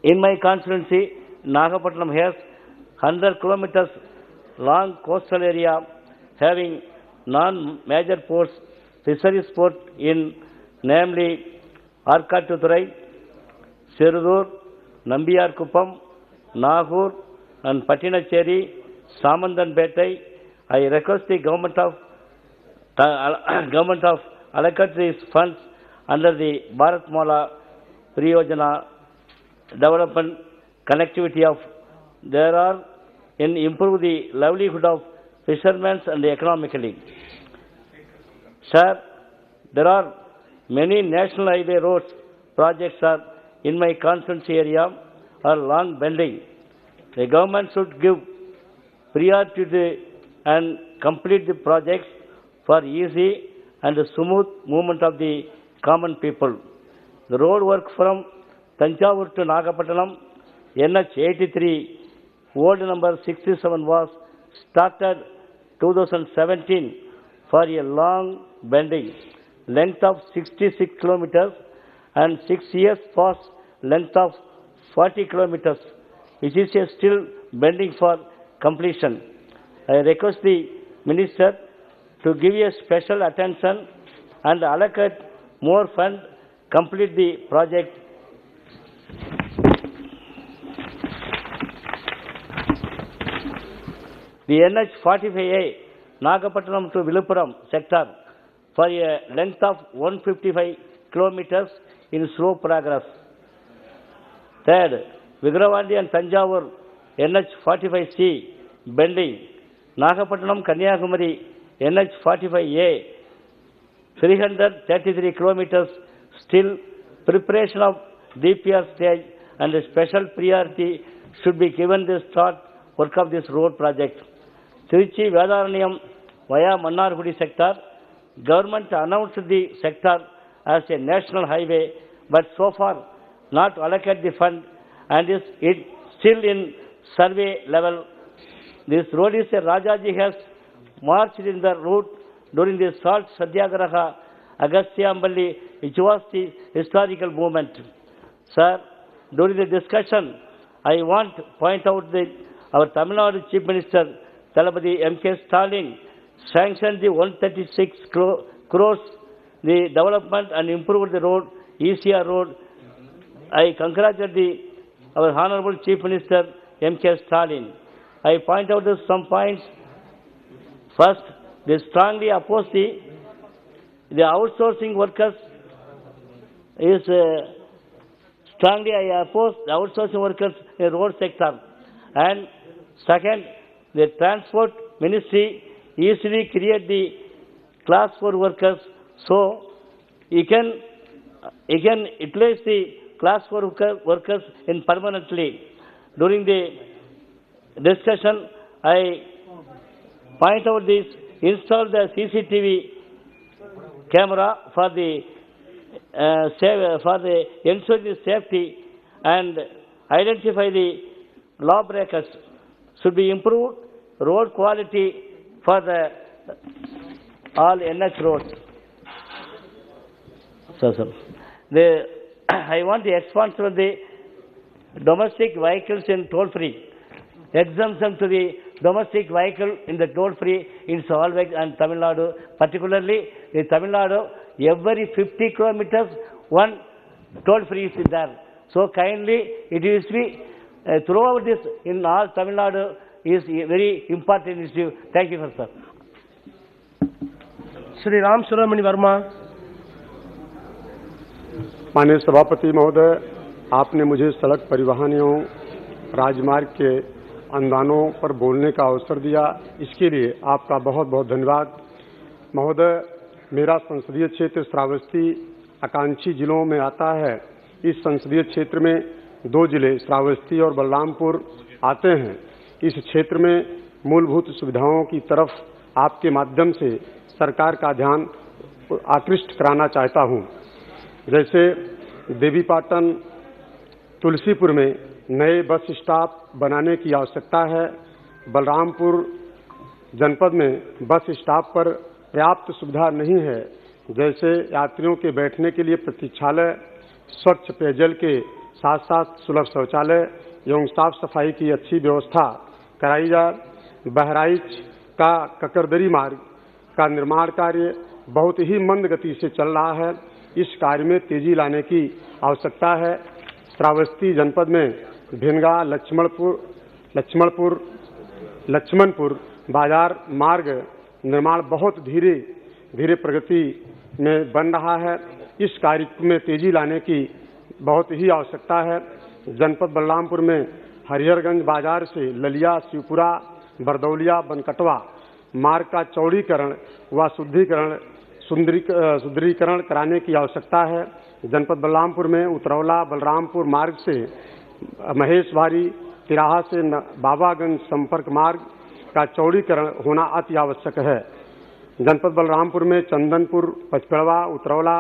in my constituency, Nagapattinam has 100 kilometers long coastal area having non-major ports, fisheries port in namely Arkatturai, Serudur, Nambiyarkuppam, Nahur and Pattinacheri, Samandanpettai. I request the government of allocate these funds under the Bharat Mala Priyojana development connectivity of there are in improve the livelihood of fishermen and economically. Sir, there are many national highway roads projects are in my constituency area are long pending. The government should give priority to and complete the projects for easy and smooth movement of the common people. The road work from Tanjavur to Nagapattinam, NH 83 Ward number 67 was started 2017 for a long bending, length of 66 kilometers and 6 years past length of 40 kilometers, which is still bending for completion. I request the Minister to give a special attention and allocate more funds, complete the project. The NH45A, Nagapattinam to Viluppuram sector, for a length of 155 kilometers in slow progress. Third, Vigravandi and Tanjavur NH45C bending, Nagapattinam Kanyakumari NH45A, 333 kilometers, still preparation of DPR stage and a special priority should be given the start work of this road project. Tiruchi Vedaranyam via Mannargudi sector, government announced the sector as a national highway, but so far not allocate the fund and is it still in survey level. This road is a Rajaji has marched in the route during the Salt Satyagraha, Agasthyamballi, which was the historical movement. Sir, during the discussion, I want to point out that our Tamil Nadu Chief Minister, Thalapathy M.K. Stalin, sanctioned the 136 crores, the development and improved the road, ECR road. I congratulate our Honorable Chief Minister, M.K. Stalin. I point out some points. First, they strongly oppose the outsourcing workers. Strongly I oppose the outsourcing workers in the road sector. And second, the Transport Ministry easily create the class 4 workers, so you can utilize the class 4 workers in permanently. During the discussion, I point out this: install the CCTV camera for the ensure the safety and identify the lawbreakers. Should be improved road quality for the all NH roads. I want the expansion of the domestic vehicles in toll-free. Exemption to the domestic vehicle in the toll-free in Salvag and Tamil Nadu, particularly in Tamil Nadu, every 50 kilometers, one toll-free is there. So kindly, it is be throughout this in all Tamil Nadu is a very important issue. Thank you, sir. Shri Ram Suramani Verma. माननीय सभापति महोदय, आपने मुझे सड़क परिवहन एवं राजमार्ग के अनुदानों पर बोलने का अवसर दिया, इसके लिए आपका बहुत बहुत धन्यवाद। महोदय, मेरा संसदीय क्षेत्र श्रावस्ती आकांक्षी जिलों में आता है। इस संसदीय क्षेत्र में 2 जिले श्रावस्ती और बलरामपुर आते हैं। इस क्षेत्र में मूलभूत सुविधाओं की तरफ आपके माध्यम से सरकार का ध्यान आकृष्ट कराना चाहता हूं। जैसे देवीपाटन तुलसीपुर में नए बस स्टॉप बनाने की आवश्यकता है। बलरामपुर जनपद में बस स्टॉप पर पर्याप्त सुविधा नहीं है, जैसे यात्रियों के बैठने के लिए प्रतीक्षालय, स्वच्छ पेयजल के साथ साथ सुलभ शौचालय एवं साफ सफाई की अच्छी व्यवस्था कराई जाए। बहराइच का ककरदरी मार्ग का निर्माण कार्य बहुत ही मंद गति से चल रहा है। इस कार्य में तेजी लाने की आवश्यकता है। श्रावस्ती जनपद में भिनगा लक्ष्मणपुर बाजार मार्ग निर्माण बहुत धीरे प्रगति में बन रहा है। इस कार्य में तेजी लाने की बहुत ही आवश्यकता है। जनपद बलरामपुर में हरिहरगंज बाजार से ललिया, शिवपुरा, बरदौलिया, बनकटवा मार्ग का चौड़ीकरण व सुदृढ़ीकरण कराने की आवश्यकता है। जनपद बलरामपुर में उतरौला बलरामपुर मार्ग से महेशवाड़ी तिराहा से बाबागंज संपर्क मार्ग का चौड़ीकरण होना अति आवश्यक है। जनपद बलरामपुर में चंदनपुर, पचपेड़वा, उतरौला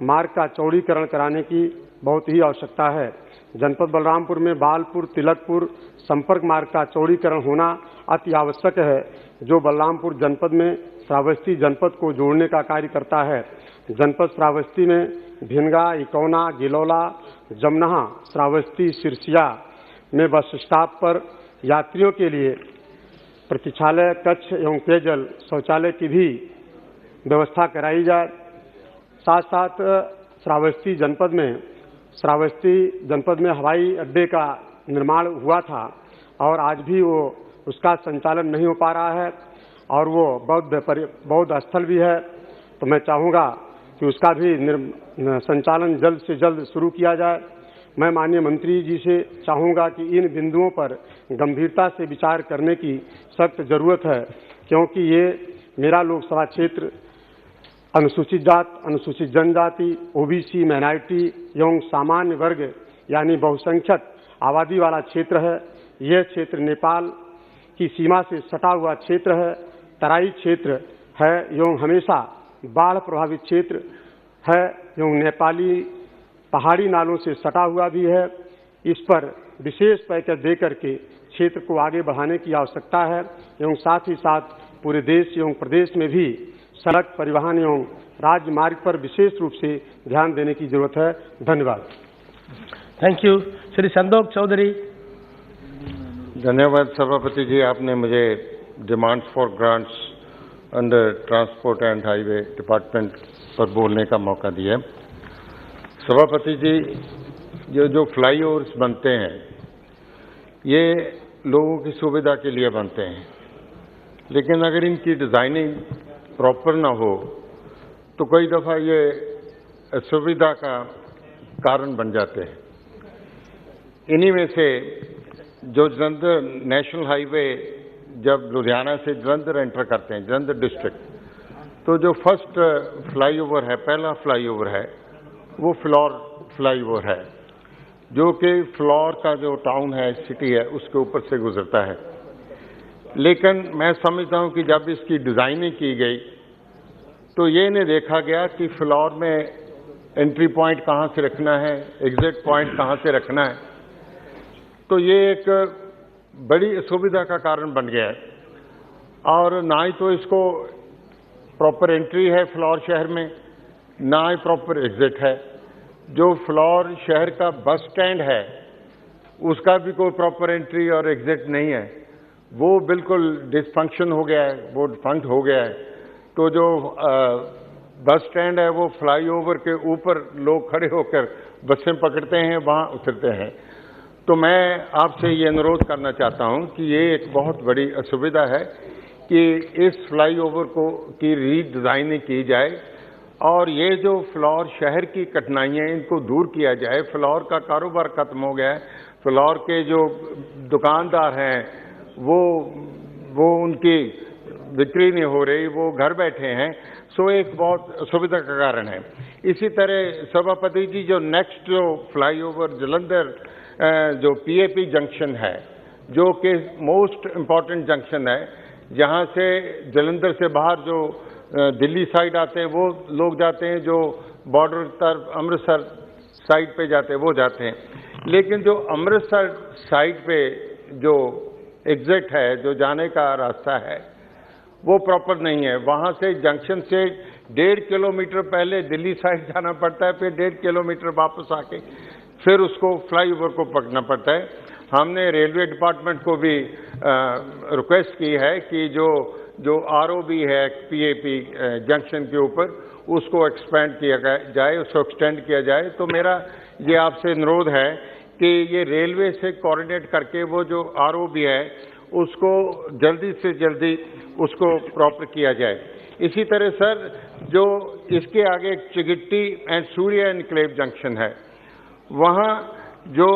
मार्ग का चौड़ीकरण कराने की बहुत ही आवश्यकता है। जनपद बलरामपुर में बालपुर तिलकपुर संपर्क मार्ग का चौड़ीकरण होना अति आवश्यक है, जो बलरामपुर जनपद में श्रावस्ती जनपद को जोड़ने का कार्य करता है। जनपद श्रावस्ती में भिनगा, इकौना, गिलौला, जमनहा, श्रावस्ती, सिरसिया में बस स्टॉप पर यात्रियों के लिए प्रतीक्षालय कक्ष एवं पेयजल शौचालय की भी व्यवस्था कराई जाए। साथ साथ श्रावस्ती जनपद में हवाई अड्डे का निर्माण हुआ था और आज भी उसका संचालन नहीं हो पा रहा है और वो बौद्ध स्थल भी है, तो मैं चाहूँगा कि उसका भी संचालन जल्द से जल्द शुरू किया जाए। मैं माननीय मंत्री जी से चाहूँगा कि इन बिंदुओं पर गंभीरता से विचार करने की सख्त जरूरत है, क्योंकि ये मेरा लोकसभा क्षेत्र अनुसूचित जात, अनुसूचित जनजाति, ओबीसी, माइनॉरिटी एवं सामान्य वर्ग यानी बहुसंख्यक आबादी वाला क्षेत्र है। यह क्षेत्र नेपाल की सीमा से सटा हुआ क्षेत्र है, तराई क्षेत्र है एवं हमेशा बाढ़ प्रभावित क्षेत्र है एवं नेपाली पहाड़ी नालों से सटा हुआ भी है। इस पर विशेष पैकेज देकर के क्षेत्र को आगे बढ़ाने की आवश्यकता है एवं साथ ही साथ पूरे देश एवं प्रदेश में भी सड़क परिवहन एवं राजमार्ग पर विशेष रूप से ध्यान देने की जरूरत है। धन्यवाद। Thank you. श्री संतोष चौधरी। धन्यवाद सभापति जी, आपने मुझे demand for grants under transport and highway department पर बोलने का मौका दिया। सभापति जी, ये जो फ्लाईओवर्स बनते हैं ये लोगों की सुविधा के लिए बनते हैं, लेकिन अगर इनकी डिजाइनिंग प्रॉपर ना हो तो कई दफा ये असुविधा का कारण बन जाते हैं। इन्हीं में से जो जलंधर नेशनल हाईवे जब लुधियाना से जलंधर एंटर करते हैं, जलंधर डिस्ट्रिक्ट, तो जो फर्स्ट फ्लाईओवर है, पहला फ्लाईओवर है, वो फ्लोर फ्लाईओवर है, जो कि फ्लोर का जो टाउन है, सिटी है, उसके ऊपर से गुजरता है। लेकिन मैं समझता हूं कि जब इसकी डिजाइनिंग की गई तो ये नहीं देखा गया कि फ्लोर में एंट्री पॉइंट कहां से रखना है, एग्जिट पॉइंट कहां से रखना है, तो ये एक बड़ी असुविधा का कारण बन गया है। और ना ही तो इसको प्रॉपर एंट्री है फ्लोर शहर में, ना ही प्रॉपर एग्जिट है। जो फ्लोर शहर का बस स्टैंड है उसका भी कोई प्रॉपर एंट्री और एग्जिट नहीं है, वो बिल्कुल डिसफंक्शन हो गया है, वो डिफंक्ट हो गया है। तो जो बस स्टैंड है वो फ्लाईओवर के ऊपर लोग खड़े होकर बसें पकड़ते हैं, वहां उतरते हैं। तो मैं आपसे ये अनुरोध करना चाहता हूं कि ये एक बहुत बड़ी असुविधा है कि इस फ्लाईओवर को की रीडिजाइनिंग की जाए और ये जो फ्लोर शहर की कठिनाइयां इनको दूर किया जाए। फ्लोर का कारोबार खत्म हो गया है, फ्लोर के जो दुकानदार हैं वो उनकी बिक्री नहीं हो रही, वो घर बैठे हैं, सो एक बहुत असुविधा का कारण है। इसी तरह सभापति जी, जो नेक्स्ट जो फ्लाईओवर जलंधर जो पीएपी जंक्शन है, जो कि मोस्ट इम्पॉर्टेंट जंक्शन है, जहां से जलंधर से बाहर जो दिल्ली साइड आते हैं वो लोग जाते हैं, जो बॉर्डर तरफ अमृतसर साइड पे जाते हैं वो जाते हैं। लेकिन जो अमृतसर साइड पे जो एग्जिट है, जो जाने का रास्ता है, वो प्रॉपर नहीं है। वहां से जंक्शन से 1.5 किलोमीटर पहले दिल्ली साइड जाना पड़ता है, फिर 1.5 किलोमीटर वापस आके फिर उसको फ्लाईओवर को पकड़ना पड़ता है। हमने रेलवे डिपार्टमेंट को भी रिक्वेस्ट की है कि जो आरओबी है पीएपी जंक्शन के ऊपर, उसको एक्सपेंड किया जाए, उसको एक्सटेंड किया जाए। तो मेरा ये आपसे अनुरोध है कि ये रेलवे से कोऑर्डिनेट करके वो जो आरओबी है उसको जल्दी से जल्दी उसको प्रॉपर किया जाए। इसी तरह सर, जो इसके आगे चिगिट्टी एंड सूर्या एनक्लेव जंक्शन है, वहाँ जो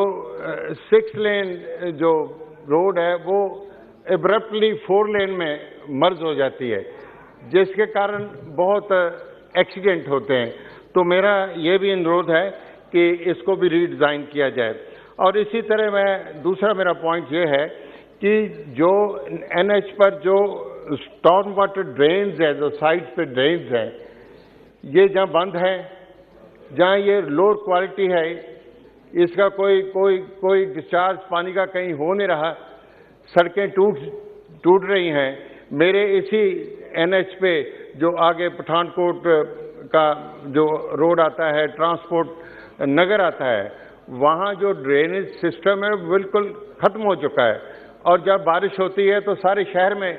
6 लेन जो रोड है वो एब्रप्टली 4 लेन में मर्ज हो जाती है, जिसके कारण बहुत एक्सीडेंट होते हैं। तो मेरा ये भी अनुरोध है कि इसको भी रीडिज़ाइन किया जाए। और इसी तरह दूसरा मेरा पॉइंट ये है कि जो एनएच पर जो स्टॉर्म वाटर ड्रेन्स है, जो साइड पे ड्रेन्स है, ये जहाँ बंद है जहाँ ये लोअर क्वालिटी है, इसका कोई डिस्चार्ज पानी का कहीं हो नहीं रहा, सड़कें टूट रही हैं। मेरे इसी NH पे जो आगे पठानकोट का जो रोड आता है, ट्रांसपोर्ट नगर आता है, वहाँ जो ड्रेनेज सिस्टम है बिल्कुल खत्म हो चुका है, और जब बारिश होती है तो सारे शहर में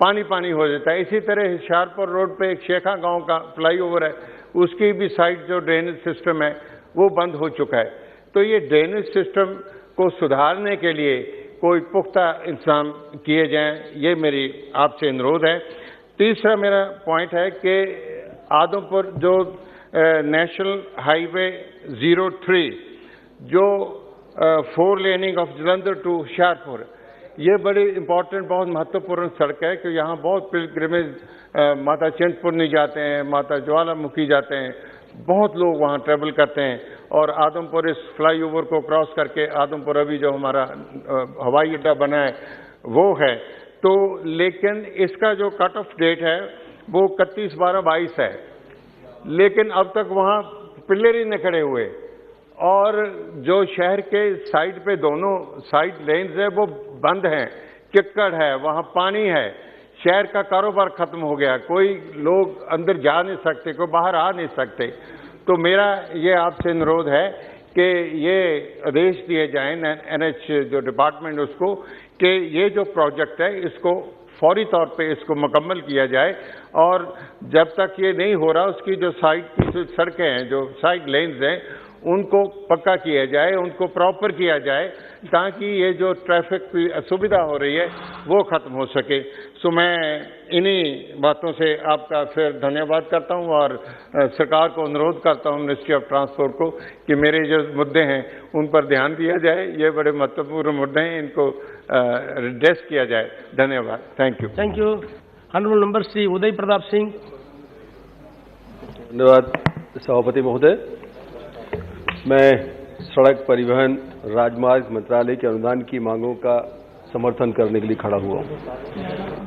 पानी हो जाता है। इसी तरह होशियारपुर रोड पे एक शेखा गांव का फ्लाईओवर है, उसकी भी साइड जो ड्रेनेज सिस्टम है वो बंद हो चुका है। तो ये ड्रेनेज सिस्टम को सुधारने के लिए कोई पुख्ता इंतजाम किए जाएं, ये मेरी आपसे अनुरोध है। तीसरा मेरा पॉइंट है कि आदमपुर जो नेशनल हाईवे 03 जो 4 laning of Jalandhar to Hoshiarpur, ये बड़ी इंपॉर्टेंट, बहुत महत्वपूर्ण सड़क है कि यहाँ बहुत पिलग्रिमेज माता चिंतपूर्णी जाते हैं, माता ज्वालामुखी जाते हैं, बहुत लोग वहाँ ट्रेवल करते हैं। और आदमपुर इस फ्लाईओवर को क्रॉस करके आदमपुर अभी जो हमारा हवाई अड्डा बना है वो है। तो लेकिन इसका जो कट ऑफ डेट है वो 31/12/22 है, लेकिन अब तक वहाँ पिलर ही नहीं खड़े हुए, और जो शहर के साइड पे दोनों साइड लेन्स है वो बंद हैं, किक्कड़ है, वहाँ पानी है, शहर का कारोबार खत्म हो गया, कोई लोग अंदर जा नहीं सकते, कोई बाहर आ नहीं सकते। तो मेरा ये आपसे अनुरोध है कि ये आदेश दिए जाएं NH जो डिपार्टमेंट उसको, कि ये जो प्रोजेक्ट है इसको फौरी तौर पे इसको मुकम्मल किया जाए, और जब तक ये नहीं हो रहा उसकी जो साइड की जो सड़कें हैं, जो साइड लेन्स हैं, उनको पक्का किया जाए, उनको प्रॉपर किया जाए, ताकि ये जो ट्रैफिक की असुविधा हो रही है वो खत्म हो सके। सो मैं इन्हीं बातों से आपका फिर धन्यवाद करता हूँ, और सरकार को अनुरोध करता हूँ, मिनिस्ट्री ऑफ ट्रांसपोर्ट को, कि मेरे जो मुद्दे हैं उन पर ध्यान दिया जाए। ये बड़े महत्वपूर्ण मुद्दे हैं, इनको एड्रेस किया जाए। धन्यवाद। Thank you. Thank you. Honourable member Shri Uday Pratap Singh. धन्यवाद सभापति महोदय। मैं सड़क परिवहन राजमार्ग मंत्रालय के अनुदान की मांगों का समर्थन करने के लिए खड़ा हुआ हूँ,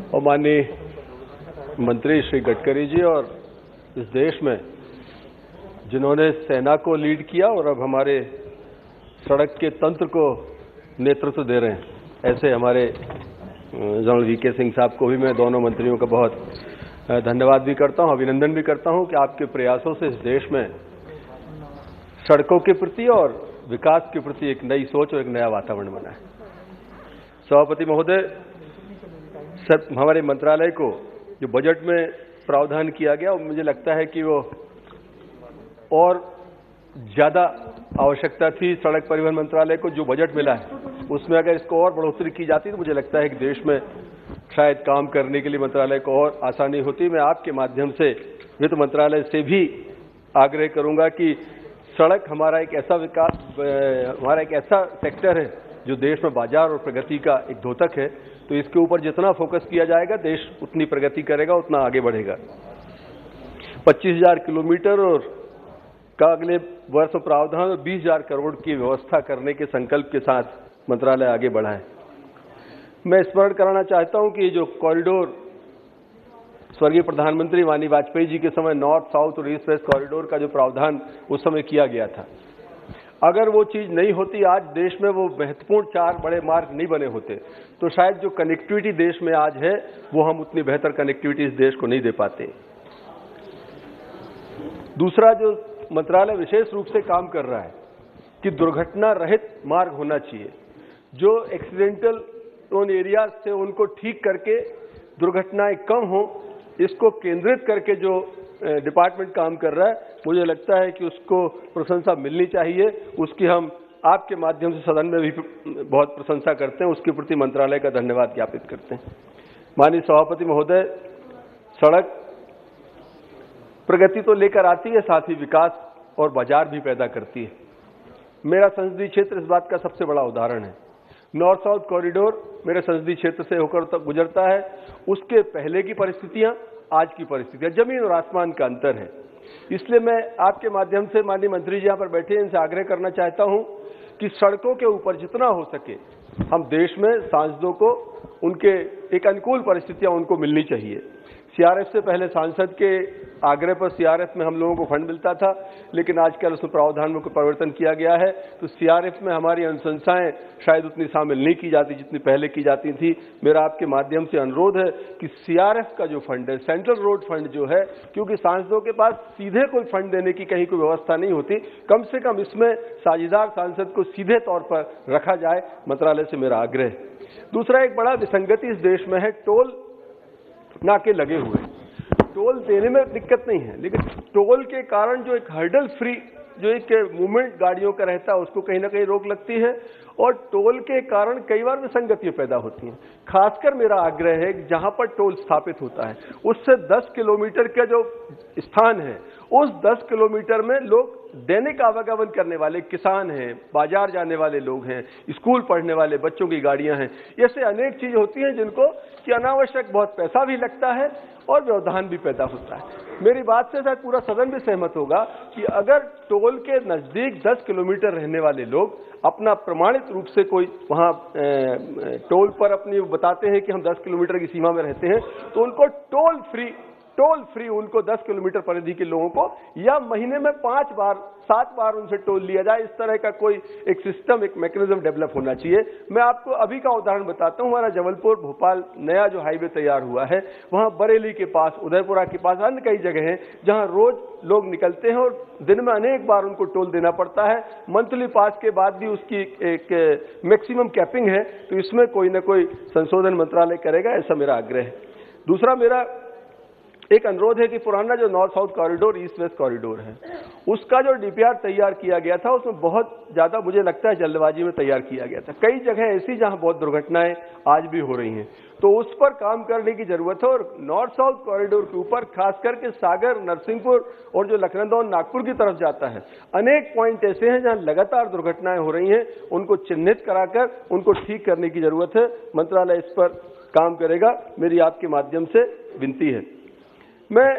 और माननीय मंत्री श्री गडकरी जी और इस देश में जिन्होंने सेना को लीड किया और अब हमारे सड़क के तंत्र को नेतृत्व दे रहे हैं, ऐसे हमारे जनरल VK सिंह साहब को भी मैं दोनों मंत्रियों का बहुत धन्यवाद भी करता हूं, अभिनंदन भी करता हूं कि आपके प्रयासों से इस देश में सड़कों के प्रति और विकास के प्रति एक नई सोच और एक नया वातावरण बना है। सभापति महोदय, हमारे मंत्रालय को जो बजट में प्रावधान किया गया, मुझे लगता है कि वो और ज्यादा आवश्यकता थी। सड़क परिवहन मंत्रालय को जो बजट मिला है उसमें अगर इसको और बढ़ोतरी की जाती तो मुझे लगता है कि देश में शायद काम करने के लिए मंत्रालय को और आसानी होती। मैं आपके माध्यम से वित्त मंत्रालय से भी आग्रह करूंगा कि सड़क हमारा एक ऐसा सेक्टर है जो देश में बाजार और प्रगति का एक द्योतक है, तो इसके ऊपर जितना फोकस किया जाएगा देश उतनी प्रगति करेगा, उतना आगे बढ़ेगा। 25,000 किलोमीटर और का अगले वर्ष प्रावधान और 20,000 करोड़ की व्यवस्था करने के संकल्प के साथ मंत्रालय आगे बढ़ा है। मैं स्मरण कराना चाहता हूं कि ये जो कॉरिडोर स्वर्गीय प्रधानमंत्री माननीय वाजपेयी जी के समय नॉर्थ साउथ और ईस्ट वेस्ट कॉरिडोर का जो प्रावधान उस समय किया गया था, अगर वो चीज नहीं होती, आज देश में वो महत्वपूर्ण 4 बड़े मार्ग नहीं बने होते, तो शायद जो कनेक्टिविटी देश में आज है वो हम उतनी बेहतर कनेक्टिविटी इस देश को नहीं दे पाते। दूसरा जो मंत्रालय विशेष रूप से काम कर रहा है कि दुर्घटना रहित मार्ग होना चाहिए, जो एक्सीडेंटल प्रोन एरियाज से उनको ठीक करके दुर्घटनाएं कम हो, इसको केंद्रित करके जो डिपार्टमेंट काम कर रहा है, मुझे लगता है कि उसको प्रशंसा मिलनी चाहिए। उसकी हम आपके माध्यम से सदन में भी बहुत प्रशंसा करते हैं, उसके प्रति मंत्रालय का धन्यवाद ज्ञापित करते हैं। माननीय सभापति महोदय, सड़क प्रगति तो लेकर आती है, साथ ही विकास और बाजार भी पैदा करती है। मेरा संसदीय क्षेत्र इस बात का सबसे बड़ा उदाहरण है। नॉर्थ साउथ कॉरिडोर मेरे संसदीय क्षेत्र से होकर तक गुजरता है। उसके पहले की परिस्थितियां, आज की परिस्थितियां, जमीन और आसमान का अंतर है। इसलिए मैं आपके माध्यम से माननीय मंत्री जी यहाँ पर बैठे हैं, इनसे आग्रह करना चाहता हूं कि सड़कों के ऊपर जितना हो सके हम देश में सांसदों को उनके एक अनुकूल परिस्थितियां उनको मिलनी चाहिए। सीआरएफ से पहले सांसद के आग्रह पर सीआरएफ में हम लोगों को फंड मिलता था, लेकिन आजकल उसमें प्रावधान में कोई परिवर्तन किया गया है, तो सीआरएफ में हमारी अनुशंसाएं शायद उतनी शामिल नहीं की जाती जितनी पहले की जाती थी। मेरा आपके माध्यम से अनुरोध है कि सीआरएफ का जो फंड है, सेंट्रल रोड फंड जो है, क्योंकि सांसदों के पास सीधे कोई फंड देने की कहीं कोई व्यवस्था नहीं होती, कम से कम इसमें साझेदार सांसद को सीधे तौर पर रखा जाए, मंत्रालय से मेरा आग्रह है। दूसरा एक बड़ा विसंगति इस देश में है, टोल नाके लगे हुए, टोल देने में दिक्कत नहीं है, लेकिन टोल के कारण जो एक हर्डल फ्री जो एक मूवमेंट गाड़ियों का रहता है उसको कहीं ना कहीं रोक लगती है, और टोल के कारण कई बार विसंगतियां पैदा होती हैं। खासकर मेरा आग्रह है कि जहां पर टोल स्थापित होता है उससे 10 किलोमीटर का जो स्थान है, उस 10 किलोमीटर में लोग दैनिक आवागमन करने वाले किसान हैं, बाजार जाने वाले लोग हैं, स्कूल पढ़ने वाले बच्चों की गाड़ियां हैं, ऐसे अनेक चीज होती हैं जिनको कि अनावश्यक बहुत पैसा भी लगता है और व्यवधान भी पैदा होता है। मेरी बात से शायद पूरा सदन भी सहमत होगा कि अगर टोल के नजदीक 10 किलोमीटर रहने वाले लोग अपना प्रमाणित रूप से कोई वहां टोल पर अपनी बताते हैं कि हम 10 किलोमीटर की सीमा में रहते हैं, तो उनको टोल फ्री उनको 10 किलोमीटर परिधि के लोगों को या महीने में 5 बार 7 बार उनसे टोल लिया जाए, इस तरह का कोई एक सिस्टम, एक मैकेनिज्म डेवलप होना चाहिए। मैं आपको अभी का उदाहरण बताता हूं। हमारा जबलपुर भोपाल नया जो हाईवे तैयार हुआ है, वहां बरेली के पास, उदयपुरा के पास अन्य कई जगह हैं जहां रोज लोग निकलते हैं और दिन में अनेक बार उनको टोल देना पड़ता है। मंथली पास के बाद भी उसकी एक मैक्सिमम कैपिंग है, तो इसमें कोई ना कोई संशोधन मंत्रालय करेगा, ऐसा मेरा आग्रह है। दूसरा मेरा एक अनुरोध है कि पुराना जो north south corridor, east west corridor है, उसका जो डीपीआर तैयार किया गया था उसमें बहुत ज्यादा मुझे लगता है जल्दबाजी में तैयार किया गया था। कई जगह ऐसी जहां बहुत दुर्घटनाएं आज भी हो रही हैं, तो उस पर काम करने की जरूरत है। और नॉर्थ साउथ कॉरिडोर के ऊपर खास करके सागर, नरसिंहपुर और जो लखनऊ नागपुर की तरफ जाता है, अनेक पॉइंट ऐसे हैं जहां लगातार दुर्घटनाएं हो रही हैं, उनको चिन्हित कराकर उनको ठीक करने की जरूरत है। मंत्रालय इस पर काम करेगा, मेरी आपके माध्यम से विनती है। मैं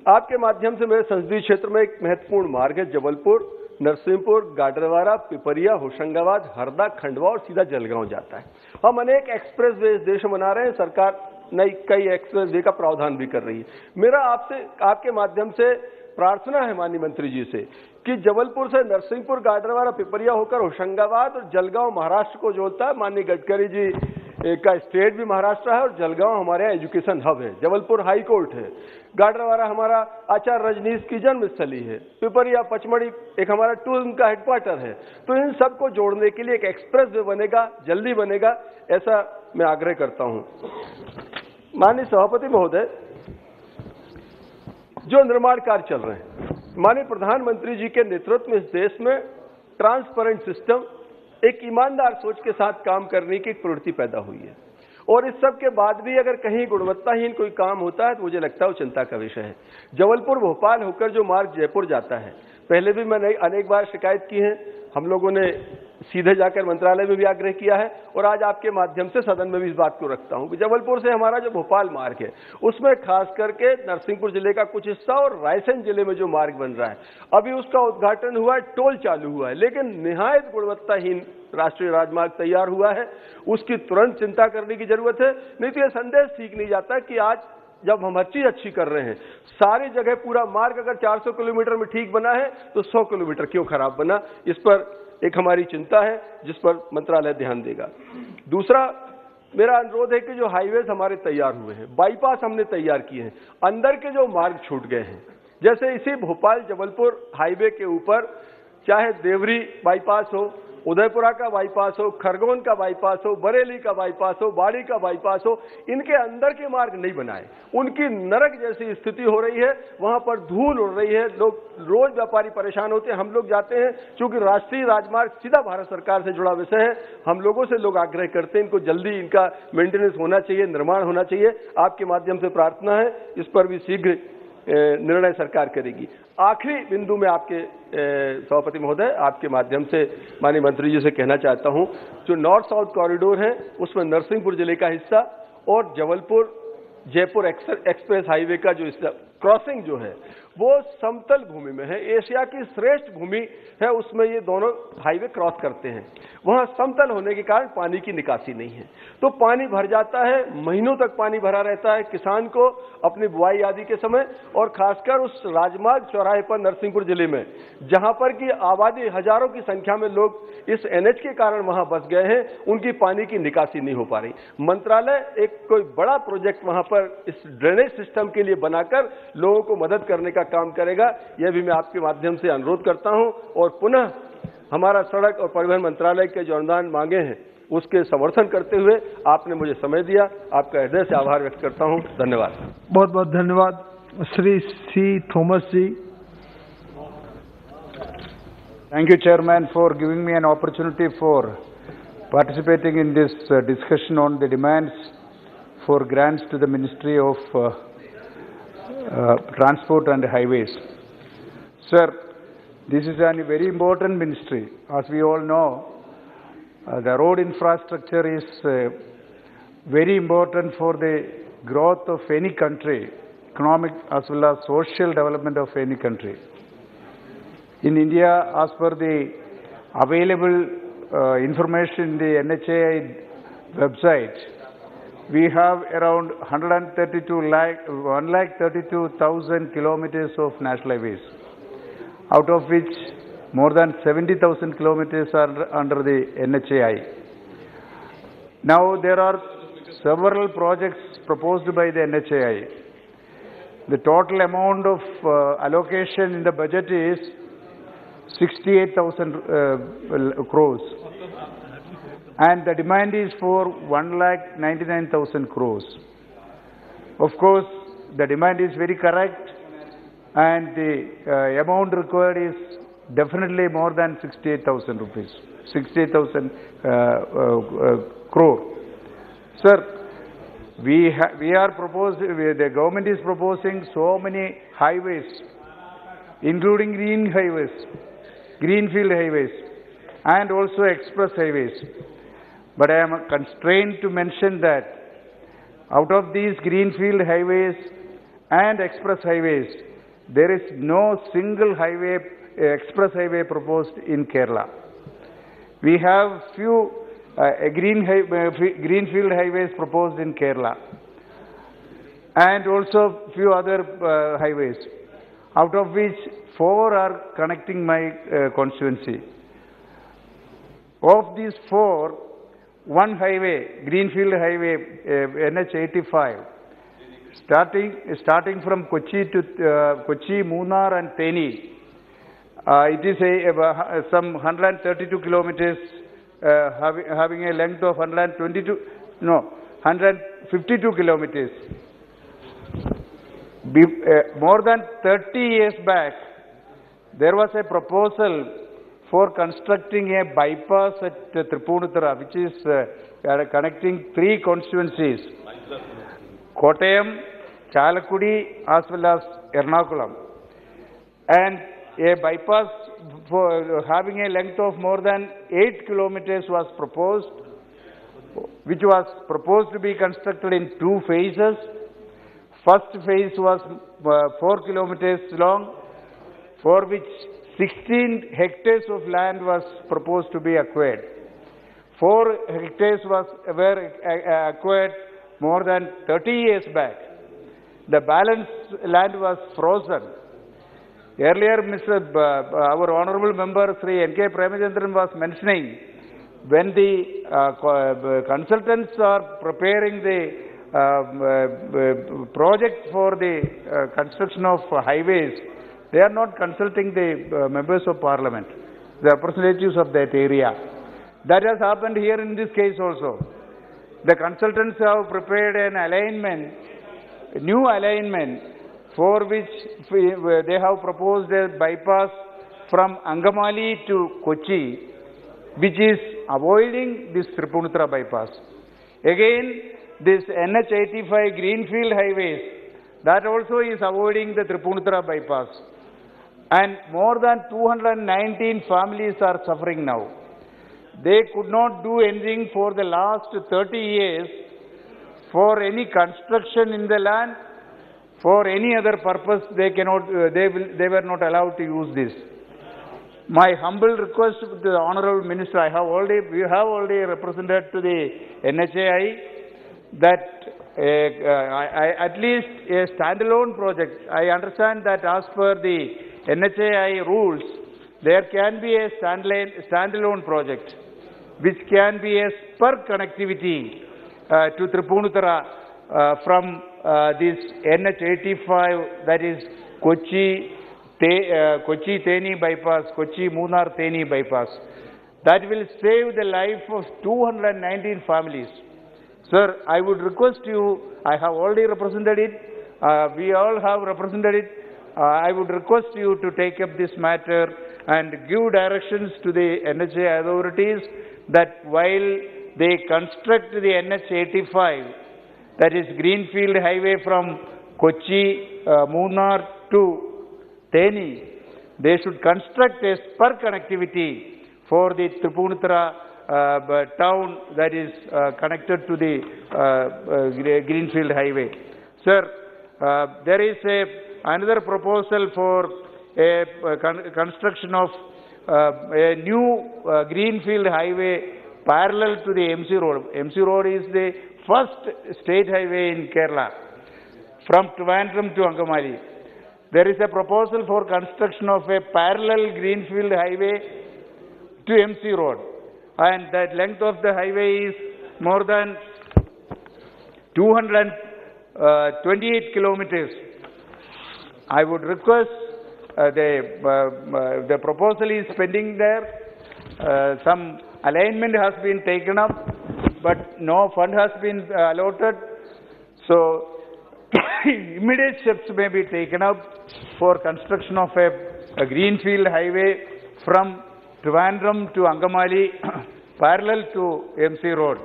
आपके माध्यम से मेरे संसदीय क्षेत्र में एक महत्वपूर्ण मार्ग है, जबलपुर, नरसिंहपुर, गाडरवारा, पिपरिया, होशंगाबाद, हरदा, खंडवा और सीधा जलगांव जाता है। हम अनेक एक्सप्रेस वे इस देश में बना रहे हैं, सरकार नई कई एक्सप्रेस वे का प्रावधान भी कर रही है। मेरा आपसे आपके माध्यम से प्रार्थना है माननीय मंत्री जी से कि जबलपुर से नरसिंहपुर, गाडरवारा, पिपरिया होकर होशंगाबाद और जलगांव महाराष्ट्र को जोड़ता है। माननीय गडकरी जी का स्टेट भी महाराष्ट्र है और जलगांव हमारे यहाँ एजुकेशन हब है, जबलपुर हाई कोर्ट है, गाडरवारा हमारा आचार्य रजनीश की जन्मस्थली है, पिपरिया पचमढ़ी एक हमारा टूरिज्म का हेडक्वार्टर है। तो इन सबको जोड़ने के लिए एक एक्सप्रेस वे बनेगा, जल्दी बनेगा, ऐसा मैं आग्रह करता हूं। माननीय सभापति महोदय, जो निर्माण कार्य चल रहे हैं, माननीय प्रधानमंत्री जी के नेतृत्व में इस देश में ट्रांसपेरेंट सिस्टम, एक ईमानदार सोच के साथ काम करने की एक प्रवृत्ति पैदा हुई है। और इस सब के बाद भी अगर कहीं गुणवत्ताहीन कोई काम होता है तो मुझे लगता है वो चिंता का विषय है। जबलपुर भोपाल होकर जो मार्ग जयपुर जाता है, पहले भी मैंने अनेक बार शिकायत की है, हम लोगों ने सीधे जाकर मंत्रालय में भी आग्रह किया है और आज आपके माध्यम से सदन में भी इस बात को रखता हूं कि जबलपुर से हमारा जो भोपाल मार्ग है उसमें खास करके नरसिंहपुर जिले का कुछ हिस्सा और रायसेन जिले में जो मार्ग बन रहा है, अभी उसका उद्घाटन हुआ है, टोल चालू हुआ है, लेकिन निहायत गुणवत्ताहीन राष्ट्रीय राजमार्ग तैयार हुआ है। उसकी तुरंत चिंता करने की जरूरत है, नहीं तो यह संदेश ठीक नहीं जाता कि आज जब हम हर चीज अच्छी कर रहे हैं, सारी जगह पूरा मार्ग अगर 400 किलोमीटर में ठीक बना है तो 100 किलोमीटर क्यों खराब बना, इस पर एक हमारी चिंता है जिस पर मंत्रालय ध्यान देगा। दूसरा मेरा अनुरोध है कि जो हाईवेज हमारे तैयार हुए हैं, बाईपास हमने तैयार किए हैं, अंदर के जो मार्ग छूट गए हैं, जैसे इसी भोपाल जबलपुर हाईवे के ऊपर चाहे देवरी बाईपास हो, उदयपुरा का बाईपास हो, खरगोन का बाईपास हो, बरेली का बाईपास हो, बाड़ी का बाईपास हो, इनके अंदर के मार्ग नहीं बनाए, उनकी नरक जैसी स्थिति हो रही है, वहां पर धूल उड़ रही है, लोग रोज व्यापारी परेशान होते हैं, हम लोग जाते हैं, क्योंकि राष्ट्रीय राजमार्ग सीधा भारत सरकार से जुड़ा विषय है, हम लोगों से लोग आग्रह करते हैं इनको जल्दी इनका मेंटेनेंस होना चाहिए, निर्माण होना चाहिए। आपके माध्यम से प्रार्थना है, इस पर भी शीघ्र निर्णय सरकार करेगी। आखिरी बिंदु में आपके सभापति महोदय, आपके माध्यम से माननीय मंत्री जी से कहना चाहता हूं, जो नॉर्थ साउथ कॉरिडोर है उसमें नरसिंहपुर जिले का हिस्सा और जबलपुर जयपुर एक्सप्रेस हाईवे का जो क्रॉसिंग जो है वो समतल भूमि में है, एशिया की श्रेष्ठ भूमि है, उसमें ये दोनों हाईवे क्रॉस करते हैं। वहां समतल होने के कारण पानी की निकासी नहीं है, तो पानी भर जाता है, महीनों तक पानी भरा रहता है किसान को अपनी बुआई आदि के समय, और खासकर उस राजमार्ग चौराहे पर नरसिंहपुर जिले में जहां पर की आबादी हजारों की संख्या में लोग इस एनएच के कारण वहां बस गए हैं, उनकी पानी की निकासी नहीं हो पा रही। मंत्रालय एक कोई बड़ा प्रोजेक्ट वहां पर इस ड्रेनेज सिस्टम के लिए बनाकर लोगों को मदद करने का काम करेगा, यह भी मैं आपके माध्यम से अनुरोध करता हूं। और पुनः हमारा सड़क और परिवहन मंत्रालय के जो अनुदान मांगे हैं उसके समर्थन करते हुए आपने मुझे समय दिया, आपका हृदय से आभार व्यक्त करता हूं। धन्यवाद। बहुत बहुत धन्यवाद। Shri C Thomas ji. Thank you, Chairman, for giving me an opportunity for participating in this discussion on the demands for grants to the Ministry of Transport and Highways. Sir, this is a very important ministry. As we all know, the road infrastructure is very important for the growth of any country, economic as well as social development of any country. In India, as per the available information in the NHAI website, we have around 132,000 kilometers of national highways, out of which more than 70,000 kilometers are under the NHAI. Now there are several projects proposed by the NHAI. The total amount of allocation in the budget is 68,000 crores, and the demand is for 1,99,000 crores. Of course, the demand is very correct, and the amount required is definitely more than 68,000 rupees, 68,000 crore. Sir, we are proposing, the government is proposing so many highways, including greenfield highways, and also express highways. But I am constrained to mention that out of these greenfield highways and express highways, there is no single highway, express highway proposed in Kerala. We have few greenfield highways proposed in Kerala, and also few other highways, out of which 4 are connecting my constituency. Of these 4, one highway, greenfield highway, NH85, starting from Kochi to Kochi, Munnar and Theni. It is some 132 kilometers, having a length of 152 kilometers. More than 30 years back, there was a proposal for constructing a bypass at Tripunithura, which is connecting 3 constituencies, Kottayam, Chalakudy, as well as Ernakulam. And a bypass for having a length of more than 8 kilometers was proposed, which was proposed to be constructed in 2 phases. First phase was 4 kilometers long, for which 16 hectares of land was proposed to be acquired. 4 hectares were acquired more than 30 years back. The balance land was frozen. Earlier, our honourable member Sri N.K. Premachandran was mentioning, when the consultants are preparing the project for the construction of highways, they are not consulting the members of parliament, the representatives of that area. That has happened here in this case also. The consultants have prepared an alignment, a new alignment, for which they have proposed a bypass from Angamali to Kochi, which is avoiding this Tripunithura bypass. Again, this NH85 greenfield highways, that also is avoiding the Tripunithura bypass. And more than 219 families are suffering now. They could not do anything for the last 30 years for any construction in the land, For any other purpose, they cannot, they were not allowed to use this. My humble request to the Honorable Minister, we have already represented to the NHAI that at least a standalone project. I understand that as per the NHAI rules, there can be a standalone project which can be a spur connectivity to Tripunithura from this NH85, that is Kochi Theni bypass, Kochi Munnar Theni bypass. That will save the life of 219 families. Sir, I would request you, I have already represented it, we all have represented it. I would request you to take up this matter and give directions to the NHA authorities that while they construct the NH85, that is Greenfield Highway from Kochi, Munnar to Theni, they should construct a spur connectivity for the Tripunithura town that is connected to the Greenfield Highway. Sir, there is another proposal for a construction of a new Greenfield Highway parallel to the MC Road. MC Road is the first state highway in Kerala from Trivandrum to Angamali. There is a proposal for construction of a parallel Greenfield Highway to MC Road, and the length of the highway is more than 228 kilometers. I would request the proposal is pending there. Some alignment has been taken up, but no fund has been allotted. So immediate steps may be taken up for construction of a Greenfield Highway from Trivandrum to Angamali parallel to MC Road,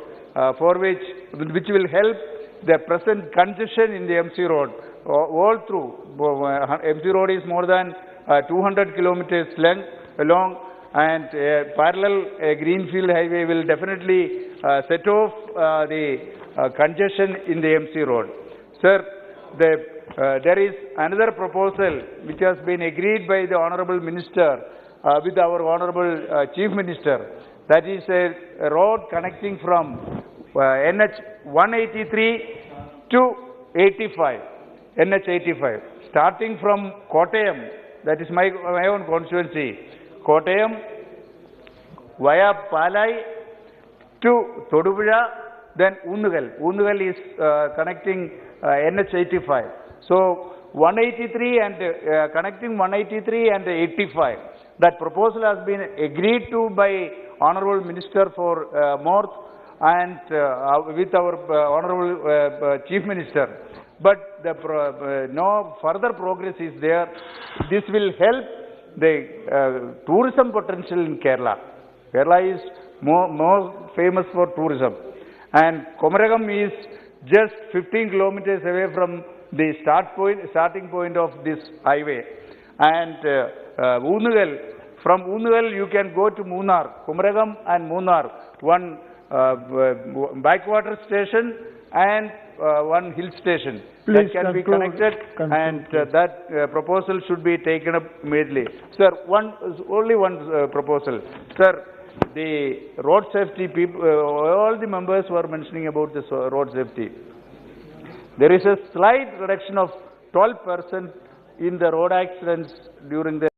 for which will help the present congestion in the MC Road. All through, MC Road is more than 200 kilometers long, and parallel Greenfield Highway will definitely set off the congestion in the MC Road. Sir, there is another proposal which has been agreed by the Honorable Minister with our Honorable Chief Minister. That is a road connecting from NH 183 to 85, NH 85, starting from Kottayam, that is my own constituency, Kottayam via Palai to Todupuzha, then Undugal. Undugal is connecting NH 85. So 183 and connecting 183 and 85. That proposal has been agreed to by Honorable Minister for North and with our Honorable Chief Minister. But no further progress is there. This will help the tourism potential in Kerala. Kerala is more famous for tourism. And Komaragam is just 15 kilometers away from the starting point of this highway. And Undugal, from Undugal you can go to Munnar, Komaragam and Munnar, one backwater station and one hill station. Please that can be connected, and that proposal should be taken up immediately. Sir, only one proposal. Sir, the road safety people, all the members were mentioning about this road safety. There is a slight reduction of 12% in the road accidents during the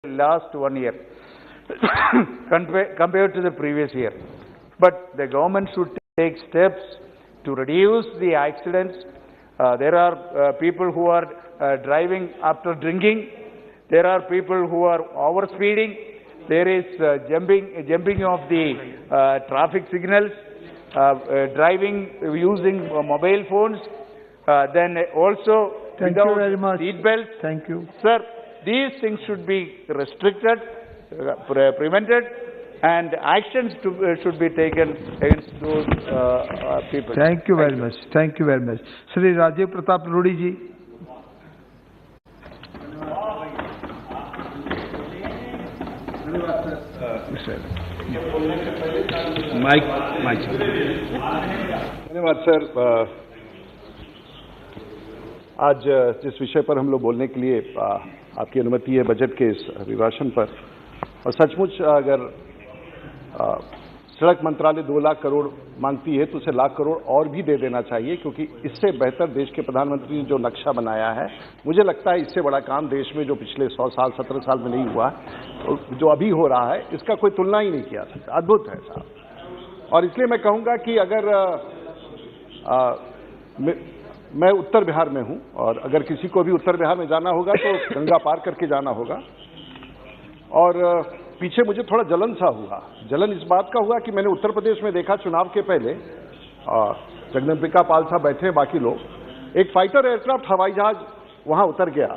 last 1 year compared to the previous year. But the government should take steps to reduce the accidents. There are people who are driving after drinking. There are people who are overspeeding. There is jumping of the traffic signals, driving using mobile phones. Then also Thank you very much. seat belts. Thank you. Sir, these things should be restricted, prevented, and actions should be taken against those people. Thank you very much. Thank you very much. Shri Rajiv Pratap Rudi ji. धन्यवाद सर। आज जिस विषय पर हम लोग बोलने के लिए आपकी अनुमति है बजट के इस अभिभाषण पर, और सचमुच अगर सड़क मंत्रालय 2 लाख करोड़ मांगती है तो उसे लाख करोड़ और भी दे देना चाहिए, क्योंकि इससे बेहतर देश के प्रधानमंत्री ने जो नक्शा बनाया है, मुझे लगता है इससे बड़ा काम देश में जो पिछले 100 साल 17 साल में नहीं हुआ, तो जो अभी हो रहा है इसका कोई तुलना ही नहीं किया सकता। अद्भुत है साहब। और इसलिए मैं कहूंगा कि अगर मैं उत्तर बिहार में हूं, और अगर किसी को भी उत्तर बिहार में जाना होगा तो गंगा पार करके जाना होगा। और पीछे मुझे थोड़ा जलन सा हुआ। जलन इस बात का हुआ कि मैंने उत्तर प्रदेश में देखा चुनाव के पहले, जगदम्बिका पाल साहब बैठे हैं, बाकी लोग, एक फाइटर एयरक्राफ्ट हवाई जहाज वहां उतर गया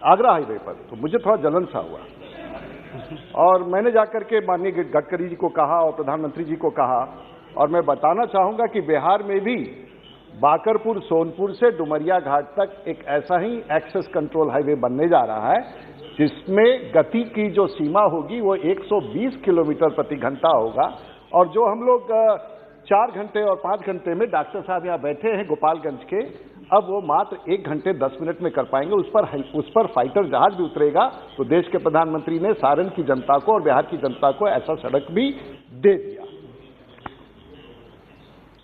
आगरा हाईवे पर, तो मुझे थोड़ा जलन सा हुआ। और मैंने जाकर के माननीय गडकरी जी को कहा और प्रधानमंत्री जी को कहा, और मैं बताना चाहूंगा कि बिहार में भी बाकरपुर सोनपुर से डुमरिया घाट तक एक ऐसा ही एक्सेस कंट्रोल हाईवे बनने जा रहा है, जिसमें गति की जो सीमा होगी वो 120 किलोमीटर प्रति घंटा होगा। और जो हम लोग 4 घंटे और 5 घंटे में डॉक्टर साहब यहाँ बैठे हैं गोपालगंज के, अब वो मात्र 1 घंटे 10 मिनट में कर पाएंगे। उस पर फाइटर जहाज भी उतरेगा। तो देश के प्रधानमंत्री ने सारण की जनता को और बिहार की जनता को ऐसा सड़क भी दे दिया।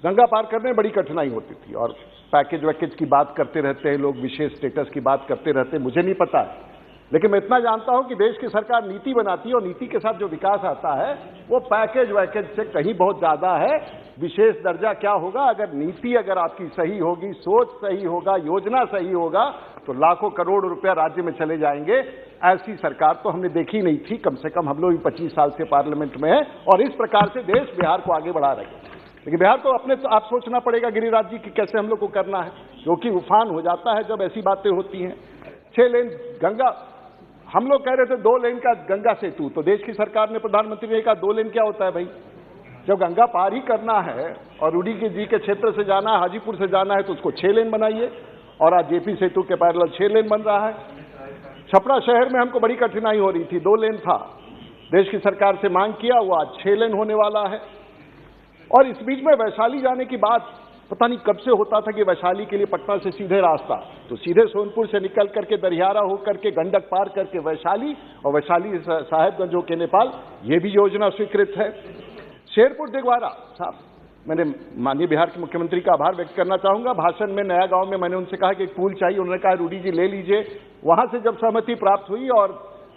गंगा पार करने में बड़ी कठिनाई होती थी, और पैकेज वैकेज की बात करते रहते हैं लोग, विशेष स्टेटस की बात करते रहते हैं, मुझे नहीं पता है, लेकिन मैं इतना जानता हूं कि देश की सरकार नीति बनाती है, और नीति के साथ जो विकास आता है वो पैकेज वैकेज से कहीं बहुत ज्यादा है। विशेष दर्जा क्या होगा? अगर नीति अगर आपकी सही होगी, सोच सही होगा, योजना सही होगा, तो लाखों करोड़ रुपया राज्य में चले जाएंगे। ऐसी सरकार तो हमने देखी नहीं थी, कम से कम हम लोग 25 साल से पार्लियामेंट में है, और इस प्रकार से देश बिहार को आगे बढ़ा रहे हैं। लेकिन बिहार को अपने आप सोचना पड़ेगा गिरिराज जी की कैसे हम लोग को करना है, क्योंकि उफान हो जाता है जब ऐसी बातें होती हैं। 6 लेन गंगा, हम लोग कह रहे थे 2 लेन का गंगा सेतु, तो देश की सरकार ने, प्रधानमंत्री ने कहा 2 लेन क्या होता है भाई? जब गंगा पार ही करना है और रूडी जी के क्षेत्र से जाना है, हाजीपुर से जाना है, तो उसको 6 लेन बनाइए। और आज जेपी सेतु के पैरेलल 6 लेन बन रहा है। छपरा शहर में हमको बड़ी कठिनाई हो रही थी, 2 लेन था, देश की सरकार से मांग किया, वो आज 6 लेन होने वाला है। और इस बीच में वैशाली जाने की बात पता नहीं कब से होता था कि वैशाली के लिए पटना से सीधे रास्ता, तो सीधे सोनपुर से निकल करके दरियारा होकर के गंडक पार करके वैशाली, और वैशाली साहेबगंज होके नेपाल, ये भी योजना स्वीकृत है। शेरपुर दिगवारा साहब, मैंने माननीय बिहार के मुख्यमंत्री का आभार व्यक्त करना चाहूंगा। भाषण में नया गांव में मैंने उनसे कहा कि एक पुल चाहिए, उन्होंने कहा रूडी जी ले लीजिए। वहां से जब सहमति प्राप्त हुई, और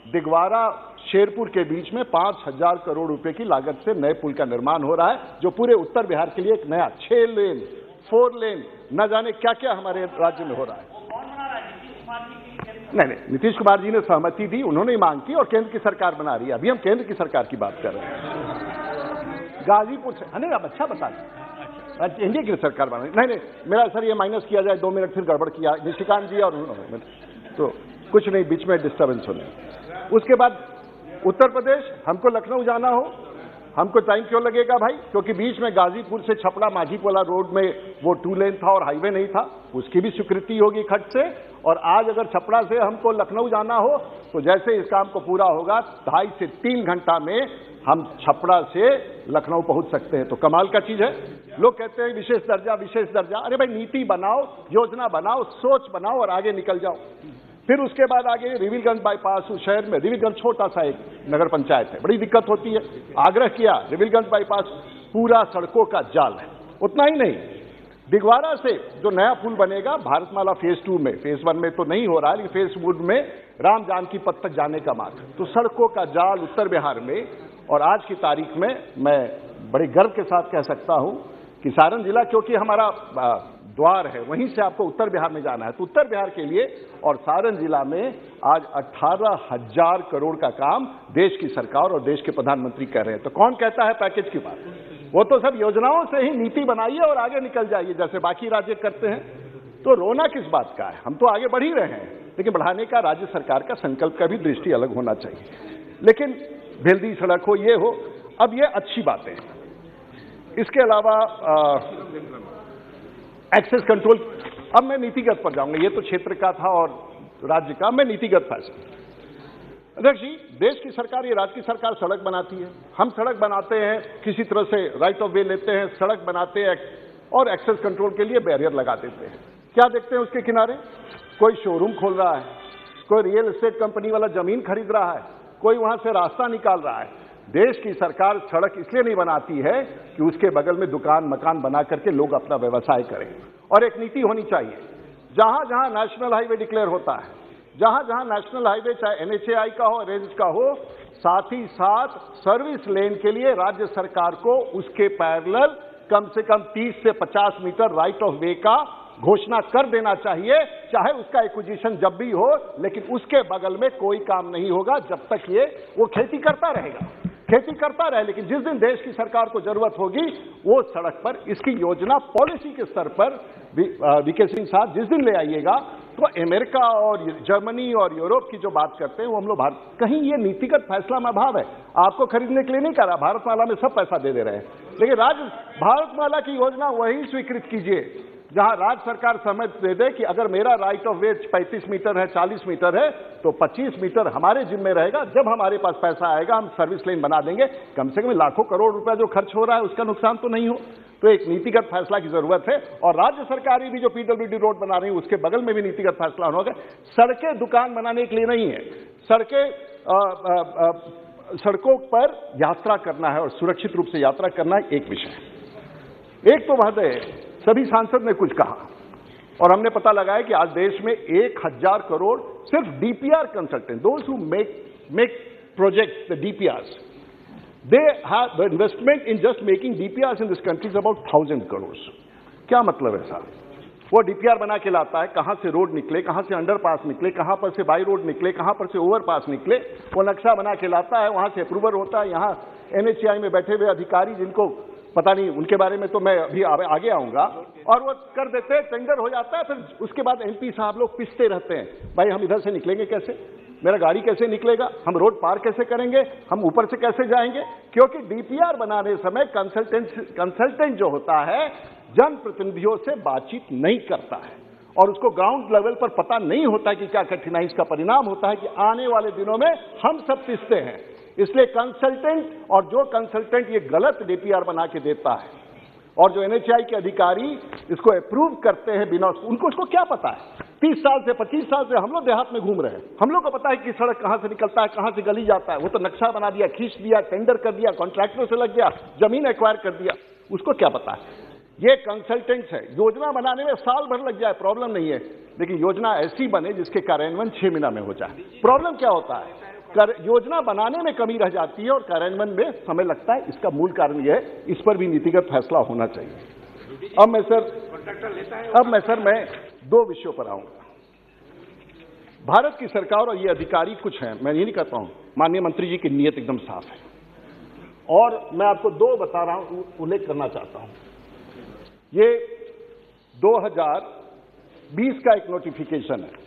दिगवारा शेरपुर के बीच में 5000 करोड़ रुपए की लागत से नए पुल का निर्माण हो रहा है, जो पूरे उत्तर बिहार के लिए एक नया 6 लेन 4 लेन न जाने क्या क्या हमारे राज्य में हो रहा है। नहीं, नीतीश कुमार जी ने सहमति दी, उन्होंने मांग की, और केंद्र की सरकार बना रही है। अभी हम केंद्र की सरकार की बात कर रहे हैं। गाजीपुर से, नहीं आप अच्छा बता दें, एनडीए की सरकार बना रही। नहीं, मेरा सर ये माइनस किया जाए 2 मिनट, फिर गड़बड़ किया निशिकांत जी और उन्होंने, तो कुछ नहीं, बीच में डिस्टर्बेंस होने। उसके बाद उत्तर प्रदेश, हमको लखनऊ जाना हो, हमको टाइम क्यों लगेगा भाई? क्योंकि बीच में गाजीपुर से छपरा माझीपुला रोड में वो 2 लेन था और हाईवे नहीं था, उसकी भी स्वीकृति होगी खट से। और आज अगर छपरा से हमको लखनऊ जाना हो, तो जैसे इस काम को पूरा होगा 2.5 से 3 घंटा में हम छपरा से लखनऊ पहुंच सकते हैं। तो कमाल का चीज है। लोग कहते हैं विशेष दर्जा, विशेष दर्जा। अरे भाई, नीति बनाओ, योजना बनाओ, सोच बनाओ और आगे निकल जाओ। फिर उसके बाद आगे रिविलगंज बाईपास, उस शहर में रिविलगंज छोटा सा एक नगर पंचायत है, बड़ी दिक्कत होती है। आग्रह किया, रिविलगंज बाईपास पूरा सड़कों का जाल है। उतना ही नहीं, दिगवारा से जो नया पुल बनेगा भारतमाला फेज 2 में, फेज 1 में तो नहीं हो रहा है, लेकिन फेज 2 में राम जानकी पथ तक जाने का मार्ग, तो सड़कों का जाल उत्तर बिहार में। और आज की तारीख में मैं बड़े गर्व के साथ कह सकता हूं कि सारण जिला, क्योंकि हमारा द्वार है, वहीं से आपको उत्तर बिहार में जाना है, तो उत्तर बिहार के लिए और सारण जिला में आज 18,000 करोड़ का काम देश की सरकार और देश के प्रधानमंत्री कर रहे हैं। तो कौन कहता है पैकेज की बात? वो तो सब योजनाओं से ही नीति बनाइए और आगे निकल जाइए, जैसे बाकी राज्य करते हैं। तो रोना किस बात का है? हम तो आगे बढ़ ही रहे हैं। लेकिन बढ़ाने का राज्य सरकार का संकल्प का भी दृष्टि अलग होना चाहिए। लेकिन भेल्दी सड़क हो, ये हो, अब ये अच्छी बातें हैं। इसके अलावा एक्सेस कंट्रोल, अब मैं नीतिगत पर जाऊंगा, ये तो क्षेत्र का था और राज्य का, मैं नीतिगत फैसला। अध्यक्ष जी, देश की सरकार, ये राज्य की सरकार सड़क बनाती है, हम सड़क बनाते हैं, किसी तरह से राइट ऑफ वे लेते हैं, सड़क बनाते हैं और एक्सेस कंट्रोल के लिए बैरियर लगा देते हैं। क्या देखते हैं उसके किनारे? कोई शोरूम खोल रहा है, कोई रियल एस्टेट कंपनी वाला जमीन खरीद रहा है, कोई वहां से रास्ता निकाल रहा है। देश की सरकार सड़क इसलिए नहीं बनाती है कि उसके बगल में दुकान मकान बना करके लोग अपना व्यवसाय करें। और एक नीति होनी चाहिए, जहां जहां नेशनल हाईवे डिक्लेयर होता है, जहां जहां नेशनल हाईवे चाहे NHAI का हो, रेंज का हो, साथ ही साथ सर्विस लेन के लिए राज्य सरकार को उसके पैरेलल कम से कम 30 से 50 मीटर राइट ऑफ वे का घोषणा कर देना चाहिए, चाहे उसका एक्विजिशन जब भी हो, लेकिन उसके बगल में कोई काम नहीं होगा जब तक वो खेती करता रहेगा, खेती करता रहे। लेकिन जिस दिन देश की सरकार को जरूरत होगी, वो सड़क पर इसकी योजना पॉलिसी के स्तर पर वीके सिंह साहब जिस दिन ले आइएगा, तो अमेरिका और जर्मनी और यूरोप की जो बात करते हैं वो हम लोग भारत, कहीं ये नीतिगत फैसला में अभाव है। आपको खरीदने के लिए नहीं करा, भारतमाला में सब पैसा दे रहे हैं, लेकिन राज्य भारतमाला की योजना वही स्वीकृत कीजिए जहां राज्य सरकार समझ दे दे कि अगर मेरा राइट ऑफ वे 35 मीटर है, 40 मीटर है, तो 25 मीटर हमारे जिम्मे रहेगा। जब हमारे पास पैसा आएगा हम सर्विस लेन बना देंगे, कम से कम लाखों करोड़ रुपया जो खर्च हो रहा है उसका नुकसान तो नहीं हो। तो एक नीतिगत फैसला की जरूरत है, और राज्य सरकारें भी जो PWD रोड बना रही है उसके बगल में भी नीतिगत फैसला होगा। सड़कें दुकान बनाने के लिए नहीं है, सड़कों पर यात्रा करना है और सुरक्षित रूप से यात्रा करना है, एक विषय। एक तो महोदय सभी सांसद ने कुछ कहा और हमने पता लगाया कि आज देश में 1000 करोड़ सिर्फ DPR consultant, those who make projects, the DPRs, they have the investment in just making DPRs in this country is about 1000 crores। क्या मतलब है साहब? वो DPR बना के लाता है, कहां से रोड निकले, कहां से अंडरपास निकले, कहां पर से बाई रोड निकले, कहां पर से ओवरपास निकले, वो नक्शा बना के लाता है, वहां से अप्रूवल होता है। यहाँ NHAI में बैठे हुए अधिकारी जिनको पता नहीं, उनके बारे में तो मैं अभी आगे आऊंगा, और वो कर देते हैं, टेंडर हो जाता है, फिर उसके बाद MP साहब लोग पिसते रहते हैं, भाई हम इधर से निकलेंगे कैसे, मेरा गाड़ी कैसे निकलेगा, हम रोड पार कैसे करेंगे, हम ऊपर से कैसे जाएंगे? क्योंकि DPR बनाने समय कंसल्टेंट जो होता है जनप्रतिनिधियों से बातचीत नहीं करता है और उसको ग्राउंड लेवल पर पता नहीं होता कि क्या कठिनाई। इसका परिणाम होता है कि आने वाले दिनों में हम सब पिसते हैं। इसलिए कंसल्टेंट, और जो कंसल्टेंट ये गलत DPR बना के देता है और जो NHAI के अधिकारी इसको अप्रूव करते हैं बिना, उनको इसको क्या पता है? 30 साल से 25 साल से हम लोग देहात में घूम रहे हैं, हम लोग को पता है कि सड़क कहां से निकलता है, कहां से गली जाता है। वो तो नक्शा बना दिया, खींच दिया, टेंडर कर दिया, कॉन्ट्रैक्टरों से लग गया, जमीन एक्वायर कर दिया, उसको क्या पता है? ये कंसल्टेंट्स है, योजना बनाने में साल भर लग जाए, प्रॉब्लम नहीं है, लेकिन योजना ऐसी बने जिसके कार्यान्वयन 6 महीना में हो जाए। प्रॉब्लम क्या होता है? योजना बनाने में कमी रह जाती है और कार्यान्वयन में समय लगता है। इसका मूल कारण यह है, इस पर भी नीतिगत फैसला होना चाहिए। अब मैं सर मैं 2 विषयों पर आऊंगा। भारत की सरकार और ये अधिकारी कुछ हैं, मैं ये नहीं कहता हूं, माननीय मंत्री जी की नीयत एकदम साफ है, और मैं आपको 2 बता रहा हूं, उल्लेख करना चाहता हूं। ये 2020 का एक नोटिफिकेशन है,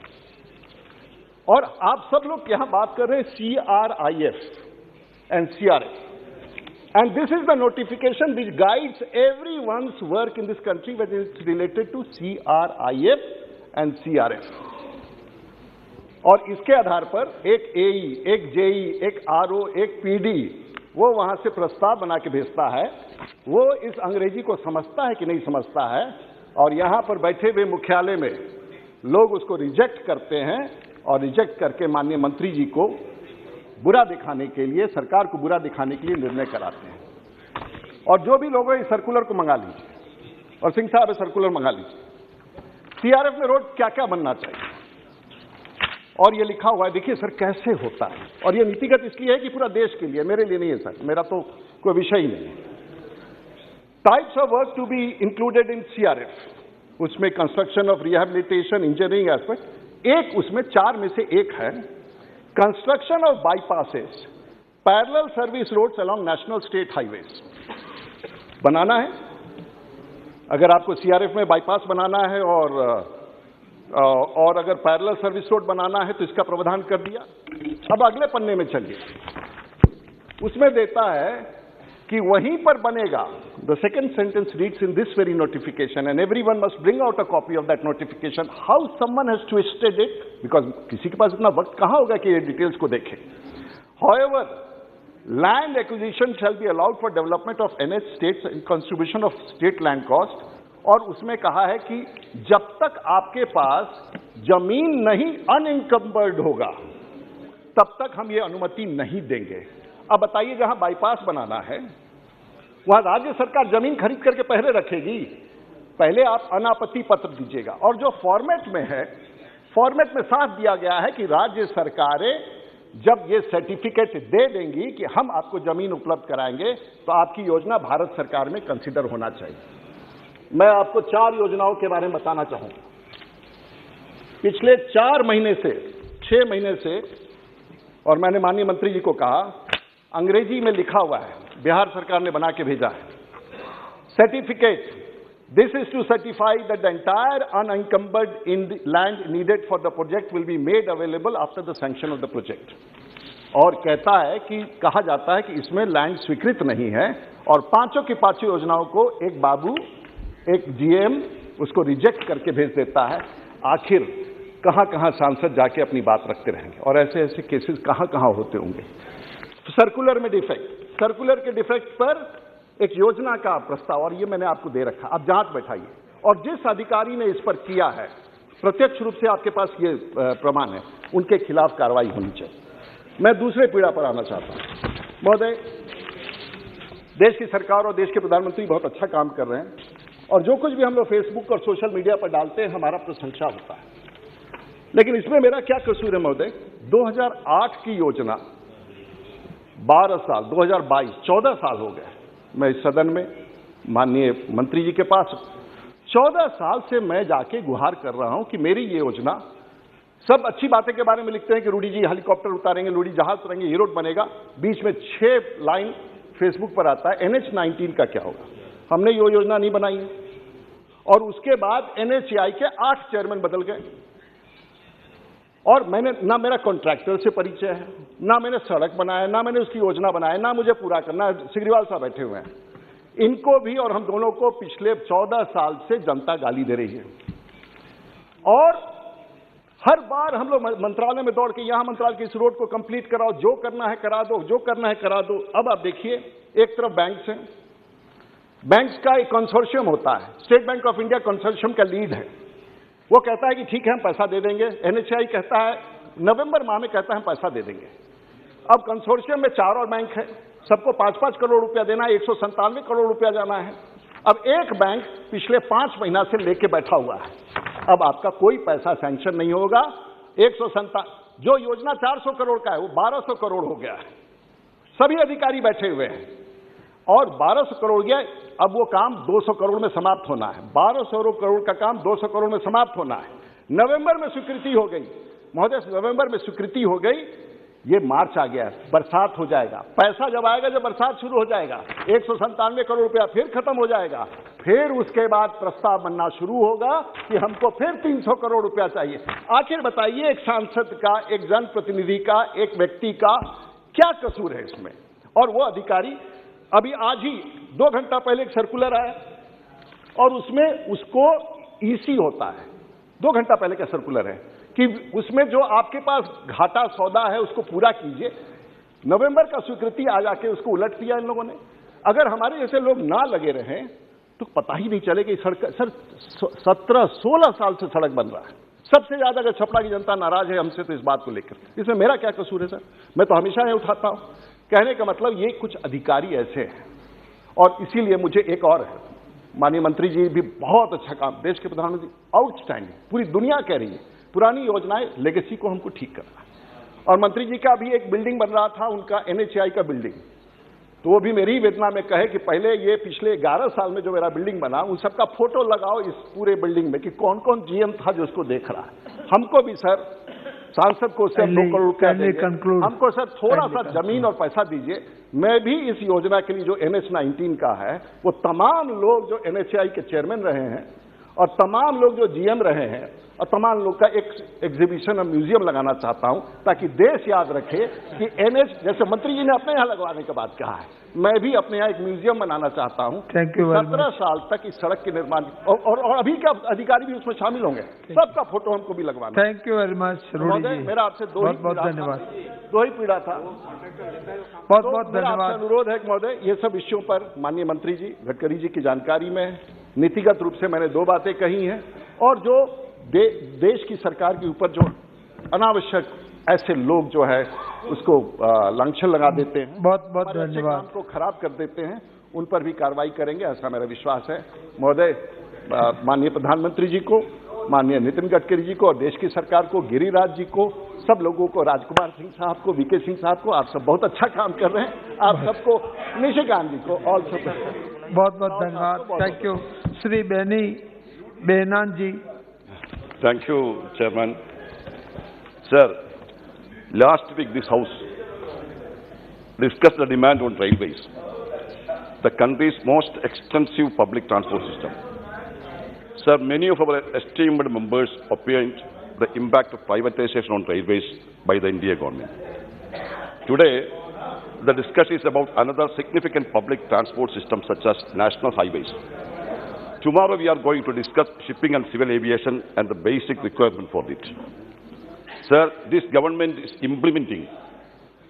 और आप सब लोग यहां बात कर रहे हैं CRIF and CRF, and this is the notification which guides everyone's work in this country whether it's related to CRIF and CRF। और इसके आधार पर एक AE, एक JE, एक RO, एक PD वो वहां से प्रस्ताव बना के भेजता है। वो इस अंग्रेजी को समझता है कि नहीं समझता है, और यहां पर बैठे हुए मुख्यालय में लोग उसको रिजेक्ट करते हैं, और रिजेक्ट करके माननीय मंत्री जी को बुरा दिखाने के लिए, सरकार को बुरा दिखाने के लिए निर्णय कराते हैं। और जो भी लोग हैं इस सर्कुलर को मंगा लीजिए, और सिंह साहब सर्कुलर मंगा लीजिए। CRF में रोड क्या क्या बनना चाहिए, और ये लिखा हुआ है, देखिए सर कैसे होता है। और ये नीतिगत इसलिए है कि पूरा देश के लिए, मेरे लिए नहीं है सर, मेरा तो कोई विषय ही नहीं है। Types of work to be included in CRF, उसमें construction of rehabilitation, engineering aspect, एक उसमें 4 में से एक है construction of bypasses, parallel service roads along national state highways बनाना है। अगर आपको CRF में बाईपास बनाना है और और अगर पैरेलल सर्विस रोड बनाना है तो इसका प्रावधान कर दिया। अब अगले पन्ने में चलिए, उसमें देता है कि वहीं पर बनेगा। The second sentence reads in this very notification and everyone must bring out a copy of that notification how someone has twisted it, because किसी के पास इतना वक्त कहां होगा कि ये डिटेल्स को देखे। However, land acquisition shall be allowed for development of NH states in contribution of state land cost, और उसमें कहा है कि जब तक आपके पास जमीन नहीं अनइंकम्बर्ड होगा तब तक हम ये अनुमति नहीं देंगे। अब बताइए, जहां बाईपास बनाना है वहां राज्य सरकार जमीन खरीद करके पहले रखेगी, पहले आप अनापत्ति पत्र दीजिएगा। और जो फॉर्मेट में है, फॉर्मेट में साफ दिया गया है कि राज्य सरकारें जब ये सर्टिफिकेट दे देंगी कि हम आपको जमीन उपलब्ध कराएंगे तो आपकी योजना भारत सरकार में कंसीडर होना चाहिए। मैं आपको 4 योजनाओं के बारे में बताना चाहूंगा। पिछले 4 महीने से 6 महीने से, और मैंने माननीय मंत्री जी को कहा, अंग्रेजी में लिखा हुआ है, बिहार सरकार ने बना के भेजा है, certificate, this is to certify that the entire unencumbered in the land needed for the project will be made available after the sanction of the project। और कहता है कि कहा जाता है कि इसमें लैंड स्वीकृत नहीं है, और पांचों की पांचों योजनाओं को एक बाबू, एक जीएम उसको रिजेक्ट करके भेज देता है। आखिर कहां कहां सांसद जाके अपनी बात रखते रहेंगे, और ऐसे ऐसे केसेस कहां कहां होते होंगे। सर्कुलर में डिफेक्ट, सर्कुलर के डिफेक्ट पर एक योजना का प्रस्ताव, और ये मैंने आपको दे रखा, आप जांच बैठाइए, और जिस अधिकारी ने इस पर किया है प्रत्यक्ष रूप से आपके पास ये प्रमाण है, उनके खिलाफ कार्रवाई होनी चाहिए। मैं दूसरे पीड़ा पर आना चाहता हूं। महोदय, देश की सरकार और देश के प्रधानमंत्री बहुत अच्छा काम कर रहे हैं, और जो कुछ भी हम लोग फेसबुक और सोशल मीडिया पर डालते हैं हमारा प्रशंसा होता है, लेकिन इसमें मेरा क्या कसूर है महोदय? 2008 की योजना 12 साल, 2022 14 साल हो गए मैं इस सदन में माननीय मंत्री जी के पास 14 साल से मैं जाके गुहार कर रहा हूं कि मेरी ये योजना, सब अच्छी बातें के बारे में लिखते हैं कि रूडी जी हेलीकॉप्टर उतारेंगे, रूडी जहाज उतारेंगे, ये रोड बनेगा, बीच में 6 लाइन फेसबुक पर आता है NH-19 का क्या होगा? हमने ये योजना नहीं बनाई है। और उसके बाद NHAI के 8 चेयरमैन बदल गए, और मैंने ना मेरा कॉन्ट्रैक्टर से परिचय है, ना मैंने सड़क बनाया, ना मैंने उसकी योजना बनाया, ना मुझे पूरा करना है। सिग्रीवाल साहब बैठे हुए हैं, इनको भी और हम दोनों को पिछले 14 साल से जनता गाली दे रही है, और हर बार हम लोग मंत्रालय में दौड़ के यहां मंत्रालय की इस रोड को कंप्लीट कराओ, जो करना है करा दो, जो करना है करा दो। अब आप देखिए, एक तरफ बैंक्स हैं, बैंक्स का एक कंसोर्शियम होता है, state bank of India consortium का लीड है, वो कहता है कि ठीक है हम पैसा दे देंगे। NHAI कहता है नवंबर माह में, कहता है हम पैसा दे देंगे। अब कंसोर्शियम में 4 और बैंक है, सबको 5-5 करोड़ रुपया देना है, 197 करोड़ रुपया जाना है। अब एक बैंक पिछले 5 महीना से लेके बैठा हुआ है, अब आपका कोई पैसा सैंक्शन नहीं होगा। 197 जो योजना 400 करोड़ का है वो 1200 करोड़ हो गया है, सभी अधिकारी बैठे हुए हैं, और 1200 करोड़ गया। अब वो काम 200 करोड़ में समाप्त होना है, 1200 करोड़ का काम 200 करोड़ में समाप्त होना है। नवंबर में स्वीकृति हो गई महोदय, नवंबर में स्वीकृति हो गई, ये मार्च आ गया, बरसात हो जाएगा। पैसा जब आएगा, जब बरसात शुरू हो जाएगा, 197 करोड़ रुपया फिर खत्म हो जाएगा। फिर उसके बाद प्रस्ताव बनना शुरू होगा कि हमको फिर 300 करोड़ रुपया चाहिए। आखिर बताइए, एक सांसद का, एक जनप्रतिनिधि का, एक व्यक्ति का क्या कसूर है इसमें? और वो अधिकारी अभी आज ही 2 घंटा पहले एक सर्कुलर आया, और उसमें उसको ईसी होता है, 2 घंटा पहले का सर्कुलर है कि उसमें जो आपके पास घाटा सौदा है उसको पूरा कीजिए। नवंबर का स्वीकृति आ जाके उसको उलट दिया इन लोगों ने। अगर हमारे जैसे लोग ना लगे रहें तो पता ही नहीं चलेगा। सड़क सर 17-16 साल से सड़क बन रहा है। सबसे ज्यादा अगर छपरा की जनता नाराज है हमसे तो इस बात को लेकर, इसमें मेरा क्या कसूर है सर? मैं तो हमेशा ये उठाता हूं। कहने का मतलब ये कुछ अधिकारी ऐसे हैं, और इसीलिए मुझे एक और है, माननीय मंत्री जी भी बहुत अच्छा काम, देश के प्रधानमंत्री आउटस्टैंडिंग, पूरी दुनिया कह रही है पुरानी योजनाएं, लेगेसी को हमको ठीक करना है। और मंत्री जी का भी एक बिल्डिंग बन रहा था उनका, NHAI का बिल्डिंग, तो वो भी मेरी वेदना में कहे कि पहले ये पिछले 11 साल में जो मेरा बिल्डिंग बना उन सबका फोटो लगाओ इस पूरे बिल्डिंग में कि कौन कौन जीएम था जो उसको देख रहा है। हमको भी सर, सांसद को सिर्फ 2 करोड़ रुपया देंगे, हमको सर थोड़ा सा जमीन और पैसा दीजिए। मैं भी इस योजना के लिए जो NH-19 का है, वो तमाम लोग जो NHAI के चेयरमैन रहे हैं और तमाम लोग जो GM रहे हैं, और तमाम लोग का एक एग्जीबिशन और म्यूजियम लगाना चाहता हूं, ताकि देश याद रखे कि एनएच, जैसे मंत्री जी ने अपने यहाँ लगवाने के बाद कहा है, मैं भी अपने यहाँ एक म्यूजियम बनाना चाहता हूं। 17 साल तक इस सड़क के निर्माण और अभी का अधिकारी भी उसमें शामिल होंगे, सबका फोटो हमको भी लगवाना। थैंक यू वेरी मच महोदय, मेरा आपसे दो ही पीड़ा था। बहुत धन्यवाद। अनुरोध है महोदय, ये सब विषयों पर माननीय मंत्री जी गडकरी जी की जानकारी में नीतिगत रूप से मैंने 2 बातें कही हैं, और जो देश की सरकार के ऊपर जो अनावश्यक ऐसे लोग जो है उसको लांछन लगा देते हैं, बहुत धन्यवाद, काम को खराब कर देते हैं, उन पर भी कार्रवाई करेंगे, ऐसा मेरा विश्वास है। महोदय, माननीय प्रधानमंत्री जी को, माननीय नितिन गडकरी जी को और देश की सरकार को, गिरिराज जी को, सब लोगों को, राजकुमार सिंह साहब को, वीके सिंह साहब को, आप सब बहुत अच्छा काम कर रहे हैं, आप सबको, निशिकांत जी को, ऑल सब बहुत धन्यवाद। Thank you. Shri Behanan ji. Thank you, Chairman. Sir, last week this House discussed the demand on railways, the country's most extensive public transport system. Sir, many of our esteemed members opined the impact of privatization on railways by the India government. Today, the discussion is about another significant public transport system such as national highways. Tomorrow we are going to discuss shipping and civil aviation and the basic requirement for it. Sir, this government is implementing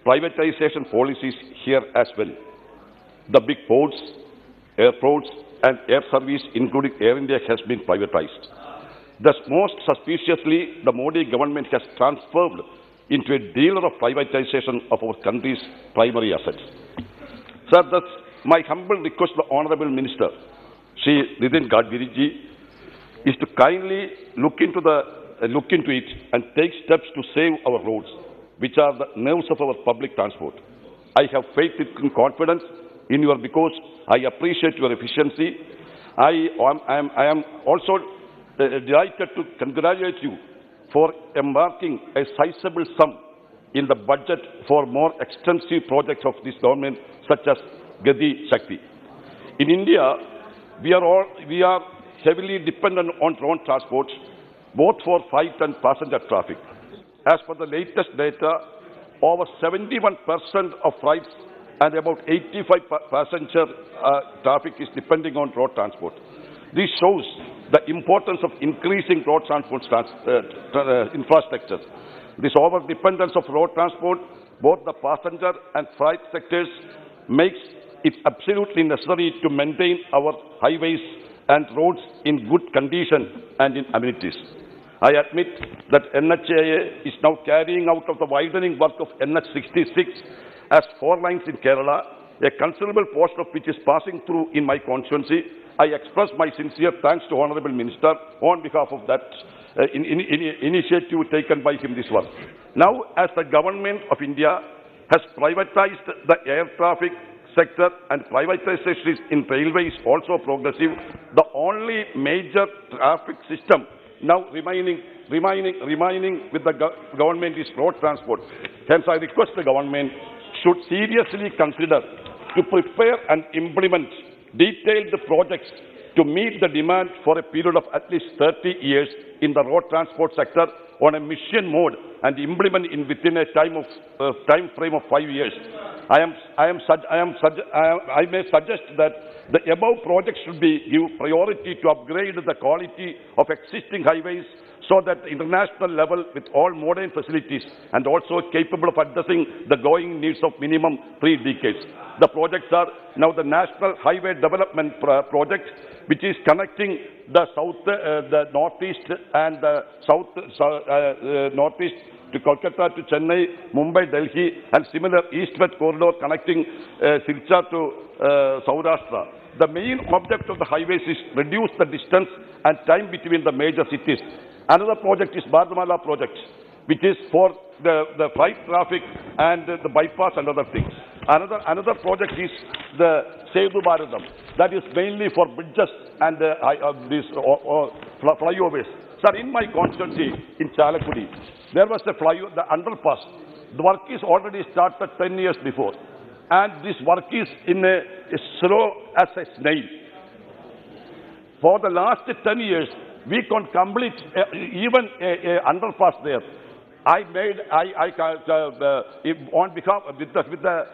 privatization policies here as well. The big ports, airports and air service including Air India has been privatized. Thus, most suspiciously, the Modi government has transformed into a dealer of privatization of our country's primary assets. Sir, thus my humble request to the Honorable Minister, Shri Nitin Gadkari ji, is to kindly look into it and take steps to save our roads, which are the nerves of our public transport. I have faith and confidence in you because I appreciate your efficiency. I am also delighted to congratulate you for embarking a sizable sum in the budget for more extensive projects of this government, such as Gati Shakti. In India, we are heavily dependent on road transport, both for freight and passenger traffic. As per the latest data, over 71% of freights and about 85% passenger traffic is depending on road transport. This shows the importance of increasing road transport infrastructure. This over-dependence of road transport, both the passenger and freight sectors, makes it absolutely necessary to maintain our highways and roads in good condition and in amenities. I admit that NHAA is now carrying out of the widening work of NH 66 as 4 lines in Kerala, a considerable portion of which is passing through in my constituency. I express my sincere thanks to Honourable Minister on behalf of that initiative taken by him this work. Now, as the Government of India has privatized the air traffic sector and privatization in railways also progressive, the only major traffic system now remaining with the government is road transport. Hence, I request the government should seriously consider to prepare and implement detailed projects to meet the demand for a period of at least 30 years in the road transport sector on a mission mode and implement it within a time frame of 5 years. I may suggest that the above projects should give priority to upgrade the quality of existing highways so that the international level with all modern facilities and also capable of addressing the growing needs of minimum 3 decades. The projects are now the National Highway Development Project, which is connecting the northeast and the northeast to Kolkata to Chennai, Mumbai, Delhi, and similar east-west corridor connecting Silchar to Saurashtra. The main object of the highways is reduce the distance and time between the major cities. Another project is Bardhamala project, which is for the freight traffic and the bypass and other things. Another project is the Setu Bharatam, that is mainly for bridges and these flyovers. Sir, in my constituency in Chalakudi, there was the underpass. The work is already started 10 years before. And this work is in slow as a snail. For the last 10 years, we can complete even a underpass there. I made, on behalf with the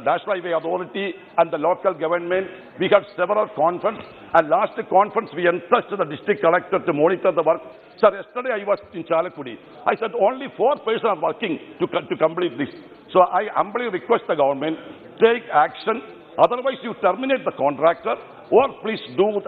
National Highway Authority and the local government, we had several conferences, and last conference we entrusted the district collector to monitor the work. Sir, yesterday I was in Chalakudi. I said only 4 persons are working to complete this. So I humbly request the government, take action, otherwise you terminate the contractor, or please do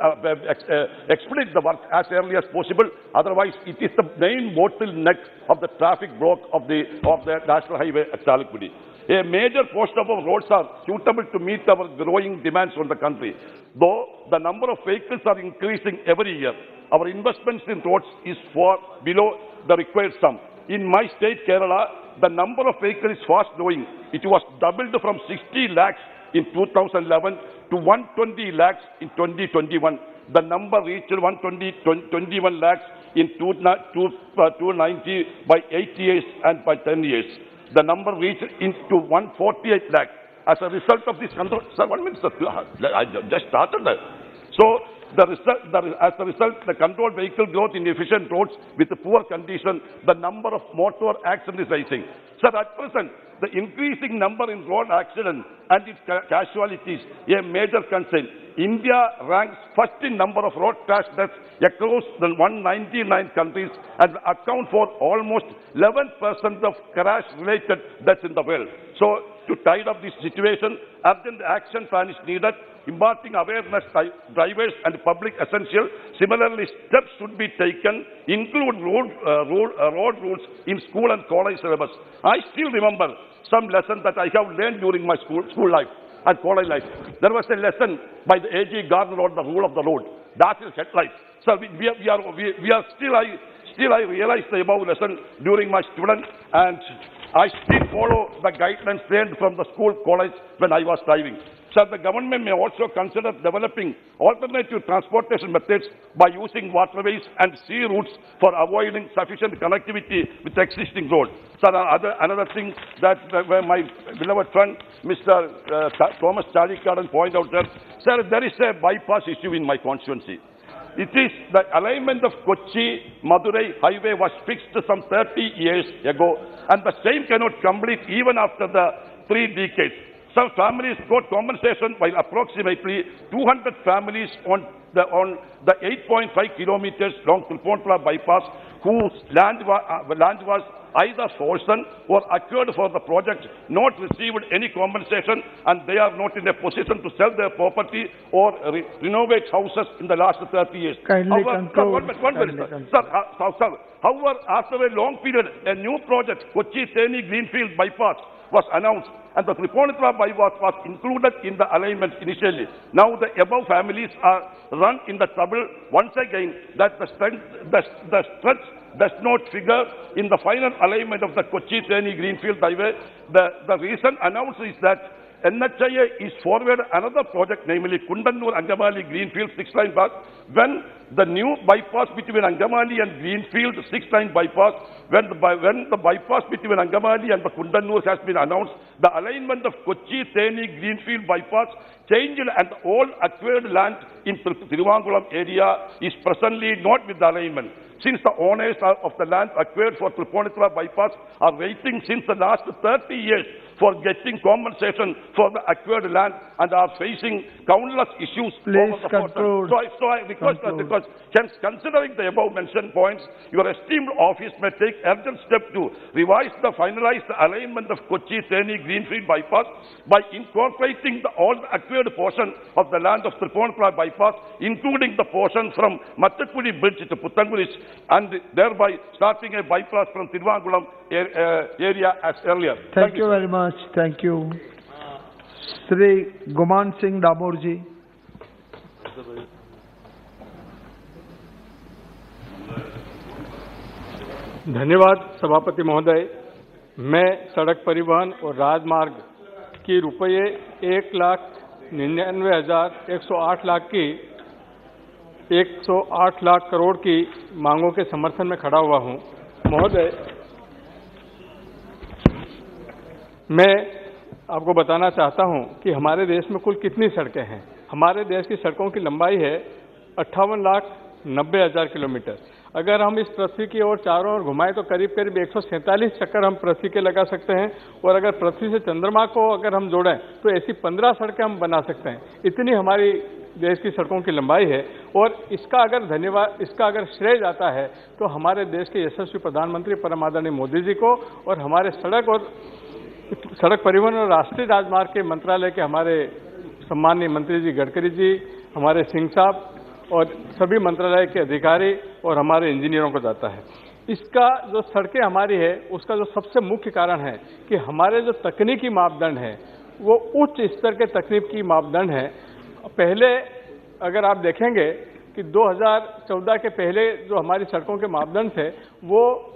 expedite the work as early as possible. Otherwise, it is the main bottleneck of the traffic block of the National Highway at Chalakudi. A major portion of our roads are suitable to meet our growing demands from the country. Though the number of vehicles are increasing every year, our investments in roads is far below the required sum. In my state, Kerala, the number of vehicles is fast growing. It was doubled from 60 lakhs in 2011 to 120 lakhs in 2021. The number reached 21 lakhs in 290 by 8 years and by 10 years. The number reached into 148 lakhs. As a result of this control, sir, 1 minute, sir, I just started that. So, as a result, the controlled vehicle growth in efficient roads with poor condition, the number of motor accidents is rising. Sir, at present, the increasing number in road accidents and its casualties is a major concern. India ranks first in number of road crash deaths across the 199 countries and account for almost 11% of crash-related deaths in the world. So, to tide up this situation, urgent action plan is needed. Imparting awareness by drivers and public essential. Similarly, steps should be taken, include road rules in school and college syllabus. I still remember some lessons that I have learned during my school life and college life. There was a lesson by the A.G. Gardner on the rule of the road. That is headlight. So still I realize the above lesson during my student, and I still follow the guidelines learned from the school, college when I was driving. Sir, the government may also consider developing alternative transportation methods by using waterways and sea routes for avoiding sufficient connectivity with existing roads. Sir, another thing that my beloved friend, Mr. Thomas Charikadan pointed out that, sir, there is a bypass issue in my constituency. It is the alignment of Kochi-Madurai highway was fixed some 30 years ago, and the same cannot complete even after the 3 decades. Some families got compensation while approximately 200 families on the 8.5 kilometers long Tilpontra bypass whose land was either frozen or acquired for the project not received any compensation, and they are not in a position to sell their property or renovate houses in the last 30 years. Kindly conclude. Sir, however, after a long period, a new project, Kochi-Theni Greenfield Bypass, was announced, and the Tripunithura bypass was included in the alignment initially. Now the above families are run in the trouble once again that the stretch does not figure in the final alignment of the Kochi-Theni Greenfield Highway. The reason announced is that NHIA is forward another project, namely Kundannur-Angamali Greenfield 6-line bypass. When the new bypass between Angamali and Greenfield 6-line bypass, when the bypass between Angamali and the Kundannur has been announced, the alignment of Kochi-Theni Greenfield bypass changed, and all acquired land in Thiruvankulam area is presently not with the alignment. Since the owners of the land acquired for Tripunithura bypass are waiting since the last 30 years for getting compensation for the acquired land and are facing countless issues. Please conclude. So I request that, because considering the above mentioned points, your esteemed office may take urgent step to revise the finalized alignment of Kochi-Theni Greenfield bypass by incorporating all the acquired portion of the land of Tripunithura bypass, including the portion from Mattapudi Bridge to Puttanguris, and thereby starting a bypass from Thiruvankulam area as earlier. Thank you very much. Thank you. Shri Guman Singh Daborji. धन्यवाद सभापति महोदय। मैं सड़क परिवहन और राजमार्ग की रुपये 1,99,108 लाख की 108 लाख करोड़ की मांगों के समर्थन में खड़ा हुआ हूं। महोदय, मैं आपको बताना चाहता हूं कि हमारे देश में कुल कितनी सड़कें हैं। हमारे देश की सड़कों की लंबाई है 58,00,000 90,000 किलोमीटर। अगर हम इस पृथ्वी की ओर चारों ओर घुमाएं तो करीब करीब 147 चक्कर हम पृथ्वी के लगा सकते हैं, और अगर पृथ्वी से चंद्रमा को अगर हम जोड़ें तो ऐसी 15 सड़कें हम बना सकते हैं। इतनी हमारी देश की सड़कों की लंबाई है, और इसका अगर श्रेय जाता है तो हमारे देश के यशस्वी प्रधानमंत्री परम आदरणीय मोदी जी को, और हमारे सड़क परिवहन और राष्ट्रीय राजमार्ग के मंत्रालय के हमारे सम्माननीय मंत्री जी गडकरी जी, हमारे सिंह साहब और सभी मंत्रालय के अधिकारी और हमारे इंजीनियरों को जाता है। इसका जो सड़कें हमारी है उसका जो सबसे मुख्य कारण है कि हमारे जो तकनीकी मापदंड हैं वो उच्च स्तर के तकनीकी मापदंड हैं। पहले अगर आप देखेंगे कि 2014 के पहले जो हमारी सड़कों के मापदंड थे वो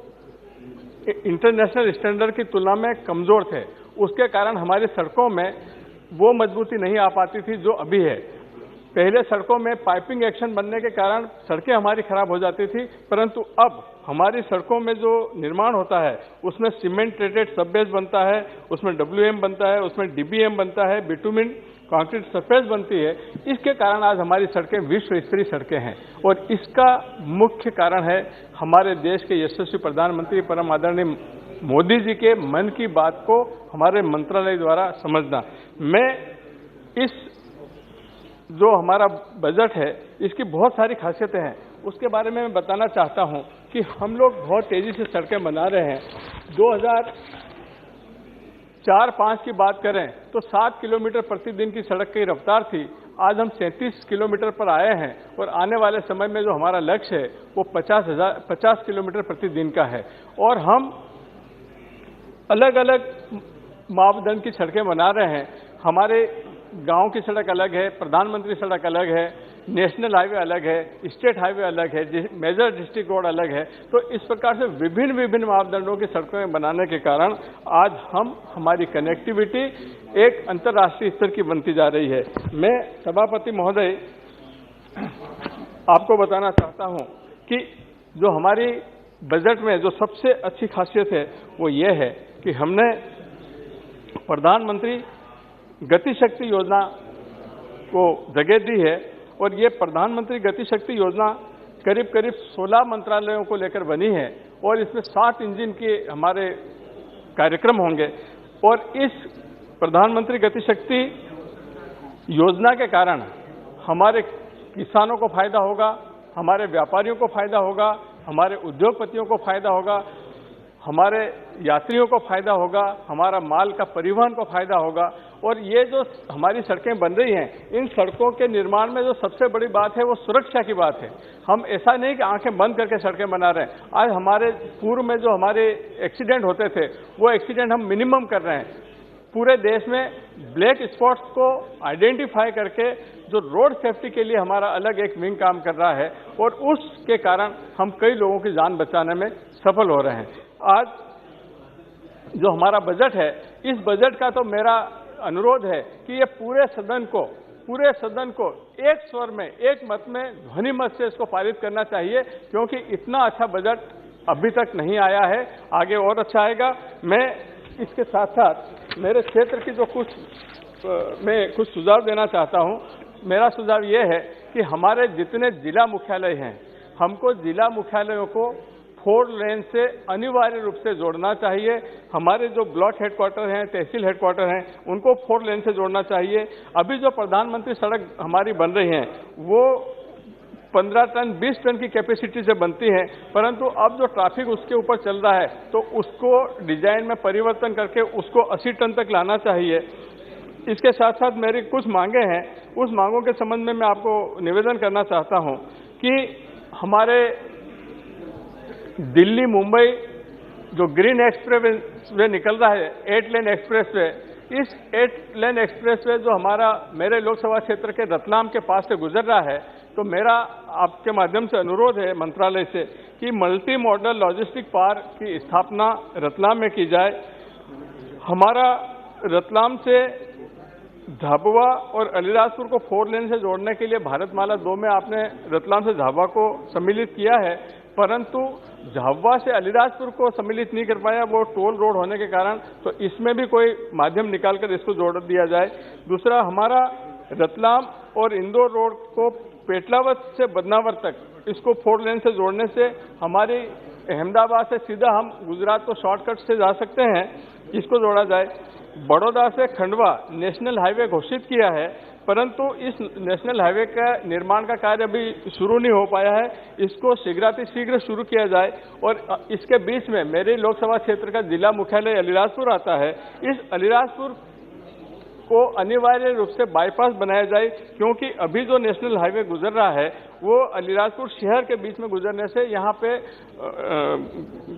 इंटरनेशनल स्टैंडर्ड की तुलना में कमजोर थे। उसके कारण हमारी सड़कों में वो मजबूती नहीं आ पाती थी जो अभी है। पहले सड़कों में पाइपिंग एक्शन बनने के कारण सड़कें हमारी खराब हो जाती थी, परंतु अब हमारी सड़कों में जो निर्माण होता है उसमें सीमेंट ट्रेटेड सब बेस बनता है, उसमें WM बनता है, उसमें DBM बनता है, बिटुमिन कंक्रीट सरफेस बनती है। इसके कारण आज हमारी सड़कें विश्व स्तरीय सड़कें हैं, और इसका मुख्य कारण है हमारे देश के यशस्वी प्रधानमंत्री परम आदरणीय मोदी जी के मन की बात को हमारे मंत्रालय द्वारा समझना। मैं इस जो हमारा बजट है इसकी बहुत सारी खासियतें हैं, उसके बारे में मैं बताना चाहता हूं कि हम लोग बहुत तेजी से सड़कें बना रहे हैं। 2004-05 की बात करें तो 7 किलोमीटर प्रतिदिन की सड़क की रफ्तार थी, आज हम 37 किलोमीटर पर आए हैं, और आने वाले समय में जो हमारा लक्ष्य है वो 50 किलोमीटर प्रतिदिन का है। और हम अलग अलग मापदंड की सड़कें बना रहे हैं। हमारे गांव की सड़क अलग है, प्रधानमंत्री सड़क अलग है, नेशनल हाईवे अलग है, स्टेट हाईवे अलग है, मेजर डिस्ट्रिक्ट रोड अलग है। तो इस प्रकार से विभिन्न मापदंडों की सड़कें बनाने के कारण आज हमारी कनेक्टिविटी एक अंतर्राष्ट्रीय स्तर की बनती जा रही है। मैं सभापति महोदय आपको बताना चाहता हूं कि जो हमारी बजट में जो सबसे अच्छी खासियत है वो ये है कि हमने प्रधानमंत्री गति शक्ति योजना को जगह दी है, और ये प्रधानमंत्री गति शक्ति योजना करीब 16 मंत्रालयों को लेकर बनी है, और इसमें 60 इंजन के हमारे कार्यक्रम होंगे। और इस प्रधानमंत्री गति शक्ति योजना के कारण हमारे किसानों को फायदा होगा, हमारे व्यापारियों को फायदा होगा, हमारे उद्योगपतियों को फायदा होगा, हमारे यात्रियों को फायदा होगा, हमारा माल का परिवहन को फायदा होगा। और ये जो हमारी सड़कें बन रही हैं, इन सड़कों के निर्माण में जो सबसे बड़ी बात है वो सुरक्षा की बात है। हम ऐसा नहीं कि आंखें बंद करके सड़कें बना रहे हैं। आज हमारे पूर्व में जो हमारे एक्सीडेंट होते थे वो एक्सीडेंट हम मिनिमम कर रहे हैं। पूरे देश में ब्लैक स्पॉट्स को आइडेंटिफाई करके जो रोड सेफ्टी के लिए हमारा अलग एक विंग काम कर रहा है, और उसके कारण हम कई लोगों की जान बचाने में सफल हो रहे हैं। आज जो हमारा बजट है, इस बजट का तो मेरा अनुरोध है कि ये पूरे सदन को एक स्वर में, एक मत में, ध्वनि मत से इसको पारित करना चाहिए, क्योंकि इतना अच्छा बजट अभी तक नहीं आया है, आगे और अच्छा आएगा। मैं इसके साथ साथ मेरे क्षेत्र की जो मैं कुछ सुझाव देना चाहता हूं। मेरा सुझाव ये है कि हमारे जितने जिला मुख्यालय हैं, हमको जिला मुख्यालयों को 4 लेन से अनिवार्य रूप से जोड़ना चाहिए। हमारे जो ब्लॉक हेडक्वार्टर हैं, तहसील हेडक्वार्टर हैं, उनको 4 लेन से जोड़ना चाहिए। अभी जो प्रधानमंत्री सड़क हमारी बन रही हैं वो 15 टन 20 टन की कैपेसिटी से बनती है, परंतु अब जो ट्रैफिक उसके ऊपर चल रहा है तो उसको डिजाइन में परिवर्तन करके उसको 80 टन तक लाना चाहिए। इसके साथ साथ मेरी कुछ मांगे हैं, उस मांगों के संबंध में मैं आपको निवेदन करना चाहता हूं कि हमारे दिल्ली मुंबई जो ग्रीन एक्सप्रेस वे निकल रहा है, 8 लेन एक्सप्रेस वे, इस 8 लेन एक्सप्रेस वे जो हमारा मेरे लोकसभा क्षेत्र के रतलाम के पास से गुजर रहा है, तो मेरा आपके माध्यम से अनुरोध है मंत्रालय से कि मल्टी मॉडल लॉजिस्टिक पार्क की स्थापना रतलाम में की जाए। हमारा रतलाम से झाबुआ और अलीराजपुर को 4 लेन से जोड़ने के लिए भारतमाला 2 में आपने रतलाम से झाबुआ को सम्मिलित किया है, परंतु झाबुआ से अलीराजपुर को सम्मिलित नहीं कर पाया, वो टोल रोड होने के कारण। तो इसमें भी कोई माध्यम निकालकर इसको जोड़ दिया जाए। दूसरा, हमारा रतलाम और इंदौर रोड को पेटलावत से बदनावर तक इसको 4 लेन से जोड़ने से हमारी अहमदाबाद से सीधा हम गुजरात को शॉर्टकट से जा सकते हैं। इसको जोड़ा जाए। बड़ौदा से खंडवा नेशनल हाईवे घोषित किया है, परंतु इस नेशनल हाईवे का निर्माण का कार्य अभी शुरू नहीं हो पाया है। इसको शीघ्र शुरू किया जाए और इसके बीच में मेरे लोकसभा क्षेत्र का जिला मुख्यालय अलीराजपुर आता है। इस अलीराजपुर को अनिवार्य रूप से बाईपास बनाया जाए, क्योंकि अभी जो नेशनल हाईवे गुजर रहा है वो अलीराजपुर शहर के बीच में गुजरने से यहाँ पे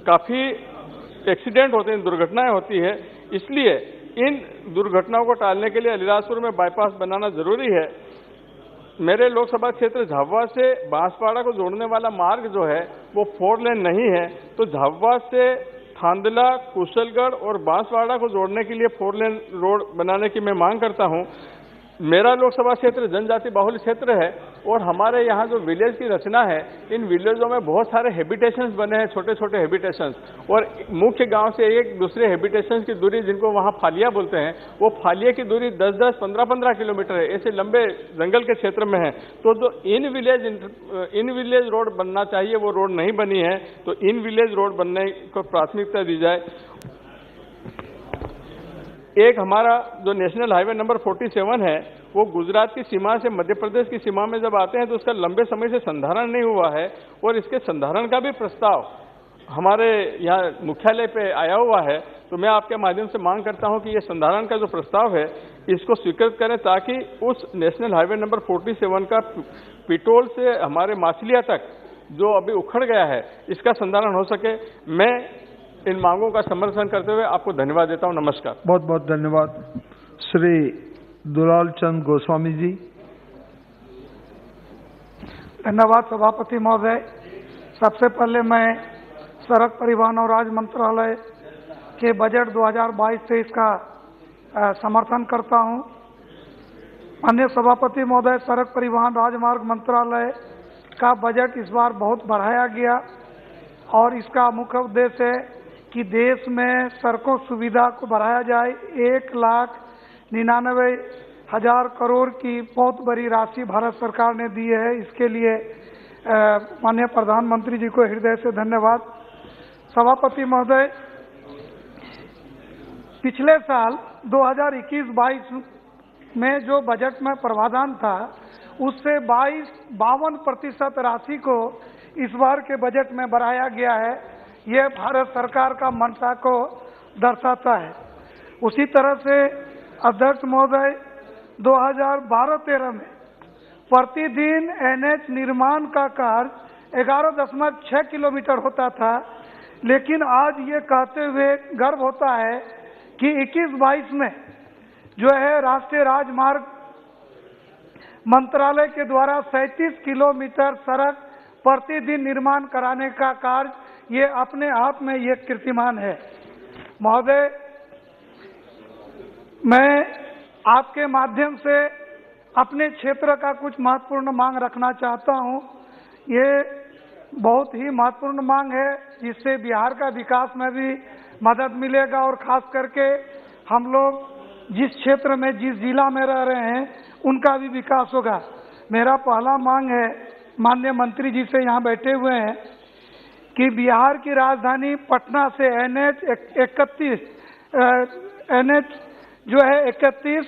काफी एक्सीडेंट होते हैं, दुर्घटनाएं होती है। इसलिए इन दुर्घटनाओं को टालने के लिए अलीराजपुर में बाईपास बनाना जरूरी है। मेरे लोकसभा क्षेत्र झाबुआ से बांसवाड़ा को जोड़ने वाला मार्ग जो है वो 4 लेन नहीं है, तो झाबुआ से थांदला, कुशलगढ़ और बांसवाड़ा को जोड़ने के लिए 4 लेन रोड बनाने की मैं मांग करता हूं। मेरा लोकसभा क्षेत्र जनजाति बाहुल क्षेत्र है और हमारे यहाँ जो विलेज की रचना है, इन विलेजों में बहुत सारे हैबिटेशंस बने हैं, छोटे छोटे हैबिटेशंस, और मुख्य गांव से एक दूसरे हैबिटेशंस की दूरी, जिनको वहाँ फालिया बोलते हैं, वो फालिया की दूरी 10-10, 15-15 किलोमीटर है। ऐसे लंबे जंगल के क्षेत्र में है। तो जो इन विलेज रोड बनना चाहिए वो रोड नहीं बनी है, तो इन विलेज रोड बनने को प्राथमिकता दी जाए। एक हमारा जो नेशनल हाईवे नंबर 47 है वो गुजरात की सीमा से मध्य प्रदेश की सीमा में जब आते हैं तो उसका लंबे समय से संधारण नहीं हुआ है, और इसके संधारण का भी प्रस्ताव हमारे यहाँ मुख्यालय पे आया हुआ है। तो मैं आपके माध्यम से मांग करता हूं कि ये संधारण का जो प्रस्ताव है इसको स्वीकृत करें, ताकि उस नेशनल हाईवे नंबर 47 का पिटोल से हमारे माछलिया तक जो अभी उखड़ गया है इसका संधारण हो सके। मैं इन मांगों का समर्थन करते हुए आपको धन्यवाद देता हूं। नमस्कार। बहुत बहुत धन्यवाद। श्री दुलाल चंद गोस्वामी जी। धन्यवाद सभापति महोदय। सबसे पहले मैं सड़क परिवहन और राज मंत्रालय के बजट 2022-23 का समर्थन करता हूं। माननीय सभापति महोदय, सड़क परिवहन राजमार्ग मंत्रालय का बजट इस बार बहुत बढ़ाया गया और इसका मुख्य उद्देश्य है कि देश में सड़कों सुविधा को बढ़ाया जाए। 1,99,000 करोड़ की बहुत बड़ी राशि भारत सरकार ने दी है। इसके लिए माननीय प्रधानमंत्री जी को हृदय से धन्यवाद। सभापति महोदय, पिछले साल 2021-22 में जो बजट में प्रावधान था उससे 52% राशि को इस बार के बजट में बढ़ाया गया है। यह भारत सरकार का मंशा को दर्शाता है। उसी तरह से अध्यक्ष महोदय, 2012-13 में प्रतिदिन NH निर्माण का कार्य 11.6 किलोमीटर होता था, लेकिन आज ये कहते हुए गर्व होता है कि 21-22 में जो है राष्ट्रीय राजमार्ग मंत्रालय के द्वारा 37 किलोमीटर सड़क प्रतिदिन निर्माण कराने का कार्य ये अपने आप में ये कीर्तिमान है। महोदय, मैं आपके माध्यम से अपने क्षेत्र का कुछ महत्वपूर्ण मांग रखना चाहता हूं। ये बहुत ही महत्वपूर्ण मांग है जिससे बिहार का विकास में भी मदद मिलेगा और खास करके हम लोग जिस क्षेत्र में, जिस जिला में रह रहे हैं उनका भी विकास होगा। मेरा पहला मांग है, माननीय मंत्री जी से यहाँ बैठे हुए हैं, कि बिहार की राजधानी पटना से NH 31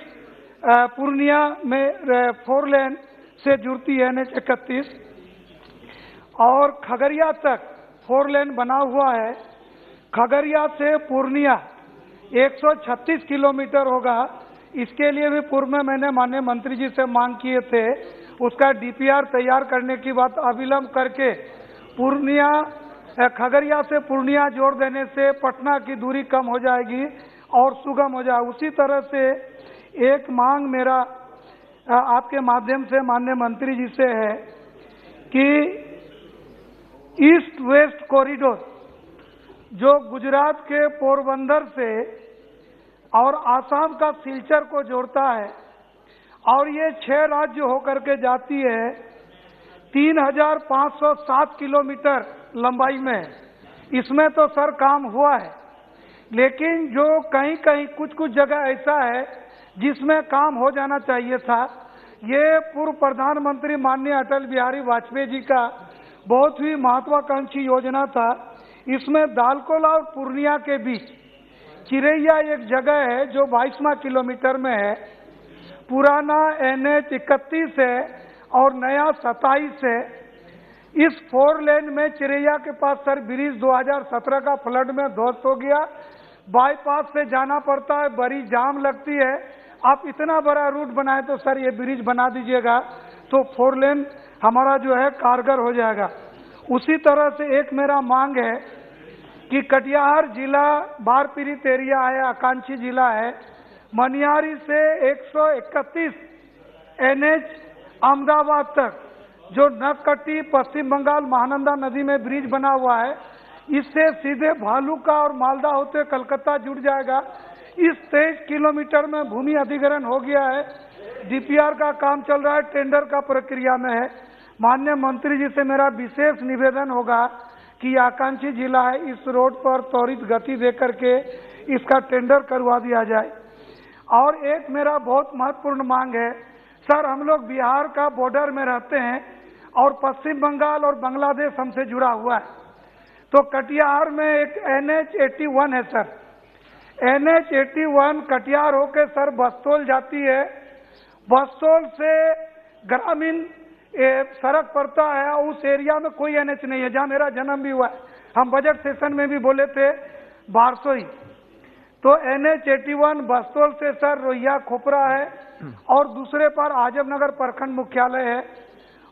पूर्णिया में 4 लेन से जुड़ती है NH 31 और खगड़िया तक 4 लेन बना हुआ है। खगड़िया से पूर्णिया 136 किलोमीटर होगा। इसके लिए भी पूर्व में मैंने माननीय मंत्री जी से मांग किए थे। उसका DPR तैयार करने की बात अविलंब करके खगड़िया से पूर्णिया जोड़ देने से पटना की दूरी कम हो जाएगी और सुगम हो जाए। उसी तरह से एक मांग मेरा आपके माध्यम से माननीय मंत्री जी से है कि ईस्ट वेस्ट कॉरिडोर जो गुजरात के पोरबंदर से और आसाम का सिलचर को जोड़ता है और ये 6 राज्य होकर के जाती है, 3,507 किलोमीटर लंबाई में। इसमें तो सर काम हुआ है, लेकिन जो कहीं कहीं कुछ जगह ऐसा है जिसमें काम हो जाना चाहिए था। ये पूर्व प्रधानमंत्री माननीय अटल बिहारी वाजपेयी जी का बहुत ही महत्वाकांक्षी योजना था। इसमें दालकोला और पूर्णिया के बीच चिरैया एक जगह है जो 22वां किलोमीटर में है। पुराना NH 31 है और नया 27 है। इस 4 लेन में चिरैया के पास सर ब्रिज 2017 का फ्लड में ध्वस्त हो गया। बाईपास से जाना पड़ता है, बड़ी जाम लगती है। आप इतना बड़ा रूट बनाए तो सर ये ब्रिज बना दीजिएगा तो 4 लेन हमारा जो है कारगर हो जाएगा। उसी तरह से एक मेरा मांग है कि कटिहार जिला बाढ़ पीड़ित एरिया है, आकांक्षी जिला है। मनियारी से 131 NH अहमदाबाद तक जो नकटी पश्चिम बंगाल महानंदा नदी में ब्रिज बना हुआ है, इससे सीधे भालुका और मालदा होते कलकत्ता जुड़ जाएगा। इस 23 किलोमीटर में भूमि अधिग्रहण हो गया है। DPR का काम चल रहा है, टेंडर का प्रक्रिया में है। माननीय मंत्री जी से मेरा विशेष निवेदन होगा कि आकांक्षी जिला है, इस रोड पर त्वरित गति देकर के इसका टेंडर करवा दिया जाए। और एक मेरा बहुत महत्वपूर्ण मांग है सर, हम लोग बिहार का बॉर्डर में रहते हैं और पश्चिम बंगाल और बांग्लादेश हमसे जुड़ा हुआ है। तो कटिहार में एक NH 81 है सर। NH 81 कटिहार होके सर बस्तौल जाती है। बस्तौल से ग्रामीण सड़क पड़ता है, उस एरिया में कोई NH नहीं है जहां मेरा जन्म भी हुआ है। हम बजट सेशन में भी बोले थे बारसोई। तो NH 81 बस्तौल से सर रोहिया खोपरा है और दूसरे पर आजमनगर प्रखंड मुख्यालय है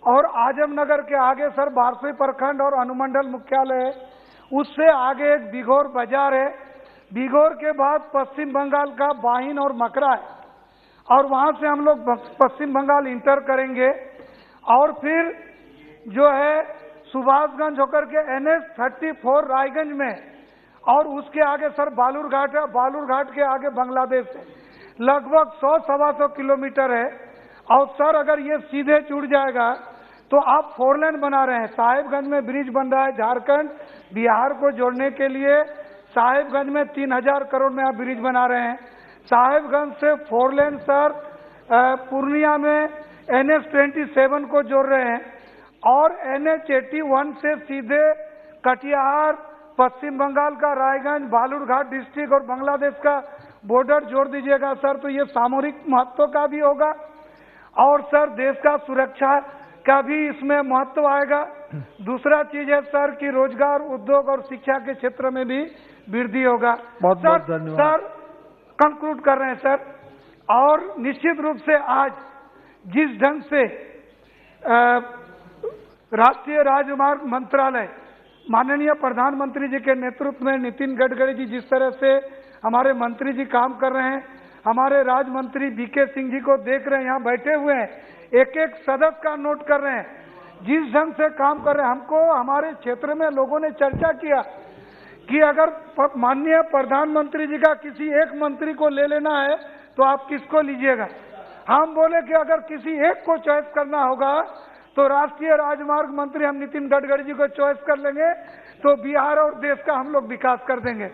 और आजमनगर के आगे सर बारसोई प्रखंड और अनुमंडल मुख्यालय है। उससे आगे एक बिघोर बाजार है। बिघोर के बाद पश्चिम बंगाल का बाहिन और मकरा है और वहां से हम लोग पश्चिम बंगाल इंटर करेंगे और फिर जो है सुभाषगंज होकर के NH 34 रायगंज में और उसके आगे सर बालूरघाट है। बालूरघाट के आगे बांग्लादेश है। लगभग 100-125 किलोमीटर है। और सर अगर ये सीधे जुड़ जाएगा तो आप 4 लेन बना रहे हैं। साहिबगंज में ब्रिज बन रहा है, झारखंड बिहार को जोड़ने के लिए। साहिबगंज में 3000 करोड़ में आप ब्रिज बना रहे हैं। साहिबगंज से 4 लेन सर पूर्णिया में NH 27 को जोड़ रहे हैं और NH 81 से सीधे कटिहार, पश्चिम बंगाल का रायगंज, बालूरघाट डिस्ट्रिक्ट और बांग्लादेश का बॉर्डर जोड़ दीजिएगा सर, तो ये सामरिक महत्व का भी होगा और सर देश का सुरक्षा का भी इसमें महत्व आएगा। दूसरा चीज है सर कि रोजगार, उद्योग और शिक्षा के क्षेत्र में भी वृद्धि होगा। बहुत बहुत धन्यवाद सर। कंक्लूड कर रहे हैं सर। और निश्चित रूप से आज जिस ढंग से राष्ट्रीय राजमार्ग मंत्रालय माननीय प्रधानमंत्री जी के नेतृत्व में नितिन गडकरी जी जिस तरह से हमारे मंत्री जी काम कर रहे हैं, हमारे राज्य मंत्री BK सिंह जी को देख रहे हैं, यहाँ बैठे हुए हैं, एक एक सदस्य का नोट कर रहे हैं, जिस ढंग से काम कर रहे हैं। हमको हमारे क्षेत्र में लोगों ने चर्चा किया कि अगर माननीय प्रधानमंत्री जी का किसी एक मंत्री को ले लेना है तो आप किसको लीजिएगा। हम बोले कि अगर किसी एक को चॉइस करना होगा तो राष्ट्रीय राजमार्ग मंत्री हम नितिन गडकरी जी को चॉइस कर लेंगे, तो बिहार और देश का हम लोग विकास कर देंगे।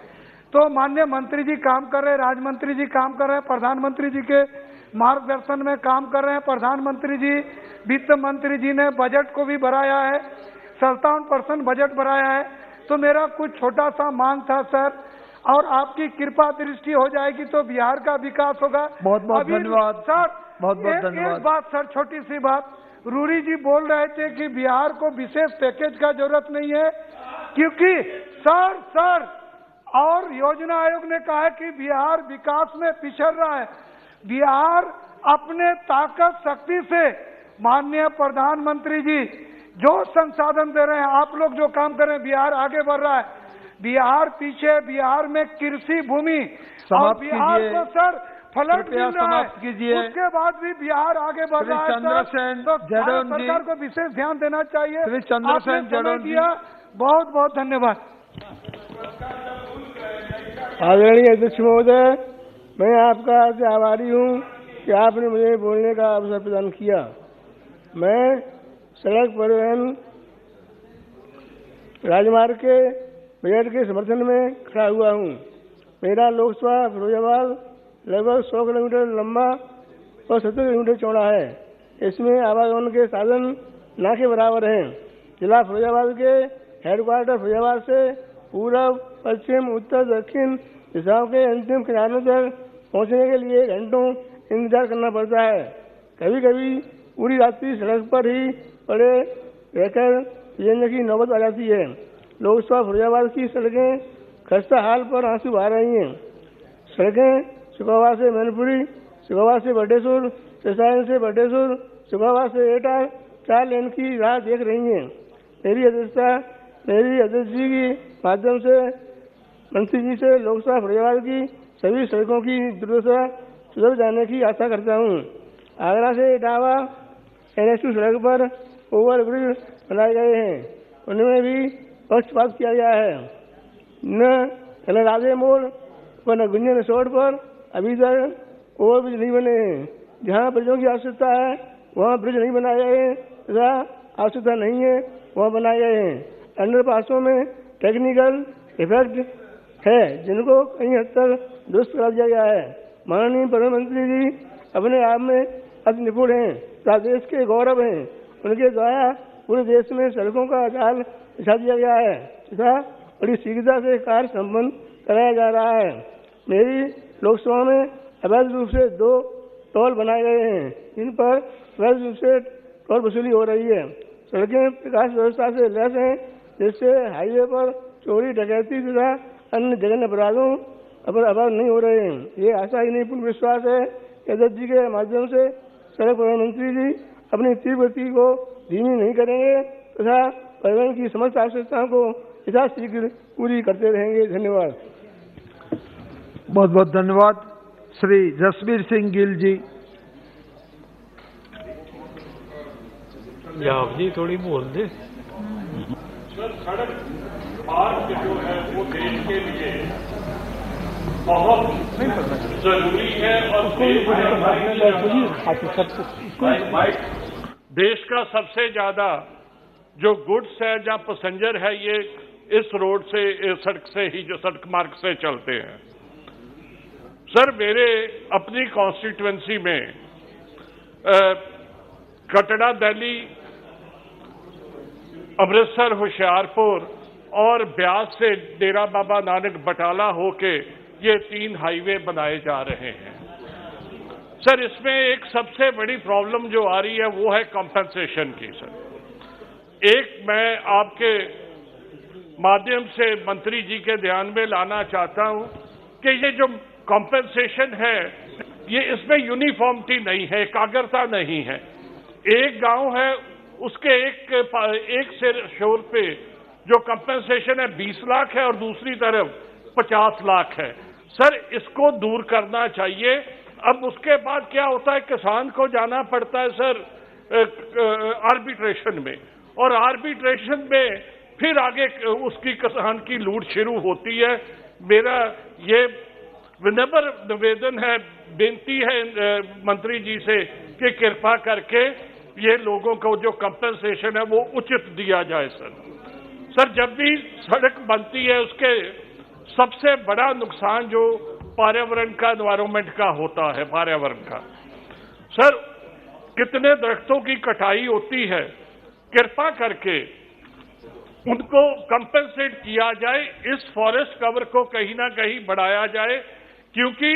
तो माननीय मंत्री जी काम कर रहे हैं, राज्य मंत्री जी काम कर रहे हैं, प्रधानमंत्री जी के मार्गदर्शन में काम कर रहे हैं। प्रधानमंत्री जी, वित्त मंत्री जी ने बजट को भी बढ़ाया है, 57% बजट बढ़ाया है। तो मेरा कुछ छोटा सा मांग था सर, और आपकी कृपा दृष्टि हो जाएगी तो बिहार का विकास होगा। बहुत बहुत धन्यवाद सर। बहुत बहुत धन्यवाद। एक बात सर, छोटी सी बात, रूरी जी बोल रहे थे कि बिहार को विशेष पैकेज का जरूरत नहीं है क्योंकि सर और योजना आयोग ने कहा है कि बिहार विकास में पिछड़ रहा है। बिहार अपने ताकत शक्ति से माननीय प्रधानमंत्री जी जो संसाधन दे रहे हैं, आप लोग जो काम कर रहे हैं, बिहार आगे बढ़ रहा है। बिहार पीछे, बिहार में कृषि भूमि और बिहार को सर फ्लड मिल रहा है, उसके बाद भी बिहार आगे बढ़ रहा है। तो सरकार को विशेष ध्यान देना चाहिए। श्री चंद्रसेन जड़ोन जी, बहुत बहुत धन्यवाद। आदरणीय अध्यक्ष महोदय, मैं आपका आभारी हूँ कि आपने मुझे बोलने का अवसर प्रदान किया। मैं सड़क परिवहन राजमार्ग के बजट के समर्थन में खड़ा हुआ हूँ। मेरा लोकसभा फिरोजाबाद लगभग 100 किलोमीटर लंबा और 70 किलोमीटर चौड़ा है। इसमें आवागमन के साधन ना के बराबर हैं। जिला फिरोजाबाद के हेडक्वार्टर फिरोजाबाद से पूर्व, पश्चिम, उत्तर, दक्षिण दिशाओं के अंतिम किनारों तक पहुंचने के लिए घंटों इंतजार करना पड़ता है। कभी कभी पूरी रात्रि सड़क पर ही पड़े रहकर लेने की नौबत आ जाती है। लोकसभा फिरोजाबाद की सड़कें खस्ता हाल पर आंसू बहा रही हैं। सड़कें सुखावाद से मैनपुरी, सुखावाद से बटेश्वर, रसायन से बटेश्वर, सुखावाद से एटा 4 लेन की राह देख रही हैं। मेरी अध्यक्ष जी के माध्यम से मंत्री जी से लोकसभा फिरोजाबाद की सभी सड़कों की दुर्दशा सुधर जाने की आशा करता हूँ। आगरा से इटावा NH2 सड़क पर ओवरब्रिज बनाए गए हैं, उनमें भी पक्षपात किया गया है। न राधे मोड़ व न गुंजन रोड पर अभी तक ओवरब्रिज नहीं बने हैं। जहाँ ब्रिजों की आवश्यकता है वहाँ ब्रिज नहीं बनाए गए हैं तथा आवश्यकता नहीं है वहाँ बनाए गए हैं। अंडरपासों में टेक्निकल डिफेक्ट है जिनको कई हद तक दुरुस्त करा दिया गया है। माननीय प्रधानमंत्री जी अपने आप में अति निपुण हैं तथा देश के गौरव हैं। उनके द्वारा पूरे देश में सड़कों का जाल बिछा दिया गया है तथा बड़ी शीघ्रता से कार्य संपन्न कराया जा रहा है। मेरी लोकसभा में अवैध रूप से 2 टोल बनाए गए हैं जिन पर अवैध रूप से टोल वसूली हो रही है। सड़कें प्रकाश व्यवस्था से लैस हैं जिससे हाईवे पर चोरी, डकैती तथा अन्य जघन्य अपराधों अपराध नहीं हो रहे हैं। ये आशा ही नहीं पूर्ण विश्वास है कि अध्यक्ष जी के माध्यम से सड़क परिवहन मंत्री जी अपनी तीव्र गति को धीमी नहीं करेंगे तथा परिवहन की समस्त आवश्यकताओं को यथाशीघ्र पूरी करते रहेंगे। धन्यवाद। बहुत बहुत धन्यवाद। श्री जसबीर सिंह गिल जी। आप जी थोड़ी बोल दे। सड़क मार्ग जो है वो देश के लिए बहुत जरूरी है और देश का सबसे ज्यादा जो गुड्स है या पैसेंजर है ये इस रोड से, इस सड़क से ही, जो सड़क मार्ग से चलते हैं। सर मेरे अपनी कॉन्स्टिट्यूएंसी में कटड़ा, दिल्ली, अमृतसर, होशियारपुर और ब्यास से डेरा बाबा नानक बटाला होके ये 3 हाईवे बनाए जा रहे हैं। सर इसमें एक सबसे बड़ी प्रॉब्लम जो आ रही है वो है कॉम्पेंसेशन की। सर एक मैं आपके माध्यम से मंत्री जी के ध्यान में लाना चाहता हूं कि ये जो कॉम्पेंसेशन है ये इसमें यूनिफॉर्मिटी नहीं है, एकाग्रता नहीं है। एक गांव है उसके एक से शोर पे जो कंपेंसेशन है 20 लाख है और दूसरी तरफ 50 लाख है। सर इसको दूर करना चाहिए। अब उसके बाद क्या होता है, किसान को जाना पड़ता है सर आर्बिट्रेशन में, और आर्बिट्रेशन में फिर आगे उसकी किसान की लूट शुरू होती है। मेरा ये विनम्र निवेदन है, बेनती है मंत्री जी से कि कृपा करके ये लोगों को जो कंपेंसेशन है वो उचित दिया जाए। सर जब भी सड़क बनती है उसके सबसे बड़ा नुकसान जो पर्यावरण का, एनवायरमेंट का होता है, पर्यावरण का। सर कितने दरख्तों की कटाई होती है, कृपा करके उनको कंपेंसेट किया जाए, इस फॉरेस्ट कवर को कहीं ना कहीं बढ़ाया जाए, क्योंकि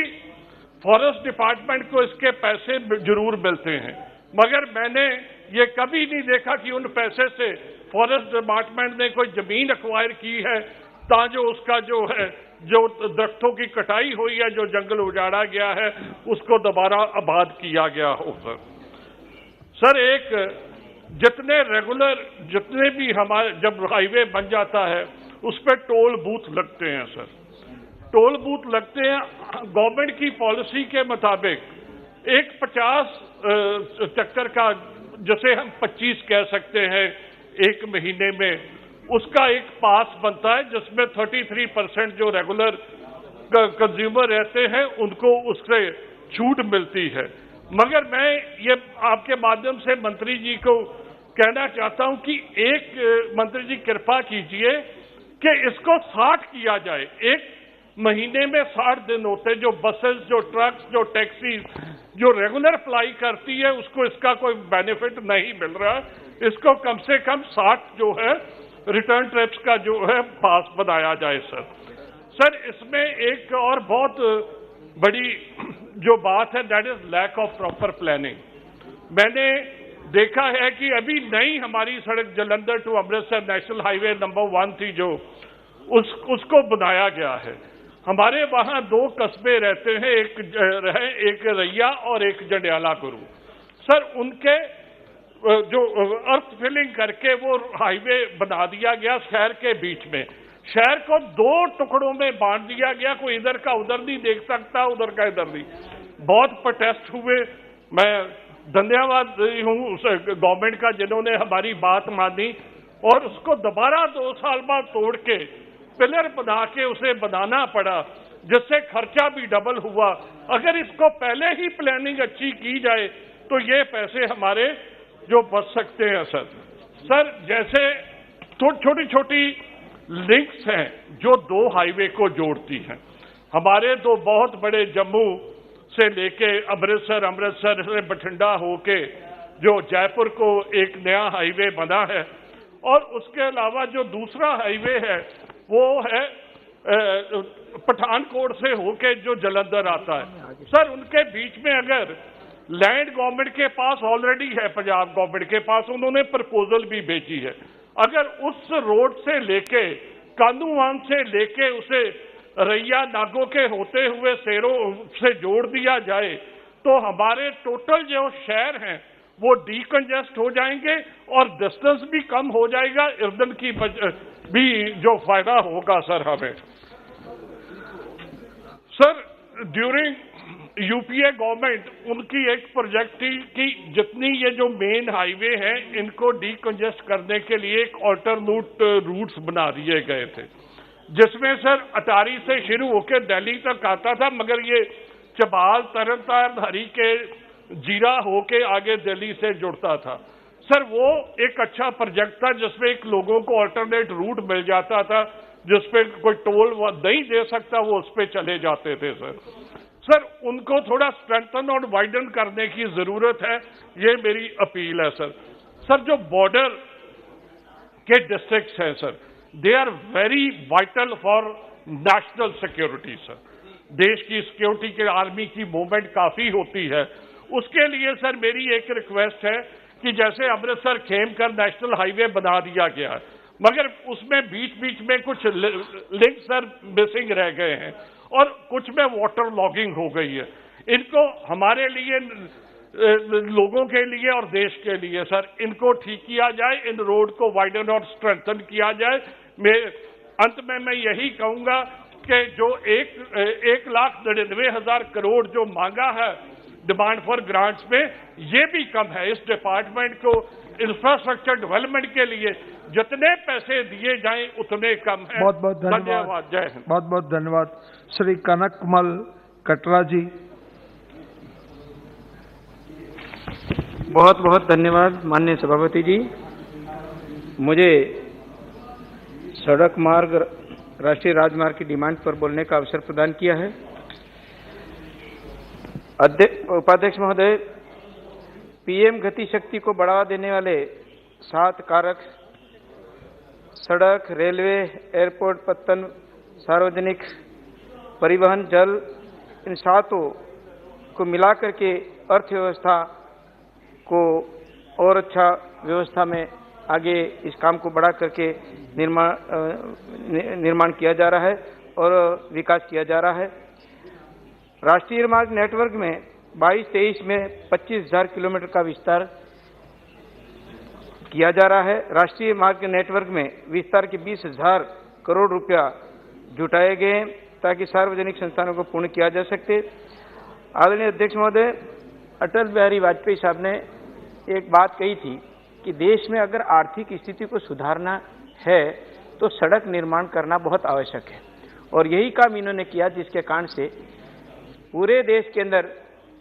फॉरेस्ट डिपार्टमेंट को इसके पैसे जरूर मिलते हैं, मगर मैंने ये कभी नहीं देखा कि उन पैसे से फॉरेस्ट डिपार्टमेंट ने कोई जमीन एक्वायर की है ताकि उसका जो है, जो दरख्तों की कटाई हुई है, जो जंगल उजाड़ा गया है, उसको दोबारा आबाद किया गया हो। सर एक जितने भी हमारे जब हाईवे बन जाता है उस पर टोल बूथ लगते हैं। सर टोल बूथ लगते हैं, गवर्नमेंट की पॉलिसी के मुताबिक एक 50 चक्कर का, जैसे हम 25 कह सकते हैं एक महीने में, उसका एक पास बनता है जिसमें 33% जो रेगुलर कंज्यूमर रहते हैं उनको उससे छूट मिलती है। मगर मैं ये आपके माध्यम से मंत्री जी को कहना चाहता हूं कि एक मंत्री जी कृपा कीजिए कि इसको 60 किया जाए। एक महीने में 60 दिन होते, जो बसेस, जो ट्रक्स, जो टैक्सी जो रेगुलर फ्लाई करती है उसको इसका कोई बेनिफिट नहीं मिल रहा। इसको कम से कम 60 जो है रिटर्न ट्रिप्स का जो है पास बनाया जाए सर। सर इसमें एक और बहुत बड़ी जो बात है that is lack of proper planning. मैंने देखा है कि अभी नई हमारी सड़क Jalandhar to Amritsar national highway number 1 थी जो उसको बनाया गया है। हमारे वहां 2 कस्बे रहते हैं, एक रैया और एक जंडियाला गुरु। सर उनके जो अर्थ फिलिंग करके वो हाईवे बना दिया गया शहर के बीच में। शहर को 2 टुकड़ों में बांट दिया गया, कोई इधर का उधर नहीं देख सकता, उधर का इधर नहीं। बहुत प्रोटेस्ट हुए। मैं धन्यवाद हूं उस गवर्नमेंट का जिन्होंने हमारी बात मानी और उसको दोबारा 2 साल बाद तोड़ के पिलर बना के उसे बनाना पड़ा, जिससे खर्चा भी डबल हुआ। अगर इसको पहले ही प्लानिंग अच्छी की जाए तो ये पैसे हमारे जो बच सकते हैं सर। सर जैसे छोटी छोटी लिंक्स हैं जो 2 हाईवे को जोड़ती हैं। हमारे 2 बहुत बड़े जम्मू से लेके अमृतसर, अमृतसर से बठिंडा होके जो जयपुर को एक नया हाईवे बना है, और उसके अलावा जो दूसरा हाईवे है वो है पठानकोट से होके जो जालंधर आता है। सर उनके बीच में अगर लैंड गवर्नमेंट के पास ऑलरेडी है, पंजाब गवर्नमेंट के पास, उन्होंने प्रपोजल भी भेजी है। अगर उस रोड से लेके कानूवान से लेके उसे रैया नागो के होते हुए सेरो से जोड़ दिया जाए तो हमारे टोटल जो शहर हैं वो डीकंजेस्ट हो जाएंगे और डिस्टेंस भी कम हो जाएगा, ईंधन की भी जो फायदा होगा सर हमें। सर ड्यूरिंग यूपीए गवर्नमेंट उनकी एक प्रोजेक्ट थी कि जितनी ये जो मेन हाईवे हैं इनको डीकंजेस्ट करने के लिए एक ऑल्टरनेट रूट्स बना दिए गए थे, जिसमें सर अटारी से शुरू होकर दिल्ली तक आता था, मगर ये चबाल, तरनताਰਨ, हरी के जीरा होके आगे दिल्ली से जुड़ता था। सर वो एक अच्छा प्रोजेक्ट था जिसमें एक लोगों को अल्टरनेट रूट मिल जाता था, जिसपे कोई टोल नहीं दे सकता वो उस पर चले जाते थे सर। सर उनको थोड़ा स्ट्रेंथन और वाइडन करने की जरूरत है, ये मेरी अपील है सर। सर जो बॉर्डर के डिस्ट्रिक्ट्स हैं sir, they are very vital for national security sir. देश की सिक्योरिटी के आर्मी की मूवमेंट काफी होती है। उसके लिए सर मेरी एक रिक्वेस्ट है कि जैसे अमृतसर खेमकर नेशनल हाईवे बना दिया गया है, मगर उसमें बीच बीच में कुछ लिंक सर मिसिंग रह गए हैं और कुछ में वाटर लॉगिंग हो गई है। इनको हमारे लिए, लोगों के लिए और देश के लिए सर इनको ठीक किया जाए, इन रोड को वाइडन और स्ट्रेंथन किया जाए। अंत में मैं यही कहूंगा कि जो 1,99,000 करोड़ जो मांगा है डिमांड फॉर ग्रांट्स में, ये भी कम है। इस डिपार्टमेंट को इंफ्रास्ट्रक्चर डेवलपमेंट के लिए जितने पैसे दिए जाएं उतने कम है। बहुत बहुत धन्यवाद। जय हिंद। बहुत बहुत धन्यवाद। श्री कनकमल कटरा जी। बहुत बहुत धन्यवाद माननीय सभापति जी, मुझे सड़क मार्ग राष्ट्रीय राजमार्ग की डिमांड पर बोलने का अवसर प्रदान किया है। उपाध्यक्ष महोदय, पीएम गति शक्ति को बढ़ावा देने वाले 7 कारक सड़क, रेलवे, एयरपोर्ट, पत्तन, सार्वजनिक परिवहन, जल, इन 7 को मिलाकर के अर्थव्यवस्था को और अच्छा व्यवस्था में आगे इस काम को बढ़ा करके निर्माण किया जा रहा है और विकास किया जा रहा है। राष्ट्रीय मार्ग नेटवर्क में 22-23 में 25,000 किलोमीटर का विस्तार किया जा रहा है। राष्ट्रीय मार्ग नेटवर्क में विस्तार के 20,000 करोड़ रुपया जुटाए गए हैं ताकि सार्वजनिक संस्थानों को पूर्ण किया जा सके। आदरणीय अध्यक्ष महोदय, अटल बिहारी वाजपेयी साहब ने एक बात कही थी कि देश में अगर आर्थिक स्थिति को सुधारना है तो सड़क निर्माण करना बहुत आवश्यक है, और यही काम इन्होंने किया, जिसके कारण से पूरे देश के अंदर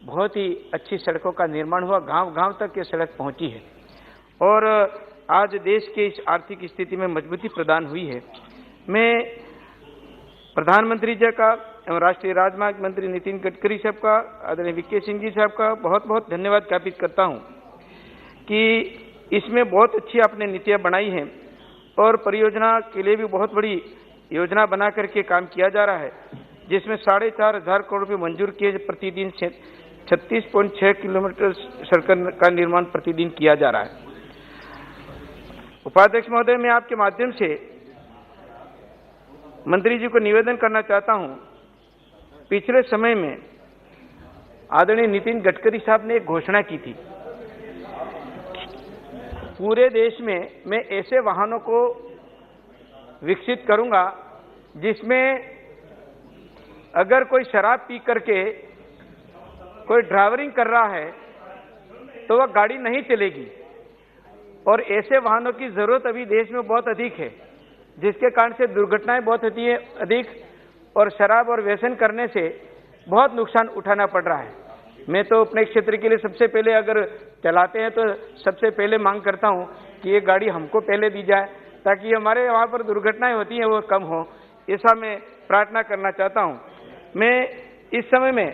बहुत ही अच्छी सड़कों का निर्माण हुआ, गांव-गांव तक ये सड़क पहुंची है और आज देश के इस आर्थिक स्थिति में मजबूती प्रदान हुई है। मैं प्रधानमंत्री जी का एवं राष्ट्रीय राजमार्ग मंत्री नितिन गडकरी साहब का, आदरणीय वीके सिंह जी साहब का बहुत बहुत धन्यवाद ज्ञापित करता हूं कि इसमें बहुत अच्छी आपने नीतियां बनाई हैं और परियोजना के लिए भी बहुत बड़ी योजना बना करके काम किया जा रहा है, जिसमें 4,500 करोड़ रुपए मंजूर किए, प्रतिदिन 36.6 किलोमीटर सड़क का निर्माण प्रतिदिन किया जा रहा है। उपाध्यक्ष महोदय, मैं आपके माध्यम से मंत्री जी को निवेदन करना चाहता हूं, पिछले समय में आदरणीय नितिन गडकरी साहब ने एक घोषणा की थी, पूरे देश में मैं ऐसे वाहनों को विकसित करूंगा जिसमें अगर कोई शराब पी करके कोई ड्राइवरिंग कर रहा है तो वह गाड़ी नहीं चलेगी, और ऐसे वाहनों की जरूरत अभी देश में बहुत अधिक है, जिसके कारण से दुर्घटनाएं बहुत होती है अधिक, और शराब और व्यसन करने से बहुत नुकसान उठाना पड़ रहा है। मैं तो अपने क्षेत्र के लिए सबसे पहले अगर चलाते हैं तो सबसे पहले मांग करता हूं कि ये गाड़ी हमको पहले दी जाए, ताकि हमारे वहां पर दुर्घटनाएं होती हैं वो कम हो, ऐसा मैं प्रार्थना करना चाहता हूं। मैं इस समय में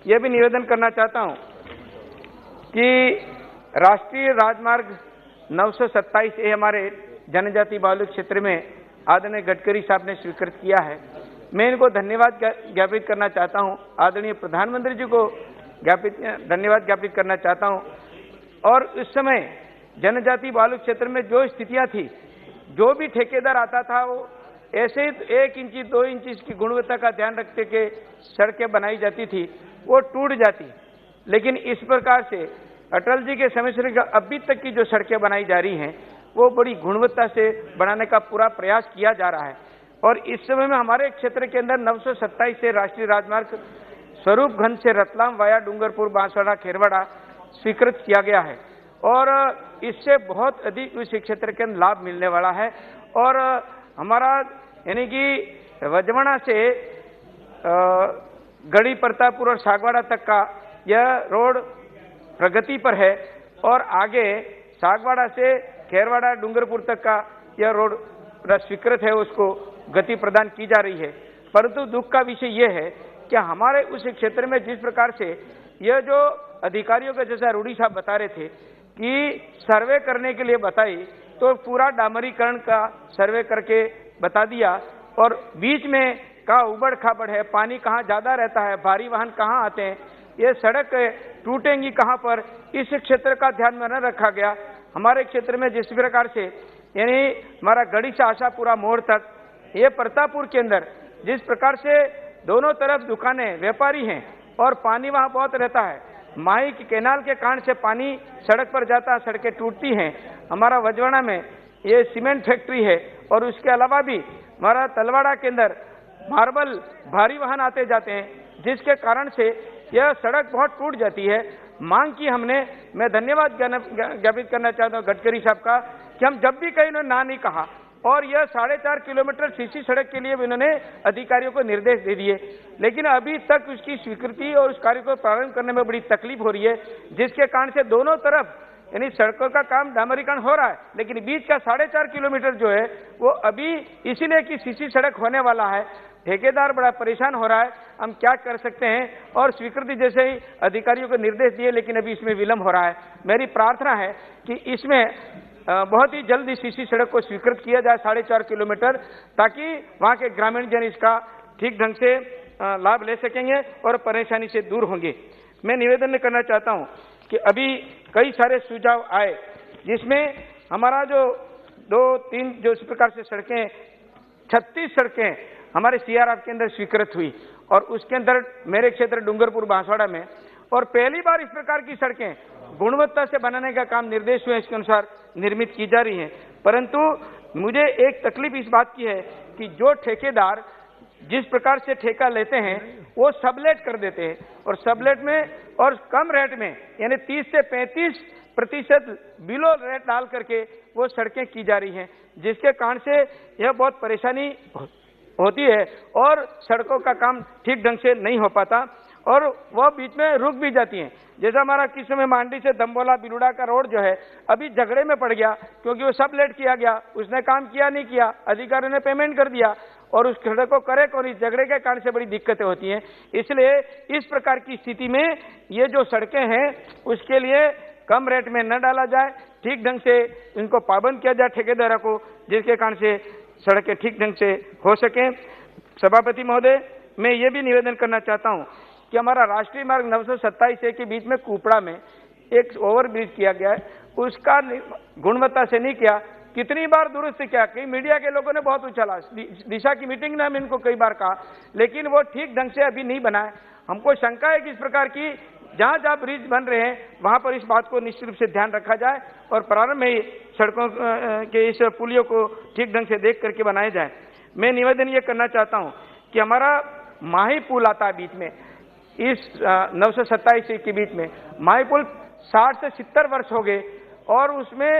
यह भी निवेदन करना चाहता हूं कि राष्ट्रीय राजमार्ग 927 ये हमारे जनजाति बाहुल्य क्षेत्र में आदरणीय गडकरी साहब ने स्वीकृत किया है। मैं इनको धन्यवाद ज्ञापित करना चाहता हूं, आदरणीय प्रधानमंत्री जी को धन्यवाद ज्ञापित करना चाहता हूं। और उस समय जनजाति बाहुल्य क्षेत्र में जो स्थितियां थी, जो भी ठेकेदार आता था वो ऐसे 1 इंच 2 इंच की गुणवत्ता का ध्यान रखते के सड़कें बनाई जाती थी, वो टूट जाती। लेकिन इस प्रकार से अटल जी के समय से अभी तक की जो सड़कें बनाई जा रही हैं वो बड़ी गुणवत्ता से बनाने का पूरा प्रयास किया जा रहा है। और इस समय में हमारे क्षेत्र के अंदर 927 से राष्ट्रीय राजमार्ग स्वरूपगंज से रतलाम वाया डूंगरपुर बांसवाड़ा खेरवाड़ा स्वीकृत किया गया है, और इससे बहुत अधिक इस क्षेत्र के अंदर लाभ मिलने वाला है। और हमारा यानी कि वजवाड़ा से गढ़ी प्रतापपुर और सागवाड़ा तक का यह रोड प्रगति पर है, और आगे सागवाड़ा से खेरवाड़ा डूंगरपुर तक का यह रोड स्वीकृत है, उसको गति प्रदान की जा रही है। परंतु दुख का विषय यह है कि हमारे उस क्षेत्र में जिस प्रकार से यह जो अधिकारियों का, जैसा रूडी साहब बता रहे थे कि सर्वे करने के लिए बताई, तो पूरा डामरीकरण का सर्वे करके बता दिया, और बीच में का उबड़ खाबड़ है, पानी कहाँ ज्यादा रहता है, भारी वाहन कहाँ आते हैं, ये सड़क टूटेंगी कहाँ पर, इस क्षेत्र का ध्यान में न रखा गया। हमारे क्षेत्र में जिस प्रकार से यानी हमारा गढ़ी से आशापुरा मोड़ तक, ये प्रतापपुर के अंदर जिस प्रकार से दोनों तरफ दुकानें व्यापारी हैं और पानी वहां बहुत रहता है, माही की कैनाल के कारण से पानी सड़क पर जाता है, सड़कें टूटती हैं। हमारा वजवाड़ा में ये सीमेंट फैक्ट्री है, और उसके अलावा भी हमारा तलवाड़ा के अंदर मार्बल भारी वाहन आते जाते हैं, जिसके कारण से यह सड़क बहुत टूट जाती है। मांग की हमने, मैं धन्यवाद ज्ञापित करना चाहता हूँ गडकरी साहब का कि हम जब भी कहीं उन्होंने ना नहीं कहा, और यह 4.5 किलोमीटर सीसी सड़क के लिए भी उन्होंने अधिकारियों को निर्देश दे दिए, लेकिन अभी तक उसकी स्वीकृति और उस कार्य को प्रारंभ करने में बड़ी तकलीफ हो रही है, जिसके कारण से दोनों तरफ यानी सड़कों का काम डामरीकरण हो रहा है, लेकिन बीच का 4.5 किलोमीटर जो है वो अभी इसीलिए कि सीसी सड़क होने वाला है, ठेकेदार बड़ा परेशान हो रहा है। हम क्या कर सकते हैं, और स्वीकृति जैसे ही अधिकारियों को निर्देश दिए, लेकिन अभी इसमें विलंब हो रहा है। मेरी प्रार्थना है कि इसमें बहुत ही जल्द इस सीसी सड़क को स्वीकृत किया जाए 4.5 किलोमीटर, ताकि वहां के ग्रामीण जन इसका ठीक ढंग से लाभ ले सकेंगे और परेशानी से दूर होंगे। मैं निवेदन करना चाहता हूं कि अभी कई सारे सुझाव आए, जिसमें हमारा जो 2-3 जो इस प्रकार से सड़कें 36 सड़कें हमारे सीआरएफ के अंदर स्वीकृत हुई, और उसके अंदर मेरे क्षेत्र डूंगरपुर बांसवाड़ा में, और पहली बार इस प्रकार की सड़कें गुणवत्ता से बनाने का काम निर्देश हुए इसके अनुसार निर्मित की जा रही हैं। परंतु मुझे एक तकलीफ इस बात की है कि जो ठेकेदार जिस प्रकार से ठेका लेते हैं वो सबलेट कर देते हैं, और सबलेट में और कम रेट में यानी 30 से 35% बिलो रेट डाल करके वो सड़कें की जा रही हैं, जिसके कारण से यह बहुत परेशानी होती है और सड़कों का काम ठीक ढंग से नहीं हो पाता, और वह बीच में रुक भी जाती हैं। जैसा हमारा किस समय मांडी से दम्बोला बिलुड़ा का रोड जो है अभी झगड़े में पड़ गया, क्योंकि वो सब लेट किया गया, उसने काम किया नहीं किया, अधिकारियों ने पेमेंट कर दिया, और उस सड़क को करे और इस झगड़े के कारण से बड़ी दिक्कतें होती हैं। इसलिए इस प्रकार की स्थिति में ये जो सड़कें हैं उसके लिए कम रेट में न डाला जाए, ठीक ढंग से इनको पाबंद किया जाए ठेकेदारों को, जिसके कारण से सड़कें ठीक ढंग से हो सकें। सभापति महोदय, मैं ये भी निवेदन करना चाहता हूँ कि हमारा राष्ट्रीय मार्ग 927 के बीच में कुपड़ा में एक ओवरब्रिज किया गया है, उसका गुणवत्ता से नहीं किया, कितनी बार दुरुस्त किया, कई मीडिया के लोगों ने बहुत उछाला, दिशा की मीटिंग में हम इनको कई बार कहा, लेकिन वो ठीक ढंग से अभी नहीं बना है। हमको शंका है कि इस प्रकार की जहां जहां ब्रिज बन रहे हैं वहां पर इस बात को निश्चित रूप से ध्यान रखा जाए और प्रारंभ में ही सड़कों के इस पुलियों को ठीक ढंग से देख करके बनाया जाए। मैं निवेदन ये करना चाहता हूं कि हमारा माही पुल आता है बीच में, इस 927 के बीच में माही पुल 60 से 70 वर्ष हो गए और उसमें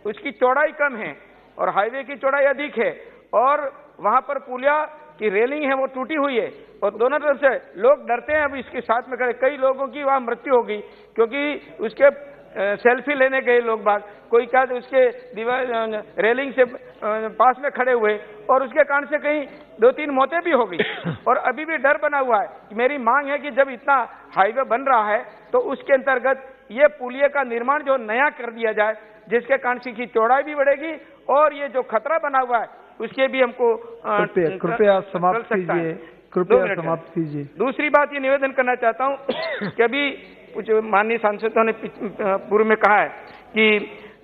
उसकी चौड़ाई कम है और हाईवे की चौड़ाई अधिक है और वहां पर पुलिया की रेलिंग है वो टूटी हुई है और दोनों तरफ से लोग डरते हैं। अब इसके साथ में खड़े कई लोगों की वहां मृत्यु हो गई क्योंकि उसके सेल्फी लेने गए लोग बाग, कोई क्या उसके दीवार रेलिंग से पास में खड़े हुए और उसके कारण से कहीं 2-3 मौतें भी हो गई और अभी भी डर बना हुआ है। मेरी मांग है कि जब इतना हाईवे बन रहा है तो उसके अंतर्गत ये पुलिये का निर्माण जो नया कर दिया जाए, जिसके कारण से की चौड़ाई भी बढ़ेगी और ये जो खतरा बना हुआ है उसके भी हमको कृपया समाप्त कीजिए, कृपया समाप्त कीजिए। दूसरी बात ये निवेदन करना चाहता हूँ कि अभी कुछ माननीय सांसदों ने पूर्व में कहा है कि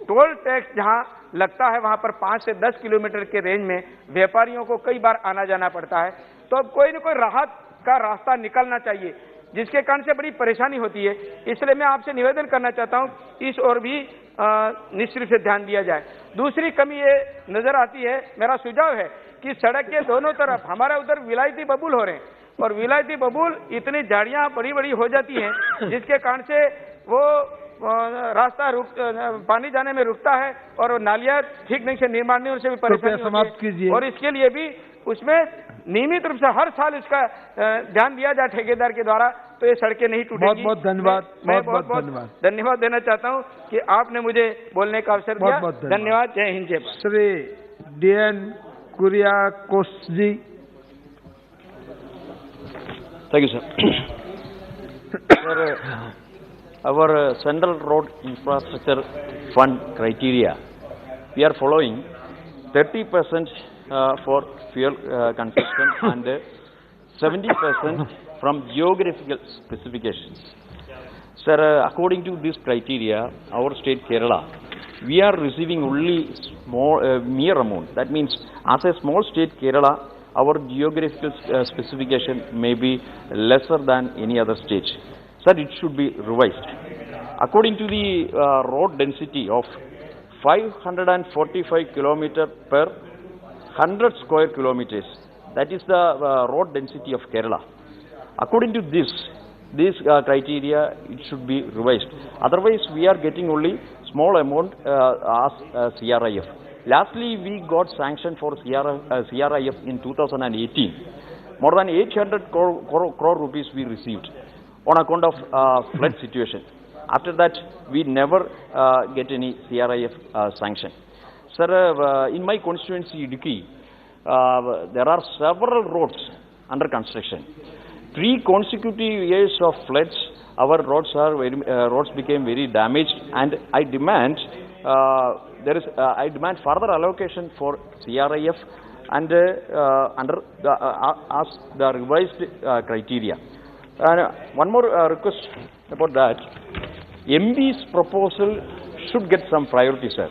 टोल टैक्स जहां लगता है वहां पर 5 से 10 किलोमीटर के रेंज में व्यापारियों को कई बार आना जाना पड़ता है, तो अब कोई न कोई राहत का रास्ता निकलना चाहिए, जिसके कारण से बड़ी परेशानी होती है। इसलिए मैं आपसे निवेदन करना चाहता हूं इस ओर भी निश्चित रूप से ध्यान दिया जाए। दूसरी कमी ये नजर आती है, मेरा सुझाव है कि सड़क के दोनों तरफ हमारे उधर विलायती बबूल हो रहे हैं और विलायती बबूल इतनी झाड़ियां बड़ी बड़ी हो जाती हैं जिसके कारण से वो रास्ता पानी जाने में रुकता है और नालियां ठीक ढंग से निर्माण नहीं होने से भी परेशानी होती है और इसके लिए भी उसमें नियमित रूप से हर साल इसका ध्यान दिया जाए ठेकेदार के द्वारा, तो ये सड़कें नहीं टूटेंगी। बहुत बहुत धन्यवाद। मैं बहुत बहुत धन्यवाद देना चाहता हूँ कि आपने मुझे बोलने का अवसर दिया। धन्यवाद। जय हिंद, जय Bharat. Shri DN Kuriakose ji. Thank you, sir. Sir, our Central Road Infrastructure Fund criteria, we are following 30% for fuel consumption and 70% from geographical specifications. Sir, according to this criteria, our state Kerala, we are receiving only small, mere amount. That means, as a small state Kerala, our geographical specification may be lesser than any other state. Sir, it should be revised. According to the road density of 545 km per 100 square kilometers, that is the road density of Kerala. According to this criteria, it should be revised. Otherwise, we are getting only small amount as CRIF. Lastly, we got sanction for CRIF in 2018. More than 800 crore rupees we received on account of flood situation. After that, we never get any CRIF sanction. Sir, in my constituency, Idukki, there are several roads under construction. 3 consecutive years of floods, our roads became very damaged, and I demand I demand further allocation for CRIF and under as the revised criteria. One more request about that. MP's proposal should get some priority, sir.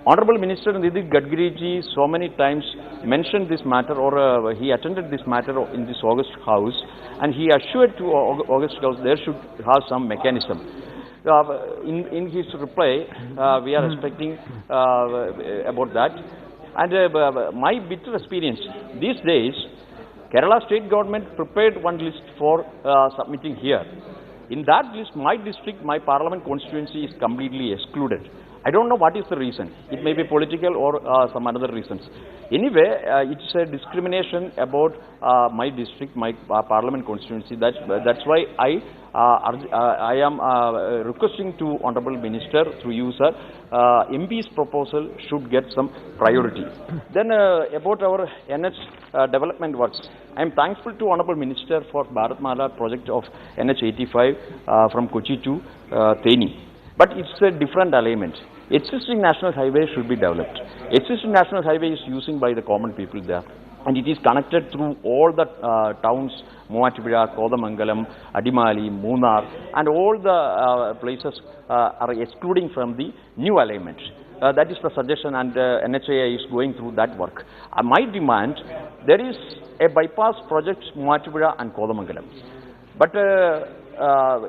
Honorable Minister Nidhi Gadkari ji so many times mentioned this matter, or he attended this matter in this August House, and he assured to August House there should have some mechanism. In his reply, we are expecting about that. And my bitter experience, these days, Kerala state government prepared one list for submitting here. In that list, my district, my parliament constituency is completely excluded. I don't know what is the reason. It may be political or some other reasons. Anyway, it's a discrimination about my district, my parliament constituency. That's why I am requesting to Honorable Minister through you, sir, MP's proposal should get some priority. Then about our NH development works, I am thankful to Honorable Minister for Bharat Mala project of NH 85 from Kochi to Theni. But it's a different alignment. Existing national highway should be developed. Existing national highway is using by the common people there, and it is connected through all the towns, Movattupuzha, Kodamangalam, Adimali, Munnar, and all the places are excluding from the new alignment. That is the suggestion, and NHAI is going through that work. My demand, there is a bypass project Movattupuzha and Kodamangalam, but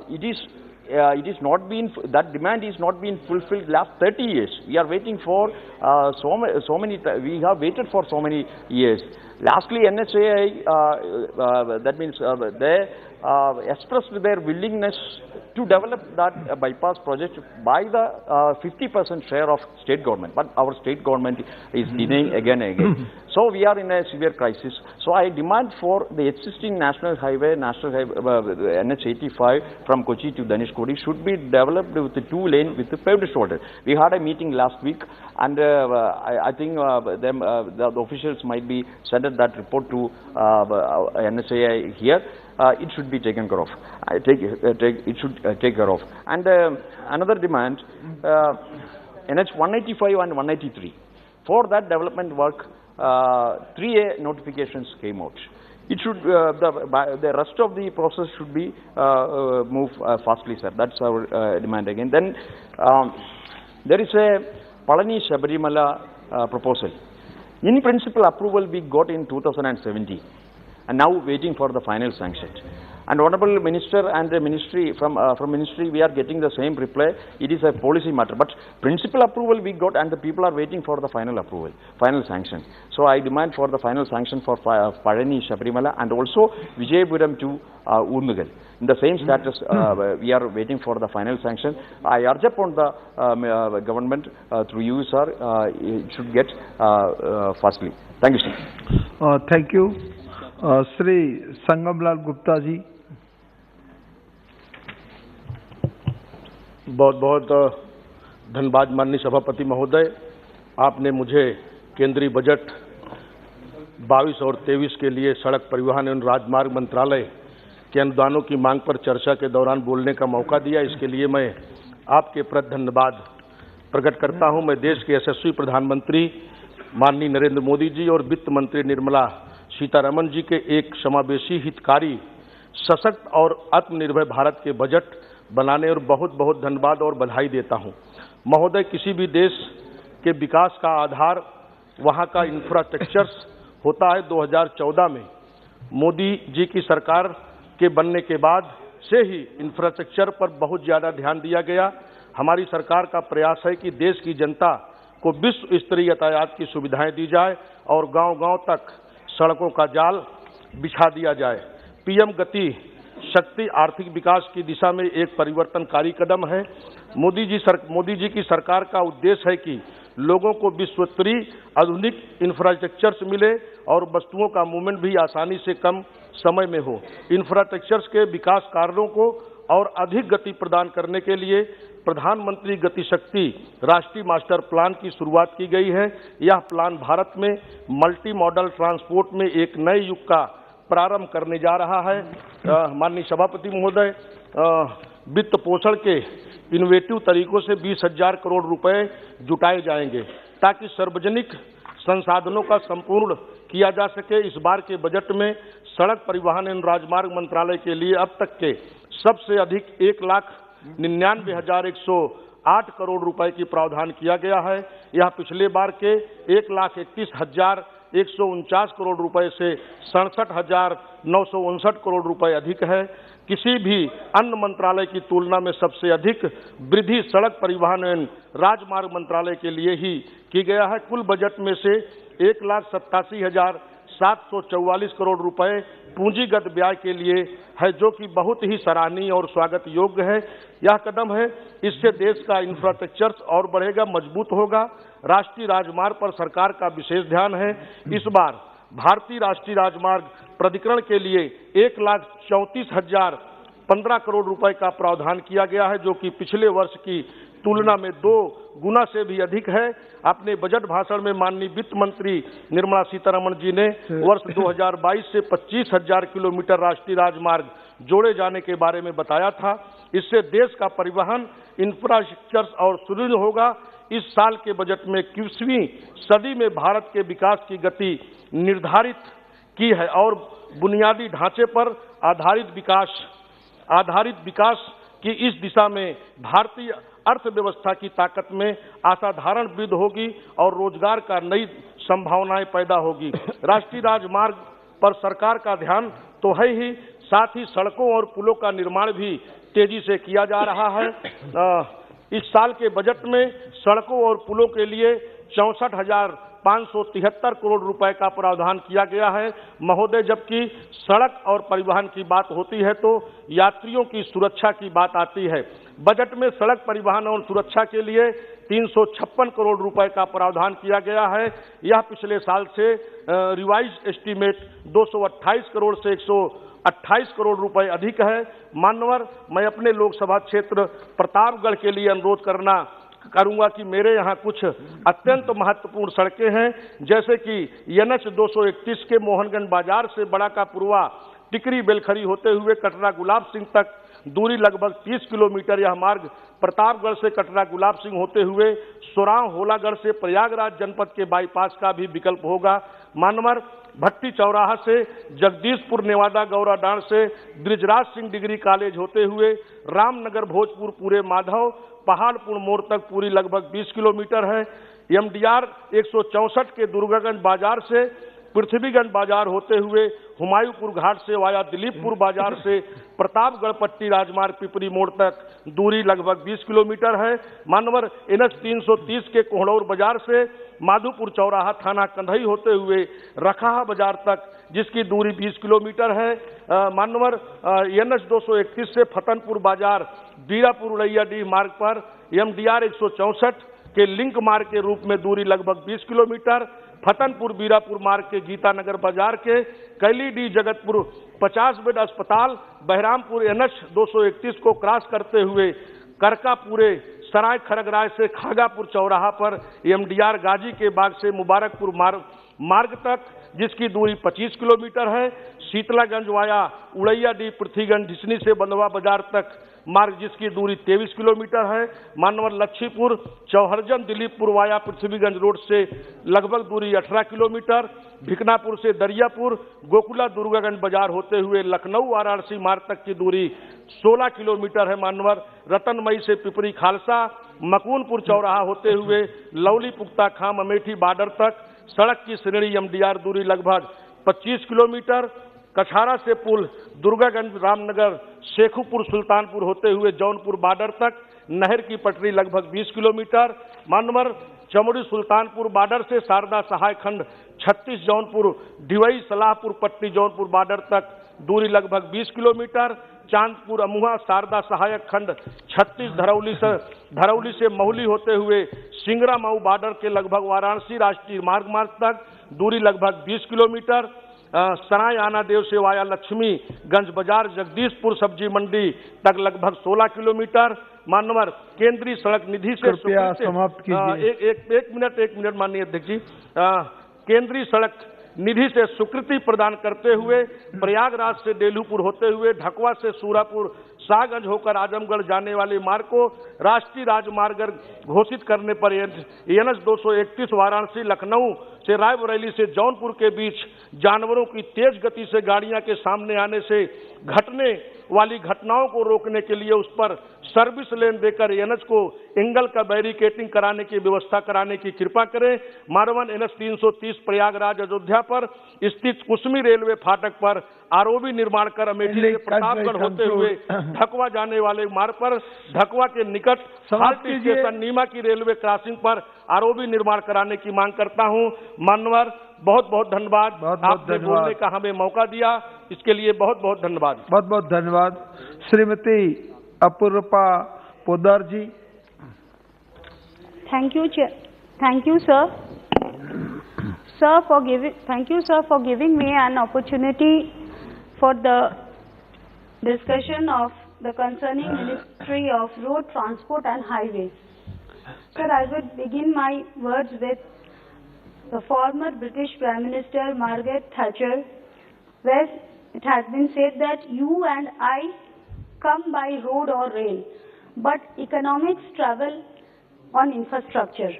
it is not been, that demand is not been fulfilled last 30 years. We are waiting for we have waited for so many years. Lastly, NHAI, that means they expressed their willingness to develop that bypass project by the 50% share of state government, but our state government is denying again and again. So we are in a severe crisis. So I demand for the existing national highway NH85 from Kochi to Dhanishkodi should be developed with a 2-lane with a paved shoulder. We had a meeting last week, and I think the officials might be sent that report to NHAI here. It should be taken care of. It should take care of. And another demand, NH 185 and 183. For that development work, 3A notifications came out. It should the rest of the process should be moved fastly, sir. That's our demand again. Then there is a Palani Sabarimala proposal. In principle, approval we got in 2017. And now waiting for the final sanction. And Honorable Minister and the Ministry, from Ministry, we are getting the same reply. It is a policy matter. But principal approval we got, and the people are waiting for the final approval, final sanction. So I demand for the final sanction for Palani Sabarimala and also Vijayapuram to Urnugal. In the same status, we are waiting for the final sanction. I urge upon the government through you, sir, it should get fastly. Thank you, sir. Thank you. Shri Sangamlal Gupta ji. बहुत बहुत धन्यवाद माननीय सभापति महोदय, आपने मुझे केंद्रीय बजट 22 और 23 के लिए सड़क परिवहन एवं राजमार्ग मंत्रालय के अनुदानों की मांग पर चर्चा के दौरान बोलने का मौका दिया। इसके लिए मैं आपके प्रति धन्यवाद प्रकट करता हूं। मैं देश के यशस्वी प्रधानमंत्री माननीय नरेंद्र मोदी जी और वित्त मंत्री निर्मला सीतारमण जी के एक समावेशी, हितकारी, सशक्त और आत्मनिर्भर भारत के बजट बनाने और बहुत बहुत धन्यवाद और बधाई देता हूं। महोदय, किसी भी देश के विकास का आधार वहां का इंफ्रास्ट्रक्चर होता है। 2014 में मोदी जी की सरकार के बनने के बाद से ही इंफ्रास्ट्रक्चर पर बहुत ज़्यादा ध्यान दिया गया। हमारी सरकार का प्रयास है कि देश की जनता को विश्व स्तरीय यातायात की सुविधाएं दी जाए और गांव-गांव तक सड़कों का जाल बिछा दिया जाए। पीएम गति शक्ति आर्थिक विकास की दिशा में एक परिवर्तनकारी कदम है। मोदी जी की सरकार का उद्देश्य है कि लोगों को विश्व स्तरीय आधुनिक इंफ्रास्ट्रक्चर मिले और वस्तुओं का मूवमेंट भी आसानी से कम समय में हो। इंफ्रास्ट्रक्चर के विकास कार्यों को और अधिक गति प्रदान करने के लिए प्रधानमंत्री गति शक्ति राष्ट्रीय मास्टर प्लान की शुरुआत की गई है। यह प्लान भारत में मल्टी मॉडल ट्रांसपोर्ट में एक नए युग का प्रारंभ करने जा रहा है। माननीय सभापति महोदय, वित्त पोषण के इनोवेटिव तरीकों से 20,000 करोड़ रुपए जुटाए जाएंगे ताकि सार्वजनिक संसाधनों का संपूर्ण किया जा सके। इस बार के बजट में सड़क परिवहन एवं राजमार्ग मंत्रालय के लिए अब तक के सबसे अधिक 1,99,108 करोड़ रुपए की प्रावधान किया गया है। यह पिछले बार के 1,31,149 करोड़ रुपए से 67,959 करोड़ रुपए अधिक है। किसी भी अन्य मंत्रालय की तुलना में सबसे अधिक वृद्धि सड़क परिवहन एवं राजमार्ग मंत्रालय के लिए ही की गया है। कुल बजट में से 1,87,744 करोड़ रुपए पूंजीगत व्यय के लिए है, जो कि बहुत ही सराहनीय और स्वागत योग्य है। यह कदम है, इससे देश का इंफ्रास्ट्रक्चर और बढ़ेगा, मजबूत होगा। राष्ट्रीय राजमार्ग पर सरकार का विशेष ध्यान है। इस बार भारतीय राष्ट्रीय राजमार्ग प्राधिकरण के लिए 1,34,015 करोड़ रुपए का प्रावधान किया गया है, जो कि पिछले वर्ष की तुलना में 2 गुना से भी अधिक है। अपने बजट भाषण में माननीय वित्त मंत्री निर्मला सीतारमण जी ने वर्ष 2022 से 25,000 किलोमीटर राष्ट्रीय राजमार्ग जोड़े जाने के बारे में बताया था। इससे देश का परिवहन इंफ्रास्ट्रक्चर और सुदृढ़ होगा। इस साल के बजट में 21वीं सदी में भारत के विकास की गति निर्धारित की है और बुनियादी ढांचे पर आधारित विकास की इस दिशा में भारतीय अर्थव्यवस्था की ताकत में असाधारण वृद्धि होगी और रोजगार का नई संभावनाएं पैदा होगी। राष्ट्रीय राजमार्ग पर सरकार का ध्यान तो है ही, साथ ही सड़कों और पुलों का निर्माण भी तेजी से किया जा रहा है। इस साल के बजट में सड़कों और पुलों के लिए 64,573 करोड़ रुपए का प्रावधान किया गया है। महोदय, जबकि सड़क और परिवहन की बात होती है तो यात्रियों की सुरक्षा की बात आती है। बजट में सड़क परिवहन और सुरक्षा के लिए 356 करोड़ रुपए का प्रावधान किया गया है। यह पिछले साल से रिवाइज एस्टीमेट 228 करोड़ से 128 करोड़ रुपए अधिक है। मान्यवर, मैं अपने लोकसभा क्षेत्र प्रतापगढ़ के लिए अनुरोध करूंगा कि मेरे यहाँ कुछ अत्यंत महत्वपूर्ण सड़कें हैं, जैसे कि NH 231 के मोहनगंज बाजार से बड़ा का पुरवा टिकरी बेलखरी होते हुए कटरा गुलाब सिंह तक दूरी लगभग 30 किलोमीटर। यह मार्ग प्रतापगढ़ से कटरा गुलाब सिंह होते हुए सोराव होलागढ़ से प्रयागराज जनपद के बाईपास का भी विकल्प होगा। मानवर, भट्टी चौराहा से जगदीशपुर नेवादा गौराडांड से ब्रिजराज सिंह डिग्री कॉलेज होते हुए रामनगर भोजपुर पूरे माधव पहाड़पुर मोड़ तक पूरी लगभग 20 किलोमीटर है। MDR 164 के दुर्गागंज बाजार से पृथ्वीगंज बाजार होते हुए हुमायूंपुर घाट से वाया दिलीपपुर बाजार से प्रतापगढ़ पट्टी राजमार्ग पिपरी मोड़ तक दूरी लगभग 20 किलोमीटर है। मानवर, NH 330 के कोहड़ौर बाजार से माधोपुर चौराहा थाना कंधई होते हुए रखाहा बाजार तक जिसकी दूरी 20 किलोमीटर है। मानवर, NH 231 से फतनपुर बाजार बीरापुर उड़ैयाडीह मार्ग पर MDR 164 के लिंक मार्ग के रूप में दूरी लगभग 20 किलोमीटर। फतनपुर बीरापुर मार्ग के गीतानगर बाजार के कैलीडी जगतपुर 50 बेड अस्पताल बहरामपुर NH 231 को क्रॉस करते हुए करकापुरे सराय खरगराय से खागापुर चौराहा पर MDR गाजी के बाग से मुबारकपुर मार्ग तक जिसकी दूरी 25 किलोमीटर है। शीतलागंज वाया उड़ैयाडीह पृथ्वीगंज ढिसनी से बंधवा बाजार तक मार्ग जिसकी दूरी 23 किलोमीटर है। मानवर, लक्ष्मीपुर चौहरजन दिलीपपुर वाया पृथ्वीगंज रोड से लगभग दूरी 18 किलोमीटर। भिकनापुर से दरियापुर गोकुला दुर्गागंज बाजार होते हुए लखनऊ वाराणसी मार्ग तक की दूरी 16 किलोमीटर है। मानवर, रतनमई से पिपरी खालसा मकूनपुर चौराहा होते हुए लवली पुख्ता खाम अमेठी बॉर्डर तक सड़क की श्रेणी MDR दूरी लगभग 25 किलोमीटर। कछारा से पुल दुर्गागंज रामनगर शेखुपुर सुल्तानपुर होते हुए जौनपुर बॉर्डर तक नहर की पटरी लगभग 20 किलोमीटर। मानवर, चमोड़ी सुल्तानपुर बॉर्डर से शारदा सहाय खंड 36 जौनपुर डिवई सलाहपुर पट्टी जौनपुर बॉर्डर तक दूरी लगभग 20 किलोमीटर। चांदपुर अमुहा शारदा सहायक खंड 36 धरौली से महली होते हुए सिंगरा मऊ बॉर्डर के लगभग वाराणसी राष्ट्रीय मार्ग तक दूरी लगभग 20 किलोमीटर। सराय आना देव से वाया लक्ष्मीगंज बाजार जगदीशपुर सब्जी मंडी तक लगभग 16 किलोमीटर। मानवर, केंद्रीय सड़क निधि से कृपया समाप्त कीजिए। एक मिनट माननीय अध्यक्ष जी। केंद्रीय सड़क निधि से स्वीकृति प्रदान करते हुए प्रयागराज से डेलूपुर होते हुए ढकवा से सूरापुर शाहगंज होकर आजमगढ़ जाने वाले मार्ग को राष्ट्रीय राजमार्ग घोषित करने पर NH 231 वाराणसी लखनऊ से रायबरेली से जौनपुर के बीच जानवरों की तेज गति से गाड़ियां के सामने आने से घटने वाली घटनाओं को रोकने के लिए उस पर सर्विस लेन देकर NH को एंगल का बैरिकेटिंग कराने की व्यवस्था कराने की कृपा करें। मारवन NH 330 प्रयागराज अयोध्या पर स्थित कुसमी रेलवे फाटक पर ROB निर्माण कर अमेठी से प्रतापगढ़ होते हुए ढकवा जाने वाले मार्ग पर ढकवा के निकट हाल्ट स्टेशन नीमा की रेलवे क्रॉसिंग पर ROB निर्माण कराने की मांग करता हूं। मानवर, बहुत बहुत धन्यवाद। आपने बोलने का हमें मौका दिया, इसके लिए बहुत बहुत धन्यवाद। बहुत बहुत धन्यवाद। श्रीमती अपूर्वा पोदार जी। Thank you, sir. Thank you, sir, for giving me an opportunity for the discussion of the concerning Ministry of Road Transport and Highways. Sir, I would begin my words with the former British Prime Minister Margaret Thatcher, where it has been said that you and I come by road or rail, but economics travel on infrastructure.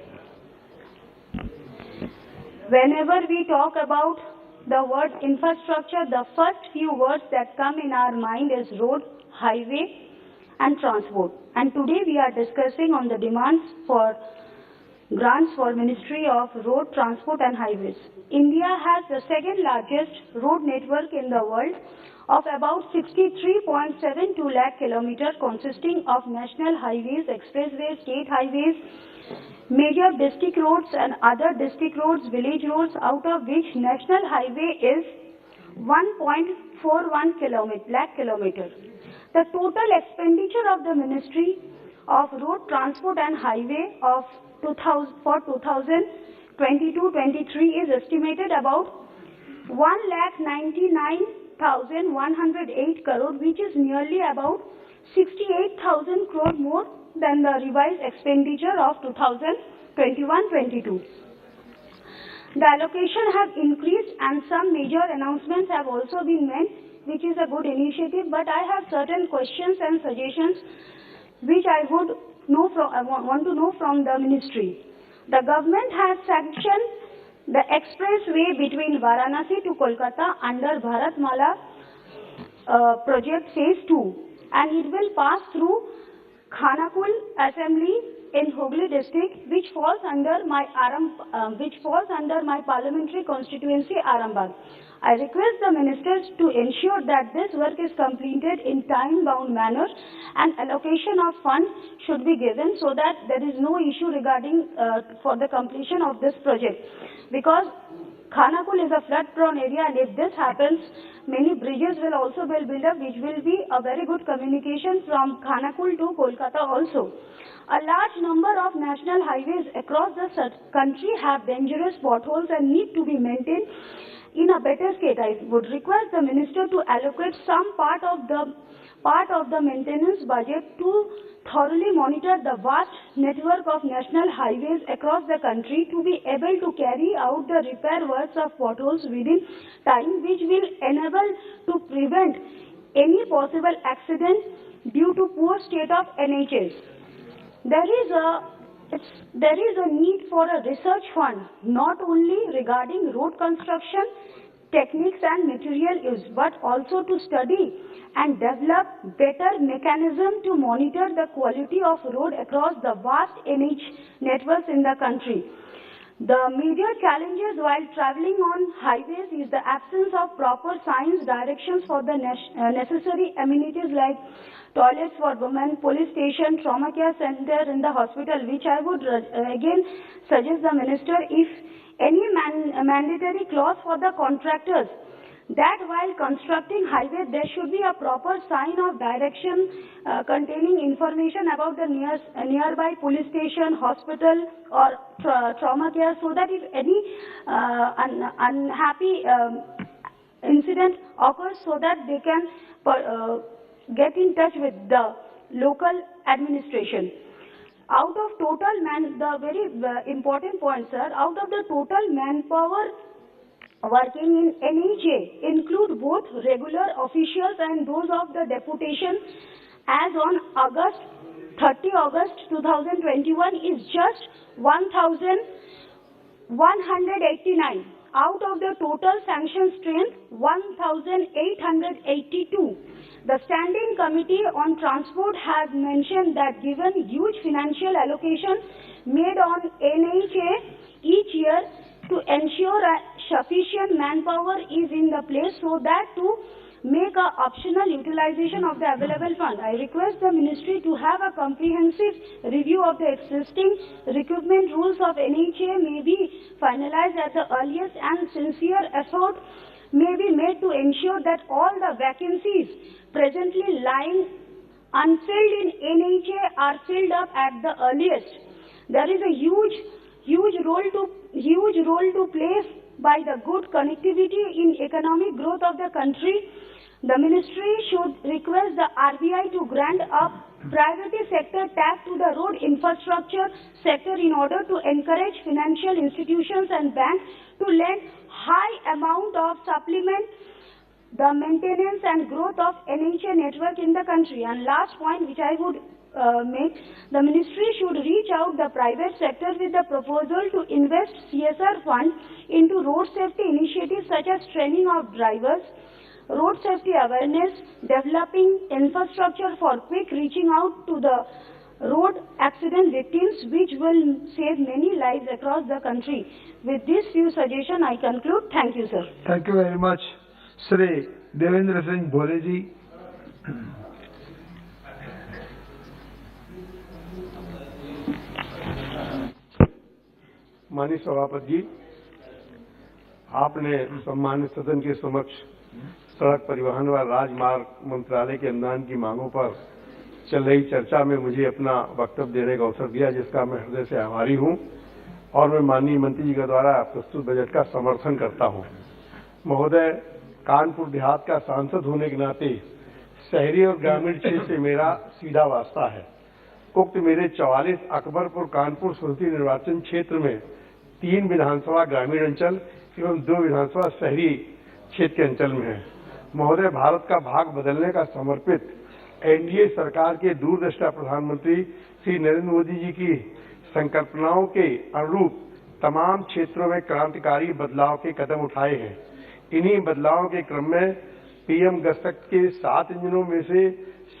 Whenever we talk about the word infrastructure, the first few words that come in our mind is road, highway and transport. And today we are discussing on the demands for grants for Ministry of Road, Transport and Highways. India has the second largest road network in the world of about 63.72 lakh kilometers, consisting of national highways, expressways, state highways, major district roads and other district roads, village roads, out of which national highway is 1.41 lakh kilometers. The total expenditure of the Ministry of Road, Transport and Highway of 2022-23 is estimated about 1,99,108 crore, which is nearly about 68,000 crore more than the revised expenditure of 2021-22. The allocation has increased and some major announcements have also been made, which is a good initiative, but I have certain questions and suggestions which I want to know from the ministry. The government has sanctioned the expressway between Varanasi to Kolkata under Bharat project phase 2, and it will pass through Khanakul assembly in Hooghly district, which falls under my parliamentary constituency Arambagh. I request the ministers to ensure that this work is completed in time-bound manner and allocation of funds should be given so that there is no issue regarding for the completion of this project. Because Khanakul is a flood-prone area, and if this happens, many bridges will also be built up, which will be a very good communication from Khanakul to Kolkata also. A large number of national highways across the country have dangerous potholes and need to be maintained in a better state. I would request the minister to allocate some part of the maintenance budget to thoroughly monitor the vast network of national highways across the country to be able to carry out the repair works of potholes within time, which will enable to prevent any possible accident due to poor state of NHS. There is a need for a research fund, not only regarding road construction, techniques and material use, but also to study and develop better mechanism to monitor the quality of road across the vast NH networks in the country. The major challenges while traveling on highways is the absence of proper signs, directions for the necessary amenities like toilets for women, police station, trauma care center in the hospital, which I would again suggest the minister, if any mandatory clause for the contractors, that while constructing highway there should be a proper sign of direction containing information about the nearby police station, hospital or trauma care, so that if any unhappy incident occurs, so that they can get in touch with the local administration. Out of total the very important point, sir, out of the total manpower working in NHA include both regular officials and those of the deputation, as on 30 August 2021 is just 1,189. Out of the total sanctioned strength, 1,882. The Standing Committee on Transport has mentioned that given huge financial allocation made on NHA each year, to ensure a sufficient manpower is in the place, so that to make a optional utilization of the available fund. I request the ministry to have a comprehensive review of the existing recruitment rules of NHA may be finalized at the earliest, and sincere effort may be made to ensure that all the vacancies presently lying unfilled in NHA are filled up at the earliest. There is a huge role to play by the good connectivity in economic growth of the country. The ministry should request the RBI to grant a priority sector tax to the road infrastructure sector in order to encourage financial institutions and banks to lend high amount of supplement the maintenance and growth of NHA network in the country. And last point which I would made, the ministry should reach out the private sector with the proposal to invest CSR fund into road safety initiatives such as training of drivers, road safety awareness, developing infrastructure for quick reaching out to the road accident victims, which will save many lives across the country. With these few suggestions, I conclude. Thank you, sir. Thank you very much. Shri Devendra Singh Bhole ji. माननीय सभापति जी, आपने सम्मानित सदन के समक्ष सड़क परिवहन व राजमार्ग मंत्रालय के अनुदान की मांगों पर चल रही चर्चा में मुझे अपना वक्तव्य देने का अवसर दिया, जिसका मैं हृदय से आभारी हूं और मैं माननीय मंत्री जी के द्वारा प्रस्तुत बजट का समर्थन करता हूं। महोदय, कानपुर देहात का सांसद होने के नाते शहरी और ग्रामीण क्षेत्र से मेरा सीधा वास्ता है। उक्त मेरे 44 अकबरपुर कानपुर संसदीय निर्वाचन क्षेत्र में 3 विधानसभा ग्रामीण अंचल एवं 2 विधानसभा शहरी क्षेत्र के अंचल में है। महोदय, भारत का भाग बदलने का समर्पित एनडीए सरकार के दूरदृष्टा प्रधानमंत्री श्री नरेंद्र मोदी जी की संकल्पनाओं के अनुरूप तमाम क्षेत्रों में क्रांतिकारी बदलाव के कदम उठाए हैं। इन्हीं बदलावों के क्रम में पीएम गति के 7 इंजनों में से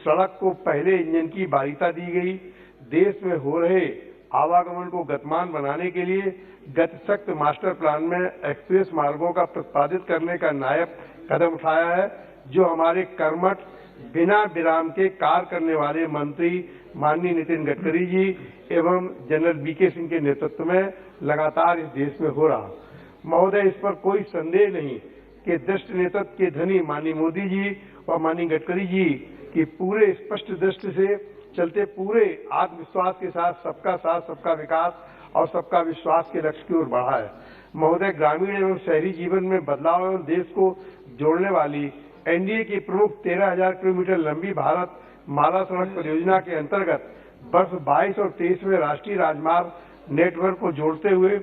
सड़क को पहले इंजन की बारीता दी गई। देश में हो रहे आवागमन को गतिमान बनाने के लिए गतिशक्ति मास्टर प्लान में एक्सप्रेस मार्गों का प्रतिपादित करने का नायब कदम उठाया है, जो हमारे कर्मठ बिना विराम के कार्य करने वाले मंत्री माननीय नितिन गडकरी जी एवं जनरल वीके सिंह के नेतृत्व में लगातार इस देश में हो रहा। महोदय, इस पर कोई संदेह नहीं कि दृष्ट नेतृत्व के धनी माननीय मोदी जी और माननीय गडकरी जी की पूरे स्पष्ट दृष्टि से चलते पूरे आत्मविश्वास के साथ सबका विकास और सबका विश्वास के लक्ष्य की ओर बढ़ा है। महोदय, ग्रामीण एवं शहरी जीवन में बदलाव एवं देश को जोड़ने वाली एनडीए की प्रमुख 13,000 किलोमीटर लंबी भारत माला सड़क परियोजना के अंतर्गत वर्ष 22 और 23 में राष्ट्रीय राजमार्ग नेटवर्क को जोड़ते हुए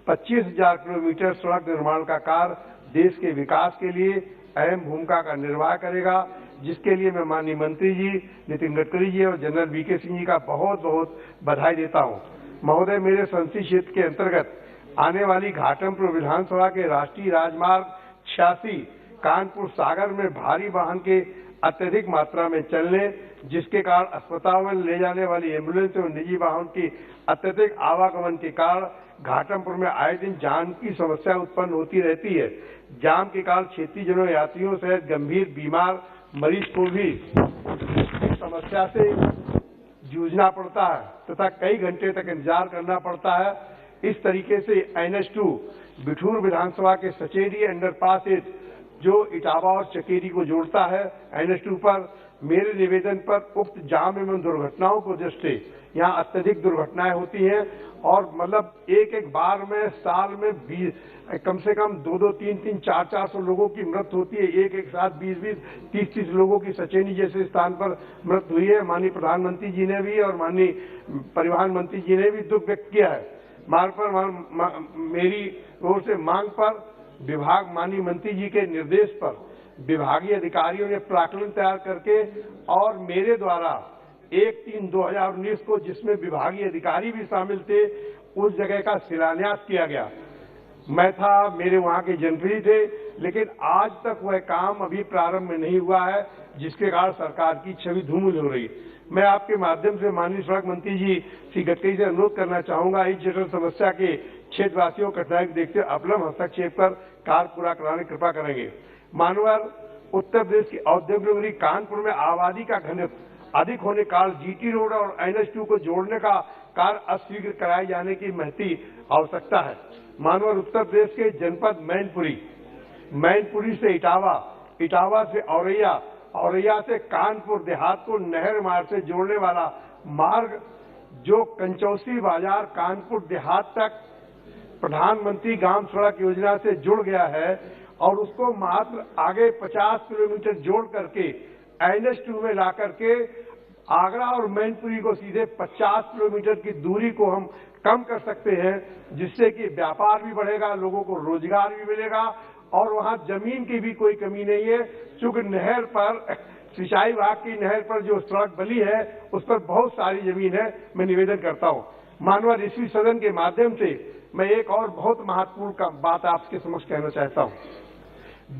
25,000 किलोमीटर सड़क निर्माण का कार्य देश के विकास के लिए अहम भूमिका का निर्वाह करेगा, जिसके लिए मैं माननीय मंत्री जी नितिन गडकरी जी और जनरल वीके सिंह जी का बहुत बहुत बधाई देता हूं। महोदय, मेरे संसदीय क्षेत्र के अंतर्गत आने वाली घाटमपुर विधानसभा के राष्ट्रीय राजमार्ग 86 कानपुर सागर में भारी वाहन के अत्यधिक मात्रा में चलने, जिसके कारण अस्पताल में ले जाने वाली एम्बुलेंस और निजी वाहन की अत्यधिक आवागमन के कारण घाटमपुर में आए दिन जाम की समस्या उत्पन्न होती रहती है। जाम के कारण क्षेत्रीय जनों यात्रियों सहित गंभीर बीमार मरीज को भी इस समस्या से जूझना पड़ता है तथा कई घंटे तक इंतजार करना पड़ता है। इस तरीके से NH2 बिठूर विधानसभा के सचेरी अंडरपास जो इटावा और चकेरी को जोड़ता है, NH2 पर मेरे निवेदन पर उक्त जाम एवं दुर्घटनाओं को दृष्टि यहाँ अत्यधिक दुर्घटनाएं होती हैं और मतलब एक बार में साल में कम से कम 2-2, 3-3, 400 लोगों की मृत्यु होती है। एक साथ 20-20, 30-30 लोगों की सचेनी जैसे स्थान पर मृत्यु हुई है। माननीय प्रधानमंत्री जी ने भी और माननीय परिवहन मंत्री जी ने भी दुख व्यक्त किया है। मार्ग पर मेरी ओर से मांग पर विभाग माननीय मंत्री जी के निर्देश पर विभागीय अधिकारियों ने प्राक्कलन तैयार करके और मेरे द्वारा 1/3/2019 को, जिसमें विभागीय अधिकारी भी शामिल थे, उस जगह का शिलान्यास किया गया। मैं था, मेरे वहां के जनप्रतिनिधि थे, लेकिन आज तक वह काम अभी प्रारंभ में नहीं हुआ है, जिसके कारण सरकार की छवि धूमिल हो रही है। मैं आपके माध्यम से माननीय सड़क मंत्री जी श्री गडकरी से अनुरोध करना चाहूंगा, इस जटिल समस्या के क्षेत्रवासियों कठिनाई को देखते अवलंब हस्तक्षेप कर कार्य पूरा कराने की कृपा करेंगे। मानवर उत्तर प्रदेश की औद्योगिक नगरी कानपुर में आबादी का घनत्व अधिक होने के कारण जीटी रोड और NH2 को जोड़ने का कार्य अशीघ्र कराए जाने की महती आवश्यकता है। मानवर उत्तर प्रदेश के जनपद मैनपुरी से इटावा, इटावा से औरैया, औरैया से कानपुर देहात को नहर मार्ग से जोड़ने वाला मार्ग जो कंचौसी बाजार कानपुर देहात तक प्रधानमंत्री ग्राम सड़क योजना से जुड़ गया है और उसको मात्र आगे 50 किलोमीटर जोड़ करके NH2 में ला करके आगरा और मैनपुरी को सीधे 50 किलोमीटर की दूरी को हम कम कर सकते हैं, जिससे कि व्यापार भी बढ़ेगा, लोगों को रोजगार भी मिलेगा और वहां जमीन की भी कोई कमी नहीं है, चूंकि नहर पर सिंचाई विभाग की नहर पर जो सड़क बनी है उस पर बहुत सारी जमीन है। मैं निवेदन करता हूँ माननीय ऋषि सदन के माध्यम से मैं एक और बहुत महत्वपूर्ण बात आपके समक्ष कहना चाहता हूँ।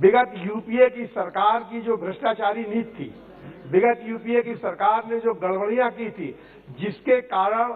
विगत यूपीए की सरकार की जो भ्रष्टाचारी नीति थी, विगत यूपीए की सरकार ने जो गड़बड़ियां की थी, जिसके कारण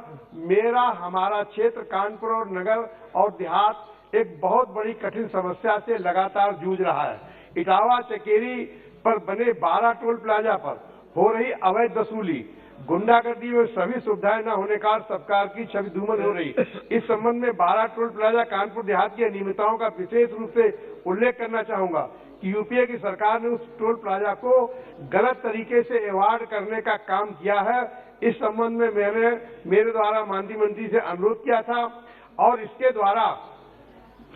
हमारा क्षेत्र कानपुर और नगर और देहात एक बहुत बड़ी कठिन समस्या से लगातार जूझ रहा है। इटावा चकेरी पर बने 12 टोल प्लाजा पर हो रही अवैध वसूली, गुंडागर्दी में सभी सुविधाएं न होने का सरकार की छवि धूमल हो रही। इस संबंध में 12 टोल प्लाजा कानपुर देहात की अनियमितताओं का विशेष रूप से उल्लेख करना चाहूंगा कि यूपीए की सरकार ने उस टोल प्लाजा को गलत तरीके से अवार्ड करने का काम किया है। इस संबंध में मैंने मेरे द्वारा माननीय मंत्री से अनुरोध किया था और इसके द्वारा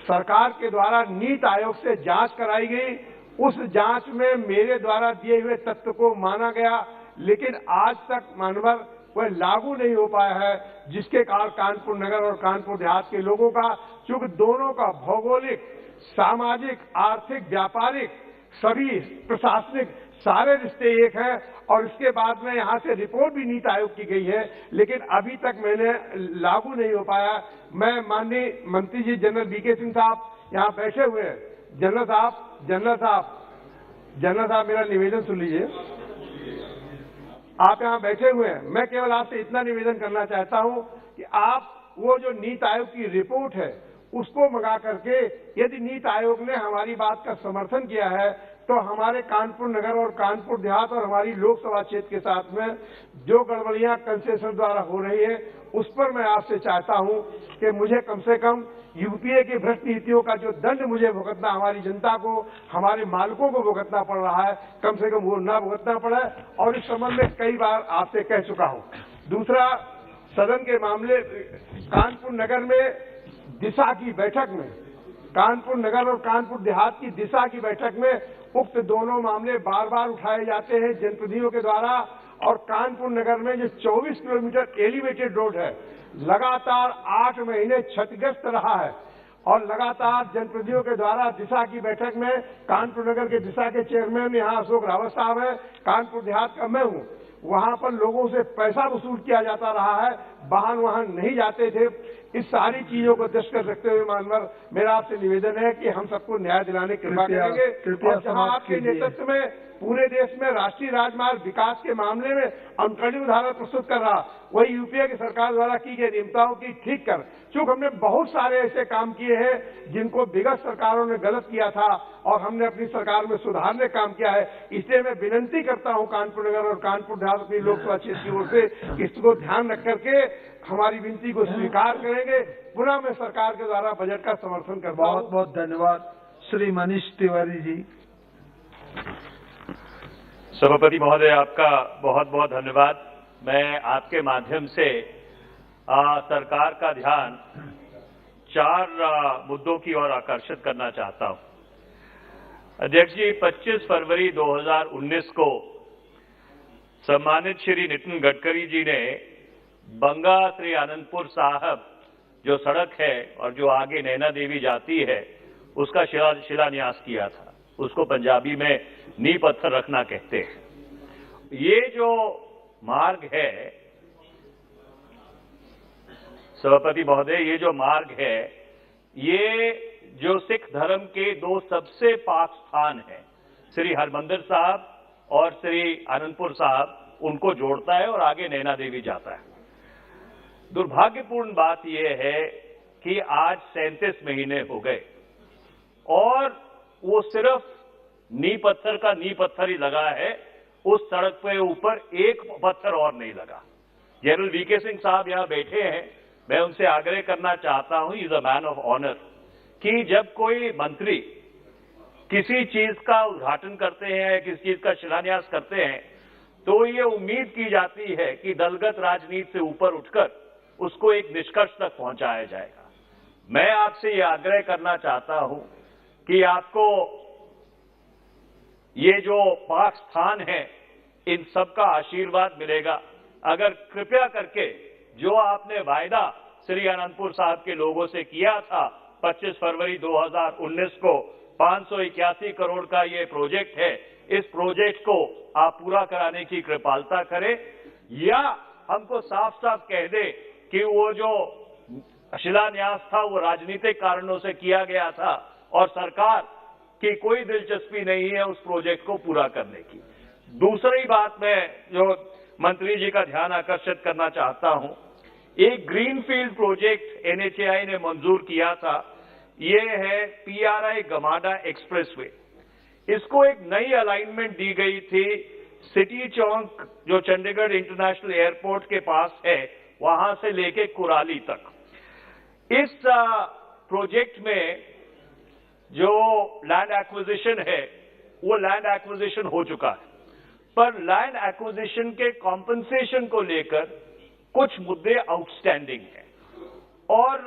सरकार के द्वारा नीति आयोग से जांच कराई गई। उस जांच में मेरे द्वारा दिए हुए तथ्य को माना गया, लेकिन आज तक मानवर वह लागू नहीं हो पाया है, जिसके कारण कानपुर नगर और कानपुर देहात के लोगों का, चूंकि दोनों का भौगोलिक, सामाजिक, आर्थिक, व्यापारिक, सभी प्रशासनिक सारे रिश्ते एक हैं और इसके बाद में यहाँ से रिपोर्ट भी नीति आयोग की गई है, लेकिन अभी तक मैंने लागू नहीं हो पाया। मैं माननीय मंत्री जी जनरल बीके सिंह साहब यहाँ बैठे हुए हैं। जनरल साहब मेरा निवेदन सुन लीजिए। आप यहाँ बैठे हुए हैं, मैं केवल आपसे इतना निवेदन करना चाहता हूँ कि आप वो जो नीति आयोग की रिपोर्ट है उसको मंगा करके, यदि नीति आयोग ने हमारी बात का समर्थन किया है तो हमारे कानपुर नगर और कानपुर देहात और हमारी लोकसभा क्षेत्र के साथ में जो गड़बड़ियां कंसेशन द्वारा हो रही है उस पर मैं आपसे चाहता हूं कि मुझे कम से कम यूपीए की भ्रष्ट नीतियों का जो दंड मुझे भुगतना, हमारी जनता को, हमारे मालिकों को भुगतना पड़ रहा है, कम से कम वो न भुगतना पड़े। और इस संबंध में कई बार आपसे कह चुका हूं। दूसरा, सदन के मामले कानपुर नगर में दिशा की बैठक में, कानपुर नगर और कानपुर देहात की दिशा की बैठक में उक्त दोनों मामले बार बार उठाए जाते हैं जनप्रतिनिधियों के द्वारा। और कानपुर नगर में जो 24 किलोमीटर एलिवेटेड रोड है, लगातार 8 महीने क्षतिग्रस्त रहा है और लगातार जनप्रतिनिधियों के द्वारा दिशा की बैठक में कानपुर नगर के दिशा के चेयरमैन यहाँ अशोक रावत साहब है, कानपुर देहात का मैं हूँ, वहां पर लोगों से पैसा वसूल किया जाता रहा है, वाहन वहां नहीं जाते थे। इस सारी चीजों को दृष्टि रखते हुए मानवर मेरा आपसे निवेदन है कि हम सबको न्याय दिलाने की कृपा करेंगे। और जहां आपके नेतृत्व में पूरे देश में राष्ट्रीय राजमार्ग विकास के मामले में अनुकरणीय उदाहरण प्रस्तुत कर रहा, वही यूपीए की सरकार द्वारा की गई नियमताओं की ठीक कर, चूंकि हमने बहुत सारे ऐसे काम किए हैं जिनको विगत सरकारों ने गलत किया था और हमने अपनी सरकार में सुधारने काम किया है। इसलिए मैं विनती करता हूं कानपुर नगर और कानपुर देहात अपनी लोकसभा क्षेत्र की ओर से इसको ध्यान रख करके हमारी विनती को स्वीकार करेंगे। पुनः मैं सरकार के द्वारा बजट का समर्थन करता हूं। बहुत बहुत धन्यवाद। श्री मनीष तिवारी जी। सभापति महोदय, आपका बहुत बहुत धन्यवाद। मैं आपके माध्यम से सरकार का ध्यान 4 मुद्दों की ओर आकर्षित करना चाहता हूं। अध्यक्ष जी, 25 फरवरी 2019 को सम्मानित श्री नितिन गडकरी जी ने बंगा श्री आनंदपुर साहब जो सड़क है और जो आगे नैना देवी जाती है उसका शिलान्यास किया था। उसको पंजाबी में नींव पत्थर रखना कहते हैं। ये जो मार्ग है सभापति महोदय, ये जो मार्ग है, ये जो सिख धर्म के 2 सबसे पाक स्थान है, श्री हरमंदिर साहब और श्री आनंदपुर साहब, उनको जोड़ता है और आगे नैना देवी जाता है। दुर्भाग्यपूर्ण बात यह है कि आज 37 महीने हो गए और वो सिर्फ नींव पत्थर का नींव पत्थर ही लगा है, उस सड़क पे ऊपर एक पत्थर और नहीं लगा। जनरल वीके सिंह साहब यहां बैठे हैं, मैं उनसे आग्रह करना चाहता हूं, is a man of honour, कि जब कोई मंत्री किसी चीज का उद्घाटन करते हैं, किसी चीज का शिलान्यास करते हैं, तो ये उम्मीद की जाती है कि दलगत राजनीति से ऊपर उठकर उसको एक निष्कर्ष तक पहुंचाया जाएगा। मैं आपसे ये आग्रह करना चाहता हूं कि आपको ये जो पाक स्थान है, इन सब का आशीर्वाद मिलेगा अगर कृपया करके जो आपने वायदा श्री आनंदपुर साहब के लोगों से किया था 25 फरवरी 2019 को 581 करोड़ का ये प्रोजेक्ट है, इस प्रोजेक्ट को आप पूरा कराने की कृपालता करें, या हमको साफ साफ कह दे कि वो जो शिलान्यास था वो राजनीतिक कारणों से किया गया था और सरकार की कोई दिलचस्पी नहीं है उस प्रोजेक्ट को पूरा करने की। दूसरी बात मैं जो मंत्री जी का ध्यान आकर्षित करना चाहता हूं, एक ग्रीनफील्ड प्रोजेक्ट एनएचएआई ने मंजूर किया था, ये है पीआरआई गमाडा एक्सप्रेसवे। इसको एक नई अलाइनमेंट दी गई थी सिटी चौक जो चंडीगढ़ इंटरनेशनल एयरपोर्ट के पास है, वहां से लेके कुराली तक। इस प्रोजेक्ट में जो लैंड एक्विजिशन है वो लैंड एक्विजिशन हो चुका है, पर लैंड एक्विजिशन के कॉम्पनसेशन को लेकर कुछ मुद्दे आउटस्टैंडिंग हैं और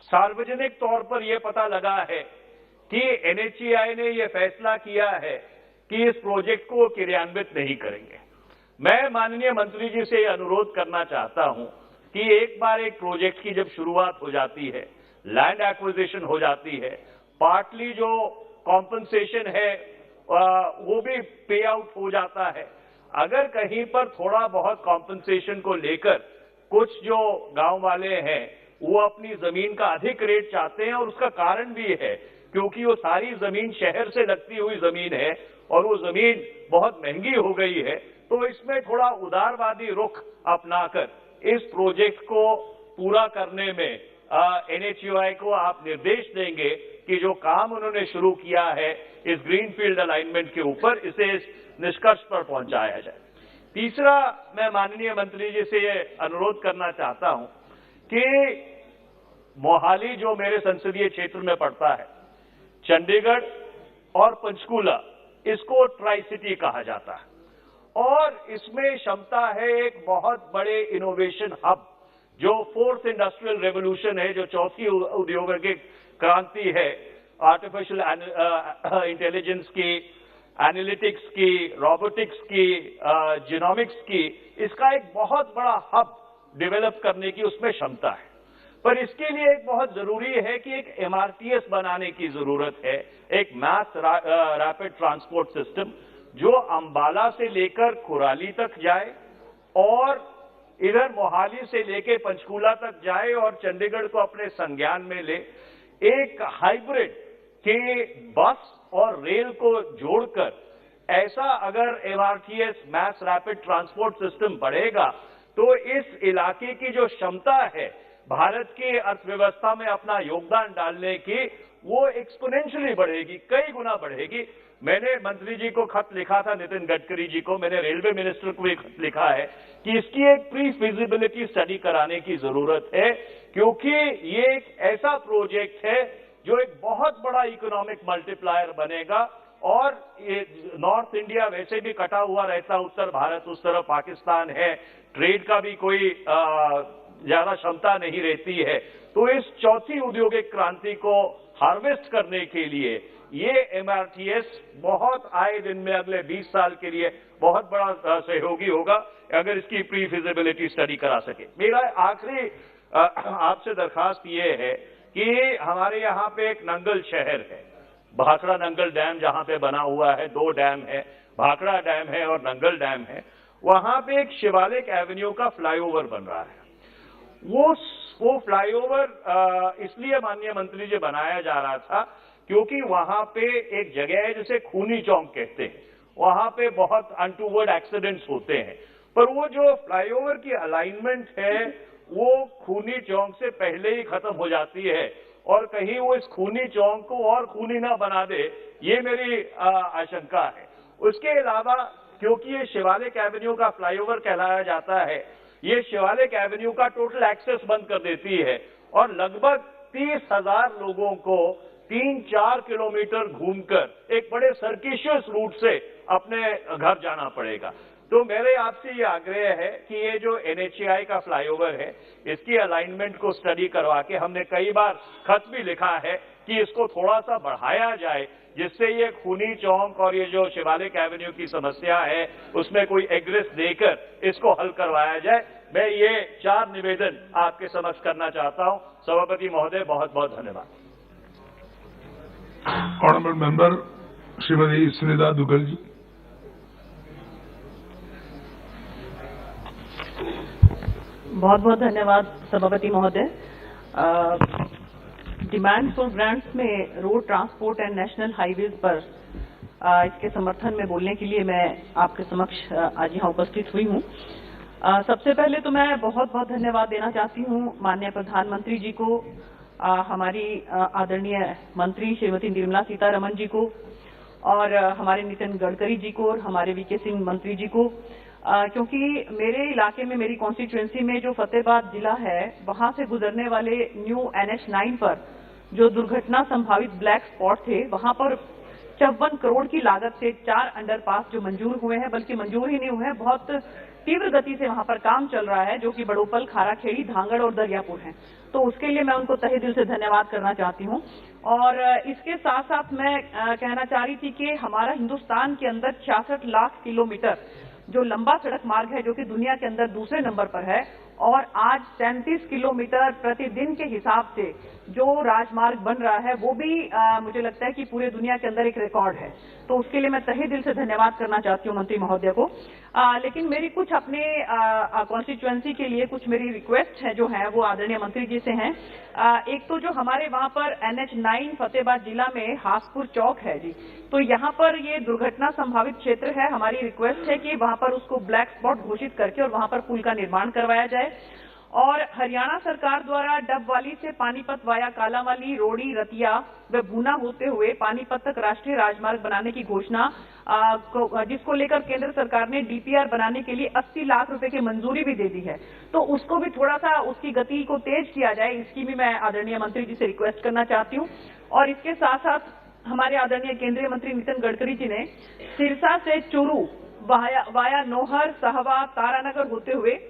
सार्वजनिक तौर पर यह पता लगा है कि एनएचएआई ने यह फैसला किया है कि इस प्रोजेक्ट को क्रियान्वित नहीं करेंगे। मैं माननीय मंत्री जी से अनुरोध करना चाहता हूं कि एक बार एक प्रोजेक्ट की जब शुरुआत हो जाती है, लैंड एक्विजिशन हो जाती है, पार्टली जो कॉम्पनसेशन है वो भी पे आउट हो जाता है। अगर कहीं पर थोड़ा बहुत कॉम्पनसेशन को लेकर कुछ जो गांव वाले हैं वो अपनी जमीन का अधिक रेट चाहते हैं, और उसका कारण भी है क्योंकि वो सारी जमीन शहर से लगती हुई जमीन है और वो जमीन बहुत महंगी हो गई है, तो इसमें थोड़ा उदारवादी रुख अपनाकर इस प्रोजेक्ट को पूरा करने में एनएचएआई को आप निर्देश देंगे कि जो काम उन्होंने शुरू किया है इस ग्रीनफील्ड अलाइनमेंट के ऊपर, इसे इस निष्कर्ष पर पहुंचाया जाए। तीसरा, मैं माननीय मंत्री जी से यह अनुरोध करना चाहता हूं कि मोहाली जो मेरे संसदीय क्षेत्र में पड़ता है, चंडीगढ़ और पंचकूला, इसको ट्राई सिटी कहा जाता है और इसमें क्षमता है एक बहुत बड़े इनोवेशन हब, जो फोर्थ इंडस्ट्रियल रेवोल्यूशन है, जो चौथी औद्योगिक क्रांति है, आर्टिफिशियल इंटेलिजेंस की, एनालिटिक्स की, रोबोटिक्स की, जीनोमिक्स की, इसका एक बहुत बड़ा हब डेवलप करने की उसमें क्षमता है। पर इसके लिए एक बहुत जरूरी है कि एक एमआरटीएस बनाने की जरूरत है, एक मास रैपिड ट्रांसपोर्ट सिस्टम जो अंबाला से लेकर कुराली तक जाए और इधर मोहाली से लेकर पंचकूला तक जाए और चंडीगढ़ को अपने संज्ञान में ले। एक हाइब्रिड के बस और रेल को जोड़कर ऐसा अगर MRTS mass rapid transport system बढ़ेगा तो इस इलाके की जो क्षमता है भारत की अर्थव्यवस्था में अपना योगदान डालने की, वो एक्सपोनेंशियली बढ़ेगी, कई गुना बढ़ेगी। मैंने मंत्री जी को खत लिखा था, नितिन गडकरी जी को, मैंने रेलवे मिनिस्टर को भी खत लिखा है कि इसकी एक प्री फिजिबिलिटी स्टडी कराने की जरूरत है, क्योंकि ये एक ऐसा प्रोजेक्ट है जो एक बहुत बड़ा इकोनॉमिक मल्टीप्लायर बनेगा। और ये नॉर्थ इंडिया वैसे भी कटा हुआ रहता, उत्तर भारत, उस तरफ पाकिस्तान है, ट्रेड का भी कोई ज्यादा क्षमता नहीं रहती है। तो इस चौथी औद्योगिक क्रांति को हार्वेस्ट करने के लिए ये एमआरटीएस बहुत आए दिन में अगले 20 साल के लिए बहुत बड़ा सहयोगी होगा अगर इसकी प्री फिजिबिलिटी स्टडी करा सके। मेरा आखिरी आपसे दरखास्त ये है कि हमारे यहाँ पे एक नंगल शहर है, भाखड़ा नंगल डैम जहां पे बना हुआ है, 2 डैम है, भाखड़ा डैम है और नंगल डैम है। वहां पे एक शिवालिक एवेन्यू का फ्लाईओवर बन रहा है। वो फ्लाईओवर इसलिए माननीय मंत्री जी बनाया जा रहा था क्योंकि वहां पे एक जगह है जिसे खूनी चौक कहते हैं, वहां पे बहुत अनटूवर्ड एक्सीडेंट्स होते हैं। पर वो जो फ्लाईओवर की अलाइनमेंट है वो खूनी चौक से पहले ही खत्म हो जाती है और कहीं वो इस खूनी चौक को और खूनी ना बना दे, ये मेरी आशंका है। उसके अलावा क्योंकि ये शिवालिक एवेन्यू का फ्लाईओवर कहलाया जाता है, ये शिवालिक एवेन्यू का टोटल एक्सेस बंद कर देती है और लगभग 30,000 लोगों को 3-4 किलोमीटर घूमकर एक बड़े सर्किशियस रूट से अपने घर जाना पड़ेगा। तो मेरे आपसे ये आग्रह है कि ये जो एनएचएआई का फ्लाईओवर है, इसकी अलाइनमेंट को स्टडी करवा के, हमने कई बार खत भी लिखा है कि इसको थोड़ा सा बढ़ाया जाए, जिससे ये खूनी चौक और ये जो शिवालिक एवेन्यू की समस्या है उसमें कोई एग्रेस देकर इसको हल करवाया जाए। मैं ये 4 निवेदन आपके समक्ष करना चाहता हूं। सभापति महोदय, बहुत बहुत धन्यवाद। Honorable member श्रीमती सुनीता दुग्गल जी। बहुत बहुत धन्यवाद सभापति महोदय। डिमांड फॉर ग्रांट्स में road transport and national highways पर इसके समर्थन में बोलने के लिए मैं आपके समक्ष आज यहाँ उपस्थित हुई हूँ। सबसे पहले तो मैं बहुत बहुत धन्यवाद देना चाहती हूँ माननीय प्रधानमंत्री जी को, हमारी आदरणीय मंत्री श्रीमती निर्मला सीतारमण जी को, और हमारे नितिन गडकरी जी को, और हमारे वीके सिंह मंत्री जी को, क्योंकि मेरे इलाके में, मेरी कॉन्स्टिट्यूएंसी में जो फतेहाबाद जिला है, वहां से गुजरने वाले न्यू NH9 पर जो दुर्घटना संभावित ब्लैक स्पॉट थे, वहां पर 54 करोड़ की लागत से 4 अंडरपास जो मंजूर हुए हैं, बल्कि मंजूर ही नहीं हुए हैं, बहुत तीव्र गति से वहां पर काम चल रहा है, जो कि बड़ोपल, खाराखेड़ी, धांगड़ और दरियापुर है। तो उसके लिए मैं उनको तहे दिल से धन्यवाद करना चाहती हूँ। और इसके साथ साथ मैं कहना चाह रही थी कि हमारा हिंदुस्तान के अंदर 66 लाख किलोमीटर जो लंबा सड़क मार्ग है, जो कि दुनिया के अंदर दूसरे नंबर पर है, और आज 37 किलोमीटर प्रतिदिन के हिसाब से जो राजमार्ग बन रहा है, वो भी मुझे लगता है कि पूरे दुनिया के अंदर एक रिकॉर्ड है। तो उसके लिए मैं तहे दिल से धन्यवाद करना चाहती हूँ मंत्री महोदय को। लेकिन मेरी कुछ अपने कॉन्स्टिट्यूएंसी के लिए कुछ मेरी रिक्वेस्ट है जो है वो आदरणीय मंत्री जी से हैं। एक तो जो हमारे वहां पर NH9 फतेहाबाद जिला में हासपुर चौक है जी, तो यहाँ पर ये दुर्घटना संभावित क्षेत्र है। हमारी रिक्वेस्ट है कि वहां पर उसको ब्लैक स्पॉट घोषित करके और वहां पर पुल का निर्माण करवाया जाए। और हरियाणा सरकार द्वारा डबवाली से पानीपत वाया कालांवाली, रोड़ी, रतिया व भूना होते हुए पानीपत तक राष्ट्रीय राजमार्ग बनाने की घोषणा, जिसको लेकर केंद्र सरकार ने DPR बनाने के लिए 80 लाख रुपए की मंजूरी भी दे दी है। तो उसको भी थोड़ा सा उसकी गति को तेज किया जाए, इसकी भी मैं आदरणीय मंत्री जी से रिक्वेस्ट करना चाहती हूँ। और इसके साथ साथ हमारे आदरणीय केंद्रीय मंत्री नितिन गडकरी जी ने सिरसा से चूरू वाया नोहर, सहवा, तारानगर होते हुए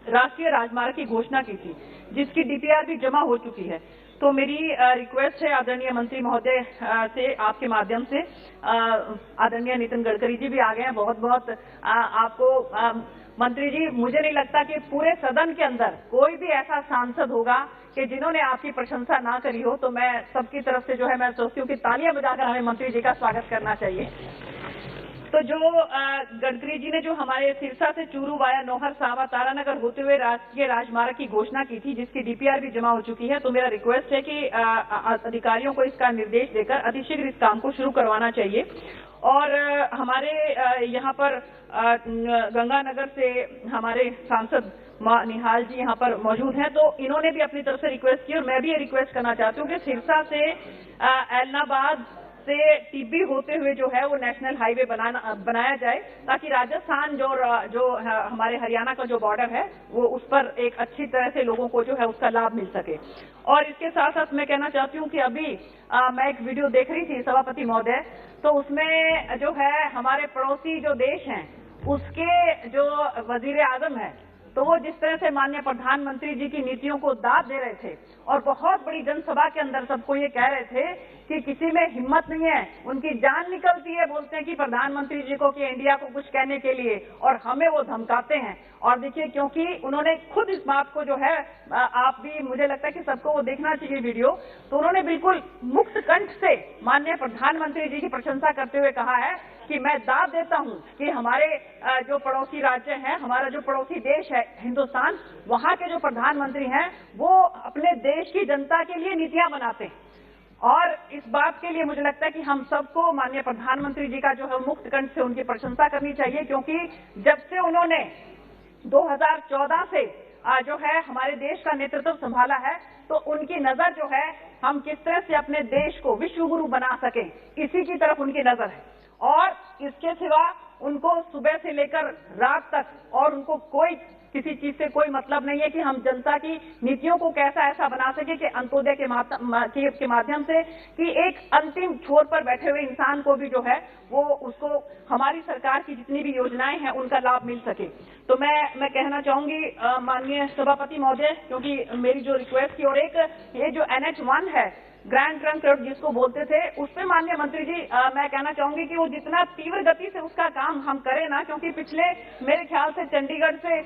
राष्ट्रीय राजमार्ग की घोषणा की थी, जिसकी DPR भी जमा हो चुकी है। तो मेरी रिक्वेस्ट है आदरणीय मंत्री महोदय से, आपके माध्यम से, आदरणीय नितिन गडकरी जी भी आ गए हैं, बहुत बहुत आपको मंत्री जी, मुझे नहीं लगता कि पूरे सदन के अंदर कोई भी ऐसा सांसद होगा कि जिन्होंने आपकी प्रशंसा ना करी हो। तो मैं सबकी तरफ से जो है मैं सोचती हूँ कि तालियां बजाकर हमें मंत्री जी का स्वागत करना चाहिए। तो जो गडकरी जी ने जो हमारे सिरसा से चूरू वाया नौहर, सावा, तारानगर होते हुए राष्ट्रीय राजमार्ग की घोषणा की थी, जिसकी DPR भी जमा हो चुकी है, तो मेरा रिक्वेस्ट है कि अधिकारियों को इसका निर्देश देकर अतिशीघ्र इस काम को शुरू करवाना चाहिए। और हमारे यहाँ पर गंगानगर से हमारे सांसद निहाल जी यहाँ पर मौजूद हैं, तो इन्होंने भी अपनी तरफ से रिक्वेस्ट की, और मैं भी ये रिक्वेस्ट करना चाहती हूँ कि सिरसा से एलनाबाद से टिब्बी होते हुए जो है वो नेशनल हाईवे बनाया जाए, ताकि राजस्थान जो हमारे हरियाणा का जो बॉर्डर है, वो उस पर एक अच्छी तरह से लोगों को जो है उसका लाभ मिल सके। और इसके साथ साथ मैं कहना चाहती हूँ कि अभी मैं एक वीडियो देख रही थी सभापति महोदय, तो उसमें जो है हमारे पड़ोसी जो देश हैं, उसके जो वजीर आजम है, तो वो जिस तरह से माननीय प्रधानमंत्री जी की नीतियों को दाद दे रहे थे, और बहुत बड़ी जनसभा के अंदर सबको ये कह रहे थे कि किसी में हिम्मत नहीं है, उनकी जान निकलती है, बोलते हैं कि प्रधानमंत्री जी को कि इंडिया को कुछ कहने के लिए, और हमें वो धमकाते हैं। और देखिए, क्योंकि उन्होंने खुद इस बात को जो है, आप भी, मुझे लगता है कि सबको वो देखना चाहिए वीडियो, तो उन्होंने बिल्कुल मुक्त कंठ से माननीय प्रधानमंत्री जी की प्रशंसा करते हुए कहा है कि मैं दाद देता हूं कि हमारे जो पड़ोसी राज्य हैं, हमारा जो पड़ोसी देश है हिंदुस्तान, वहां के जो प्रधानमंत्री हैं वो अपने देश की जनता के लिए नीतियां बनाते हैं। और इस बात के लिए मुझे लगता है कि हम सबको माननीय प्रधानमंत्री जी का जो है मुक्त कंठ से उनकी प्रशंसा करनी चाहिए, क्योंकि जब से उन्होंने 2014 से जो है हमारे देश का नेतृत्व संभाला है, तो उनकी नजर जो है हम किस तरह से अपने देश को विश्व गुरु बना सके, इसी की तरफ उनकी नजर है। और इसके सिवा उनको सुबह से लेकर रात तक और उनको कोई किसी चीज से कोई मतलब नहीं है कि हम जनता की नीतियों को कैसा ऐसा बना सके कि अंत्योदय के माध्यम से कि एक अंतिम छोर पर बैठे हुए इंसान को भी जो है वो उसको हमारी सरकार की जितनी भी योजनाएं हैं उनका लाभ मिल सके। तो मैं कहना चाहूंगी माननीय सभापति महोदय, क्योंकि मेरी जो रिक्वेस्ट थी, और एक ये जो NH1 है ग्रैंड ट्रंक रोड जिसको बोलते थे, उस पे माननीय मंत्री जी मैं कहना चाहूंगी कि वो जितना तीव्र गति से उसका काम हम करें ना, क्योंकि पिछले मेरे ख्याल से चंडीगढ़ से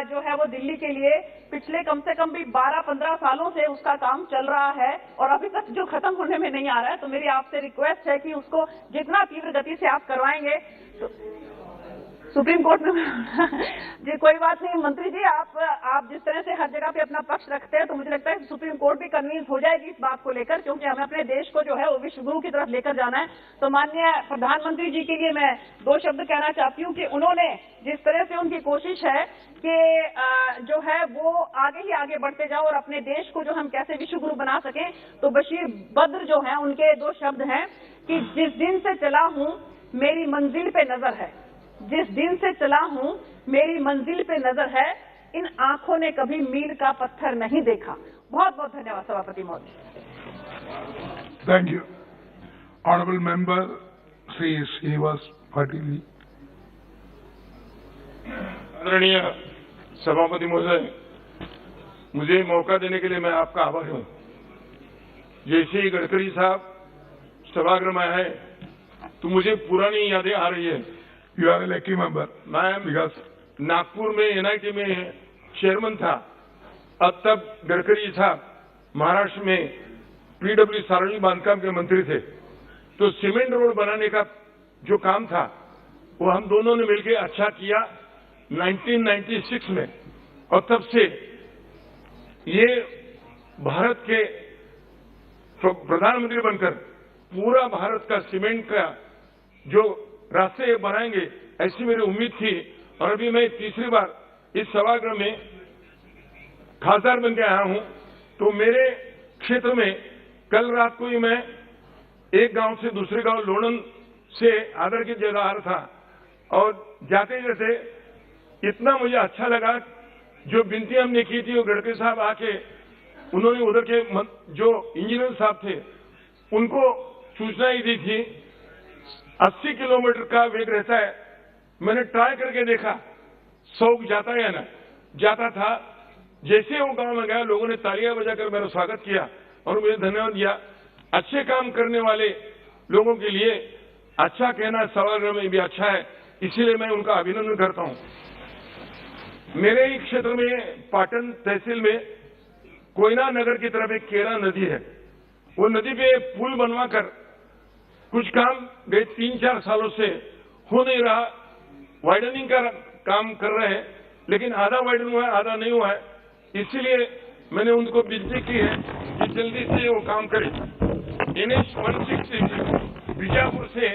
जो है वो दिल्ली के लिए पिछले कम से कम भी 12-15 सालों से उसका काम चल रहा है और अभी तक जो खत्म होने में नहीं आ रहा है। तो मेरी आपसे रिक्वेस्ट है कि उसको जितना तीव्र गति से आप करवाएंगे तो सुप्रीम कोर्ट में जी कोई बात नहीं मंत्री जी, आप जिस तरह से हर जगह पे अपना पक्ष रखते हैं तो मुझे लगता है सुप्रीम कोर्ट भी कन्विंस हो जाएगी इस बात को लेकर, क्योंकि हमें अपने देश को जो है वो विश्व गुरु की तरफ लेकर जाना है। तो माननीय प्रधानमंत्री जी के लिए मैं 2 शब्द कहना चाहती हूँ कि उन्होंने जिस तरह से उनकी कोशिश है कि जो है वो आगे ही आगे बढ़ते जाओ और अपने देश को जो हम कैसे विश्व गुरु बना सकें, तो बशीर बद्र जो है उनके 2 शब्द हैं कि जिस दिन से चला हूँ मेरी मंजिल पे नजर है, जिस दिन से चला हूं मेरी मंजिल पे नजर है, इन आंखों ने कभी मील का पत्थर नहीं देखा। बहुत बहुत धन्यवाद सभापति महोदय। Thank you. Honourable member Shri Srinivas Patil ji. आदरणीय सभापति महोदय, मुझे मौका देने के लिए मैं आपका आभारी हूं। जैसे ही गडकरी साहब सभागृह में आए तो मुझे पुरानी यादें आ रही है। You are a lucky member. मैं नागपुर में एनआईटी में चेयरमैन था, अब तब गडकरी साहब महाराष्ट्र में पीडब्ल्यू सार्वजनिक बांधकाम के मंत्री थे। तो सीमेंट रोड बनाने का जो काम था वो हम दोनों ने मिलकर अच्छा किया 1996 में, और तब से ये भारत के प्रधानमंत्री बनकर पूरा भारत का सीमेंट का जो रास्ते बनाएंगे ऐसी मेरी उम्मीद थी। और अभी मैं तीसरी बार इस सभागृह में खासदार बन के आया हूं, तो मेरे क्षेत्र में कल रात को ही मैं एक गांव से दूसरे गांव लोणन से आदर की जगह आ रहा था और जाते जाते इतना मुझे अच्छा लगा, जो विनती हमने की थी वो गडकरी साहब आके उन्होंने उधर के जो इंजीनियर साहब थे उनको सूचना ही दी थी 80 किलोमीटर का वेग रहता है। मैंने ट्राई करके देखा 100 जाता है या ना जाता था। जैसे वो गांव में गया लोगों ने तालियां बजाकर मेरा स्वागत किया और मुझे धन्यवाद दिया। अच्छे काम करने वाले लोगों के लिए अच्छा कहना सभागृह में भी अच्छा है, इसीलिए मैं उनका अभिनंदन करता हूं। मेरे ही क्षेत्र में पाटन तहसील में कोयना नगर की तरफ एक केरा नदी है, वो नदी पे पुल बनवाकर कुछ काम गए 3-4 सालों से हो नहीं रहा। वाइडनिंग का काम कर रहे हैं, लेकिन आधा वाइडन हुआ है आधा नहीं हुआ है। इसीलिए मैंने उनको विनती की है कि जल्दी से वो काम करें। NH 160 बीजापुर से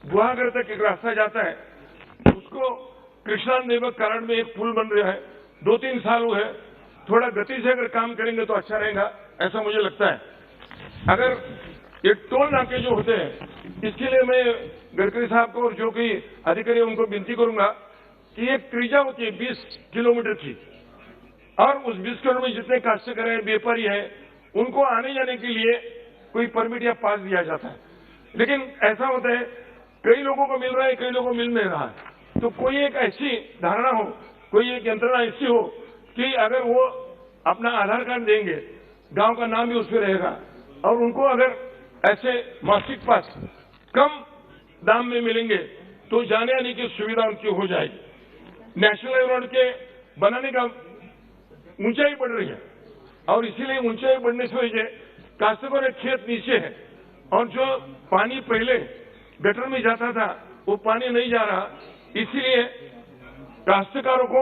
गुहागर तक एक रास्ता जाता है, उसको कृष्णा नेवक कारण में एक पुल बन रहा है, 2-3 साल हुए हैं। थोड़ा गति से अगर काम करेंगे तो अच्छा रहेगा, ऐसा मुझे लगता है। अगर ये टोल नाके जो होते हैं, इसके लिए मैं गडकरी साहब को और जो कोई अधिकारी उनको विनती करूंगा कि एक त्रिज्या होती है 20 किलोमीटर की, और उस 20 किलोमीटर में जितने काश्तकार हैं व्यापारी हैं उनको आने जाने के लिए कोई परमिट या पास दिया जाता है। लेकिन ऐसा होता है कई लोगों को मिल रहा है, कई लोगों को मिल नहीं रहा है। तो कोई एक ऐसी धारणा हो, कोई एक यंत्रणा ऐसी हो कि अगर वो अपना आधार कार्ड देंगे, गांव का नाम भी उस पर रहेगा, और उनको अगर ऐसे मासिक पास कम दाम में मिलेंगे तो जाने आने की सुविधा उनकी हो जाएगी। नेशनल रोड के बनाने का ऊंचाई बढ़ रही है, और इसीलिए ऊंचाई बढ़ने से वजह काश्तकारों के खेत नीचे है, और जो पानी पहले गटर में जाता था वो पानी नहीं जा रहा, इसीलिए काश्तकारों को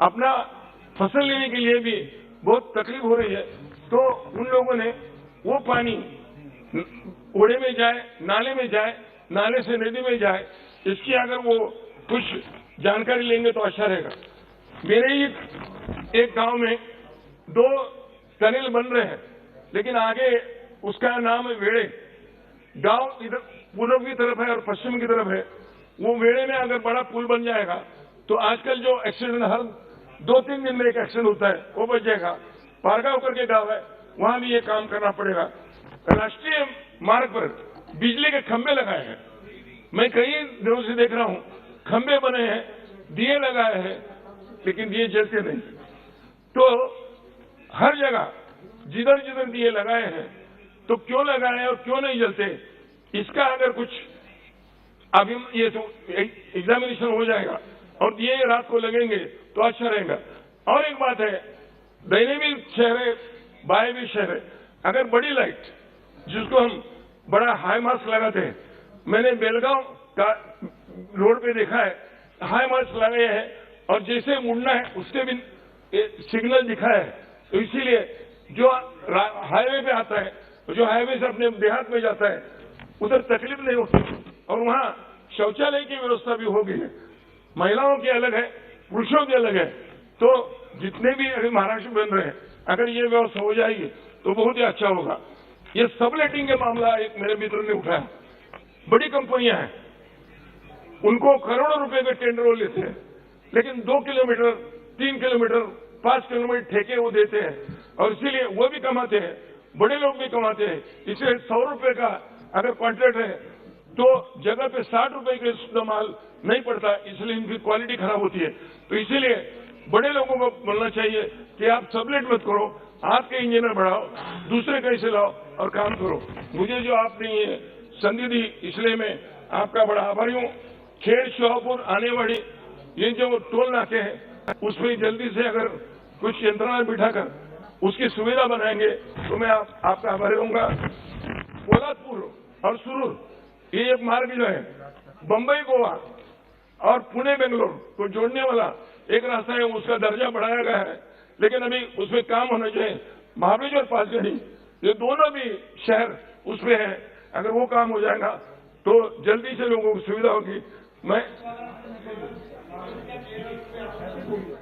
अपना फसल लेने के लिए भी बहुत तकलीफ हो रही है। तो उन लोगों ने वो पानी ओढ़े में जाए, नाले में जाए, नाले से नदी में जाए, इसकी अगर वो कुछ जानकारी लेंगे तो अच्छा रहेगा। मेरे ही एक गांव में 2 टनल बन रहे हैं, लेकिन आगे उसका नाम है वेड़े। गांव इधर पूर्व की तरफ है और पश्चिम की तरफ है। वो वेड़े में अगर बड़ा पुल बन जाएगा तो आजकल जो एक्सीडेंट हर 2-3 दिन में एक एक्सीडेंट होता है वो बच जाएगा। पारगांव करके गांव है, वहां भी ये काम करना पड़ेगा। राष्ट्रीय मार्ग पर बिजली के खंभे लगाए हैं, मैं कई दिनों से देख रहा हूं, खंभे बने हैं, दिए लगाए हैं, लेकिन दिए जलते नहीं। तो हर जगह जिधर जिधर दिए लगाए हैं तो क्यों लगाए और क्यों नहीं जलते, इसका अगर कुछ अभी ये एग्जामिनेशन हो जाएगा और ये रात को लगेंगे तो अच्छा रहेगा। और एक बात है, दाहिने भी शहर है, बाएं भी शहर है, अगर बड़ी लाइट जिसको हम बड़ा हाई मास्क लगाते हैं, मैंने बेलगांव का रोड पे देखा है, हाई मास्क लगाए हैं और जैसे मुड़ना है उसके भी सिग्नल दिखा है। तो इसीलिए जो हाईवे पे आता है, जो हाईवे से अपने देहात में जाता है, उधर तकलीफ नहीं होती और वहां शौचालय की व्यवस्था भी हो गई है। महिलाओं की अलग है, पुरुषों की अलग है। तो जितने भी अभी महाराष्ट्र बन रहे हैं, अगर ये व्यवस्था हो जाएगी तो बहुत ही अच्छा होगा। ये सबलेटिंग के मामला एक मेरे मित्र ने उठाया, बड़ी कंपनियां हैं, उनको करोड़ों रुपए के टेंडर लेते हैं, लेकिन 2 किलोमीटर 3 किलोमीटर 5 किलोमीटर ठेके वो देते हैं और इसीलिए वो भी कमाते हैं, बड़े लोग भी कमाते हैं। इसलिए 100 रुपए का अगर कॉन्ट्रैक्ट है तो जगह पे 60 रुपए के शुद्ध माल नहीं पड़ता, इसलिए इनकी क्वालिटी खराब होती है। तो इसीलिए बड़े लोगों को बोलना चाहिए कि आप सबलेट मत करो, आपके इंजीनियर बढ़ाओ, दूसरे कैसे लाओ और काम करो। मुझे जो आपने ये संधि दी, इसलिए मैं आपका बड़ा आभारी हूँ। खेड़ शोहपुर आने वाली ये जो टोल नाके हैं, उसमें जल्दी से अगर कुछ यंत्रणा बिठाकर उसकी सुविधा बनाएंगे तो मैं आपका आभारी रहूंगा। पोलादपुर और सुरूर ये एक मार्ग जो है, बंबई गोवा और पुणे बेंगलोर को जोड़ने वाला एक रास्ता है, उसका दर्जा बढ़ाया गया है, लेकिन अभी उसमें काम होना चाहिए। महाबलेश्वर पासगढ़ी, ये दोनों भी शहर उसमें है, अगर वो काम हो जाएगा तो जल्दी से लोगों को सुविधा होगी। मैं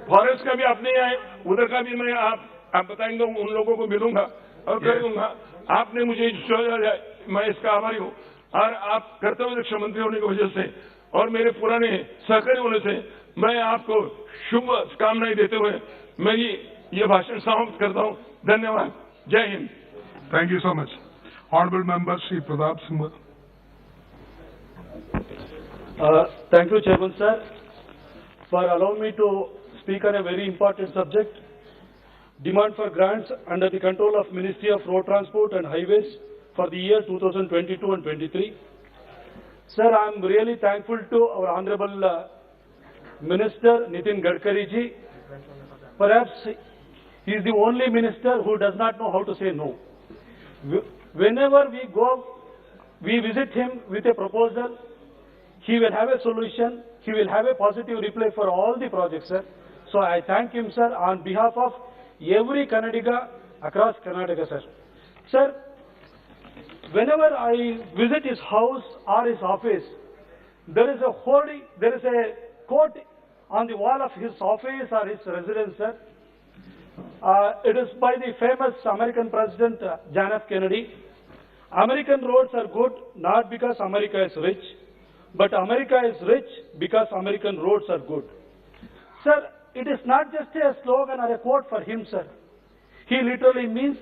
फॉरेस्ट का भी आप नहीं आए, उधर का भी मैं आप बताएंगे, उन लोगों को मिलूंगा और कर दूंगा। आपने मुझे मैं इसका आभारी हूँ और आप कर्तव्य रक्षा मंत्री होने की वजह से और मेरे पुराने सहकारी होने से मैं आपको शुभ कामनाएं देते हुए मेरी ये भाषण समाप्त करता हूँ। धन्यवाद। जय Hind. Thank you so much. Honorable Member Shri Pradap Singh. Thank you, Chairman Sir, for allowing me to speak on a very important subject, demand for grants under the control of Ministry of Road Transport and Highways for the year 2022 and 23. Sir, I am really thankful to our Honorable Minister Nitin Gadkari ji. Perhaps he is the only minister who does not know how to say no. Whenever we go, we visit him with a proposal, he will have a solution, he will have a positive reply for all the projects, sir. So I thank him, sir, on behalf of every Kannadiga across Karnataka, sir. Sir, whenever I visit his house or his office, there is a quote on the wall of his office or his residence, sir. It is by the famous American President John F. Kennedy. American roads are good not because America is rich, but America is rich because American roads are good. Sir, it is not just a slogan or a quote for him, sir. He literally means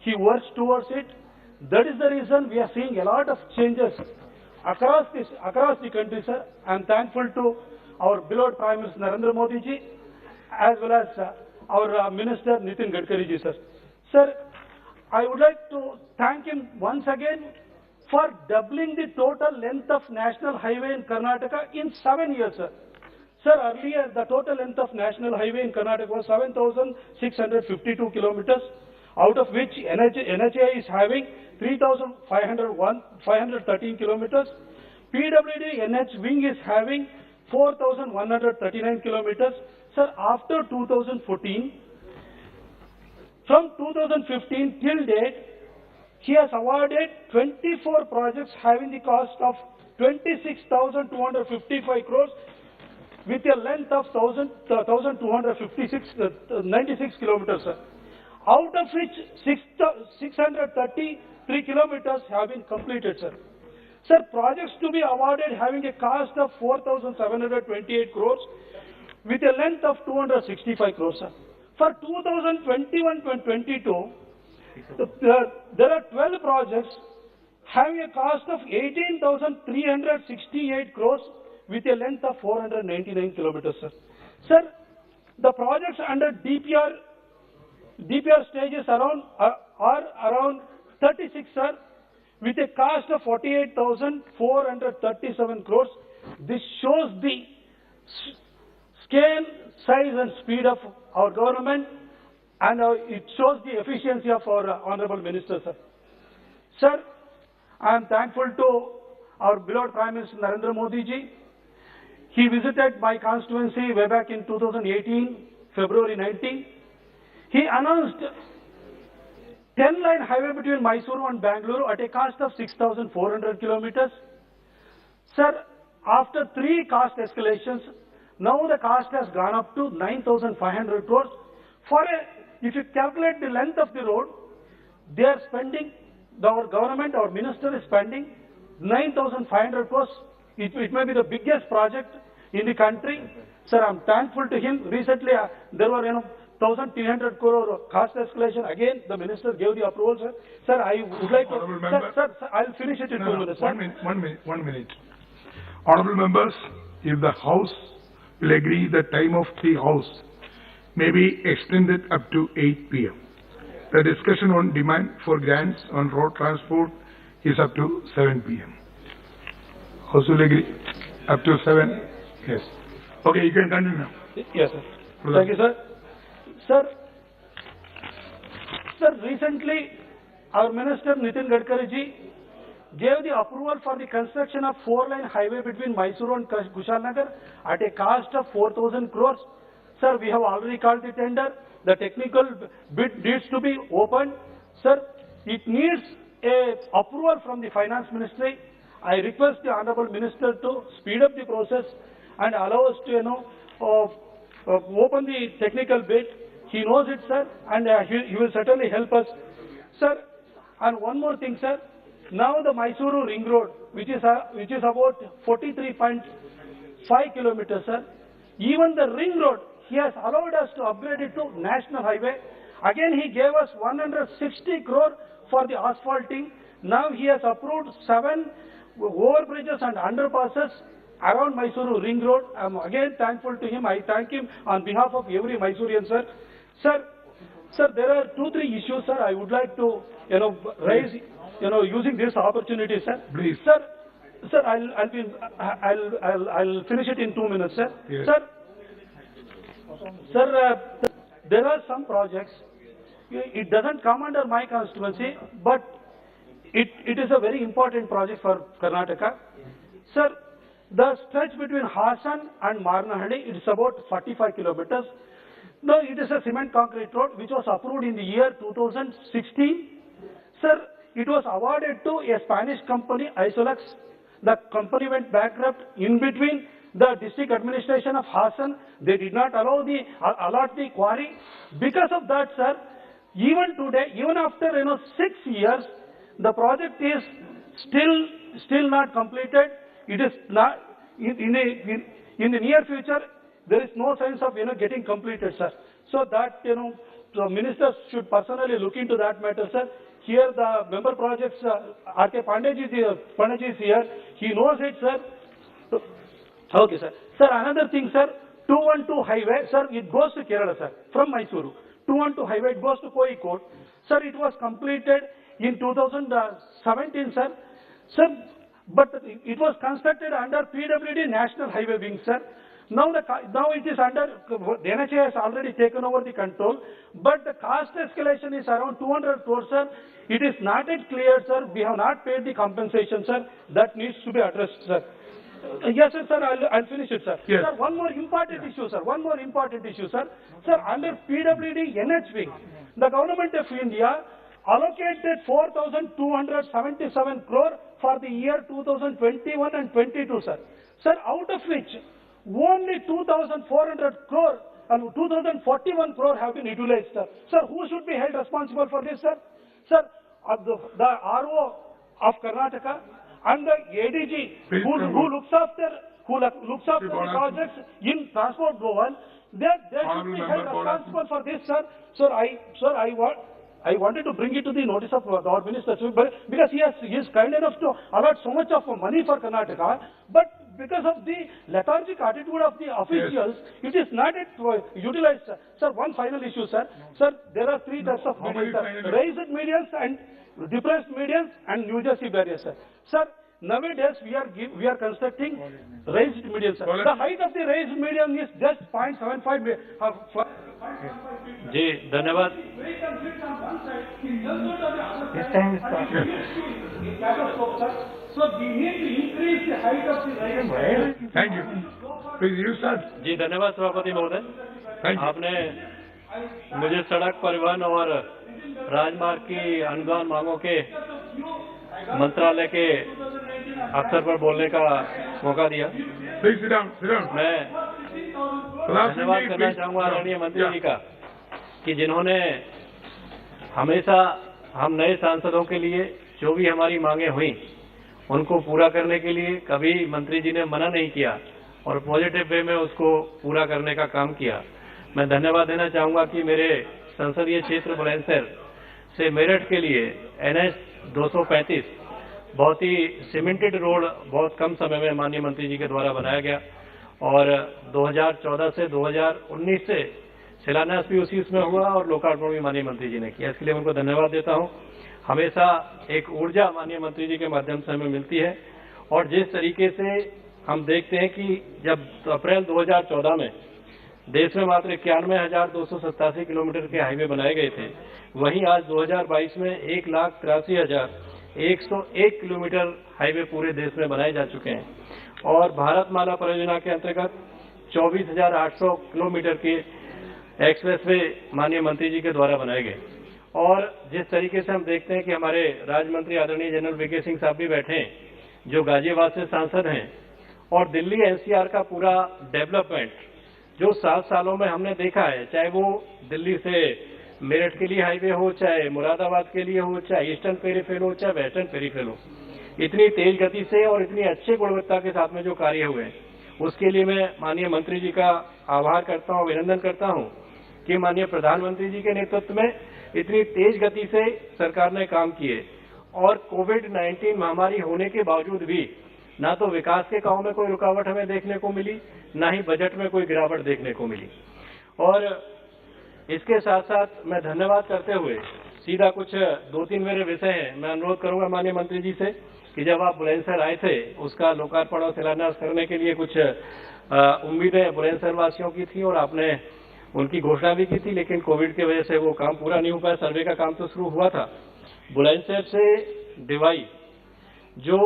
he works towards it. That is the reason we are seeing a lot of changes across the country, sir. I am thankful to our beloved Prime Minister Narendra Modi ji, as well as our Minister Nitin Gadkari ji, sir. Sir, I would like to thank him once again for doubling the total length of national highway in Karnataka in 7 years, sir. Sir, earlier the total length of national highway in Karnataka was 7,652 kilometers, out of which NHA is having 3,513 kilometers. PWD NH wing is having 4,139 kilometers. Sir, after 2014, from 2015 till date, he has awarded 24 projects having the cost of 26,255 crores with a length of 1,296 kilometers, sir. Out of which 633 kilometers have been completed, sir. Sir, projects to be awarded having a cost of 4,728 crores with a length of 265 crores, sir. For 2021-22, there are 12 projects having a cost of 18,368 crores with a length of 499 kilometers, sir. Sir, the projects under DPR stages are around 36, sir, with a cost of 48,437 crores. This shows the scale, size and speed of our government, and it shows the efficiency of our Honorable Minister, sir. Sir, I am thankful to our beloved Prime Minister Narendra Modi ji. He visited my constituency way back in 2018, February 19. He announced 10-line highway between Mysuru and Bangalore at a cost of 6,400 kilometers. Sir, after 3 cost escalations, now the cost has gone up to 9,500 crores. If you calculate the length of the road, they are spending, our government, our minister is spending 9,500 crores. It may be the biggest project in the country. Sir, I'm thankful to him. Recently, there were 1,300 crore cost escalation. Again, the minister gave the approval, sir. Sir, I would like to... Sir, I'll finish it in 2 minutes, sir. 1 minute. Honorable members, if the House will agree, the time of the House may be extended up to 8 p.m. The discussion on demand for grants on road transport is up to 7 p.m. House will agree? Up to 7? Yes. Okay, you can continue now. Yes, sir. Thank you, sir. Sir, recently our Minister Nitin Gadkari ji gave the approval for the construction of 4-line highway between Mysuru and Kushalnagar at a cost of 4,000 crores. Sir, we have already called the tender. The technical bid needs to be opened. Sir, it needs a approval from the Finance Ministry. I request the Honorable Minister to speed up the process and allow us to, open the technical bid. He knows it, sir, and he will certainly help us. Sir, and one more thing, sir. Now the Mysuru Ring Road, which is about 43.5 kilometers, sir. Even the Ring Road, he has allowed us to upgrade it to National Highway. Again, he gave us 160 crore for the asphalting. Now he has approved 7 overbridges and underpasses around Mysuru Ring Road. I am again thankful to him. I thank him on behalf of every Mysorean, sir. Sir, there are 2-3 issues, sir, I would like to, raise, using this opportunity, sir. Please. Sir, I'll finish it in 2 minutes, sir. Yes. Sir, there are some projects. It doesn't come under my constituency, but it is a very important project for Karnataka. Sir, the stretch between Hassan and Marnahalli, it is about 45 kilometers. Now, it is a cement concrete road which was approved in the year 2016. Sir, it was awarded to a Spanish company, Isolux. The company went bankrupt in between. The district administration of Hassan, they did not allot the quarry. Because of that, sir, even today, even after 6 years, the project is still not completed. It is not in the near future. There is no sense of getting completed, sir. So that the ministers should personally look into that matter, sir. Here the member projects, R.K. Pandey is here. He knows it, sir. Okay, sir. Sir, another thing, sir. 212 highway, sir. It goes to Kerala, sir, from Mysuru. 212 highway, it goes to Kozhikode. Sir, it was completed in 2017, sir. Sir, but it was constructed under PWD National Highway Wing, sir. Now it is under, the NHA has already taken over the control, but the cost escalation is around 200 crores, sir. It is not yet clear, sir. We have not paid the compensation, sir. That needs to be addressed, sir. Yes, sir, I'll finish it, sir. Yes. Sir, one more important issue, sir. Sir, under PWD NH Wing, the government of India allocated 4,277 crore for the year 2021 and 22, sir. Sir, out of which only 2,400 crore and 2,041 crore have been utilized, sir. Sir, who should be held responsible for this, sir? Sir, the RO of Karnataka and the ADG who looks after the projects in transport global, they should be held responsible for this, sir. Sir, I I wanted to bring it to the notice of our minister, but because he is kind enough to allot so much of money for Karnataka, but because of the lethargic attitude of the officials, it is not utilized. Sir, one final issue, sir. Sir, there are three types of medians, sir. Raised medians and depressed medians and New Jersey barriers, sir. Sir, nowadays we are constructing raised medians, sir. The height of the raised median is just 0.75 जी धन्यवाद। So we need to increase the height of the raised. Thank you. Please, you sir. जी धन्यवाद सभापति महोदय। आपने मुझे सड़क परिवहन और राजमार्ग की अनुदान मांगों के मंत्रालय के अवसर पर बोलने का मौका दिया। मैं धन्यवाद करना चाहूंगा आदरणीय मंत्री जी का कि जिन्होंने हमेशा हम नए सांसदों के लिए जो भी हमारी मांगे हुई उनको पूरा करने के लिए कभी मंत्री जी ने मना नहीं किया और पॉजिटिव वे में उसको पूरा करने का काम किया। मैं धन्यवाद देना चाहूंगा कि मेरे संसदीय क्षेत्र बुलंदशहर से मेरठ के लिए NH 235 बहुत ही सीमेंटेड रोड बहुत कम समय में माननीय मंत्री जी के द्वारा बनाया गया और 2014 से 2019 से शिलान्यास भी उसी उसमें हुआ और लोकार्पण भी माननीय मंत्री जी ने किया। इसके लिए उनको धन्यवाद देता हूं। हमेशा एक ऊर्जा माननीय मंत्री जी के माध्यम से हमें मिलती है और जिस तरीके से हम देखते हैं कि जब अप्रैल 2014 में देश में मात्र 91,287 किलोमीटर के हाईवे बनाए गए थे, वहीं आज 2022 में 1,83,101 किलोमीटर हाईवे पूरे देश में बनाए जा चुके हैं और भारतमाला परियोजना के अंतर्गत 24,800 किलोमीटर के एक्सप्रेसवे माननीय मंत्री जी के द्वारा बनाए गए। और जिस तरीके से हम देखते हैं कि हमारे राज्य मंत्री आदरणीय जनरल वीके सिंह साहब भी बैठे हैं जो गाजियाबाद से सांसद हैं और दिल्ली NCR का पूरा डेवलपमेंट जो 7 सालों में हमने देखा है, चाहे वो दिल्ली से मेरठ के लिए हाईवे हो, चाहे मुरादाबाद के लिए हो, चाहे ईस्टर्न पेरीफेर हो, चाहे वेस्टर्न पेरीफेर हो, इतनी तेज गति से और इतनी अच्छी गुणवत्ता के साथ में जो कार्य हुए हैं उसके लिए मैं माननीय मंत्री जी का आभार करता हूं, अभिनंदन करता हूं कि माननीय प्रधानमंत्री जी के नेतृत्व में इतनी तेज गति से सरकार ने काम किए और कोविड-19 महामारी होने के बावजूद भी ना तो विकास के कामों में कोई रुकावट हमें देखने को मिली, ना ही बजट में कोई गिरावट देखने को मिली। और इसके साथ साथ मैं धन्यवाद करते हुए सीधा कुछ 2-3 मेरे विषय हैं। मैं अनुरोध करूंगा माननीय मंत्री जी से कि जब आप बुलंदशहर आए थे उसका लोकार्पण और शिलान्यास करने के लिए कुछ उम्मीदें बुलंदशहर वासियों की थी और आपने उनकी घोषणा भी की थी, लेकिन कोविड की वजह से वो काम पूरा नहीं हो पाया। सर्वे का काम तो शुरू हुआ था। बुलंदशहर से डिवाई जो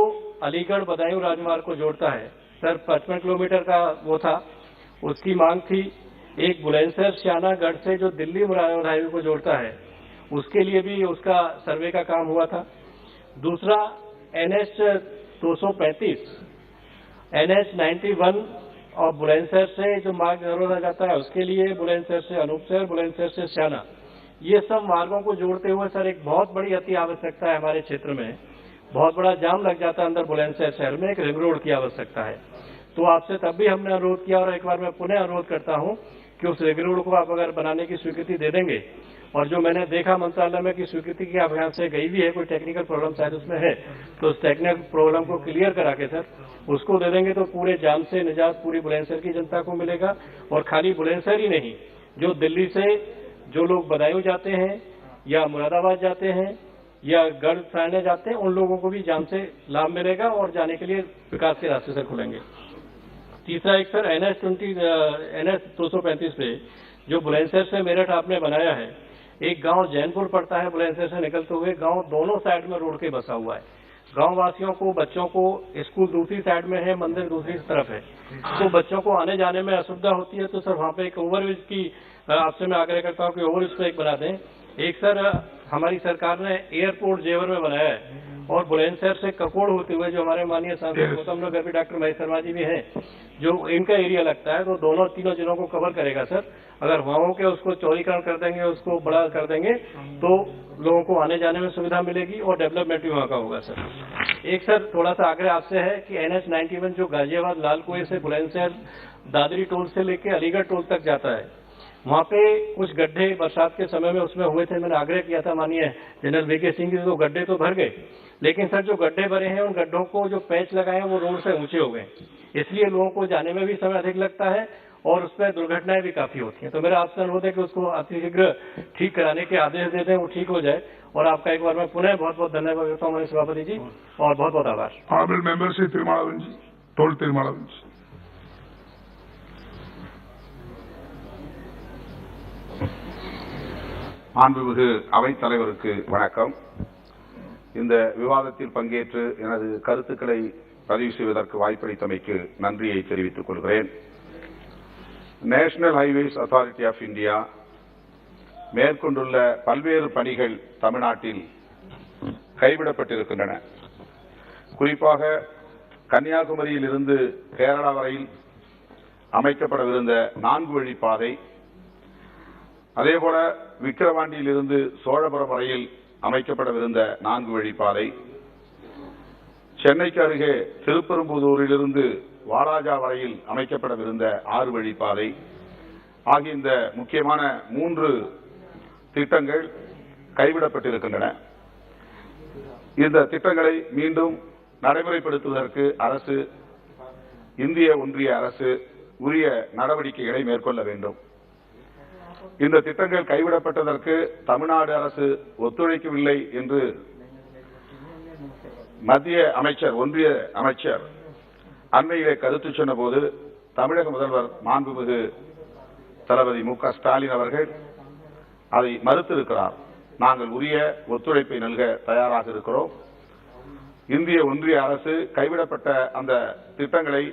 अलीगढ़ बदायूं राजमार्ग को जोड़ता है सर, 55 किलोमीटर का वो था, उसकी मांग थी। एक बुलंदशहर श्यानागढ़ से जो दिल्ली मुरादाबाद हाईवे को जोड़ता है उसके लिए भी उसका सर्वे का काम हुआ था। दूसरा NH 235 NH 91 और बुलंदशहर से जो मार्ग नरोदा जाता है उसके लिए बुलंदशहर से अनूपशहर, बुलंदशहर से श्याना, ये सब मार्गों को जोड़ते हुए सर एक बहुत बड़ी अति आवश्यकता है हमारे क्षेत्र में। बहुत बड़ा जाम लग जाता है अंदर बुलंदशहर शहर में, एक रिंग रोड की आवश्यकता है। तो आपसे तब भी हमने अनुरोध किया और एक बार मैं पुनः अनुरोध करता हूं कि उस रिंग रोड को आप अगर बनाने की स्वीकृति दे देंगे और जो मैंने देखा मंत्रालय में कि स्वीकृति की अभियान से गई भी है, कोई टेक्निकल प्रॉब्लम शायद उसमें है, तो उस टेक्निकल प्रॉब्लम को क्लियर करा के सर उसको दे देंगे तो पूरे जाम से निजात पूरी बुलंदशहर की जनता को मिलेगा। और खाली बुलंदशहर ही नहीं, जो दिल्ली से जो लोग बदायूं जाते हैं या मुरादाबाद जाते हैं या गढ़ सारने जाते हैं, उन लोगों को भी जाम से लाभ मिलेगा और जाने के लिए विकास के रास्ते से खुलेंगे। तीसरा एक सर NH 235 पे जो बुलंदशहर से मेरठ आपने बनाया है, एक गांव जैनपुर पड़ता है बुलंदशहर से निकलते हुए, गांव दोनों साइड में रोड के बसा हुआ है। गांव वासियों को, बच्चों को स्कूल दूसरी साइड में है, मंदिर दूसरी तरफ है, तो बच्चों को आने जाने में असुविधा होती है। तो सर वहाँ पे एक ओवरब्रिज की आपसे मैं आग्रह करता हूँ कि ओवरब्रिज पे एक बना दें। एक सर हमारी सरकार ने एयरपोर्ट जेवर में बनाया है और बुलंदशहर से ककोड़ होते हुए जो हमारे माननीय सांसद गौतम नगर भी डॉक्टर महेश शर्मा जी भी हैं, जो इनका एरिया लगता है, तो दोनों तीनों जिलों को कवर करेगा सर। अगर वहां के उसको चौड़ीकरण कर देंगे, उसको बड़ा कर देंगे तो लोगों को आने जाने में सुविधा मिलेगी और डेवलपमेंट भी वहां का होगा सर। एक सर थोड़ा सा आग्रह आपसे है कि NH 91 जो गाजियाबाद लाल कुएं से बुलंदशहर दादरी टोल से लेके अलीगढ़ टोल तक जाता है, वहाँ पे कुछ गड्ढे बरसात के समय में उसमें हुए थे। मैंने आग्रह किया था माननीय जनरल वीके सिंह जी, तो गड्ढे तो भर गए, लेकिन सर जो गड्ढे भरे हैं उन गड्ढों को जो पैच लगाए हैं वो रोड से ऊंचे हो गए, इसलिए लोगों को जाने में भी समय अधिक लगता है और उसमें दुर्घटनाएं भी काफी होती हैं। तो मेरा आपसे अनुरोध है कि उसको अतिशीघ्र ठीक कराने के आदेश दे दें, वो ठीक हो जाए। और आपका एक बार मैं पुनः बहुत बहुत धन्यवाद देता हूँ हमारे सभापति जी, और बहुत बहुत आभार। Honorable member Sri Tirumalavan ji, told Tirumalavan ji. மாண்புமிகு அவைத் தலைவருக்கு வணக்கம். இந்த விவாதத்தில் பங்கேற்று எனது கருத்துக்களை பதிவு செய்வதற்கு வாய்ப்பளித்தமைக்கு நன்றியை தெரிவித்துக் கொள்கிறேன். National highways authority of India மேற்கொண்டுள்ள பல்வேறு பணிகள் தமிழ்நாட்டில் கைவிடப்பட்டிருக்கின்றன. குறிப்பாக கன்னியாகுமரியில் இருந்து கேரளா வரையில் அமைக்கப்படவிருந்த 4 வழிப்பாதை, அதேபோல விக்கிரவாண்டியில் இருந்து சோழபுரம் வரையில் அமைக்கப்படவிருந்த 4 வழிப்பாதை, சென்னைக்கு அருகே திருப்பெரும்புதூரிலிருந்து வாலாஜா வரையில் அமைக்கப்படவிருந்த 6 வழிப்பாதை ஆகிய இந்த முக்கியமான 3 திட்டங்கள் கைவிடப்பட்டிருக்கின்றன. இந்த திட்டங்களை மீண்டும் நடைமுறைப்படுத்துவதற்கு அரசு, இந்திய ஒன்றிய அரசு உரிய நடவடிக்கைகளை மேற்கொள்ள வேண்டும். இந்த திட்டங்கள் கைவிடப்பட்டதற்கு தமிழ்நாடு அரசு ஒத்துழைக்கவில்லை என்று மத்திய அமைச்சர், ஒன்றிய அமைச்சர் அண்மையிலே கருத்து சொன்னபோது தமிழக முதல்வர் மாண்புமிகு தளபதி மு.க. ஸ்டாலின் அவர்கள் அதை மறுத்திருக்கிறார். நாங்கள் உரிய ஒத்துழைப்பை நல்க தயாராக இருக்கிறோம். இந்திய ஒன்றிய அரசு கைவிடப்பட்ட அந்த திட்டங்களை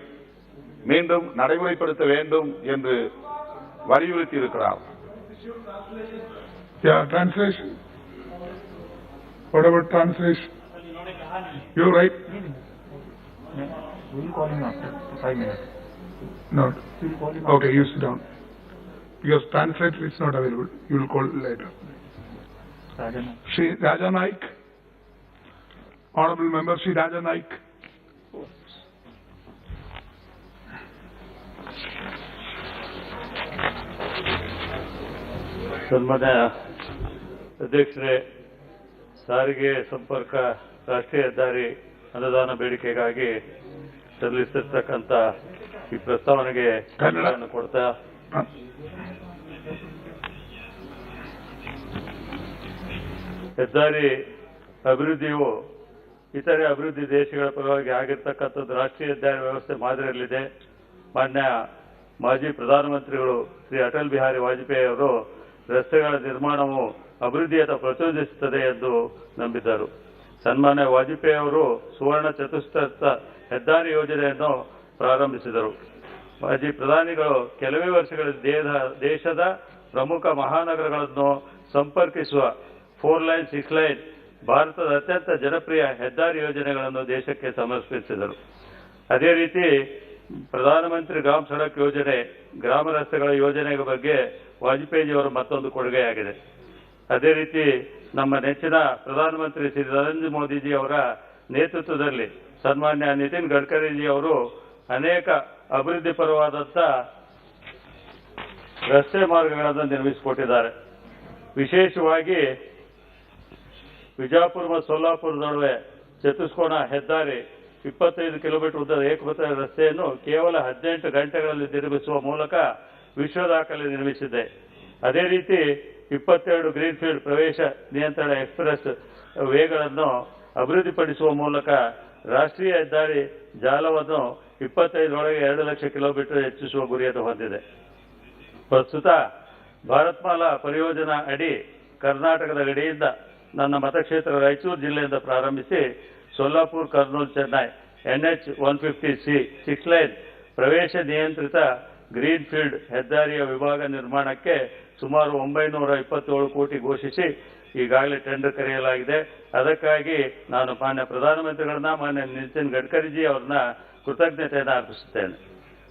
மீண்டும் நடைமுறைப்படுத்த வேண்டும் என்று வலியுறுத்தி இருக்கிறார். Translation. What about translation? You right? We will call him after 5 minutes. No. We will call him Okay, you sit down. Because translator is not available. You will call later. Shri Raja Naik. Honorable member Shri Raja Naik. ಸನ್ಮಾನ್ಯ ಅಧ್ಯಕ್ಷರೇ, ಸಾರಿಗೆ ಸಂಪರ್ಕ ರಾಷ್ಟ್ರೀಯ ಹೆದ್ದಾರಿ ಅನುದಾನ ಬೇಡಿಕೆಗಾಗಿ ಸಲ್ಲಿಸಿರ್ತಕ್ಕಂಥ ಈ ಪ್ರಸ್ತಾವನೆಗೆ ಕನ್ನಡವನ್ನು ಕೊಡ್ತಾ ಹೆದ್ದಾರಿ ಅಭಿವೃದ್ಧಿಯು ಇತರೆ ಅಭಿವೃದ್ಧಿ ದೇಶಗಳ ಪರವಾಗಿ ಆಗಿರ್ತಕ್ಕಂಥದ್ದು ರಾಷ್ಟ್ರೀಯ ಹೆದ್ದಾರಿ ವ್ಯವಸ್ಥೆ ಮಾದರಿಯಲ್ಲಿದೆ. ಮಾನ್ಯ ಮಾಜಿ ಪ್ರಧಾನಮಂತ್ರಿಗಳು ಶ್ರೀ ಅಟಲ್ ಬಿಹಾರಿ ವಾಜಪೇಯಿ ಅವರು ರಸ್ತೆಗಳ ನಿರ್ಮಾಣವು ಅಭಿವೃದ್ಧಿಯತ್ತ ಪ್ರಚೋದಿಸುತ್ತದೆ ಎಂದು ನಂಬಿದ್ದರು. ಸನ್ಮಾನ್ಯ ವಾಜಪೇಯಿ ಅವರು ಸುವರ್ಣ ಚತುಷ್ಪಥ ಹೆದ್ದಾರಿ ಯೋಜನೆಯನ್ನು ಪ್ರಾರಂಭಿಸಿದರು. ಮಾಜಿ ಪ್ರಧಾನಿಗಳು ಕೆಲವೇ ವರ್ಷಗಳಲ್ಲಿ ದೇಶದ ಪ್ರಮುಖ ಮಹಾನಗರಗಳನ್ನು ಸಂಪರ್ಕಿಸುವ 4 ಲೈನ್ 6 ಲೈನ್ ಭಾರತದ ಅತ್ಯಂತ ಜನಪ್ರಿಯ ಹೆದ್ದಾರಿ ಯೋಜನೆಗಳನ್ನು ದೇಶಕ್ಕೆ ಸಮರ್ಪಿಸಿದರು. ಅದೇ ರೀತಿ ಪ್ರಧಾನಮಂತ್ರಿ ಗ್ರಾಮ ಸಡಕ್ ಯೋಜನೆ, ಗ್ರಾಮ ರಸ್ತೆಗಳ ಯೋಜನೆ ಬಗ್ಗೆ ವಾಜಪೇಯಿಯವರ ಮತ್ತೊಂದು ಕೊಡುಗೆಯಾಗಿದೆ. ಅದೇ ರೀತಿ ನಮ್ಮ ನೆಚ್ಚಿನ ಪ್ರಧಾನಮಂತ್ರಿ ಶ್ರೀ ನರೇಂದ್ರ ಮೋದಿಜಿ ಅವರ ನೇತೃತ್ವದಲ್ಲಿ ಸನ್ಮಾನ್ಯ ನಿತಿನ್ ಗಡ್ಕರಿಜಿ ಅವರು ಅನೇಕ ಅಭಿವೃದ್ಧಿ ಪರವಾದಂಥ ರಸ್ತೆ ಮಾರ್ಗಗಳನ್ನು ನಿರ್ಮಿಸಿಕೊಟ್ಟಿದ್ದಾರೆ. ವಿಶೇಷವಾಗಿ ವಿಜಾಪುರ ಮತ್ತು ಸೊಲ್ಲಾಪುರ ನಡುವೆ ಚತುಷ್ಕೋನ ಹೆದ್ದಾರಿ 25 ಕಿಲೋಮೀಟರ್ ಉದ್ದದ ಏಕಪಥ ರಸ್ತೆಯನ್ನು ಕೇವಲ 18 ಗಂಟೆಗಳಲ್ಲಿ ನಿರ್ಮಿಸುವ ಮೂಲಕ ವಿಶ್ವ ದಾಖಲೆ ನಿರ್ಮಿಸಿದೆ. ಅದೇ ರೀತಿ 22 ಗ್ರೀನ್ಫೀಲ್ಡ್ ಪ್ರವೇಶ ನಿಯಂತ್ರಣ ಎಕ್ಸ್ಪ್ರೆಸ್ ವೇಗಳನ್ನು ಅಭಿವೃದ್ಧಿಪಡಿಸುವ ಮೂಲಕ ರಾಷ್ಟ್ರೀಯ ಹೆದ್ದಾರಿ ಜಾಲವನ್ನು 25 ಒಳಗೆ 2 ಲಕ್ಷ ಕಿಲೋಮೀಟರ್ ಹೆಚ್ಚಿಸುವ ಗುರಿಯನ್ನು ಹೊಂದಿದೆ. ಪ್ರಸ್ತುತ ಭಾರತ್ಮಾಲಾ ಪರಿಯೋಜನಾ ಅಡಿ ಕರ್ನಾಟಕದ ಗಡಿಯಿಂದ ನನ್ನ ಮತಕ್ಷೇತ್ರ ರಾಯಚೂರು ಜಿಲ್ಲೆಯಿಂದ ಪ್ರಾರಂಭಿಸಿ Solapur, Kurnool, Chennai NH 150C 6 line ಪ್ರವೇಶ ನಿಯಂತ್ರಿತ ಗ್ರೀನ್ ಫೀಲ್ಡ್ ಹೆದ್ದಾರಿಯ ವಿಭಾಗ ನಿರ್ಮಾಣಕ್ಕೆ ಸುಮಾರು 927 ಕೋಟಿ ಘೋಷಿಸಿ ಈಗಾಗಲೇ ಟೆಂಡರ್ ಕರೆಯಲಾಗಿದೆ. ಅದಕ್ಕಾಗಿ ನಾನು ಮಾನ್ಯ ಪ್ರಧಾನಮಂತ್ರಿಗಳನ್ನ, ಮಾನ್ಯ ನಿತಿನ್ ಗಡ್ಕರಿಜಿ ಅವರನ್ನ ಕೃತಜ್ಞತೆಯನ್ನು ಅರ್ಪಿಸುತ್ತೇನೆ.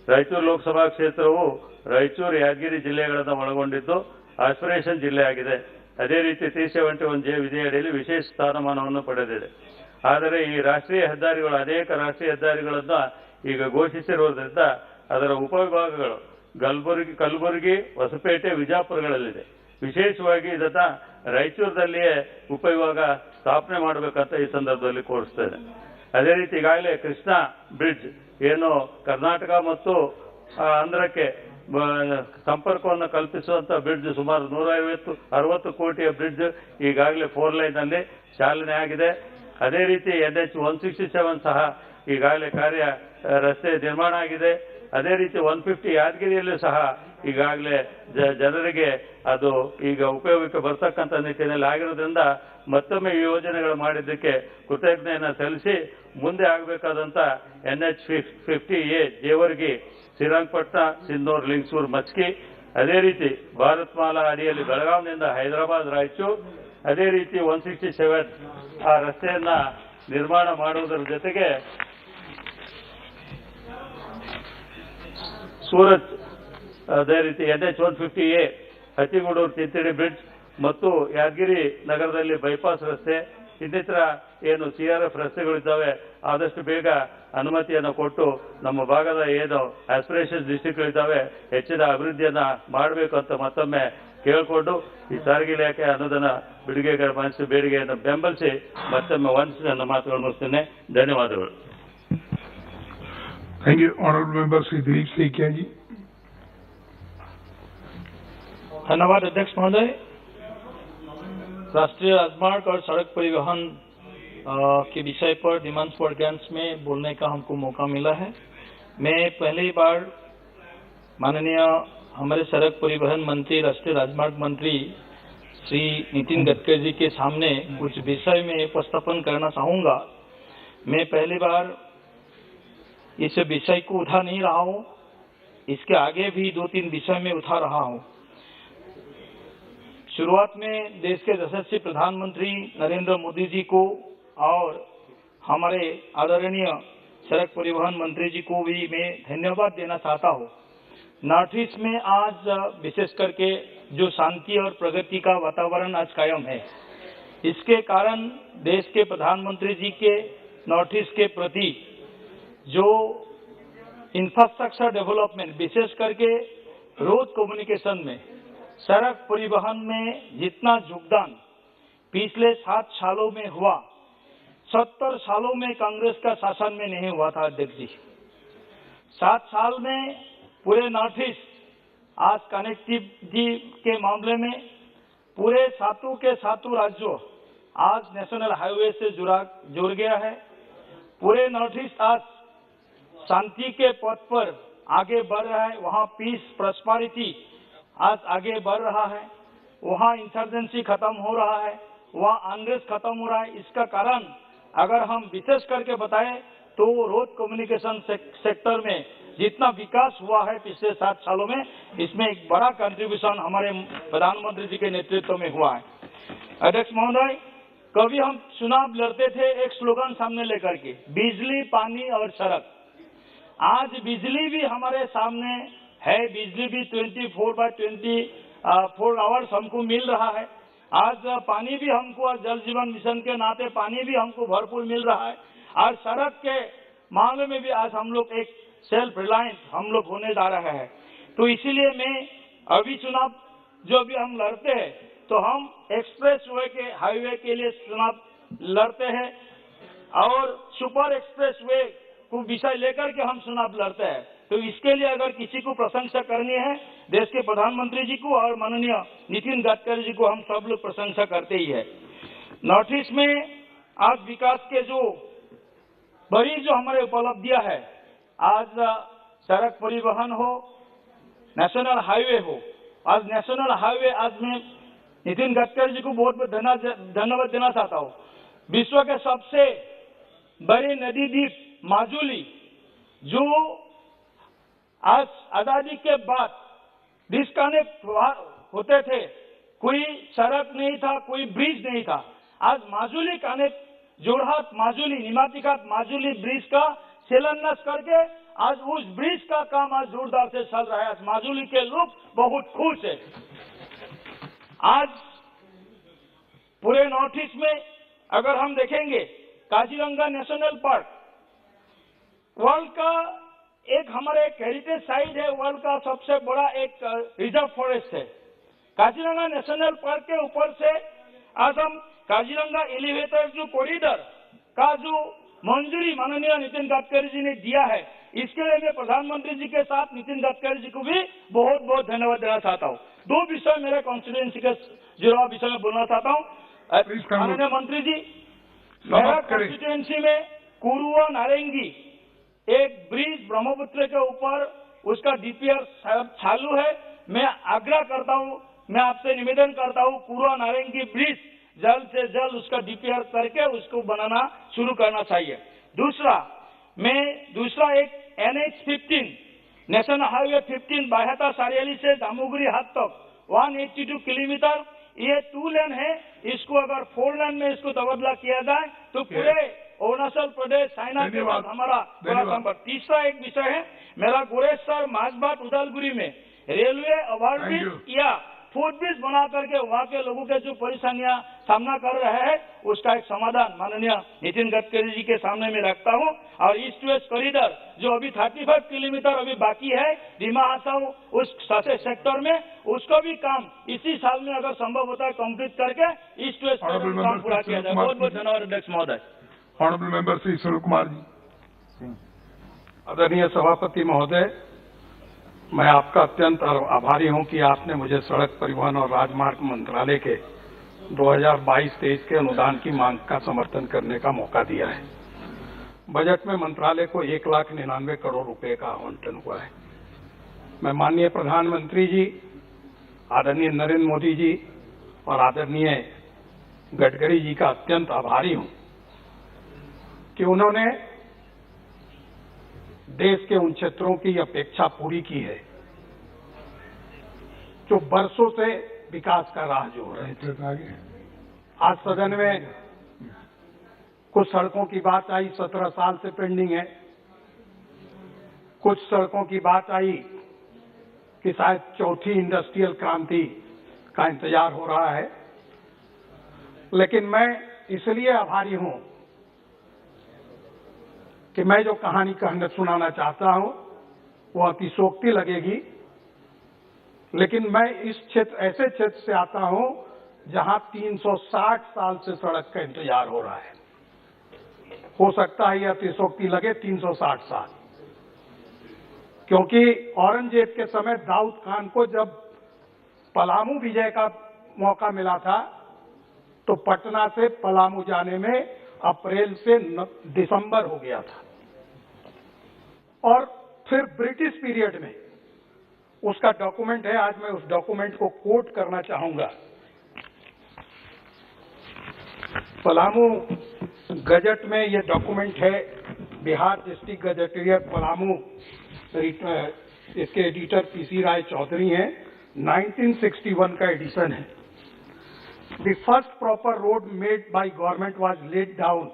ರಾಯಚೂರು ಲೋಕಸಭಾ ಕ್ಷೇತ್ರವು ರಾಯಚೂರು, ಯಾದಗಿರಿ ಜಿಲ್ಲೆಗಳನ್ನು ಒಳಗೊಂಡಿದ್ದು ಆಸ್ಪಿರೇಷನ್ ಜಿಲ್ಲೆಯಾಗಿದೆ. ಅದೇ ರೀತಿ 371J ವಿಧಿಯಡಿಯಲ್ಲಿ ವಿಶೇಷ ಸ್ಥಾನಮಾನವನ್ನು ಪಡೆದಿದೆ. ಆದರೆ ಈ ರಾಷ್ಟ್ರೀಯ ಹೆದ್ದಾರಿಗಳು, ಅನೇಕ ರಾಷ್ಟ್ರೀಯ ಹೆದ್ದಾರಿಗಳನ್ನು ಈಗ ಘೋಷಿಸಿರುವುದರಿಂದ ಅದರ ಉಪವಿಭಾಗಗಳು ಕಲಬುರಗಿ ಹೊಸಪೇಟೆ ವಿಜಯಪುರಗಳಲ್ಲಿದೆ. ವಿಶೇಷವಾಗಿ ಇದನ್ನ ರಾಯಚೂರಿನಲ್ಲಿಯೇ ಉಪವಿಭಾಗ ಸ್ಥಾಪನೆ ಮಾಡಬೇಕಂತ ಈ ಸಂದರ್ಭದಲ್ಲಿ ಕೋರಿಸ್ತೇನೆ. ಅದೇ ರೀತಿ ಈಗಾಗಲೇ ಕೃಷ್ಣಾ ಬ್ರಿಡ್ಜ್ ಏನು ಕರ್ನಾಟಕ ಮತ್ತು ಆಂಧ್ರಕ್ಕೆ ಸಂಪರ್ಕವನ್ನು ಕಲ್ಪಿಸುವಂತ ಬ್ರಿಡ್ಜ್ ಸುಮಾರು 160 ಕೋಟಿಯ ಬ್ರಿಡ್ಜ್ ಈಗಾಗಲೇ 4 ಲೈನ್ ನಲ್ಲಿ ಚಾಲನೆ ಆಗಿದೆ. ಅದೇ ರೀತಿ NH 167 ಸಹ ಈಗಾಗಲೇ ರಸ್ತೆ ನಿರ್ಮಾಣ ಆಗಿದೆ. ಅದೇ ರೀತಿ 150 ಯಾದಗಿರಿಯಲ್ಲೂ ಸಹ ಈಗಾಗಲೇ ಜನರಿಗೆ ಅದು ಈಗ ಉಪಯೋಗಕ್ಕೆ ಬರ್ತಕ್ಕಂಥ ನಿಟ್ಟಿನಲ್ಲಿ ಆಗಿರೋದ್ರಿಂದ ಮತ್ತೊಮ್ಮೆ ಈ ಯೋಜನೆಗಳು ಮಾಡಿದ್ದಕ್ಕೆ ಕೃತಜ್ಞತೆಯನ್ನು ಸಲ್ಲಿಸಿ ಮುಂದೆ ಆಗಬೇಕಾದಂತ NH 50A ಜೇವರ್ಗಿ ಶ್ರೀರಂಗಪಟ್ಟಣ ಸಿಂಧೂರ್ ಲಿಂಗಸೂರು ಮಸ್ಕಿ, ಅದೇ ರೀತಿ ಭಾರತ್ ಮಾಲಾ ಅಡಿಯಲ್ಲಿ ಬೆಳಗಾವಿನಿಂದ ಹೈದರಾಬಾದ್ ರಾಯಚೂರು, ಅದೇ ರೀತಿ 167 ಆ ರಸ್ತೆಯನ್ನ ನಿರ್ಮಾಣ ಮಾಡುವುದರ ಜೊತೆಗೆ ಸೂರತ್, ಅದೇ ರೀತಿ NH 150A ಹತ್ತಿಗೂಡೂರು ಚಿಂಚಡಿ ಬ್ರಿಡ್ಜ್ ಮತ್ತು ಯಾದಗಿರಿ ನಗರದಲ್ಲಿ ಬೈಪಾಸ್ ರಸ್ತೆ, ಇನ್ನಿತರ ಏನು CRF ರಸ್ತೆಗಳಿದ್ದಾವೆ ಆದಷ್ಟು ಬೇಗ ಅನುಮತಿಯನ್ನು ಕೊಟ್ಟು ನಮ್ಮ ಭಾಗದ ಏನು ಆಸ್ಪಿರೇಷನ್ ಡಿಸ್ಟ್ರಿಕ್ಟ್ಗಳಿದ್ದಾವೆ ಹೆಚ್ಚಿನ ಅಭಿವೃದ್ಧಿಯನ್ನ ಮಾಡಬೇಕು ಅಂತ ಮತ್ತೊಮ್ಮೆ ಕೇಳಿಕೊಂಡು ಈ ಸಾರಿಗೆ ಇಲಾಖೆ ಅನುದಾನ ಬಿಡುಗೆಗೆ ಮನಸ್ಸು ಬೇಡಿಕೆಯನ್ನು ಬೆಂಬಲಿಸಿ ಮತ್ತೊಮ್ಮೆ ವಂದಿಸಿ ನನ್ನ ಮಾತುಗಳನ್ನು ಮುಗಿಸ್ತೇನೆ. ಧನ್ಯವಾದಗಳು. Thank you, honorable member Sri Dilip Saikia ji. धन्यवाद अध्यक्ष महोदय. राष्ट्रीय राजमार्ग और सड़क परिवहन के विषय पर डिमांड्स फॉर ग्रांट्स में बोलने का हमको मौका मिला है. मैं पहली बार माननीय हमारे सड़क परिवहन मंत्री, राष्ट्रीय राजमार्ग मंत्री श्री नितिन गडकरी जी के सामने कुछ विषय में उपस्थापन करना चाहूंगा. मैं पहली बार इस विषय को उठा नहीं रहा हूं, इसके आगे भी 2-3 विषय में उठा रहा हूं. शुरुआत में देश के यशस्वी प्रधानमंत्री नरेंद्र मोदी जी को और हमारे आदरणीय सड़क परिवहन मंत्री जी को भी मैं धन्यवाद देना चाहता हूं. नॉर्थ ईस्ट में आज विशेष करके जो शांति और प्रगति का वातावरण आज कायम है, इसके कारण देश के प्रधानमंत्री जी के नॉर्थ ईस्ट के प्रति जो इंफ्रास्ट्रक्चर डेवलपमेंट, विशेष करके रोड कम्युनिकेशन में, सड़क परिवहन में जितना योगदान पिछले 7 सालों में हुआ, 70 सालों में कांग्रेस का शासन में नहीं हुआ था. अध्यक्ष जी, 7 साल में पूरे नॉर्थ ईस्ट आज कनेक्टिविटी के मामले में पूरे 7 के 7 राज्यों आज नेशनल हाईवे से जुड़ गया है. पूरे नॉर्थ ईस्ट आज शांति के पथ पर आगे बढ़ रहा है. वहाँ पीस, प्रॉस्पेरिटी आज आगे बढ़ रहा है. वहाँ इंसर्जेंसी खत्म हो रहा है, वहाँ अनरेस्ट खत्म हो रहा है. इसका कारण अगर हम विशेष करके बताएं तो रोड कम्युनिकेशन सेक्टर में जितना विकास हुआ है पिछले 7 सालों में, इसमें एक बड़ा कंट्रीब्यूशन हमारे प्रधानमंत्री जी के नेतृत्व में हुआ है. अध्यक्ष महोदय, कभी हम चुनाव लड़ते थे एक स्लोगन सामने लेकर के, बिजली, पानी और सड़क. आज बिजली भी हमारे सामने है, बिजली भी 24/24 आवर्स हमको मिल रहा है. आज पानी भी हमको, और जल जीवन मिशन के नाते पानी भी हमको भरपूर मिल रहा है. और सड़क के मामले में भी आज हम लोग एक सेल्फ रिलायंस हम लोग होने जा रहे हैं. तो इसीलिए मैं अभी चुनाव जो भी हम लड़ते हैं तो हम एक्सप्रेस वे के, हाईवे के लिए चुनाव लड़ते हैं और सुपर एक्सप्रेस वे को विषय लेकर के हम चुनाव लड़ते हैं. तो इसके लिए अगर किसी को प्रशंसा करनी है, देश के प्रधानमंत्री जी को और माननीय नितिन गडकरी जी को हम सब लोग प्रशंसा करते ही है. नॉर्थ ईस्ट में आज विकास के जो बड़ी जो हमारे उपलब्धियां है, आज सड़क परिवहन हो, नेशनल हाईवे हो. आज नेशनल हाईवे, आज मैं नितिन गडकरी जी को बहुत बहुत धन्यवाद देना चाहता हूँ. विश्व के सबसे बड़ी नदी द्वीप माजुली, जो आज आजादी के बाद डिस्कनेक्ट होते थे, कोई सड़क नहीं था, कोई ब्रिज नहीं था. आज माजुली कनेक्ट, जोरहाट माजुली, निमातीघाट माजुली ब्रिज का शिलान्यास करके आज उस ब्रिज का काम आज जोरदार से चल रहा है. आज माजुली के लोग बहुत खुश है. आज पूरे नॉर्थ ईस्ट में अगर हम देखेंगे, काजीरंगा नेशनल पार्क वर्ल्ड का एक हमारे एक हेरिटेज साइट है, वर्ल्ड का सबसे बड़ा एक रिजर्व फॉरेस्ट है। काजीरंगा नेशनल पार्क के ऊपर से आज हम काजीरंगा एलिवेटर जो कॉरिडोर का जो मंजूरी माननीय नितिन गडकरी जी ने दिया है, इसके लिए मैं प्रधानमंत्री जी के साथ नितिन गडकरी जी को भी बहुत बहुत धन्यवाद देना चाहता हूँ। दो विषय मेरे कॉन्स्टिट्यूएंसी के जुड़ाव विषय में बोलना चाहता हूँ। माननीय मंत्री जी, मेरा कॉन्स्टिट्यूएंसी में कुरुआ नारेंगी एक ब्रिज ब्रह्मपुत्र के ऊपर उसका डीपीआर चालू है। मैं आग्रह करता हूँ, मैं आपसे निवेदन करता हूँ, कुरुआ नारेंगी ब्रिज जल्द से जल्द उसका डीपीआर करके उसको बनाना शुरू करना चाहिए। दूसरा एक NH-15 नेशनल हाईवे 15 बाहेता सारियाली से दामोगरी हाट तक 182 किलोमीटर, ये 2 लेन है। इसको अगर 4 लेन में इसको तबादला किया जाए तो पूरे अरुणाचल प्रदेश चाइना के साथ हमारा बड़ा संपर्क। तीसरा एक विषय है मेरा, गोरेश्वर माजबाट उदालगुरी में रेलवे ओवरब्रिज या फुटब्रिज बना करके वहाँ के लोगों के जो परेशानियां सामना कर रहे हैं उसका एक समाधान माननीय नितिन गडकरी जी के सामने में रखता हूँ। और ईस्ट वेस्ट कॉरिडोर जो अभी 35 किलोमीटर अभी बाकी है डिमा हासाऊ उस सेक्टर में, उसका भी काम इसी साल में अगर संभव होता है कंप्लीट करके ईस्ट वेस्ट कॉरिडोर काम पूरा किया जाए। बहुत बहुत धन्यवाद अध्यक्ष महोदय। Honourable member Shri Sunil Kumar ji. आदरणीय सभापति महोदय, मैं आपका अत्यंत आभारी हूं कि आपने मुझे सड़क परिवहन और राजमार्ग मंत्रालय के 2022-23 के अनुदान की मांग का समर्थन करने का मौका दिया है। बजट में मंत्रालय को 1,99 करोड़ रुपए का आवंटन हुआ है। मैं माननीय प्रधानमंत्री जी, आदरणीय नरेंद्र मोदी जी और आदरणीय गडकरी जी का अत्यंत आभारी हूं कि उन्होंने देश के उन क्षेत्रों की अपेक्षा पूरी की है जो बरसों से विकास का राह जो रहे थे। आज सदन में कुछ सड़कों की बात आई 17 साल से पेंडिंग है, कुछ सड़कों की बात आई कि शायद चौथी इंडस्ट्रियल क्रांति का इंतजार हो रहा है। लेकिन मैं इसलिए आभारी हूं कि मैं जो कहानी सुनाना चाहता हूं वो अतिशोक्ति लगेगी, लेकिन मैं इस ऐसे क्षेत्र से आता हूं जहां 360 साल से सड़क का इंतजार हो रहा है। हो सकता है ये अतिशोक्ति लगे 360 साल, क्योंकि औरंगजेब के समय दाऊद खान को जब पलामू विजय का मौका मिला था तो पटना से पलामू जाने में अप्रैल से दिसंबर हो गया था। और फिर ब्रिटिश पीरियड में उसका डॉक्यूमेंट है, आज मैं उस डॉक्यूमेंट को कोट करना चाहूंगा। पलामू गजट में ये डॉक्यूमेंट है, बिहार डिस्ट्रिक्ट गजटियर पलामू, इसके एडिटर पीसी राय चौधरी हैं, 1961 का एडिशन है। The first proper road made by government was laid down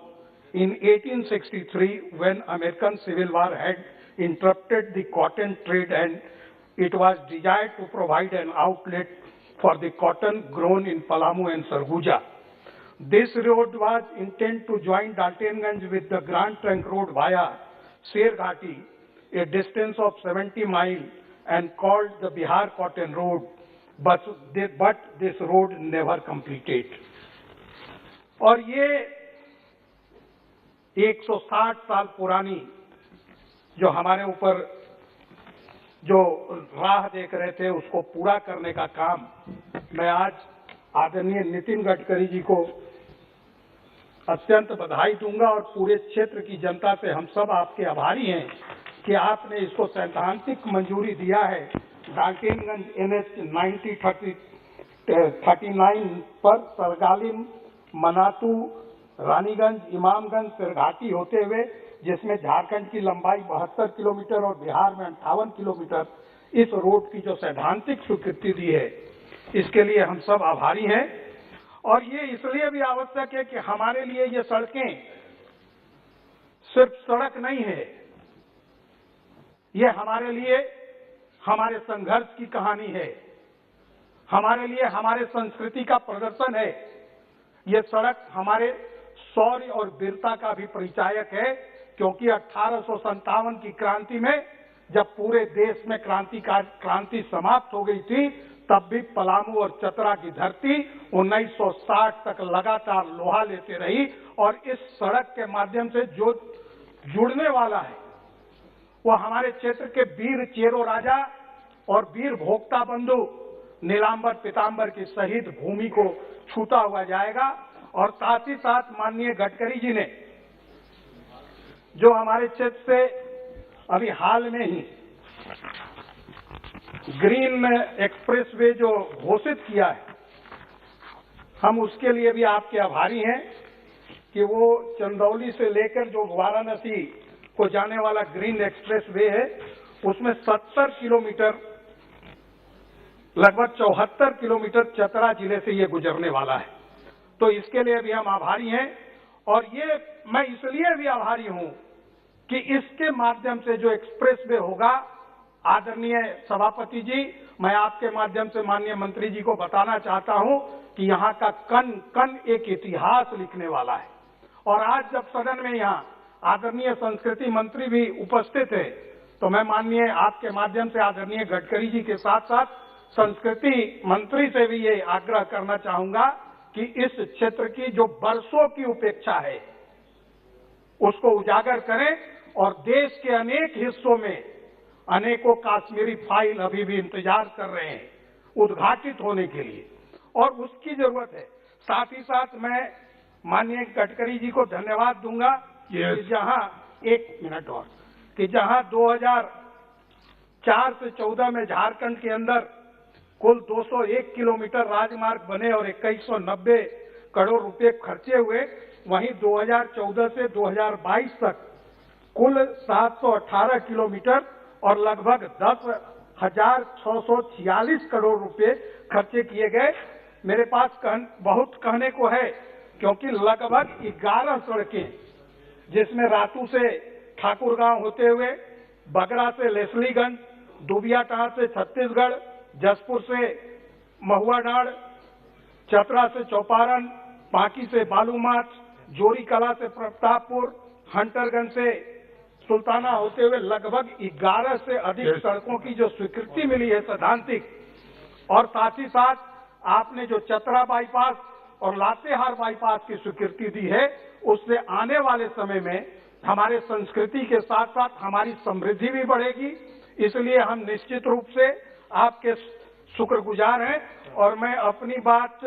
in 1863 when American Civil War had interrupted the cotton trade and it was desired to provide an outlet for the cotton grown in Palamu and Sarguja. This road was intended to join Daltonganj with the Grand Trunk Road via Sherghati, a distance of 70 miles, and called the Bihar Cotton Road. But this road never completed. और ये 160 साल पुरानी जो हमारे ऊपर जो राह देख रहे थे उसको पूरा करने का काम मैं आज आदरणीय नितिन गडकरी जी को अत्यंत बधाई दूंगा और पूरे क्षेत्र की जनता से हम सब आपके आभारी हैं कि आपने इसको सैद्धांतिक मंजूरी दिया है। डाल्टनगंज NH 9039 पर सरगालिम, मनातू, रानीगंज, इमामगंज, सिरघाटी होते हुए, जिसमें झारखंड की लंबाई 72 किलोमीटर और बिहार में 58 किलोमीटर, इस रोड की जो सैद्धांतिक स्वीकृति दी है इसके लिए हम सब आभारी हैं। और ये इसलिए भी आवश्यक है कि हमारे लिए ये सड़कें सिर्फ सड़क नहीं है, ये हमारे लिए हमारे संघर्ष की कहानी है, हमारे लिए हमारे संस्कृति का प्रदर्शन है। ये सड़क हमारे शौर्य और वीरता का भी परिचायक है, क्योंकि 1857 की क्रांति में जब पूरे देश में क्रांति समाप्त हो गई थी, तब भी पलामू और चतरा की धरती 1960 तक लगातार लोहा लेते रही और इस सड़क के माध्यम से जो जुड़ने वाला है वो हमारे क्षेत्र के वीर चेरो राजा और वीर भोक्ता बंधु नीलांबर पीतांबर की शहीद भूमि को छूता हुआ जाएगा। और साथ ही साथ माननीय गडकरी जी ने जो हमारे क्षेत्र से अभी हाल में ही ग्रीन एक्सप्रेसवे जो घोषित किया है, हम उसके लिए भी आपके आभारी हैं कि वो चंदौली से लेकर जो वाराणसी को जाने वाला ग्रीन एक्सप्रेसवे है, उसमें 70 किलोमीटर, लगभग 74 किलोमीटर चतरा जिले से ये गुजरने वाला है। तो इसके लिए भी हम आभारी हैं। और ये मैं इसलिए भी आभारी हूं कि इसके माध्यम से जो एक्सप्रेसवे होगा, आदरणीय सभापति जी, मैं आपके माध्यम से माननीय मंत्री जी को बताना चाहता हूं कि यहाँ का कण कण एक इतिहास लिखने वाला है। और आज जब सदन में यहाँ आदरणीय संस्कृति मंत्री भी उपस्थित है, तो मैं माननीय आपके माध्यम से आदरणीय गडकरी जी के साथ साथ संस्कृति मंत्री से भी ये आग्रह करना चाहूंगा कि इस क्षेत्र की जो बरसों की उपेक्षा है उसको उजागर करें। और देश के अनेक हिस्सों में अनेकों कश्मीरी फाइल अभी भी इंतजार कर रहे हैं उद्घाटित होने के लिए, और उसकी जरूरत है। साथ ही साथ मैं माननीय गडकरी जी को धन्यवाद दूंगा कि जहां 1 मिनट और कि जहां 2004 से 14 में झारखंड के अंदर कुल 201 किलोमीटर राजमार्ग बने और 2190 करोड़ रुपए खर्चे हुए, वहीं 2014 से 2022 तक कुल 718 किलोमीटर और लगभग 10,646 करोड़ रुपए खर्चे किए गए। मेरे पास बहुत कहने को है, क्योंकि लगभग 11 सड़कें, जिसमें रातू से ठाकुरगांव होते हुए, बगरा से लेसलीगंज, दुबियाटांड़ से छत्तीसगढ़, जसपुर से महुआडांड़, चतरा से चौपारण, पांकी से बालूमाथ, जोरी कला से प्रतापपुर, हंटरगंज से सुल्ताना होते हुए लगभग 11 से अधिक सड़कों की जो स्वीकृति मिली है सैद्धांतिक, और साथ ही साथ आपने जो चतरा बाईपास और लातेहार बाईपास की स्वीकृति दी है, उससे आने वाले समय में हमारे संस्कृति के साथ साथ हमारी समृद्धि भी बढ़ेगी। इसलिए हम निश्चित रूप से आपके शुक्रगुजार हैं। और मैं अपनी बात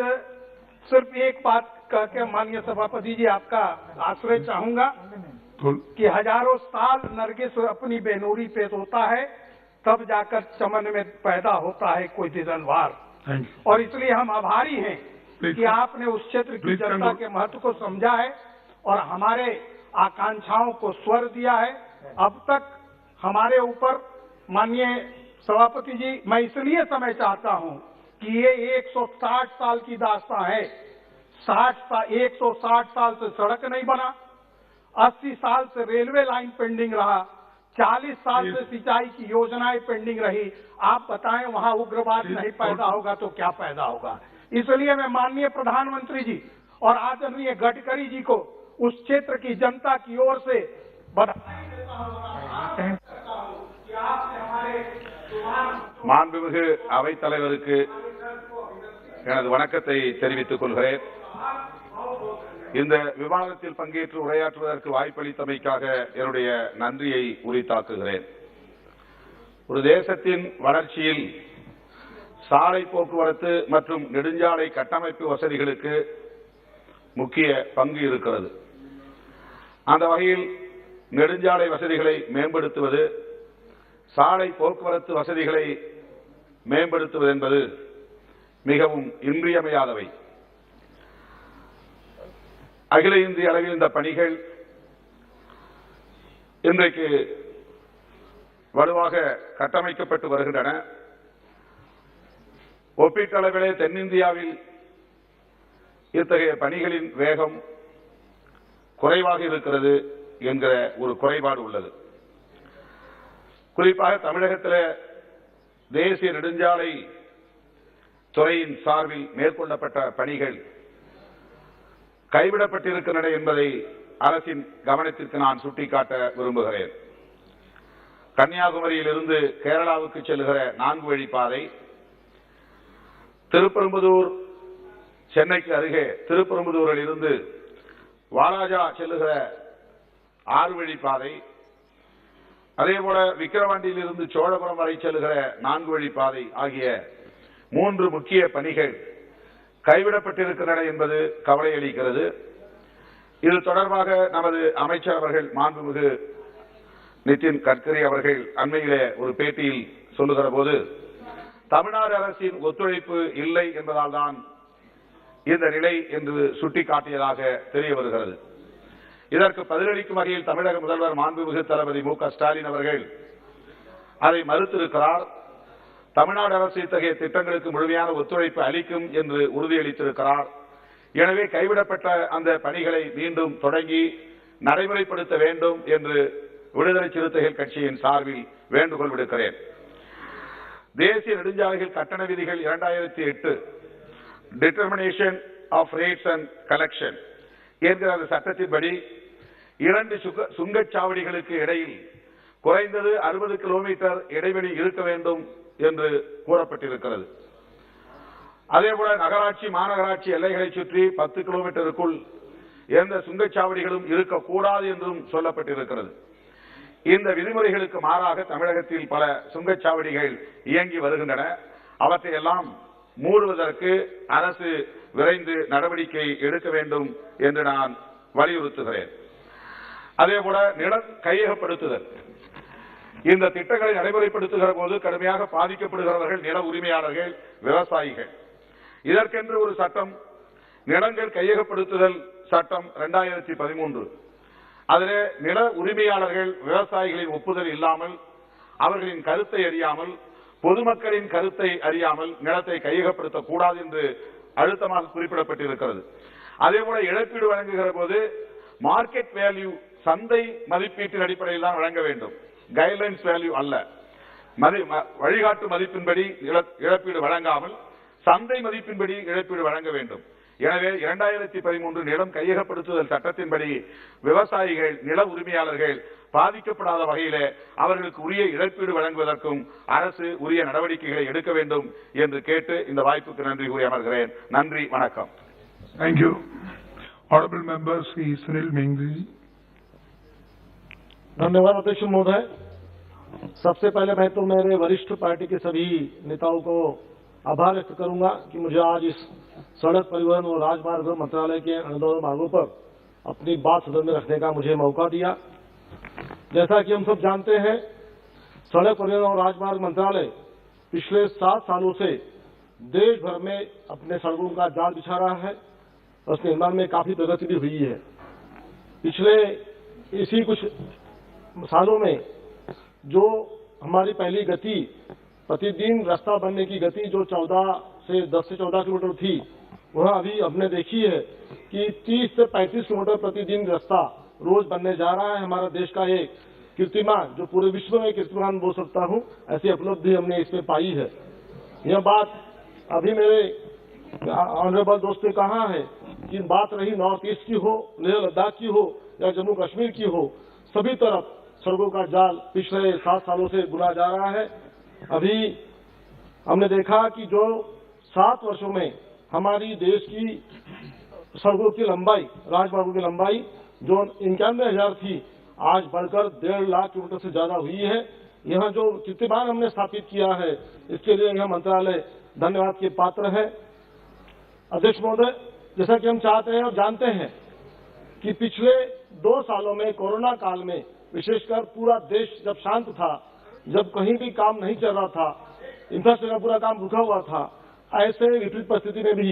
सिर्फ एक बात कह के माननीय सभापति जी आपका आश्रय चाहूंगा कि हजारों साल नरगिस अपनी बेनूरी पे होता है, तब जाकर चमन में पैदा होता है कोई दिजनवार। और इसलिए हम आभारी हैं कि आपने उस क्षेत्र की जनता के महत्व को समझा है और हमारे आकांक्षाओं को स्वर दिया है। अब तक हमारे ऊपर माननीय सभापति जी, मैं इसलिए समय चाहता हूं कि ये 160 साल की दास्तां है। 160 साल से सड़क नहीं बना, 80 साल से रेलवे लाइन पेंडिंग रहा, 40 साल से सिंचाई की योजनाएं पेंडिंग रही। आप बताएं, वहां उग्रवाद नहीं पैदा होगा तो क्या पैदा होगा? इसलिए मैं माननीय प्रधानमंत्री जी और आदरणीय गडकरी जी को उस क्षेत्र की जनता की ओर से बधाई देता हूं। மாண்புமிகு அவைத் தலைவருக்கு எனது வணக்கத்தை தெரிவித்துக் கொள்கிறேன். இந்த விவாதத்தில் பங்கேற்று உரையாற்றுவதற்கு வாய்ப்பளித்தமைக்காக என்னுடைய நன்றியை உரித்தாக்குகிறேன். ஒரு தேசத்தின் வளர்ச்சியில் சாலை போக்குவரத்து மற்றும் நெடுஞ்சாலை கட்டமைப்பு வசதிகளுக்கு முக்கிய பங்கு இருக்கிறது. அந்த வகையில் நெடுஞ்சாலை வசதிகளை மேம்படுத்துவது, சாலை போக்குவரத்து வசதிகளை மேம்படுத்துவது என்பது மிகவும் இன்றியமையாதவை. அகில இந்திய அளவில் இந்த பணிகள் இன்றைக்கு வலுவாக கட்டமைக்கப்பட்டு வருகின்றன. ஒப்பீட்டளவிலே தென்னிந்தியாவில் இத்தகைய பணிகளின் வேகம் குறைவாக இருக்கிறது என்கிற ஒரு குறைபாடு உள்ளது. குறிப்பாக தமிழகத்தில் தேசிய நெடுஞ்சாலை துறையின் சார்பில் மேற்கொள்ளப்பட்ட பணிகள் கைவிடப்பட்டிருக்கின்றன என்பதை அரசின் கவனத்திற்கு நான் சுட்டிக்காட்ட விரும்புகிறேன். கன்னியாகுமரியிலிருந்து கேரளாவுக்கு செல்லுகிற 4 வழிப்பாதை, திருப்பெரும்புதூர் சென்னைக்கு அருகே திருப்பெரும்புதூரில் இருந்து வாலாஜா செல்லுகிற 6 வழிப்பாதை, அதேபோல விக்கிரவாண்டியில் இருந்து சோழபுரம் வரை செல்லுகிற 4 வழிப்பாதை ஆகிய 3 முக்கிய பணிகள் கைவிடப்பட்டிருக்கின்றன என்பது கவலை அளிக்கிறது. இது தொடர்பாக நமது அமைச்சர் அவர்கள் மாண்புமிகு நிதின் கட்கரி அவர்கள் அண்மையிலே ஒரு பேட்டியில் சொல்லுகிற போது, தமிழ்நாடு அரசின் ஒத்துழைப்பு இல்லை என்பதால் தான் இந்த நிலை என்று சுட்டிக்காட்டியதாக தெரிய வருகிறது. இதற்கு பதிலளிக்கும் வகையில் தமிழக முதல்வர் மாண்புமிகு தளபதி மு.க. ஸ்டாலின் அவர்கள் அதை மறுத்திருக்கிறார். தமிழ்நாடு அரசு இத்தகைய திட்டங்களுக்கு முழுமையான ஒத்துழைப்பு அளிக்கும் என்று உறுதியளித்திருக்கிறார். எனவே கைவிடப்பட்ட அந்த பணிகளை மீண்டும் தொடங்கி நடைமுறைப்படுத்த வேண்டும் என்று விடுதலை சிறுத்தைகள் கட்சியின் சார்பில் வேண்டுகோள் விடுக்கிறேன். தேசிய நெடுஞ்சாலைகள் கட்டண விதிகள் 2008 determination of rates and collection என்கிற அந்த சட்டத்தின்படி 2 சுங்கச்சாவடிகளுக்கு இடையில் குறைந்தது 60 கிலோமீட்டர் இடைவெளி இருக்க வேண்டும் என்று கூறப்பட்டிருக்கிறது. அதேபோல நகராட்சி மாநகராட்சி எல்லைகளை சுற்றி 10 கிலோமீட்டருக்குள் எந்த சுங்கச்சாவடிகளும் இருக்கக்கூடாது என்றும் சொல்லப்பட்டிருக்கிறது. இந்த விதிமுறைகளுக்கு மாறாக தமிழகத்தில் பல சுங்கச்சாவடிகள் இயங்கி வருகின்றன. அவற்றை எல்லாம் மூடுவதற்கு அரசு விரைந்து நடவடிக்கை எடுக்க வேண்டும் என்று நான் வலியுறுத்துகிறேன். அதேபோல நிலம் கையகப்படுத்துதல், இந்த திட்டங்களை நடைமுறைப்படுத்துகிற போது கடுமையாக பாதிக்கப்படுகிறவர்கள் நில உரிமையாளர்கள், விவசாயிகள். இதற்கென்று ஒரு சட்டம், நிலங்கள் கையகப்படுத்துதல் சட்டம் 2013. அதிலே நில உரிமையாளர்கள் விவசாயிகளின் ஒப்புதல் இல்லாமல், அவர்களின் கருத்தை அறியாமல், பொதுமக்களின் கருத்தை அறியாமல் நிலத்தை கையகப்படுத்தக்கூடாது என்று அழுத்தமாக குறிப்பிடப்பட்டிருக்கிறது. அதேபோல இழப்பீடு வழங்குகிற போது மார்க்கெட் வேல்யூ, சந்தை மதிப்பீட்டின் அடிப்படையில் தான் வழங்க வேண்டும், கைட்லைன்ஸ் வேல்யூ அல்ல. வழிகாட்டு மதிப்பின்படி இழப்பீடு வழங்காமல் சந்தை மதிப்பின்படி இழப்பீடு வழங்க வேண்டும். எனவே 2013 நிலம் கையகப்படுத்துதல் சட்டத்தின்படி விவசாயிகள், நில உரிமையாளர்கள் பாதிக்கப்படாத வகையிலே அவர்களுக்கு உரிய இழப்பீடு வழங்குவதற்கும் அரசு உரிய நடவடிக்கைகளை எடுக்க வேண்டும் என்று கேட்டு இந்த வாய்ப்புக்கு நன்றி கூறி அமர்கிறேன். நன்றி, வணக்கம். Thank you. Honorable members, Sri Sunil Mengdi. धन्यवाद अध्यक्ष महोदय। सबसे पहले मैं तो मेरे वरिष्ठ पार्टी के सभी नेताओं को आभार व्यक्त करूंगा कि मुझे आज इस सड़क परिवहन और राजमार्ग मंत्रालय के अनुदान मांगों पर अपनी बात सदन में रखने का मुझे मौका दिया। जैसा कि हम सब जानते हैं, सड़क परिवहन और राजमार्ग मंत्रालय पिछले 7 सालों से देश भर में अपने सड़कों का जाल बिछा रहा है और उस निर्माण में काफी प्रगति भी हुई है। पिछले इसी कुछ सालों में जो हमारी पहली गति, प्रतिदिन रास्ता बनने की गति जो 10 से 14 किलोमीटर थी, वह अभी हमने देखी है कि 30 से 35 किलोमीटर प्रतिदिन रास्ता रोज बनने जा रहा है। हमारा देश का एक कीर्तिमान, जो पूरे विश्व में कीर्तिमान बोल सकता हूं, ऐसी उपलब्धि हमने इसमें पाई है। यह बात अभी मेरे ऑनरेबल दोस्त ने कहा है कि बात रही नॉर्थ ईस्ट की हो, लेह लद्दाख की हो या जम्मू कश्मीर की हो, सभी तरफ सड़कों का जाल पिछले 7 सालों से बुना जा रहा है। अभी हमने देखा कि जो 7 वर्षों में हमारी देश की सड़कों की लंबाई, राजमार्गों की लंबाई जो 91,000 थी, आज बढ़कर 1.5 लाख किलोमीटर से ज्यादा हुई है। यहाँ जो कीर्तिमान हमने स्थापित किया है, इसके लिए यह मंत्रालय धन्यवाद के पात्र है। अध्यक्ष महोदय, जैसा कि हम चाहते हैं और जानते हैं कि पिछले 2 सालों में कोरोना काल में विशेषकर पूरा देश जब शांत था, जब कहीं भी काम नहीं चल रहा था, इंफ्रास्ट्रक्चर पूरा काम रुका हुआ था, ऐसे विपरीत परिस्थिति में भी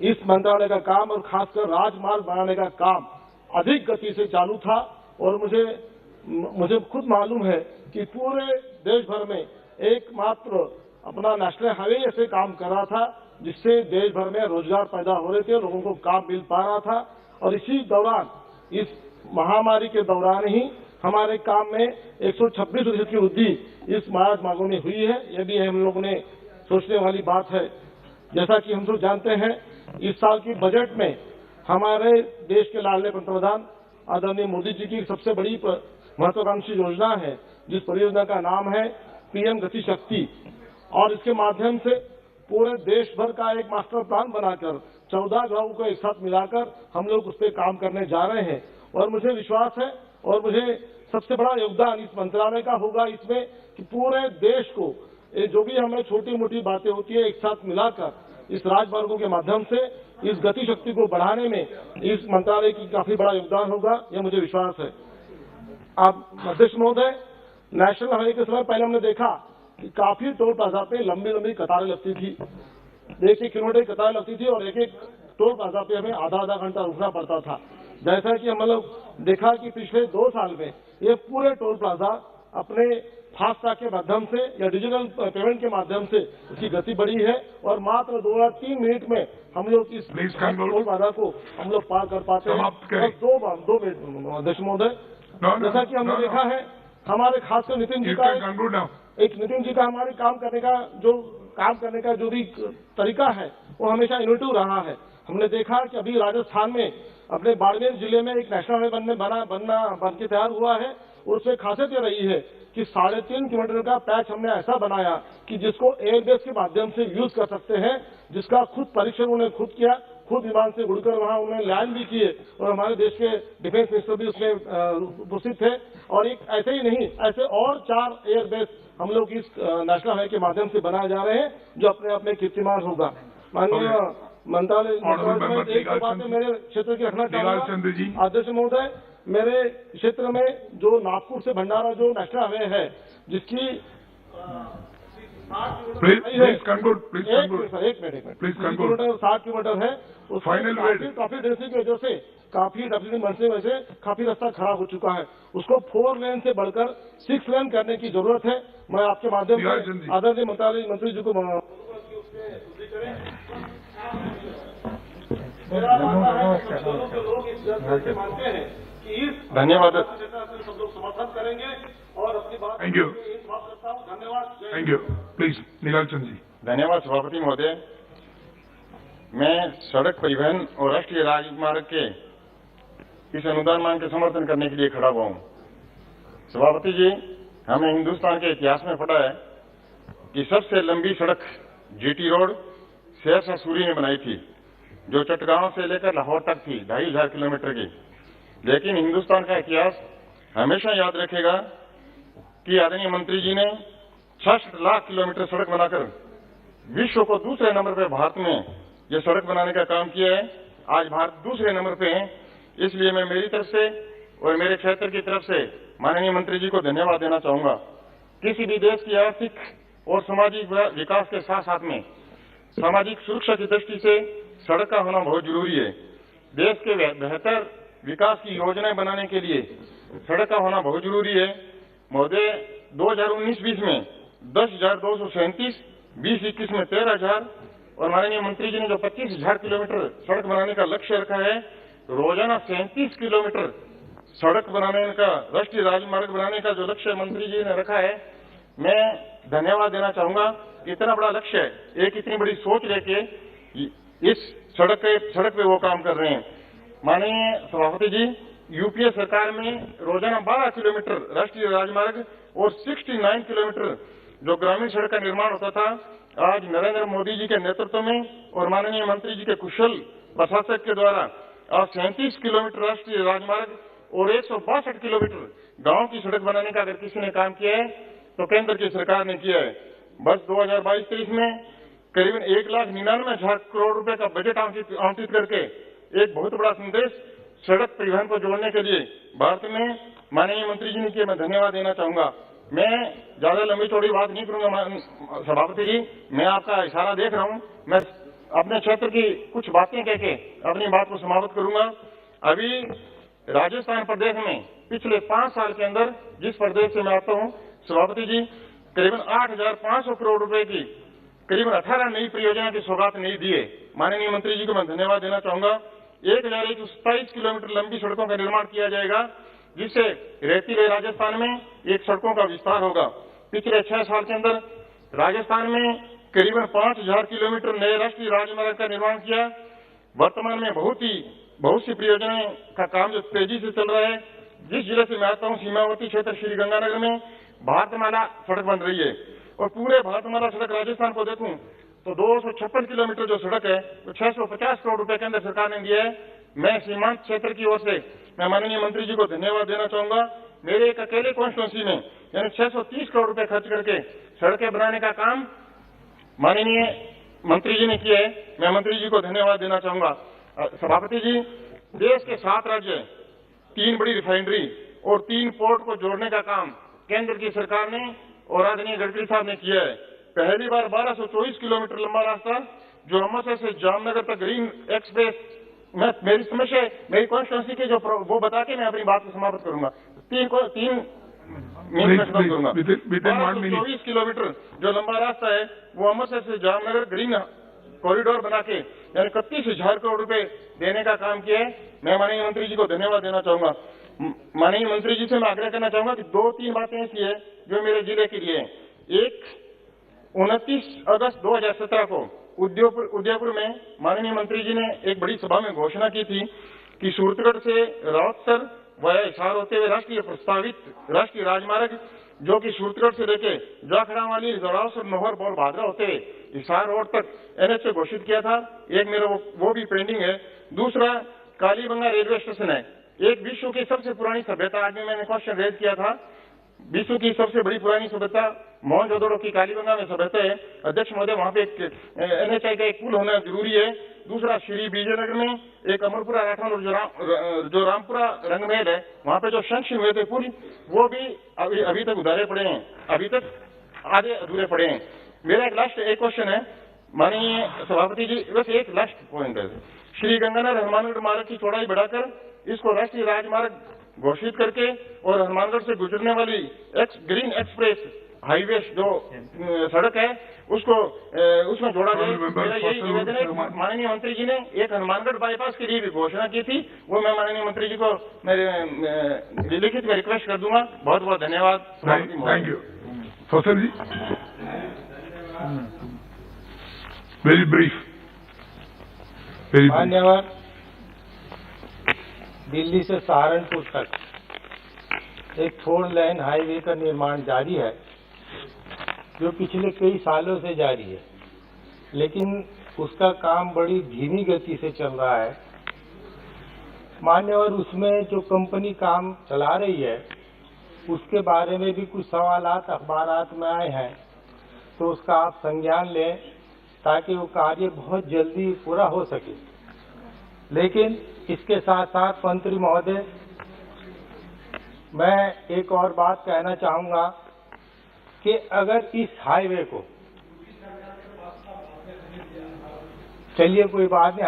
इस मंत्रालय का काम और खासकर राजमार्ग बनाने का काम अधिक गति से चालू था। और मुझे खुद मालूम है कि पूरे देश भर में एकमात्र अपना नेशनल हाईवे ऐसे काम कर रहा था जिससे देश भर में रोजगार पैदा हो रहे थे, लोगों को काम मिल पा रहा था। और इसी दौरान, इस महामारी के दौरान ही हमारे काम में 126% की वृद्धि इस राजमार्गों में हुई है। यह भी हम लोगों ने सोचने वाली बात है। जैसा कि हम सब जानते हैं, इस साल की बजट में हमारे देश के लाडले पंतप्रधान आदरणीय मोदी जी की सबसे बड़ी महत्वाकांक्षी योजना है जिस परियोजना का नाम है पीएम गति शक्ति, और इसके माध्यम से पूरे देश भर का एक मास्टर प्लान बनाकर 14 गांवों को एक साथ मिलाकर हम लोग उस पर काम करने जा रहे हैं। और मुझे विश्वास है और मुझे सबसे बड़ा योगदान इस मंत्रालय का होगा इसमें कि पूरे देश को जो भी हमें छोटी मोटी बातें होती है एक साथ मिलाकर इस राजमार्गों के माध्यम से इस गति शक्ति को बढ़ाने में इस मंत्रालय की काफी बड़ा योगदान होगा, यह मुझे विश्वास है। आप अध्यक्ष महोदय, नेशनल हाईवे के समय पहले हमने देखा कि काफी टोल प्लाजा पे लंबी लंबी कतारें लगती थी, 1-1 किलोमीटर की कतारें लगती थी और एक एक टोल प्लाजा पे हमें आधा घंटा रुकना पड़ता था। जैसा कि हम लोग देखा कि पिछले 2 साल में ये पूरे टोल प्लाजा अपने फास्टैग के माध्यम से या डिजिटल पेमेंट के माध्यम से उसकी गति बढ़ी है और मात्र 2 या 3 मिनट में हम लोग इस टोल प्लाजा को हम लोग पार कर पाते हैं। और 2 मिनट अध्यक्ष महोदय, जैसा कि हमने देखा है हमारे खासकर नितिन जी का हमारे काम करने का जो भी तरीका है वो हमेशा इनोवेटिव रहा है। हमने देखा कि अभी राजस्थान में अपने बाड़मेर जिले में एक नेशनल हाईवे बन के तैयार हुआ है और उसमें खासियत ये रही है कि 3.5 किलोमीटर का पैच हमने ऐसा बनाया कि जिसको एयरबेस के माध्यम से यूज कर सकते हैं, जिसका खुद परीक्षण उन्होंने खुद किया, खुद विमान से उड़कर वहां उन्होंने लैंड भी किए और हमारे देश के डिफेंस मिनिस्टर भी उसमें उपस्थित थे। और एक ऐसे ही नहीं, ऐसे और 4 एयरबेस हम लोग इस नेशनल हाईवे के माध्यम से बनाए जा रहे हैं जो अपने आप में कीर्तिमान होगा। माननीय मंत्रालय एक बात मेरे क्षेत्र की रखना चाहूंगा अध्यक्ष महोदय, मेरे क्षेत्र में जो नागपुर से भंडारा जो नेशनल हाईवे है जिसकी प्लीज कंक्लूड 60 किलोमीटर है, काफी डेंसिटी की वजह से काफी वजह से काफी रास्ता खराब हो चुका है। उसको 4 लेन से बढ़कर 6 लेन करने की जरूरत है। मैं आपके माध्यम से आदरणीय मंत्री जी को धन्यवाद। सब लोग समर्थन करेंगे और अपनी बात थैंक यू। धन्यवाद। Thank you. Please निगाल Chand ji. धन्यवाद सभापति महोदय। मैं सड़क परिवहन और राष्ट्रीय राजमार्ग के इस अनुदान मांग के समर्थन करने के लिए खड़ा हुआ हूँ। सभापति जी, हमें हिंदुस्तान के इतिहास में पता है कि सबसे लंबी सड़क जीटी रोड सहरसा सूरी ने बनाई थी, जो चटगांव से लेकर लाहौर तक थी, 2,500 किलोमीटर की। लेकिन हिंदुस्तान का इतिहास हमेशा याद रखेगा कि आदरणीय मंत्री जी ने 66 लाख किलोमीटर सड़क बनाकर विश्व को दूसरे नंबर पर भारत में यह सड़क बनाने का काम किया है। आज भारत दूसरे नंबर पे है। इसलिए मैं मेरी तरफ से और मेरे क्षेत्र की तरफ से माननीय मंत्री जी को धन्यवाद देना चाहूंगा। किसी भी देश की आर्थिक और सामाजिक विकास के साथ साथ में सामाजिक सुरक्षा की दृष्टि से सड़क का होना बहुत जरूरी है। देश के बेहतर विकास की योजनाएं बनाने के लिए सड़क का होना बहुत जरूरी है। महोदय, 2019-20 में 10,237, 2021 में 13,000 और माननीय मंत्री जी ने जो 25,000 किलोमीटर सड़क बनाने का लक्ष्य रखा है, रोजाना 37 किलोमीटर सड़क बनाने का, राष्ट्रीय राजमार्ग बनाने का जो लक्ष्य मंत्री जी ने रखा है, मैं धन्यवाद देना चाहूंगा। इतना बड़ा लक्ष्य है, एक इतनी बड़ी सोच लेके इस सड़क पे वो काम कर रहे हैं। माननीय सभापति जी, यूपीए सरकार में रोजाना 12 किलोमीटर राष्ट्रीय राजमार्ग और 69 किलोमीटर जो ग्रामीण सड़क का निर्माण होता था, आज नरेंद्र मोदी जी के नेतृत्व में और माननीय मंत्री जी के कुशल प्रशासक के द्वारा आज 37 किलोमीटर राष्ट्रीय राजमार्ग और 162 किलोमीटर गांव की सड़क बनाने का अगर किसी ने काम किया है तो केंद्र की सरकार ने किया है। बस 2022-23 में करीबन 1,99,000 करोड़ रुपए का बजट आवंटित करके एक बहुत बड़ा संदेश सड़क परिवहन को जोड़ने के लिए भारत में माननीय मंत्री जी ने किया। मैं धन्यवाद देना चाहूंगा। मैं ज्यादा लंबी चौड़ी बात नहीं करूंगा सभापति जी, मैं आपका इशारा देख रहा हूं। मैं अपने क्षेत्र की कुछ बातें कह के अपनी बात को समाप्त करूंगा। अभी राजस्थान प्रदेश में पिछले 5 साल के अंदर जिस प्रदेश से मैं आता हूं सभापति जी, करीबन 8,500 करोड़ रुपए की करीबन 18 नई परियोजना की सौगात नहीं दी है। माननीय मंत्री जी को मैं धन्यवाद देना चाहूंगा। 1,127 किलोमीटर लंबी सड़कों का निर्माण किया जाएगा, जिससे रेतीले राजस्थान में एक सड़कों का विस्तार होगा। पिछले 6 साल के अंदर राजस्थान में करीबन 5,000 किलोमीटर नए राष्ट्रीय राजमार्ग का निर्माण किया। वर्तमान में बहुत सी परियोजनाएं का काम जो तेजी से चल रहा है। जिस जिले से मैं आता हूं सीमावर्ती क्षेत्र श्री गंगानगर में भारतमाला सड़क बन रही है और पूरे भारतमाला सड़क राजस्थान को देखूं तो 256 किलोमीटर जो सड़क है वो 650 करोड़ रुपए केंद्र सरकार ने दिया है। मैं सीमांत क्षेत्र की ओर से मैं माननीय मंत्री जी को धन्यवाद देना चाहूंगा। मेरे एक अकेले कॉन्स्टिट्यूंसी में यानी 630 करोड़ रुपए खर्च करके सड़कें बनाने का काम माननीय मंत्री जी ने किया है। मैं मंत्री जी को धन्यवाद देना चाहूंगा। सभापति जी, देश के 7 राज्य, 3 बड़ी रिफाइनरी और 3 पोर्ट को जोड़ने का काम केंद्र की सरकार ने और आदरणीय गडकरी साहब ने किया है। पहली बार 1224 किलोमीटर लंबा रास्ता जो अमृतसर से जामनगर तक ग्रीन एक्सप्रेस। मेरी समस्या मेरी कॉन्स्टिट्यूंसी के जो वो बता के मैं अपनी बात को समाप्त करूंगा। 24 किलोमीटर जो लंबा रास्ता है वो अमृतसर से जामनगर ग्रीन कॉरिडोर बना के यानी 31,000 करोड़ रुपए देने का काम किया है। मैं माननीय मंत्री जी को धन्यवाद देना चाहूंगा। माननीय मंत्री जी से मैं आग्रह करना चाहूंगा कि 2-3 बातें ऐसी है जो मेरे जिले के लिए। एक, 29 अगस्त 2017 को उदयपुर में माननीय मंत्री जी ने एक बड़ी सभा में घोषणा की थी कि सूरतगढ़ से राउतसर वाया हिसार होते हुए राष्ट्रीय प्रस्तावित राष्ट्रीय राजमार्ग जो कि सूरतगढ़ से लेके जाखड़ा वाली राउतसर नोहर और भादरा होते हुए हिसार रोड तक NH घोषित किया था। एक मेरा वो भी पेंडिंग है। दूसरा, कालीबंगा रेलवे स्टेशन है। एक विश्व की सबसे पुरानी सभ्यता, आज में मैंने क्वेश्चन रेज किया था, विश्व की सबसे बड़ी पुरानी सभ्यता मोहनजोदड़ो की कालीबंगा में सभ्यता है। अध्यक्ष महोदय, वहां पे एक NHI का एक पुल होना जरूरी है। दूसरा, श्री विजयनगर में एक अमरपुरा राठौर और जो रामपुरा रंगमहल है वहां पे जो सैंक्शन हुए थे पुल वो भी अभी तक उधारे पड़े हैं, अभी तक आधे अधूरे पड़े हैं। मेरा एक लास्ट एक क्वेश्चन है माननीय सभापति जी, बस एक लास्ट पॉइंट है। श्री गंगानगर हनुमानगढ़ मार्ग की चौड़ाई बढ़ाकर इसको राष्ट्रीय राजमार्ग घोषित करके और हनुमानगढ़ से गुजरने वाली ग्रीन एक्सप्रेस हाईवे जो सड़क है उसको उसमें जोड़ा जाए। मेरा यही निवेदन है। माननीय मंत्री जी ने एक हनुमानगढ़ बाईपास के लिए भी घोषणा की थी, वो मैं माननीय मंत्री जी को मेरे लिखित में रिक्वेस्ट कर दूंगा। बहुत बहुत धन्यवाद। Thank you. फसल जी, वेरी ब्रीफ। मान्यवर, दिल्ली से सहारनपुर तक एक 4 लेन हाईवे का निर्माण जारी है जो पिछले कई सालों से जारी है, लेकिन उसका काम बड़ी धीमी गति से चल रहा है। मान्यवर, उसमें जो कंपनी काम चला रही है उसके बारे में भी कुछ सवालात अखबारात में आए हैं, तो उसका आप संज्ञान लें ताकि वो कार्य बहुत जल्दी पूरा हो सके। लेकिन इसके साथ साथ मंत्री महोदय, मैं एक और बात कहना चाहूंगा कि अगर इस हाईवे को, चलिए कोई बात नहीं,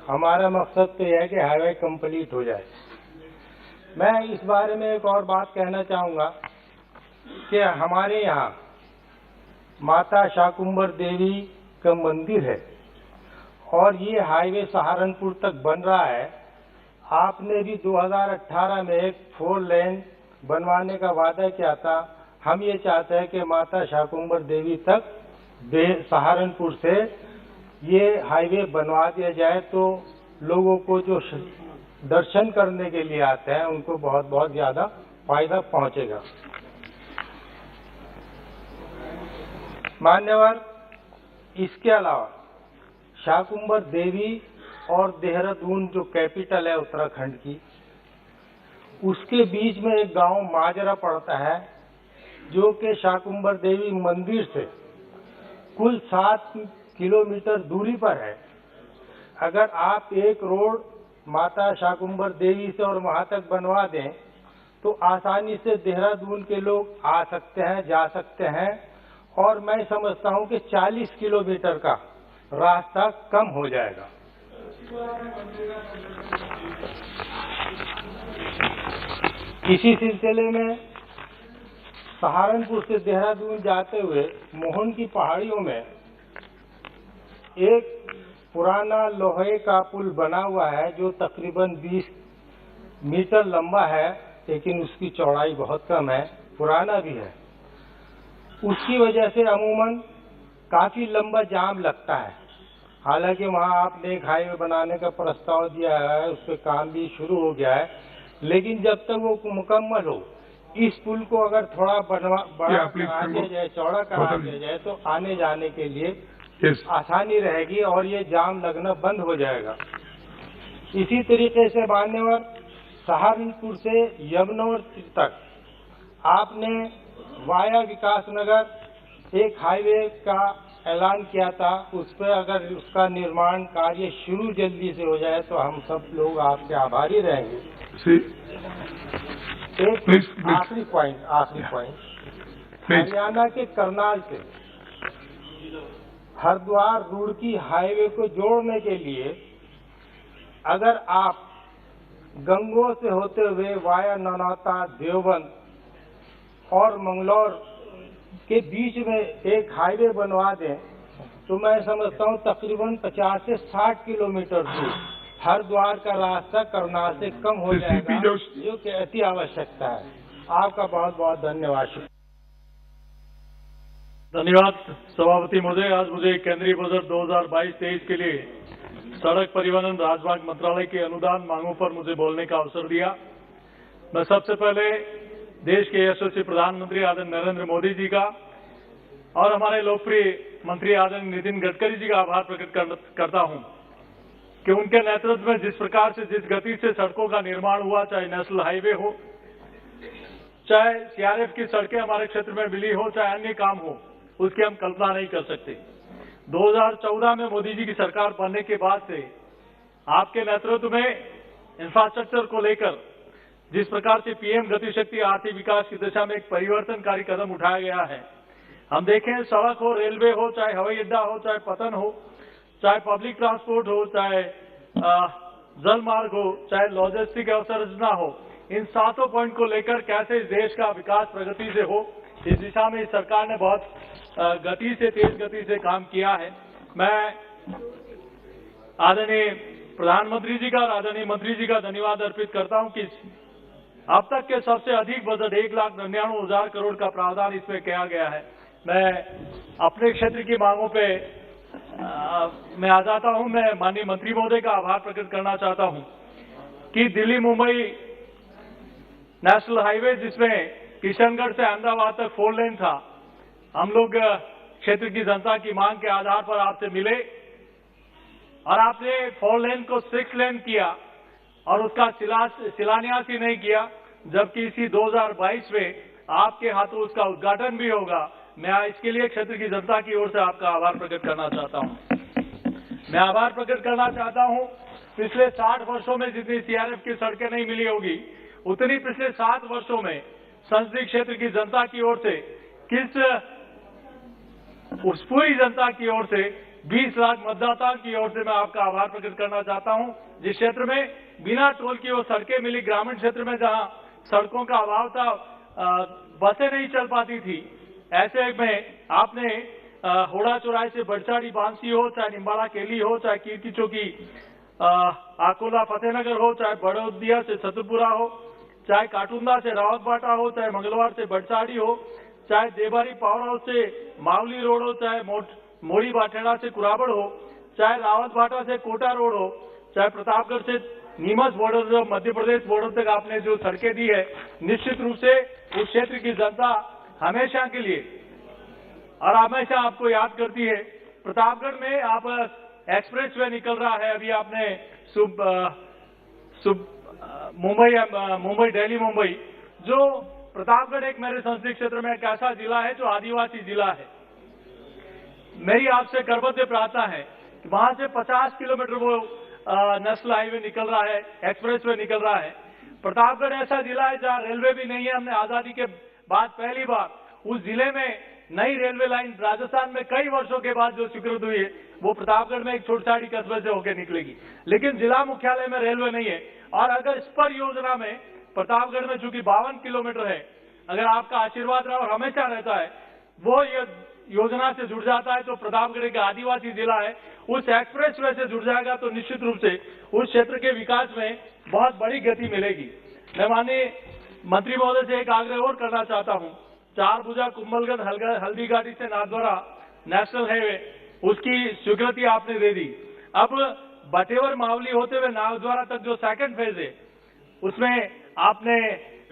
हमारा मकसद तो यह है कि हाईवे कंप्लीट हो जाए। मैं इस बारे में एक और बात कहना चाहूंगा कि हमारे यहाँ माता शाकुंभर देवी का मंदिर है और ये हाईवे सहारनपुर तक बन रहा है। आपने भी 2018 में एक 4 लेन बनवाने का वादा किया था। हम ये चाहते हैं कि माता शाकुंभर देवी तक सहारनपुर से ये हाईवे बनवा दिया जाए, तो लोगों को जो दर्शन करने के लिए आते हैं उनको बहुत बहुत ज्यादा फायदा पहुंचेगा। मान्यवर, इसके अलावा शाकुंभर देवी और देहरादून जो कैपिटल है उत्तराखंड की, उसके बीच में एक गांव माजरा पड़ता है जो कि शाकुंभर देवी मंदिर से कुल 7 किलोमीटर दूरी पर है। अगर आप एक रोड माता शाकुंभर देवी से और वहां तक बनवा दें तो आसानी से देहरादून के लोग आ सकते हैं, जा सकते हैं, और मैं समझता हूं कि 40 किलोमीटर का रास्ता कम हो जाएगा। इसी सिलसिले में सहारनपुर से देहरादून जाते हुए मोहन की पहाड़ियों में एक पुराना लोहे का पुल बना हुआ है जो तकरीबन 20 मीटर लंबा है, लेकिन उसकी चौड़ाई बहुत कम है, पुराना भी है। उसकी वजह से अमूमन काफी लंबा जाम लगता है। हालांकि वहां आपने एक हाईवे बनाने का प्रस्ताव दिया है, उस पर काम भी शुरू हो गया है, लेकिन जब तक वो मुकम्मल हो इस पुल को अगर थोड़ा बड़ा Yeah, please, करा दिया जाए, चौड़ा करा दिया जाए तो आने जाने के लिए आसानी रहेगी और ये जाम लगना बंद हो जाएगा। इसी तरीके से मान्यवर सहारनपुर से यमुनोर तक आपने वाया विकास नगर एक हाईवे का ऐलान किया था, उस पर अगर उसका निर्माण कार्य शुरू जल्दी से हो जाए तो हम सब लोग आपके आभारी रहेंगे। एक आखिरी पॉइंट हरियाणा के करनाल से हरिद्वार रुड़की हाईवे को जोड़ने के लिए अगर आप गंगोह से होते हुए वाया नौनाता, देवबंद और मंगलौर के बीच में एक हाईवे बनवा दें तो मैं समझता हूं तकरीबन 50 से 60 किलोमीटर दूर हरिद्वार का रास्ता करनाल से कम हो जाएगा, जो कि अति आवश्यकता है। आपका बहुत बहुत धन्यवाद। धन्यवाद सभापति महोदय। आज मुझे केंद्रीय बजट 2022-23 के लिए सड़क परिवहन राजमार्ग मंत्रालय के अनुदान मांगों पर मुझे बोलने का अवसर दिया। मैं सबसे पहले देश के यशस्वी प्रधानमंत्री आदरणीय नरेंद्र मोदी जी का और हमारे लोकप्रिय मंत्री आदरणीय नितिन गडकरी जी का आभार प्रकट करता हूं कि उनके नेतृत्व में जिस प्रकार से जिस गति से सड़कों का निर्माण हुआ, चाहे नेशनल हाईवे हो, चाहे सीआरएफ की सड़कें हमारे क्षेत्र में मिली हो, चाहे अन्य काम हो, उसकी हम कल्पना नहीं कर सकते। 2014 में मोदी जी की सरकार बनने के बाद से आपके नेतृत्व में इंफ्रास्ट्रक्चर को लेकर जिस प्रकार से पीएम गति शक्ति आर्थिक विकास की दिशा में एक परिवर्तनकारी कदम उठाया गया है। हम देखें, सड़क हो, रेलवे हो, चाहे हवाई अड्डा हो, चाहे पतन हो, चाहे पब्लिक ट्रांसपोर्ट हो, चाहे जल मार्ग हो, चाहे लॉजिस्टिक अवसंरचना हो, इन सातों पॉइंट को लेकर कैसे इस देश का विकास प्रगति से हो, इस दिशा में इस सरकार ने बहुत तेज गति से काम किया है। मैं आदरणीय प्रधानमंत्री जी का और आदरणीय मंत्री जी का धन्यवाद अर्पित करता हूं कि अब तक के सबसे अधिक बजट 1,99,000 करोड़ का प्रावधान इसमें किया गया है। मैं अपने क्षेत्र की मांगों पे मैं आ जाता हूं। मैं माननीय मंत्री महोदय का आभार प्रकट करना चाहता हूं कि दिल्ली मुंबई नेशनल हाईवे, जिसमें किशनगढ़ से अहमदाबाद तक 4 लेन था, हम लोग क्षेत्र की जनता की मांग के आधार पर आपसे मिले और आपने 4 लेन को 6 लेन किया और उसका शिलान्यास ही नहीं किया, जबकि इसी 2022 में आपके हाथों उसका उद्घाटन भी होगा। मैं इसके लिए क्षेत्र की जनता की ओर से आपका आभार प्रकट करना चाहता हूं। मैं आभार प्रकट करना चाहता हूं, पिछले 60 वर्षों में जितनी सीआरएफ की सड़कें नहीं मिली होगी, उतनी पिछले 7 वर्षों में संसदीय क्षेत्र की जनता की ओर से उस पूरी जनता की ओर से 20 लाख मतदाताओं की ओर से मैं आपका आभार प्रकट करना चाहता हूं। जिस क्षेत्र में बिना टोल की वो सड़कें मिली, ग्रामीण क्षेत्र में जहां सड़कों का अभाव था, बसें नहीं चल पाती थी, ऐसे में आपने होड़ा चौराहे से बड़चाड़ी बांसी हो, चाहे निम्बाड़ा केली हो, चाहे कीर्ति चौकी आकोला फतेहनगर हो, चाहे बड़ौदिया से सतपुरा हो, चाहे काटुंदा से रावतबाटा हो, चाहे मंगलवार से बड़चाड़ी हो, चाहे देबारी पावर हाउस से मावली रोड हो, चाहे मोड़ी बाठेड़ा से कुराबड़ हो, चाहे रावतबाटा से कोटा रोड हो, चाहे प्रतापगढ़ से नीमच बॉर्डर, मध्य प्रदेश बॉर्डर तक आपने जो सड़कें दी है, निश्चित रूप से उस क्षेत्र की जनता हमेशा के लिए और हमेशा आपको याद करती है। प्रतापगढ़ में आप एक्सप्रेस वे निकल रहा है, अभी आपने मुंबई दिल्ली मुंबई, जो प्रतापगढ़ एक मेरे संसदीय क्षेत्र में एक ऐसा जिला है जो आदिवासी जिला है। मेरी आपसे करबद्ध प्रार्थना है कि वहां से 50 किलोमीटर वो नेशनल हाईवे निकल रहा है, एक्सप्रेस वे निकल रहा है। प्रतापगढ़ ऐसा जिला है जहां रेलवे भी नहीं है। हमने आजादी के बाद पहली बार उस जिले में नई रेलवे लाइन राजस्थान में कई वर्षों के बाद जो स्वीकृत हुई है, वो प्रतापगढ़ में एक छोटछाड़ी कस्बे से होकर निकलेगी। लेकिन जिला मुख्यालय में रेलवे नहीं है और अगर इस पर योजना में प्रतापगढ़ में चूंकि 52 किलोमीटर है, अगर आपका आशीर्वाद रहा और हमेशा रहता है, वो ये योजना से जुड़ जाता है तो प्रतापगढ़ एक आदिवासी जिला है, उस एक्सप्रेस वे से जुड़ जाएगा तो निश्चित रूप से उस क्षेत्र के विकास में बहुत बड़ी गति मिलेगी। मैं माननीय मंत्री महोदय से एक आग्रह और करना चाहता हूं, 4 भुजा कुंभलगढ़ हल्दीघाटी से नाथद्वारा नेशनल हाईवे, उसकी स्वीकृति आपने दे दी। अब बटेवर मावली होते हुए नाथद्वारा तक जो सेकंड फेज है, उसमें आपने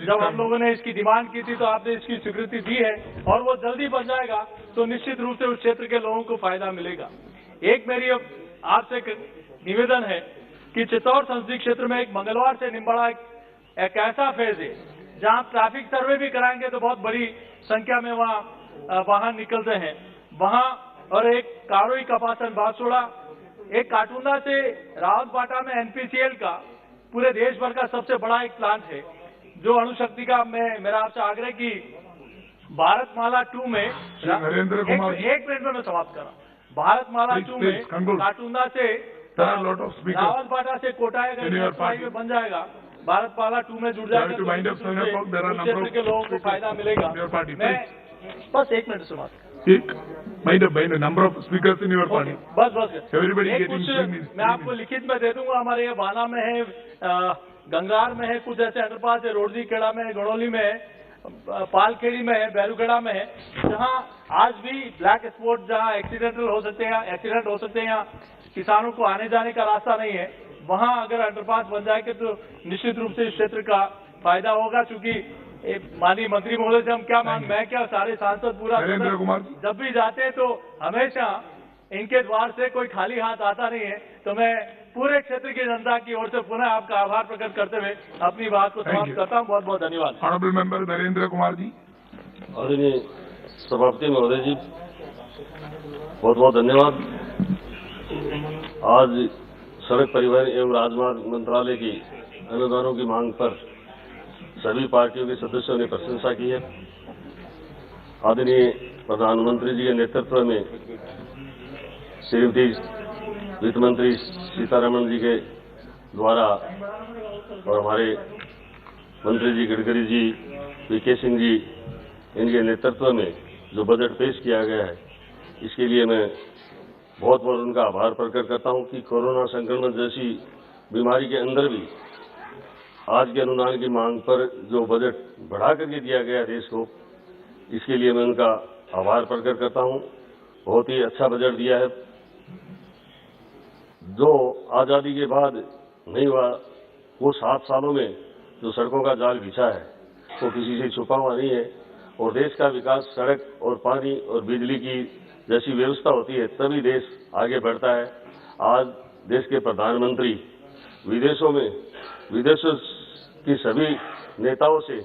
जब हम लोगों ने इसकी डिमांड की थी तो आपने इसकी स्वीकृति दी है और वो जल्दी बन जाएगा तो निश्चित रूप से उस क्षेत्र के लोगों को फायदा मिलेगा। एक मेरी आपसे निवेदन है कि चित्तौड़ संसदीय क्षेत्र में एक मंगलवार से निम्बाड़ा एक ऐसा फेज है जहां ट्रैफिक सर्वे भी कराएंगे तो बहुत बड़ी संख्या में वहां वाहन निकलते हैं वहां, और एक कारोई कपासन बांसोड़ा, एक काटुंदा से रावतबाटा में एनपीसीएल का पूरे देश भर का सबसे बड़ा एक प्लांट है जो अणुशक्ति का। मेरा आपसे आग्रह कि भारत माला 2 में नरेंद्र कुमार एक मिनट में मैं समाप्त कर रहा हूं। भारत माला 2 में काटुंदा से रावतबाटा से कोटाया हाईवे बन जाएगा, भारत माला 2 में जुड़ जाएगा तो क्षेत्र के लोगों को फायदा मिलेगा। मैं बस एक मिनट समाप्त by the number of speakers in your party. बस Everybody एक getting कुछ मैं आपको लिखित में दे दूंगा। हमारे ये बाना में है, गंगार में है, कुछ ऐसे अंडरपास है, रोडजी खेड़ा में है, गणौली में है, पालखेड़ी में है, बैरूखेड़ा में है, जहां आज भी ब्लैक स्पॉट जहां एक्सीडेंट हो सकते हैं या किसानों को आने जाने का रास्ता नहीं है, वहां अगर अंडरपास बन जाएगा तो निश्चित रूप से इस क्षेत्र का फायदा होगा। चूंकि माननीय मंत्री महोदय से हम क्या मैं क्या सारे सांसद पूरा जब भी जाते हैं तो हमेशा इनके द्वार से कोई खाली हाथ आता नहीं है। तो मैं पूरे क्षेत्र की जनता की ओर से पुनः आपका आभार प्रकट करते हुए अपनी बात को समाप्त करता हूं। बहुत बहुत धन्यवाद। Honourable member Narendra Kumar ji. आदरणीय सभापति महोदय जी, बहुत बहुत धन्यवाद। आज सड़क परिवहन एवं राजमार्ग मंत्रालय की अनुदानों की मांग पर सभी पार्टियों के सदस्यों ने प्रशंसा की है। आदरणीय प्रधानमंत्री जी के नेतृत्व में श्रीमती वित्त मंत्री सीतारमण जी के द्वारा और हमारे मंत्री जी गडकरी जी, वीके सिंह जी, इनके नेतृत्व में जो बजट पेश किया गया है, इसके लिए मैं बहुत बहुत उनका आभार प्रकट करता हूं कि कोरोना संक्रमण जैसी बीमारी के अंदर भी आज के अनुदान की मांग पर जो बजट बढ़ा करके दिया गया देश को, इसके लिए मैं उनका आभार प्रकट करता हूं। बहुत ही अच्छा बजट दिया है। जो आजादी के बाद नहीं हुआ, वो 7 सालों में जो सड़कों का जाल बिछा है वो किसी से छुपा हुआ नहीं है। और देश का विकास सड़क और पानी और बिजली की जैसी व्यवस्था होती है तभी देश आगे बढ़ता है। आज देश के प्रधानमंत्री विदेशों की सभी नेताओं से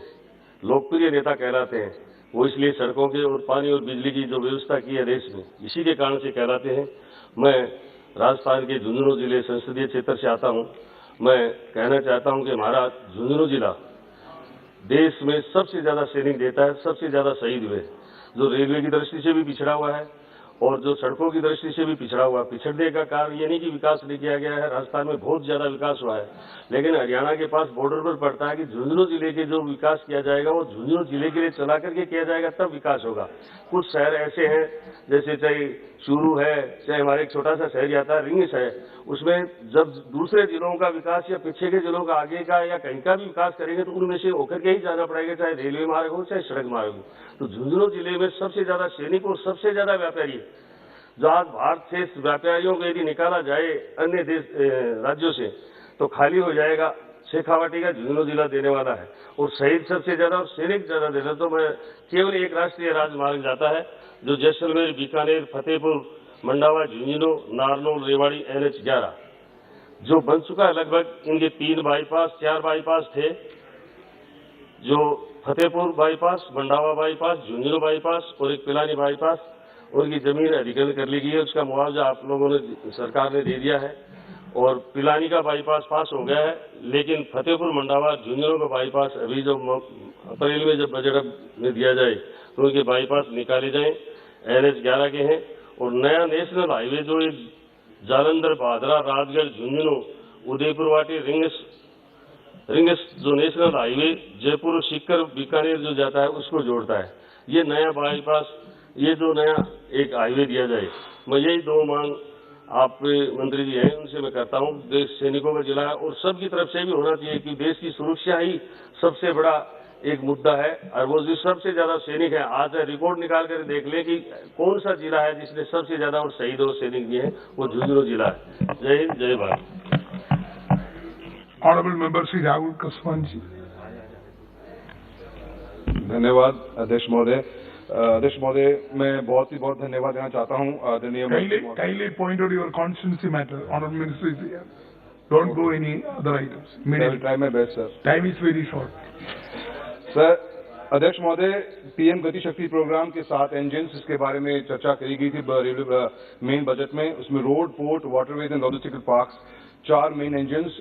लोकप्रिय नेता कहलाते हैं। वो इसलिए सड़कों के और पानी और बिजली की जो व्यवस्था की है देश में, इसी के कारण से कहलाते हैं। मैं राजस्थान के झुंझुनू जिले संसदीय क्षेत्र से आता हूं। मैं कहना चाहता हूं कि हमारा झुंझुनू जिला देश में सबसे ज्यादा सैनिक देता है, सबसे ज्यादा शहीद हुए, जो रेलवे की दृष्टि से भी पिछड़ा हुआ है और जो सड़कों की दृष्टि से भी पिछड़ा हुआ। पिछड़ने का कारण ये नहीं कि विकास नहीं किया गया है, राजस्थान में बहुत ज्यादा विकास हुआ है, लेकिन हरियाणा के पास बॉर्डर पर पड़ता है कि झुंझुनू जिले के जो विकास किया जाएगा वो झुंझुनू जिले के लिए चला करके किया जाएगा, तब विकास होगा। कुछ शहर ऐसे हैं, जैसे चाहे चूरू है, चाहे हमारे एक छोटा सा शहर आता है रिंग्स है, उसमें जब दूसरे जिलों का विकास या पीछे के जिलों का आगे का या कहीं का भी विकास करेंगे तो उनमें से होकर के ही जाना पड़ेगा, चाहे रेलवे मार्ग हो चाहे सड़क मार्ग हो। तो झुंझुनू जिले में सबसे ज्यादा सैनिक और सबसे ज्यादा व्यापारी, जो आज भारत से व्यापारियों को यदि निकाला जाए अन्य राज्यों से तो खाली हो जाएगा। शेखावाटी का झुंझुनू जिला देने वाला है और शहीद सबसे ज्यादा और सैनिक ज्यादा देना। तो मैं केवल एक राष्ट्रीय राजमार्ग जाता है जो जैसलमेर, बीकानेर, फतेहपुर, मंडावा, झुंझुनू, नारनौल, रेवाड़ी NH11 जो बन चुका है। लगभग इनके 3 बाईपास 4 बाईपास थे, जो Fatehpur bypass, Mandawa bypass, Jhunjhunu bypass और एक पिलानी बाईपास, उनकी जमीन अधिग्रहण कर ली गई है। उसका मुआवजा आप लोगों ने सरकार ने दे दिया है और पिलानी का बाईपास पास हो गया है, लेकिन फतेहपुर, मंडावा, झुंझुनू का बाईपास अभी जो अप्रैल में जब बजट में दिया जाए तो उनके बाईपास निकाले जाएं। NH11 के हैं और नया नेशनल हाईवे जो जालंधर, भादरा, राजगढ़, झुंझुनू, उदयपुर वाटी, रिंग्स जो नेशनल हाईवे जयपुर, सीकर, बीकानेर जो जाता है उसको जोड़ता है। ये नया बाईपास, ये जो नया एक हाईवे दिया जाए। मैं यही 2 मांग आप मंत्री जी हैं उनसे मैं करता हूं। देश सैनिकों का जिला और सबकी तरफ से भी होना चाहिए कि देश की सुरक्षा ही सबसे बड़ा एक मुद्दा है और वो जो सबसे ज्यादा सैनिक है, आज रिपोर्ट निकाल कर देख ले कि कौन सा जिला है जिसने सबसे ज्यादा और शहीद और सैनिक दिए हैं, वो झुंझुनू जिला है। जय हिंद, जय भारत। ऑनरेबल मेंबर श्री राहुल कसवान जी। धन्यवाद अध्यक्ष महोदय। अध्यक्ष महोदय, मैं बहुत धन्यवाद देना चाहता हूँ आदरणीय Kindly point out your constituency matter. Honorable Minister is here. Don't go any other items. I will try my best, sir. Time is very short. Sir, अध्यक्ष महोदय, पीएम गति शक्ति प्रोग्राम के 7 इंजन्स इसके बारे में चर्चा करी गई थी रेलवे मेन बजट में। उसमें road, port, waterways and logistical parks 4 main engines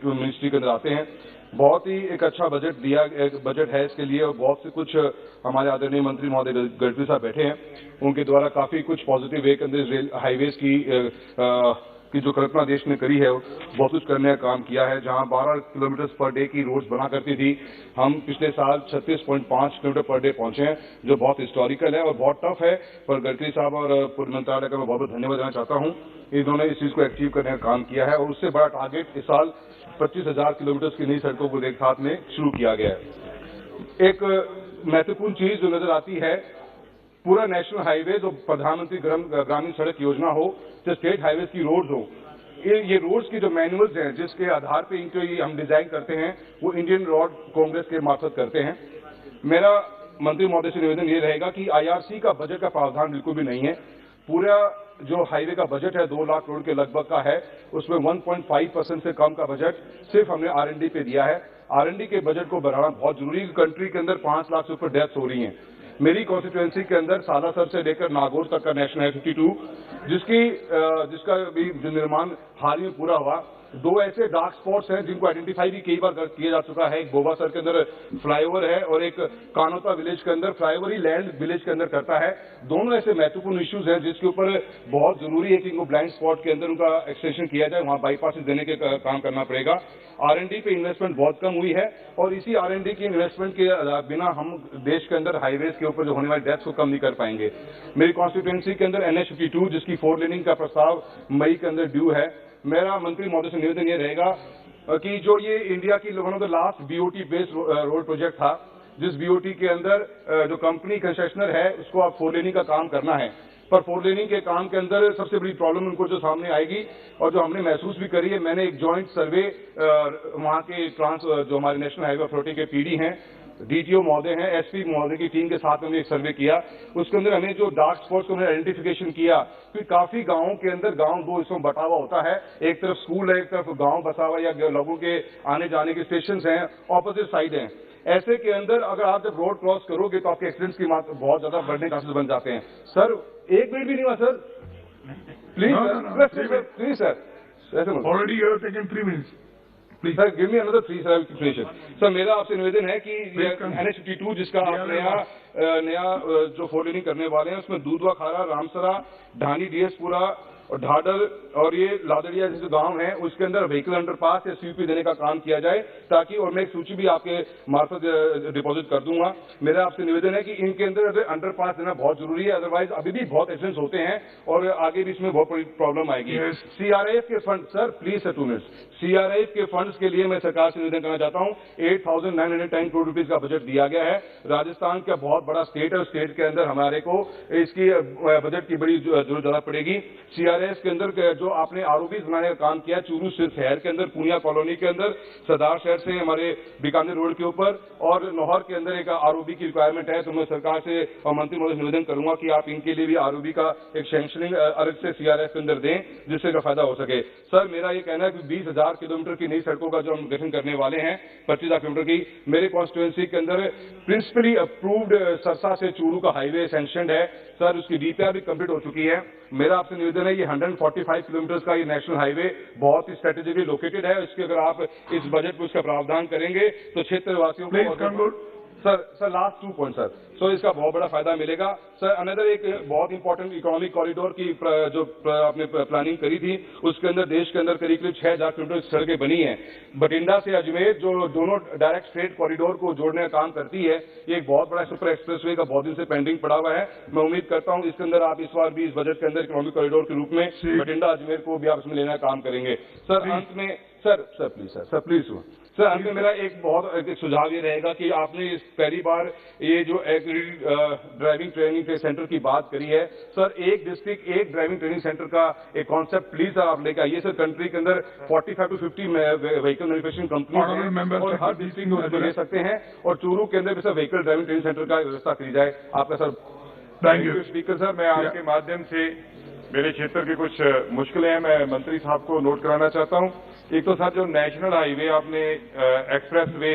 ministry के अंदर आते हैं। बहुत ही एक अच्छा बजट है इसके लिए, और बहुत से कुछ हमारे आदरणीय मंत्री महोदय गडकरी साहब बैठे हैं, उनके द्वारा काफी कुछ पॉजिटिव वे के अंदर रेल हाईवेज की जो कल्पना देश ने करी है, बहुत कुछ करने का काम किया है। जहां 12 किलोमीटर पर डे की रोड्स बना करती थी, हम पिछले साल 36.5 किलोमीटर पर डे पहुंचे हैं, जो बहुत हिस्टोरिकल है और बहुत टफ है। पर गडकरी साहब और पूर्व मंत्रालय का मैं बहुत धन्यवाद देना चाहता हूं। इन्होंने इस चीज को अचीव करने का काम किया है, और उससे बड़ा टारगेट इस साल 25,000 किलोमीटर की नई सड़कों को एक साथ में शुरू किया गया है। एक महत्वपूर्ण चीज जो नजर आती है, पूरा नेशनल हाईवे जो प्रधानमंत्री ग्रामीण सड़क योजना हो, जो स्टेट हाईवेज की रोड्स हो, ये रोड्स की जो मैनुअल्स हैं जिसके आधार पे इनको हम डिजाइन करते हैं, वो इंडियन रोड कांग्रेस के मार्फत करते हैं। मेरा मंत्री महोदय से निवेदन ये रहेगा कि आईआरसी का बजट का प्रावधान बिल्कुल भी नहीं है। पूरा जो हाईवे का बजट है 2 लाख करोड़ के लगभग का है, उसमें 1.5% से कम का बजट सिर्फ हमने R&D पे दिया है। R&D के बजट को बढ़ाना बहुत जरूरी है। कंट्री के अंदर 5 लाख से ऊपर डेथ्स हो रही हैं। मेरी कॉन्स्टिट्यूएंसी के अंदर सालासर से लेकर नागौर तक का नेशनल हाईवे 52, जिसका भी जो निर्माण हाल ही में पूरा हुआ, 2 ऐसे डार्क स्पॉट्स हैं जिनको आइडेंटिफाई भी कई बार किया जा चुका है। एक बोबासर के अंदर फ्लाईओवर है, और एक कानोता विलेज के अंदर फ्लाईओवर ही लैंड विलेज के अंदर करता है। दोनों ऐसे महत्वपूर्ण इश्यूज हैं जिसके ऊपर बहुत जरूरी है कि इनको ब्लाइंड स्पॉट के अंदर उनका एक्सटेंशन किया जाए, वहां बाईपास देने के काम करना पड़ेगा। R&D पे इन्वेस्टमेंट बहुत कम हुई है, और इसी R&D की इन्वेस्टमेंट के बिना हम देश के अंदर हाईवेज के ऊपर जो होने वाली डेथ्स को कम नहीं कर पाएंगे। मेरी कॉन्स्टिट्यूएंसी के अंदर NH 52 जिसकी 4 लेनिंग का प्रस्ताव मई के अंदर ड्यू है। मेरा मंत्री महोदय से निवेदन ये रहेगा कि जो ये इंडिया की one of the last BOT based road project था, जिस BOT के अंदर जो कंपनी कंसेशनर है उसको अब 4 लेनिंग का काम करना है, पर 4 लेनिंग के काम के अंदर सबसे बड़ी प्रॉब्लम उनको जो सामने आएगी, और जो हमने महसूस भी करी है, मैंने एक जॉइंट सर्वे वहां के जो हमारे नेशनल हाईवे अथॉरिटी के PD हैं, DTO महोदय हैं, SP महोदय की टीम के साथ हमने एक सर्वे किया। उसके अंदर हमें जो डार्क स्पॉट्स को हमने आइडेंटिफिकेशन किया कि काफी गांवों के अंदर गांव 2 हिस्सों में बटा हुआ होता है। एक तरफ स्कूल है, एक तरफ गांव बसा हुआ या लोगों के आने जाने के स्टेशन हैं, ऑपोजिट साइड हैं। ऐसे के अंदर अगर आप जब रोड क्रॉस करोगे तो आपके एक्सीडेंट्स की मात्रा बहुत ज्यादा बढ़ने के चांसेस बन जाते हैं। सर, 1 मिनट भी नहीं हुआ sir, please sir, Already you have taken 3 minutes. Sir, give me another 3 sir. Sir, मेरा आपसे निवेदन है कि NH 52 जिसका आप नया जो 4 लेनिंग करने वाले हैं, उसमें दूधवा खारा, रामसरा, ढानी, डीएसपुरा और ढाडर और ये लादड़िया जैसे गांव हैं, उसके अंदर व्हीकल अंडरपास या CUP देने का काम किया जाए, ताकि, और मैं एक सूची भी आपके मार्फत डिपॉजिट कर दूंगा। मेरा आपसे निवेदन है कि इनके अंदर अंडरपास देना बहुत जरूरी है, अदरवाइज अभी भी बहुत एक्सीडेंट्स होते हैं और आगे भी इसमें बहुत बड़ी प्रॉब्लम आएगी। CRIF के fund, sir please sir 2 minutes, CRIF के फंड्स के लिए मैं सरकार से निवेदन करना चाहता हूँ। 8,910 करोड़ रुपीज का बजट दिया गया है। राजस्थान का बहुत बड़ा स्टेट है, उस स्टेट के अंदर हमारे को इसकी बजट की बड़ी जरूरत ज्यादा पड़ेगी। CRIF के अंदर जो आपने ROBs बनाने का काम किया, चूरू शहर के अंदर, पूनिया कॉलोनी के अंदर, सरदार शहर से हमारे बीकानेर रोड के ऊपर और लाहौर के अंदर एक ROB की रिक्वायरमेंट है, तो मैं सरकार से और मंत्री महोदय से निवेदन करूंगा कि आप इनके लिए भी ROB का एक सैंक्शनिंग अलग से CRIF के अंदर दें, जिससे फायदा हो सके। सर, मेरा ये कहना है कि 20,000 किलोमीटर की नई सड़कों का जो हम गठन करने वाले हैं, 25,000 किलोमीटर की, मेरे कॉन्स्टिट्यूएंसी के अंदर प्रिंसिपली अप्रूव्ड सरसा से चूरू का हाईवे सैंक्शन है। सर, उसकी DPR भी कंप्लीट हो चुकी है। मेरा आपसे निवेदन है, ये 145 किलोमीटर का ये नेशनल हाईवे बहुत ही स्ट्रेटेजिकली लोकेटेड है। इसके अगर आप इस बजट में उसका प्रावधान करेंगे तो क्षेत्रवासियों को सर लास्ट 2 पॉइंट सर, सो इसका बहुत बड़ा फायदा मिलेगा। सर, अनदर एक बहुत इंपॉर्टेंट इकोनॉमिक कॉरिडोर की जो आपने प्लानिंग करी थी, उसके अंदर देश के अंदर करीब 6,000 किलोमीटर सड़कें बनी हैं। बठिंडा से अजमेर जो दोनों डायरेक्ट स्ट्रेट कॉरिडोर को जोड़ने का काम करती है, ये एक बहुत बड़ा सुपर एक्सप्रेसवे का बहुत दिन से पेंडिंग पड़ा हुआ है। मैं उम्मीद करता हूँ इसके अंदर आप इस बार भी इस बजट के अंदर इकोनॉमिक कॉरिडोर के रूप में बठिंडा अजमेर को भी आप इसमें लेना काम करेंगे। सर, अंत में सर प्लीज सर अंत में मेरा एक सुझाव ये रहेगा कि आपने इस पहली बार ये जो एक ड्राइविंग ट्रेनिंग सेंटर की बात करी है, सर एक डिस्ट्रिक्ट एक ड्राइविंग ट्रेनिंग सेंटर का एक कॉन्सेप्ट प्लीज सर आप लेकर आइए। सर कंट्री के अंदर 45 to 50 व्हीकल मैन्युफैक्चरिंग कंपनी और हर डिस्ट्रिक्ट में ले सकते हैं और चूरू के अंदर भी sir vehicle driving training centre का व्यवस्था करी जाए। आपका सर थैंक यू स्पीकर साहब, मैं आपके माध्यम से मेरे क्षेत्र की कुछ मुश्किलें हैं मैं मंत्री साहब को नोट कराना चाहता हूं। एक तो सर जो नेशनल हाईवे आपने एक्सप्रेस वे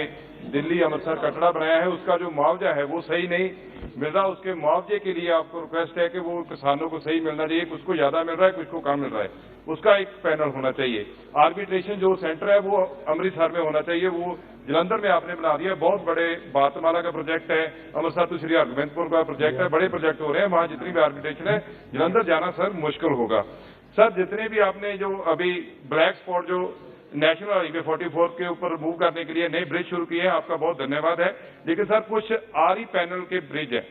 दिल्ली अमृतसर कटरा बनाया है उसका जो मुआवजा है वो सही नहीं मिल रहा। उसके मुआवजे के लिए आपको रिक्वेस्ट है कि वो किसानों को सही मिलना चाहिए, कुछ को ज्यादा मिल रहा है कुछ को कम मिल रहा है, उसका एक पैनल होना चाहिए। आर्बिट्रेशन जो सेंटर है वो अमृतसर में होना चाहिए, वो जलंधर में आपने बना दिया। बहुत बड़े भारतमाला का प्रोजेक्ट है, अमृतसर तो श्री हरगोबिंदपुर का प्रोजेक्ट है, बड़े प्रोजेक्ट हो रहे हैं, वहां जितनी भी आर्बिट्रेशन है जलंधर जाना सर मुश्किल होगा। सर जितने भी आपने जो अभी ब्लैक स्पॉट जो नेशनल हाईवे 44 के ऊपर मूव करने के लिए नए ब्रिज शुरू किए हैं, आपका बहुत धन्यवाद है। लेकिन सर कुछ आरी पैनल के ब्रिज है,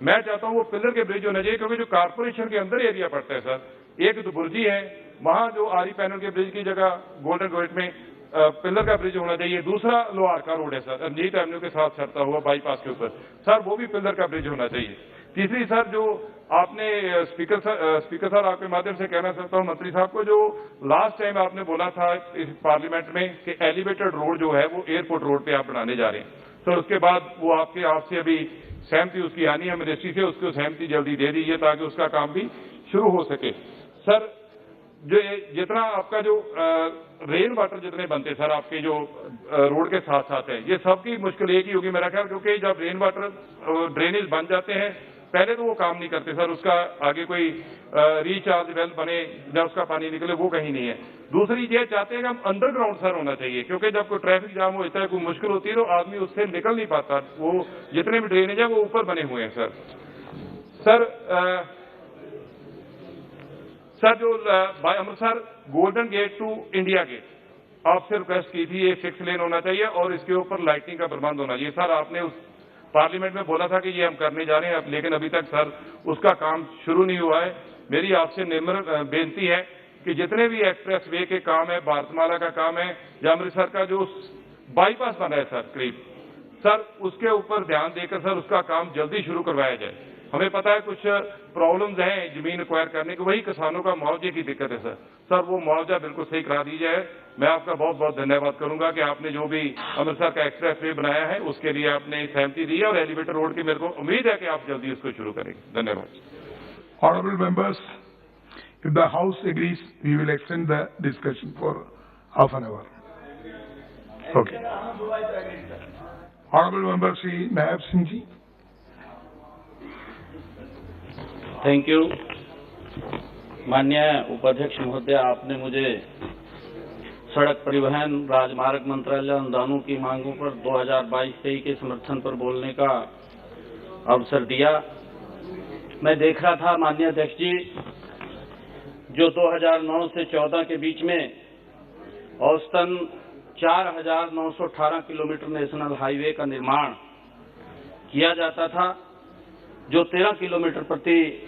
मैं चाहता हूं वो पिलर के ब्रिज होना चाहिए, क्योंकि जो कारपोरेशन के अंदर एरिया पड़ता है सर, एक तो बुर्जी है वहां जो आरी पैनल के ब्रिज की जगह गोल्डन गेट में पिलर का ब्रिज होना चाहिए। दूसरा लोहार का रोड है सर रंजीत एवेन्यू के साथ चलता हुआ बाईपास के ऊपर, सर वो भी पिलर का ब्रिज होना चाहिए। तीसरी सर जो आपने स्पीकर सर आपके माध्यम से कहना चाहता हूं मंत्री साहब को, जो लास्ट टाइम आपने बोला था इस पार्लियामेंट में कि एलिवेटेड रोड जो है वो एयरपोर्ट रोड पे आप बनाने जा रहे हैं, सर उसके बाद वो आपसे अभी सहमति उसकी आनी है मिनिस्ट्री से, उसको सहमति जल्दी दे दीजिए ताकि उसका काम भी शुरू हो सके। सर जो जितना आपका जो रेन वाटर जितने बनते सर आपके जो रोड के साथ साथ है, ये सबकी मुश्किल एक ही होगी मेरा ख्याल, क्योंकि जब रेन वाटर ड्रेनेज बन जाते हैं पहले तो वो काम नहीं करते सर, उसका आगे कोई रिचार्ज वेल बने या उसका पानी निकले वो कहीं नहीं है। दूसरी ये चाहते हैं कि हम अंडरग्राउंड सर होना चाहिए, क्योंकि जब कोई ट्रैफिक जाम होता है कोई मुश्किल होती है तो आदमी उससे निकल नहीं पाता, वो जितने भी ड्रेनेज है वो ऊपर बने हुए हैं सर। सर जो by Amritsar golden gate to India gate आपसे रिक्वेस्ट की थी, ये 6 लेन होना चाहिए और इसके ऊपर लाइटिंग का प्रबंध होना चाहिए। सर आपने उस पार्लियामेंट में बोला था कि ये हम करने जा रहे हैं, लेकिन अभी तक सर उसका काम शुरू नहीं हुआ है। मेरी आपसे निम्र बेनती है कि जितने भी एक्सप्रेस वे के काम है, भारतमाला का काम है या अमृतसर का जो बाईपास बना है सर करीब, सर उसके ऊपर ध्यान देकर सर उसका काम जल्दी शुरू करवाया जाए। हमें पता है कुछ प्रॉब्लम्स हैं जमीन एक्वायर करने की, वही किसानों का मुआवजे की दिक्कत है सर वो मुआवजा बिल्कुल सही करा दी जाए। मैं आपका बहुत बहुत धन्यवाद करूंगा कि आपने जो भी अमृतसर का एक्सप्रेस वे बनाया है उसके लिए आपने सहमति दी है और एलिवेटर रोड की मेरे को उम्मीद है कि आप जल्दी उसको शुरू करेंगे। धन्यवाद। Honorable members, if the House agrees, we will extend the discussion for half an hour. Okay. Honorable member Shri Naib Singh ji. Thank you. माननीय उपाध्यक्ष महोदय, आपने मुझे सड़क परिवहन राजमार्ग मंत्रालय अनुदानों की मांगों पर 2022-23 के समर्थन पर बोलने का अवसर दिया। मैं देख रहा था माननीय अध्यक्ष जी, जो 2009 से 14 के बीच में औसतन 4,918 किलोमीटर नेशनल हाईवे का निर्माण किया जाता था, जो 13 किलोमीटर प्रति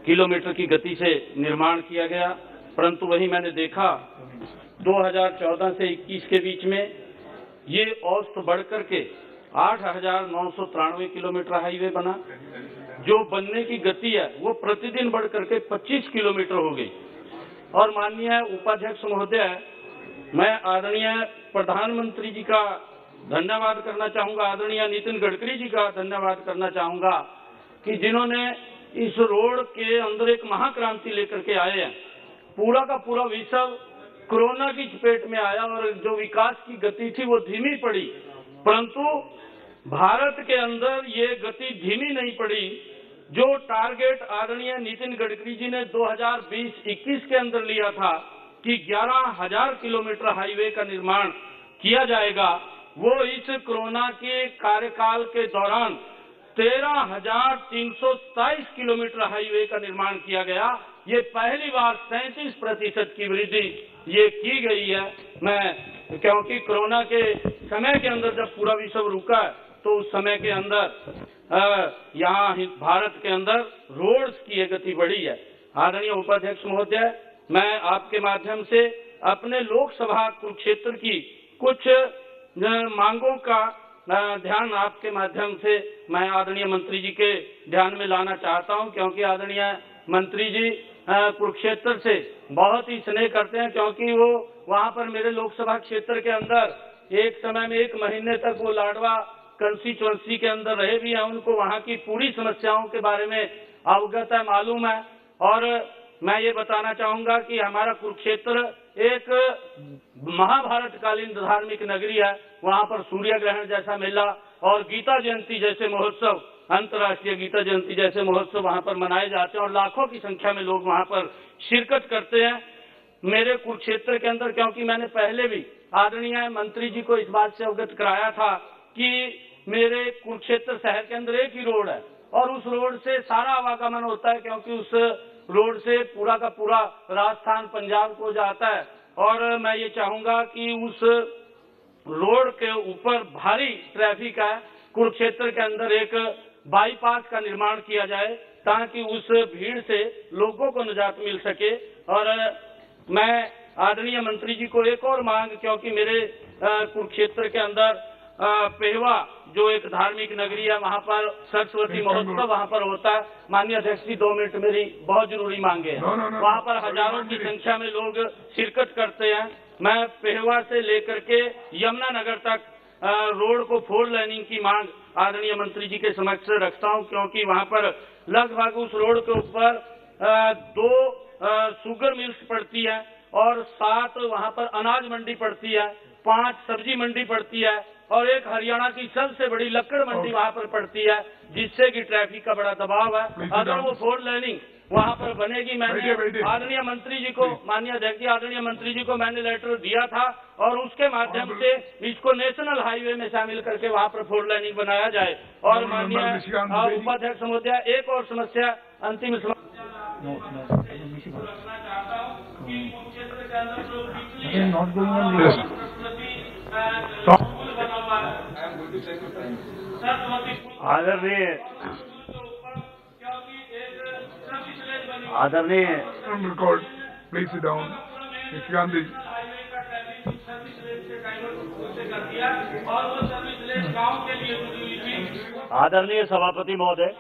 किलोमीटर की गति से निर्माण किया गया। परंतु वही मैंने देखा 2014 से 21 के बीच में ये औसत बढ़कर के 8,993 किलोमीटर हाईवे बना। जो बनने की गति है वो प्रतिदिन बढ़कर के 25 किलोमीटर हो गई। और माननीय उपाध्यक्ष महोदय, मैं आदरणीय प्रधानमंत्री जी का धन्यवाद करना चाहूंगा, आदरणीय नितिन गडकरी जी का धन्यवाद करना चाहूंगा कि जिन्होंने इस रोड के अंदर एक महाक्रांति लेकर के आए हैं। पूरा का पूरा विश्व कोरोना की चपेट में आया और जो विकास की गति थी वो धीमी पड़ी, परंतु भारत के अंदर ये गति धीमी नहीं पड़ी। जो टारगेट आदरणीय नितिन गडकरी जी ने 2020-21 के अंदर लिया था कि 11,000 किलोमीटर हाईवे का निर्माण किया जाएगा, वो इस कोरोना के कार्यकाल के दौरान 13,327 किलोमीटर हाईवे का निर्माण किया गया। ये पहली बार 37% की वृद्धि ये की गई है। मैं क्योंकि कोरोना के समय के अंदर जब पूरा विश्व रुका है तो उस समय के अंदर यहाँ भारत के अंदर रोड्स की गति बढ़ी है। आदरणीय उपाध्यक्ष महोदय, मैं आपके माध्यम से अपने लोकसभा कुरुक्षेत्र की कुछ मांगों का ध्यान आपके माध्यम से मैं आदरणीय मंत्री जी के ध्यान में लाना चाहता हूं, क्योंकि आदरणीय मंत्री जी कुरुक्षेत्र से बहुत ही स्नेह करते हैं, क्योंकि वो वहां पर मेरे लोकसभा क्षेत्र के अंदर एक समय में 1 महीने तक वो लाडवा कंस्टिट्यूएंसी के अंदर रहे भी हैं। उनको वहां की पूरी समस्याओं के बारे में अवगत है, मालूम है। और मैं ये बताना चाहूंगा कि हमारा कुरुक्षेत्र एक महाभारत कालीन धार्मिक नगरी है। वहां पर सूर्य ग्रहण जैसा मेला और गीता जयंती जैसे महोत्सव, अंतर्राष्ट्रीय गीता जयंती जैसे महोत्सव वहां पर मनाए जाते हैं और लाखों की संख्या में लोग वहां पर शिरकत करते हैं मेरे कुरुक्षेत्र के अंदर। क्योंकि मैंने पहले भी आदरणीय मंत्री जी को इस बात से अवगत कराया था कि मेरे कुरुक्षेत्र शहर के अंदर एक ही रोड है और उस रोड से सारा आवागमन होता है, क्योंकि उस रोड से पूरा का पूरा राजस्थान पंजाब को जाता है। और मैं ये चाहूंगा कि उस रोड के ऊपर भारी ट्रैफिक है, कुरुक्षेत्र के अंदर एक बाईपास का निर्माण किया जाए ताकि उस भीड़ से लोगों को निजात मिल सके। और मैं आदरणीय मंत्री जी को एक और मांग, क्योंकि मेरे कुरुक्षेत्र के अंदर पेहवा जो एक धार्मिक नगरी है, वहां पर सरस्वती महोत्सव वहां पर होता है। माननीय अध्यक्ष जी 2 मिनट मेरी बहुत जरूरी मांगे हैं। वहां पर हजारों की संख्या में लोग शिरकत करते हैं। मैं पेहवा से लेकर के यमुना नगर तक रोड को 4 लेनिंग की मांग आदरणीय मंत्री जी के समक्ष रखता हूं, क्योंकि वहां पर लगभग उस रोड के ऊपर 2 शुगर मिल्स पड़ती है और 7 वहां पर अनाज मंडी पड़ती है, 5 सब्जी मंडी पड़ती है और एक हरियाणा की सबसे बड़ी लक्कड़ मंडी वहां पर पड़ती है, जिससे कि ट्रैफिक का बड़ा दबाव है। अगर वो 4 लेनिंग वहां पर बनेगी, मैंने आदरणीय मंत्री जी को, माननीय अध्यक्ष जी, आदरणीय मंत्री जी को मैंने लेटर दिया था और उसके माध्यम से इसको नेशनल हाईवे में शामिल करके वहां पर 4 लेनिंग बनाया जाए। और माननीय उपाध्यक्ष महोदय, एक और समस्या, अंतिम आदरणीय record please sit down. Nishikant ji, आदरणीय सभापति महोदय,